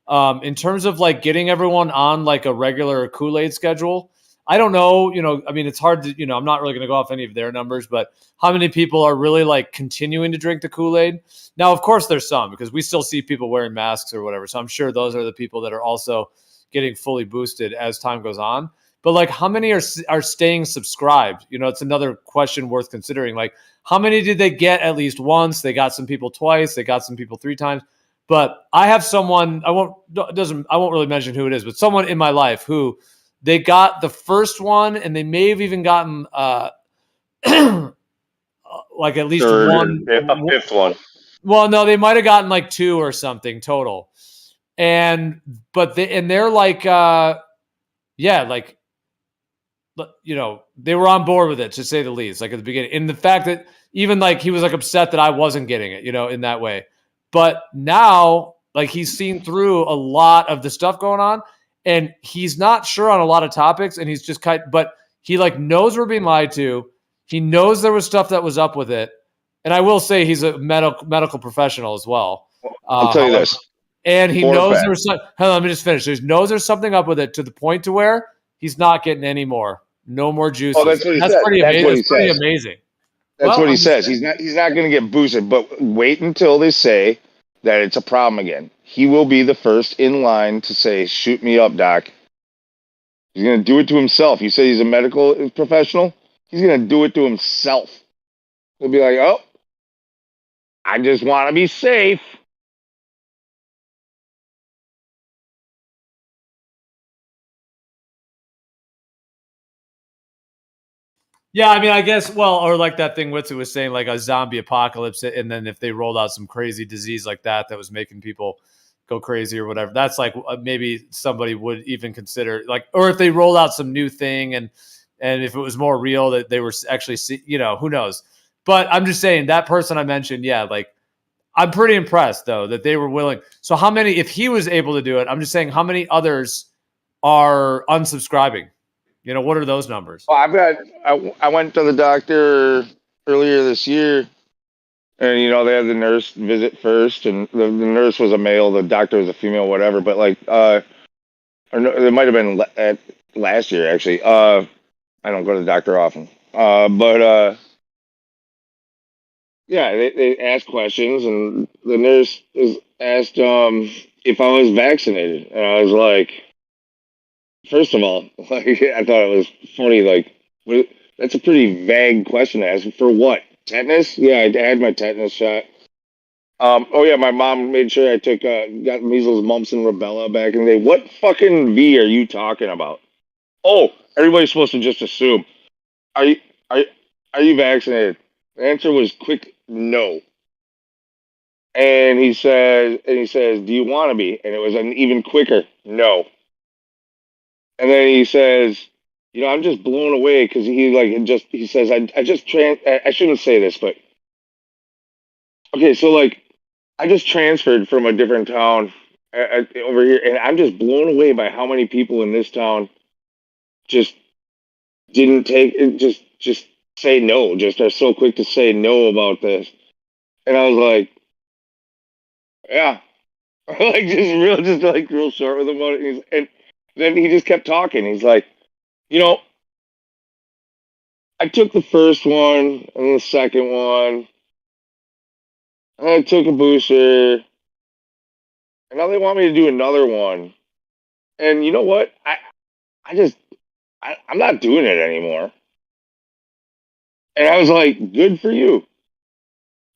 in terms of like getting everyone on like a regular Kool-Aid schedule, I don't know. I mean, it's hard to, I'm not really going to go off any of their numbers, but how many people are really like continuing to drink the Kool-Aid? Now, of course, there's some because we still see people wearing masks or whatever. So I'm sure those are the people that are also getting fully boosted as time goes on. But like, how many are staying subscribed? It's another question worth considering. Like, how many did they get at least once? They got some people twice. They got some people 3 times. But I have someone, I won't really mention who it is, but someone in my life who they got the first one and they may have even gotten like at least one, a fifth one. Well, no, they might have gotten like 2 or something total. They're like, like, they were on board with it, to say the least, like at the beginning. And the fact that even like he was like upset that I wasn't getting it, in that way. But now, like, he's seen through a lot of the stuff going on and he's not sure on a lot of topics. And he's just but he like knows we're being lied to. He knows there was stuff that was up with it. And I will say he's a medical professional as well. I'll tell you this. And he knows there's some, hold on, let me just finish. He knows there's something up with it to the point to where he's not getting any more. No more juices. Oh, that's what he said. Pretty amazing. That's pretty amazing. That's what he says. He's not going to get boosted, but wait until they say that it's a problem again. He will be the first in line to say, shoot me up, doc. He's going to do it to himself. You say he's a medical professional? He's going to do it to himself. He'll be like, oh, I just want to be safe. Yeah, I mean, I guess, or like that thing Witsu was saying, like a zombie apocalypse, and then if they rolled out some crazy disease like that was making people go crazy or whatever, that's like maybe somebody would even consider, like, or if they rolled out some new thing and if it was more real that they were actually, who knows. But I'm just saying that person I mentioned, yeah, like, I'm pretty impressed though that they were willing. So how many, if he was able to do it, I'm just saying how many others are unsubscribing? What are those numbers? Well, I went to the doctor earlier this year, and they had the nurse visit first, and the nurse was a male, the doctor was a female, whatever. But like, or no, it might have been last year actually. I don't go to the doctor often, but yeah, they asked questions, and the nurse asked if I was vaccinated, and I was like. First of all, like, I thought it was funny. Like, that's a pretty vague question to ask. For what? Tetanus? Yeah, I had my tetanus shot. Oh yeah, my mom made sure I took got measles, mumps, and rubella back in the day. What fucking V are you talking about? Oh, everybody's supposed to just assume. Are you are are you vaccinated? The answer was quick no. And he says, do you want to be? And it was an even quicker no. And then he says, I'm just blown away because he says I shouldn't say this, but okay, so like I just transferred from a different town over here, and I'm just blown away by how many people in this town just didn't take it, just say no, just are so quick to say no about this. And I was like, yeah, like real short with him about it. And then he just kept talking. He's like, I took the first one and the second one, and I took a booster, and now they want me to do another one. And you know what? I'm not doing it anymore. And I was like, good for you.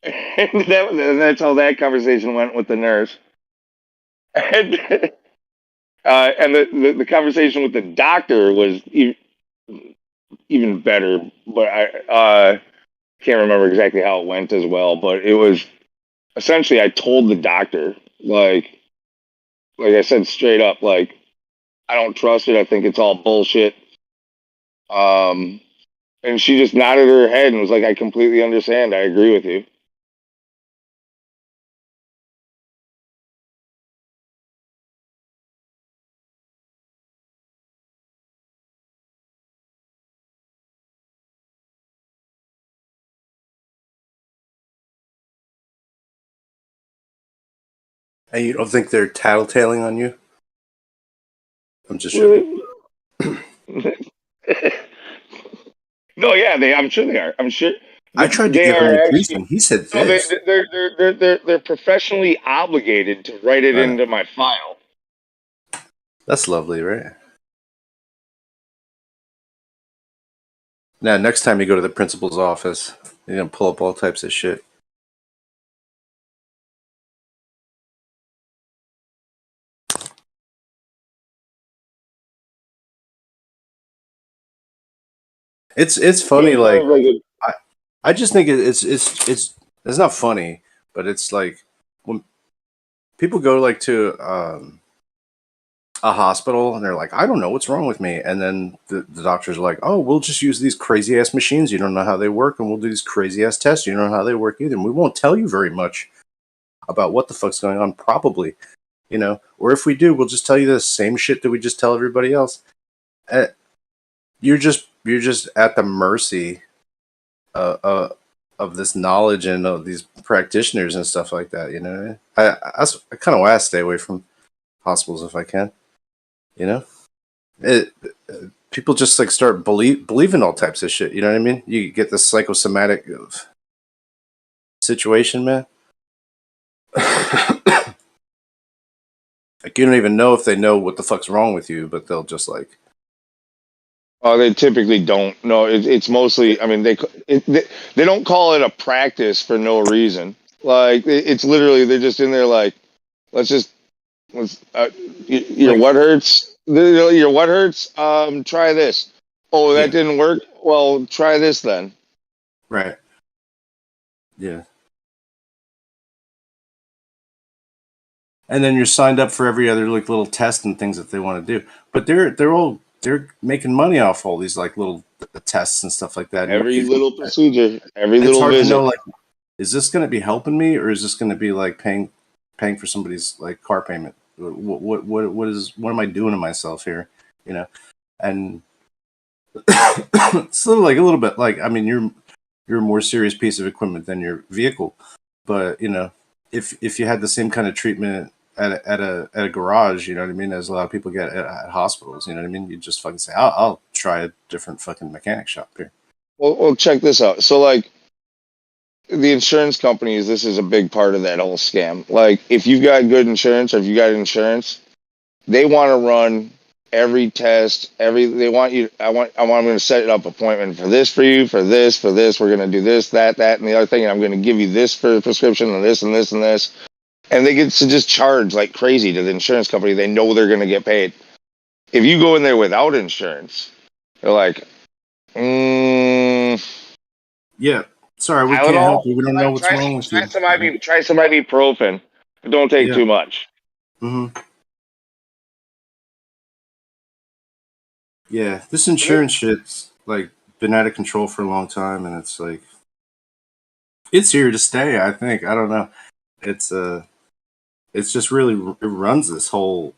And that's how that conversation went with the nurse. And and the conversation with the doctor was even better, but I can't remember exactly how it went as well. But it was essentially I told the doctor like I said straight up, like I don't trust it. I think it's all bullshit. And she just nodded her head and was like, I completely understand. I agree with you. And you don't think they're tattletaling on you? I'm just joking. No, yeah, I'm sure they are. I'm sure I tried to they give him are the actually. reason. He said No, this. they're professionally obligated to write it Right. into my file. That's lovely, right? Now, next time you go to the principal's office, you're going to pull up all types of shit. It's funny, Yeah, like kind of I just think it's not funny, but it's like when people go like to a hospital and they're like, I don't know what's wrong with me, and then the doctors are like, oh, we'll just use these crazy ass machines, you don't know how they work, and we'll do these crazy ass tests, you don't know how they work either, and we won't tell you very much about what the fuck's going on, probably, or if we do, we'll just tell you the same shit that we just tell everybody else. You're just at the mercy of this knowledge and of these practitioners and stuff like that. I kind of want to stay away from hospitals if I can. People just like start believing all types of shit. You know what I mean? You get this psychosomatic situation, man. Like you don't even know if they know what the fuck's wrong with you, but they'll just like. Oh, they typically don't. No, it's mostly. I mean, they don't call it a practice for no reason. Like it's literally they're just in there like, let's your what hurts. Your what hurts. Try this. Oh, that didn't work. Well, try this then. Right. Yeah. And then you're signed up for every other like little test and things that they want to do, but they're making money off all these like little tests and stuff like that. Every little procedure, every it's little hard visit. to know, like, is this going to be helping me, or is this going to be like paying for somebody's like car payment? What am I doing to myself here? And it's a little bit like, I mean, you're a more serious piece of equipment than your vehicle, but if you had the same kind of treatment at a garage, you know what I mean, as a lot of people get at hospitals, you know what I mean, you just fucking say, I'll try a different fucking mechanic shop here. Well, check this out. So, like, the insurance companies, this is a big part of that whole scam. Like, if you've got good insurance or if you got insurance, they want to run every test, they want you. I'm going to set up appointment for this for you, for this. We're going to do this, that, and the other thing, and I'm going to give you this for prescription and this and this and this. And they get to just charge like crazy to the insurance company. They know they're going to get paid. If you go in there without insurance, they're like, Yeah. Sorry, we can't Tylenol. help you. We don't know what's wrong with you. Try some ibuprofen. Don't take Yeah. too much. Mm-hmm. Yeah, this insurance shit's like been out of control for a long time, and it's like it's here to stay. I think. I don't know. It's just really it runs that whole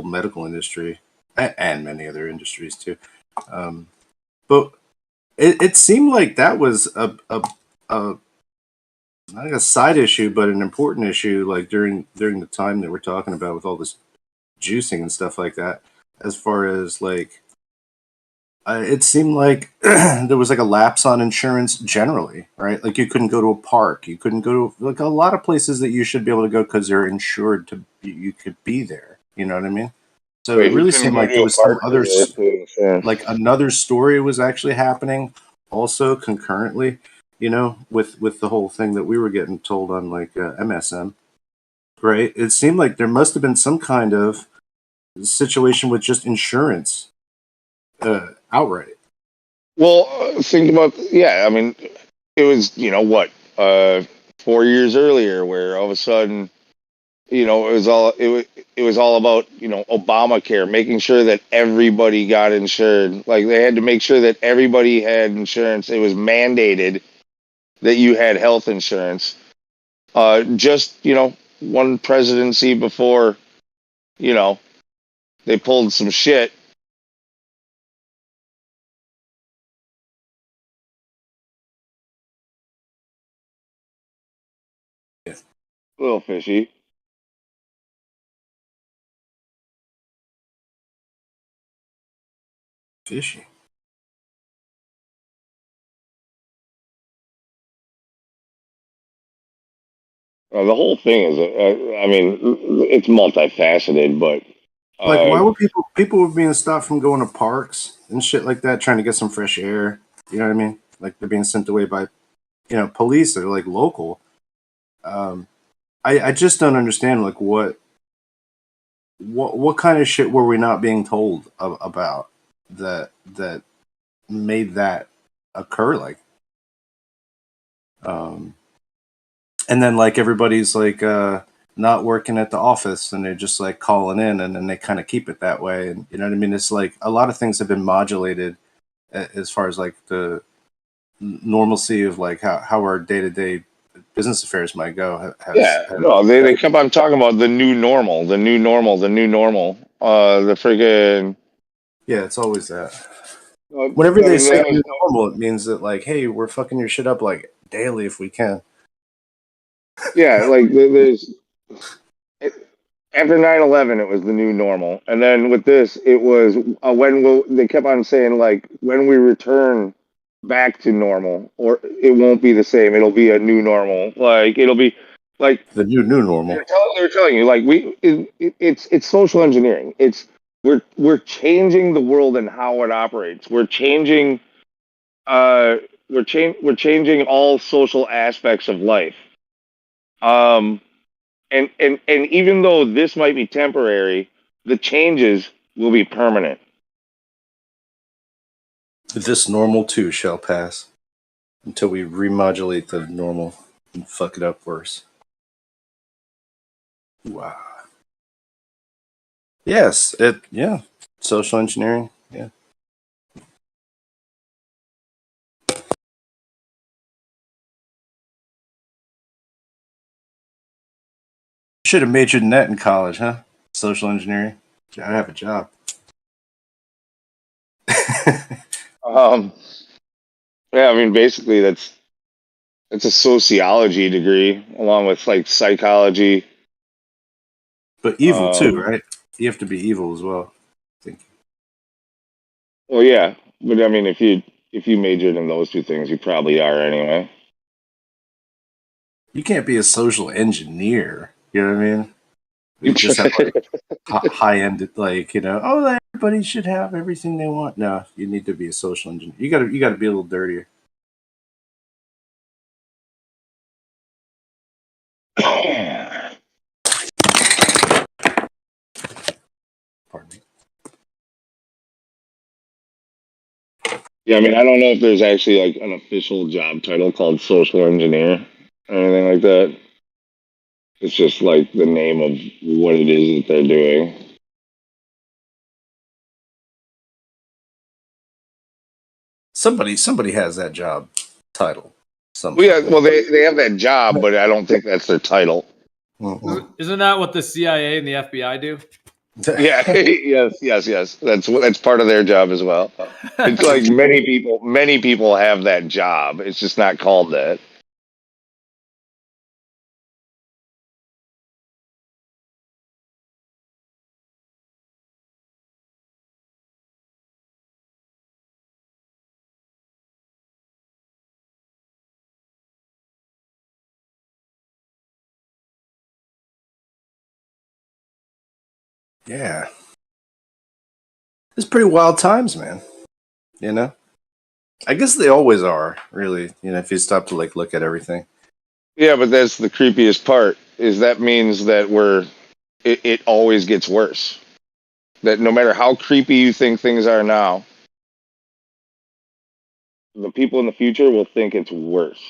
medical industry and many other industries too. But it seemed like that was a not like a side issue, but an important issue. Like during the time that we're talking about with all this juicing and stuff like that, as far as like. It seemed like there was like a lapse on insurance generally, right? Like you couldn't go to a park, you couldn't go to like a lot of places that you should be able to go because they're insured to you could be there. You know what I mean? So Wait, it who really couldn't seemed go like to there a was some park other, for like another story was actually happening, also concurrently. You know, with the whole thing that we were getting told on like MSM, right? It seemed like there must have been some kind of situation with just insurance outright. Well, think about I mean, it was what 4 years earlier where all of a sudden it was all about Obamacare, making sure that everybody got insured. Like they had to make sure that everybody had insurance. It was mandated that you had health insurance. Just one presidency before they pulled some shit. Yeah. A little fishy. Fishy. The whole thing is, I mean, it's multifaceted, but Like, why would people were being stopped from going to parks and shit like that, trying to get some fresh air? You know what I mean? Like they're being sent away by, police that are like local. I just don't understand like what kind of shit were we not being told about that made that occur? Like, and then like everybody's like not working at the office and they're just like calling in and then they kind of keep it that way, and you know what I mean. It's like a lot of things have been modulated as far as like the normalcy of like how our day-to-day business affairs might go no, they kept on talking about the new normal, the new normal, the new normal. The friggin' yeah, it's always that. Whenever they say new normal, it means that like, hey, we're fucking your shit up like daily if we can. Yeah, like there's after 9/11, it was the new normal, and then with this, it was they kept on saying like when we return back to normal, or it won't be the same. It'll be a new normal. Like it'll be like the new normal. They're telling you like it's social engineering. We're changing the world and how it operates. We're changing we're changing all social aspects of life. And even though this might be temporary, the changes will be permanent. This normal too shall pass until we remodulate the normal and fuck it up worse. Wow. Yes, social engineering. Yeah. Should have majored in that in college, huh? Social engineering. I'd have a job. Yeah, I mean, basically, it's a sociology degree along with like psychology. But evil too, right? You have to be evil as well. I think. Well, yeah, but I mean, if you majored in those two things, you probably are anyway. You can't be a social engineer. You know what I mean? You just have like high end, like, oh, everybody should have everything they want. No, you need to be a social engineer. You gotta be a little dirtier. Pardon me. Yeah, I mean, I don't know if there's actually like an official job title called social engineer or anything like that. It's just like the name of what it is that they're doing. Somebody has that job title. Well, yeah, well, they have that job, but I don't think that's their title. Isn't that what the CIA and the FBI do? Yeah, yes. That's part of their job as well. It's like many people have that job. It's just not called that. Yeah. It's pretty wild times, man. I guess they always are, really, if you stop to like look at everything. Yeah, but that's the creepiest part. Is that means that it always gets worse. That no matter how creepy you think things are now, the people in the future will think it's worse,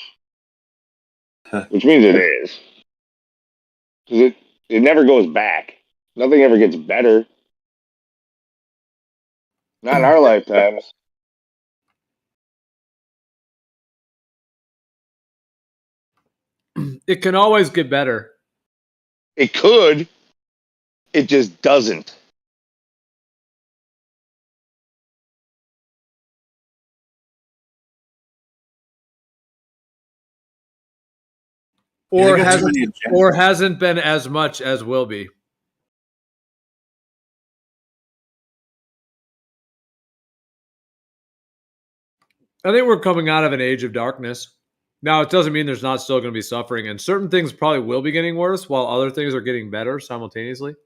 which means it is. Because it never goes back. Nothing ever gets better. Not in our lifetimes. It can always get better. It could. It just doesn't. Or hasn't been as much as will be. I think we're coming out of an age of darkness. Now, it doesn't mean there's not still going to be suffering, and certain things probably will be getting worse while other things are getting better simultaneously.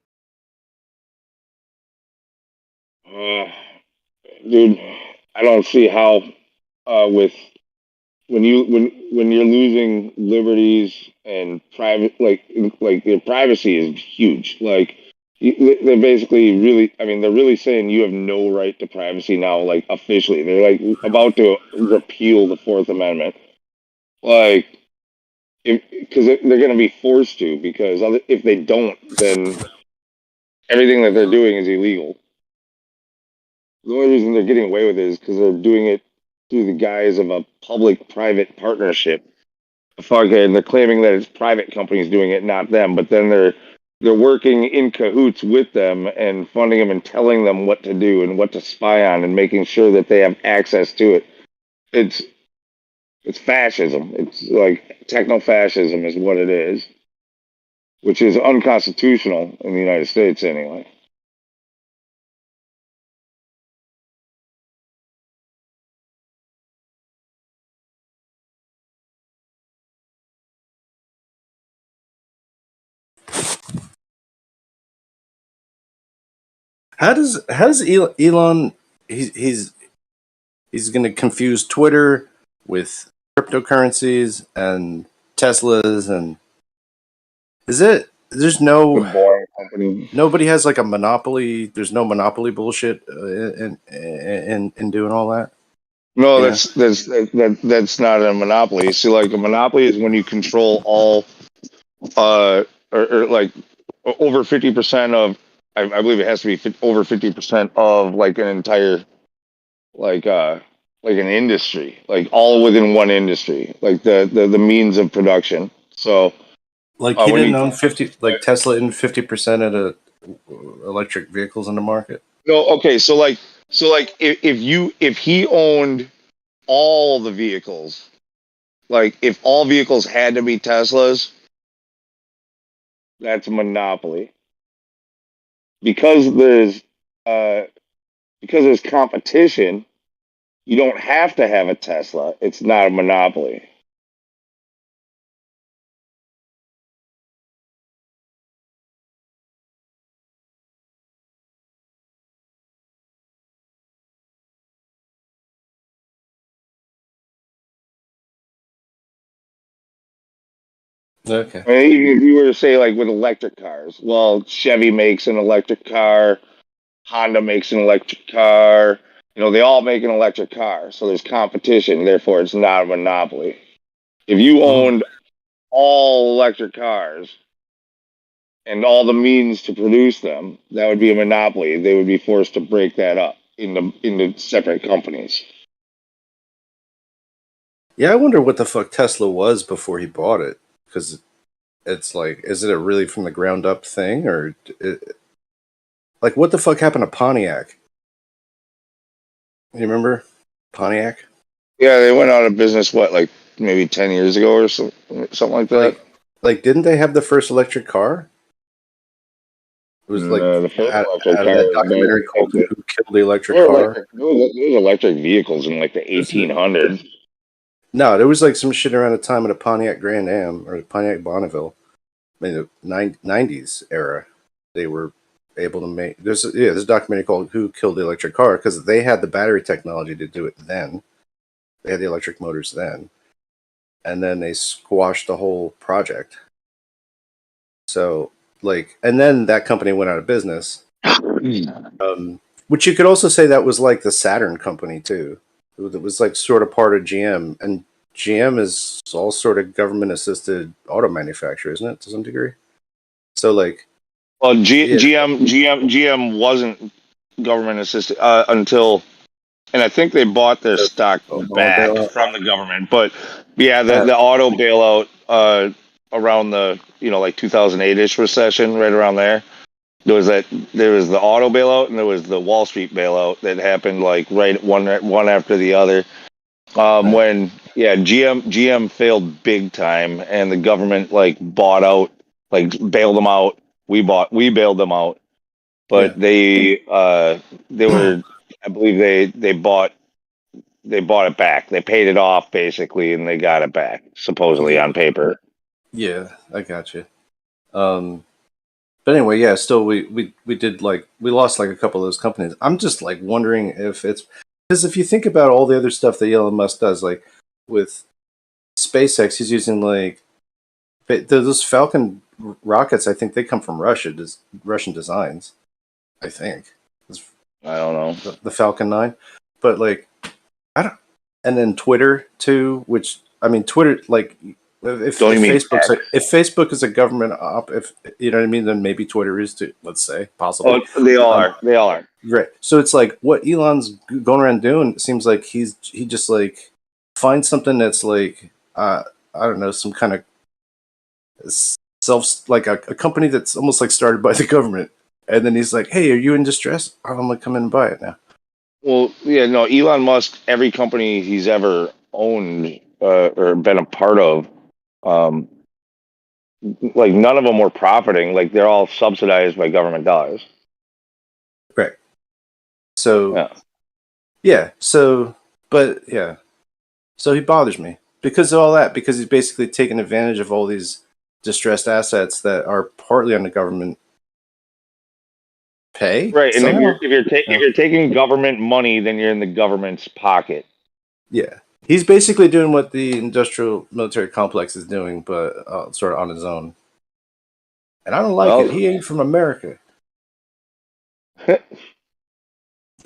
Dude, I don't see how with when you're losing liberties and private like your privacy is huge. Like they're basically they're really saying you have no right to privacy now, like officially. They're like about to repeal the Fourth Amendment. Like because they're going to be forced to, because if they don't, then everything that they're doing is illegal. The only reason they're getting away with it is because they're doing it through the guise of a public-private partnership. And they're claiming that it's private companies doing it, not them. But then they're working in cahoots with them and funding them and telling them what to do and what to spy on and making sure that they have access to it. It's fascism. It's like techno-fascism is what it is, which is unconstitutional in the United States anyway. How does Elon he's going to confuse Twitter with cryptocurrencies and Teslas, and there's no boring company. Nobody has like a monopoly. There's no monopoly bullshit in doing all that. No, that's not a monopoly. See, like a monopoly is when you control all, or like over 50% of. I believe it has to be over 50% of like an entire, like an industry, like all within one industry, like the means of production. So, like he didn't own 50, like Tesla in 50% of the electric vehicles in the market. No, okay, so if he owned all the vehicles, like if all vehicles had to be Teslas, that's a monopoly. Because there's competition, you don't have to have a Tesla. It's not a monopoly. Okay. I mean, even if you were to say like with electric cars, well, Chevy makes an electric car, Honda makes an electric car. You know, they all make an electric car, so there's competition. Therefore, it's not a monopoly. If you owned all electric cars and all the means to produce them, that would be a monopoly. They would be forced to break that up into separate companies. Yeah, I wonder what the fuck Tesla was before he bought it, because it's like, is it a really from the ground up thing, or like what the fuck happened to Pontiac? You remember Pontiac? Yeah, they went out of business. What, like maybe 10 years ago or something like that. Like, didn't they have the first electric car? It was like The first out electric of car that was documentary back called in "Who Killed the Electric there were Car." electric, there was electric vehicles in like the 1800s. No, there was like some shit around the time of the Pontiac Grand Am or the Pontiac Bonneville, in the 90s era. They were able to make there's a documentary called "Who Killed the Electric Car" because they had the battery technology to do it then. They had the electric motors then, and then they squashed the whole project. So like, and then that company went out of business. Which you could also say that was like the Saturn company too. It was like sort of part of GM, and GM is all sort of government assisted auto manufacturer, isn't it, to some degree? So like, Well, GM wasn't government assisted until, and I think they bought their stock back from the government. But yeah, the auto bailout around the like 2008ish recession, right around there. There was the auto bailout and there was the Wall Street bailout that happened like right one after the other. When GM failed big time and the government like bought out, like bailed them out. We bailed them out, but they were, I believe they bought it back. They paid it off basically and they got it back supposedly on paper. Yeah, I got you. But anyway, yeah. Still, we did like we lost like a couple of those companies. I'm just like wondering if it's because if you think about all the other stuff that Elon Musk does, like with SpaceX, he's using like those Falcon rockets. I think they come from Russia, Russian designs. I think. I don't know the Falcon 9, but like I don't. And then Twitter too, which I mean, Twitter like. If Facebook is a government op, if you know what I mean, then maybe Twitter is too. Let's say possibly. Oh, they all are. They all are. Right. So it's like what Elon's going around doing. It seems like he just like finds something that's like I don't know, some kind of like a company that's almost like started by the government, and then he's like, "Hey, are you in distress? I'm gonna come in and buy it now." Well, yeah, no, Elon Musk. Every company he's ever owned or been a part of. Like none of them were profiting. Like they're all subsidized by government dollars. Right. So, yeah. So, but yeah. So he bothers me because of all that. Because he's basically taking advantage of all these distressed assets that are partly on the government pay. Right, and if you're taking government money, then you're in the government's pocket. Yeah. He's basically doing what the industrial military complex is doing, but sort of on his own. And I don't like it. He ain't from America. I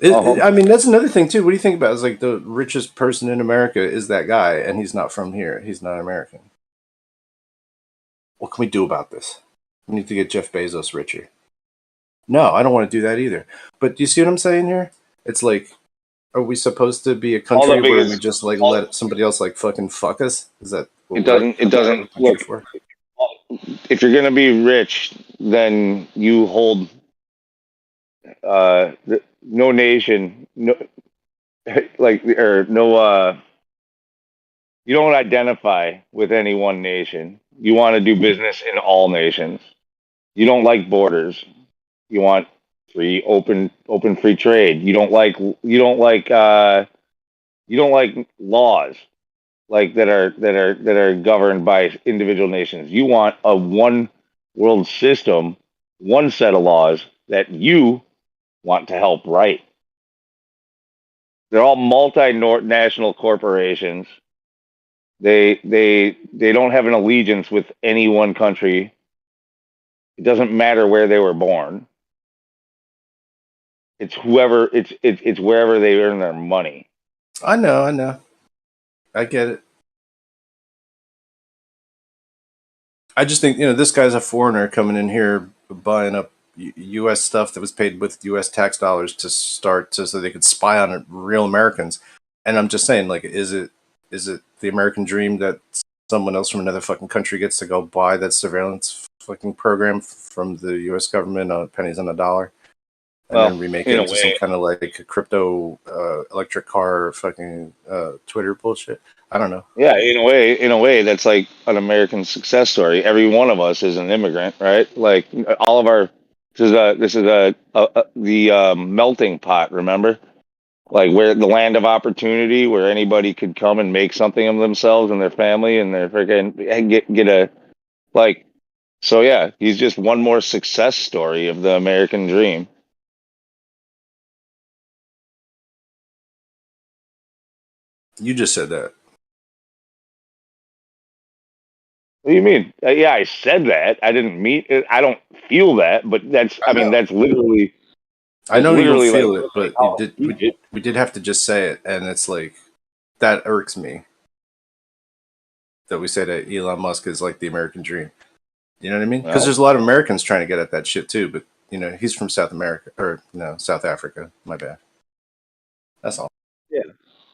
mean, that's another thing, too. What do you think about it? It's like the richest person in America is that guy, and he's not from here. He's not American. What can we do about this? We need to get Jeff Bezos richer. No, I don't want to do that either. But do you see what I'm saying here? It's like, are we supposed to be a country where we just like let somebody else like fucking fuck us? Is that it doesn't look for? If you're gonna be rich, then you hold no nation, no like or no you don't identify with any one nation. You want to do business in all nations. You don't like borders. You want free open free trade. You don't like laws like that are governed by individual nations. You want a one world system, one set of laws that you want to help right. They're all multinational corporations They don't have an allegiance with any one country. It doesn't matter where they were born. It's whoever. It's wherever they earn their money. I know. I get it. I just think, this guy's a foreigner coming in here buying up U.S. stuff that was paid with U.S. tax dollars to start so they could spy on real Americans. And I'm just saying, like, is it the American dream that someone else from another fucking country gets to go buy that surveillance fucking program from the U.S. government on pennies on the dollar? And then remake it into some kind of like crypto electric car fucking Twitter bullshit. I don't know. Yeah, in a way, that's like an American success story. Every one of us is an immigrant, right? Like all of our. This is the melting pot. Remember, like where the land of opportunity, where anybody could come and make something of themselves and their family and their freaking get a like. So yeah, he's just one more success story of the American dream. You just said that. What do you mean? Yeah, I said that. I didn't mean it. I don't feel that, but that's. I mean, that's literally. I know you don't literally feel like, it, but we did have to just say it, and it's like that irks me that we say that Elon Musk is like the American dream. You know what I mean? Because Well, there's a lot of Americans trying to get at that shit too, but he's from South America or no, South Africa. My bad. That's all. yeah.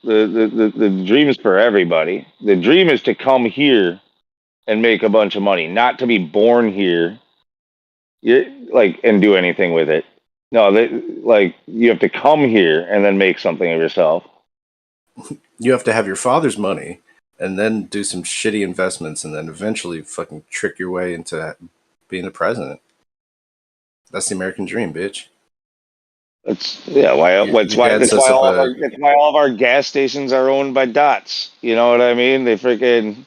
The dream is for everybody. The dream is to come here and make a bunch of money, not to be born here, and do anything with it. No, you have to come here and then make something of yourself. You have to have your father's money and then do some shitty investments and then eventually fucking trick your way into being the president. That's the American dream, bitch. That's why all of our gas stations are owned by dots. You know what I mean? They freaking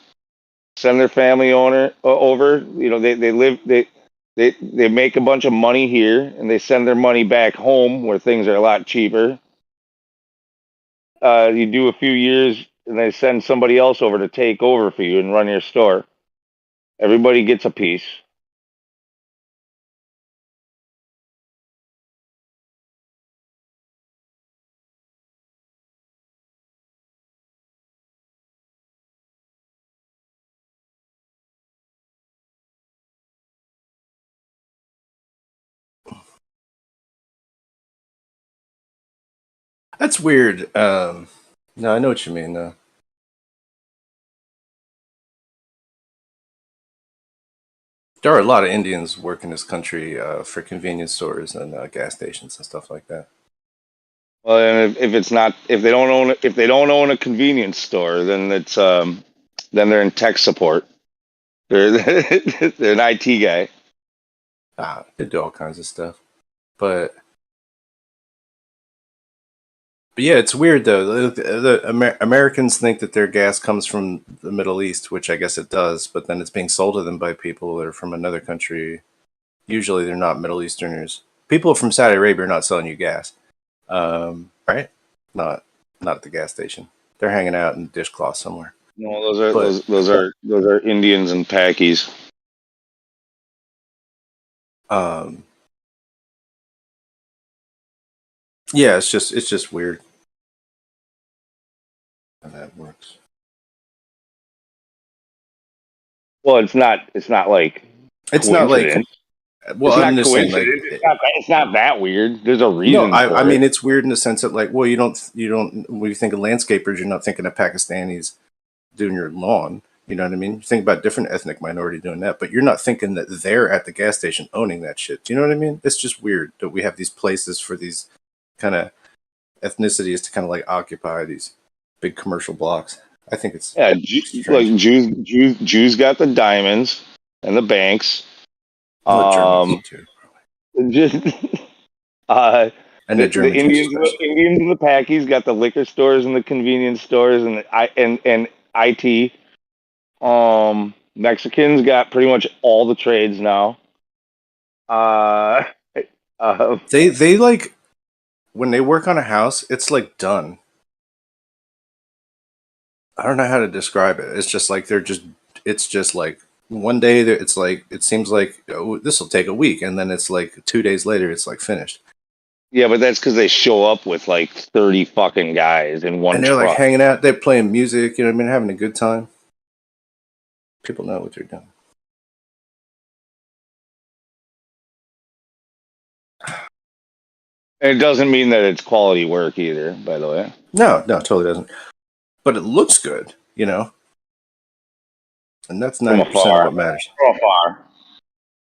send their family owner over. They make a bunch of money here and they send their money back home where things are a lot cheaper. You do a few years and they send somebody else over to take over for you and run your store. Everybody gets a piece. That's weird. No, I know what you mean, though. There are a lot of Indians work in this country for convenience stores and gas stations and stuff like that. Well, and if they don't own a convenience store, then then they're in tech support. They're they're an IT guy. They do all kinds of stuff, but yeah, it's weird though. The Americans think that their gas comes from the Middle East, which I guess it does, but then it's being sold to them by people that are from another country. Usually, they're not Middle Easterners. People from Saudi Arabia are not selling you gas, right? Not at the gas station. They're hanging out in dishcloth somewhere. No, those are Indians and Pakis. Yeah, it's just weird how that works. Well, it's not like it's not like. Well, it's I'm not just saying, like, it's not that weird. There's a reason. No, I mean it's weird in the sense that, like, well, you don't when you think of landscapers, you're not thinking of Pakistanis doing your lawn. You know what I mean? You think about different ethnic minority doing that, but you're not thinking that they're at the gas station owning that shit. Do you know what I mean? It's just weird that we have these places for these kind of ethnicities to kind of like occupy these big commercial blocks. I think it's like Jews got the diamonds and the banks. Just and the Germans, Indians and the Pakis got the liquor stores and the convenience stores and IT. Mexicans got pretty much all the trades now. They like when they work on a house, it's like done. I don't know how to describe it. It's just like it's just like one day it's like it seems like this will take a week, and then it's like 2 days later it's like finished. Yeah, but that's because they show up with like 30 fucking guys in one And they're like truck. hanging out, they're playing music, you know what I mean, having a good time. People know what they're doing. And it doesn't mean that it's quality work either, by the way. No, totally doesn't. But it looks good, you know? And that's From 90% of afar. what matters. From afar.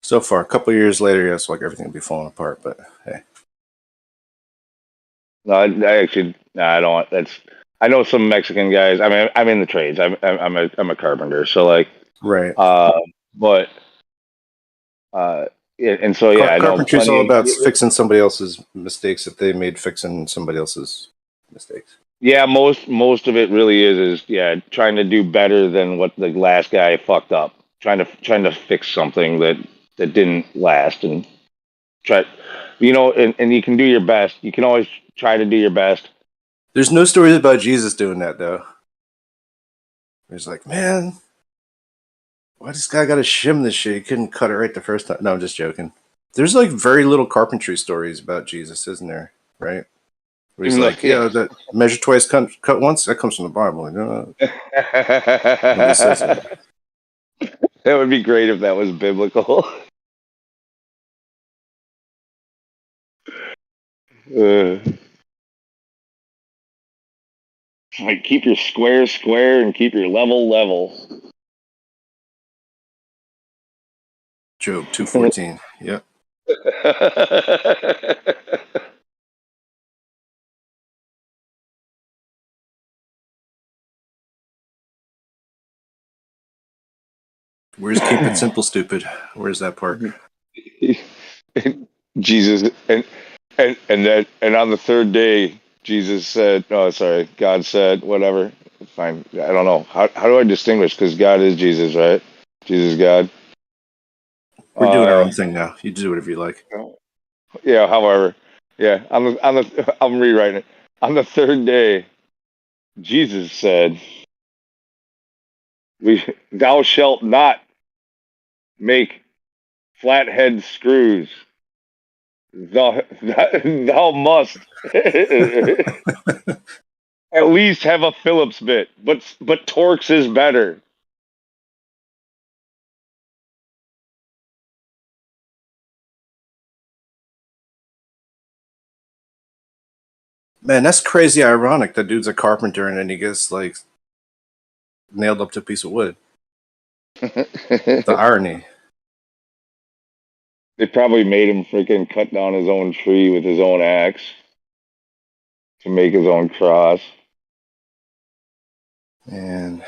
So far, a couple of years later, yes, like everything will be falling apart, but hey. No, I actually, no, I don't. That's. I know some Mexican guys. I mean, I'm in the trades. I'm a carpenter. So like, right. But, and so yeah, I know Carpentry's all plenty about of. fixing somebody else's mistakes that they made, fixing somebody else's mistakes. Yeah, most of it really is trying to do better than what the last guy fucked up. Trying to fix something that didn't last and try, and you can do your best. You can always try to do your best. There's no stories about Jesus doing that though. He's like, man, why this guy got to shim this shit? He couldn't cut it right the first time. No, I'm just joking. There's like very little carpentry stories about Jesus, isn't there? Right? Where he's like, yeah, that measure twice, cut once. That comes from the Bible. Like, nobody says that. That would be great if that was biblical. Like keep your square square and keep your level level. Job 2:14. Yep. Where's keep it simple, stupid? Where's that part? Jesus and on the third day, Jesus said, "Oh, sorry, God said, whatever." Fine, I don't know how do I distinguish because God is Jesus, right? Jesus is God. We're doing our own thing now. You do whatever you like. Yeah. However, yeah. I'm rewriting it. On the third day, Jesus said, "Thou shalt not make flathead screws. Thou must at least have a Phillips bit, but Torx is better." Man, that's crazy ironic. That dude's a carpenter and then he gets like nailed up to a piece of wood. The irony. They probably made him freaking cut down his own tree with his own axe to make his own cross. And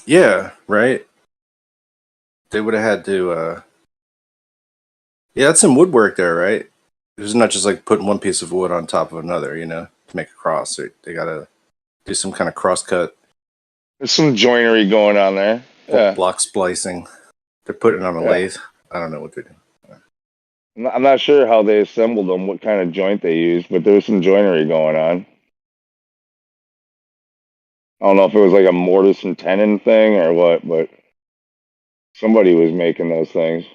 yeah, right. They would have had to. Yeah, that's some woodwork there, right? It's not just like putting one piece of wood on top of another, you know, to make a cross. They gotta do some kind of cross cut. There's some joinery going on there. Yeah. Block splicing. They're putting it on a lathe. I don't know what they're doing. I'm not sure how they assembled them, what kind of joint they used, but there was some joinery going on. I don't know if it was like a mortise and tenon thing or what, but somebody was making those things.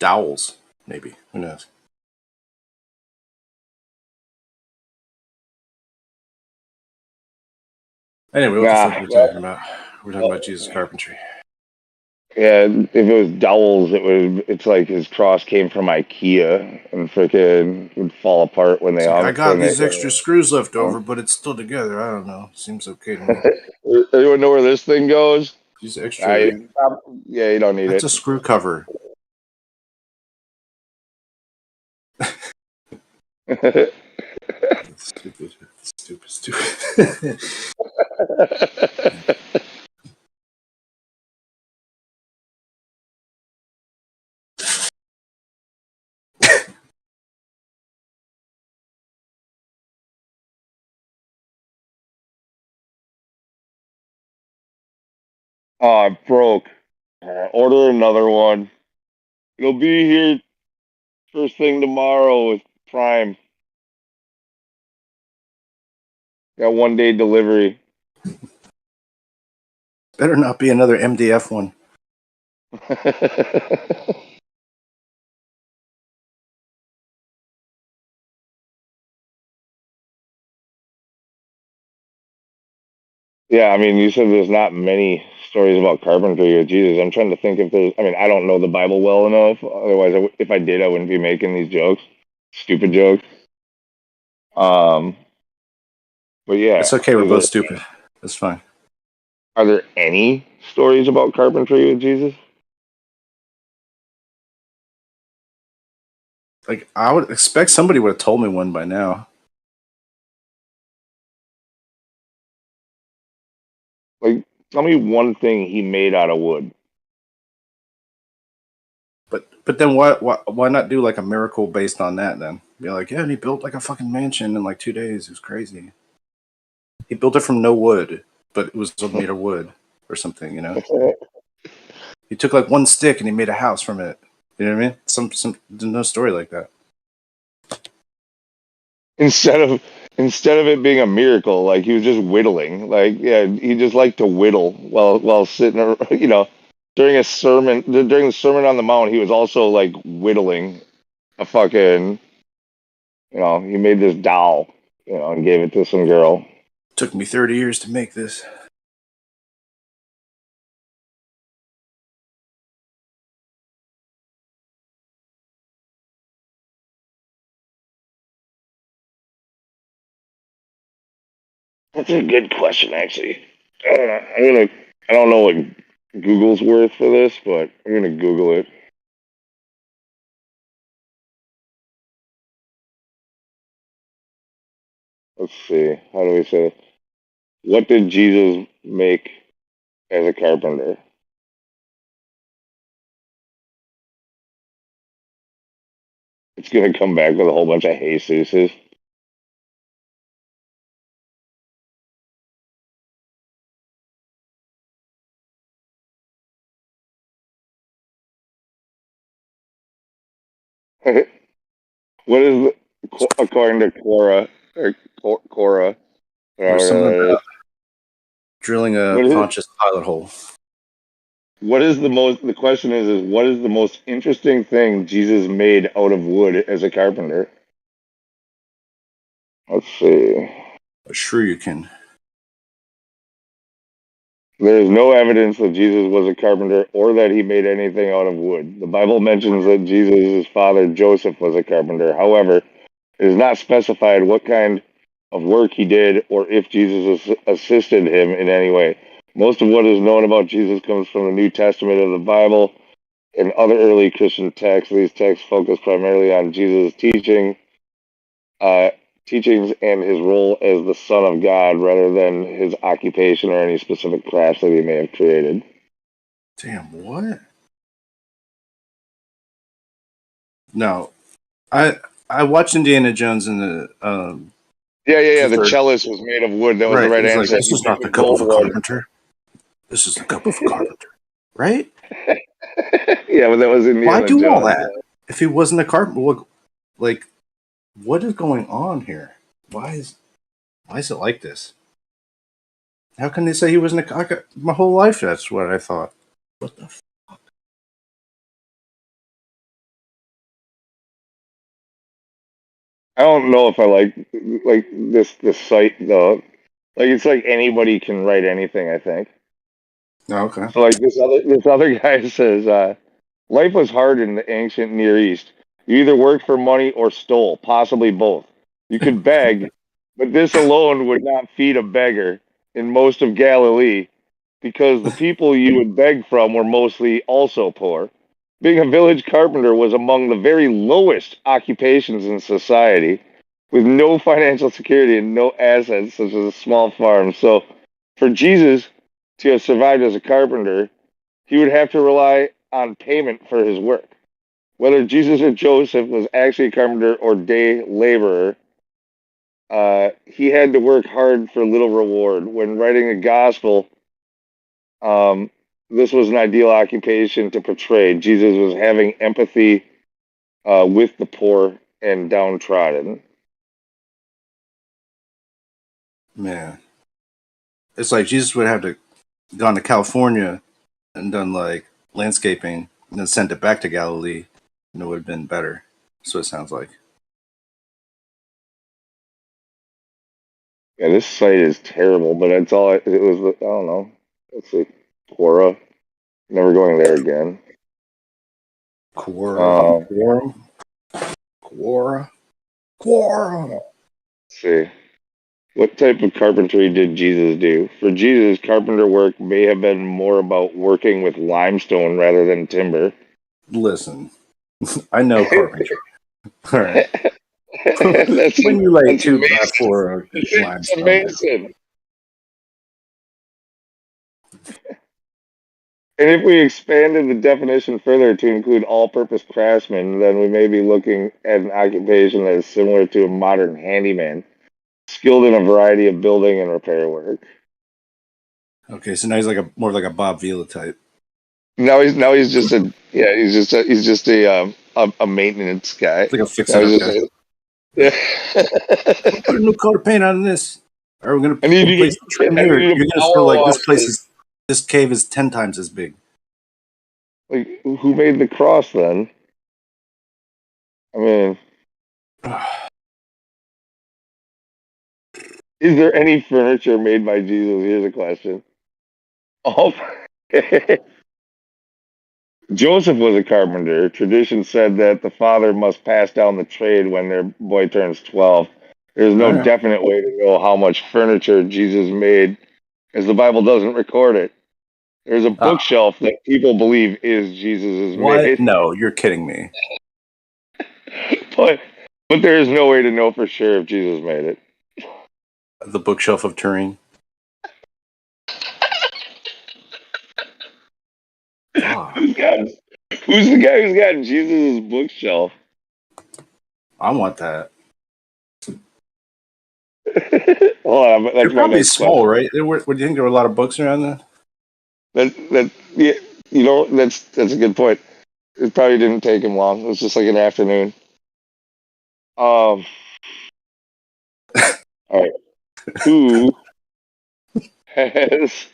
Dowels, maybe. Who knows? Anyway, what the fuck are we talking about? We're talking about Jesus carpentry. Yeah, if it was dowels, it's like his cross came from IKEA and freaking would fall apart when they I got these extra screws left over, but it's still together. I don't know. Seems okay to me. Anyone know where this thing goes? These extra. Yeah, you don't need That's it. a screw cover. Stupid. Oh, it broke. Order another one. It'll be here first thing tomorrow with Prime. Got 1 day delivery. Better not be another MDF one. Yeah, I mean, you said there's not many stories about carpentry with Jesus. I'm trying to think if there's. I mean, I don't know the Bible well enough. Otherwise, if I did, I wouldn't be making these jokes, stupid jokes. But yeah, It's okay. We're both stupid. That's fine. Are there any stories about carpentry with Jesus? Like, I would expect somebody would have told me one by now. Like, tell me one thing he made out of wood. But then why not do like a miracle based on that then? Be like, yeah, and he built like a fucking mansion in like 2 days. It was crazy. He built it from no wood, but it was made of wood or something, you know? He took like one stick and he made a house from it. You know what I mean? There's no story like that. Instead of it being a miracle, like he was just whittling. Like, yeah, he just liked to whittle while sitting, you know, during the Sermon on the Mount, he was also like whittling a fucking, you know, he made this doll, you know, and gave it to some girl. Took me 30 years to make this. That's a good question, actually. I don't know. I don't know what Google's worth for this, but I'm gonna Google it. Let's see. How do we say it? What did Jesus make as a carpenter? It's gonna come back with a whole bunch of Jesuses. What is according to Quora or Quora? There's something Whatever that is. about drilling a What is it? Pontius Pilate hole. What is the most? The question is what is the most interesting thing Jesus made out of wood as a carpenter? Let's see. A shuriken. There is no evidence that Jesus was a carpenter or that he made anything out of wood. The Bible mentions that Jesus' father Joseph was a carpenter. However, it is not specified what kind of work he did or if Jesus assisted him in any way. Most of what is known about Jesus comes from the New Testament of the Bible and other early Christian texts. These texts focus primarily on Jesus' teachings and his role as the Son of God rather than his occupation or any specific crafts that he may have created. Damn, what? No. I watched Indiana Jones in the Yeah. The third. cellist was made of wood. That was the Right. right He's answer. like, this is not the cup of a carpenter. This is the cup of a carpenter. Right? Yeah, but that was Indiana Why do Jones. all that? If he wasn't a carpenter, like, what is going on here? Why is it like this? How can they say he wasn't my whole life that's what I thought. What the I don't know if I like this site though. Like it's like anybody can write anything, I think. Oh, okay. So like this other guy says, life was hard in the ancient Near East. You either worked for money or stole, possibly both. You could beg, but this alone would not feed a beggar in most of Galilee, because the people you would beg from were mostly also poor. Being a village carpenter was among the very lowest occupations in society, with no financial security and no assets such as a small farm. So, for Jesus to have survived as a carpenter, he would have to rely on payment for his work. Whether Jesus or Joseph was actually a carpenter or day laborer, he had to work hard for little reward. When writing a gospel, this was an ideal occupation to portray. Jesus was having empathy with the poor and downtrodden. Man, it's like Jesus would have to gone to California and done like landscaping and then sent it back to Galilee, and it would have been better. That's what it sounds like. Yeah, this site is terrible, but that's all. It was. I don't know. Let's see, Quora. Never going there again. Quora. Let's see. What type of carpentry did Jesus do? For Jesus, carpenter work may have been more about working with limestone rather than timber. Listen, I know carpentry. All right. That's When you lay 2 by amazing. 4 It's limestone. amazing. And if we expanded the definition further to include all-purpose craftsman, then we may be looking at an occupation that is similar to a modern handyman, skilled in a variety of building and repair work. Okay, so now he's like more like a Bob Vila type. Now he's just he's just a maintenance guy. Like a fix-it-up guy. Yeah. Put a new coat of paint on this. Or we're gonna I need to place the trim here. You're gonna feel like this place is. This cave is 10 times as big. Like, who made the cross then? I mean, is there any furniture made by Jesus? Here's a question. Oh, Joseph was a carpenter. Tradition said that the father must pass down the trade when their boy turns 12. There's no definite way to know how much furniture Jesus made, as the Bible doesn't record it. There's a bookshelf that people believe is Jesus' made. No, you're kidding me. But there is no way to know for sure if Jesus made it. The bookshelf of Turing. Who's the guy who's got Jesus' bookshelf? I want that. Hold on, They're probably small, right? What do you think? There were a lot of books around there. Yeah, that's a good point. It probably didn't take him long. It was just like an afternoon. All right. Who has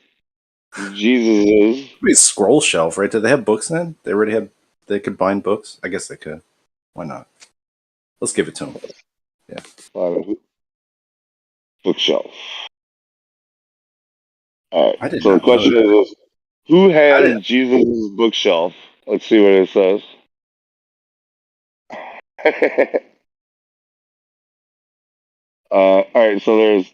Jesus's Maybe a scroll shelf, right? Did they have books then? They already had. They could bind books. I guess they could. Why not? Let's give it to them. Yeah. Bookshelf. All I right. did So the not know question that. is, who has Jesus' bookshelf? Let's see what it says. All right. So there's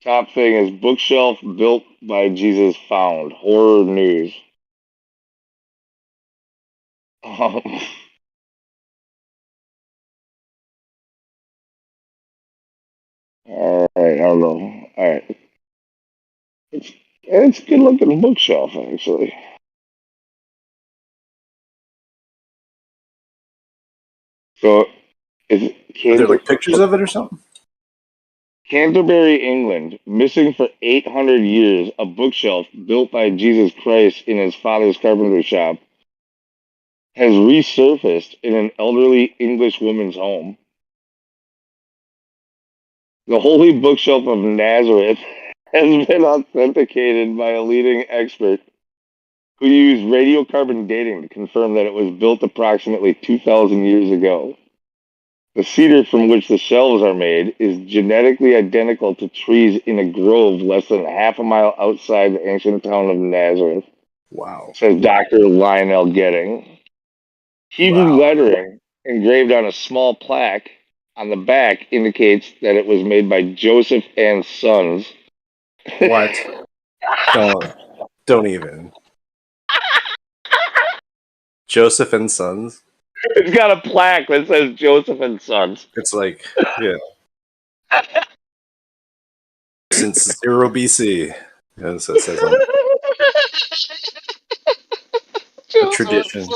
top thing is bookshelf built by Jesus found. Horror news. All right. I don't know. All right. It's a good looking bookshelf, actually. So, is Are there like pictures of it or something? Canterbury, England, missing for 800 years, a bookshelf built by Jesus Christ in his father's carpentry shop has resurfaced in an elderly English woman's home. The Holy Bookshelf of Nazareth has been authenticated by a leading expert who used radiocarbon dating to confirm that it was built approximately 2,000 years ago. The cedar from which the shelves are made is genetically identical to trees in a grove less than half a mile outside the ancient town of Nazareth. Wow. Says Dr. Lionel Getting. Hebrew lettering engraved on a small plaque on the back indicates that it was made by Joseph and Sons. What? Don't even. Joseph and Sons. It's got a plaque that says Joseph and Sons. It's like, yeah. Since 0 BC. That's what it says on it. A tradition.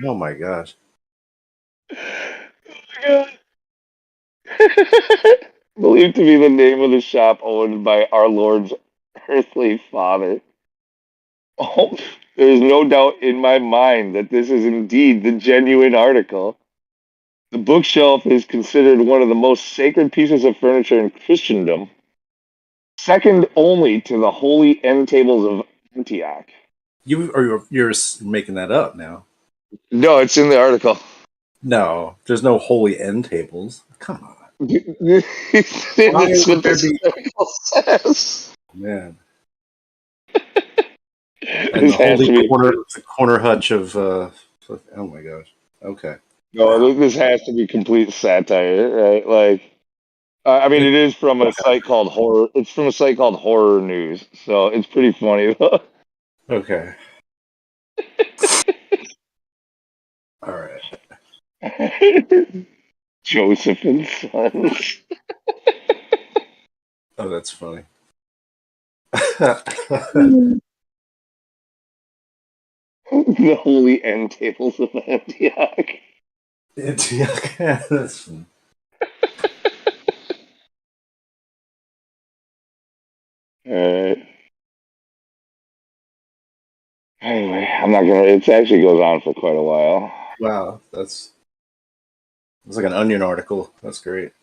Oh my gosh. Believed to be the name of the shop owned by our Lord's earthly father. Oh, there is no doubt in my mind that this is indeed the genuine article. The bookshelf is considered one of the most sacred pieces of furniture in Christendom, second only to the holy end tables of Antioch. You're making that up now. No, it's in the article. No, there's no holy end tables. Come on. It's what this article says. Man. And This the has holy to be corner hutch of oh my gosh. Okay. no. This has to be complete satire, right? Like, I mean, it is from a site called Horror. It's from a site called Horror News, so it's pretty funny though. Okay. All right. Joseph and Sons. Oh, that's funny. The holy end tables of Antioch. Antioch. That's funny. Alright. Anyway, I'm not gonna. It actually goes on for quite a while. Wow, it's like an Onion article. That's great.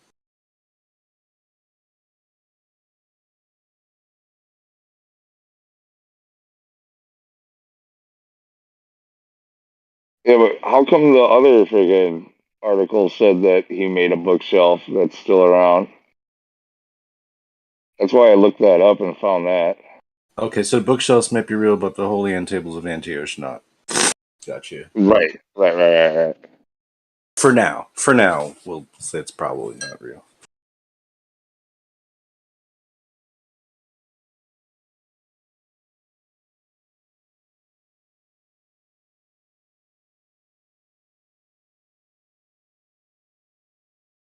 Yeah, but how come the other friggin' article said that he made a bookshelf that's still around? That's why I looked that up and found that. Okay, so bookshelves might be real, but the holy end tables of Antioch not. Got you. Right. For now, we'll say it's probably not real.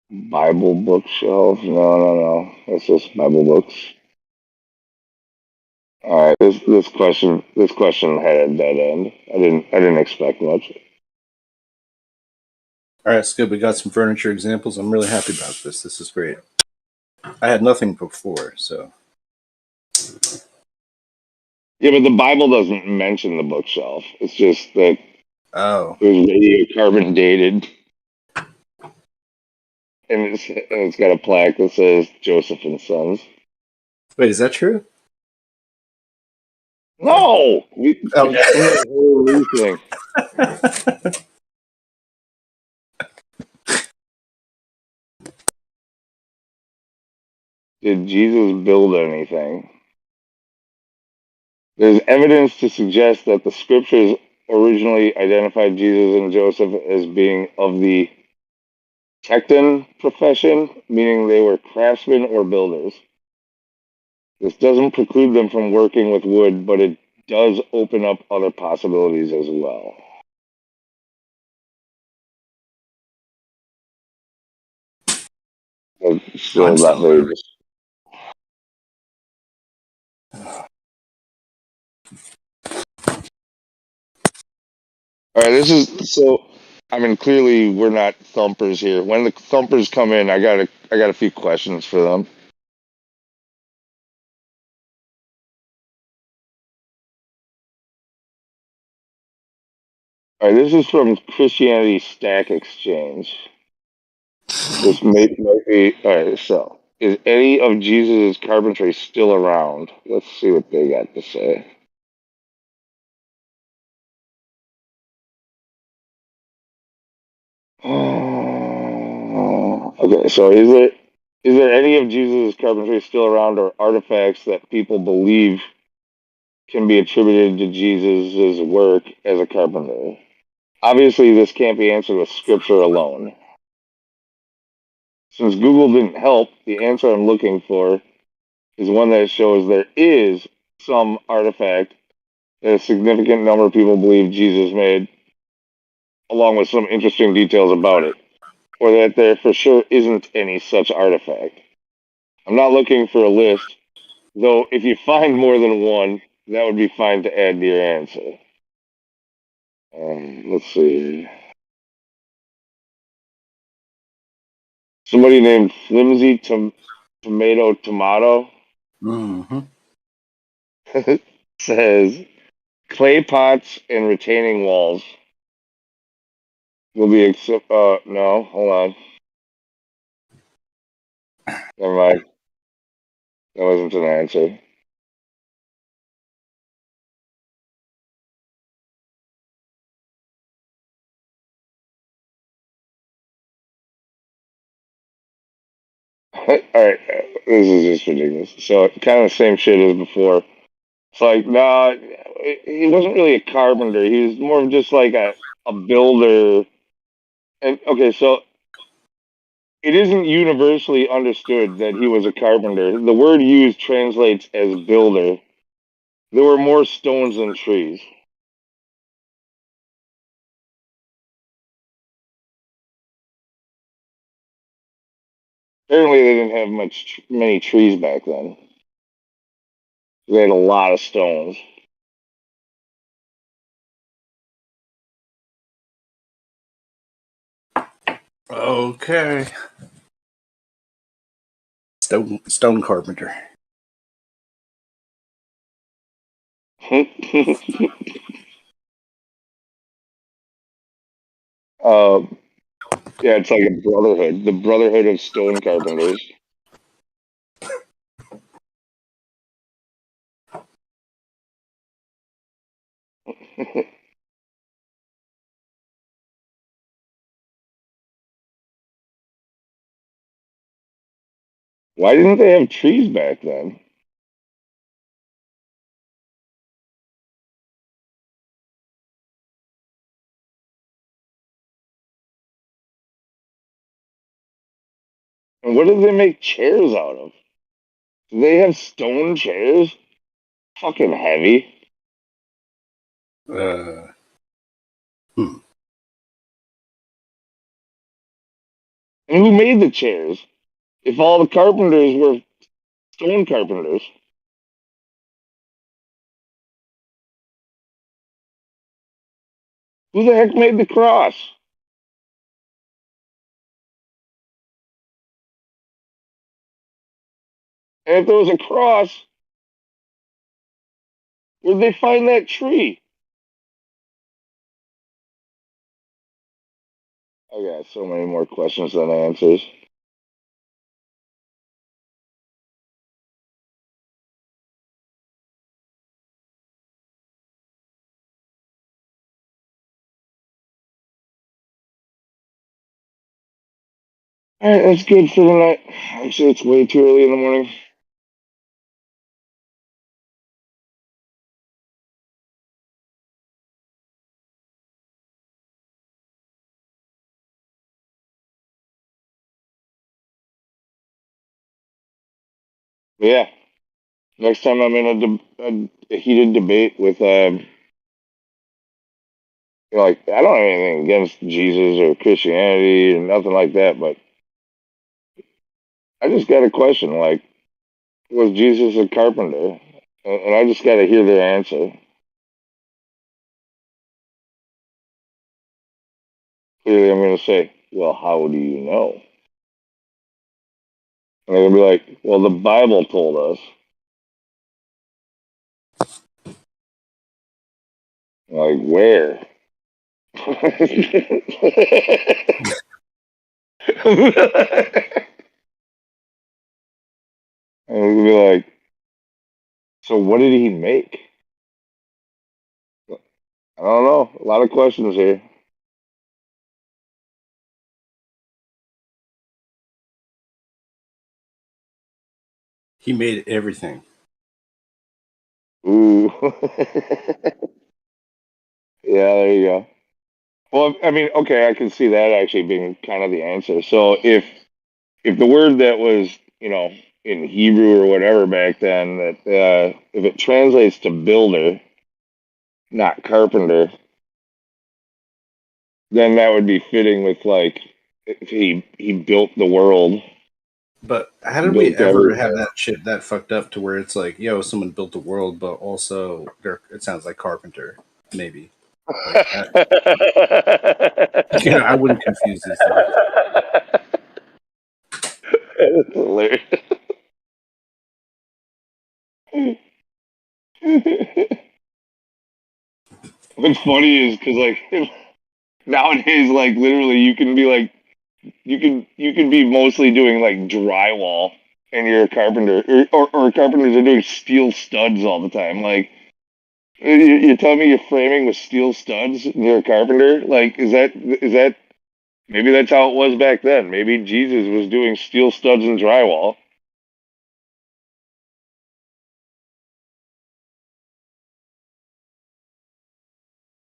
Bible bookshelf? No. That's just Bible books. All right. This question had a dead end. I didn't expect much. All right, it's good. We got some furniture examples. I'm really happy about this. This is great. I had nothing before, so. Yeah, but the Bible doesn't mention the bookshelf. It's just that it was radiocarbon dated, and it's got a plaque that says Joseph and Sons. Wait, is that true? No, from Okay. that whole thing. Did Jesus build anything? There's evidence to suggest that the scriptures originally identified Jesus and Joseph as being of the Tekton profession, meaning they were craftsmen or builders. This doesn't preclude them from working with wood, but it does open up other possibilities as well. Still not very. All right, this is so. I mean, clearly we're not thumpers here. When the thumpers come in, I got a few questions for them. All right, this is from Christianity Stack Exchange. This might be all right. So, is any of Jesus' carpentry still around? Let's see what they got to say. Okay, so is there any of Jesus' carpentry still around, or artifacts that people believe can be attributed to Jesus' work as a carpenter? Obviously, this can't be answered with scripture alone. Since Google didn't help, the answer I'm looking for is one that shows there is some artifact that a significant number of people believe Jesus made, along with some interesting details about it, or that there for sure isn't any such artifact. I'm not looking for a list, though if you find more than one, that would be fine to add to your answer. Let's see. Somebody named Flimsy Tomato Mm-hmm. says, clay pots and retaining walls will be accept. No, hold on. Never mind. That wasn't an answer. All right, this is just ridiculous. So kind of the same shit as before. It's like, nah, he wasn't really a carpenter. He was more of just like a builder. And okay, so it isn't universally understood that he was a carpenter. The word used translates as builder. There were more stones than trees. Apparently, they didn't have many trees back then. They had a lot of stones. Okay. Stone carpenter. Yeah, it's like a brotherhood. The Brotherhood of Stone Carpenters. Why didn't they have trees back then? And what did they make chairs out of? Do they have stone chairs? Fucking heavy. Hmm. And who made the chairs? If all the carpenters were stone carpenters. Who the heck made the cross? And if there was a cross, where'd they find that tree? I got so many more questions than answers. Alright, that's good for the night. Actually, it's way too early in the morning. But yeah, next time I'm in a heated debate with, like, I don't have anything against Jesus or Christianity or nothing like that, but I just got a question, like, was Jesus a carpenter? And I just got to hear their answer. Clearly, I'm going to say, well, how do you know? And they're going to be like, well, the Bible told us. Like, where? And we'll be like, so what did he make? I don't know. A lot of questions here. He made everything. Ooh. Yeah, there you go. Well, I mean, okay, I can see that actually being kind of the answer. So if the word that was, in Hebrew or whatever back then, that if it translates to builder, not carpenter, then that would be fitting with like if he built the world. But how did we Built ever have everything. that shit that fucked up to where it's like, yo, someone built the world, but also it sounds like carpenter, maybe. Like, I wouldn't confuse these things. That's hilarious. What's funny is because like nowadays, like literally, you can be like you can be mostly doing like drywall, and you're a carpenter, or carpenters are doing steel studs all the time. Like you're telling me you're framing with steel studs, and you're a carpenter. Like is that maybe that's how it was back then? Maybe Jesus was doing steel studs and drywall.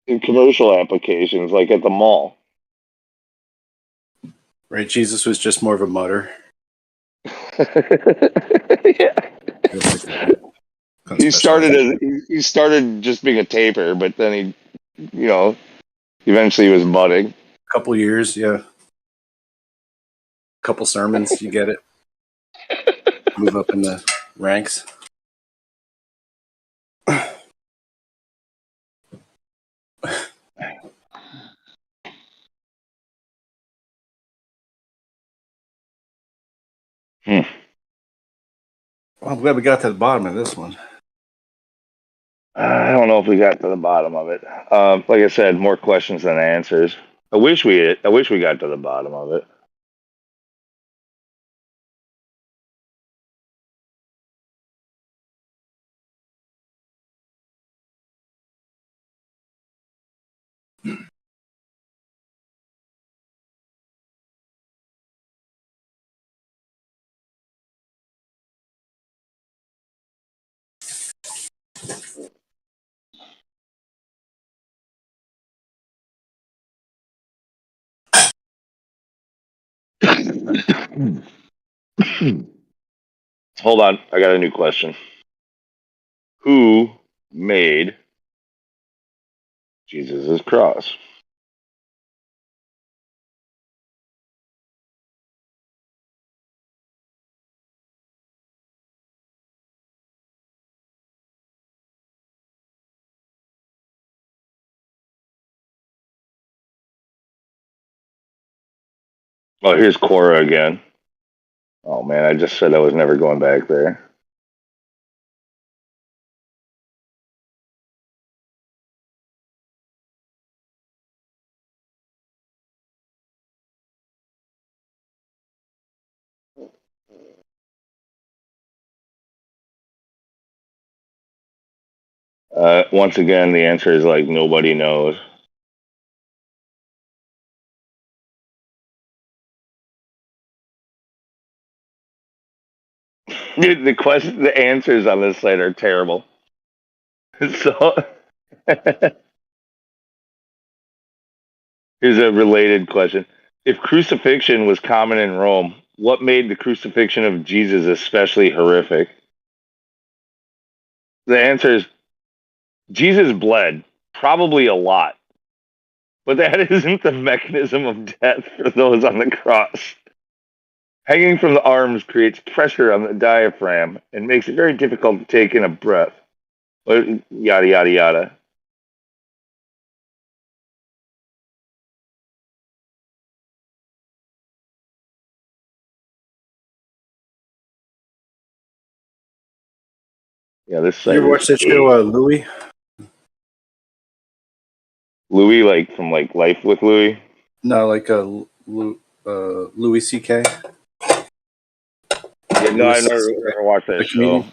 In commercial applications, like at the mall. Right, Jesus was just more of a mutter. Yeah. He started just being a taper, but then he eventually was mudding. Couple years, yeah. Couple sermons, you get it. Move up in the ranks. Well, I'm glad we got to the bottom of this one. I don't know if we got to the bottom of it. Like I said, more questions than answers. I wish we got to the bottom of it. Hold on, I got a new question. Who made Jesus' cross? Oh, here's Cora again. Oh man, I just said I was never going back there. Once again, the answer is like nobody knows. Dude, the answers on this site are terrible. So here's a related question. If crucifixion was common in Rome, what made the crucifixion of Jesus especially horrific? The answer is Jesus bled, probably a lot. But that isn't the mechanism of death for those on the cross. Hanging from the arms creates pressure on the diaphragm and makes it very difficult to take in a breath. Yada, yada, yada. Yeah, this site. You ever watch that show, Louis? Louis, like from like Life with Louis? No, like Louis C.K. Yeah, no, I never watched that show.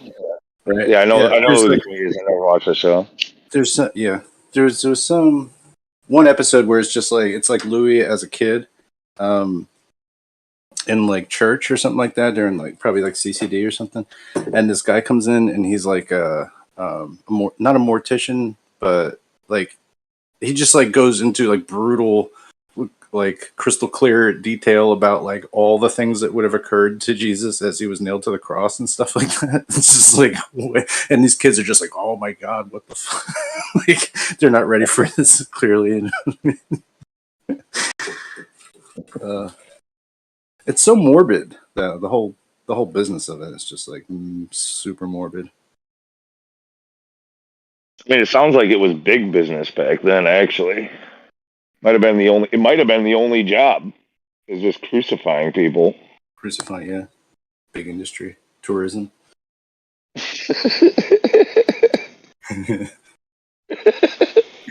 Right? Yeah, I know who the like, comedian is. I never watched the show. There's some one episode where it's just like it's like Louis as a kid, in like church or something like that during like probably like CCD or something, and this guy comes in and he's like not a mortician, but like he just like goes into like brutal, like crystal clear detail about like all the things that would have occurred to Jesus as he was nailed to the cross and stuff like that. It's just like, and these kids are just like, oh my god, what the fuck? Like they're not ready for this clearly. It's so morbid. The whole business of it is just like super morbid. I mean, it sounds like it was big business back then. Actually, it might have been the only job, is just crucifying people. Crucifying, yeah, big industry, tourism.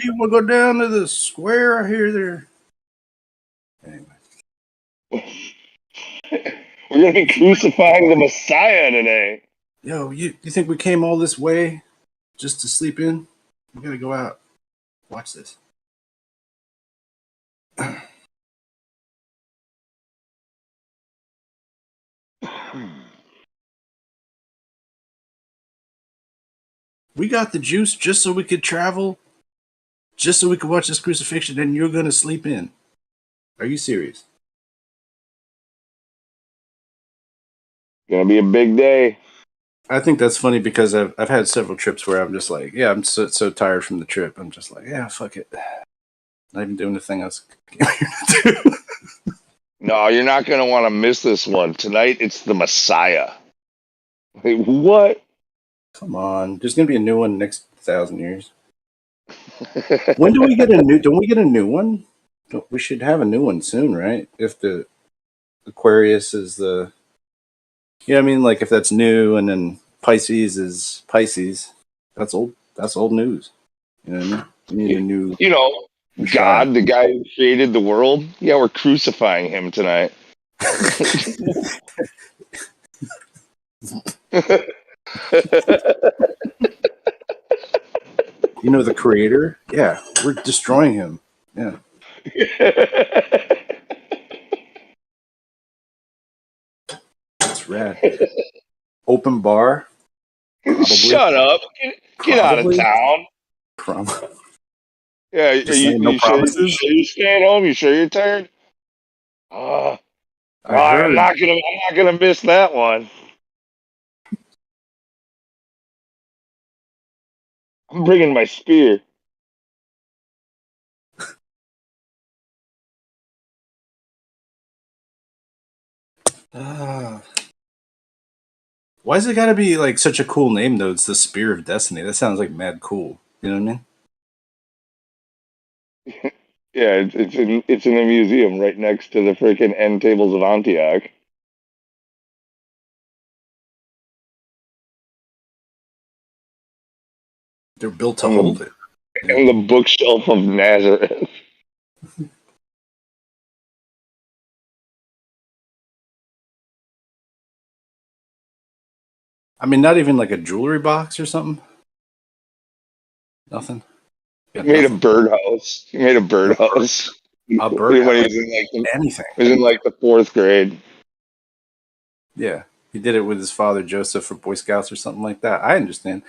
you want to go down to the square? I hear there. We're gonna be crucifying the Messiah today. Yo, you think we came all this way just to sleep in? We gotta go out. Watch this. We got the juice just so we could travel, just so we could watch this crucifixion, and you're gonna sleep in. Are you serious? Gonna be a big day. I think that's funny because I've had several trips where I'm just like, yeah, I'm so tired from the trip. I'm just like, yeah, fuck it. Not even doing the thing I was came here to do. No, you're not gonna want to miss this one tonight. It's the Messiah. Wait, what? Come on, there's gonna be a new one next 1,000 years. When do we get a new? Don't we get a new one? We should have a new one soon, right? If the Aquarius is the, yeah, I mean, like if that's new, and then Pisces is Pisces, that's old. That's old news. You know what I mean? We need a new. You know, God, the guy who created the world. Yeah, we're crucifying him tonight. You know, the creator? Yeah, we're destroying him. Yeah. That's rad. Open bar? Probably. Shut up. Get out of town. Yeah, are you sure you're staying home? You sure you're tired? I'm not gonna miss that one. I'm bringing my spear. Why does it gotta be like such a cool name though? It's the Spear of Destiny. That sounds like mad cool. You know what I mean? Yeah, it's in a museum right next to the freaking end tables of Antioch. They're built to hold it. And the bookshelf of Nazareth. I mean, not even like a jewelry box or something. Nothing. He made a birdhouse. He made a birdhouse. A birdhouse. When he was in like anything. He was in like the 4th grade. Yeah, he did it with his father Joseph for Boy Scouts or something like that. I understand.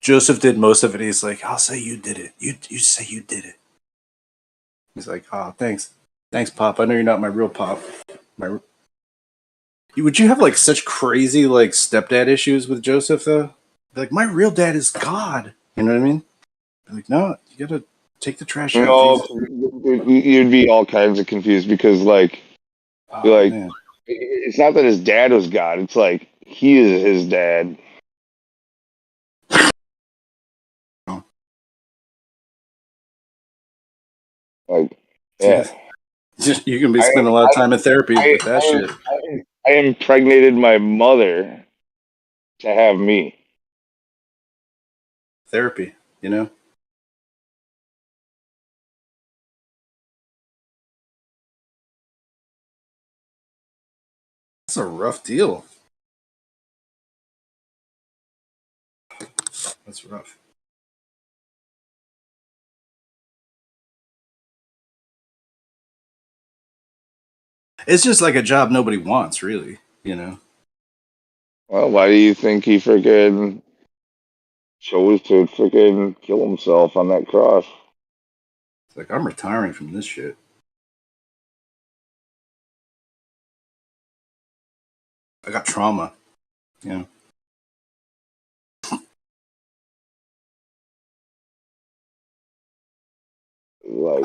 Joseph did most of it. He's like, I'll say you did it. You say you did it. He's like, oh, thanks, Pop. I know you're not my real Pop. Would you have like such crazy like stepdad issues with Joseph though? Like, my real dad is God. You know what I mean? Like, no, you gotta take the trash out. No, you'd be all kinds of confused because like, man. it's not that his dad was God. It's like he is his dad. Like, yeah. You can be spending a lot of time in therapy with that shit. I impregnated my mother to have me. Therapy, you know? That's a rough deal. That's rough. It's just like a job nobody wants, really, you know? Well, why do you think he freaking chose to freaking kill himself on that cross? It's like, I'm retiring from this shit. I got trauma, you know?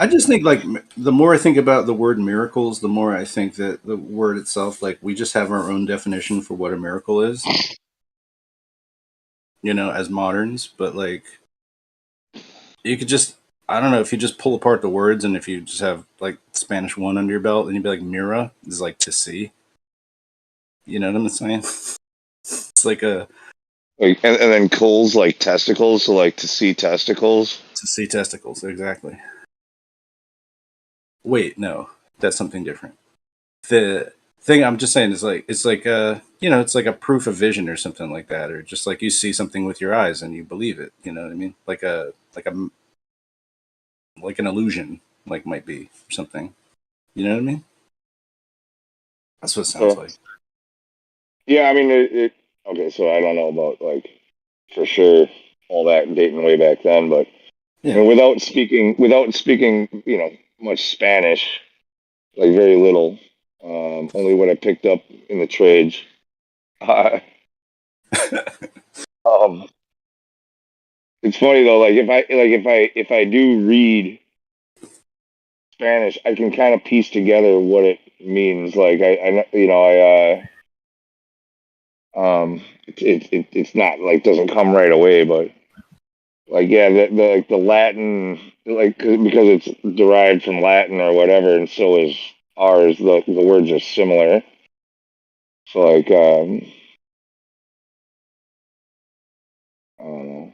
I just think, like, the more I think about the word miracles, the more I think that the word itself, like, we just have our own definition for what a miracle is, you know, as moderns. But, like, you could just, I don't know, if you just pull apart the words and if you just have, like, Spanish 1 under your belt, and you'd be like, mira is like to see. You know what I'm saying? It's like a Like, and then Cole's like testicles, so like to see testicles. To see testicles, exactly. Wait, no, that's something different. The thing I'm just saying is like it's like it's like a proof of vision or something like that, or just like you see something with your eyes and you believe it. You know what I mean? Like an illusion, like might be or something. You know what I mean? That's what it sounds like. Yeah, I mean okay, so I don't know about like for sure all that dating way back then, but Yeah. I mean, without speaking, much Spanish, like very little, only what I picked up in the trades. It's funny though, like if I do read Spanish, I can kind of piece together what it means. Like it's not like doesn't come right away, but like yeah, the Latin, like because it's derived from Latin or whatever, and so is ours. The words are similar. So like I don't know.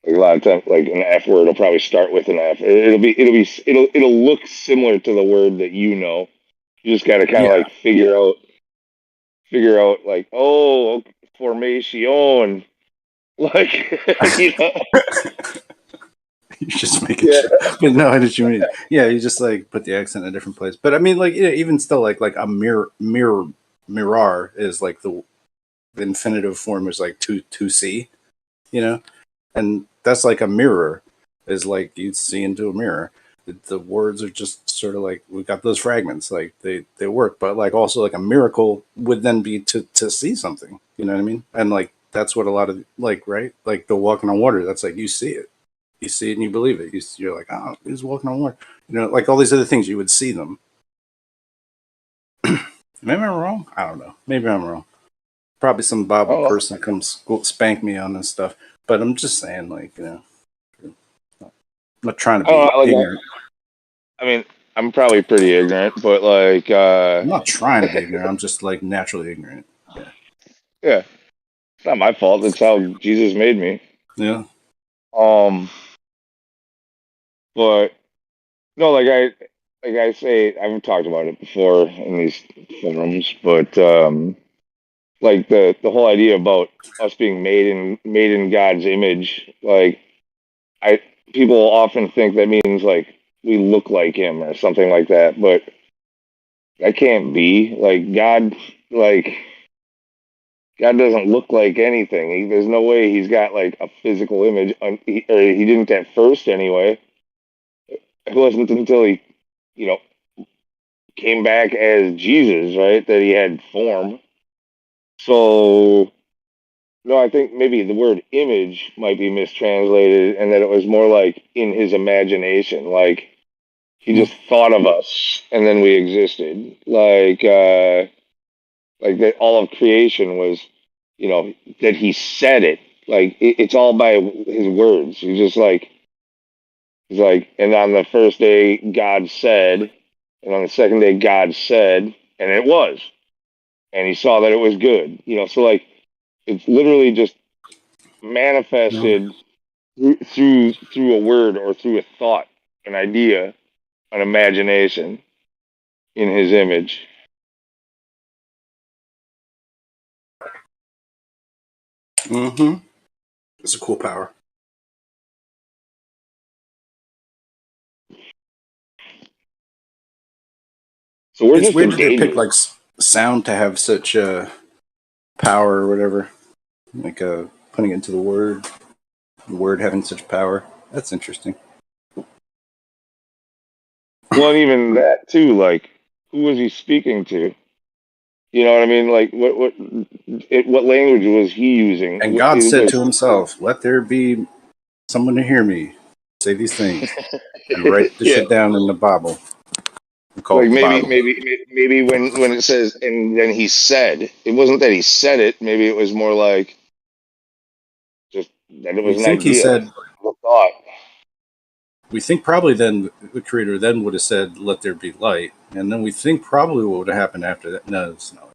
Like a lot of times, like an F word will probably start with an F. It'll look similar to the word that you know. You just got to kind of like figure out like formation, like You're just making shit. But no, I know what you mean. Yeah, you just like put the accent in a different place. But I mean, like even still, like a mirar is like the infinitive form is like to see, and that's like a mirror is like you see into a mirror. The words are just sort of like we've got those fragments, like they work, but like also like a miracle would then be to see something. You know what I mean? And like that's what a lot of like right, like the walking on water. That's like you see it. You see it and you believe it. You're like, oh, he's walking on water. Like all these other things, you would see them. Maybe I'm wrong. I don't know. Maybe I'm wrong. Probably some Bible person comes spank me on this stuff. But I'm just saying, like, I'm not trying to be ignorant. I mean, I'm probably pretty ignorant, but like, I'm not trying to be ignorant. I'm just like naturally ignorant. Yeah, it's not my fault. That's how Jesus made me. Yeah. But no, like I say, I've talked about it before in these forums, but like the whole idea about us being made in God's image, like people often think that means like we look like Him or something like that, but that can't be. Like God doesn't look like anything. There's no way He's got like a physical image, or He didn't at first anyway. It wasn't until He, came back as Jesus, right, that He had form. So, no, I think maybe the word image might be mistranslated, and that it was more like in His imagination, like He just thought of us, and then we existed, like that. All of creation was, that He said it, like it's all by His words. He's just like, and on the first day God said, and on the second day God said, and it was, and He saw that it was good. So like it's literally just manifested through a word or through a thought, an idea, an imagination in His image. Mm-hmm. It's a cool power. So it's weird that they pick like sound to have such power or whatever, like putting it into the word having such power. That's interesting. Well, and even that too, like who was He speaking to? You know what I mean? Like what language was He using? And God said to Himself, "Let there be someone to hear me say these things," and write the shit down in the Bible. Like maybe when it says, and then He said, it wasn't that He said it. Maybe it was more like just that it was an idea. He said, a thought. We think probably then the Creator then would have said, "Let there be light," and then we think probably what would have happened after that. No, it's not.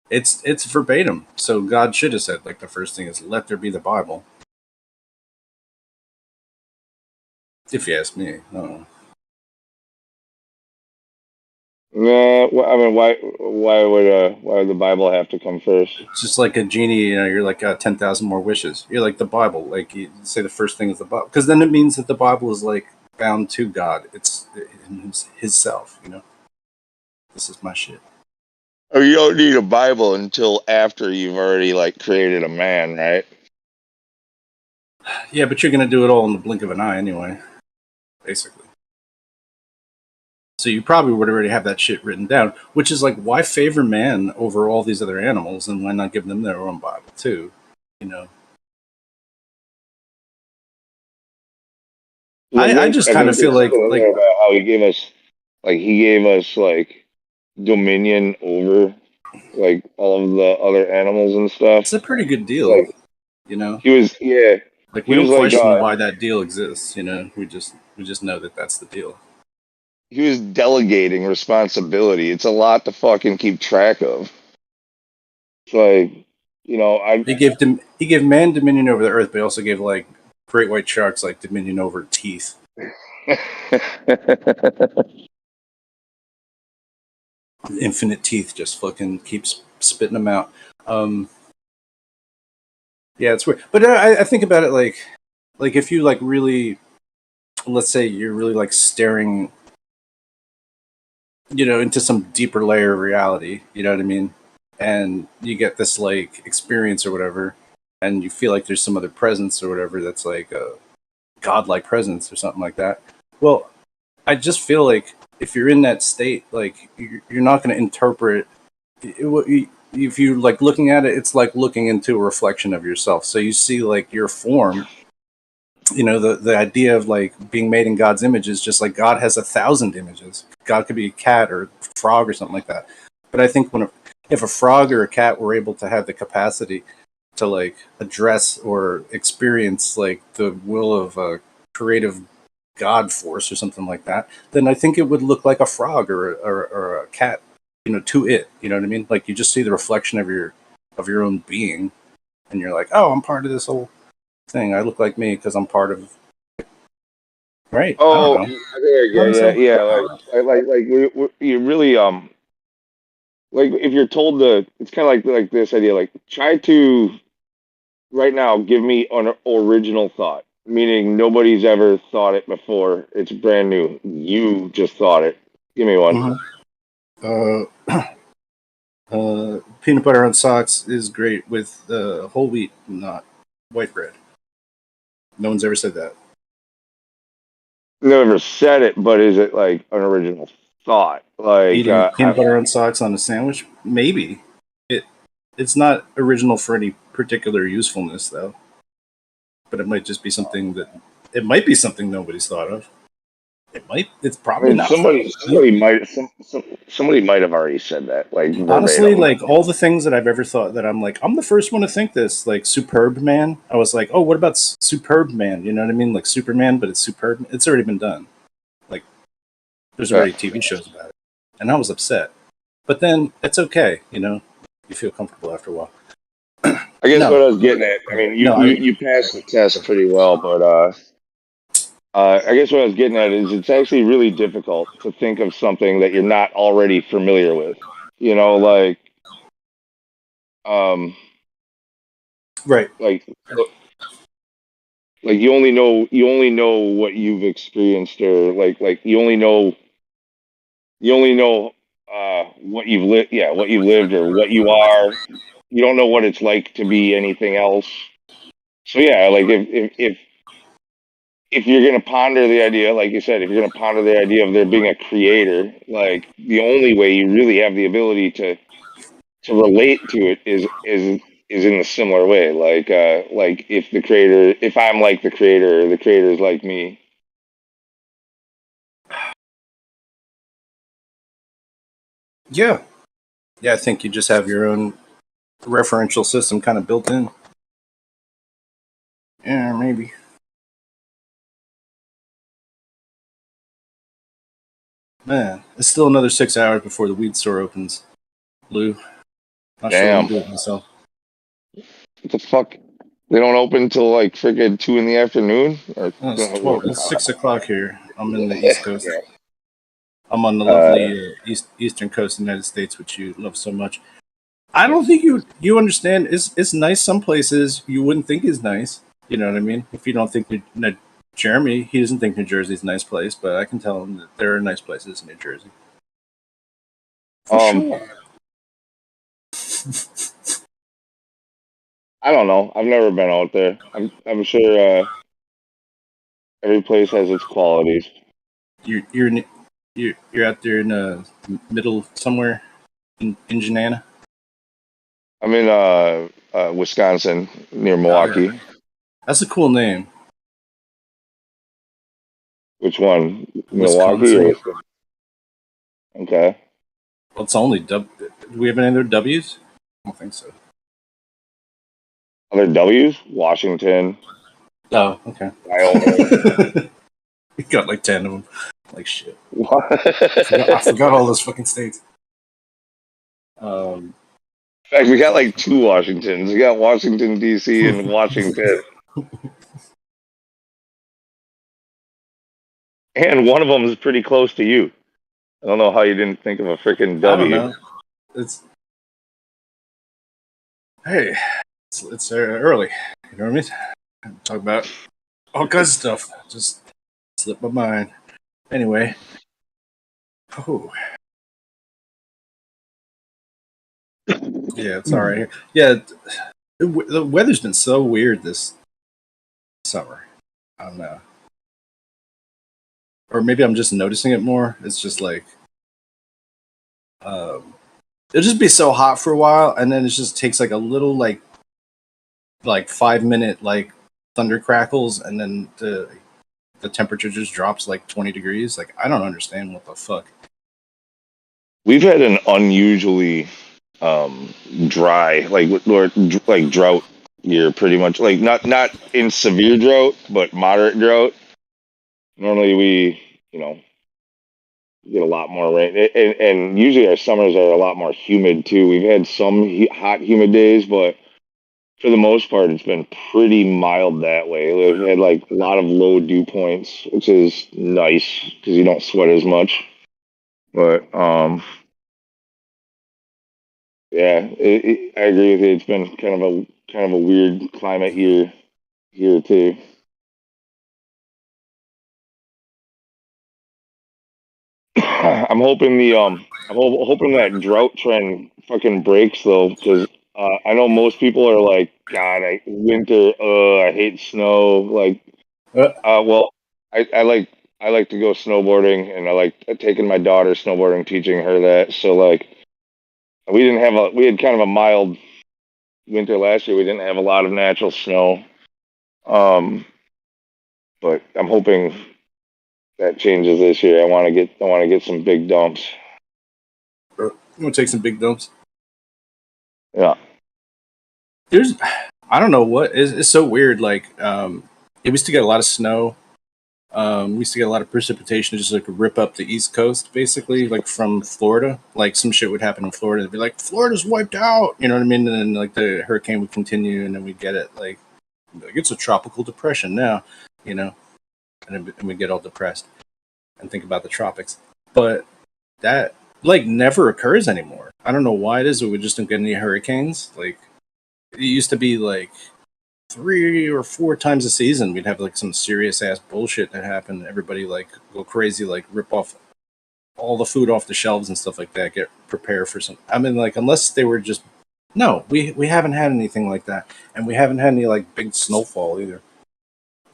It's verbatim. So God should have said, like, the first thing is, let there be the Bible. If you ask me. I don't know. Nah, I mean, why would the Bible have to come first? It's just like a genie, you're like 10,000 more wishes. You're like the Bible. Like, you say the first thing is the Bible. Because then it means that the Bible is, like, bound to God. It's his self, This is my shit. Or you don't need a Bible until after you've already, like, created a man, right? Yeah, but you're going to do it all in the blink of an eye anyway, basically. So you probably would already have that shit written down, which is like, why favor man over all these other animals, and why not give them their own Bible too? I just kind of feel like about how he gave us, like dominion over, like, all of the other animals and stuff. It's a pretty good deal, Like, He was like, he we don't was like question why that deal exists. We just know that that's the deal. he was delegating responsibility. It's a lot to fucking keep track of. It's like, He gave man dominion over the earth, but he also gave, like, great white sharks, like, dominion over teeth. Infinite teeth, just fucking keeps spitting them out. Yeah, it's weird. But I think about it like if you, like, really, let's say you're really, like, staring, into some deeper layer of reality. You know what I mean? And you get this, like, experience or whatever, and you feel like there's some other presence or whatever that's like a godlike presence or something like that. Well, I just feel like if you're in that state, like, you're not going to interpret if you, like, looking at it, it's like looking into a reflection of yourself. So you see, like, your form. The idea of, like, being made in God's image is just like God has 1,000 images. God could be a cat or a frog or something like that. But I think if a frog or a cat were able to have the capacity to, like, address or experience, like, the will of a creative God force or something like that, then I think it would look like a frog or a cat, to it. You know what I mean? Like, you just see the reflection of your own being, and you're like, oh, I'm part of this whole thing. I look like me because I'm part of. Right. oh, I don't know. I think I get it. Yeah, like you really like, if you're told it's kind of like this idea, like, try to right now give me an original thought, meaning nobody's ever thought it before. It's brand new. You just thought it. Give me one. Peanut butter on socks is great with whole wheat, not white bread. No one's ever said that. Never said it, but is it like an original thought? Like, Eating peanut butter on socks on a sandwich, maybe. It's not original for any particular usefulness, though. But it might just be something nobody's thought of. It's I probably mean, not. somebody might have already said that, like, Honestly, verbatim. like, all the things that I've ever thought that I'm like, I'm the first one to think this, like Superb Man. I was like, oh, what about Superb Man? You know what I mean? Like Superman, but it's superb. It's already been done. Like, there's already TV shows about it. And I was upset. But then it's okay, You feel comfortable after a while. I guess what I was getting at, I mean, you passed the test pretty well, but I guess what I was getting at is it's actually really difficult to think of something that you're not already familiar with. Like, right, like you only know what you've experienced, or like you only know what you've lived, what you lived or what you are. You don't know what it's like to be anything else. So yeah, like, if you're going to ponder the idea, like you said, if you're going to ponder the idea of there being a creator, like, the only way you really have the ability to relate to it is in a similar way. Like, if I'm like the creator, or the creator is like me. Yeah. Yeah, I think you just have your own referential system kind of built in. Yeah, maybe. Man, it's still another 6 hours before the weed store opens. Lou. Not sure Damn. what to do with myself. What the fuck? They don't open until like freaking 2 in the afternoon. Or Oh, it's 12. It's 6 o'clock here. I'm in the East Coast. Yeah. I'm on the lovely eastern coast of the United States, which you love so much. I don't think you understand. It's nice some places you wouldn't think is nice. You know what I mean? If you don't think Jeremy, he doesn't think New Jersey's a nice place, but I can tell him that there are nice places in New Jersey. For sure. I don't know. I've never been out there. I'm sure every place has its qualities. You're out there in the middle somewhere in Janana. I'm in Wisconsin near Milwaukee. That's a cool name. Which one? Wisconsin. Milwaukee? Or okay. Well, it's only do we have any other W's? I don't think so. Other W's? Washington. Oh, okay. Wyoming. We got like 10 of them. Like shit. I forgot all those fucking states. In fact, we got like 2 Washingtons. We got Washington D.C. and Washington. And one of them is pretty close to you. I don't know how you didn't think of a freaking W. I don't know. It's early. You know what I mean? Talk about all kinds of stuff. Just slipped my mind. Anyway. Oh. Yeah, it's all right. Yeah, the weather's been so weird this summer. I don't know. Or maybe I'm just noticing it more. It's just like it'll just be so hot for a while, and then it just takes like a little like 5 minute like thunder crackles, and then the temperature just drops like 20 degrees. Like I don't understand what the fuck. We've had an unusually dry, like drought year, pretty much. Like not in severe drought, but moderate drought. Normally we, get a lot more rain, and usually our summers are a lot more humid too. We've had some hot, humid days, but for the most part, it's been pretty mild that way. We've had like a lot of low dew points, which is nice because you don't sweat as much. But yeah, I agree with you. It's been kind of a weird climate here too. I'm hoping hoping that drought trend fucking breaks though, because I know most people are like, God, winter, I hate snow. Like, well, I like to go snowboarding, and I like taking my daughter snowboarding, teaching her that. So like, we had kind of a mild winter last year. We didn't have a lot of natural snow, but I'm hoping that changes this year. I want to get some big dumps. You want to take some big dumps? Yeah. I don't know what it's so weird. Like, we used to get a lot of snow. We used to get a lot of precipitation, just like rip up the East Coast, basically, like from Florida. Like some shit would happen in Florida. They'd be like, Florida's wiped out. You know what I mean? And then like the hurricane would continue, and then we'd get it like it's a tropical depression now, and we get all depressed and think about the tropics. But that like never occurs anymore. I don't know why it is that we just don't get any hurricanes. Like it used to be like 3 or 4 times a season we'd have like some serious ass bullshit that happened. Everybody like go crazy, like rip off all the food off the shelves and stuff like that, get prepared for some. I mean, like unless they were just we haven't had anything like that, and we haven't had any like big snowfall either.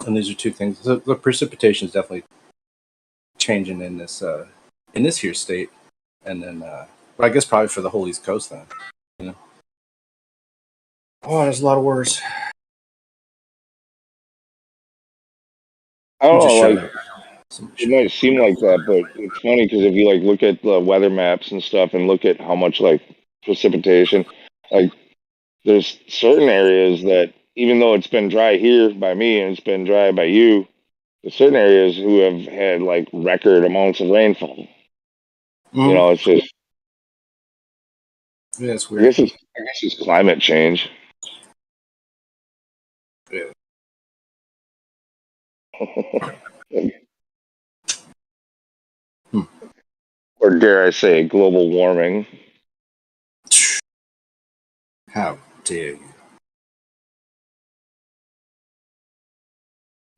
And these are two things. The precipitation is definitely changing in this here state, and then well, I guess probably for the whole East Coast then. Oh, there's a lot of words. I don't know, like it might seem like that, but it's funny because if you like look at the weather maps and stuff and look at how much like precipitation, like there's certain areas that even though it's been dry here by me and it's been dry by you, there's certain areas who have had like record amounts of rainfall. Mm-hmm. It's just yeah, it's weird. I guess it's climate change. Yeah. Or dare I say, global warming. How dare you?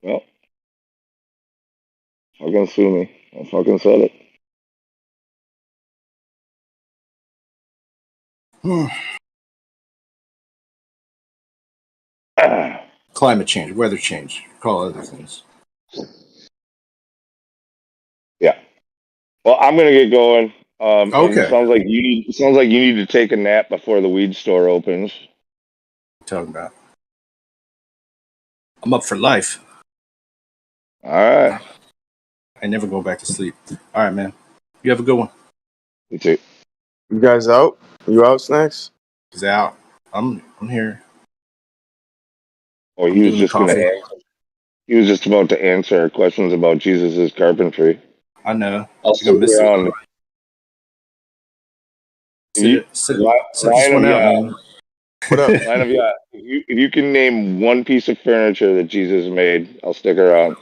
Well, fucking sue me. I fucking said it. Climate change, weather change, call other things. Yeah. Well, I'm gonna get going. And Okay. it sounds like you need to take a nap before the weed store opens. Talking about. I'm up for life. All right. I never go back to sleep. All right, man. You have a good one. You too. You guys out? You out, Snacks? He's out. I'm here. Oh, I'm doing the coffee. He was just about to answer our questions about Jesus' carpentry. I know. I'll You're gonna miss it. around. Sit this one out, man. What up? Line of yacht. If you can name one piece of furniture that Jesus made, I'll stick around.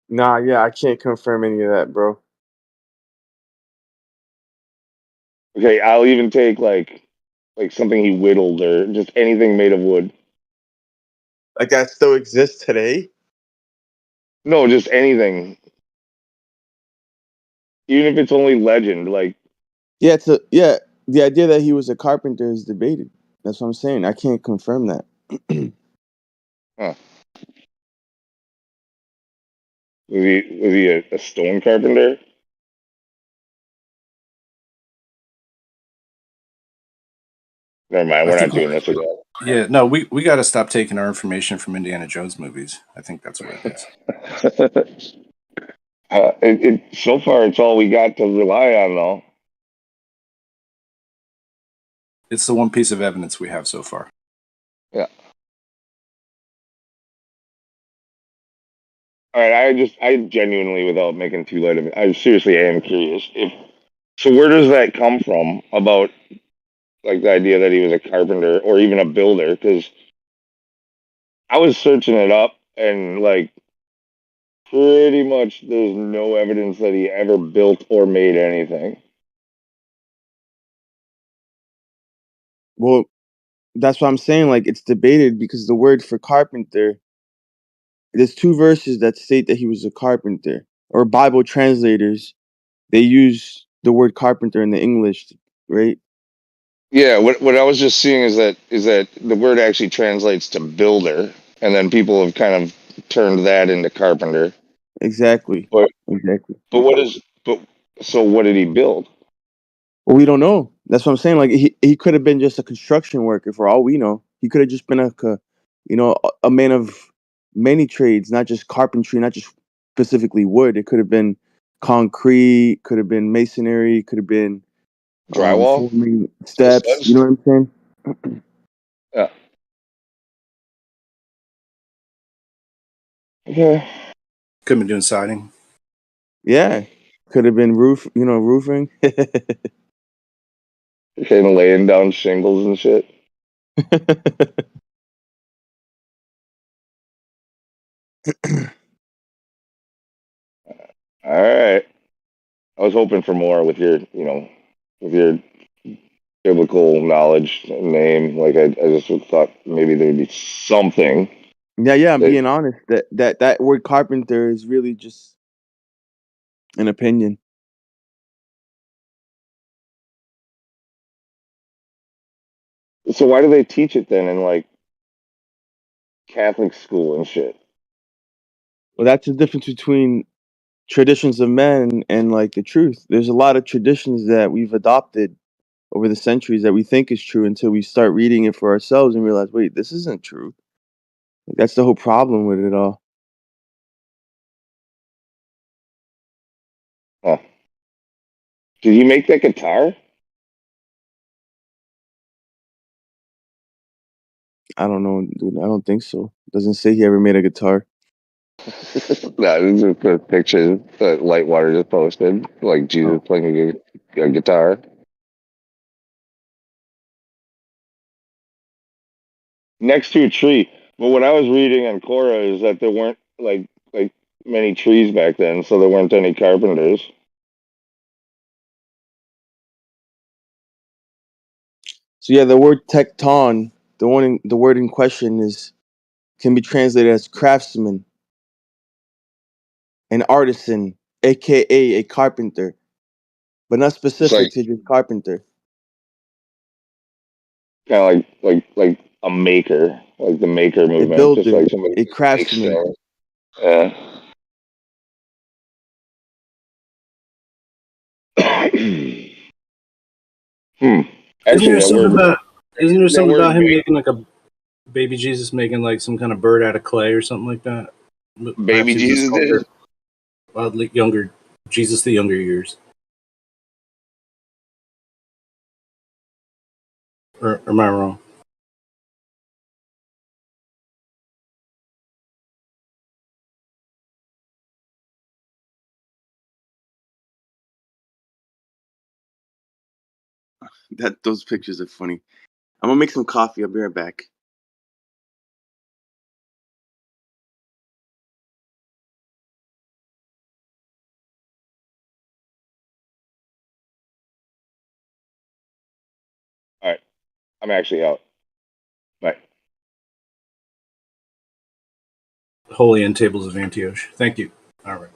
Nah, yeah, I can't confirm any of that, bro. Okay, I'll even take like something he whittled or just anything made of wood. Like that still exists today? No, just anything. Even if it's only legend, like Yeah, the idea that he was a carpenter is debated. That's what I'm saying. I can't confirm that. huh. Was he a stone carpenter? Never mind, we're not doing this again. Yeah, no, we got to stop taking our information from Indiana Jones movies. I think that's what it is. So far, it's all we got to rely on, though. It's the one piece of evidence we have so far. Yeah. All right, I genuinely, without making too light of it, I seriously am curious. So where does that come from about like the idea that he was a carpenter or even a builder? Because I was searching it up and like pretty much there's no evidence that he ever built or made anything. Well, that's what I'm saying. Like it's debated because the word for carpenter, there's two verses that state that he was a carpenter, or Bible translators, they use the word carpenter in the English, right? Yeah, what I was just seeing is that the word actually translates to builder, and then people have kind of turned that into carpenter. Exactly. But Exactly. but so what did he build? Well, we don't know. That's what I'm saying. Like he could have been just a construction worker for all we know. He could have just been a man of many trades, not just carpentry, not just specifically wood. It could have been concrete, could have been masonry, could have been Drywall? forming steps. You know what I'm saying? Yeah. Yeah. Could have been doing siding. Yeah. Could have been roofing. Okay, and laying down shingles and shit. All right. I was hoping for more with your biblical knowledge and name. Like I just thought maybe there'd be something. Yeah, I'm being honest. That word carpenter is really just an opinion. So why do they teach it then in like Catholic school and shit? Well, that's the difference between traditions of men and like the truth. There's a lot of traditions that we've adopted over the centuries that we think is true until we start reading it for ourselves and realize, wait, this isn't true. Like, that's the whole problem with it all. Huh. Did he make that guitar? I don't know, dude. I don't think so. It doesn't say he ever made a guitar. No, this is the picture that Lightwater just posted, like Jesus playing a guitar. next to a tree. But what I was reading on Quora is that there weren't like many trees back then, so there weren't any carpenters. So yeah, the word tecton, the word in question is can be translated as craftsman, an artisan, aka a carpenter, but not It's specific like to just carpenter. kind of like a maker, like the maker A movement, just builder, like somebody a who makes craftsman. things. Yeah. Hmm. Isn't Actually, there something about that word him making like a baby Jesus, making like some kind of bird out of clay or something like that? Perhaps baby he was a Jesus did. sculptor. Younger Jesus, the younger years, or am I wrong? That those pictures are funny. I'm gonna make some coffee. I'll be right back. All right, I'm actually out. Bye. Holy End Tables of Antioch. Thank you. All right.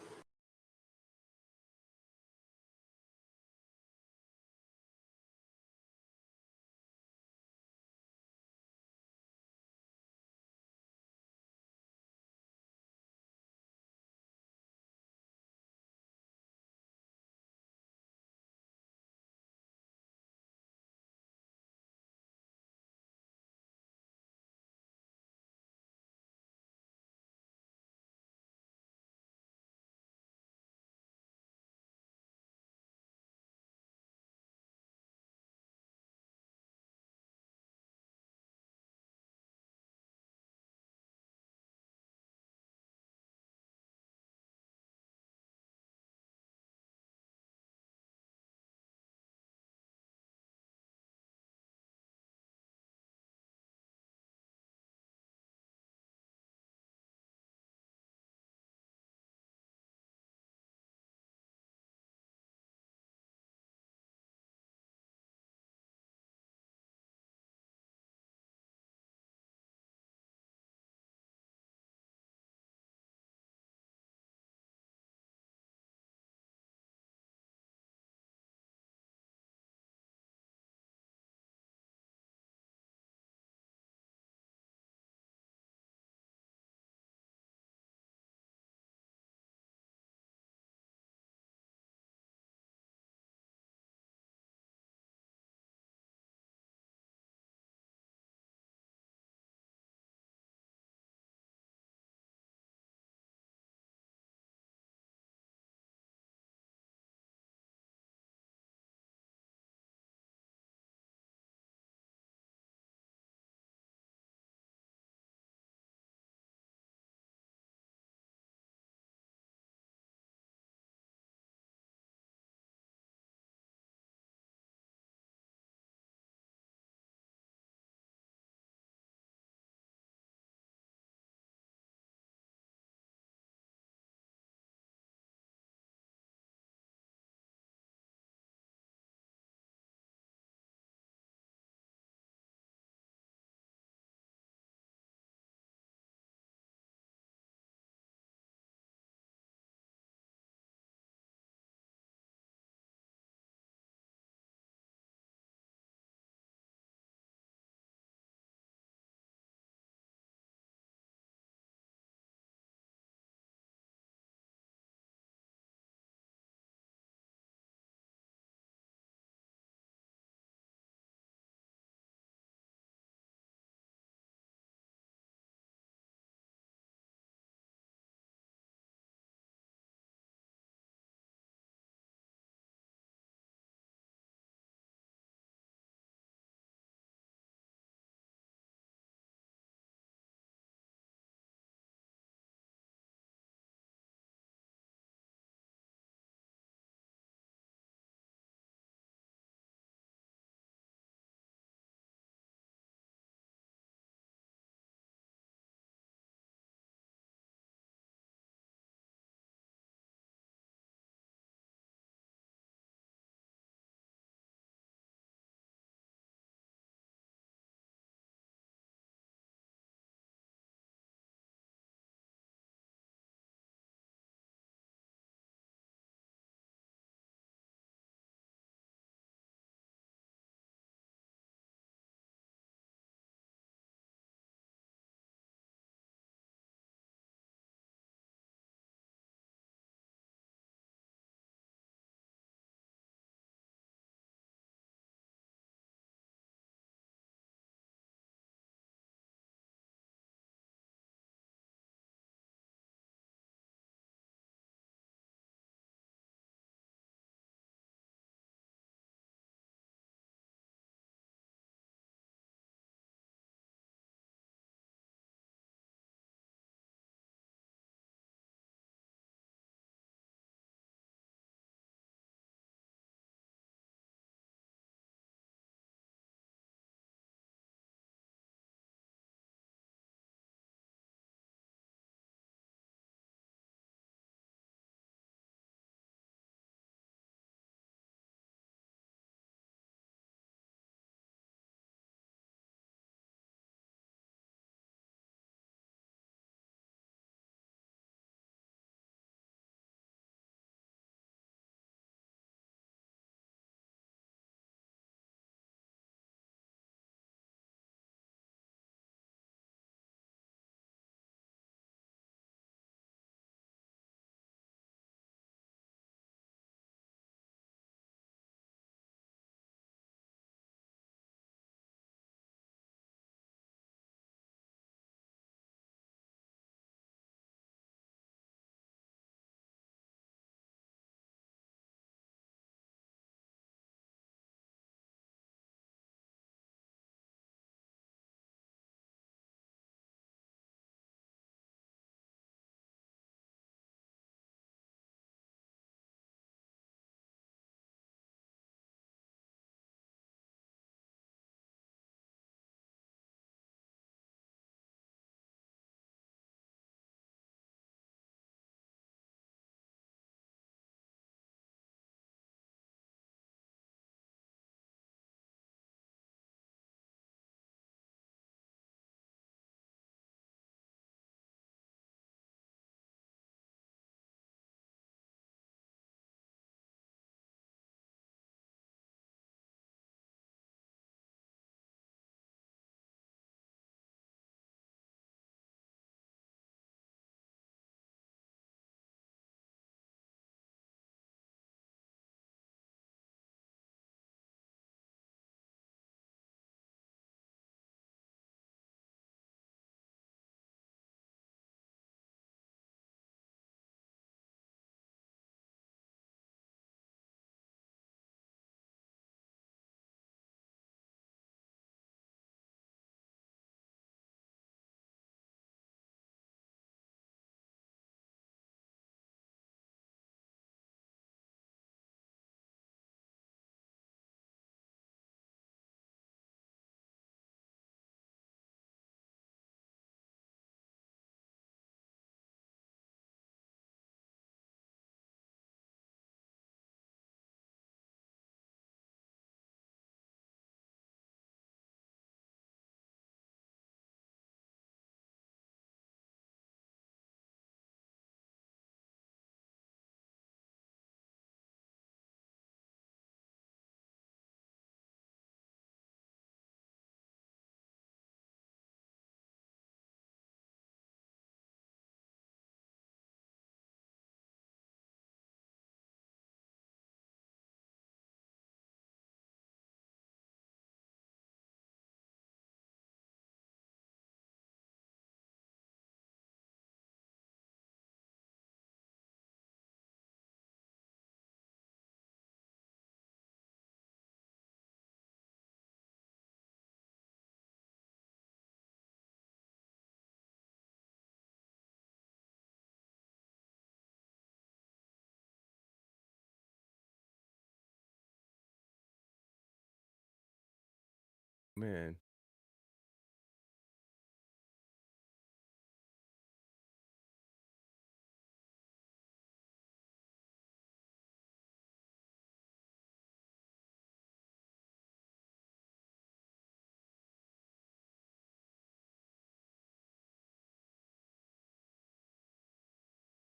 Man.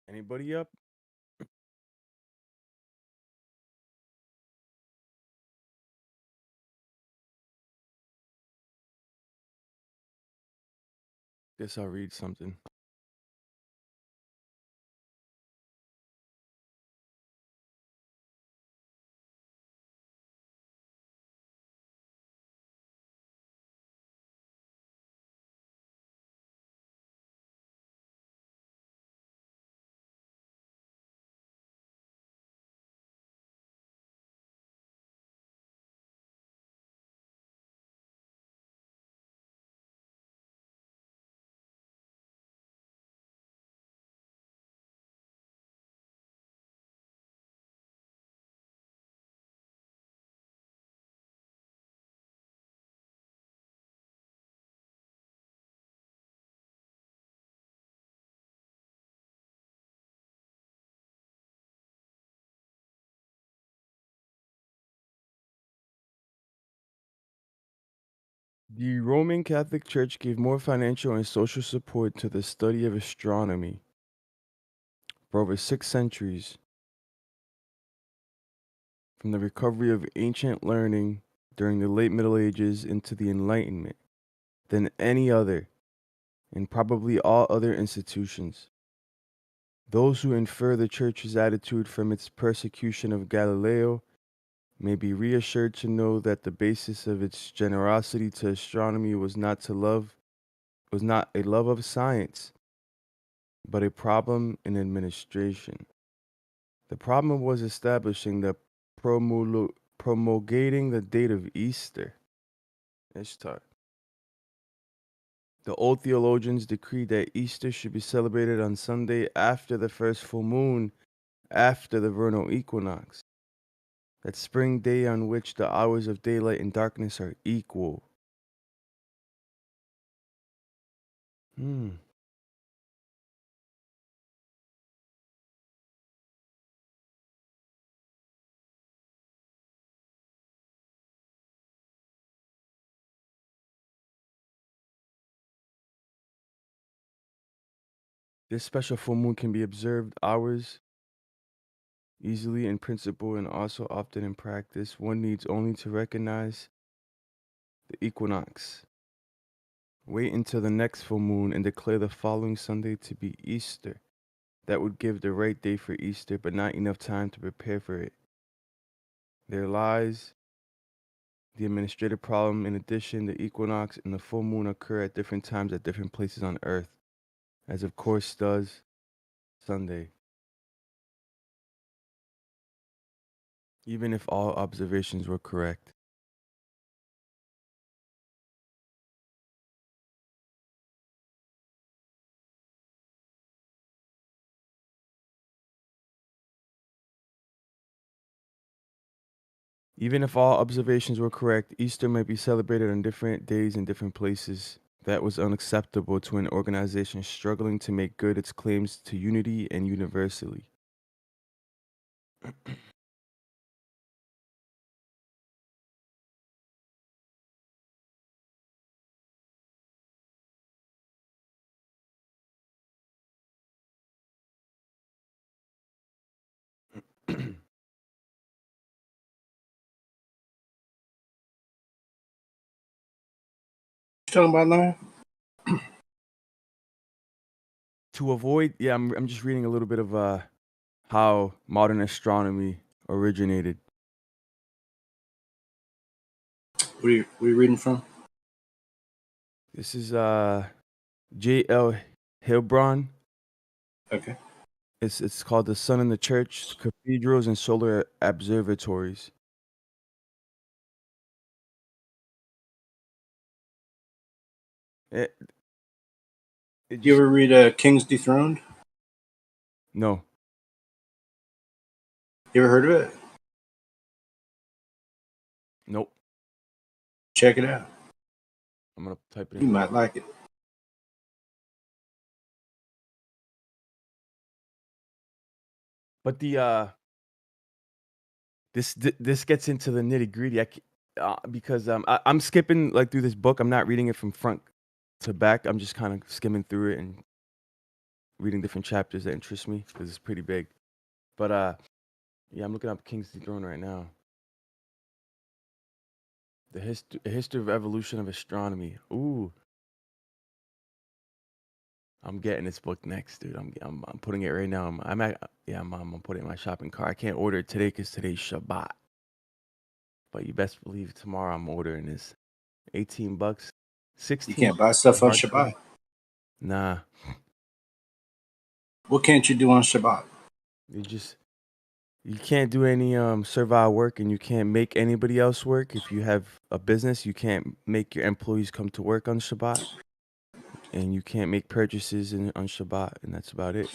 Anybody up? Guess I'll read something. The Roman Catholic Church gave more financial and social support to the study of astronomy for over 6 centuries, from the recovery of ancient learning during the late Middle Ages into the Enlightenment, than any other, and probably all other institutions. Those who infer the Church's attitude from its persecution of Galileo may be reassured to know that the basis of its generosity to astronomy was not a love of science, but a problem in administration. The problem was establishing the promulgating the date of Easter. Ishtar. The old theologians decreed that Easter should be celebrated on Sunday after the first full moon, after the vernal equinox. That spring day on which the hours of daylight and darkness are equal. This special full moon can be observed hours easily in principle and also often in practice. One needs only to recognize the equinox. Wait until the next full moon and declare the following Sunday to be Easter. That would give the right day for Easter, but not enough time to prepare for it. There lies the administrative problem. In addition, the equinox and the full moon occur at different times at different places on Earth, as of course does Sunday. Even if all observations were correct. Even if all observations were correct, Easter might be celebrated on different days in different places. That was unacceptable to an organization struggling to make good its claims to unity and universally. Talking about now? To avoid, I'm just reading a little bit of how modern astronomy originated. Where you reading from? This is J.L. Hilbron. Okay. It's called The Sun and the Church, Cathedrals and Solar Observatories. It You ever read King's Dethroned? No. You ever heard of it? Nope. Check it out. I'm gonna type it You in. might like it. But this gets into the nitty gritty. Because I'm skipping like through this book. I'm not reading it from front to back. I'm just kind of skimming through it and reading different chapters that interest me because it's pretty big. But yeah, I'm looking up King's Throne right now. The history of evolution of astronomy. Ooh, I'm getting this book next, dude. I'm putting it right now. I'm putting it in my shopping cart. I can't order it today because today's Shabbat. But you best believe tomorrow I'm ordering this. $18, 16. You can't buy stuff on hardcover. Shabbat. Nah, What can't you do on Shabbat? you can't do any servile work, and you can't make anybody else work. If you have a business, you can't make your employees come to work on Shabbat, and you can't make purchases on Shabbat, and that's about it.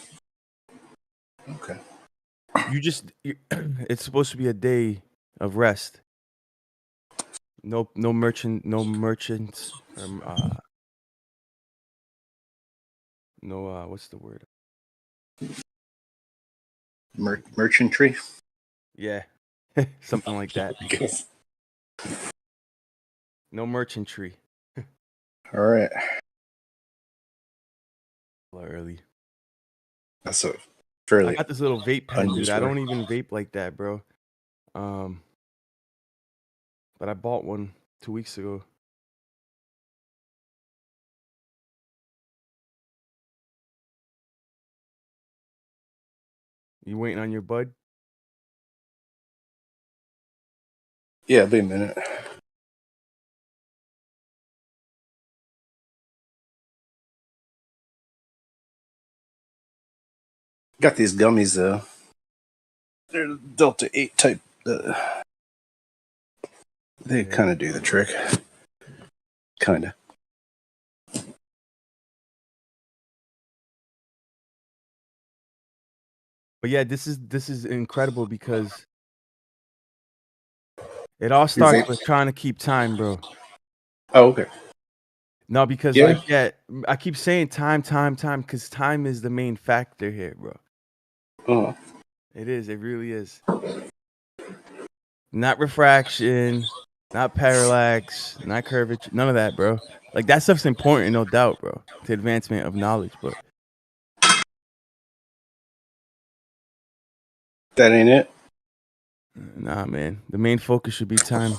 Okay. It's supposed to be a day of rest. No merchants. No, what's the word? Merchantry. Yeah, something like that. No merchantry. All right. Early. That's a fairly. I got this little vape pen, dude. unused I word. don't even vape like that, bro. But I bought one 2 weeks ago. You waiting on your bud? Yeah, be a minute. Got these gummies though. They're Delta 8 type. They kind of do the trick. Kind of. But yeah, this is incredible because it all starts with trying to keep time, bro. Oh, okay. No, because I keep saying time, because time is the main factor here, bro. Oh. It is. It really is. Not refraction, not parallax, not curvature, none of that, bro. Like that stuff's important, no doubt, bro, to advancement of knowledge, but that ain't it. Nah, man. The main focus should be time.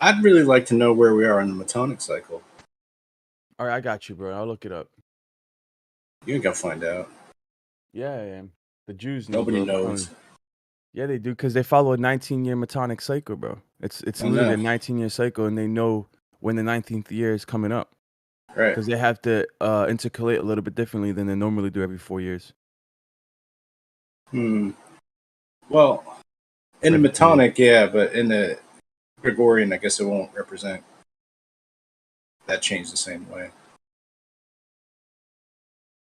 I'd really like to know where we are in the Metonic cycle. All right, I got you, bro. I'll look it up. You ain't gonna find out. Yeah, I am. The Jews know, Nobody bro. knows. Yeah, they do because they follow a 19-year Metonic cycle, bro. It's literally a 19-year cycle, and they know when the 19th year is coming up. Right. Because they have to intercalate a little bit differently than they normally do every 4 years. Well, in the Metonic, yeah, but in the Gregorian, I guess it won't represent that change the same way.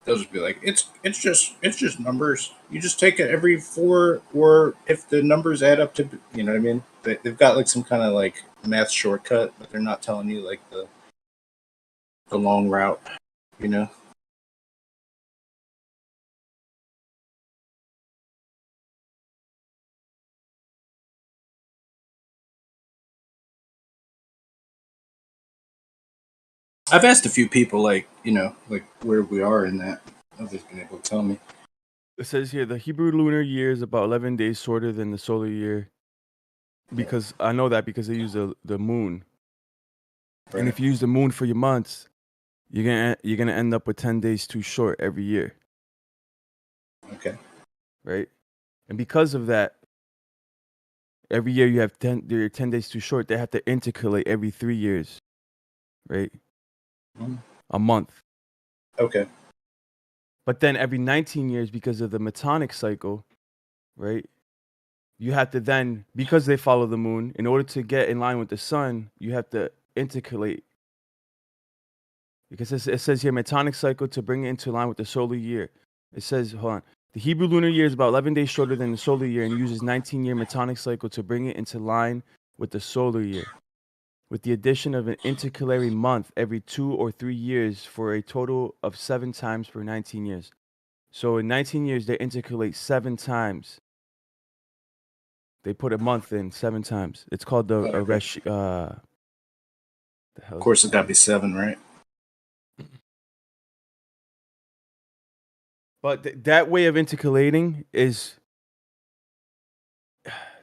They'll just be like, it's just numbers. You just take it every 4, or if the numbers add up to, you know what I mean? They've got like some kind of like math shortcut, but they're not telling you like the long route, you know? I've asked a few people, like, you know, like where we are in that. Nobody's been able to tell me. It says here the Hebrew lunar year is about 11 days shorter than the solar year. Because I know that because they use the moon. Right. And if you use the moon for your months, you're gonna end up with 10 days too short every year. Okay. Right? And because of that, every year you have 10 days too short. They have to intercalate every 3 years. Right? a month. Okay. But then every 19 years, because of the metonic cycle, right? You have to then, because they follow the moon, in order to get in line with the sun, you have to intercalate. Because it says here, metonic cycle to bring it into line with the solar year. It says, hold on. The Hebrew lunar year is about 11 days shorter than the solar year and uses 19-year metonic cycle to bring it into line with the solar year, with the addition of an intercalary month every 2 or 3 years for a total of 7 times per 19 years. So in 19 years, they intercalate 7 times. They put a month in 7 times. It's called the Aresh. The hell Of course, it's got to be 7, right? But that way of intercalating is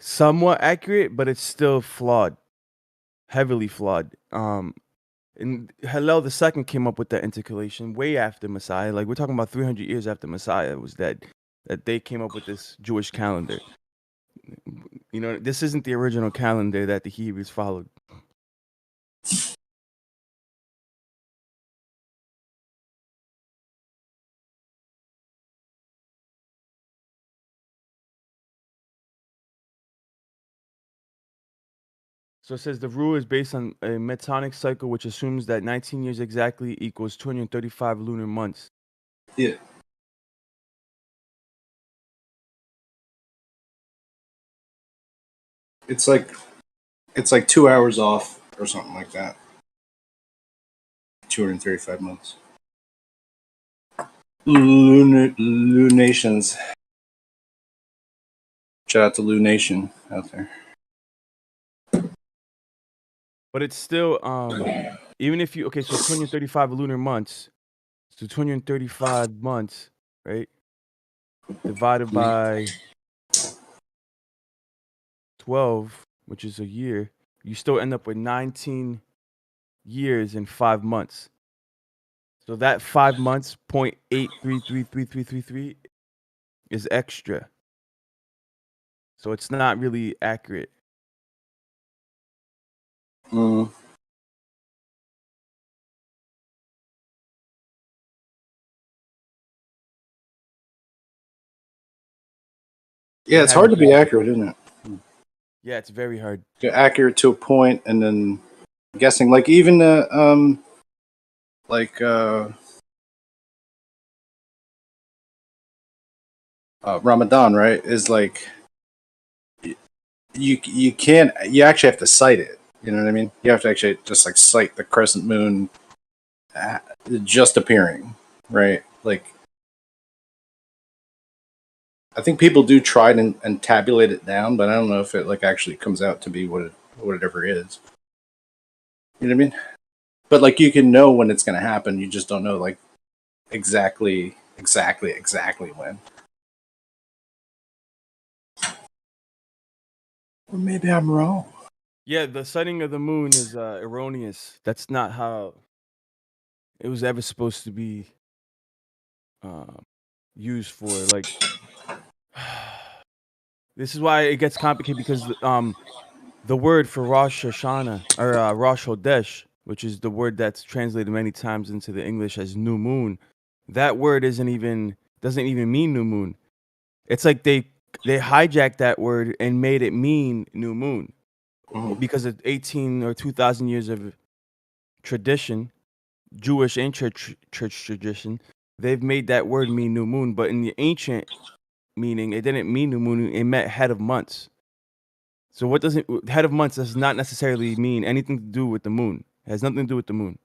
somewhat accurate, but it's still flawed, heavily flawed. And Hillel II came up with that intercalation way after Messiah. Like we're talking about 300 years after Messiah was that they came up with this Jewish calendar. You know, this isn't the original calendar that the Hebrews followed. So it says the rule is based on a metonic cycle, which assumes that 19 years exactly equals 235 lunar months. Yeah. It's like 2 hours off or something like that. 235 months. Lunations. Shout out to Lunation out there. But it's still even if you so 235 lunar months, so 235 months, right? Divided by 12, which is a year, you still end up with 19 years and 5 months. So that 5 months, 0.83333333 is extra. So it's not really accurate. Mm. Yeah, it's hard to be accurate, isn't it? Yeah, it's very hard. You're accurate to a point, and then guessing, like even Ramadan, right? Is like you can't. You actually have to cite it. You know what I mean? You have to actually just like cite the crescent moon just appearing, right? Like I think people do try and tabulate it down, but I don't know if it like actually comes out to be what it ever is. You know what I mean? But like you can know when it's going to happen. You just don't know like exactly when. Or maybe I'm wrong. Yeah, the sighting of the moon is erroneous. That's not how it was ever supposed to be used for. Like, this is why it gets complicated because the word for Rosh Hashanah or Rosh Hodesh, which is the word that's translated many times into the English as new moon, that word doesn't even mean new moon. It's like they hijacked that word and made it mean new moon. Because of 18 or 2,000 years of tradition, Jewish and church tradition, they've made that word mean new moon. But in the ancient meaning, it didn't mean new moon. It meant head of months. So what does head of months does not necessarily mean anything to do with the moon. It has nothing to do with the moon.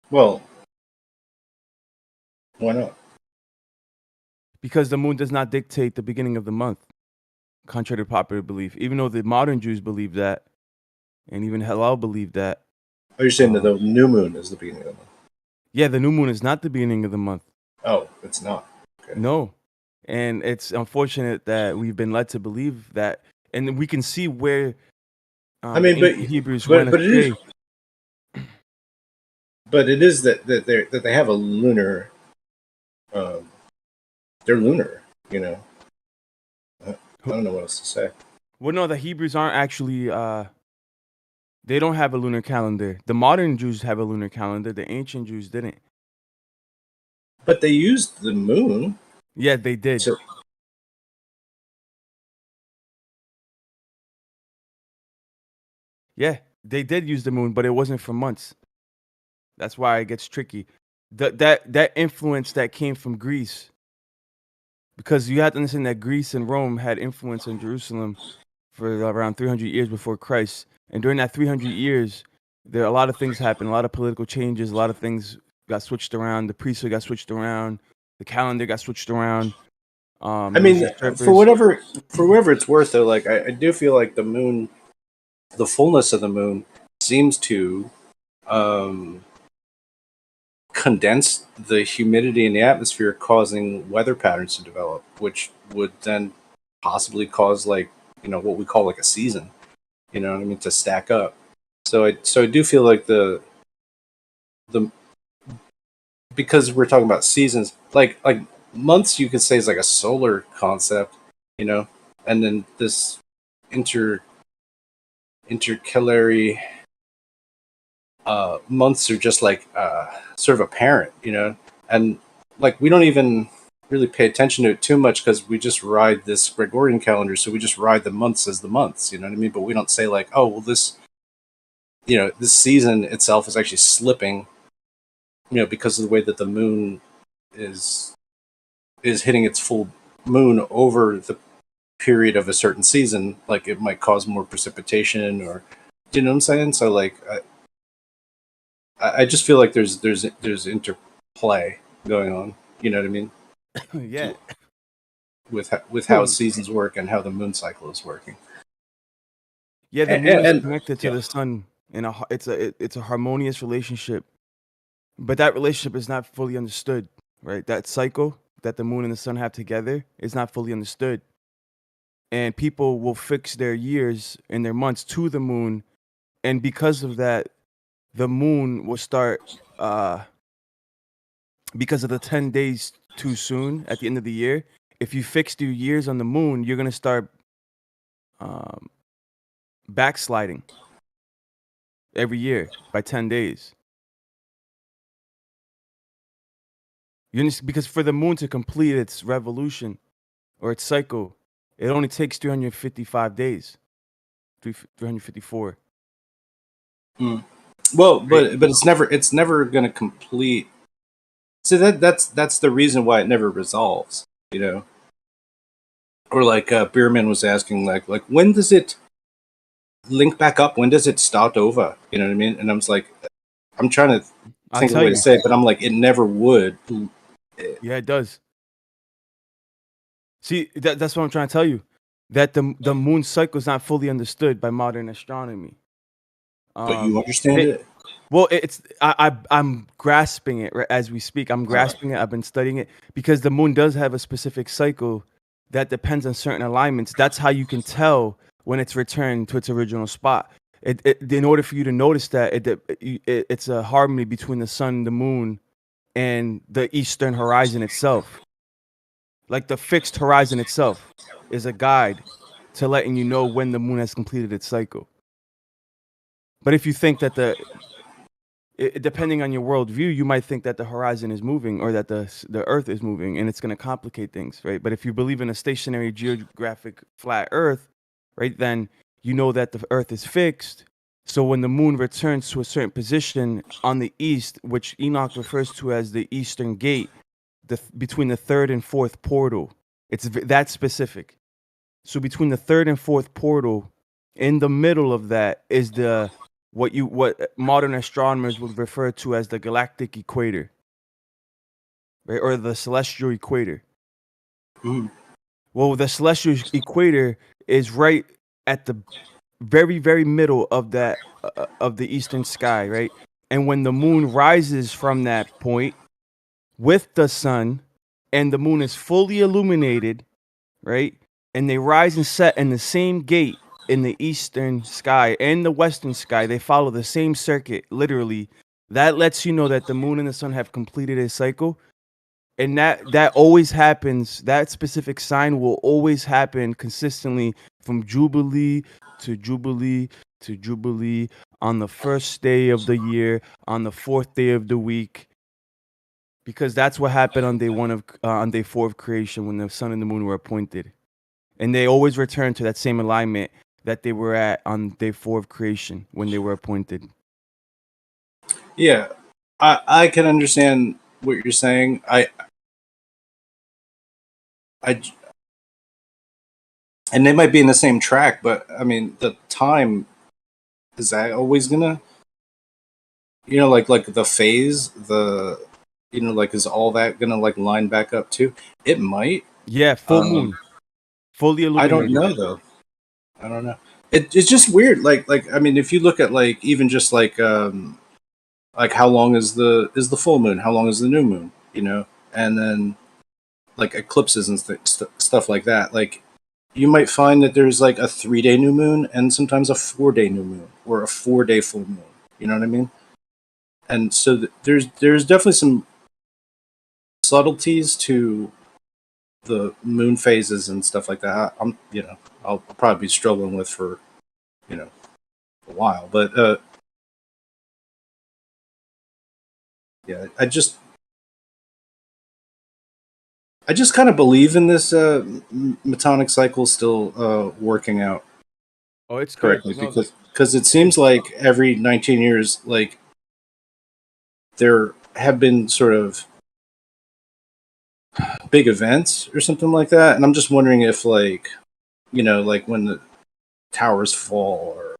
Well, why not? Because the moon does not dictate the beginning of the month, contrary to popular belief. Even though the modern Jews believe that, and even Hillel believed that. Are you saying that the new moon is the beginning of the month? Yeah, the new moon is not the beginning of the month. Oh, it's not. Okay. No. And it's unfortunate that we've been led to believe that. And we can see where I mean, but Hebrews but went it is. astray. But it is that they have a lunar. They're lunar, you know. I don't know what else to say. Well, no, the Hebrews aren't actually They don't have a lunar calendar. The modern Jews have a lunar calendar. The ancient Jews didn't. But they used the moon. Yeah, they did. To, Yeah, they did use the moon, but it wasn't for months. That's why it gets tricky. That influence that came from Greece, because you have to understand that Greece and Rome had influence on Jerusalem for around 300 years before Christ. And during that 300 years, there are a lot of things happened, a lot of political changes, a lot of things got switched around. The priesthood got switched around. The calendar got switched around. I There was mean, usurpers. for whatever it's worth, though, like I do feel like the moon, the fullness of the moon, seems to condense the humidity in the atmosphere, causing weather patterns to develop, which would then possibly cause like what we call like a season. You know what I mean? To stack up. So I do feel like the because we're talking about seasons, like months, you could say is like a solar concept, and then this intercalary months are just like sort of apparent, and like we don't even really pay attention to it too much because we just ride this Gregorian calendar, so we just ride the months as the months, you know what I mean? But we don't say like, oh well, this season itself is actually slipping, because of the way that the moon is hitting its full moon over the period of a certain season. Like it might cause more precipitation, or you know what I'm saying? So like I just feel like there's interplay going on. You know what I mean? Yeah. With how seasons work and how the moon cycle is working. Yeah, the moon is And connected to the sun in it's a harmonious relationship. But that relationship is not fully understood, right? That cycle that the moon and the sun have together is not fully understood. And people will fix their years and their months to the moon, and because of that, the moon will start because of the 10 days too soon at the end of the year. If you fixed your years on the moon, you're going to start backsliding every year by 10 days. Because for the moon to complete its revolution or its cycle, it only takes 355 days, 354. Well, but it's never going to complete. So that's the reason why it never resolves, Or like Bierman was asking, like when does it link back up? When does it start over? You know what I mean? And I'm trying to think of a way to say it, but I'm like, it never would. Yeah, it does. See, that's what I'm trying to tell you. That the moon cycle is not fully understood by modern astronomy. But you understand it? Well, I'm grasping it right as we speak. I'm grasping it. I've been studying it because the moon does have a specific cycle that depends on certain alignments. That's how you can tell when it's returned to its original spot. In order for you to notice that, it's a harmony between the sun, the moon, and the eastern horizon itself. Like the fixed horizon itself is a guide to letting you know when the moon has completed its cycle. But if you think that depending on your worldview, you might think that the horizon is moving or that the Earth is moving, and it's going to complicate things, right? But if you believe in a stationary geographic flat Earth, right, then you know that the Earth is fixed. So when the moon returns to a certain position on the east, which Enoch refers to as the eastern gate, between the third and fourth portal, it's that specific. So between the third and fourth portal, in the middle of that is what modern astronomers would refer to as the galactic equator, right, or the celestial equator. Well, the celestial equator is right at the very, very middle of that of the eastern sky, right? And when the moon rises from that point with the sun, and the moon is fully illuminated, right? And they rise and set in the same gate in the eastern sky and the western sky. They follow the same circuit, literally. That lets you know that the moon and the sun have completed a cycle. And that always happens. That specific sign will always happen consistently from Jubilee to Jubilee to Jubilee on the first day of the year, on the fourth day of the week, because that's what happened on day 4 of creation when the sun and the moon were appointed, and they always return to that same alignment that they were at on day 4 of creation when they were appointed. Yeah, I can understand what you're saying. I and they might be in the same track, but I mean, the time, is that always gonna, like the phase, like, is all that gonna like line back up too? It might. Yeah, full moon, fully I don't illuminated. know though. I don't know. It's just weird. Like I mean, if you look at like even just like how long is the full moon? How long is the new moon? And then like eclipses and stuff like that. Like you might find that there's like a 3-day new moon and sometimes a 4-day new moon or a 4-day full moon. You know what I mean? And so there's definitely some subtleties to the moon phases and stuff like that. I'll probably be struggling with for a while, but yeah, I just kind of believe in this metonic cycle still working out. Oh, it's correctly good. because it seems like every 19 years, like there have been sort of big events or something like that, and I'm just wondering if like when the towers fall, or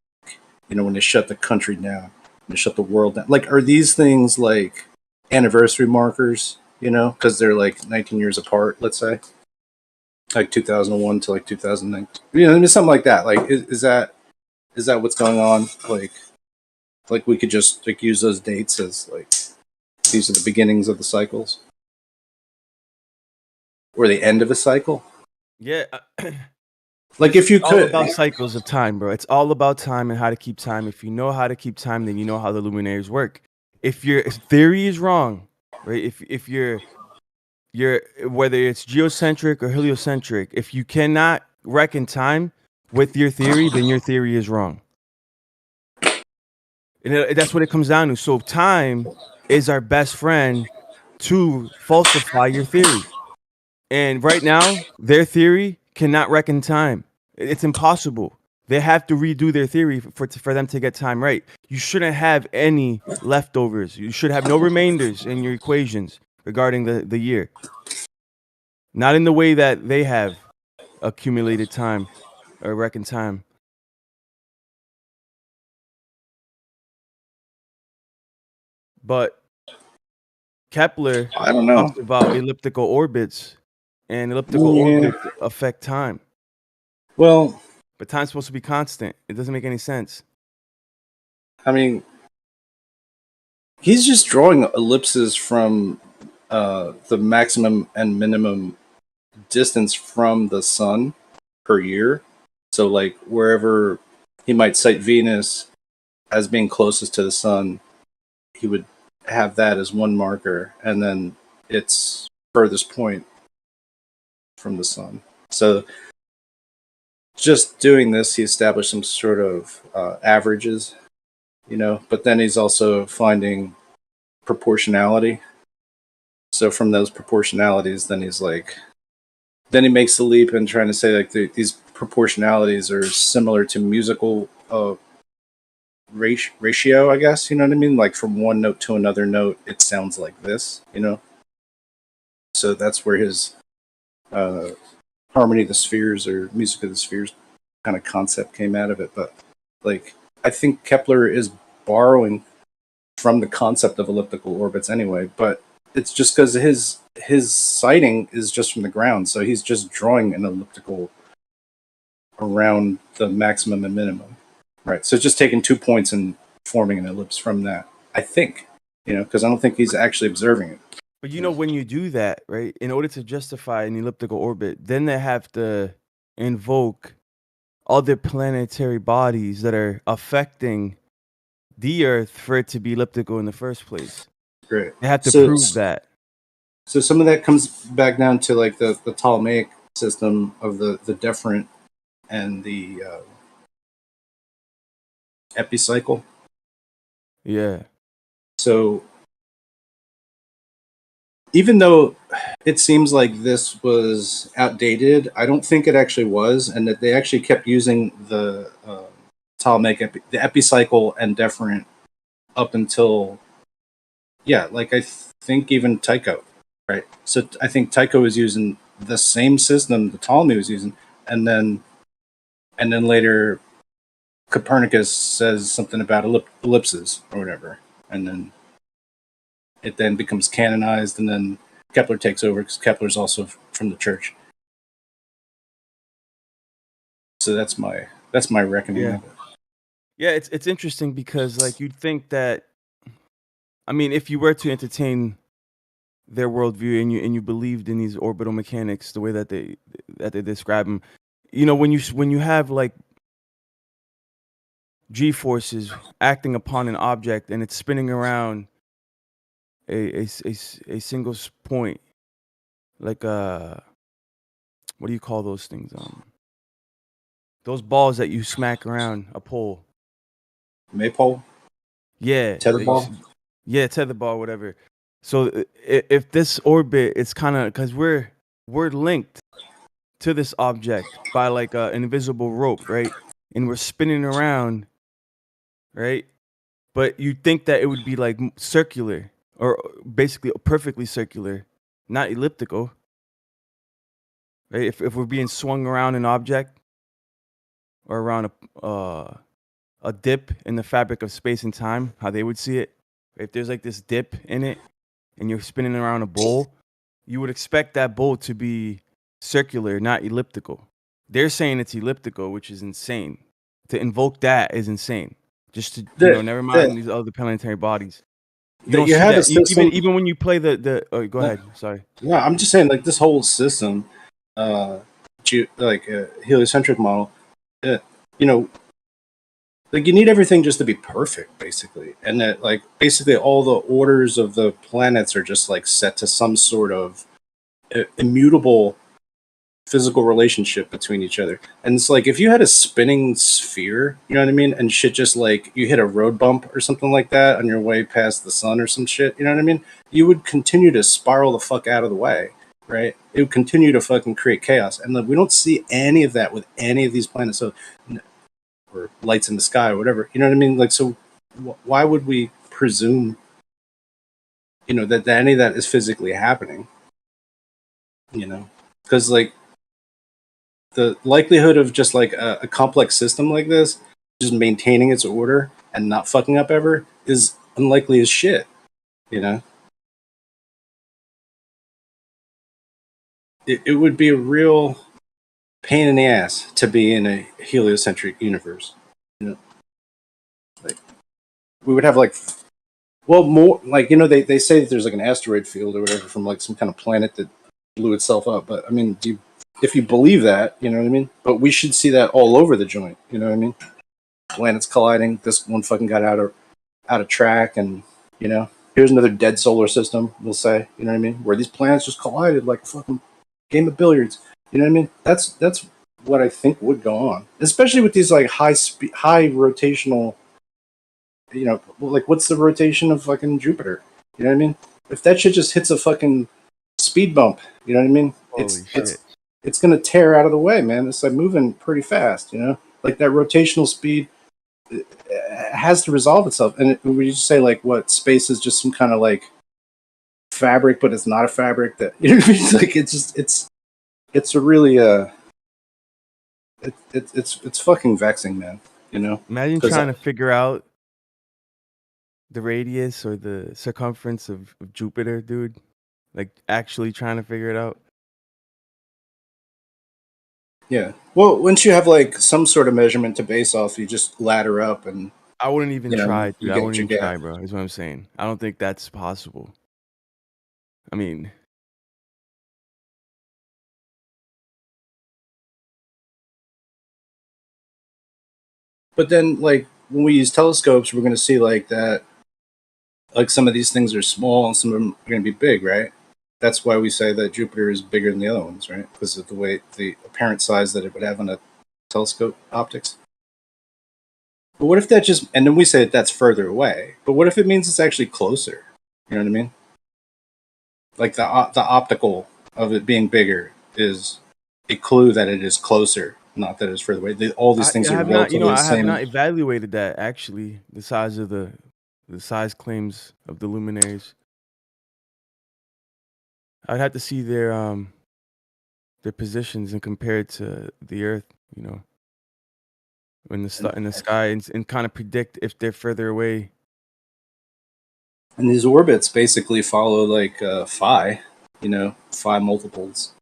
when they shut the country down, when they shut the world down, like are these things like anniversary markers? Because they're like 19 years apart, let's say, like 2001 to like 2009. Something like that. Like, is that what's going on? Like we could just like use those dates as like these are the beginnings of the cycles, or the end of a cycle. Yeah. Like if you all could, about cycles of time, bro. It's all about time and how to keep time. If you know how to keep time, then you know how the luminaries work. If your theory is wrong, right? If you're whether it's geocentric or heliocentric, if you cannot reckon time with your theory, then your theory is wrong. And that's what it comes down to. So time is our best friend to falsify your theory. And right now, their theory cannot reckon time. It's impossible. They have to redo their theory for them to get time right. You shouldn't have any leftovers. You should have no remainders in your equations regarding the year. Not in the way that they have accumulated time or reckoned time. But Kepler I don't know. talks about elliptical orbits, and elliptical Yeah. orbits affect time. Well, but time's supposed to be constant. It doesn't make any sense. I mean, he's just drawing ellipses from the maximum and minimum distance from the sun per year. So, like, wherever he might cite Venus as being closest to the sun, he would have that as one marker, and then its furthest point from the sun. So, just doing this, he established some sort of averages, but then he's also finding proportionality. So from those proportionalities, then he makes the leap in trying to say like these proportionalities are similar to musical ratio, I guess. You know what I mean? Like from one note to another note, it sounds like this. So that's where his harmony of the spheres or music of the spheres kind of concept came out of it. But like, I think Kepler is borrowing from the concept of elliptical orbits anyway, but it's just because his sighting is just from the ground, so he's just drawing an elliptical around the maximum and minimum, right? So it's just taking 2 points and forming an ellipse from that, I think, because I don't think he's actually observing it. But when you do that, right, in order to justify an elliptical orbit, then they have to invoke other planetary bodies that are affecting the Earth for it to be elliptical in the first place. Great. They have to prove that. So some of that comes back down to like the Ptolemaic system of the deferent and the epicycle. Yeah. So even though it seems like this was outdated, I don't think it actually was, and that they actually kept using the Ptolemaic the epicycle and deferent up until like I think even Tycho, right? So I think Tycho was using the same system the Ptolemy was using, and then later Copernicus says something about ellipses or whatever, and then it then becomes canonized, and then Kepler takes over because Kepler's also from the church. So that's my reckoning Yeah. of it. Yeah, it's interesting because like you'd think that, I mean, if you were to entertain their worldview and you believed in these orbital mechanics the way that they describe them, you know, when you have like G forces acting upon an object and it's spinning around a single point, like what do you call those things? Those balls that you smack around a pole. Maypole? Yeah, Tetherball? yeah, tether ball, whatever. So if this orbit, it's kind of because we're linked to this object by like an invisible rope, right? And we're spinning around, right? But you'd think that it would be like circular or basically perfectly circular, not elliptical, right? If we're being swung around an object or around a dip in the fabric of space and time, how they would see it. If there's like this dip in it and you're spinning around a bowl, you would expect that bowl to be circular, not elliptical. They're saying it's elliptical, which is insane. To invoke that is insane. Just to never mind these other planetary bodies. You don't You see have a that system. even when you play the. Oh, go ahead. Sorry. No, I'm just saying, like this whole system, like a heliocentric model, you know, like you need everything just to be perfect, basically, and that like basically all the orders of the planets are just like set to some sort of immutable physical relationship between each other. And it's like if you had a spinning sphere, you know what I mean, and shit just like you hit a road bump or something like that on your way past the sun or some shit, you know what I mean? You would continue to spiral the fuck out of the way, right? It would continue to fucking create chaos. And like, we don't see any of that with any of these planets. So or lights in the sky or whatever, you know what I mean? Like, so why would we presume, you know, that any of that is physically happening? You know, because like the likelihood of just like a complex system like this just maintaining its order and not fucking up ever is unlikely as shit, you know. It would be a real pain in the ass to be in a heliocentric universe, you know. Like we would have like, well, more like, you know, they say that there's like an asteroid field or whatever from like some kind of planet that blew itself up, but I mean, if you believe that, you know what I mean? But we should see that all over the joint, you know what I mean? Planets colliding. This one fucking got out of track, and you know, here's another dead solar system. We'll say, you know what I mean, where these planets just collided like a fucking game of billiards. You know what I mean? That's what I think would go on, especially with these like high rotational. You know, like what's the rotation of fucking Jupiter? You know what I mean? If that shit just hits a fucking speed bump, you know what I mean? Holy shit. It's gonna tear out of the way, man. It's like moving pretty fast, you know, like that rotational speed has to resolve itself. And we just say like what space is just some kind of like fabric, but it's not a fabric that, you know what I mean? It's like it's a really it's fucking vexing, man. You know, Imagine trying to figure out the radius or the circumference of Jupiter, dude. Like actually trying to figure it out. Yeah. Well, once you have like some sort of measurement to base off, you just ladder up and I wouldn't even try, dude. you I get wouldn't what you even try, get. bro. Is what I'm saying. I don't think that's possible. I mean, But then, like when we use telescopes, we're going to see like that. Like some of these things are small and some of them are going to be big, right? That's why we say that Jupiter is bigger than the other ones, right? Because of the way the apparent size that it would have on a telescope optics. But what if that just, and then we say that's further away, but what if it means it's actually closer? You know what I mean? Like the optical of it being bigger is a clue that it is closer, not that it's further away. All these things I are have not, relatively the I have same. not evaluated that actually. The size of the size claims of the luminaries. I'd have to see their positions and compare it to the Earth. You know, in the sky, and kind of predict if they're further away. And these orbits basically follow like phi, phi multiples.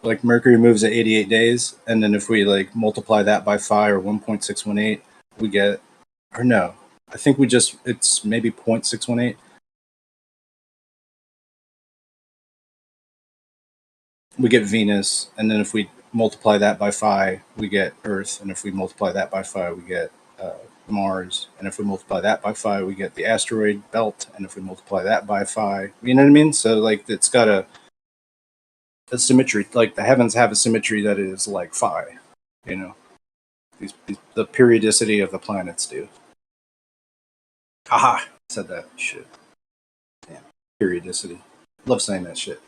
Like Mercury moves at 88 days, and then if we like multiply that by phi or 1.618, we get, or no, I think it's maybe 0.618. We get Venus, and then if we multiply that by phi, we get Earth, and if we multiply that by phi, we get Mars, and if we multiply that by phi, we get the asteroid belt, and if we multiply that by phi, you know what I mean? So like it's got a symmetry, like the heavens have a symmetry that is like phi, you know. The periodicity of the planets do. Haha, said that shit. Damn, periodicity. Love saying that shit.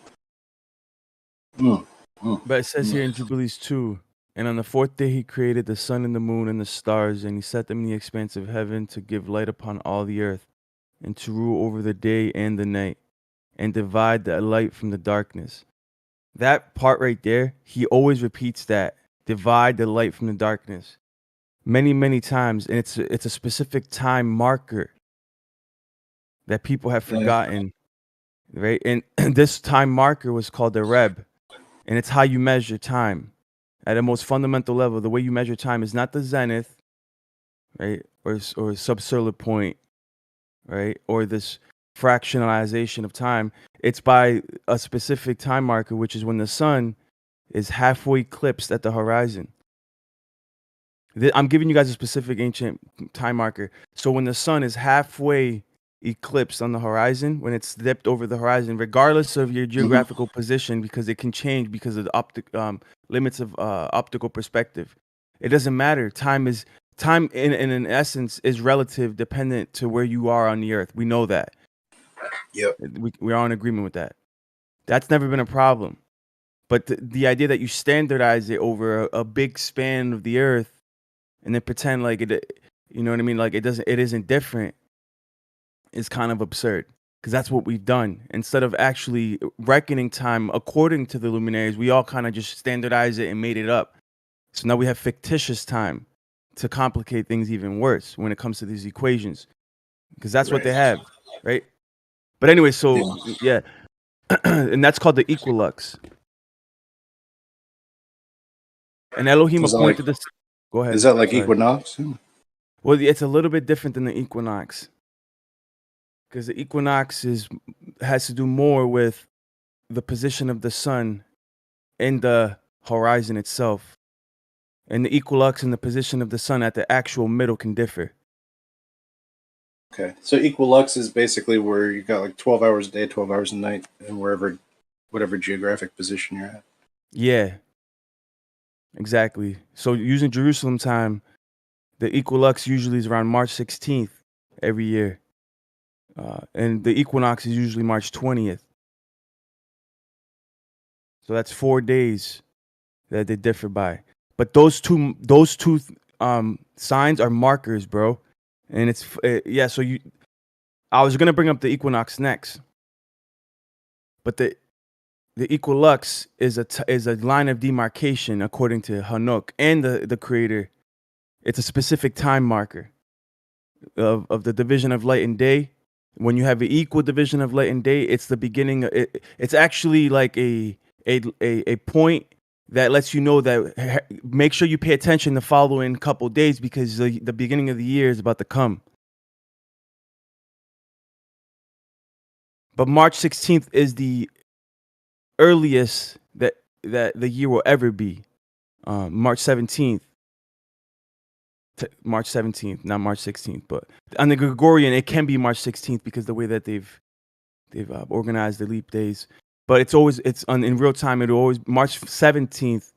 But it says here in Jubilees 2, and on the fourth day he created the sun and the moon and the stars, and he set them in the expanse of heaven to give light upon all the earth, and to rule over the day and the night, and divide the light from the darkness. That part right there, he always repeats that. Divide the light from the darkness. Many, many times, and it's a specific time marker that people have forgotten, right? And this time marker was called the Reb, and it's how you measure time. At a most fundamental level, the way you measure time is not the zenith, right, or subsolar point, right, or this fractionalization of time. It's by a specific time marker, which is when the sun is halfway eclipsed at the horizon. I'm giving you guys a specific ancient time marker. So when the sun is halfway eclipsed on the horizon, when it's dipped over the horizon, regardless of your geographical position, because it can change because of the limits of optical perspective, it doesn't matter. Time in an essence is relative, dependent to where you are on the earth. We know that. Yep. We are in agreement with that. That's never been a problem. But the idea that you standardize it over a big span of the earth and then pretend like it, you know what I mean? Like it isn't different, is kind of absurd, because that's what we've done. Instead of actually reckoning time according to the luminaries, we all kind of just standardized it and made it up. So now we have fictitious time to complicate things even worse when it comes to these equations, because that's what they have, right? But anyway, so yeah, and that's called the equilux. And Elohim appointed this. Go ahead. Is that like equinox? Well, it's a little bit different than the equinox, because the equinox has to do more with the position of the sun in the horizon itself, and the equilux and the position of the sun at the actual middle can differ. Okay, so equilux is basically where you got like 12 hours a day, 12 hours a night, and whatever geographic position you're at. Yeah, exactly. So using Jerusalem time, the equilux usually is around March 16th every year. And the equinox is usually March 20th. So that's 4 days that they differ by. But those two signs are markers, bro. And it's so I was gonna bring up the equinox next, but the equilux is a line of demarcation according to Hanuk and the creator. It's a specific time marker of the division of light and day. When you have an equal division of light and day, it's the beginning. It's actually like a point that lets you know that make sure you pay attention the following couple days, because the beginning of the year is about to come. But March 16th is the earliest that the year will ever be. March 17th. March 17th, not March 16th, but on the Gregorian, it can be March 16th because the way that they've organized the leap days. But it's in real time. It'll always March 17th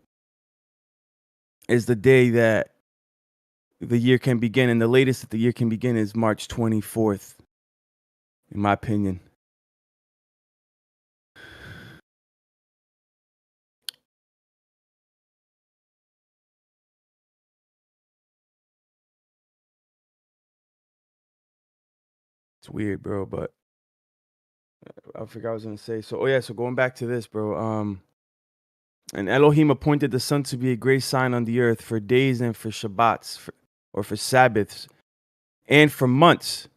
is the day that the year can begin, and the latest that the year can begin is March 24th, in my opinion. It's weird, bro, but I forgot what I was gonna say. So, so going back to this, bro. And Elohim appointed the sun to be a great sign on the earth for days and for Shabbats, or for Sabbaths, and for months,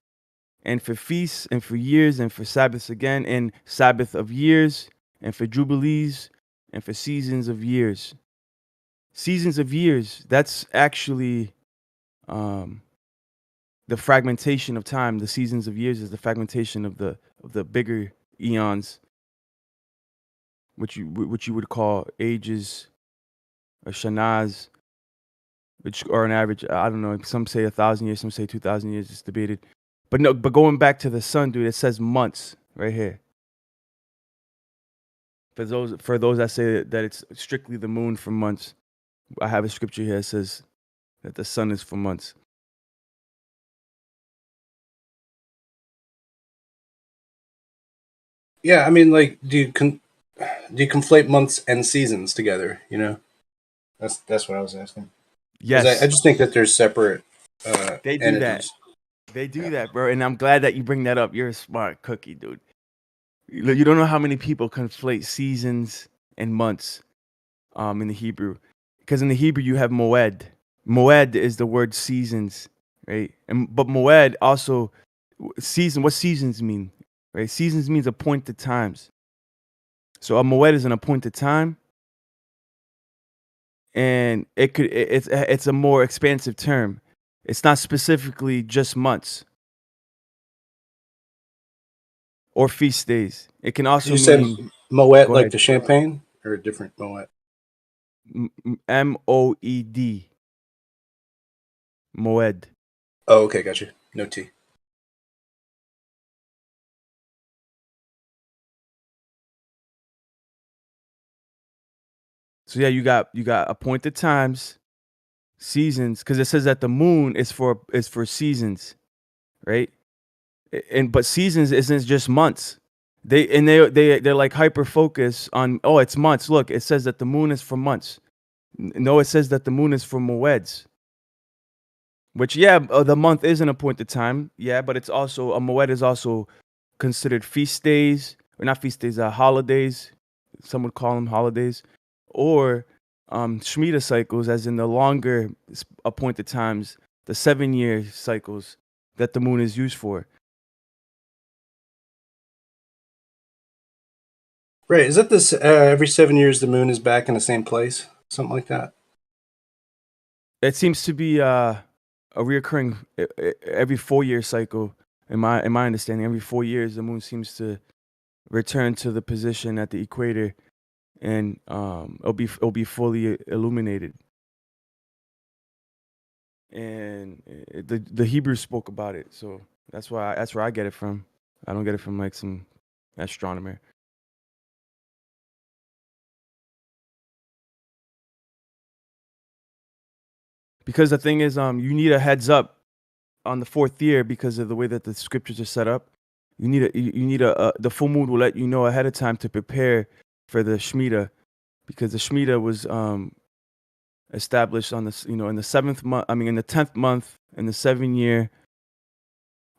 and for feasts, and for years, and for Sabbaths again, and Sabbath of years, and for jubilees, and for seasons of years. Seasons of years, that's actually the fragmentation of time. The seasons of years is the fragmentation of the bigger eons, which you would call ages or shanaz, which are an average. I don't know. Some say 1,000 years, some say 2,000 years. It's debated. But no. But going back to the sun, dude, it says months right here. For those that say that it's strictly the moon for months, I have a scripture here that says that the sun is for months. Yeah, I mean, like, do you conflate months and seasons together? You know, that's what I was asking. 'Cause Yes, I just think that they're separate they do that. entities. They do that, bro. And I'm glad that you bring that up. You're a smart cookie, dude. You don't know how many people conflate seasons and months in the Hebrew. Because in the Hebrew you have moed. Moed is the word seasons, right? But moed also season. What seasons mean, right? Seasons means appointed times. So a moed is an appointed time, and it's a more expansive term. It's not specifically just months or feast days. It can also You said mean, Moet go like ahead, the champagne, or a different Moet? Moed, moed. Oh, okay, gotcha. No T. So yeah, you got appointed times, seasons, because it says that the moon is for seasons, right? And but seasons isn't just months. They're like hyper focus on, oh, it's months. Look, it says that the moon is for months. No, it says that the moon is for moeds. Which, yeah, the month is an appointed time, yeah, but it's also a moed is also considered feast days, or not feast days, holidays. Some would call them holidays, or Shemitah cycles, as in the longer appointed times, the 7-year cycles that the moon is used for. Right. Is that this every 7 years the moon is back in the same place? Something like that? It seems to be a reoccurring every 4-year cycle. In my understanding, every 4 years the moon seems to return to the position at the equator, and it'll be fully illuminated. And the Hebrews spoke about it, so that's where I get it from. I don't get it from like some astronomer. Because the thing is, you need a heads up on the 4th year because of the way that the scriptures are set up. You need the full moon will let you know ahead of time to prepare for the Shemitah, because the Shemitah was established on this, in the 7th month. I mean, in the 10th month, in the 7th year,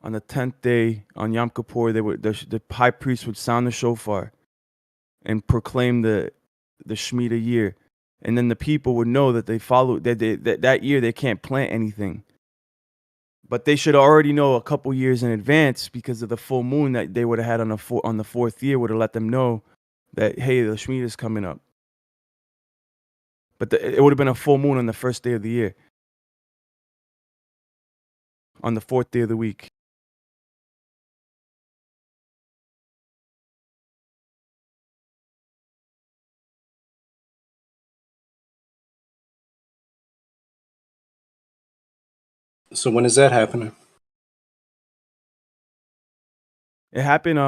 on the 10th day on Yom Kippur, the high priest would sound the shofar and proclaim the Shemitah year, and then the people would know that they follow that year they can't plant anything. But they should already know a couple years in advance, because of the full moon that they would have had on the 4th year would have let them know that, hey, the Shemitah is coming up. But it would have been a full moon on the first day of the year, on the 4th day of the week. So when is that happening? It happened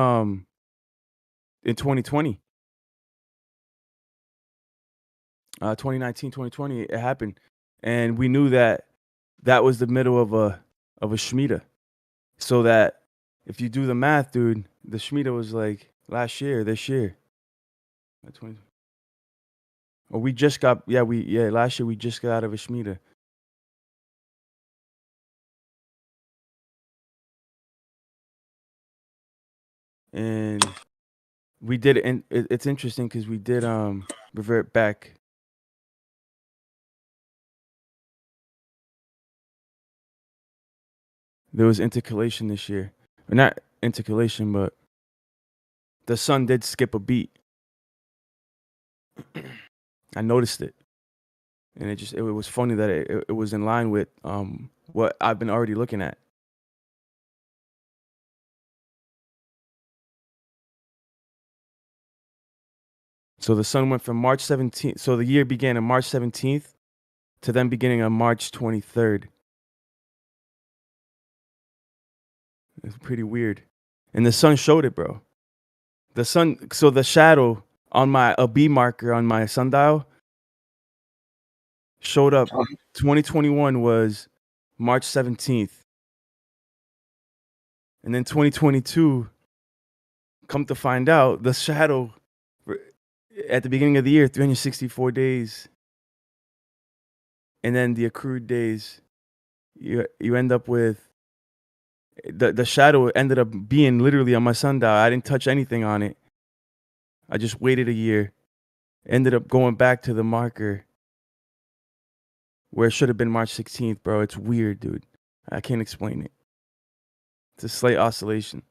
in 2020. 2019, 2020, it happened. and we knew that that was the middle of a Shemitah. So that if you do the math, dude, the Shemitah was like this year. Or we just got last year we just got out of a Shemitah. And we did, and it's interesting because we did revert back. There was intercalation this year, or not intercalation, but the sun did skip a beat. I noticed it, and it was funny that it was in line with what I've been already looking at. So the sun went from March 17th. So the year began on March 17th to then beginning on March 23rd. It's pretty weird. And the sun showed it, bro. The sun, so the shadow on a B marker on my sundial showed up. 2021 was March 17th. And then 2022, come to find out, the shadow at the beginning of the year, 364 days. And then the accrued days, you end up with the shadow ended up being literally on my sundial. I didn't touch anything on it. I just waited a year. Ended up going back to the marker where it should have been March 16th, bro. It's weird, dude. I can't explain it. It's a slight oscillation.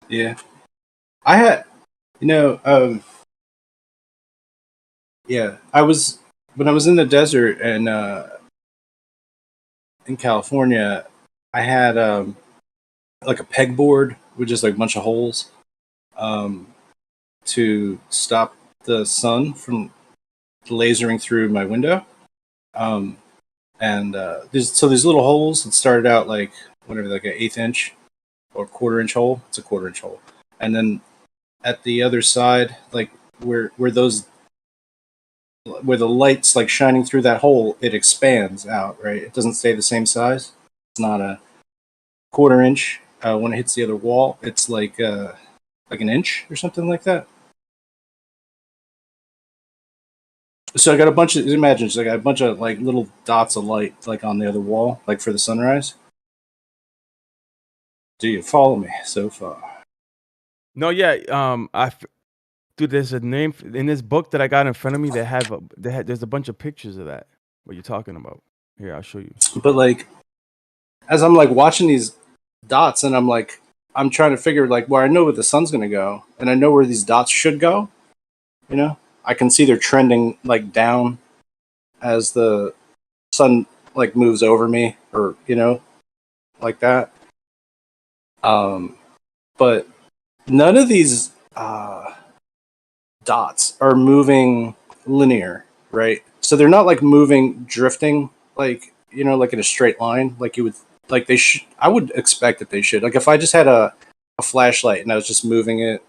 Yeah. I had, yeah, when I was in the desert and in California, I had like a pegboard with just like a bunch of holes to stop the sun from lasering through my window. And there's little holes that started out like whatever, like an 1/8 inch or 1/4 inch hole. It's a 1/4 inch hole, and then at the other side, like where the light's like shining through that hole, it expands out. Right, it doesn't stay the same size. It's not a 1/4 inch when it hits the other wall. It's like an inch or something like that. So I got a bunch of, imagine, so I got a bunch of like little dots of light like on the other wall, like for the sunrise. Do you follow me so far? No, yeah, dude, there's a name in this book that I got in front of me. There's a bunch of pictures of that. What you're talking about? Here, I'll show you. But like, as I'm like watching these dots, and I'm trying to figure like where I know where the sun's gonna go, and I know where these dots should go. I can see they're trending like down as the sun like moves over me, or like that. But none of these dots are moving linear, right? So they're not like moving, drifting, like like in a straight line, like you would, like they should. I would expect that they should. Like if I just had a flashlight and I was just moving it,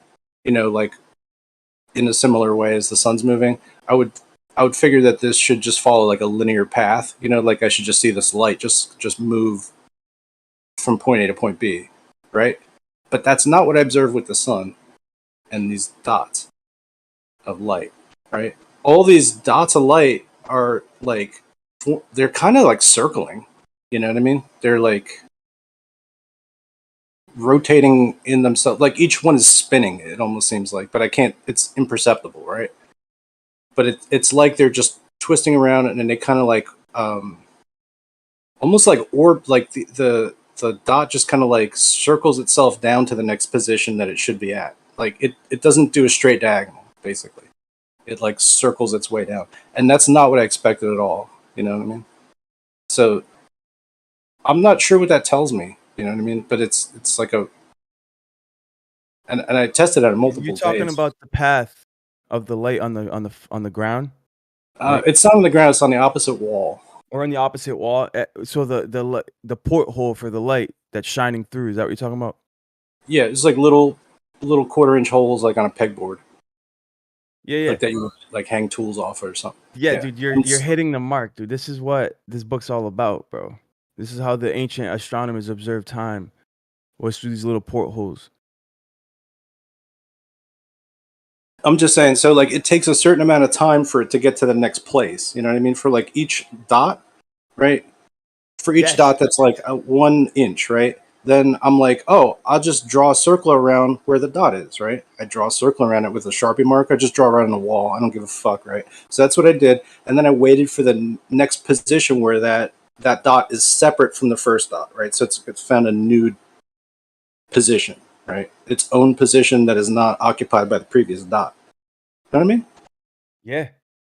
like in a similar way as the sun's moving, I would figure that this should just follow like a linear path. Like I should just see this light just move from point A to point B, right? But that's not what I observe with the sun and these dots of light, right? All these dots of light are like, they're kind of like circling, you know what I mean? They're like rotating in themselves, like each one is spinning, it almost seems like, but I can't, it's imperceptible, right? But it's like they're just twisting around, and then they kind of like almost like orb, like the dot just kind of like circles itself down to the next position that it should be at. Like it doesn't do a straight diagonal, basically. It like circles its way down, and that's not what I expected at all. You know what I mean? So I'm not sure what that tells me. You know what I mean? But it's like a, and I tested it on multiple You're talking days. about the path of the light on the ground. Right? It's not on the ground; it's on the opposite wall. Or on the opposite wall. So the porthole for the light that's shining through. Is that what you're talking about? Yeah, it's like little 1/4 inch holes, like on a pegboard. Yeah. Like that you would like hang tools off or something. Yeah, Yeah. dude, you're hitting the mark, dude. This is what this book's all about, bro. This is how the ancient astronomers observed time, was through these little portholes. I'm just saying, so like it takes a certain amount of time for it to get to the next place. You know what I mean? For like each dot, right? For each Yes. dot that's like 1 inch, right? Then I'm like, oh, I'll just draw a circle around where the dot is, right? I draw a circle around it with a Sharpie marker. I just draw right on the wall. I don't give a fuck, right? So that's what I did. And then I waited for the next position where that dot is separate from the first dot, right? So it's found a new position, right? Its own position that is not occupied by the previous dot. You know what I mean? Yeah.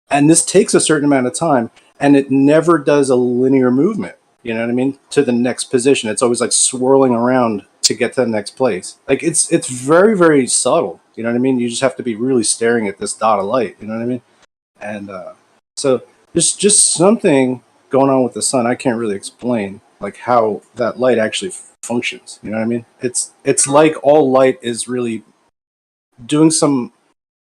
And this takes a certain amount of time, and it never does a linear movement. You know what I mean? To the next position, it's always like swirling around to get to the next place. Like it's very, very subtle. You know what I mean? You just have to be really staring at this dot of light. You know what I mean? And so there's just something going on with the sun. I can't really explain like how that light actually functions. You know what I mean? It's like all light is really doing some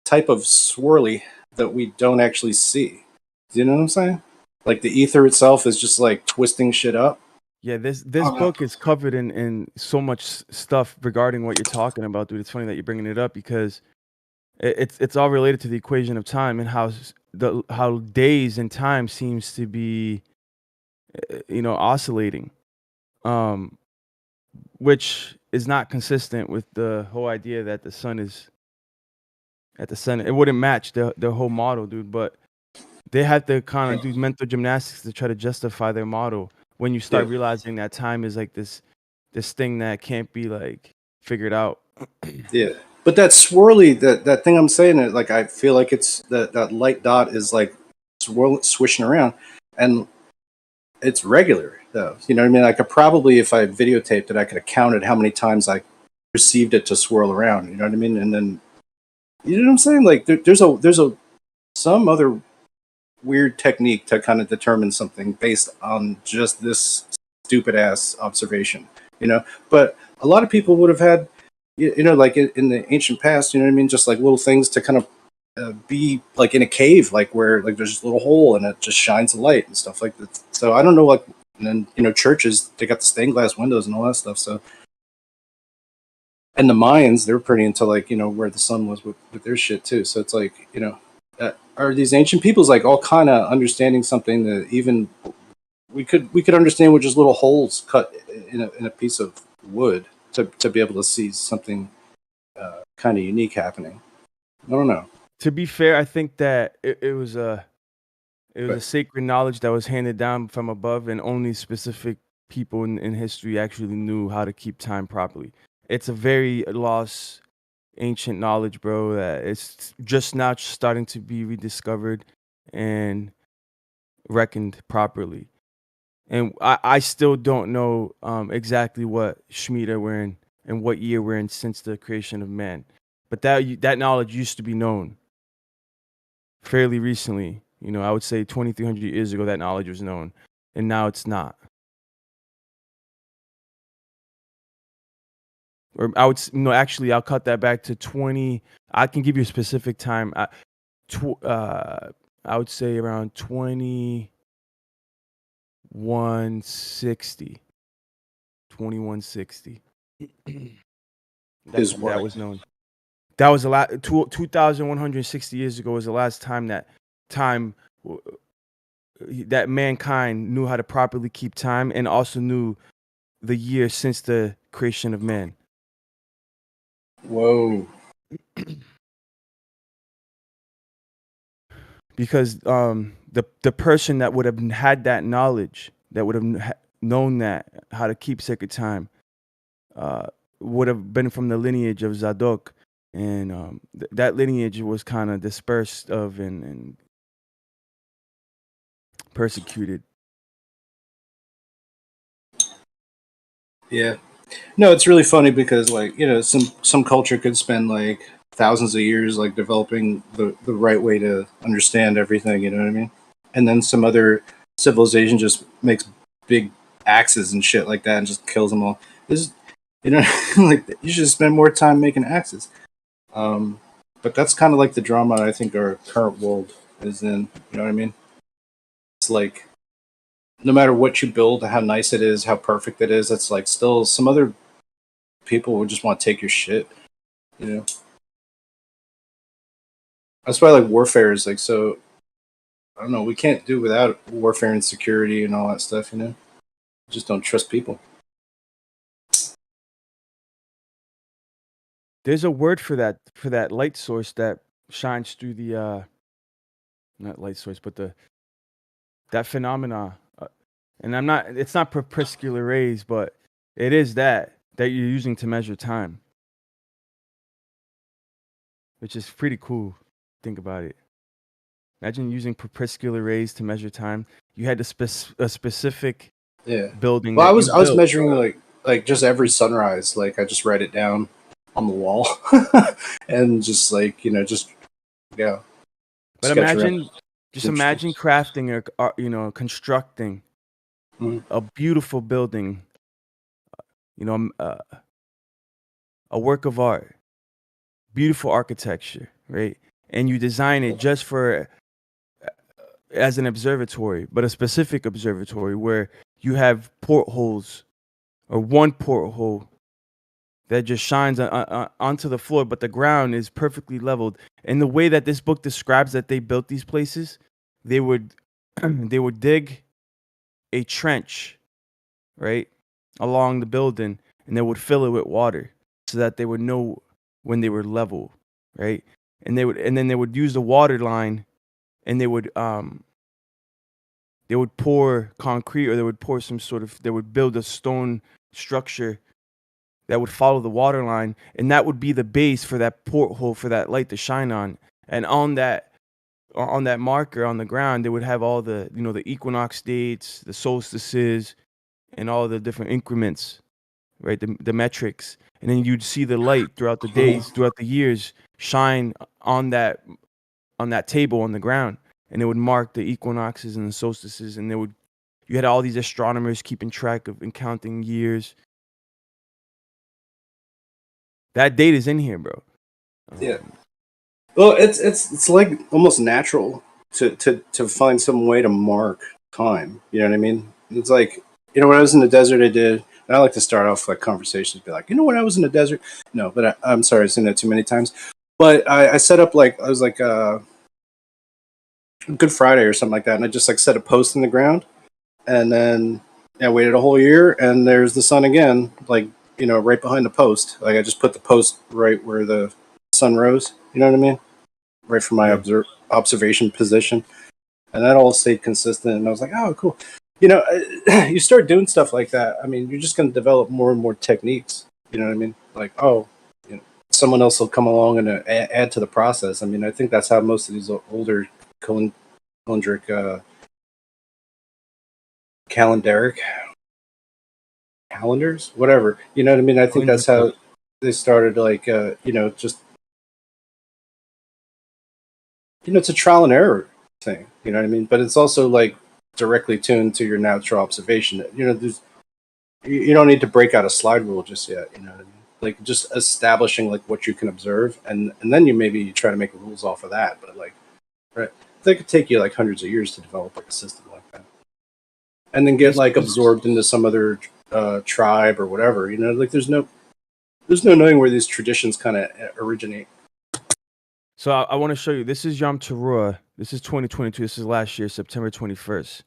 type of swirly that we don't actually see. Do you know what I'm saying? Like the ether itself is just like twisting shit up. Yeah, this book is covered in so much stuff regarding what you're talking about, dude. It's funny that you're bringing it up because it's all related to the equation of time and how days and time seems to be oscillating, which is not consistent with the whole idea that the sun is at the center. It wouldn't match the whole model, dude. But they had to kind of do mental gymnastics to try to justify their model. When you start realizing that time is like this thing that can't be like figured out. Yeah, but that swirly, that thing I'm saying, it like I feel like it's that light dot is like swishing around, and it's regular though. You know what I mean? I could probably, if I videotaped it, I could have counted how many times I received it to swirl around. You know what I mean? And then, you know what I'm saying? Like there's some other weird technique to kind of determine something based on just this stupid ass observation, you know. But a lot of people would have had, you know, like in the ancient past, you know what I mean, just like little things to kind of be like in a cave, like where like there's just a little hole and it just shines a light and stuff like that. So I don't know, like, and then you know, churches, they got the stained glass windows and all that stuff. So, and the Mayans, they're pretty into like, you know, where the sun was with their shit too. So it's like, you know, are these ancient peoples like all kind of understanding something that even we could understand with just little holes cut in a piece of wood to be able to see something kind of unique happening. I don't know. To be fair, I think that it was a sacred knowledge that was handed down from above, and only specific people in history actually knew how to keep time properly. It's a very lost ancient knowledge, bro, that it's just now starting to be rediscovered and reckoned properly. And I still don't know exactly what Shemitah we're in and what year we're in since the creation of man. But that knowledge used to be known fairly recently. You know, I would say 2,300 years ago that knowledge was known, and now it's not. Or actually, I'll cut that back to 20. I can give you a specific time. I would say around 2160. 2160. That was known. That was a lot. 2,160 years ago was the last time that mankind knew how to properly keep time, and also knew the year since the creation of man. Whoa. Because the person that would have had that knowledge, that would have known that how to keep sacred time, would have been from the lineage of Zadok, and that lineage was kind of dispersed of and persecuted. Yeah. No, it's really funny because like, you know, some culture could spend like thousands of years like developing the right way to understand everything, you know what I mean? And then some other civilization just makes big axes and shit like that and just kills them all. This, you know, like you should spend more time making axes. But that's kind of like the drama I think our current world is in. You know what I mean? It's like no matter what you build, how nice it is, how perfect it is, it's like still some other people would just want to take your shit. You know? That's why like warfare is like so. I don't know. We can't do without warfare and security and all that stuff. You know, just don't trust people. There's a word for that light source that shines through the not light source, but that phenomena. And it's not crepuscular rays, but it is that you're using to measure time, which is pretty cool. Think about it. Imagine using crepuscular rays to measure time. You had a specific Yeah. building Well, that I was built. measuring like just every sunrise. Like I just write it down on the wall, and just like just yeah. But sketch around. imagine crafting or constructing a beautiful building, a work of art, beautiful architecture, right? And you design it just for as an observatory, but a specific observatory where you have portholes or one porthole that just shines onto the floor, but the ground is perfectly leveled. And the way that this book describes that they built these places, they would they would dig a trench, right, along the building, and they would fill it with water so that they would know when they were level, right? And then they would use the water line, and they would pour concrete, or they would build a stone structure that would follow the water line, and that would be the base for that porthole for that light to shine on. And on that marker on the ground, they would have all the the equinox dates, the solstices, and all the different increments, right? The metrics, and then you'd see the light throughout the days, throughout the years, shine on that table on the ground, and it would mark the equinoxes and the solstices, and you had all these astronomers keeping track of and counting years. That date is in here, bro. Yeah. Well, it's like almost natural to find some way to mark time. You know what I mean? It's like when I was in the desert, I did. And I like to start off like conversations, be like, when I was in the desert. No, but I'm sorry, I've seen that too many times. But I set up I was like Good Friday or something like that, and I just like set a post in the ground, and then I waited a whole year, and there's the sun again, like right behind the post. Like I just put the post right where the sun rose. You know what I mean? Right from my observation position, and that all stayed consistent. And I was like, oh, cool. You start doing stuff like that. I mean, you're just going to develop more and more techniques. You know what I mean? Like, someone else will come along and add to the process. I mean, I think that's how most of these older calendaric calendars, whatever. You know what I mean? I think that's how they started. Like, just it's a trial and error thing. You know what I mean? But it's also like directly tuned to your natural observation. You don't need to break out a slide rule just yet. You know what I mean? Like just establishing like what you can observe, and then you maybe try to make rules off of that. But like, right, that could take you like hundreds of years to develop like a system like that, and then get like absorbed into some other tribe or whatever. Like there's no knowing where these traditions kind of originate. So I want to show you. This is Yom Teruah. This is 2022. This is last year, September 21st.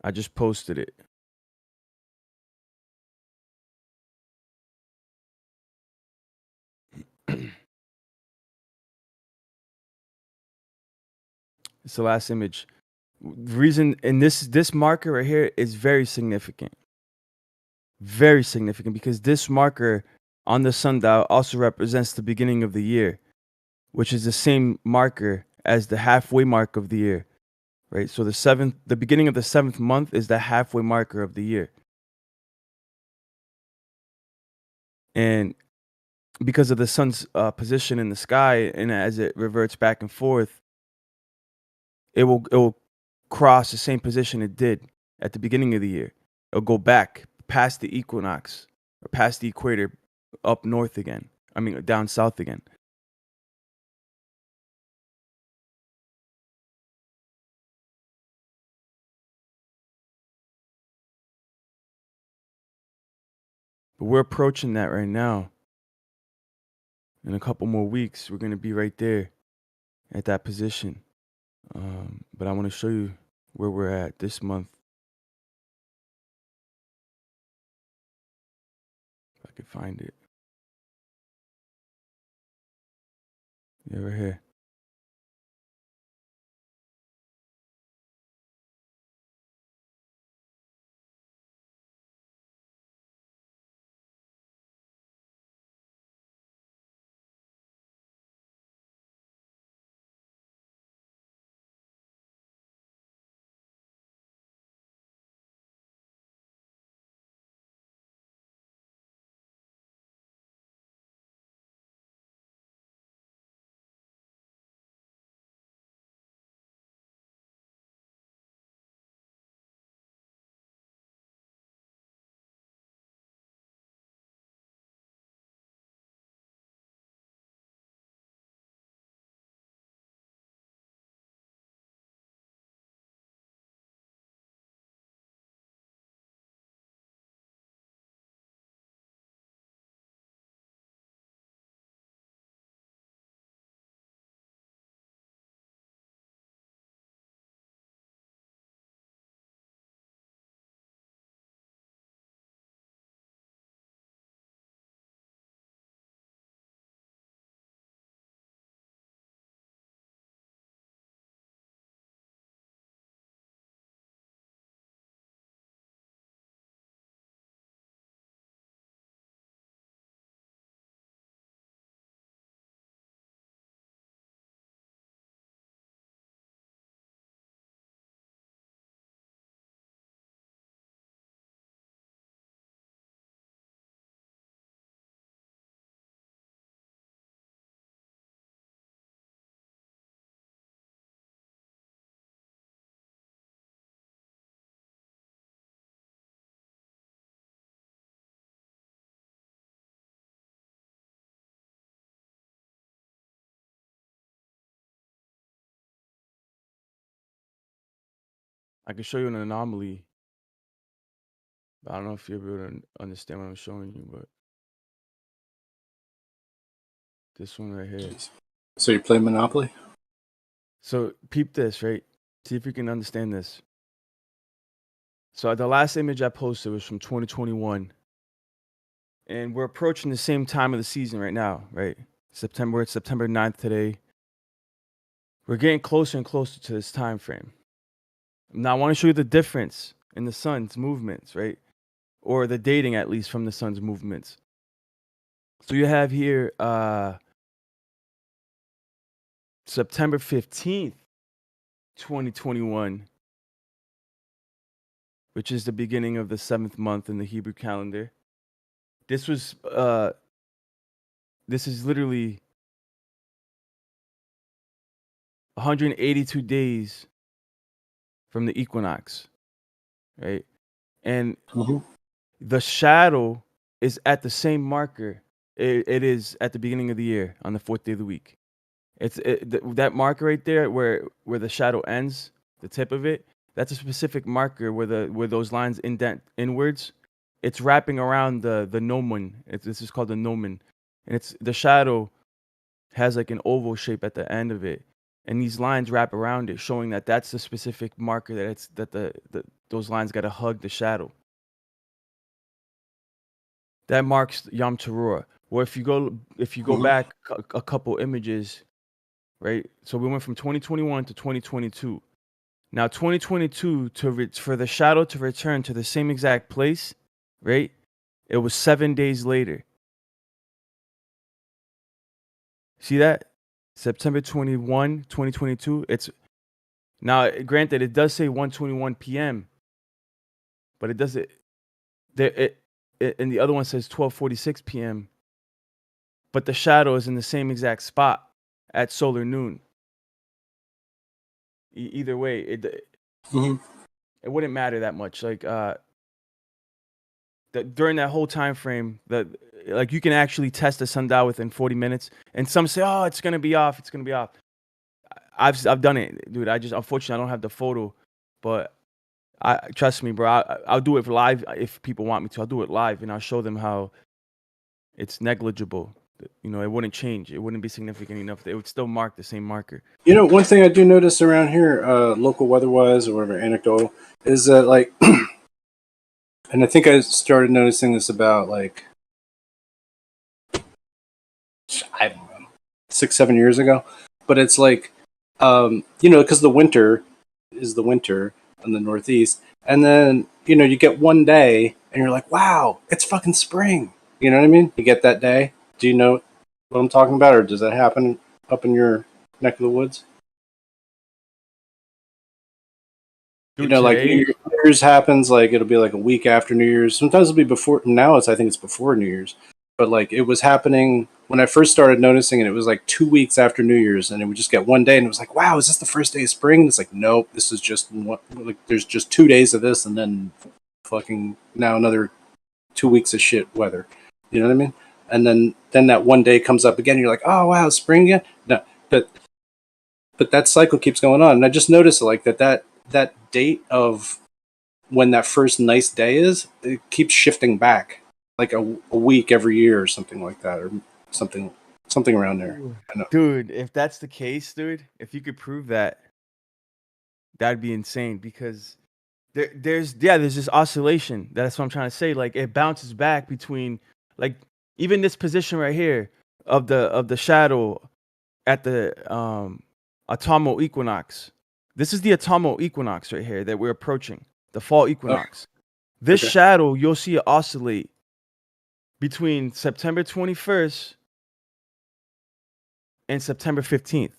I just posted it. It's the last image. The reason, and this marker right here is very significant. Very significant, because this marker on the sundial also represents the beginning of the year, which is the same marker as the halfway mark of the year, right? So the beginning of the 7th month is the halfway marker of the year. And because of the sun's position in the sky, and as it reverts back and forth, it will cross the same position it did at the beginning of the year. It'll go back past the equinox or past the equator up north again, I mean, down south again. But we're approaching that right now. In a couple more weeks, we're going to be right there at that position. But I want to show you where we're at this month. If I could find it. Yeah, right here. I can show you an anomaly. But I don't know if you're able to understand what I'm showing you, but this one right here. So you play Monopoly? So peep this, right? See if you can understand this. So the last image I posted was from 2021. And we're approaching the same time of the season right now, right? It's September 9th today. We're getting closer and closer to this time frame. Now I want to show you the difference in the sun's movements, right? Or the dating at least from the sun's movements. So you have here September 15th, 2021, which is the beginning of the 7th month in the Hebrew calendar. This is literally 182 days from the equinox, right? And the shadow is at the same marker it is at the beginning of the year on the 4th day of the week. That marker right there where the shadow ends, the tip of it, that's a specific marker where those lines indent inwards. It's wrapping around the gnomon. This is called the gnomon, and it's the shadow has like an oval shape at the end of it, and these lines wrap around it, showing that that's the specific marker that those lines got to hug the shadow. That marks Yom Teruah. Or if you go back a couple images, right? So we went from 2021 to 2022. Now 2022 for the shadow to return to the same exact place, right? It was 7 days later. See that? September 21, 2022. It's now granted it does say 1:21 p.m., but it doesn't. And the other one says 12:46 p.m. But the shadow is in the same exact spot at solar noon. Either way, it wouldn't matter that much. Like during that whole time frame, that like you can actually test a sundial within 40 minutes. And some say, oh, it's gonna be off. It's gonna be off. I've done it, dude. Unfortunately I don't have the photo, but I trust me, bro. I'll do it live if people want me to. I'll do it live and I'll show them how it's negligible. You know, it wouldn't change. It wouldn't be significant enough. It would still mark the same marker. You know, one thing I do notice around here, local weather-wise or whatever, anecdotal, is that like, and I think I started noticing this about like, I don't know, 6-7 years ago, but it's like, you know, because the winter is the winter in the Northeast, and then you know you get one day and you're like, wow, it's fucking spring. You know what I mean? You get that day. Do you know what I'm talking about, or does that happen up in your neck of the woods? You know, like New Year's happens, like it'll be like a week after New Year's. Sometimes it'll be before. Now I think it's before New Year's. But like it was happening when I first started noticing it. It was like 2 weeks after New Year's, and it would just get one day, and it was like, wow, is this the first day of spring? And it's like, nope, this is just one, like there's just 2 days of this, and then fucking now another 2 weeks of shit weather. You know what I mean? And then that one day comes up again. And you're like, oh wow, spring again. No, but that cycle keeps going on, and I just noticed like that date of when that first nice day is, it keeps shifting back like a week every year or something like that, or something around there. I know. Dude, if that's the case, dude, if you could prove that, that'd be insane because there's this oscillation. That's what I'm trying to say. Like it bounces back between like even this position right here of the shadow at the autumnal equinox. This is the autumnal equinox right here that we're approaching, the fall equinox. This shadow, you'll see it oscillate between September 21st and September 15th.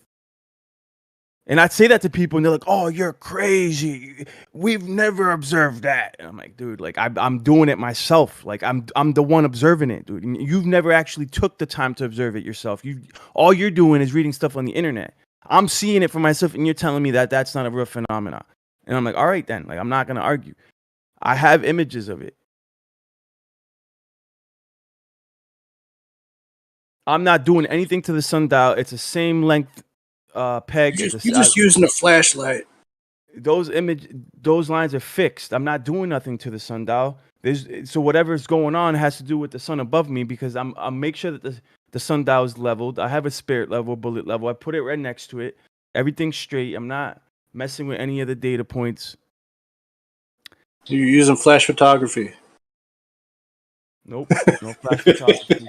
And I'd say that to people and they're like, oh, you're crazy. We've never observed that. And I'm like, dude, like I'm doing it myself. Like I'm the one observing it, dude. And you've never actually took the time to observe it yourself. All you're doing is reading stuff on the internet. I'm seeing it for myself and you're telling me that that's not a real phenomenon. And I'm like, all right, then, like, I'm not going to argue. I have images of it. I'm not doing anything to the sundial. It's the same length peg. You're just using a flashlight. Those lines are fixed. I'm not doing nothing to the sundial. So whatever's going on has to do with the sun above me because I'll make sure that the sundial is leveled. I have a spirit level, bullet level. I put it right next to it. Everything's straight. I'm not messing with any of the data points. You're using flash photography. Nope, no flash photography.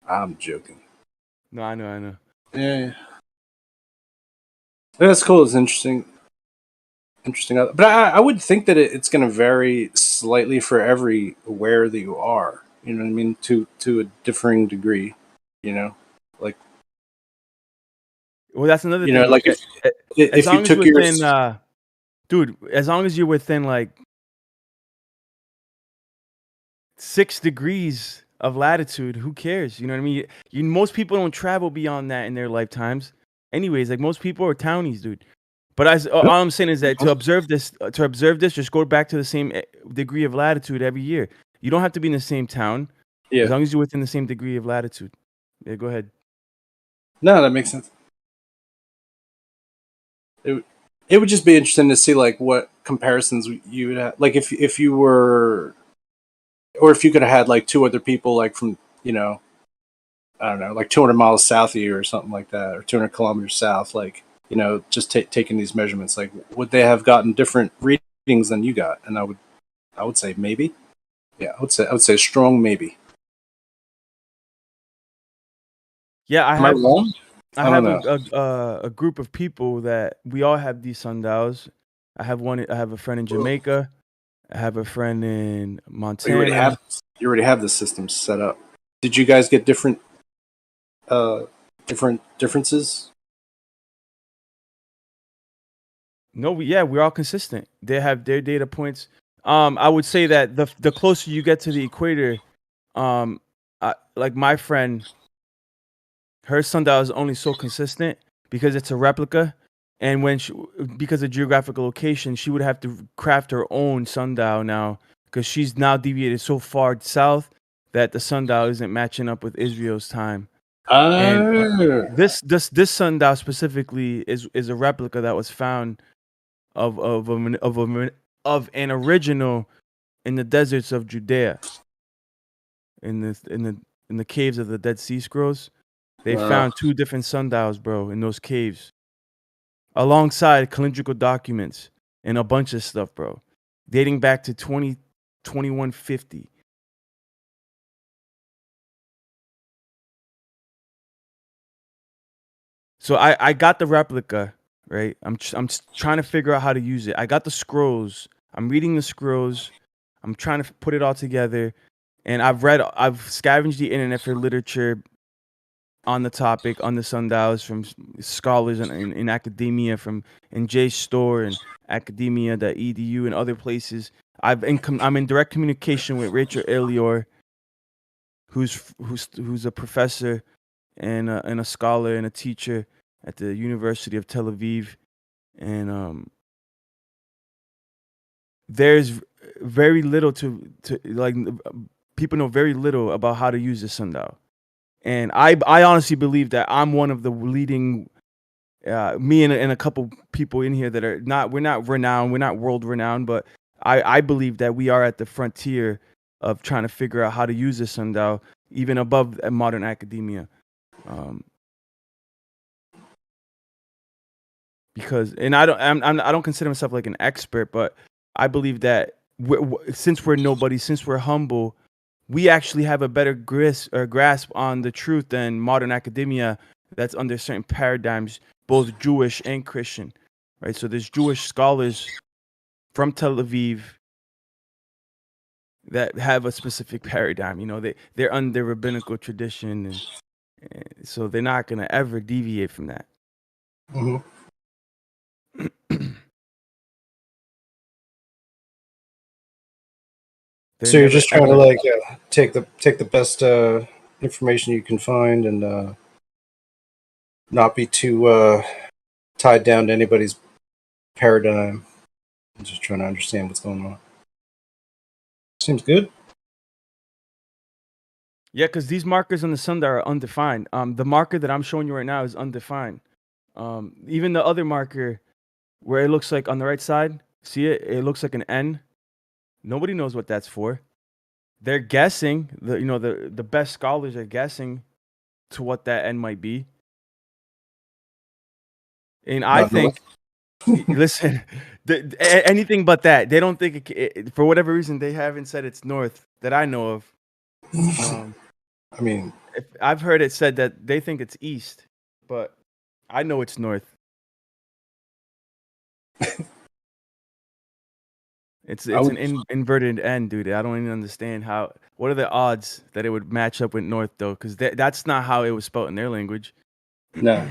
I'm joking. No, I know. Yeah. That's cool. It's interesting. But I would think that it's going to vary slightly for everywhere that you are. You know what I mean? To a differing degree. You know, like. Well, that's another thing. You know, like if you took within, dude, as long as you're within like 6 degrees of latitude, who cares? You know what I mean? Most people don't travel beyond that in their lifetimes. Anyways, like most people are townies, dude. But all I'm saying is that to observe this, just go back to the same degree of latitude every year. You don't have to be in the same town. Yeah. As long as you're within the same degree of latitude. Yeah, go ahead. No, that makes sense. It would just be interesting to see like what comparisons you would have, like if you were, or if you could have had like 2 other people like from, you know, I don't know, like 200 miles south of you or something like that, or 200 kilometers south, like, you know, just taking these measurements, like would they have gotten different readings than you got? And I would say maybe. Yeah, I would say strong maybe. Yeah, I Am I wrong? I have a group of people that we all have these sundials. I have a friend in Jamaica. I have a friend in Montana. You already have the system set up. Did you guys get different differences? No, we're all consistent. They have their data points. I would say that the closer you get to the equator, like my friend, her sundial is only so consistent because it's a replica, and because of geographical location, she would have to craft her own sundial now because she's now deviated so far south that the sundial isn't matching up with Israel's time. And this sundial specifically is a replica that was found of an original in the deserts of Judea, in the caves of the Dead Sea Scrolls. They Wow. found 2 different sundials, bro, in those caves, alongside calendrical documents and a bunch of stuff, bro, dating back to 2150. So I got the replica, right? I'm trying to figure out how to use it. I got the scrolls. I'm reading the scrolls. I'm trying to put it all together, and I've scavenged the internet for literature on the topic, on the sundials, from scholars in academia, from JSTOR and academia.edu and other places. I'm in direct communication with Rachel Elior, who's a professor and a scholar and a teacher at the University of Tel Aviv, and there's very little to like. People know very little about how to use the sundial, and I honestly believe that I'm one of the leading. Me and a couple people in here that are we're not renowned, we're not world renowned, but I believe that we are at the frontier of trying to figure out how to use the sundial, even above modern academia. Because, and I don't consider myself like an expert, but I believe that since we're nobody, since we're humble, we actually have a better grasp on the truth than modern academia that's under certain paradigms, both Jewish and Christian, right? So there's Jewish scholars from Tel Aviv that have a specific paradigm. You know, they're under rabbinical tradition, and so they're not gonna ever deviate from that. Mm-hmm. So you're just trying to like take the best information you can find and not be too tied down to anybody's paradigm. I'm just trying to understand what's going on. Seems good. Yeah, because these markers on the sundial are undefined. The marker that I'm showing you right now is undefined. Even the other marker, where it looks like on the right side, see it? It looks like an N. Nobody knows what that's for. They're guessing. The best scholars are guessing to what that N might be. And I think, listen, anything but that. They don't think for whatever reason they haven't said it's north that I know of. I mean, I've heard it said that they think it's east, but I know it's north. It's an inverted N, dude. I don't even understand how. What are the odds that it would match up with north though? Because that's not how it was spelled in their language. No.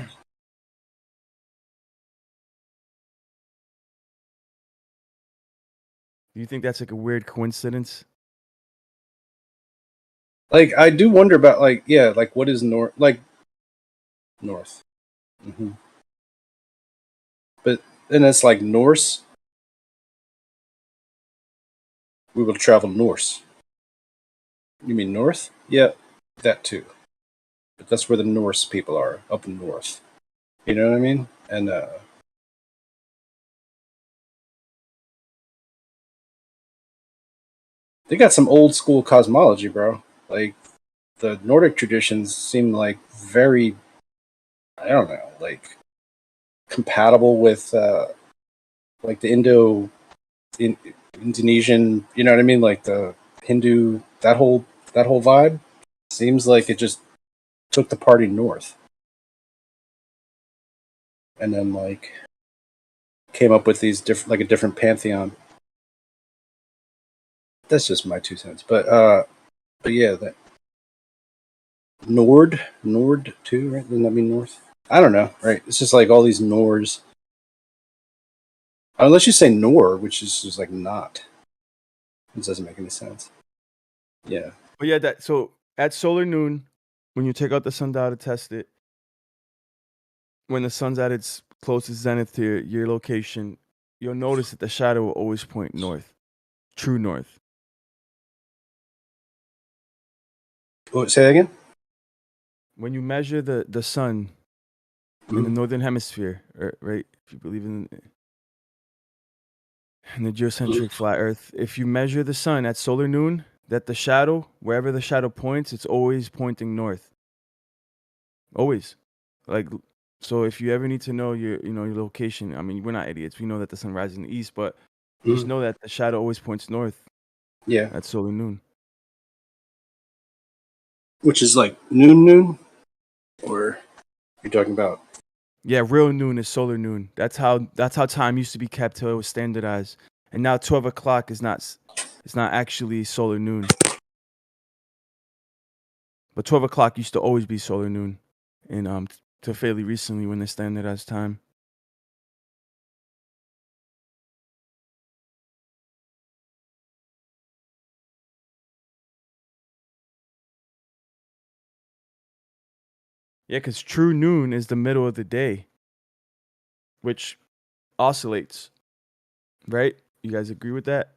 Do you think that's like a weird coincidence? Like, I do wonder about like what is north? Like north. Mm-hmm. But then it's like Norse. We will travel north. You mean north? Yeah, that too. But that's where the Norse people are, up north. You know what I mean? And they got some old school cosmology, bro. Like the Nordic traditions seem like very, I don't know, like compatible with like the Indonesian, you know what I mean? Like the Hindu, that whole vibe seems like it just took the party north. And then like came up with these different, like a different pantheon. That's just my 2 cents. But yeah, that Nord too, right? Doesn't that mean north? I don't know, right? It's just like all these Nors. Unless you say Nor, which is just like not. It doesn't make any sense. Yeah. But yeah, so at solar noon, when you take out the sundial to test it, when the sun's at its closest zenith to your location, you'll notice that the shadow will always point north, true north. Say that again. When you measure the sun in the northern hemisphere, right? If you believe in the geocentric flat Earth, if you measure the sun at solar noon, that the shadow, wherever the shadow points, it's always pointing north. Always. Like, so if you ever need to know your location, I mean, we're not idiots. We know that the sun rises in the east, but just know that the shadow always points north. Yeah. At solar noon. Which is like noon, or you're talking about? Yeah, real noon is solar noon. That's how time used to be kept till it was standardized. And now 12 o'clock is not actually solar noon. But 12 o'clock used to always be solar noon, and till fairly recently when they standardized time. Yeah, because true noon is the middle of the day, which oscillates, right? You guys agree with that?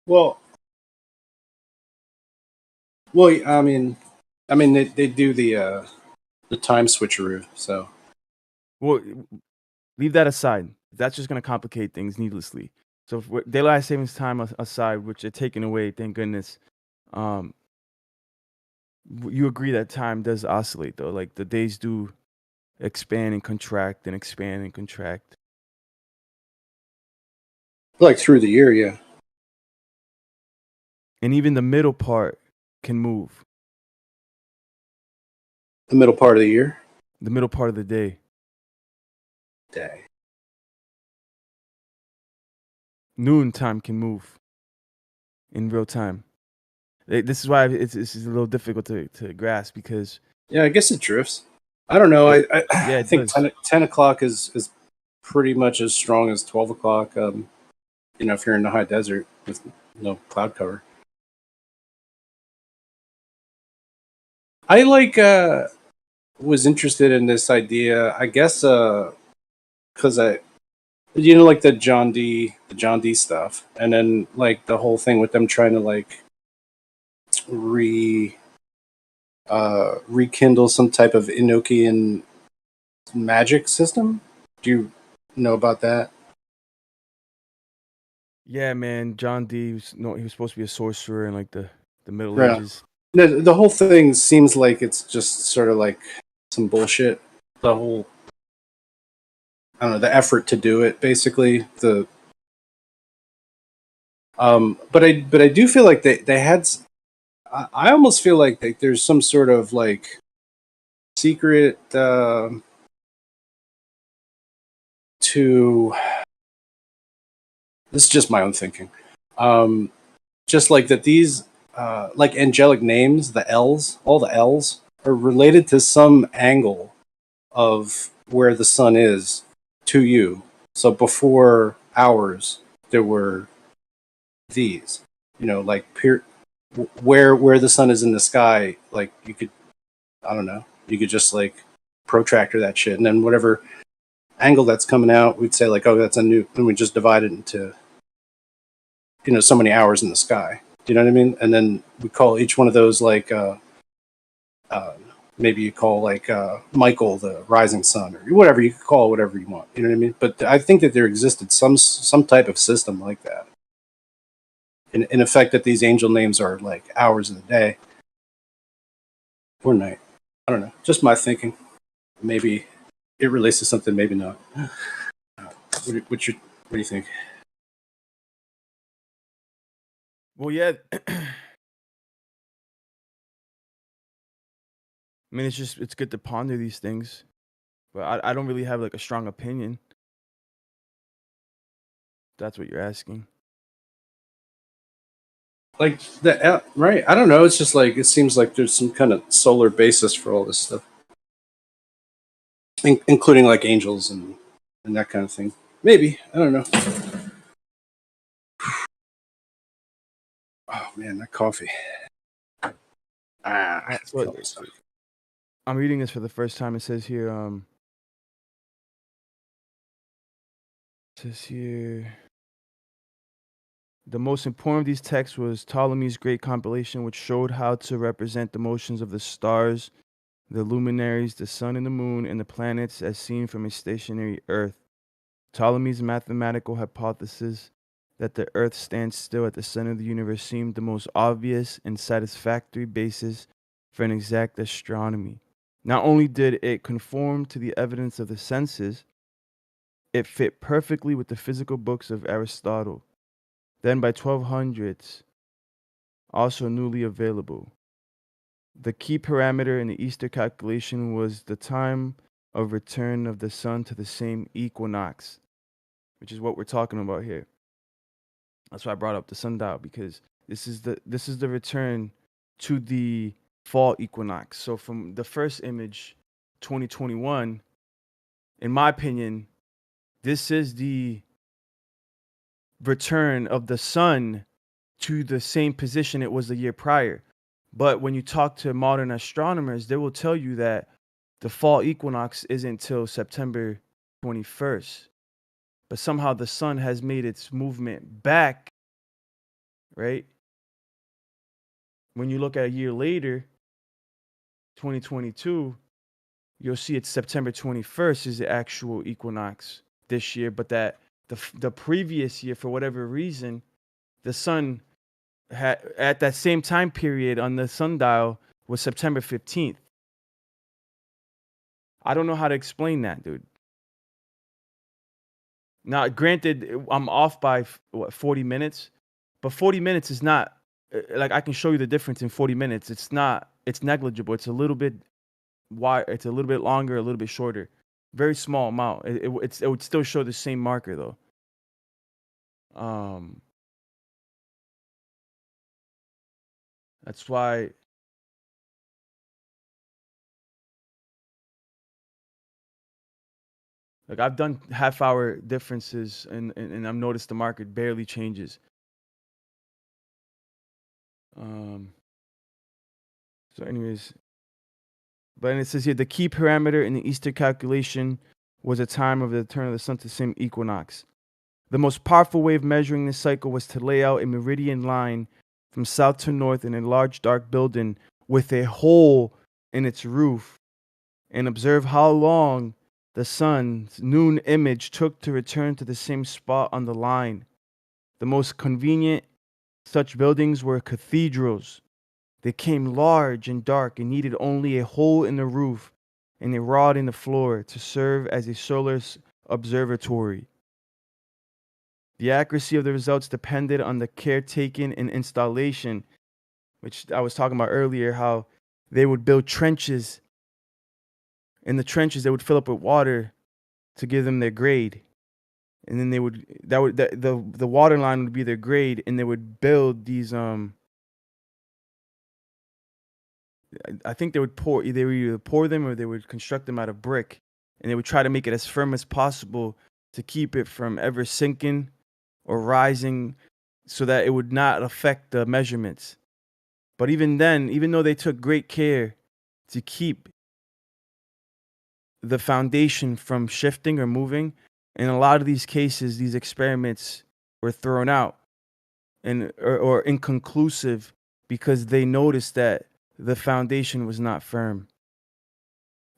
Well, I mean, they do the time switcheroo. So, Well, leave that aside. That's just going to complicate things needlessly. So if daylight savings time aside, which are taken away, thank goodness, you agree that time does oscillate, though? Like, the days do expand and contract and expand and contract. like through the year, yeah. And even the middle part can move. The middle part of the year? The middle part of the day. Noon time can move in real time. This is why it's a little difficult to grasp because... Yeah, I guess it drifts. I don't know. Yeah, I think 10 o'clock is pretty much as strong as 12 o'clock, if you're in the high desert with no cloud cover. I was interested in this idea, I guess, because like the John D stuff, and then like the whole thing with them trying to like rekindle some type of Enochian magic system. Do you know about that? Yeah, man. John D. He was supposed to be a sorcerer in like the Middle Yeah. Ages. The whole thing seems like it's just sort of like some bullshit. The whole, I don't know, the effort to do it, basically. But I do feel like they had. I almost feel like there's some sort of like secret to. This is just my own thinking. Just like that, these like angelic names, the L's, all the L's are related to some angle of where the sun is to you. So before ours, there were these, like where the sun is in the sky. Like you could, I don't know, you could just like protractor that shit, and then whatever angle that's coming out, we'd say like, oh, that's a new, and we just divide it into, so many hours in the sky. Do you know what I mean? And then we call each one of those like, maybe you call like Michael the rising sun, or whatever you could call it, whatever you want. You know what I mean? But I think that there existed some type of system like that. In effect, that these angel names are like hours of the day or night. I don't know. Just my thinking. Maybe it relates to something. Maybe not. What do you think? Well, yeah. I mean, it's good to ponder these things, but I don't really have like a strong opinion. That's what you're asking. Like the right? I don't know. It's just like it seems like there's some kind of solar basis for all this stuff, including like angels and that kind of thing. Maybe, I don't know. Oh man, that coffee. I'm reading this for the first time. It says here, says here. The most important of these texts was Ptolemy's great compilation, which showed how to represent the motions of the stars, the luminaries, the sun and the moon, and the planets as seen from a stationary Earth. Ptolemy's mathematical hypothesis that the Earth stands still at the center of the universe seemed the most obvious and satisfactory basis for an exact astronomy. Not only did it conform to the evidence of the senses, it fit perfectly with the physical books of Aristotle, then by 1200s, also newly available. The key parameter in the Easter calculation was the time of return of the sun to the same equinox, which is what we're talking about here. That's why I brought up the sundial, because this is the return to the fall equinox. So from the first image, 2021, in my opinion, this is the return of the sun to the same position it was the year prior. But when you talk to modern astronomers, they will tell you that the fall equinox isn't until September 21st. But somehow the sun has made its movement back, right? When you look at a year later, 2022, you'll see it's September 21st is the actual equinox this year, but that the previous year, for whatever reason, the sun had at that same time period on the sundial was September 15th. I don't know how to explain that, dude. Now, granted, I'm off by 40 minutes, but 40 minutes is not like I can show you the difference in 40 minutes. It's negligible. It's a little bit wide. It's a little bit longer, a little bit shorter. Very small amount. It would still show the same marker though. That's why. Like I've done half-hour differences, and I've noticed the marker barely changes. So, anyways, but it says here the key parameter in the Easter calculation was the time of the return of the sun to the same equinox. The most powerful way of measuring this cycle was to lay out a meridian line from south to north in a large dark building with a hole in its roof, and observe how long the sun's noon image took to return to the same spot on the line. The most convenient such buildings were cathedrals. They came large and dark and needed only a hole in the roof and a rod in the floor to serve as a solar observatory. The accuracy of the results depended on the care taken in installation, which I was talking about earlier, how they would build trenches. In the trenches, they would fill up with water to give them their grade. And then the water line would be their grade, and they would build these I think they would either pour them or they would construct them out of brick, and they would try to make it as firm as possible to keep it from ever sinking or rising, so that it would not affect the measurements. But even then, even though they took great care to keep the foundation from shifting or moving, in a lot of these cases, these experiments were thrown out or inconclusive because they noticed that the foundation was not firm.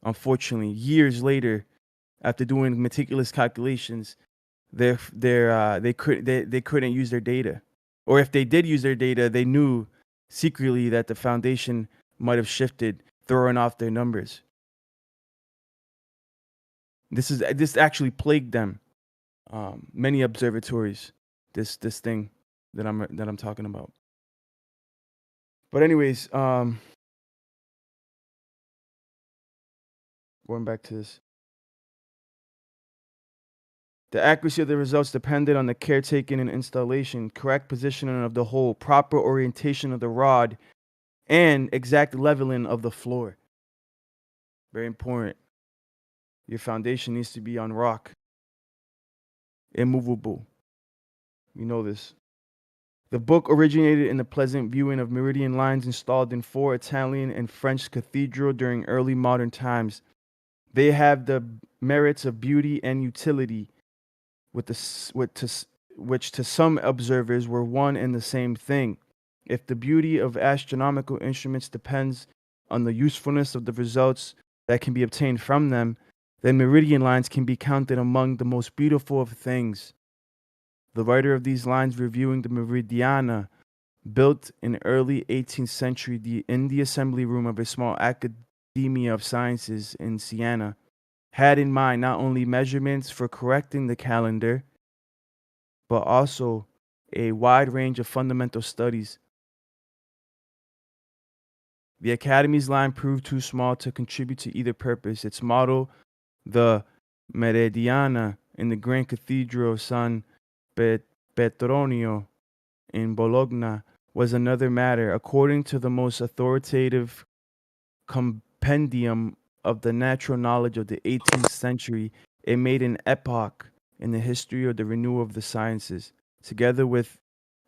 Unfortunately, years later, after doing meticulous calculations, they couldn't use their data, or if they did use their data, they knew secretly that the foundation might have shifted, throwing off their numbers. This actually plagued them. Many observatories. This thing that I'm talking about. But anyways, going back to this. The accuracy of the results depended on the care taken in installation, correct positioning of the hole, proper orientation of the rod, and exact leveling of the floor. Very important. Your foundation needs to be on rock. Immovable. You know this. The book originated in the pleasant viewing of meridian lines installed in 4 Italian and French cathedrals during early modern times. They have the merits of beauty and utility. which to some observers were one and the same thing. If the beauty of astronomical instruments depends on the usefulness of the results that can be obtained from them, then meridian lines can be counted among the most beautiful of things. The writer of these lines, reviewing the Meridiana, built in early 18th century in the assembly room of a small Academia of Sciences in Siena, had in mind not only measurements for correcting the calendar, but also a wide range of fundamental studies. The Academy's line proved too small to contribute to either purpose. Its model, the Meridiana, in the Grand Cathedral of San Petronio in Bologna, was another matter. According to the most authoritative compendium of the natural knowledge of the 18th century, it made an epoch in the history of the renewal of the sciences. Together with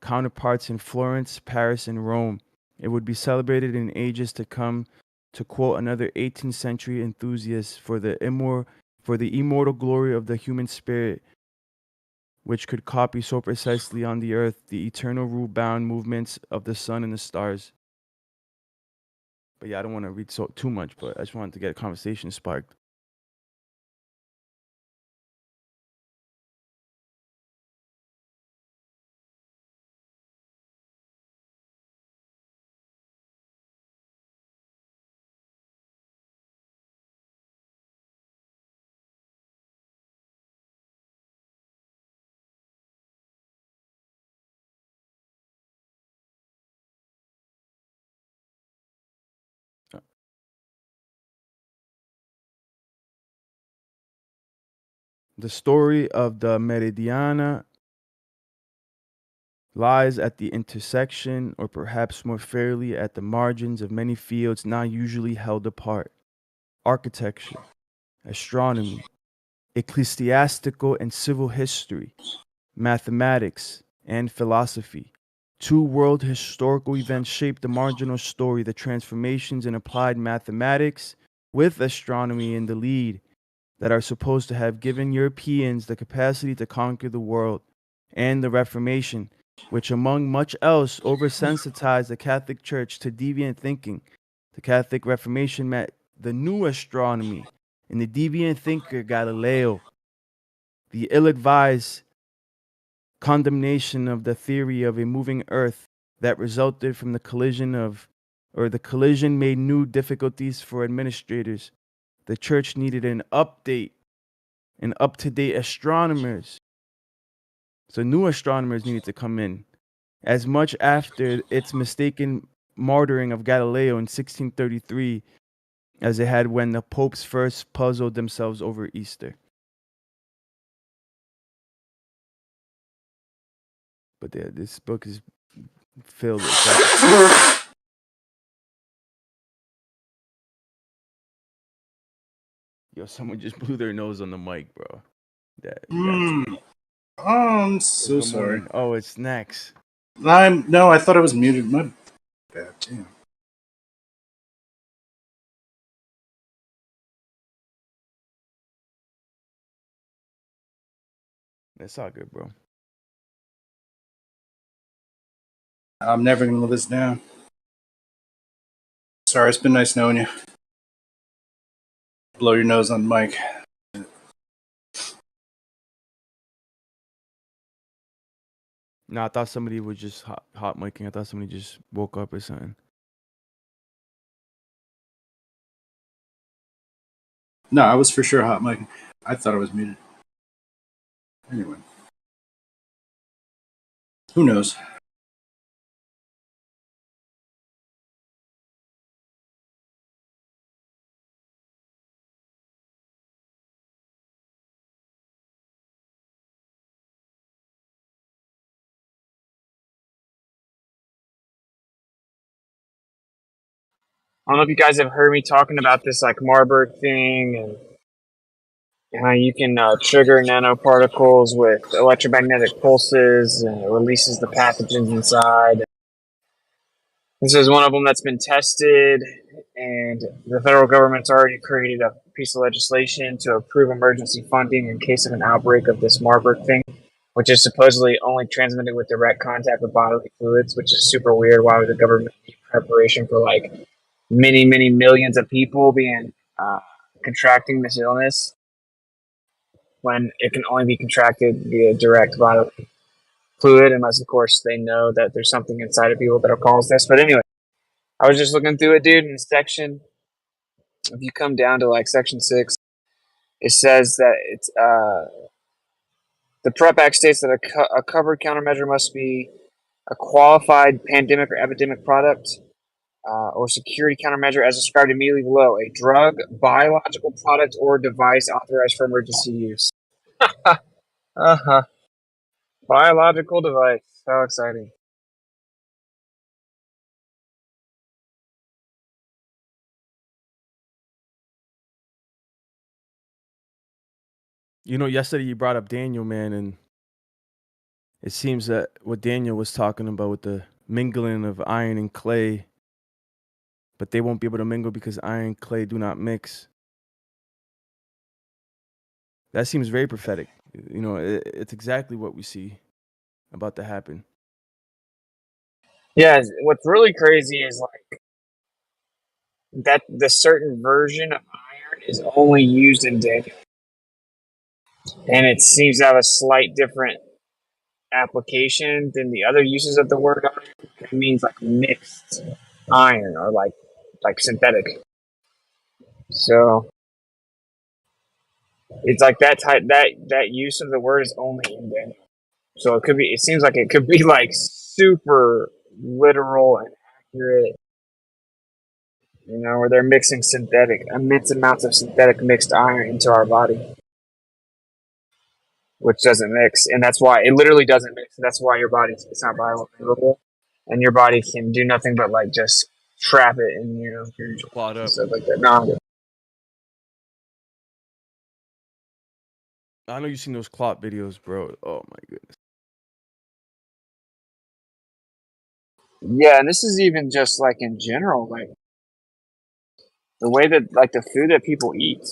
counterparts in Florence, Paris, and Rome, it would be celebrated in ages to come, to quote another 18th century enthusiast, for the immortal glory of the human spirit, which could copy so precisely on the earth the eternal rule-bound movements of the sun and the stars. But yeah, I don't want to read too much, but I just wanted to get a conversation sparked. The story of the Meridiana lies at the intersection, or perhaps more fairly at the margins, of many fields not usually held apart: architecture, astronomy, ecclesiastical and civil history, mathematics, and philosophy. Two world historical events shaped the marginal story: the transformations in applied mathematics, with astronomy in the lead, that are supposed to have given Europeans the capacity to conquer the world, and the Reformation, which, among much else, oversensitized the Catholic Church to deviant thinking. The Catholic Reformation met the new astronomy in the deviant thinker Galileo. The ill-advised condemnation of the theory of a moving earth that resulted from the collision made new difficulties for administrators. The church needed an up-to-date astronomers. So new astronomers needed to come in. As much after its mistaken martyring of Galileo in 1633 as it had when the popes first puzzled themselves over Easter. But this book is filled with Yo, someone just blew their nose on the mic, bro. I'm so Good sorry. morning. Oh, it's next. No, I thought I was muted. My bad. Damn. That's all good, bro. I'm never gonna live this down. Sorry, it's been nice knowing you. Blow your nose on the mic. No, I thought somebody was just hot micing. I thought somebody just woke up or something. No, I was for sure hot mic. I thought I was muted. Anyway. Who knows? I don't know if you guys have heard me talking about this like Marburg thing and how you can trigger nanoparticles with electromagnetic pulses and it releases the pathogens inside. This is one of them that's been tested, and the federal government's already created a piece of legislation to approve emergency funding in case of an outbreak of this Marburg thing, which is supposedly only transmitted with direct contact with bodily fluids, which is super weird. Why would the government need preparation for like many, many millions of people being contracting this illness when it can only be contracted via direct bodily fluid, unless of course they know that there's something inside of people that'll cause this. But anyway, I was just looking through it, dude, in section. If you come down to like section 6, it says that it's the PrEP Act states that a covered countermeasure must be a qualified pandemic or epidemic product or security countermeasure as described immediately below. A drug, biological product, or device authorized for emergency use. Uh-huh. Biological device. How exciting. You know, yesterday you brought up Daniel, man, and it seems that what Daniel was talking about with the mingling of iron and clay, but they won't be able to mingle because iron and clay do not mix. That seems very prophetic. You know, it's exactly what we see about to happen. Yeah, what's really crazy is like that the certain version of iron is only used in Daniel. And it seems to have a slight different application than the other uses of the word iron. It means like mixed iron or like synthetic. So it's like that use of the word is only in Daniel. So it seems like it could be like super literal and accurate, you know, where they're mixing immense amounts of synthetic mixed iron into our body, which doesn't mix, and that's why it literally doesn't mix. That's why your body's it's not bioavailable, and your body can do nothing but like just trap it in your clot up stuff like that. No, I know you've seen those clot videos, bro. Oh my goodness. yeah, and this is even just like in general, like the way that like the food that people eat.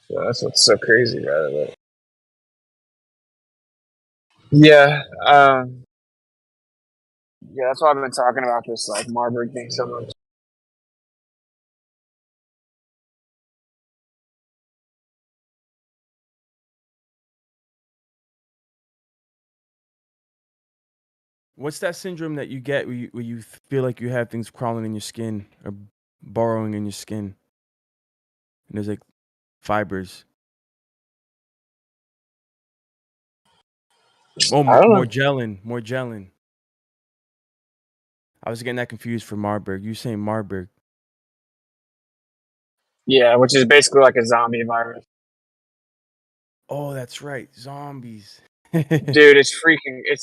So that's what's so crazy about it. Yeah, yeah, that's why I've been talking about this like Marburg thing so much. What's that syndrome that you get where you feel like you have things crawling in your skin or burrowing in your skin? And there's like fibers. Oh, I don't know. more gelin. I was getting that confused for Marburg. You saying Marburg? Yeah, which is basically like a zombie virus. Oh, that's right, zombies. Dude, it's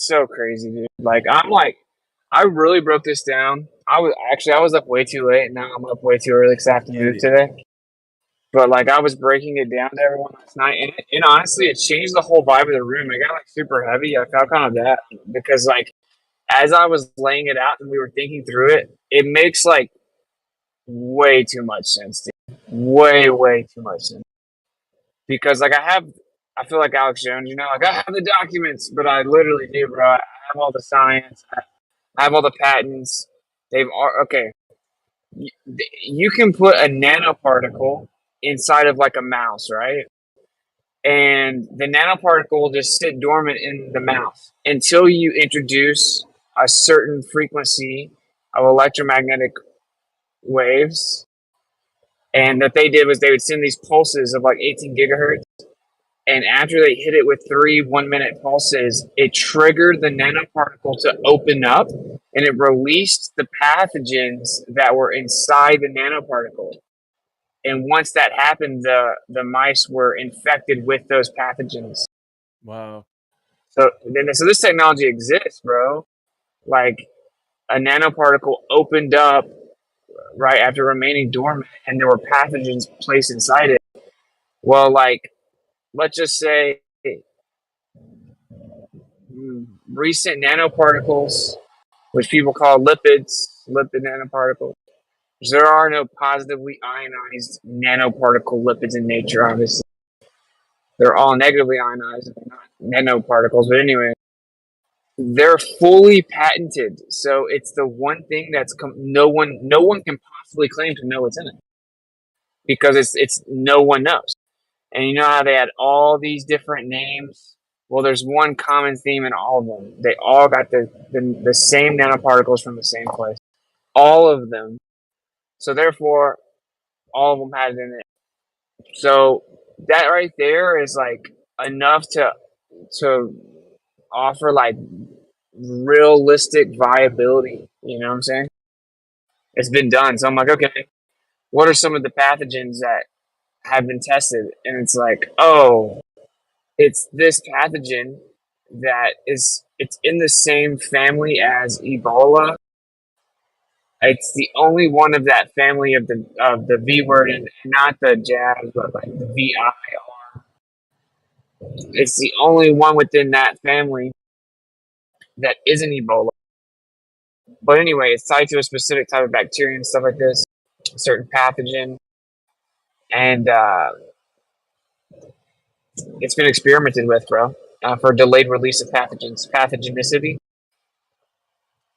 so crazy, dude. Like I really broke this down. I was up way too late. Now I'm up way too early because I have to move today. But like I was breaking it down to everyone last night, and honestly, it changed the whole vibe of the room. It got like super heavy. I felt kind of bad because like as I was laying it out and we were thinking through it, it makes like way too much sense, dude. Way too much sense. Because like I feel like Alex Jones, you know, like I have the documents, but I literally do, bro. I have all the science. I have all the patents. Okay. You can put a nanoparticle inside of like a mouse, right? And the nanoparticle will just sit dormant in the mouse until you introduce a certain frequency of electromagnetic waves. And what they did was they would send these pulses of like 18 gigahertz. And after they hit it with 3 1-minute pulses, it triggered the nanoparticle to open up and it released the pathogens that were inside the nanoparticle. And once that happened, the mice were infected with those pathogens. Wow. So this technology exists, bro. Like a nanoparticle opened up right after remaining dormant, and there were pathogens placed inside it. Well, like let's just say recent nanoparticles which people call lipids, lipid nanoparticles. There are no positively ionized nanoparticle lipids in nature, obviously. They're all negatively ionized, they're not nanoparticles. But anyway, they're fully patented. So it's the one thing that's no one can possibly claim to know what's in it, because it's no one knows. And you know how they had all these different names? Well, there's one common theme in all of them. They all got the same nanoparticles from the same place. All of them. So therefore, all of them had it in it. So that right there is like enough to offer like realistic viability. You know what I'm saying? It's been done. So I'm like, okay, what are some of the pathogens that have been tested? And it's like, oh, it's this pathogen that it's in the same family as Ebola. It's the only one of that family of the V word, and not the jazz, but like the VIR. It's the only one within that family that isn't Ebola. But anyway, it's tied to a specific type of bacteria and stuff like this, a certain pathogen, and it's been experimented with, bro, for delayed release of pathogenicity.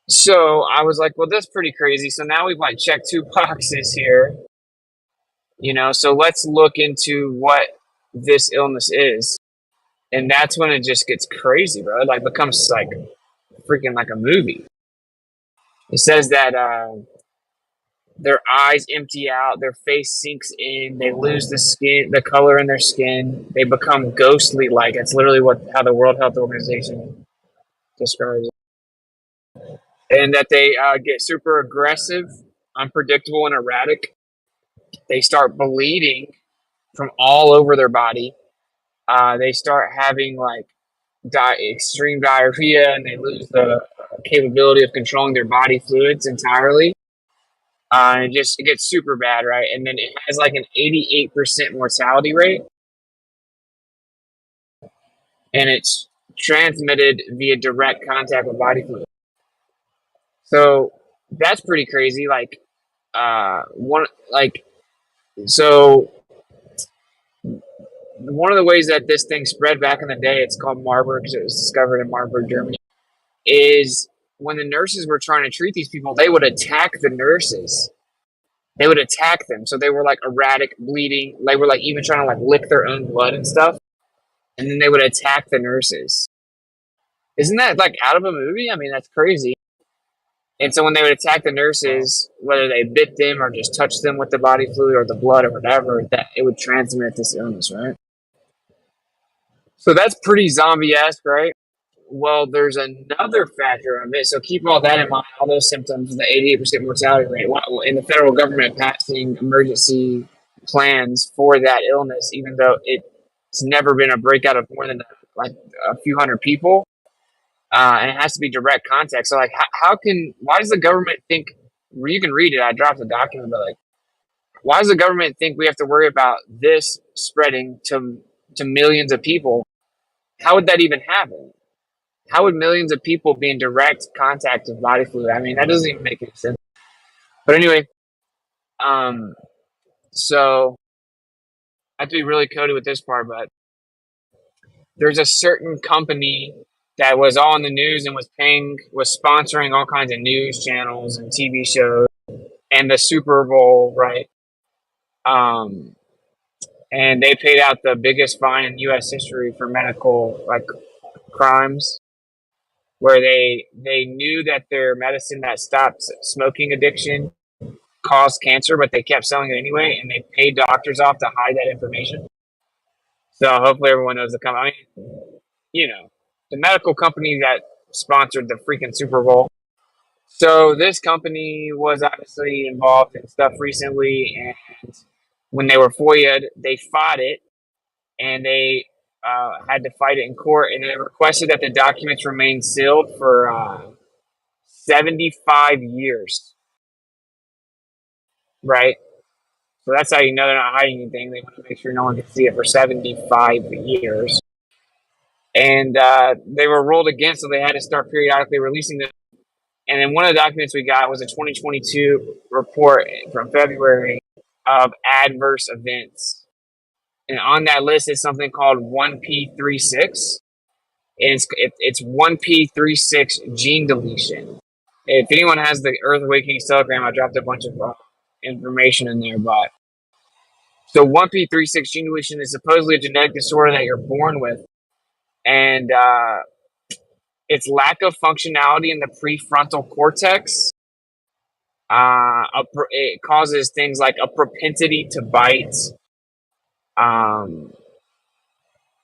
So I was like, well, that's pretty crazy. So now we've like checked 2 boxes here, you know. So let's look into what this illness is, and that's when it just gets crazy, bro. It like becomes like freaking like a movie. It says that their eyes empty out, their face sinks in, they lose the color in their skin, they become ghostly. Like it's literally how the World Health Organization describes it, and that they get super aggressive, unpredictable, and erratic. They start bleeding from all over their body. They start having like extreme diarrhea, and they lose the capability of controlling their body fluids entirely. It gets super bad, right? And then it has like an 88% mortality rate, and it's transmitted via direct contact with body fluid. So that's pretty crazy. Like, so one of the ways that this thing spread back in the day, it's called Marburg because it was discovered in Marburg, Germany, is when the nurses were trying to treat these people, they would attack the nurses. They would attack them. So they were like erratic, bleeding. They were like even trying to like lick their own blood and stuff. And then they would attack the nurses. Isn't that like out of a movie? I mean, that's crazy. And so when they would attack the nurses, whether they bit them or just touched them with the body fluid or the blood or whatever, that it would transmit this illness, right? So that's pretty zombie-esque, right? Well, there's another factor of it. So keep all that in mind, all those symptoms, the 88% mortality rate. In the federal government passing emergency plans for that illness, even though it's never been a breakout of more than like a few hundred people, and it has to be direct contact. So like, why does the government think? You can read it. I dropped the document, but like, why does the government think we have to worry about this spreading to millions of people? How would that even happen? How would millions of people be in direct contact with body fluid? I mean, that doesn't even make any sense. But anyway, so I have to be really coded with this part, but there's a certain company that was all in the news and was sponsoring all kinds of news channels and TV shows and the Super Bowl, right? And they paid out the biggest fine in U.S. history for medical like crimes, where they knew that their medicine that stopped smoking addiction caused cancer, but they kept selling it anyway, and they paid doctors off to hide that information. So hopefully everyone knows the company. I mean, you know, the medical company that sponsored the freaking Super Bowl. So this company was obviously involved in stuff recently, and when they were FOIA'd, they fought it, and they had to fight it in court, and they requested that the documents remain sealed for 75 years. Right? So that's how you know they're not hiding anything. They want to make sure no one can see it for 75 years. And they were ruled against, so they had to start periodically releasing them. And then one of the documents we got was a 2022 report from February of adverse events. And on that list is something called 1p36. And it's 1p36 gene deletion. If anyone has the Earth Awakenings Telegram, I dropped a bunch of information in there. But so 1p36 gene deletion is supposedly a genetic disorder that you're born with. And its lack of functionality in the prefrontal cortex. It causes things like a propensity to bite,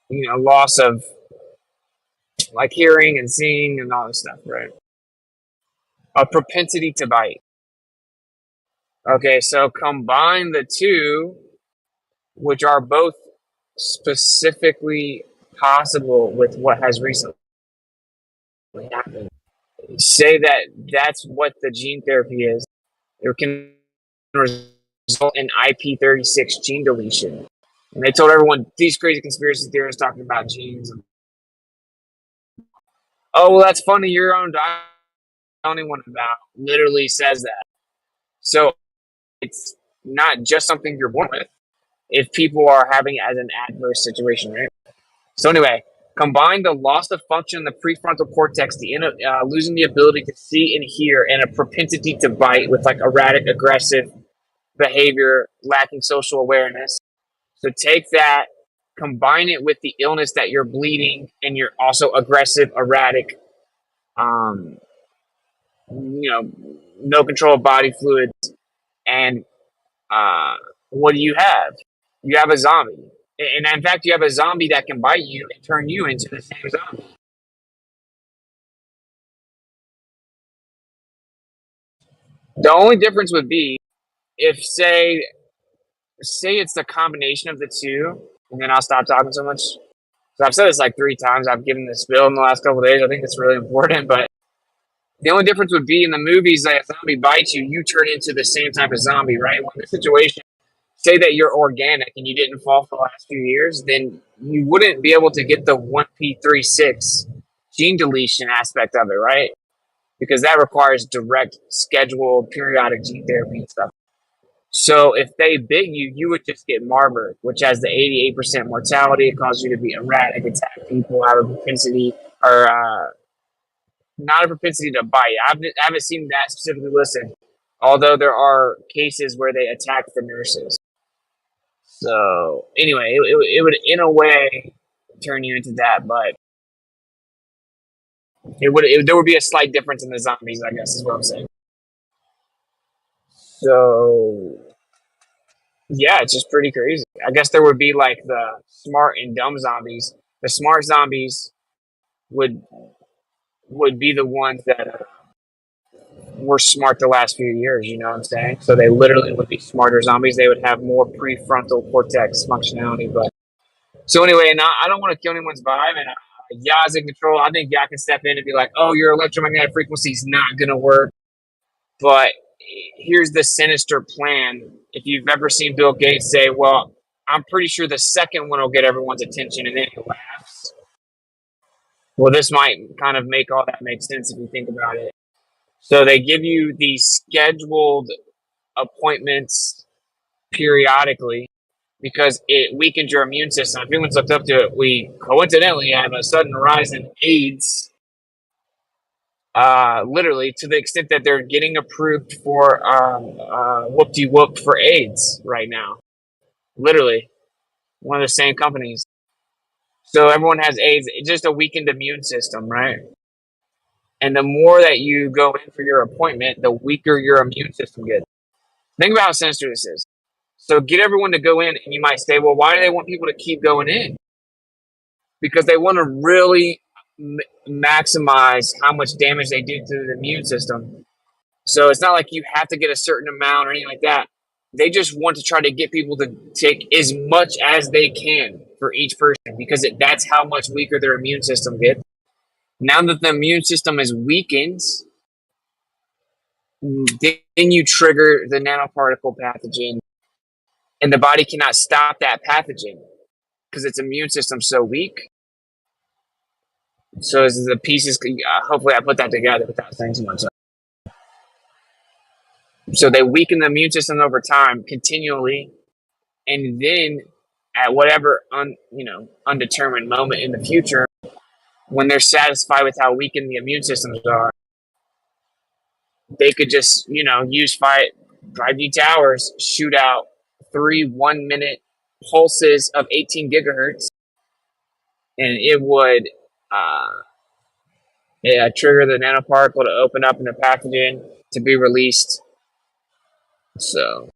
loss of like hearing and seeing and all this stuff, right? A propensity to bite. Okay, so combine the two, which are both specifically possible with what has recently happened. Say that that's what the gene therapy is. It can result in IP36 gene deletion. And they told everyone these crazy conspiracy theorists talking about genes. Oh, well, that's funny. Your own diet, the only one about literally says that. So it's not just something you're born with. If people are having it as an adverse situation, right? So anyway, combine the loss of function in the prefrontal cortex, losing the ability to see and hear, and a propensity to bite with like erratic, aggressive behavior, lacking social awareness. So take that, combine it with the illness that you're bleeding, and you're also aggressive, erratic, no control of body fluids, and what do you have? You have a zombie. And in fact, you have a zombie that can bite you and turn you into the same zombie. The only difference would be if, say it's the combination of the two, and then I'll stop talking so much. So I've said this like 3 times. I've given this spill in the last couple of days. I think it's really important. But the only difference would be in the movies that a zombie bites you, you turn into the same type of zombie, right? Well, in this situation, say that you're organic and you didn't fall for the last few years, then you wouldn't be able to get the 1p36 gene deletion aspect of it, right? Because that requires direct, scheduled, periodic gene therapy and stuff. So if they bit you, you would just get Marburg, which has the 88% mortality. It causes you to be erratic, attack people, have a propensity, or not a propensity to bite. I haven't seen that specifically listed, although there are cases where they attack the nurses. So anyway, it would in a way turn you into that, but there would be a slight difference in the zombies, I guess is what I'm saying. So yeah, it's just pretty crazy. I guess there would be like the smart and dumb zombies. The smart zombies would be the ones that were smart the last few years. You know what I'm saying? So they literally would be smarter zombies. They would have more prefrontal cortex functionality. But so anyway, and I don't want to kill anyone's vibe. And Yah's in control. I think Yah can step in and be like, "Oh, your electromagnetic frequency is not gonna work." But here's the sinister plan. If you've ever seen Bill Gates say, well, I'm pretty sure the second one will get everyone's attention, and then he laughs. Well, this might kind of make all that make sense if you think about it. So they give you these scheduled appointments periodically because it weakens your immune system. If anyone's looked up to it, we coincidentally have a sudden rise in AIDS. Literally to the extent that they're getting approved for whoop-de-whoop for AIDS right now. Literally, one of the same companies. So everyone has AIDS. It's just a weakened immune system, right? And the more that you go in for your appointment, the weaker your immune system gets. Think about how sinister this is. So get everyone to go in, and you might say, well, why do they want people to keep going in? Because they want to really maximize how much damage they do to the immune system. So it's not like you have to get a certain amount or anything like that. They just want to try to get people to take as much as they can for each person because that's how much weaker their immune system gets. Now that the immune system is weakened, then you trigger the nanoparticle pathogen, and the body cannot stop that pathogen because its immune system's so weak. So as the pieces, hopefully I put that together without saying too much. So they weaken the immune system over time continually, and then at whatever undetermined moment in the future, when they're satisfied with how weakened the immune systems are, they could just use 5G towers, shoot out 3 1-minute pulses of 18 gigahertz, and it would trigger the nanoparticle to open up in the pathogen to be released. So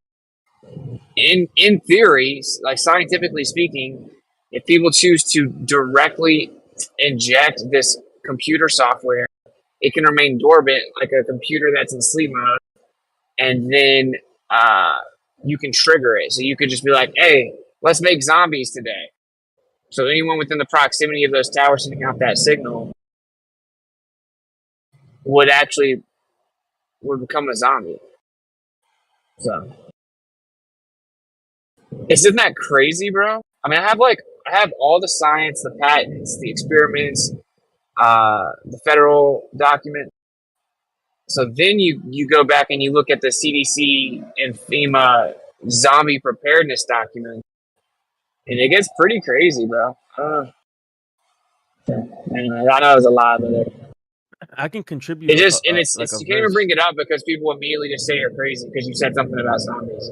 in theory, like scientifically speaking, if people choose to directly inject this computer software, it can remain dormant like a computer that's in sleep mode, and then you can trigger it. So you could just be like, hey, let's make zombies today. So anyone within the proximity of those towers sending out that signal would become a zombie. So isn't that crazy, bro? I mean, I have all the science, the patents, the experiments, the federal document. So then you go back and you look at the CDC and FEMA zombie preparedness document, and it gets pretty crazy, bro. Anyway, I know it was a lot, but I can contribute it's like a you can't even bring verse. it up because people immediately just say you're crazy because you said something about zombies.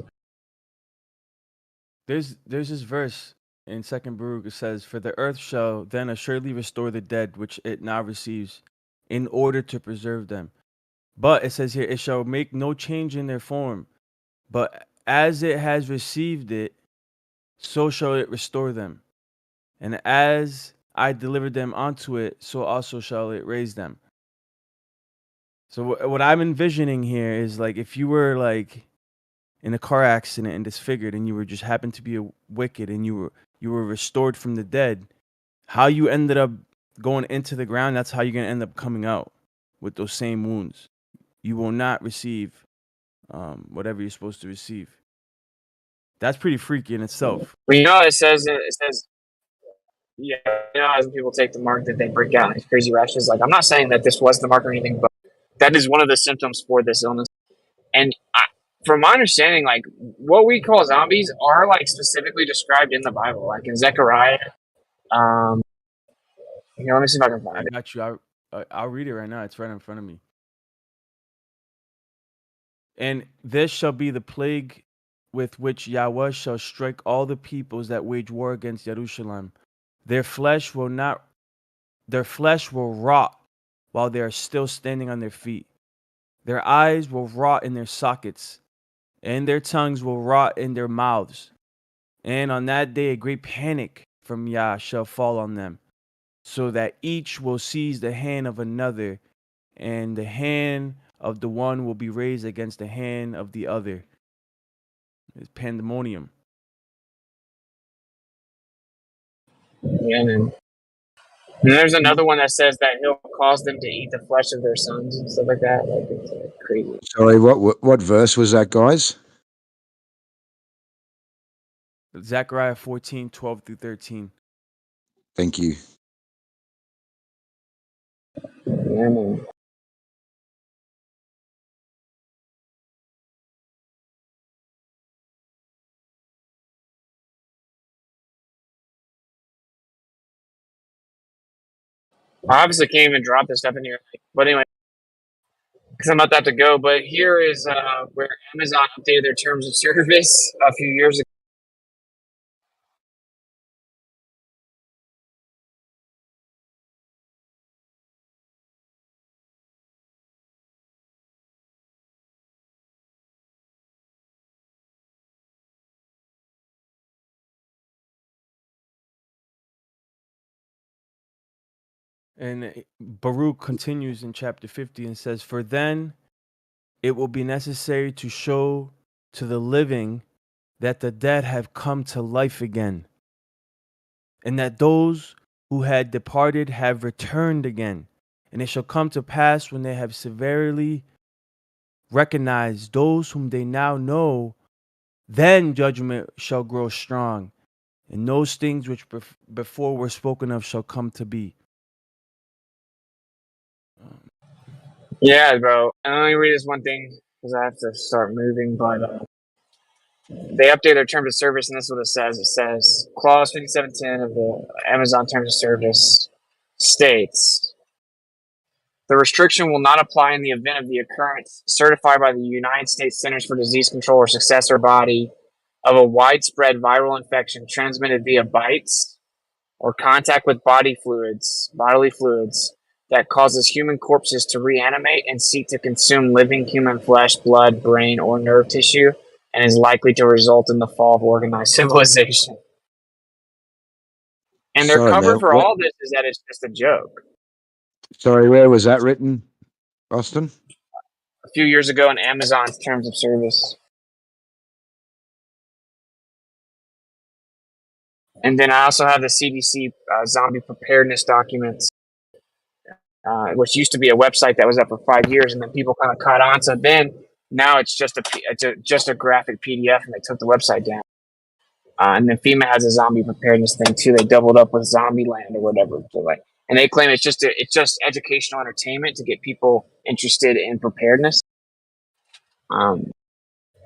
There's this verse in Second Baruch. It says, "For the earth shall then assuredly restore the dead which it now receives, in order to preserve them." But it says here, "It shall make no change in their form, but as it has received it, so shall it restore them. And as I delivered them unto it, so also shall it raise them." So what I'm envisioning here is like if you were like in a car accident and disfigured, and you were just happened to be a wicked, and you were restored from the dead, how you ended up going into the ground, that's how you're gonna end up coming out with those same wounds. You will not receive whatever you're supposed to receive. That's pretty freaky in itself. Well, it says yeah, as people take the mark that they break out these crazy rashes. Like, I'm not saying that this was the mark or anything, but that is one of the symptoms for this illness. And from my understanding, like what we call zombies are like specifically described in the Bible, like in Zechariah. Let me see if I can find I it. got you. I'll read it right now. It's right in front of me. "And this shall be the plague with which Yahweh shall strike all the peoples that wage war against Jerusalem. Their flesh will rot while they are still standing on their feet. Their eyes will rot in their sockets, and their tongues will rot in their mouths. And on that day a great panic from Yah shall fall on them, so that each will seize the hand of another, and the hand of the one will be raised against the hand of the other." It's pandemonium. Yeah, man. And there's another one that says that he'll cause them to eat the flesh of their sons and stuff like that. Like it's crazy. Sorry, what verse was that, guys? Zechariah 14:12-13. Thank you. Yeah, man. I obviously can't even drop this stuff in here. But anyway, because I'm about to have to go. But here is where Amazon updated their terms of service a few years ago. And Baruch continues in chapter 50 and says, "For then it will be necessary to show to the living that the dead have come to life again, and that those who had departed have returned again. And it shall come to pass when they have severely recognized those whom they now know, then judgment shall grow strong, and those things which before were spoken of shall come to be." Yeah, bro. And let me read this one thing. because I have to start moving. But they update their terms of service, and this is what it says. It says Clause 5710 of the Amazon Terms of Service states the restriction will not apply in the event of the occurrence certified by the United States Centers for Disease Control or successor body of a widespread viral infection transmitted via bites or contact with bodily fluids that causes human corpses to reanimate and seek to consume living human flesh, blood, brain, or nerve tissue, and is likely to result in the fall of organized civilization. And their Sorry, cover man. for all this is that it's just a joke. Sorry, where was that written, Austin? A few years ago in Amazon's terms of service. And then I also have the CDC zombie preparedness documents, which used to be a website that was up for 5 years, and then people kind of caught on. So then now it's just a graphic PDF, and they took the website down. And then FEMA has a zombie preparedness thing too. They doubled up with Zombieland or whatever. So and they claim it's just educational entertainment to get people interested in preparedness.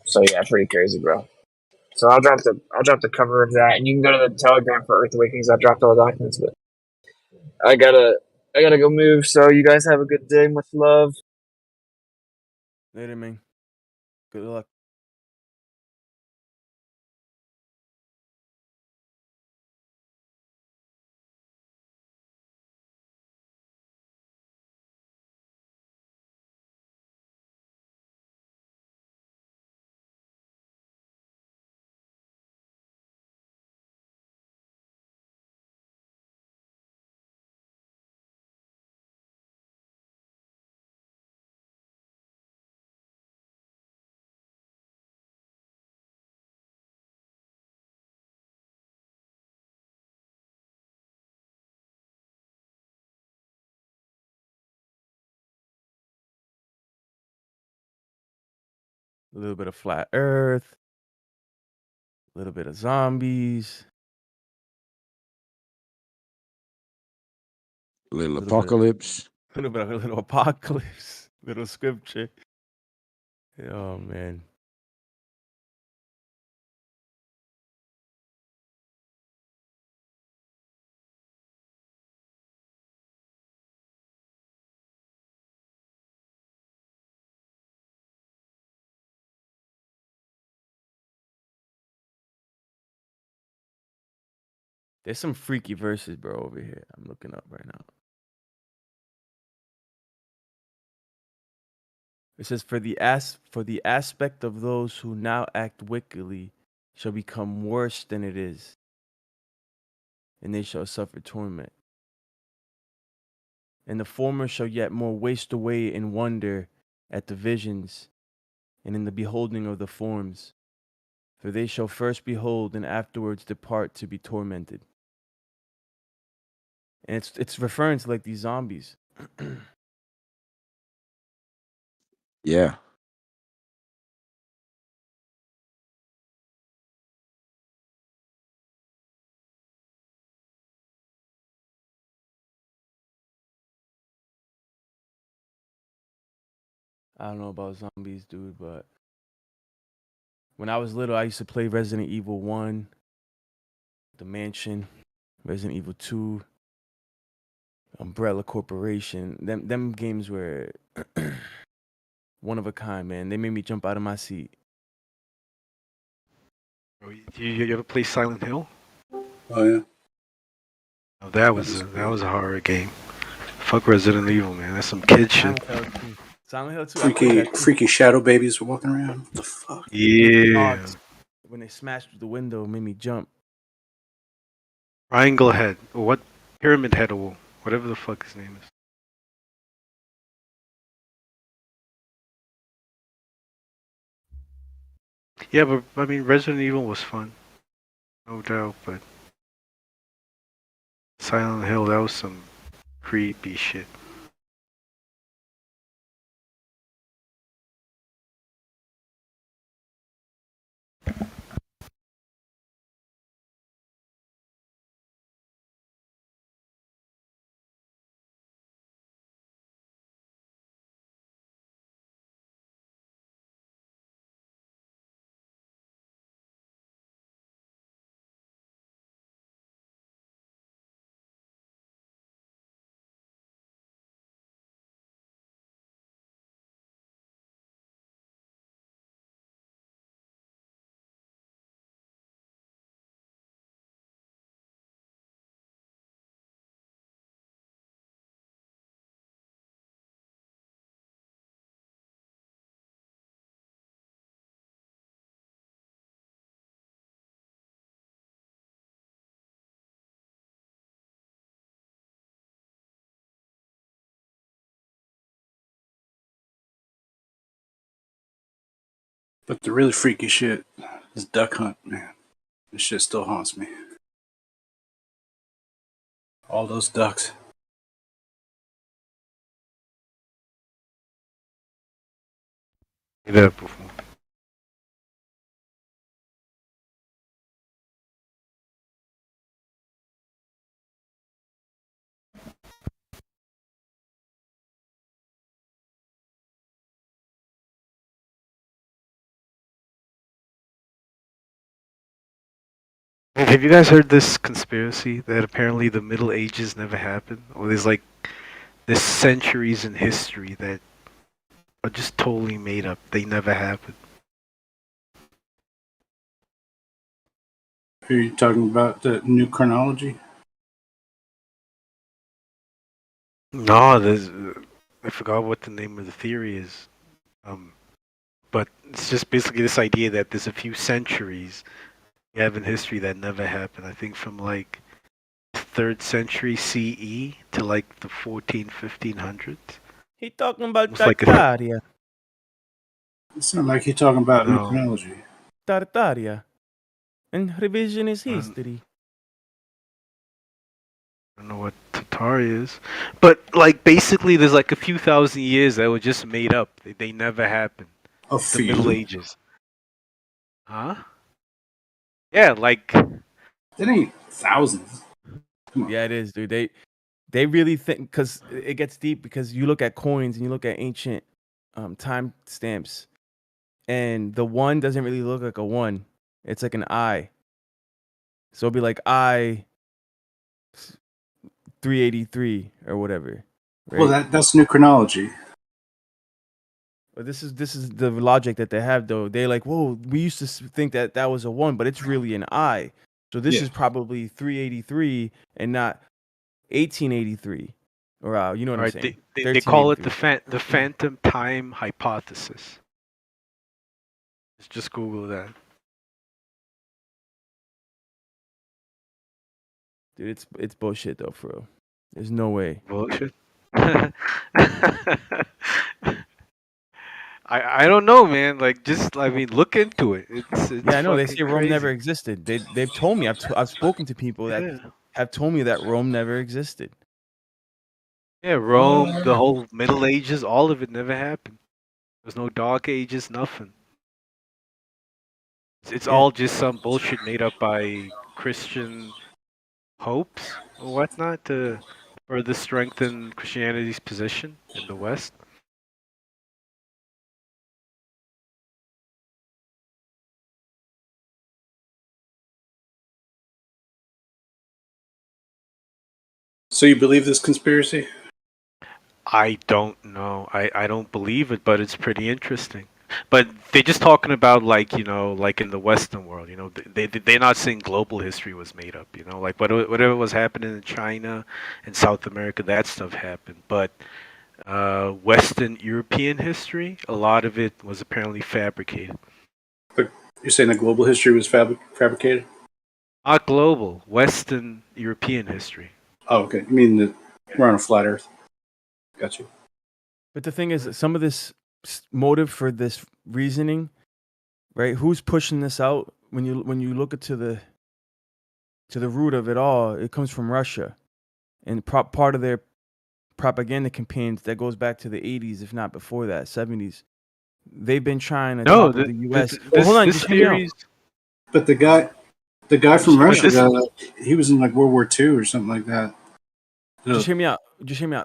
So yeah, pretty crazy, bro. So I'll drop the cover of that, and you can go to the Telegram for Earth Awakenings. I dropped all the documents, but I gotta go move. So you guys have a good day. Much love. Later, man. Good luck. A little bit of flat Earth, a little bit of zombies, Little apocalypse. A little apocalypse, little scripture. Oh man. There's some freaky verses, bro, over here. I'm looking up right now. It says, for the aspect of those who now act wickedly shall become worse than it is, and they shall suffer torment. And the former shall yet more waste away in wonder at the visions and in the beholding of the forms. For they shall first behold and afterwards depart to be tormented. And it's referring to like these zombies. Yeah. I don't know about zombies, dude, but when I was little, I used to play Resident Evil 1, The Mansion, Resident Evil 2, Umbrella Corporation. Them games were one of a kind, man. They made me jump out of my seat. You ever play Silent Hill? Oh yeah. Oh, that was a horror game. Fuck Resident Evil, man. That's some kid shit. Silent Hill 2. I played that too. Freaky shadow babies were walking around. What the fuck? Yeah. Dogs, when they smashed through the window, it made me jump. Triangle Head. Or what? Pyramid Head or whatever the fuck his name is. Yeah, but I mean, Resident Evil was fun. No doubt, but Silent Hill, that was some creepy shit. But the really freaky shit is duck hunt, man. This shit still haunts me. All those ducks. That before. Man, have you guys heard this conspiracy that apparently the Middle Ages never happened? Or there's centuries in history that are just totally made up. They never happened. Are you talking about the new chronology? No, I forgot what the name of the theory is. But it's just basically this idea that there's a few centuries you have in history that never happened. I think from like 3rd century CE to like the 1500s. He talking about Almost like Tartaria. It sounds like you're talking about new No. chronology. Tartaria. And revisionist history. I don't know what Tatari is. But like basically there's like a few thousand years that were just made up. They never happened. A The few? Middle Ages. Huh? Yeah, like It ain't thousands. Yeah, it is, dude. They really think, because it gets deep, because you look at coins and you look at ancient time stamps, and the one doesn't really look like a one. It's like an I. So it'll be like I 383 or whatever. Right? Well, that's new chronology. But this is the logic that they have, though. They're like, whoa, we used to think that that was a one, but it's really an I. So this Yeah. is probably 383 and not 1883. Or you know what I'm right, saying? they call it 1383. the phantom time hypothesis. Just Google that. Dude, it's bullshit though, for real. There's no way. Bullshit. I don't know, man. Like, just I mean, look into it. It's Yeah, I know. They fucking say Rome crazy. never existed. They've told me. I've spoken to people that Yeah. have told me that Rome never existed. Yeah, Rome, the whole Middle Ages, all of it never happened. There's no Dark Ages, nothing. It's Yeah. all just some bullshit made up by Christian popes or whatnot to further strengthen Christianity's position in the West. So you believe this conspiracy? I don't know. I don't believe it, but it's pretty interesting. But they're just talking about like like in the Western world, they're not saying global history was made up, like whatever was happening in China and South America, that stuff happened. But Western European history, a lot of it was apparently fabricated. But you're saying that global history was fabricated? Not global, Western European history. Oh, okay. You mean that we're on a flat Earth? Got you. But the thing is, some of this motive for this reasoning, right? Who's pushing this out? When you look into the root of it all, it comes from Russia, and part of their propaganda campaigns that goes back to the 80s, if not before that, 70s. They've been trying to topple the U.S. Hold on, just hear me out. But the guy from Russia, he was in like World War II or something like that. Just hear me out.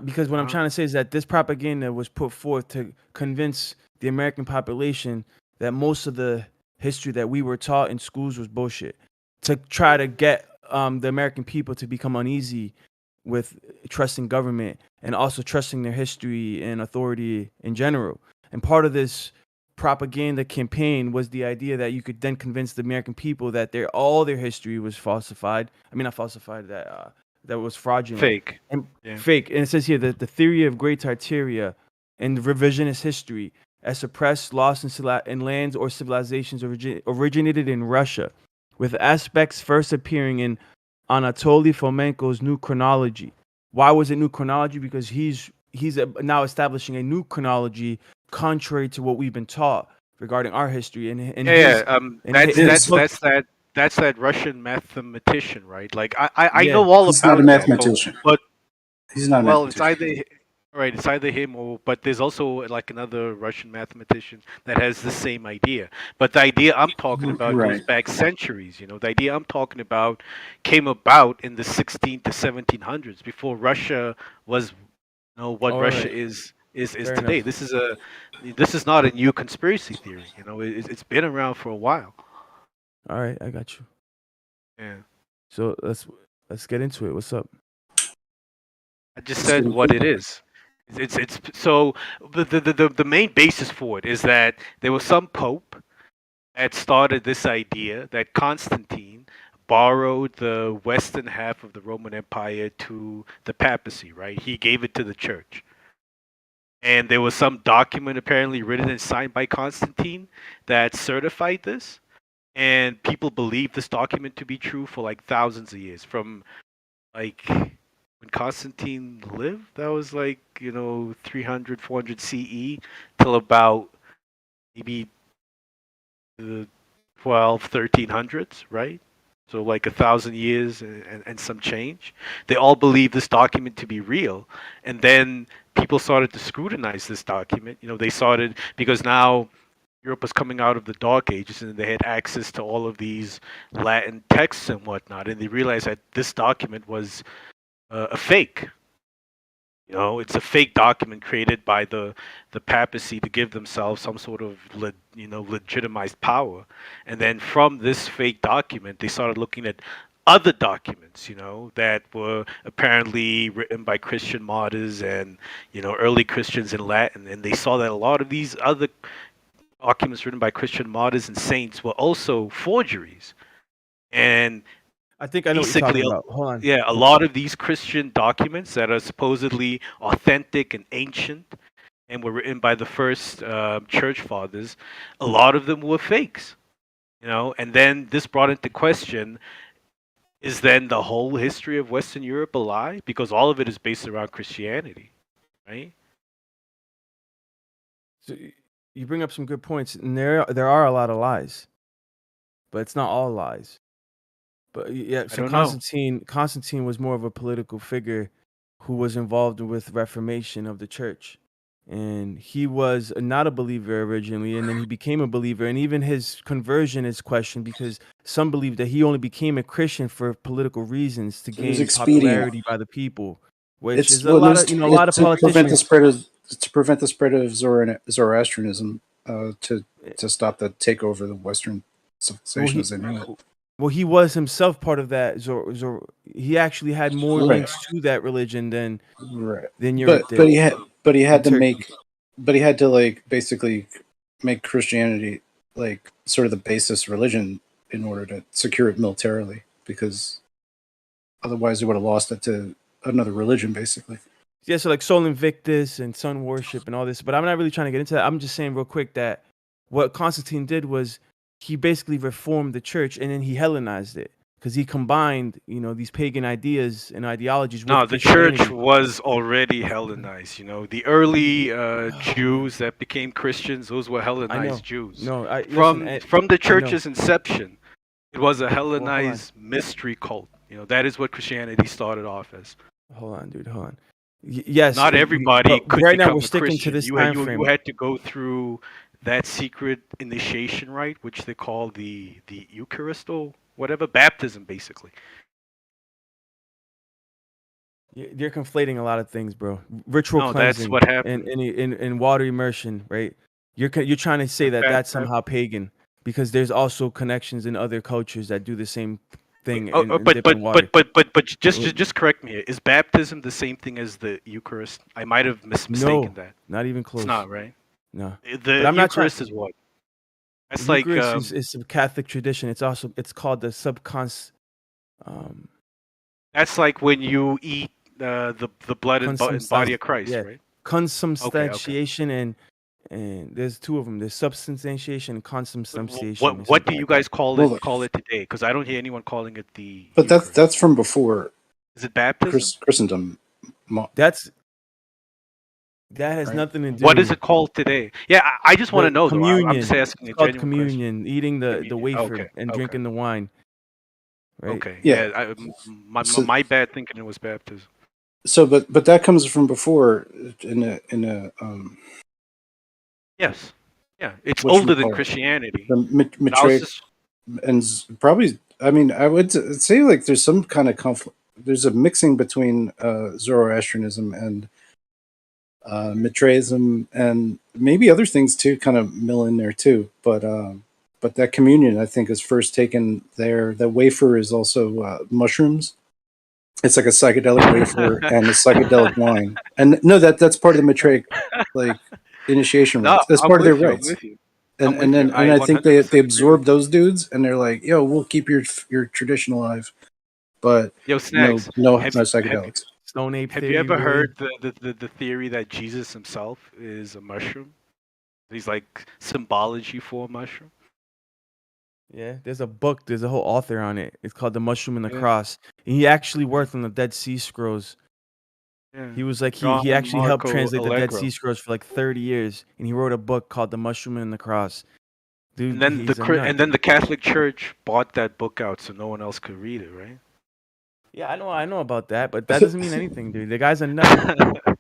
Because what I'm trying to say is that this propaganda was put forth to convince the American population that most of the history that we were taught in schools was bullshit. To try to get the American people to become uneasy with trusting government and also trusting their history and authority in general. And part of this propaganda campaign was the idea that you could then convince the American people that all their history was falsified. I mean, not falsified, that was fraudulent. Fake. And Yeah. fake. And it says here that the theory of Great Tartaria and revisionist history as suppressed, lost in lands or civilizations originated in Russia, with aspects first appearing in Anatoly Fomenko's New Chronology. Why was it New Chronology? Because he's now establishing a new chronology contrary to what we've been taught regarding our history. And Yeah, that's that's that Russian mathematician, right? Like I yeah. know all He's not a about that, mathematician. but He's not a well, it's mathematician. either right, it's either him or but there's also like another Russian mathematician that has the same idea. But the idea I'm talking about goes Right. back centuries. You know, the idea I'm talking about came about in the 16 to 1700s before Russia was what All Russia right. is Fair today. enough. This is not a new conspiracy theory. You know, it's been around for a while. All right, I got you. Yeah, So let's get into it. What's up? I just said what it is. It's so the main basis for it is that there was some pope that started this idea that Constantine borrowed the western half of the Roman Empire to the papacy. Right, he gave it to the church. And there was some document apparently written and signed by Constantine that certified this. And people believe this document to be true for like thousands of years. From like when Constantine lived, that was like, 300, 400 CE till about maybe the 1300s, right? So like 1,000 years and some change. They all believe this document to be real. And then people started to scrutinize this document. They started because now Europe was coming out of the Dark Ages and they had access to all of these Latin texts and whatnot. And they realized that this document was a fake. It's a fake document created by the papacy to give themselves some sort of legitimized power. And then from this fake document, they started looking at other documents, that were apparently written by Christian martyrs and early Christians in Latin. And they saw that a lot of these other documents written by Christian martyrs and saints were also forgeries. And I think I know what you're basically, talking about. Hold on. yeah, a lot of these Christian documents that are supposedly authentic and ancient and were written by the first church fathers, a lot of them were fakes. And then this brought into question: is then the whole history of Western Europe a lie? Because all of it is based around Christianity, right? So you bring up some good points, and there are a lot of lies, but it's not all lies. But yeah, I so don't know. Constantine was more of a political figure who was involved with reformation of the church, and he was not a believer originally, and then he became a believer, and even his conversion is questioned because some believe that he only became a Christian for political reasons to It was gain expedient. popularity by the people, which It's is a well, it lot was of a lot of to prevent the politicians. spread of Zoroastrianism, to stop the takeover of the Western Well, civilization he as they knew it. well he was himself part of that. He actually had more Right. links to that religion Right. than Europe But did. he had And to Turkey. like basically make Christianity like sort of the basis religion in order to secure it militarily, because otherwise they would have lost it to another religion basically. Yeah, so like Sol Invictus and sun worship and all this, but I'm not really trying to get into that. I'm just saying real quick that what Constantine did was he basically reformed the church and then he Hellenized it because he combined, these pagan ideas and ideologies No, with the church Christianity. was already Hellenized. The early Jews that became Christians, those were I Hellenized know. Jews. No, I listen. From the I know. church's inception, it was a Well, hold on. Hellenized mystery cult. That is what Christianity started off as. Hold on, dude. Hold on. Yes, Not everybody but could right now we're become a sticking to Christian. this You had time you frame. had to go through that secret initiation rite, which they call the Eucharist or whatever, baptism, basically. You're conflating a lot of things, bro. Ritual No, that's cleansing what and happened. in water immersion, right? You're trying to say that that's somehow pagan because there's also connections in other cultures that do the same thing in dipping water. But just correct me. Is baptism the same thing as the Eucharist? I might have mistaken No, that. not even It's close. not, right? No, but The I'm not trying. Eucharist is what? That's The like Eucharist is a Catholic tradition. It's called the that's like when you eat the blood and body of Christ, yeah, right? consubstantiation and there's two of them. There's substantiation and consubstantiation. Or What something do you like that. guys call it today? Because I don't hear anyone calling it the But Eucharist. that's from before Is it baptism? Christendom. That's That has Right. nothing to do. What is it called today? Yeah, I just want to The know though. I'm communion. just asking It's a called genuine question. communion. Eating the Communion. wafer Okay. and Okay. drinking the wine. Right. Okay. Yeah. Yeah. My So my bad thinking it was baptism. but that comes from before in a Yes. Yeah. It's older than whatchamacallit, Christianity. the But I was Matrix, just and probably, I mean, I would say like there's some kind of conflict. There's a mixing between Zoroastrianism and Mitraism, and maybe other things too, kind of mill in there too. But that communion, I think, is first taken there. The wafer is also mushrooms. It's like a psychedelic wafer and a psychedelic wine. And no, that's part of the Matraic like initiation no. rites. That's I'm part of their with you. I'm rites. with you. And I'm with you. and I I think they 100% agree with absorb you. those dudes, and they're like, "Yo, we'll keep your tradition alive, but Yo, no Snacks. no Have no have psychedelics." Stone ape have you theory, ever really? heard the theory that Jesus himself is a mushroom? He's like symbology for a mushroom. Yeah. There's a book. There's a whole author on it. It's called The Mushroom and the Yeah. Cross. And he actually worked on the Dead Sea Scrolls. Yeah. He was like he John actually helped Marco translate the Dead Sea Allegro. Scrolls for like 30 years, and he wrote a book called The Mushroom and the Cross. Dude, And then he's a nut. and then the Catholic Church bought that book out so no one else could read it, right? Yeah, I know about that, but that doesn't mean anything, dude. The guy's a nut.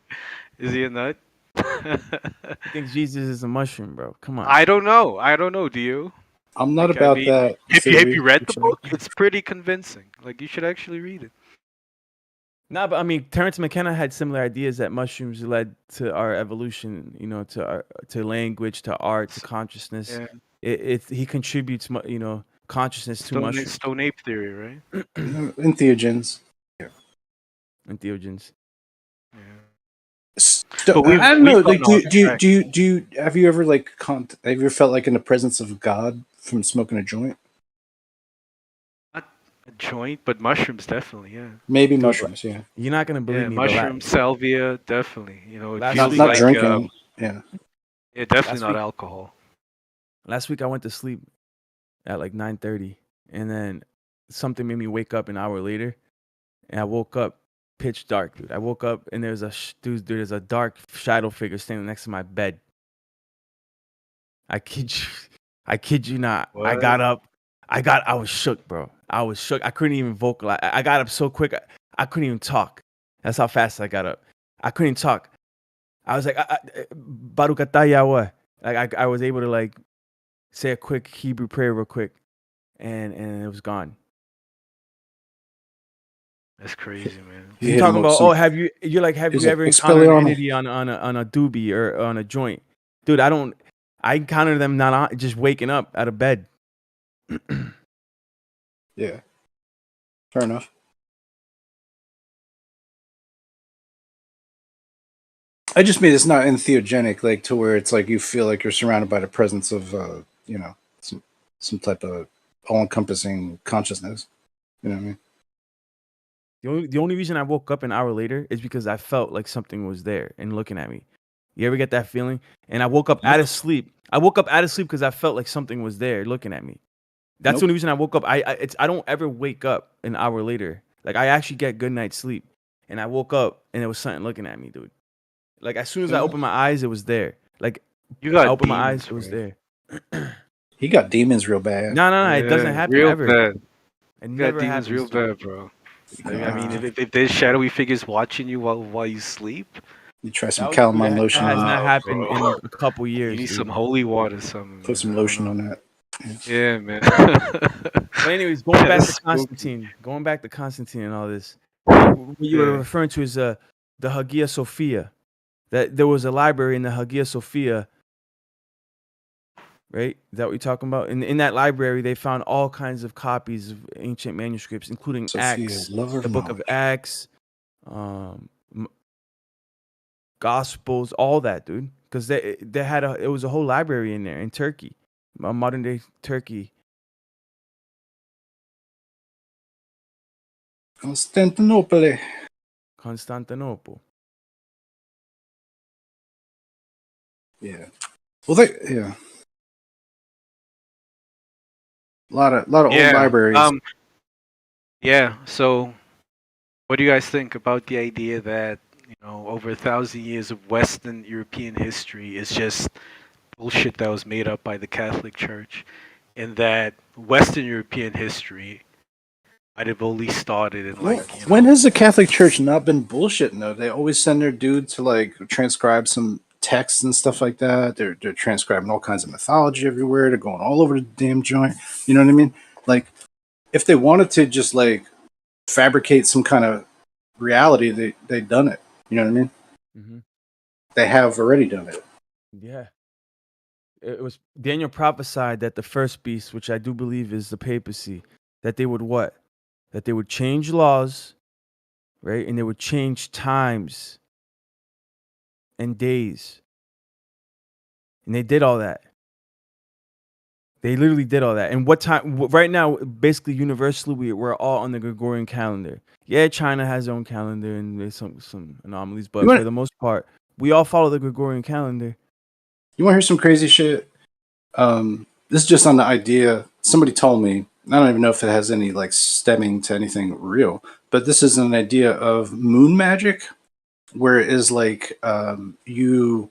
Is he a nut? He thinks Jesus is a mushroom, bro. Come on. I don't know. I don't know. Do you? I'm not Like, I about mean, that have theory. you read the book? It's pretty convincing. Like, you should actually read it. Nah, but I mean, Terrence McKenna had similar ideas that mushrooms led to our evolution. You know, to language, to art, to consciousness. Yeah. He contributes, consciousness to mushrooms. Stone ape theory, right? Entheogens. Entheogens. But I don't know. we've Like, gone off track. have you ever like have you ever felt like in the presence of God from smoking a joint? Not a joint, but mushrooms definitely. Yeah. Maybe Dude, mushrooms. Yeah, You're not gonna believe Yeah, me, but mushrooms, salvia, definitely. You know, it last feels week not like drinking. Yeah, yeah, definitely last not week alcohol. last week I went to sleep at like 9:30, and then something made me wake up an hour later, and I woke up pitch dark, dude. I woke up and there's there's a dark shadow figure standing next to my bed. I kid you not. I What? got up. I was shook, bro. I was shook. I couldn't even vocalize. I got up so quick. I couldn't even talk. That's how fast I got up. I couldn't even talk. I was like, Barukata Yahweh. Like I was able to like say a quick Hebrew prayer real quick, and it was gone. That's crazy, man. You're talking about, oh, have you ever encountered an entity on a doobie or on a joint? Dude, I encountered them not on, just waking up out of bed. yeah. Fair enough. I just mean it's not entheogenic, like to where it's like you feel like you're surrounded by the presence of, some type of all-encompassing consciousness. You know what I mean? The only reason I woke up an hour later is because I felt like something was there and looking at me. You ever get that feeling? And I woke up out of sleep. I woke up out of sleep because I felt like something was there looking at me. That's the only reason I woke up. I don't ever wake up an hour later. Like I actually get good night's sleep, and I woke up and there was something looking at me, dude. Like as soon as I opened my eyes, it was there. Like You got I opened my demons, eyes, it was right? there. He got demons real bad. No, it doesn't happen real ever. bad. It You never got demons happens. real bad, bro. I mean, Nah. if there's shadowy figures watching you while you sleep, You try some That calamine lotion has on not it. happened bro. in a couple years. You need Dude. some holy water, or something. Put some Man. I don't lotion know. on that. Yeah, man. But anyways, going back to Spooky. Constantine and all this. What you were Yeah. referring to is the Hagia Sophia. That there was a library in the Hagia Sophia, right? Is that what you're talking about? In that library, they found all kinds of copies of ancient manuscripts, including Sophia, Acts, lover of the book of knowledge. Acts, Gospels, all that, dude. Because they had it was a whole library in there in Turkey, modern day Turkey. Constantinople. Yeah. Well, yeah. A lot of old libraries. Yeah. So, what do you guys think about the idea that over 1,000 years of Western European history is just bullshit that was made up by the Catholic Church, and that Western European history might have only started in When has the Catholic Church not been bullshitting though? They always send their dude to like transcribe some texts and stuff like that. They're transcribing all kinds of mythology everywhere. They're going all over the damn joint. You know what I mean? Like, if they wanted to just like fabricate some kind of reality, they've done it. You know what I mean? Mm-hmm. They have already done it. Yeah. It was Daniel prophesied that the first beast, which I do believe is the papacy, that they would what? That they would change laws, right? And they would change times and days. And they did all that. They literally did all that. And what time? Right now, basically universally, we're all on the Gregorian calendar. Yeah, China has their own calendar, and there's some anomalies, but for the most part, we all follow the Gregorian calendar. You want to hear some crazy shit? This is just on the idea. Somebody told me. I don't even know if it has any like stemming to anything real, but this is an idea of moon magic, where it is like you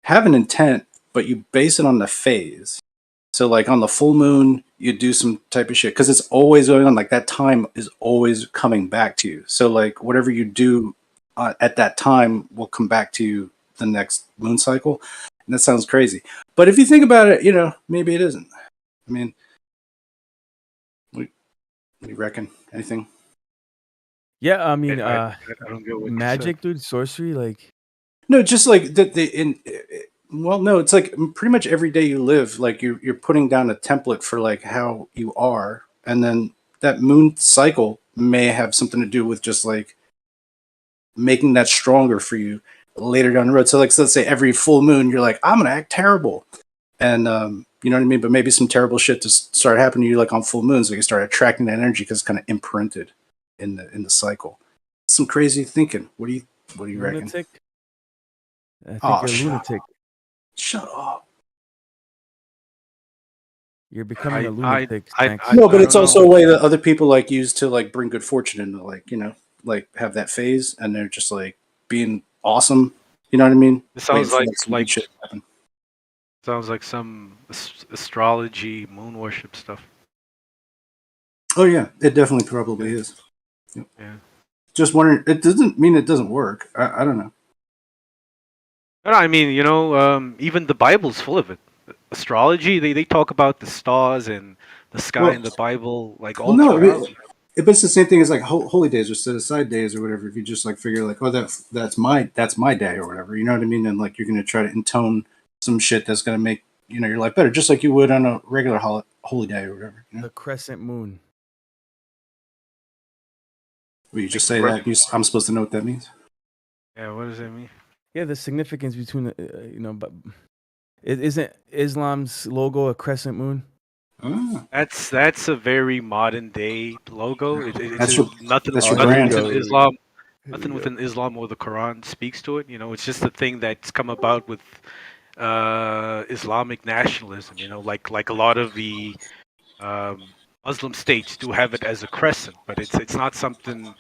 have an intent, but you base it on the phase. So like on the full moon, you do some type of shit because it's always going on. Like that time is always coming back to you. So like whatever you do at that time will come back to you the next moon cycle. And that sounds crazy. But if you think about it, maybe it isn't. I mean, what do you reckon? Anything? Yeah, I mean, I don't get what you magic, dude, sorcery, like. No, just like well, no, it's like pretty much every day you live, like you're putting down a template for like how you are, and then that moon cycle may have something to do with just like making that stronger for you later down the road. So like, so let's say every full moon, you're like, I'm gonna act terrible, and you know what I mean. But maybe some terrible shit just start happening to you like on full moons, so you start attracting that energy because it's kind of imprinted in the cycle. Some crazy thinking. What do you reckon? Lunatic? I think Oh, you're a lunatic. Shut up. You're becoming a lunatic. No, but it's also a way that other people like use to like bring good fortune into like, like have that phase and they're just like being awesome. You know what I mean? It sounds Waiting for like shit to happen. sounds like some astrology, moon worship stuff. Oh yeah, it definitely probably is. Yep. Yeah. Just wondering, it doesn't mean it doesn't work. I don't know. No, I mean, even the Bible's full of it. Astrology, they talk about the stars and the sky in the Bible, like all No, throughout. but it's the same thing as like holy days or set aside days or whatever. If you just like figure like, oh, that's my day or whatever, you know what I mean? And like you're gonna try to intone some shit that's gonna make your life better, just like you would on a regular holy day or whatever. The crescent moon. Will you just say that? I'm supposed to know what that means? Yeah, what does that mean? Yeah, the significance between the, but isn't Islam's logo a crescent moon? That's a very modern day logo. That's nothing within Islam. Nothing within Islam or the Quran speaks to it. It's just a thing that's come about with Islamic nationalism. Like a lot of the Muslim states do have it as a crescent, but it's not something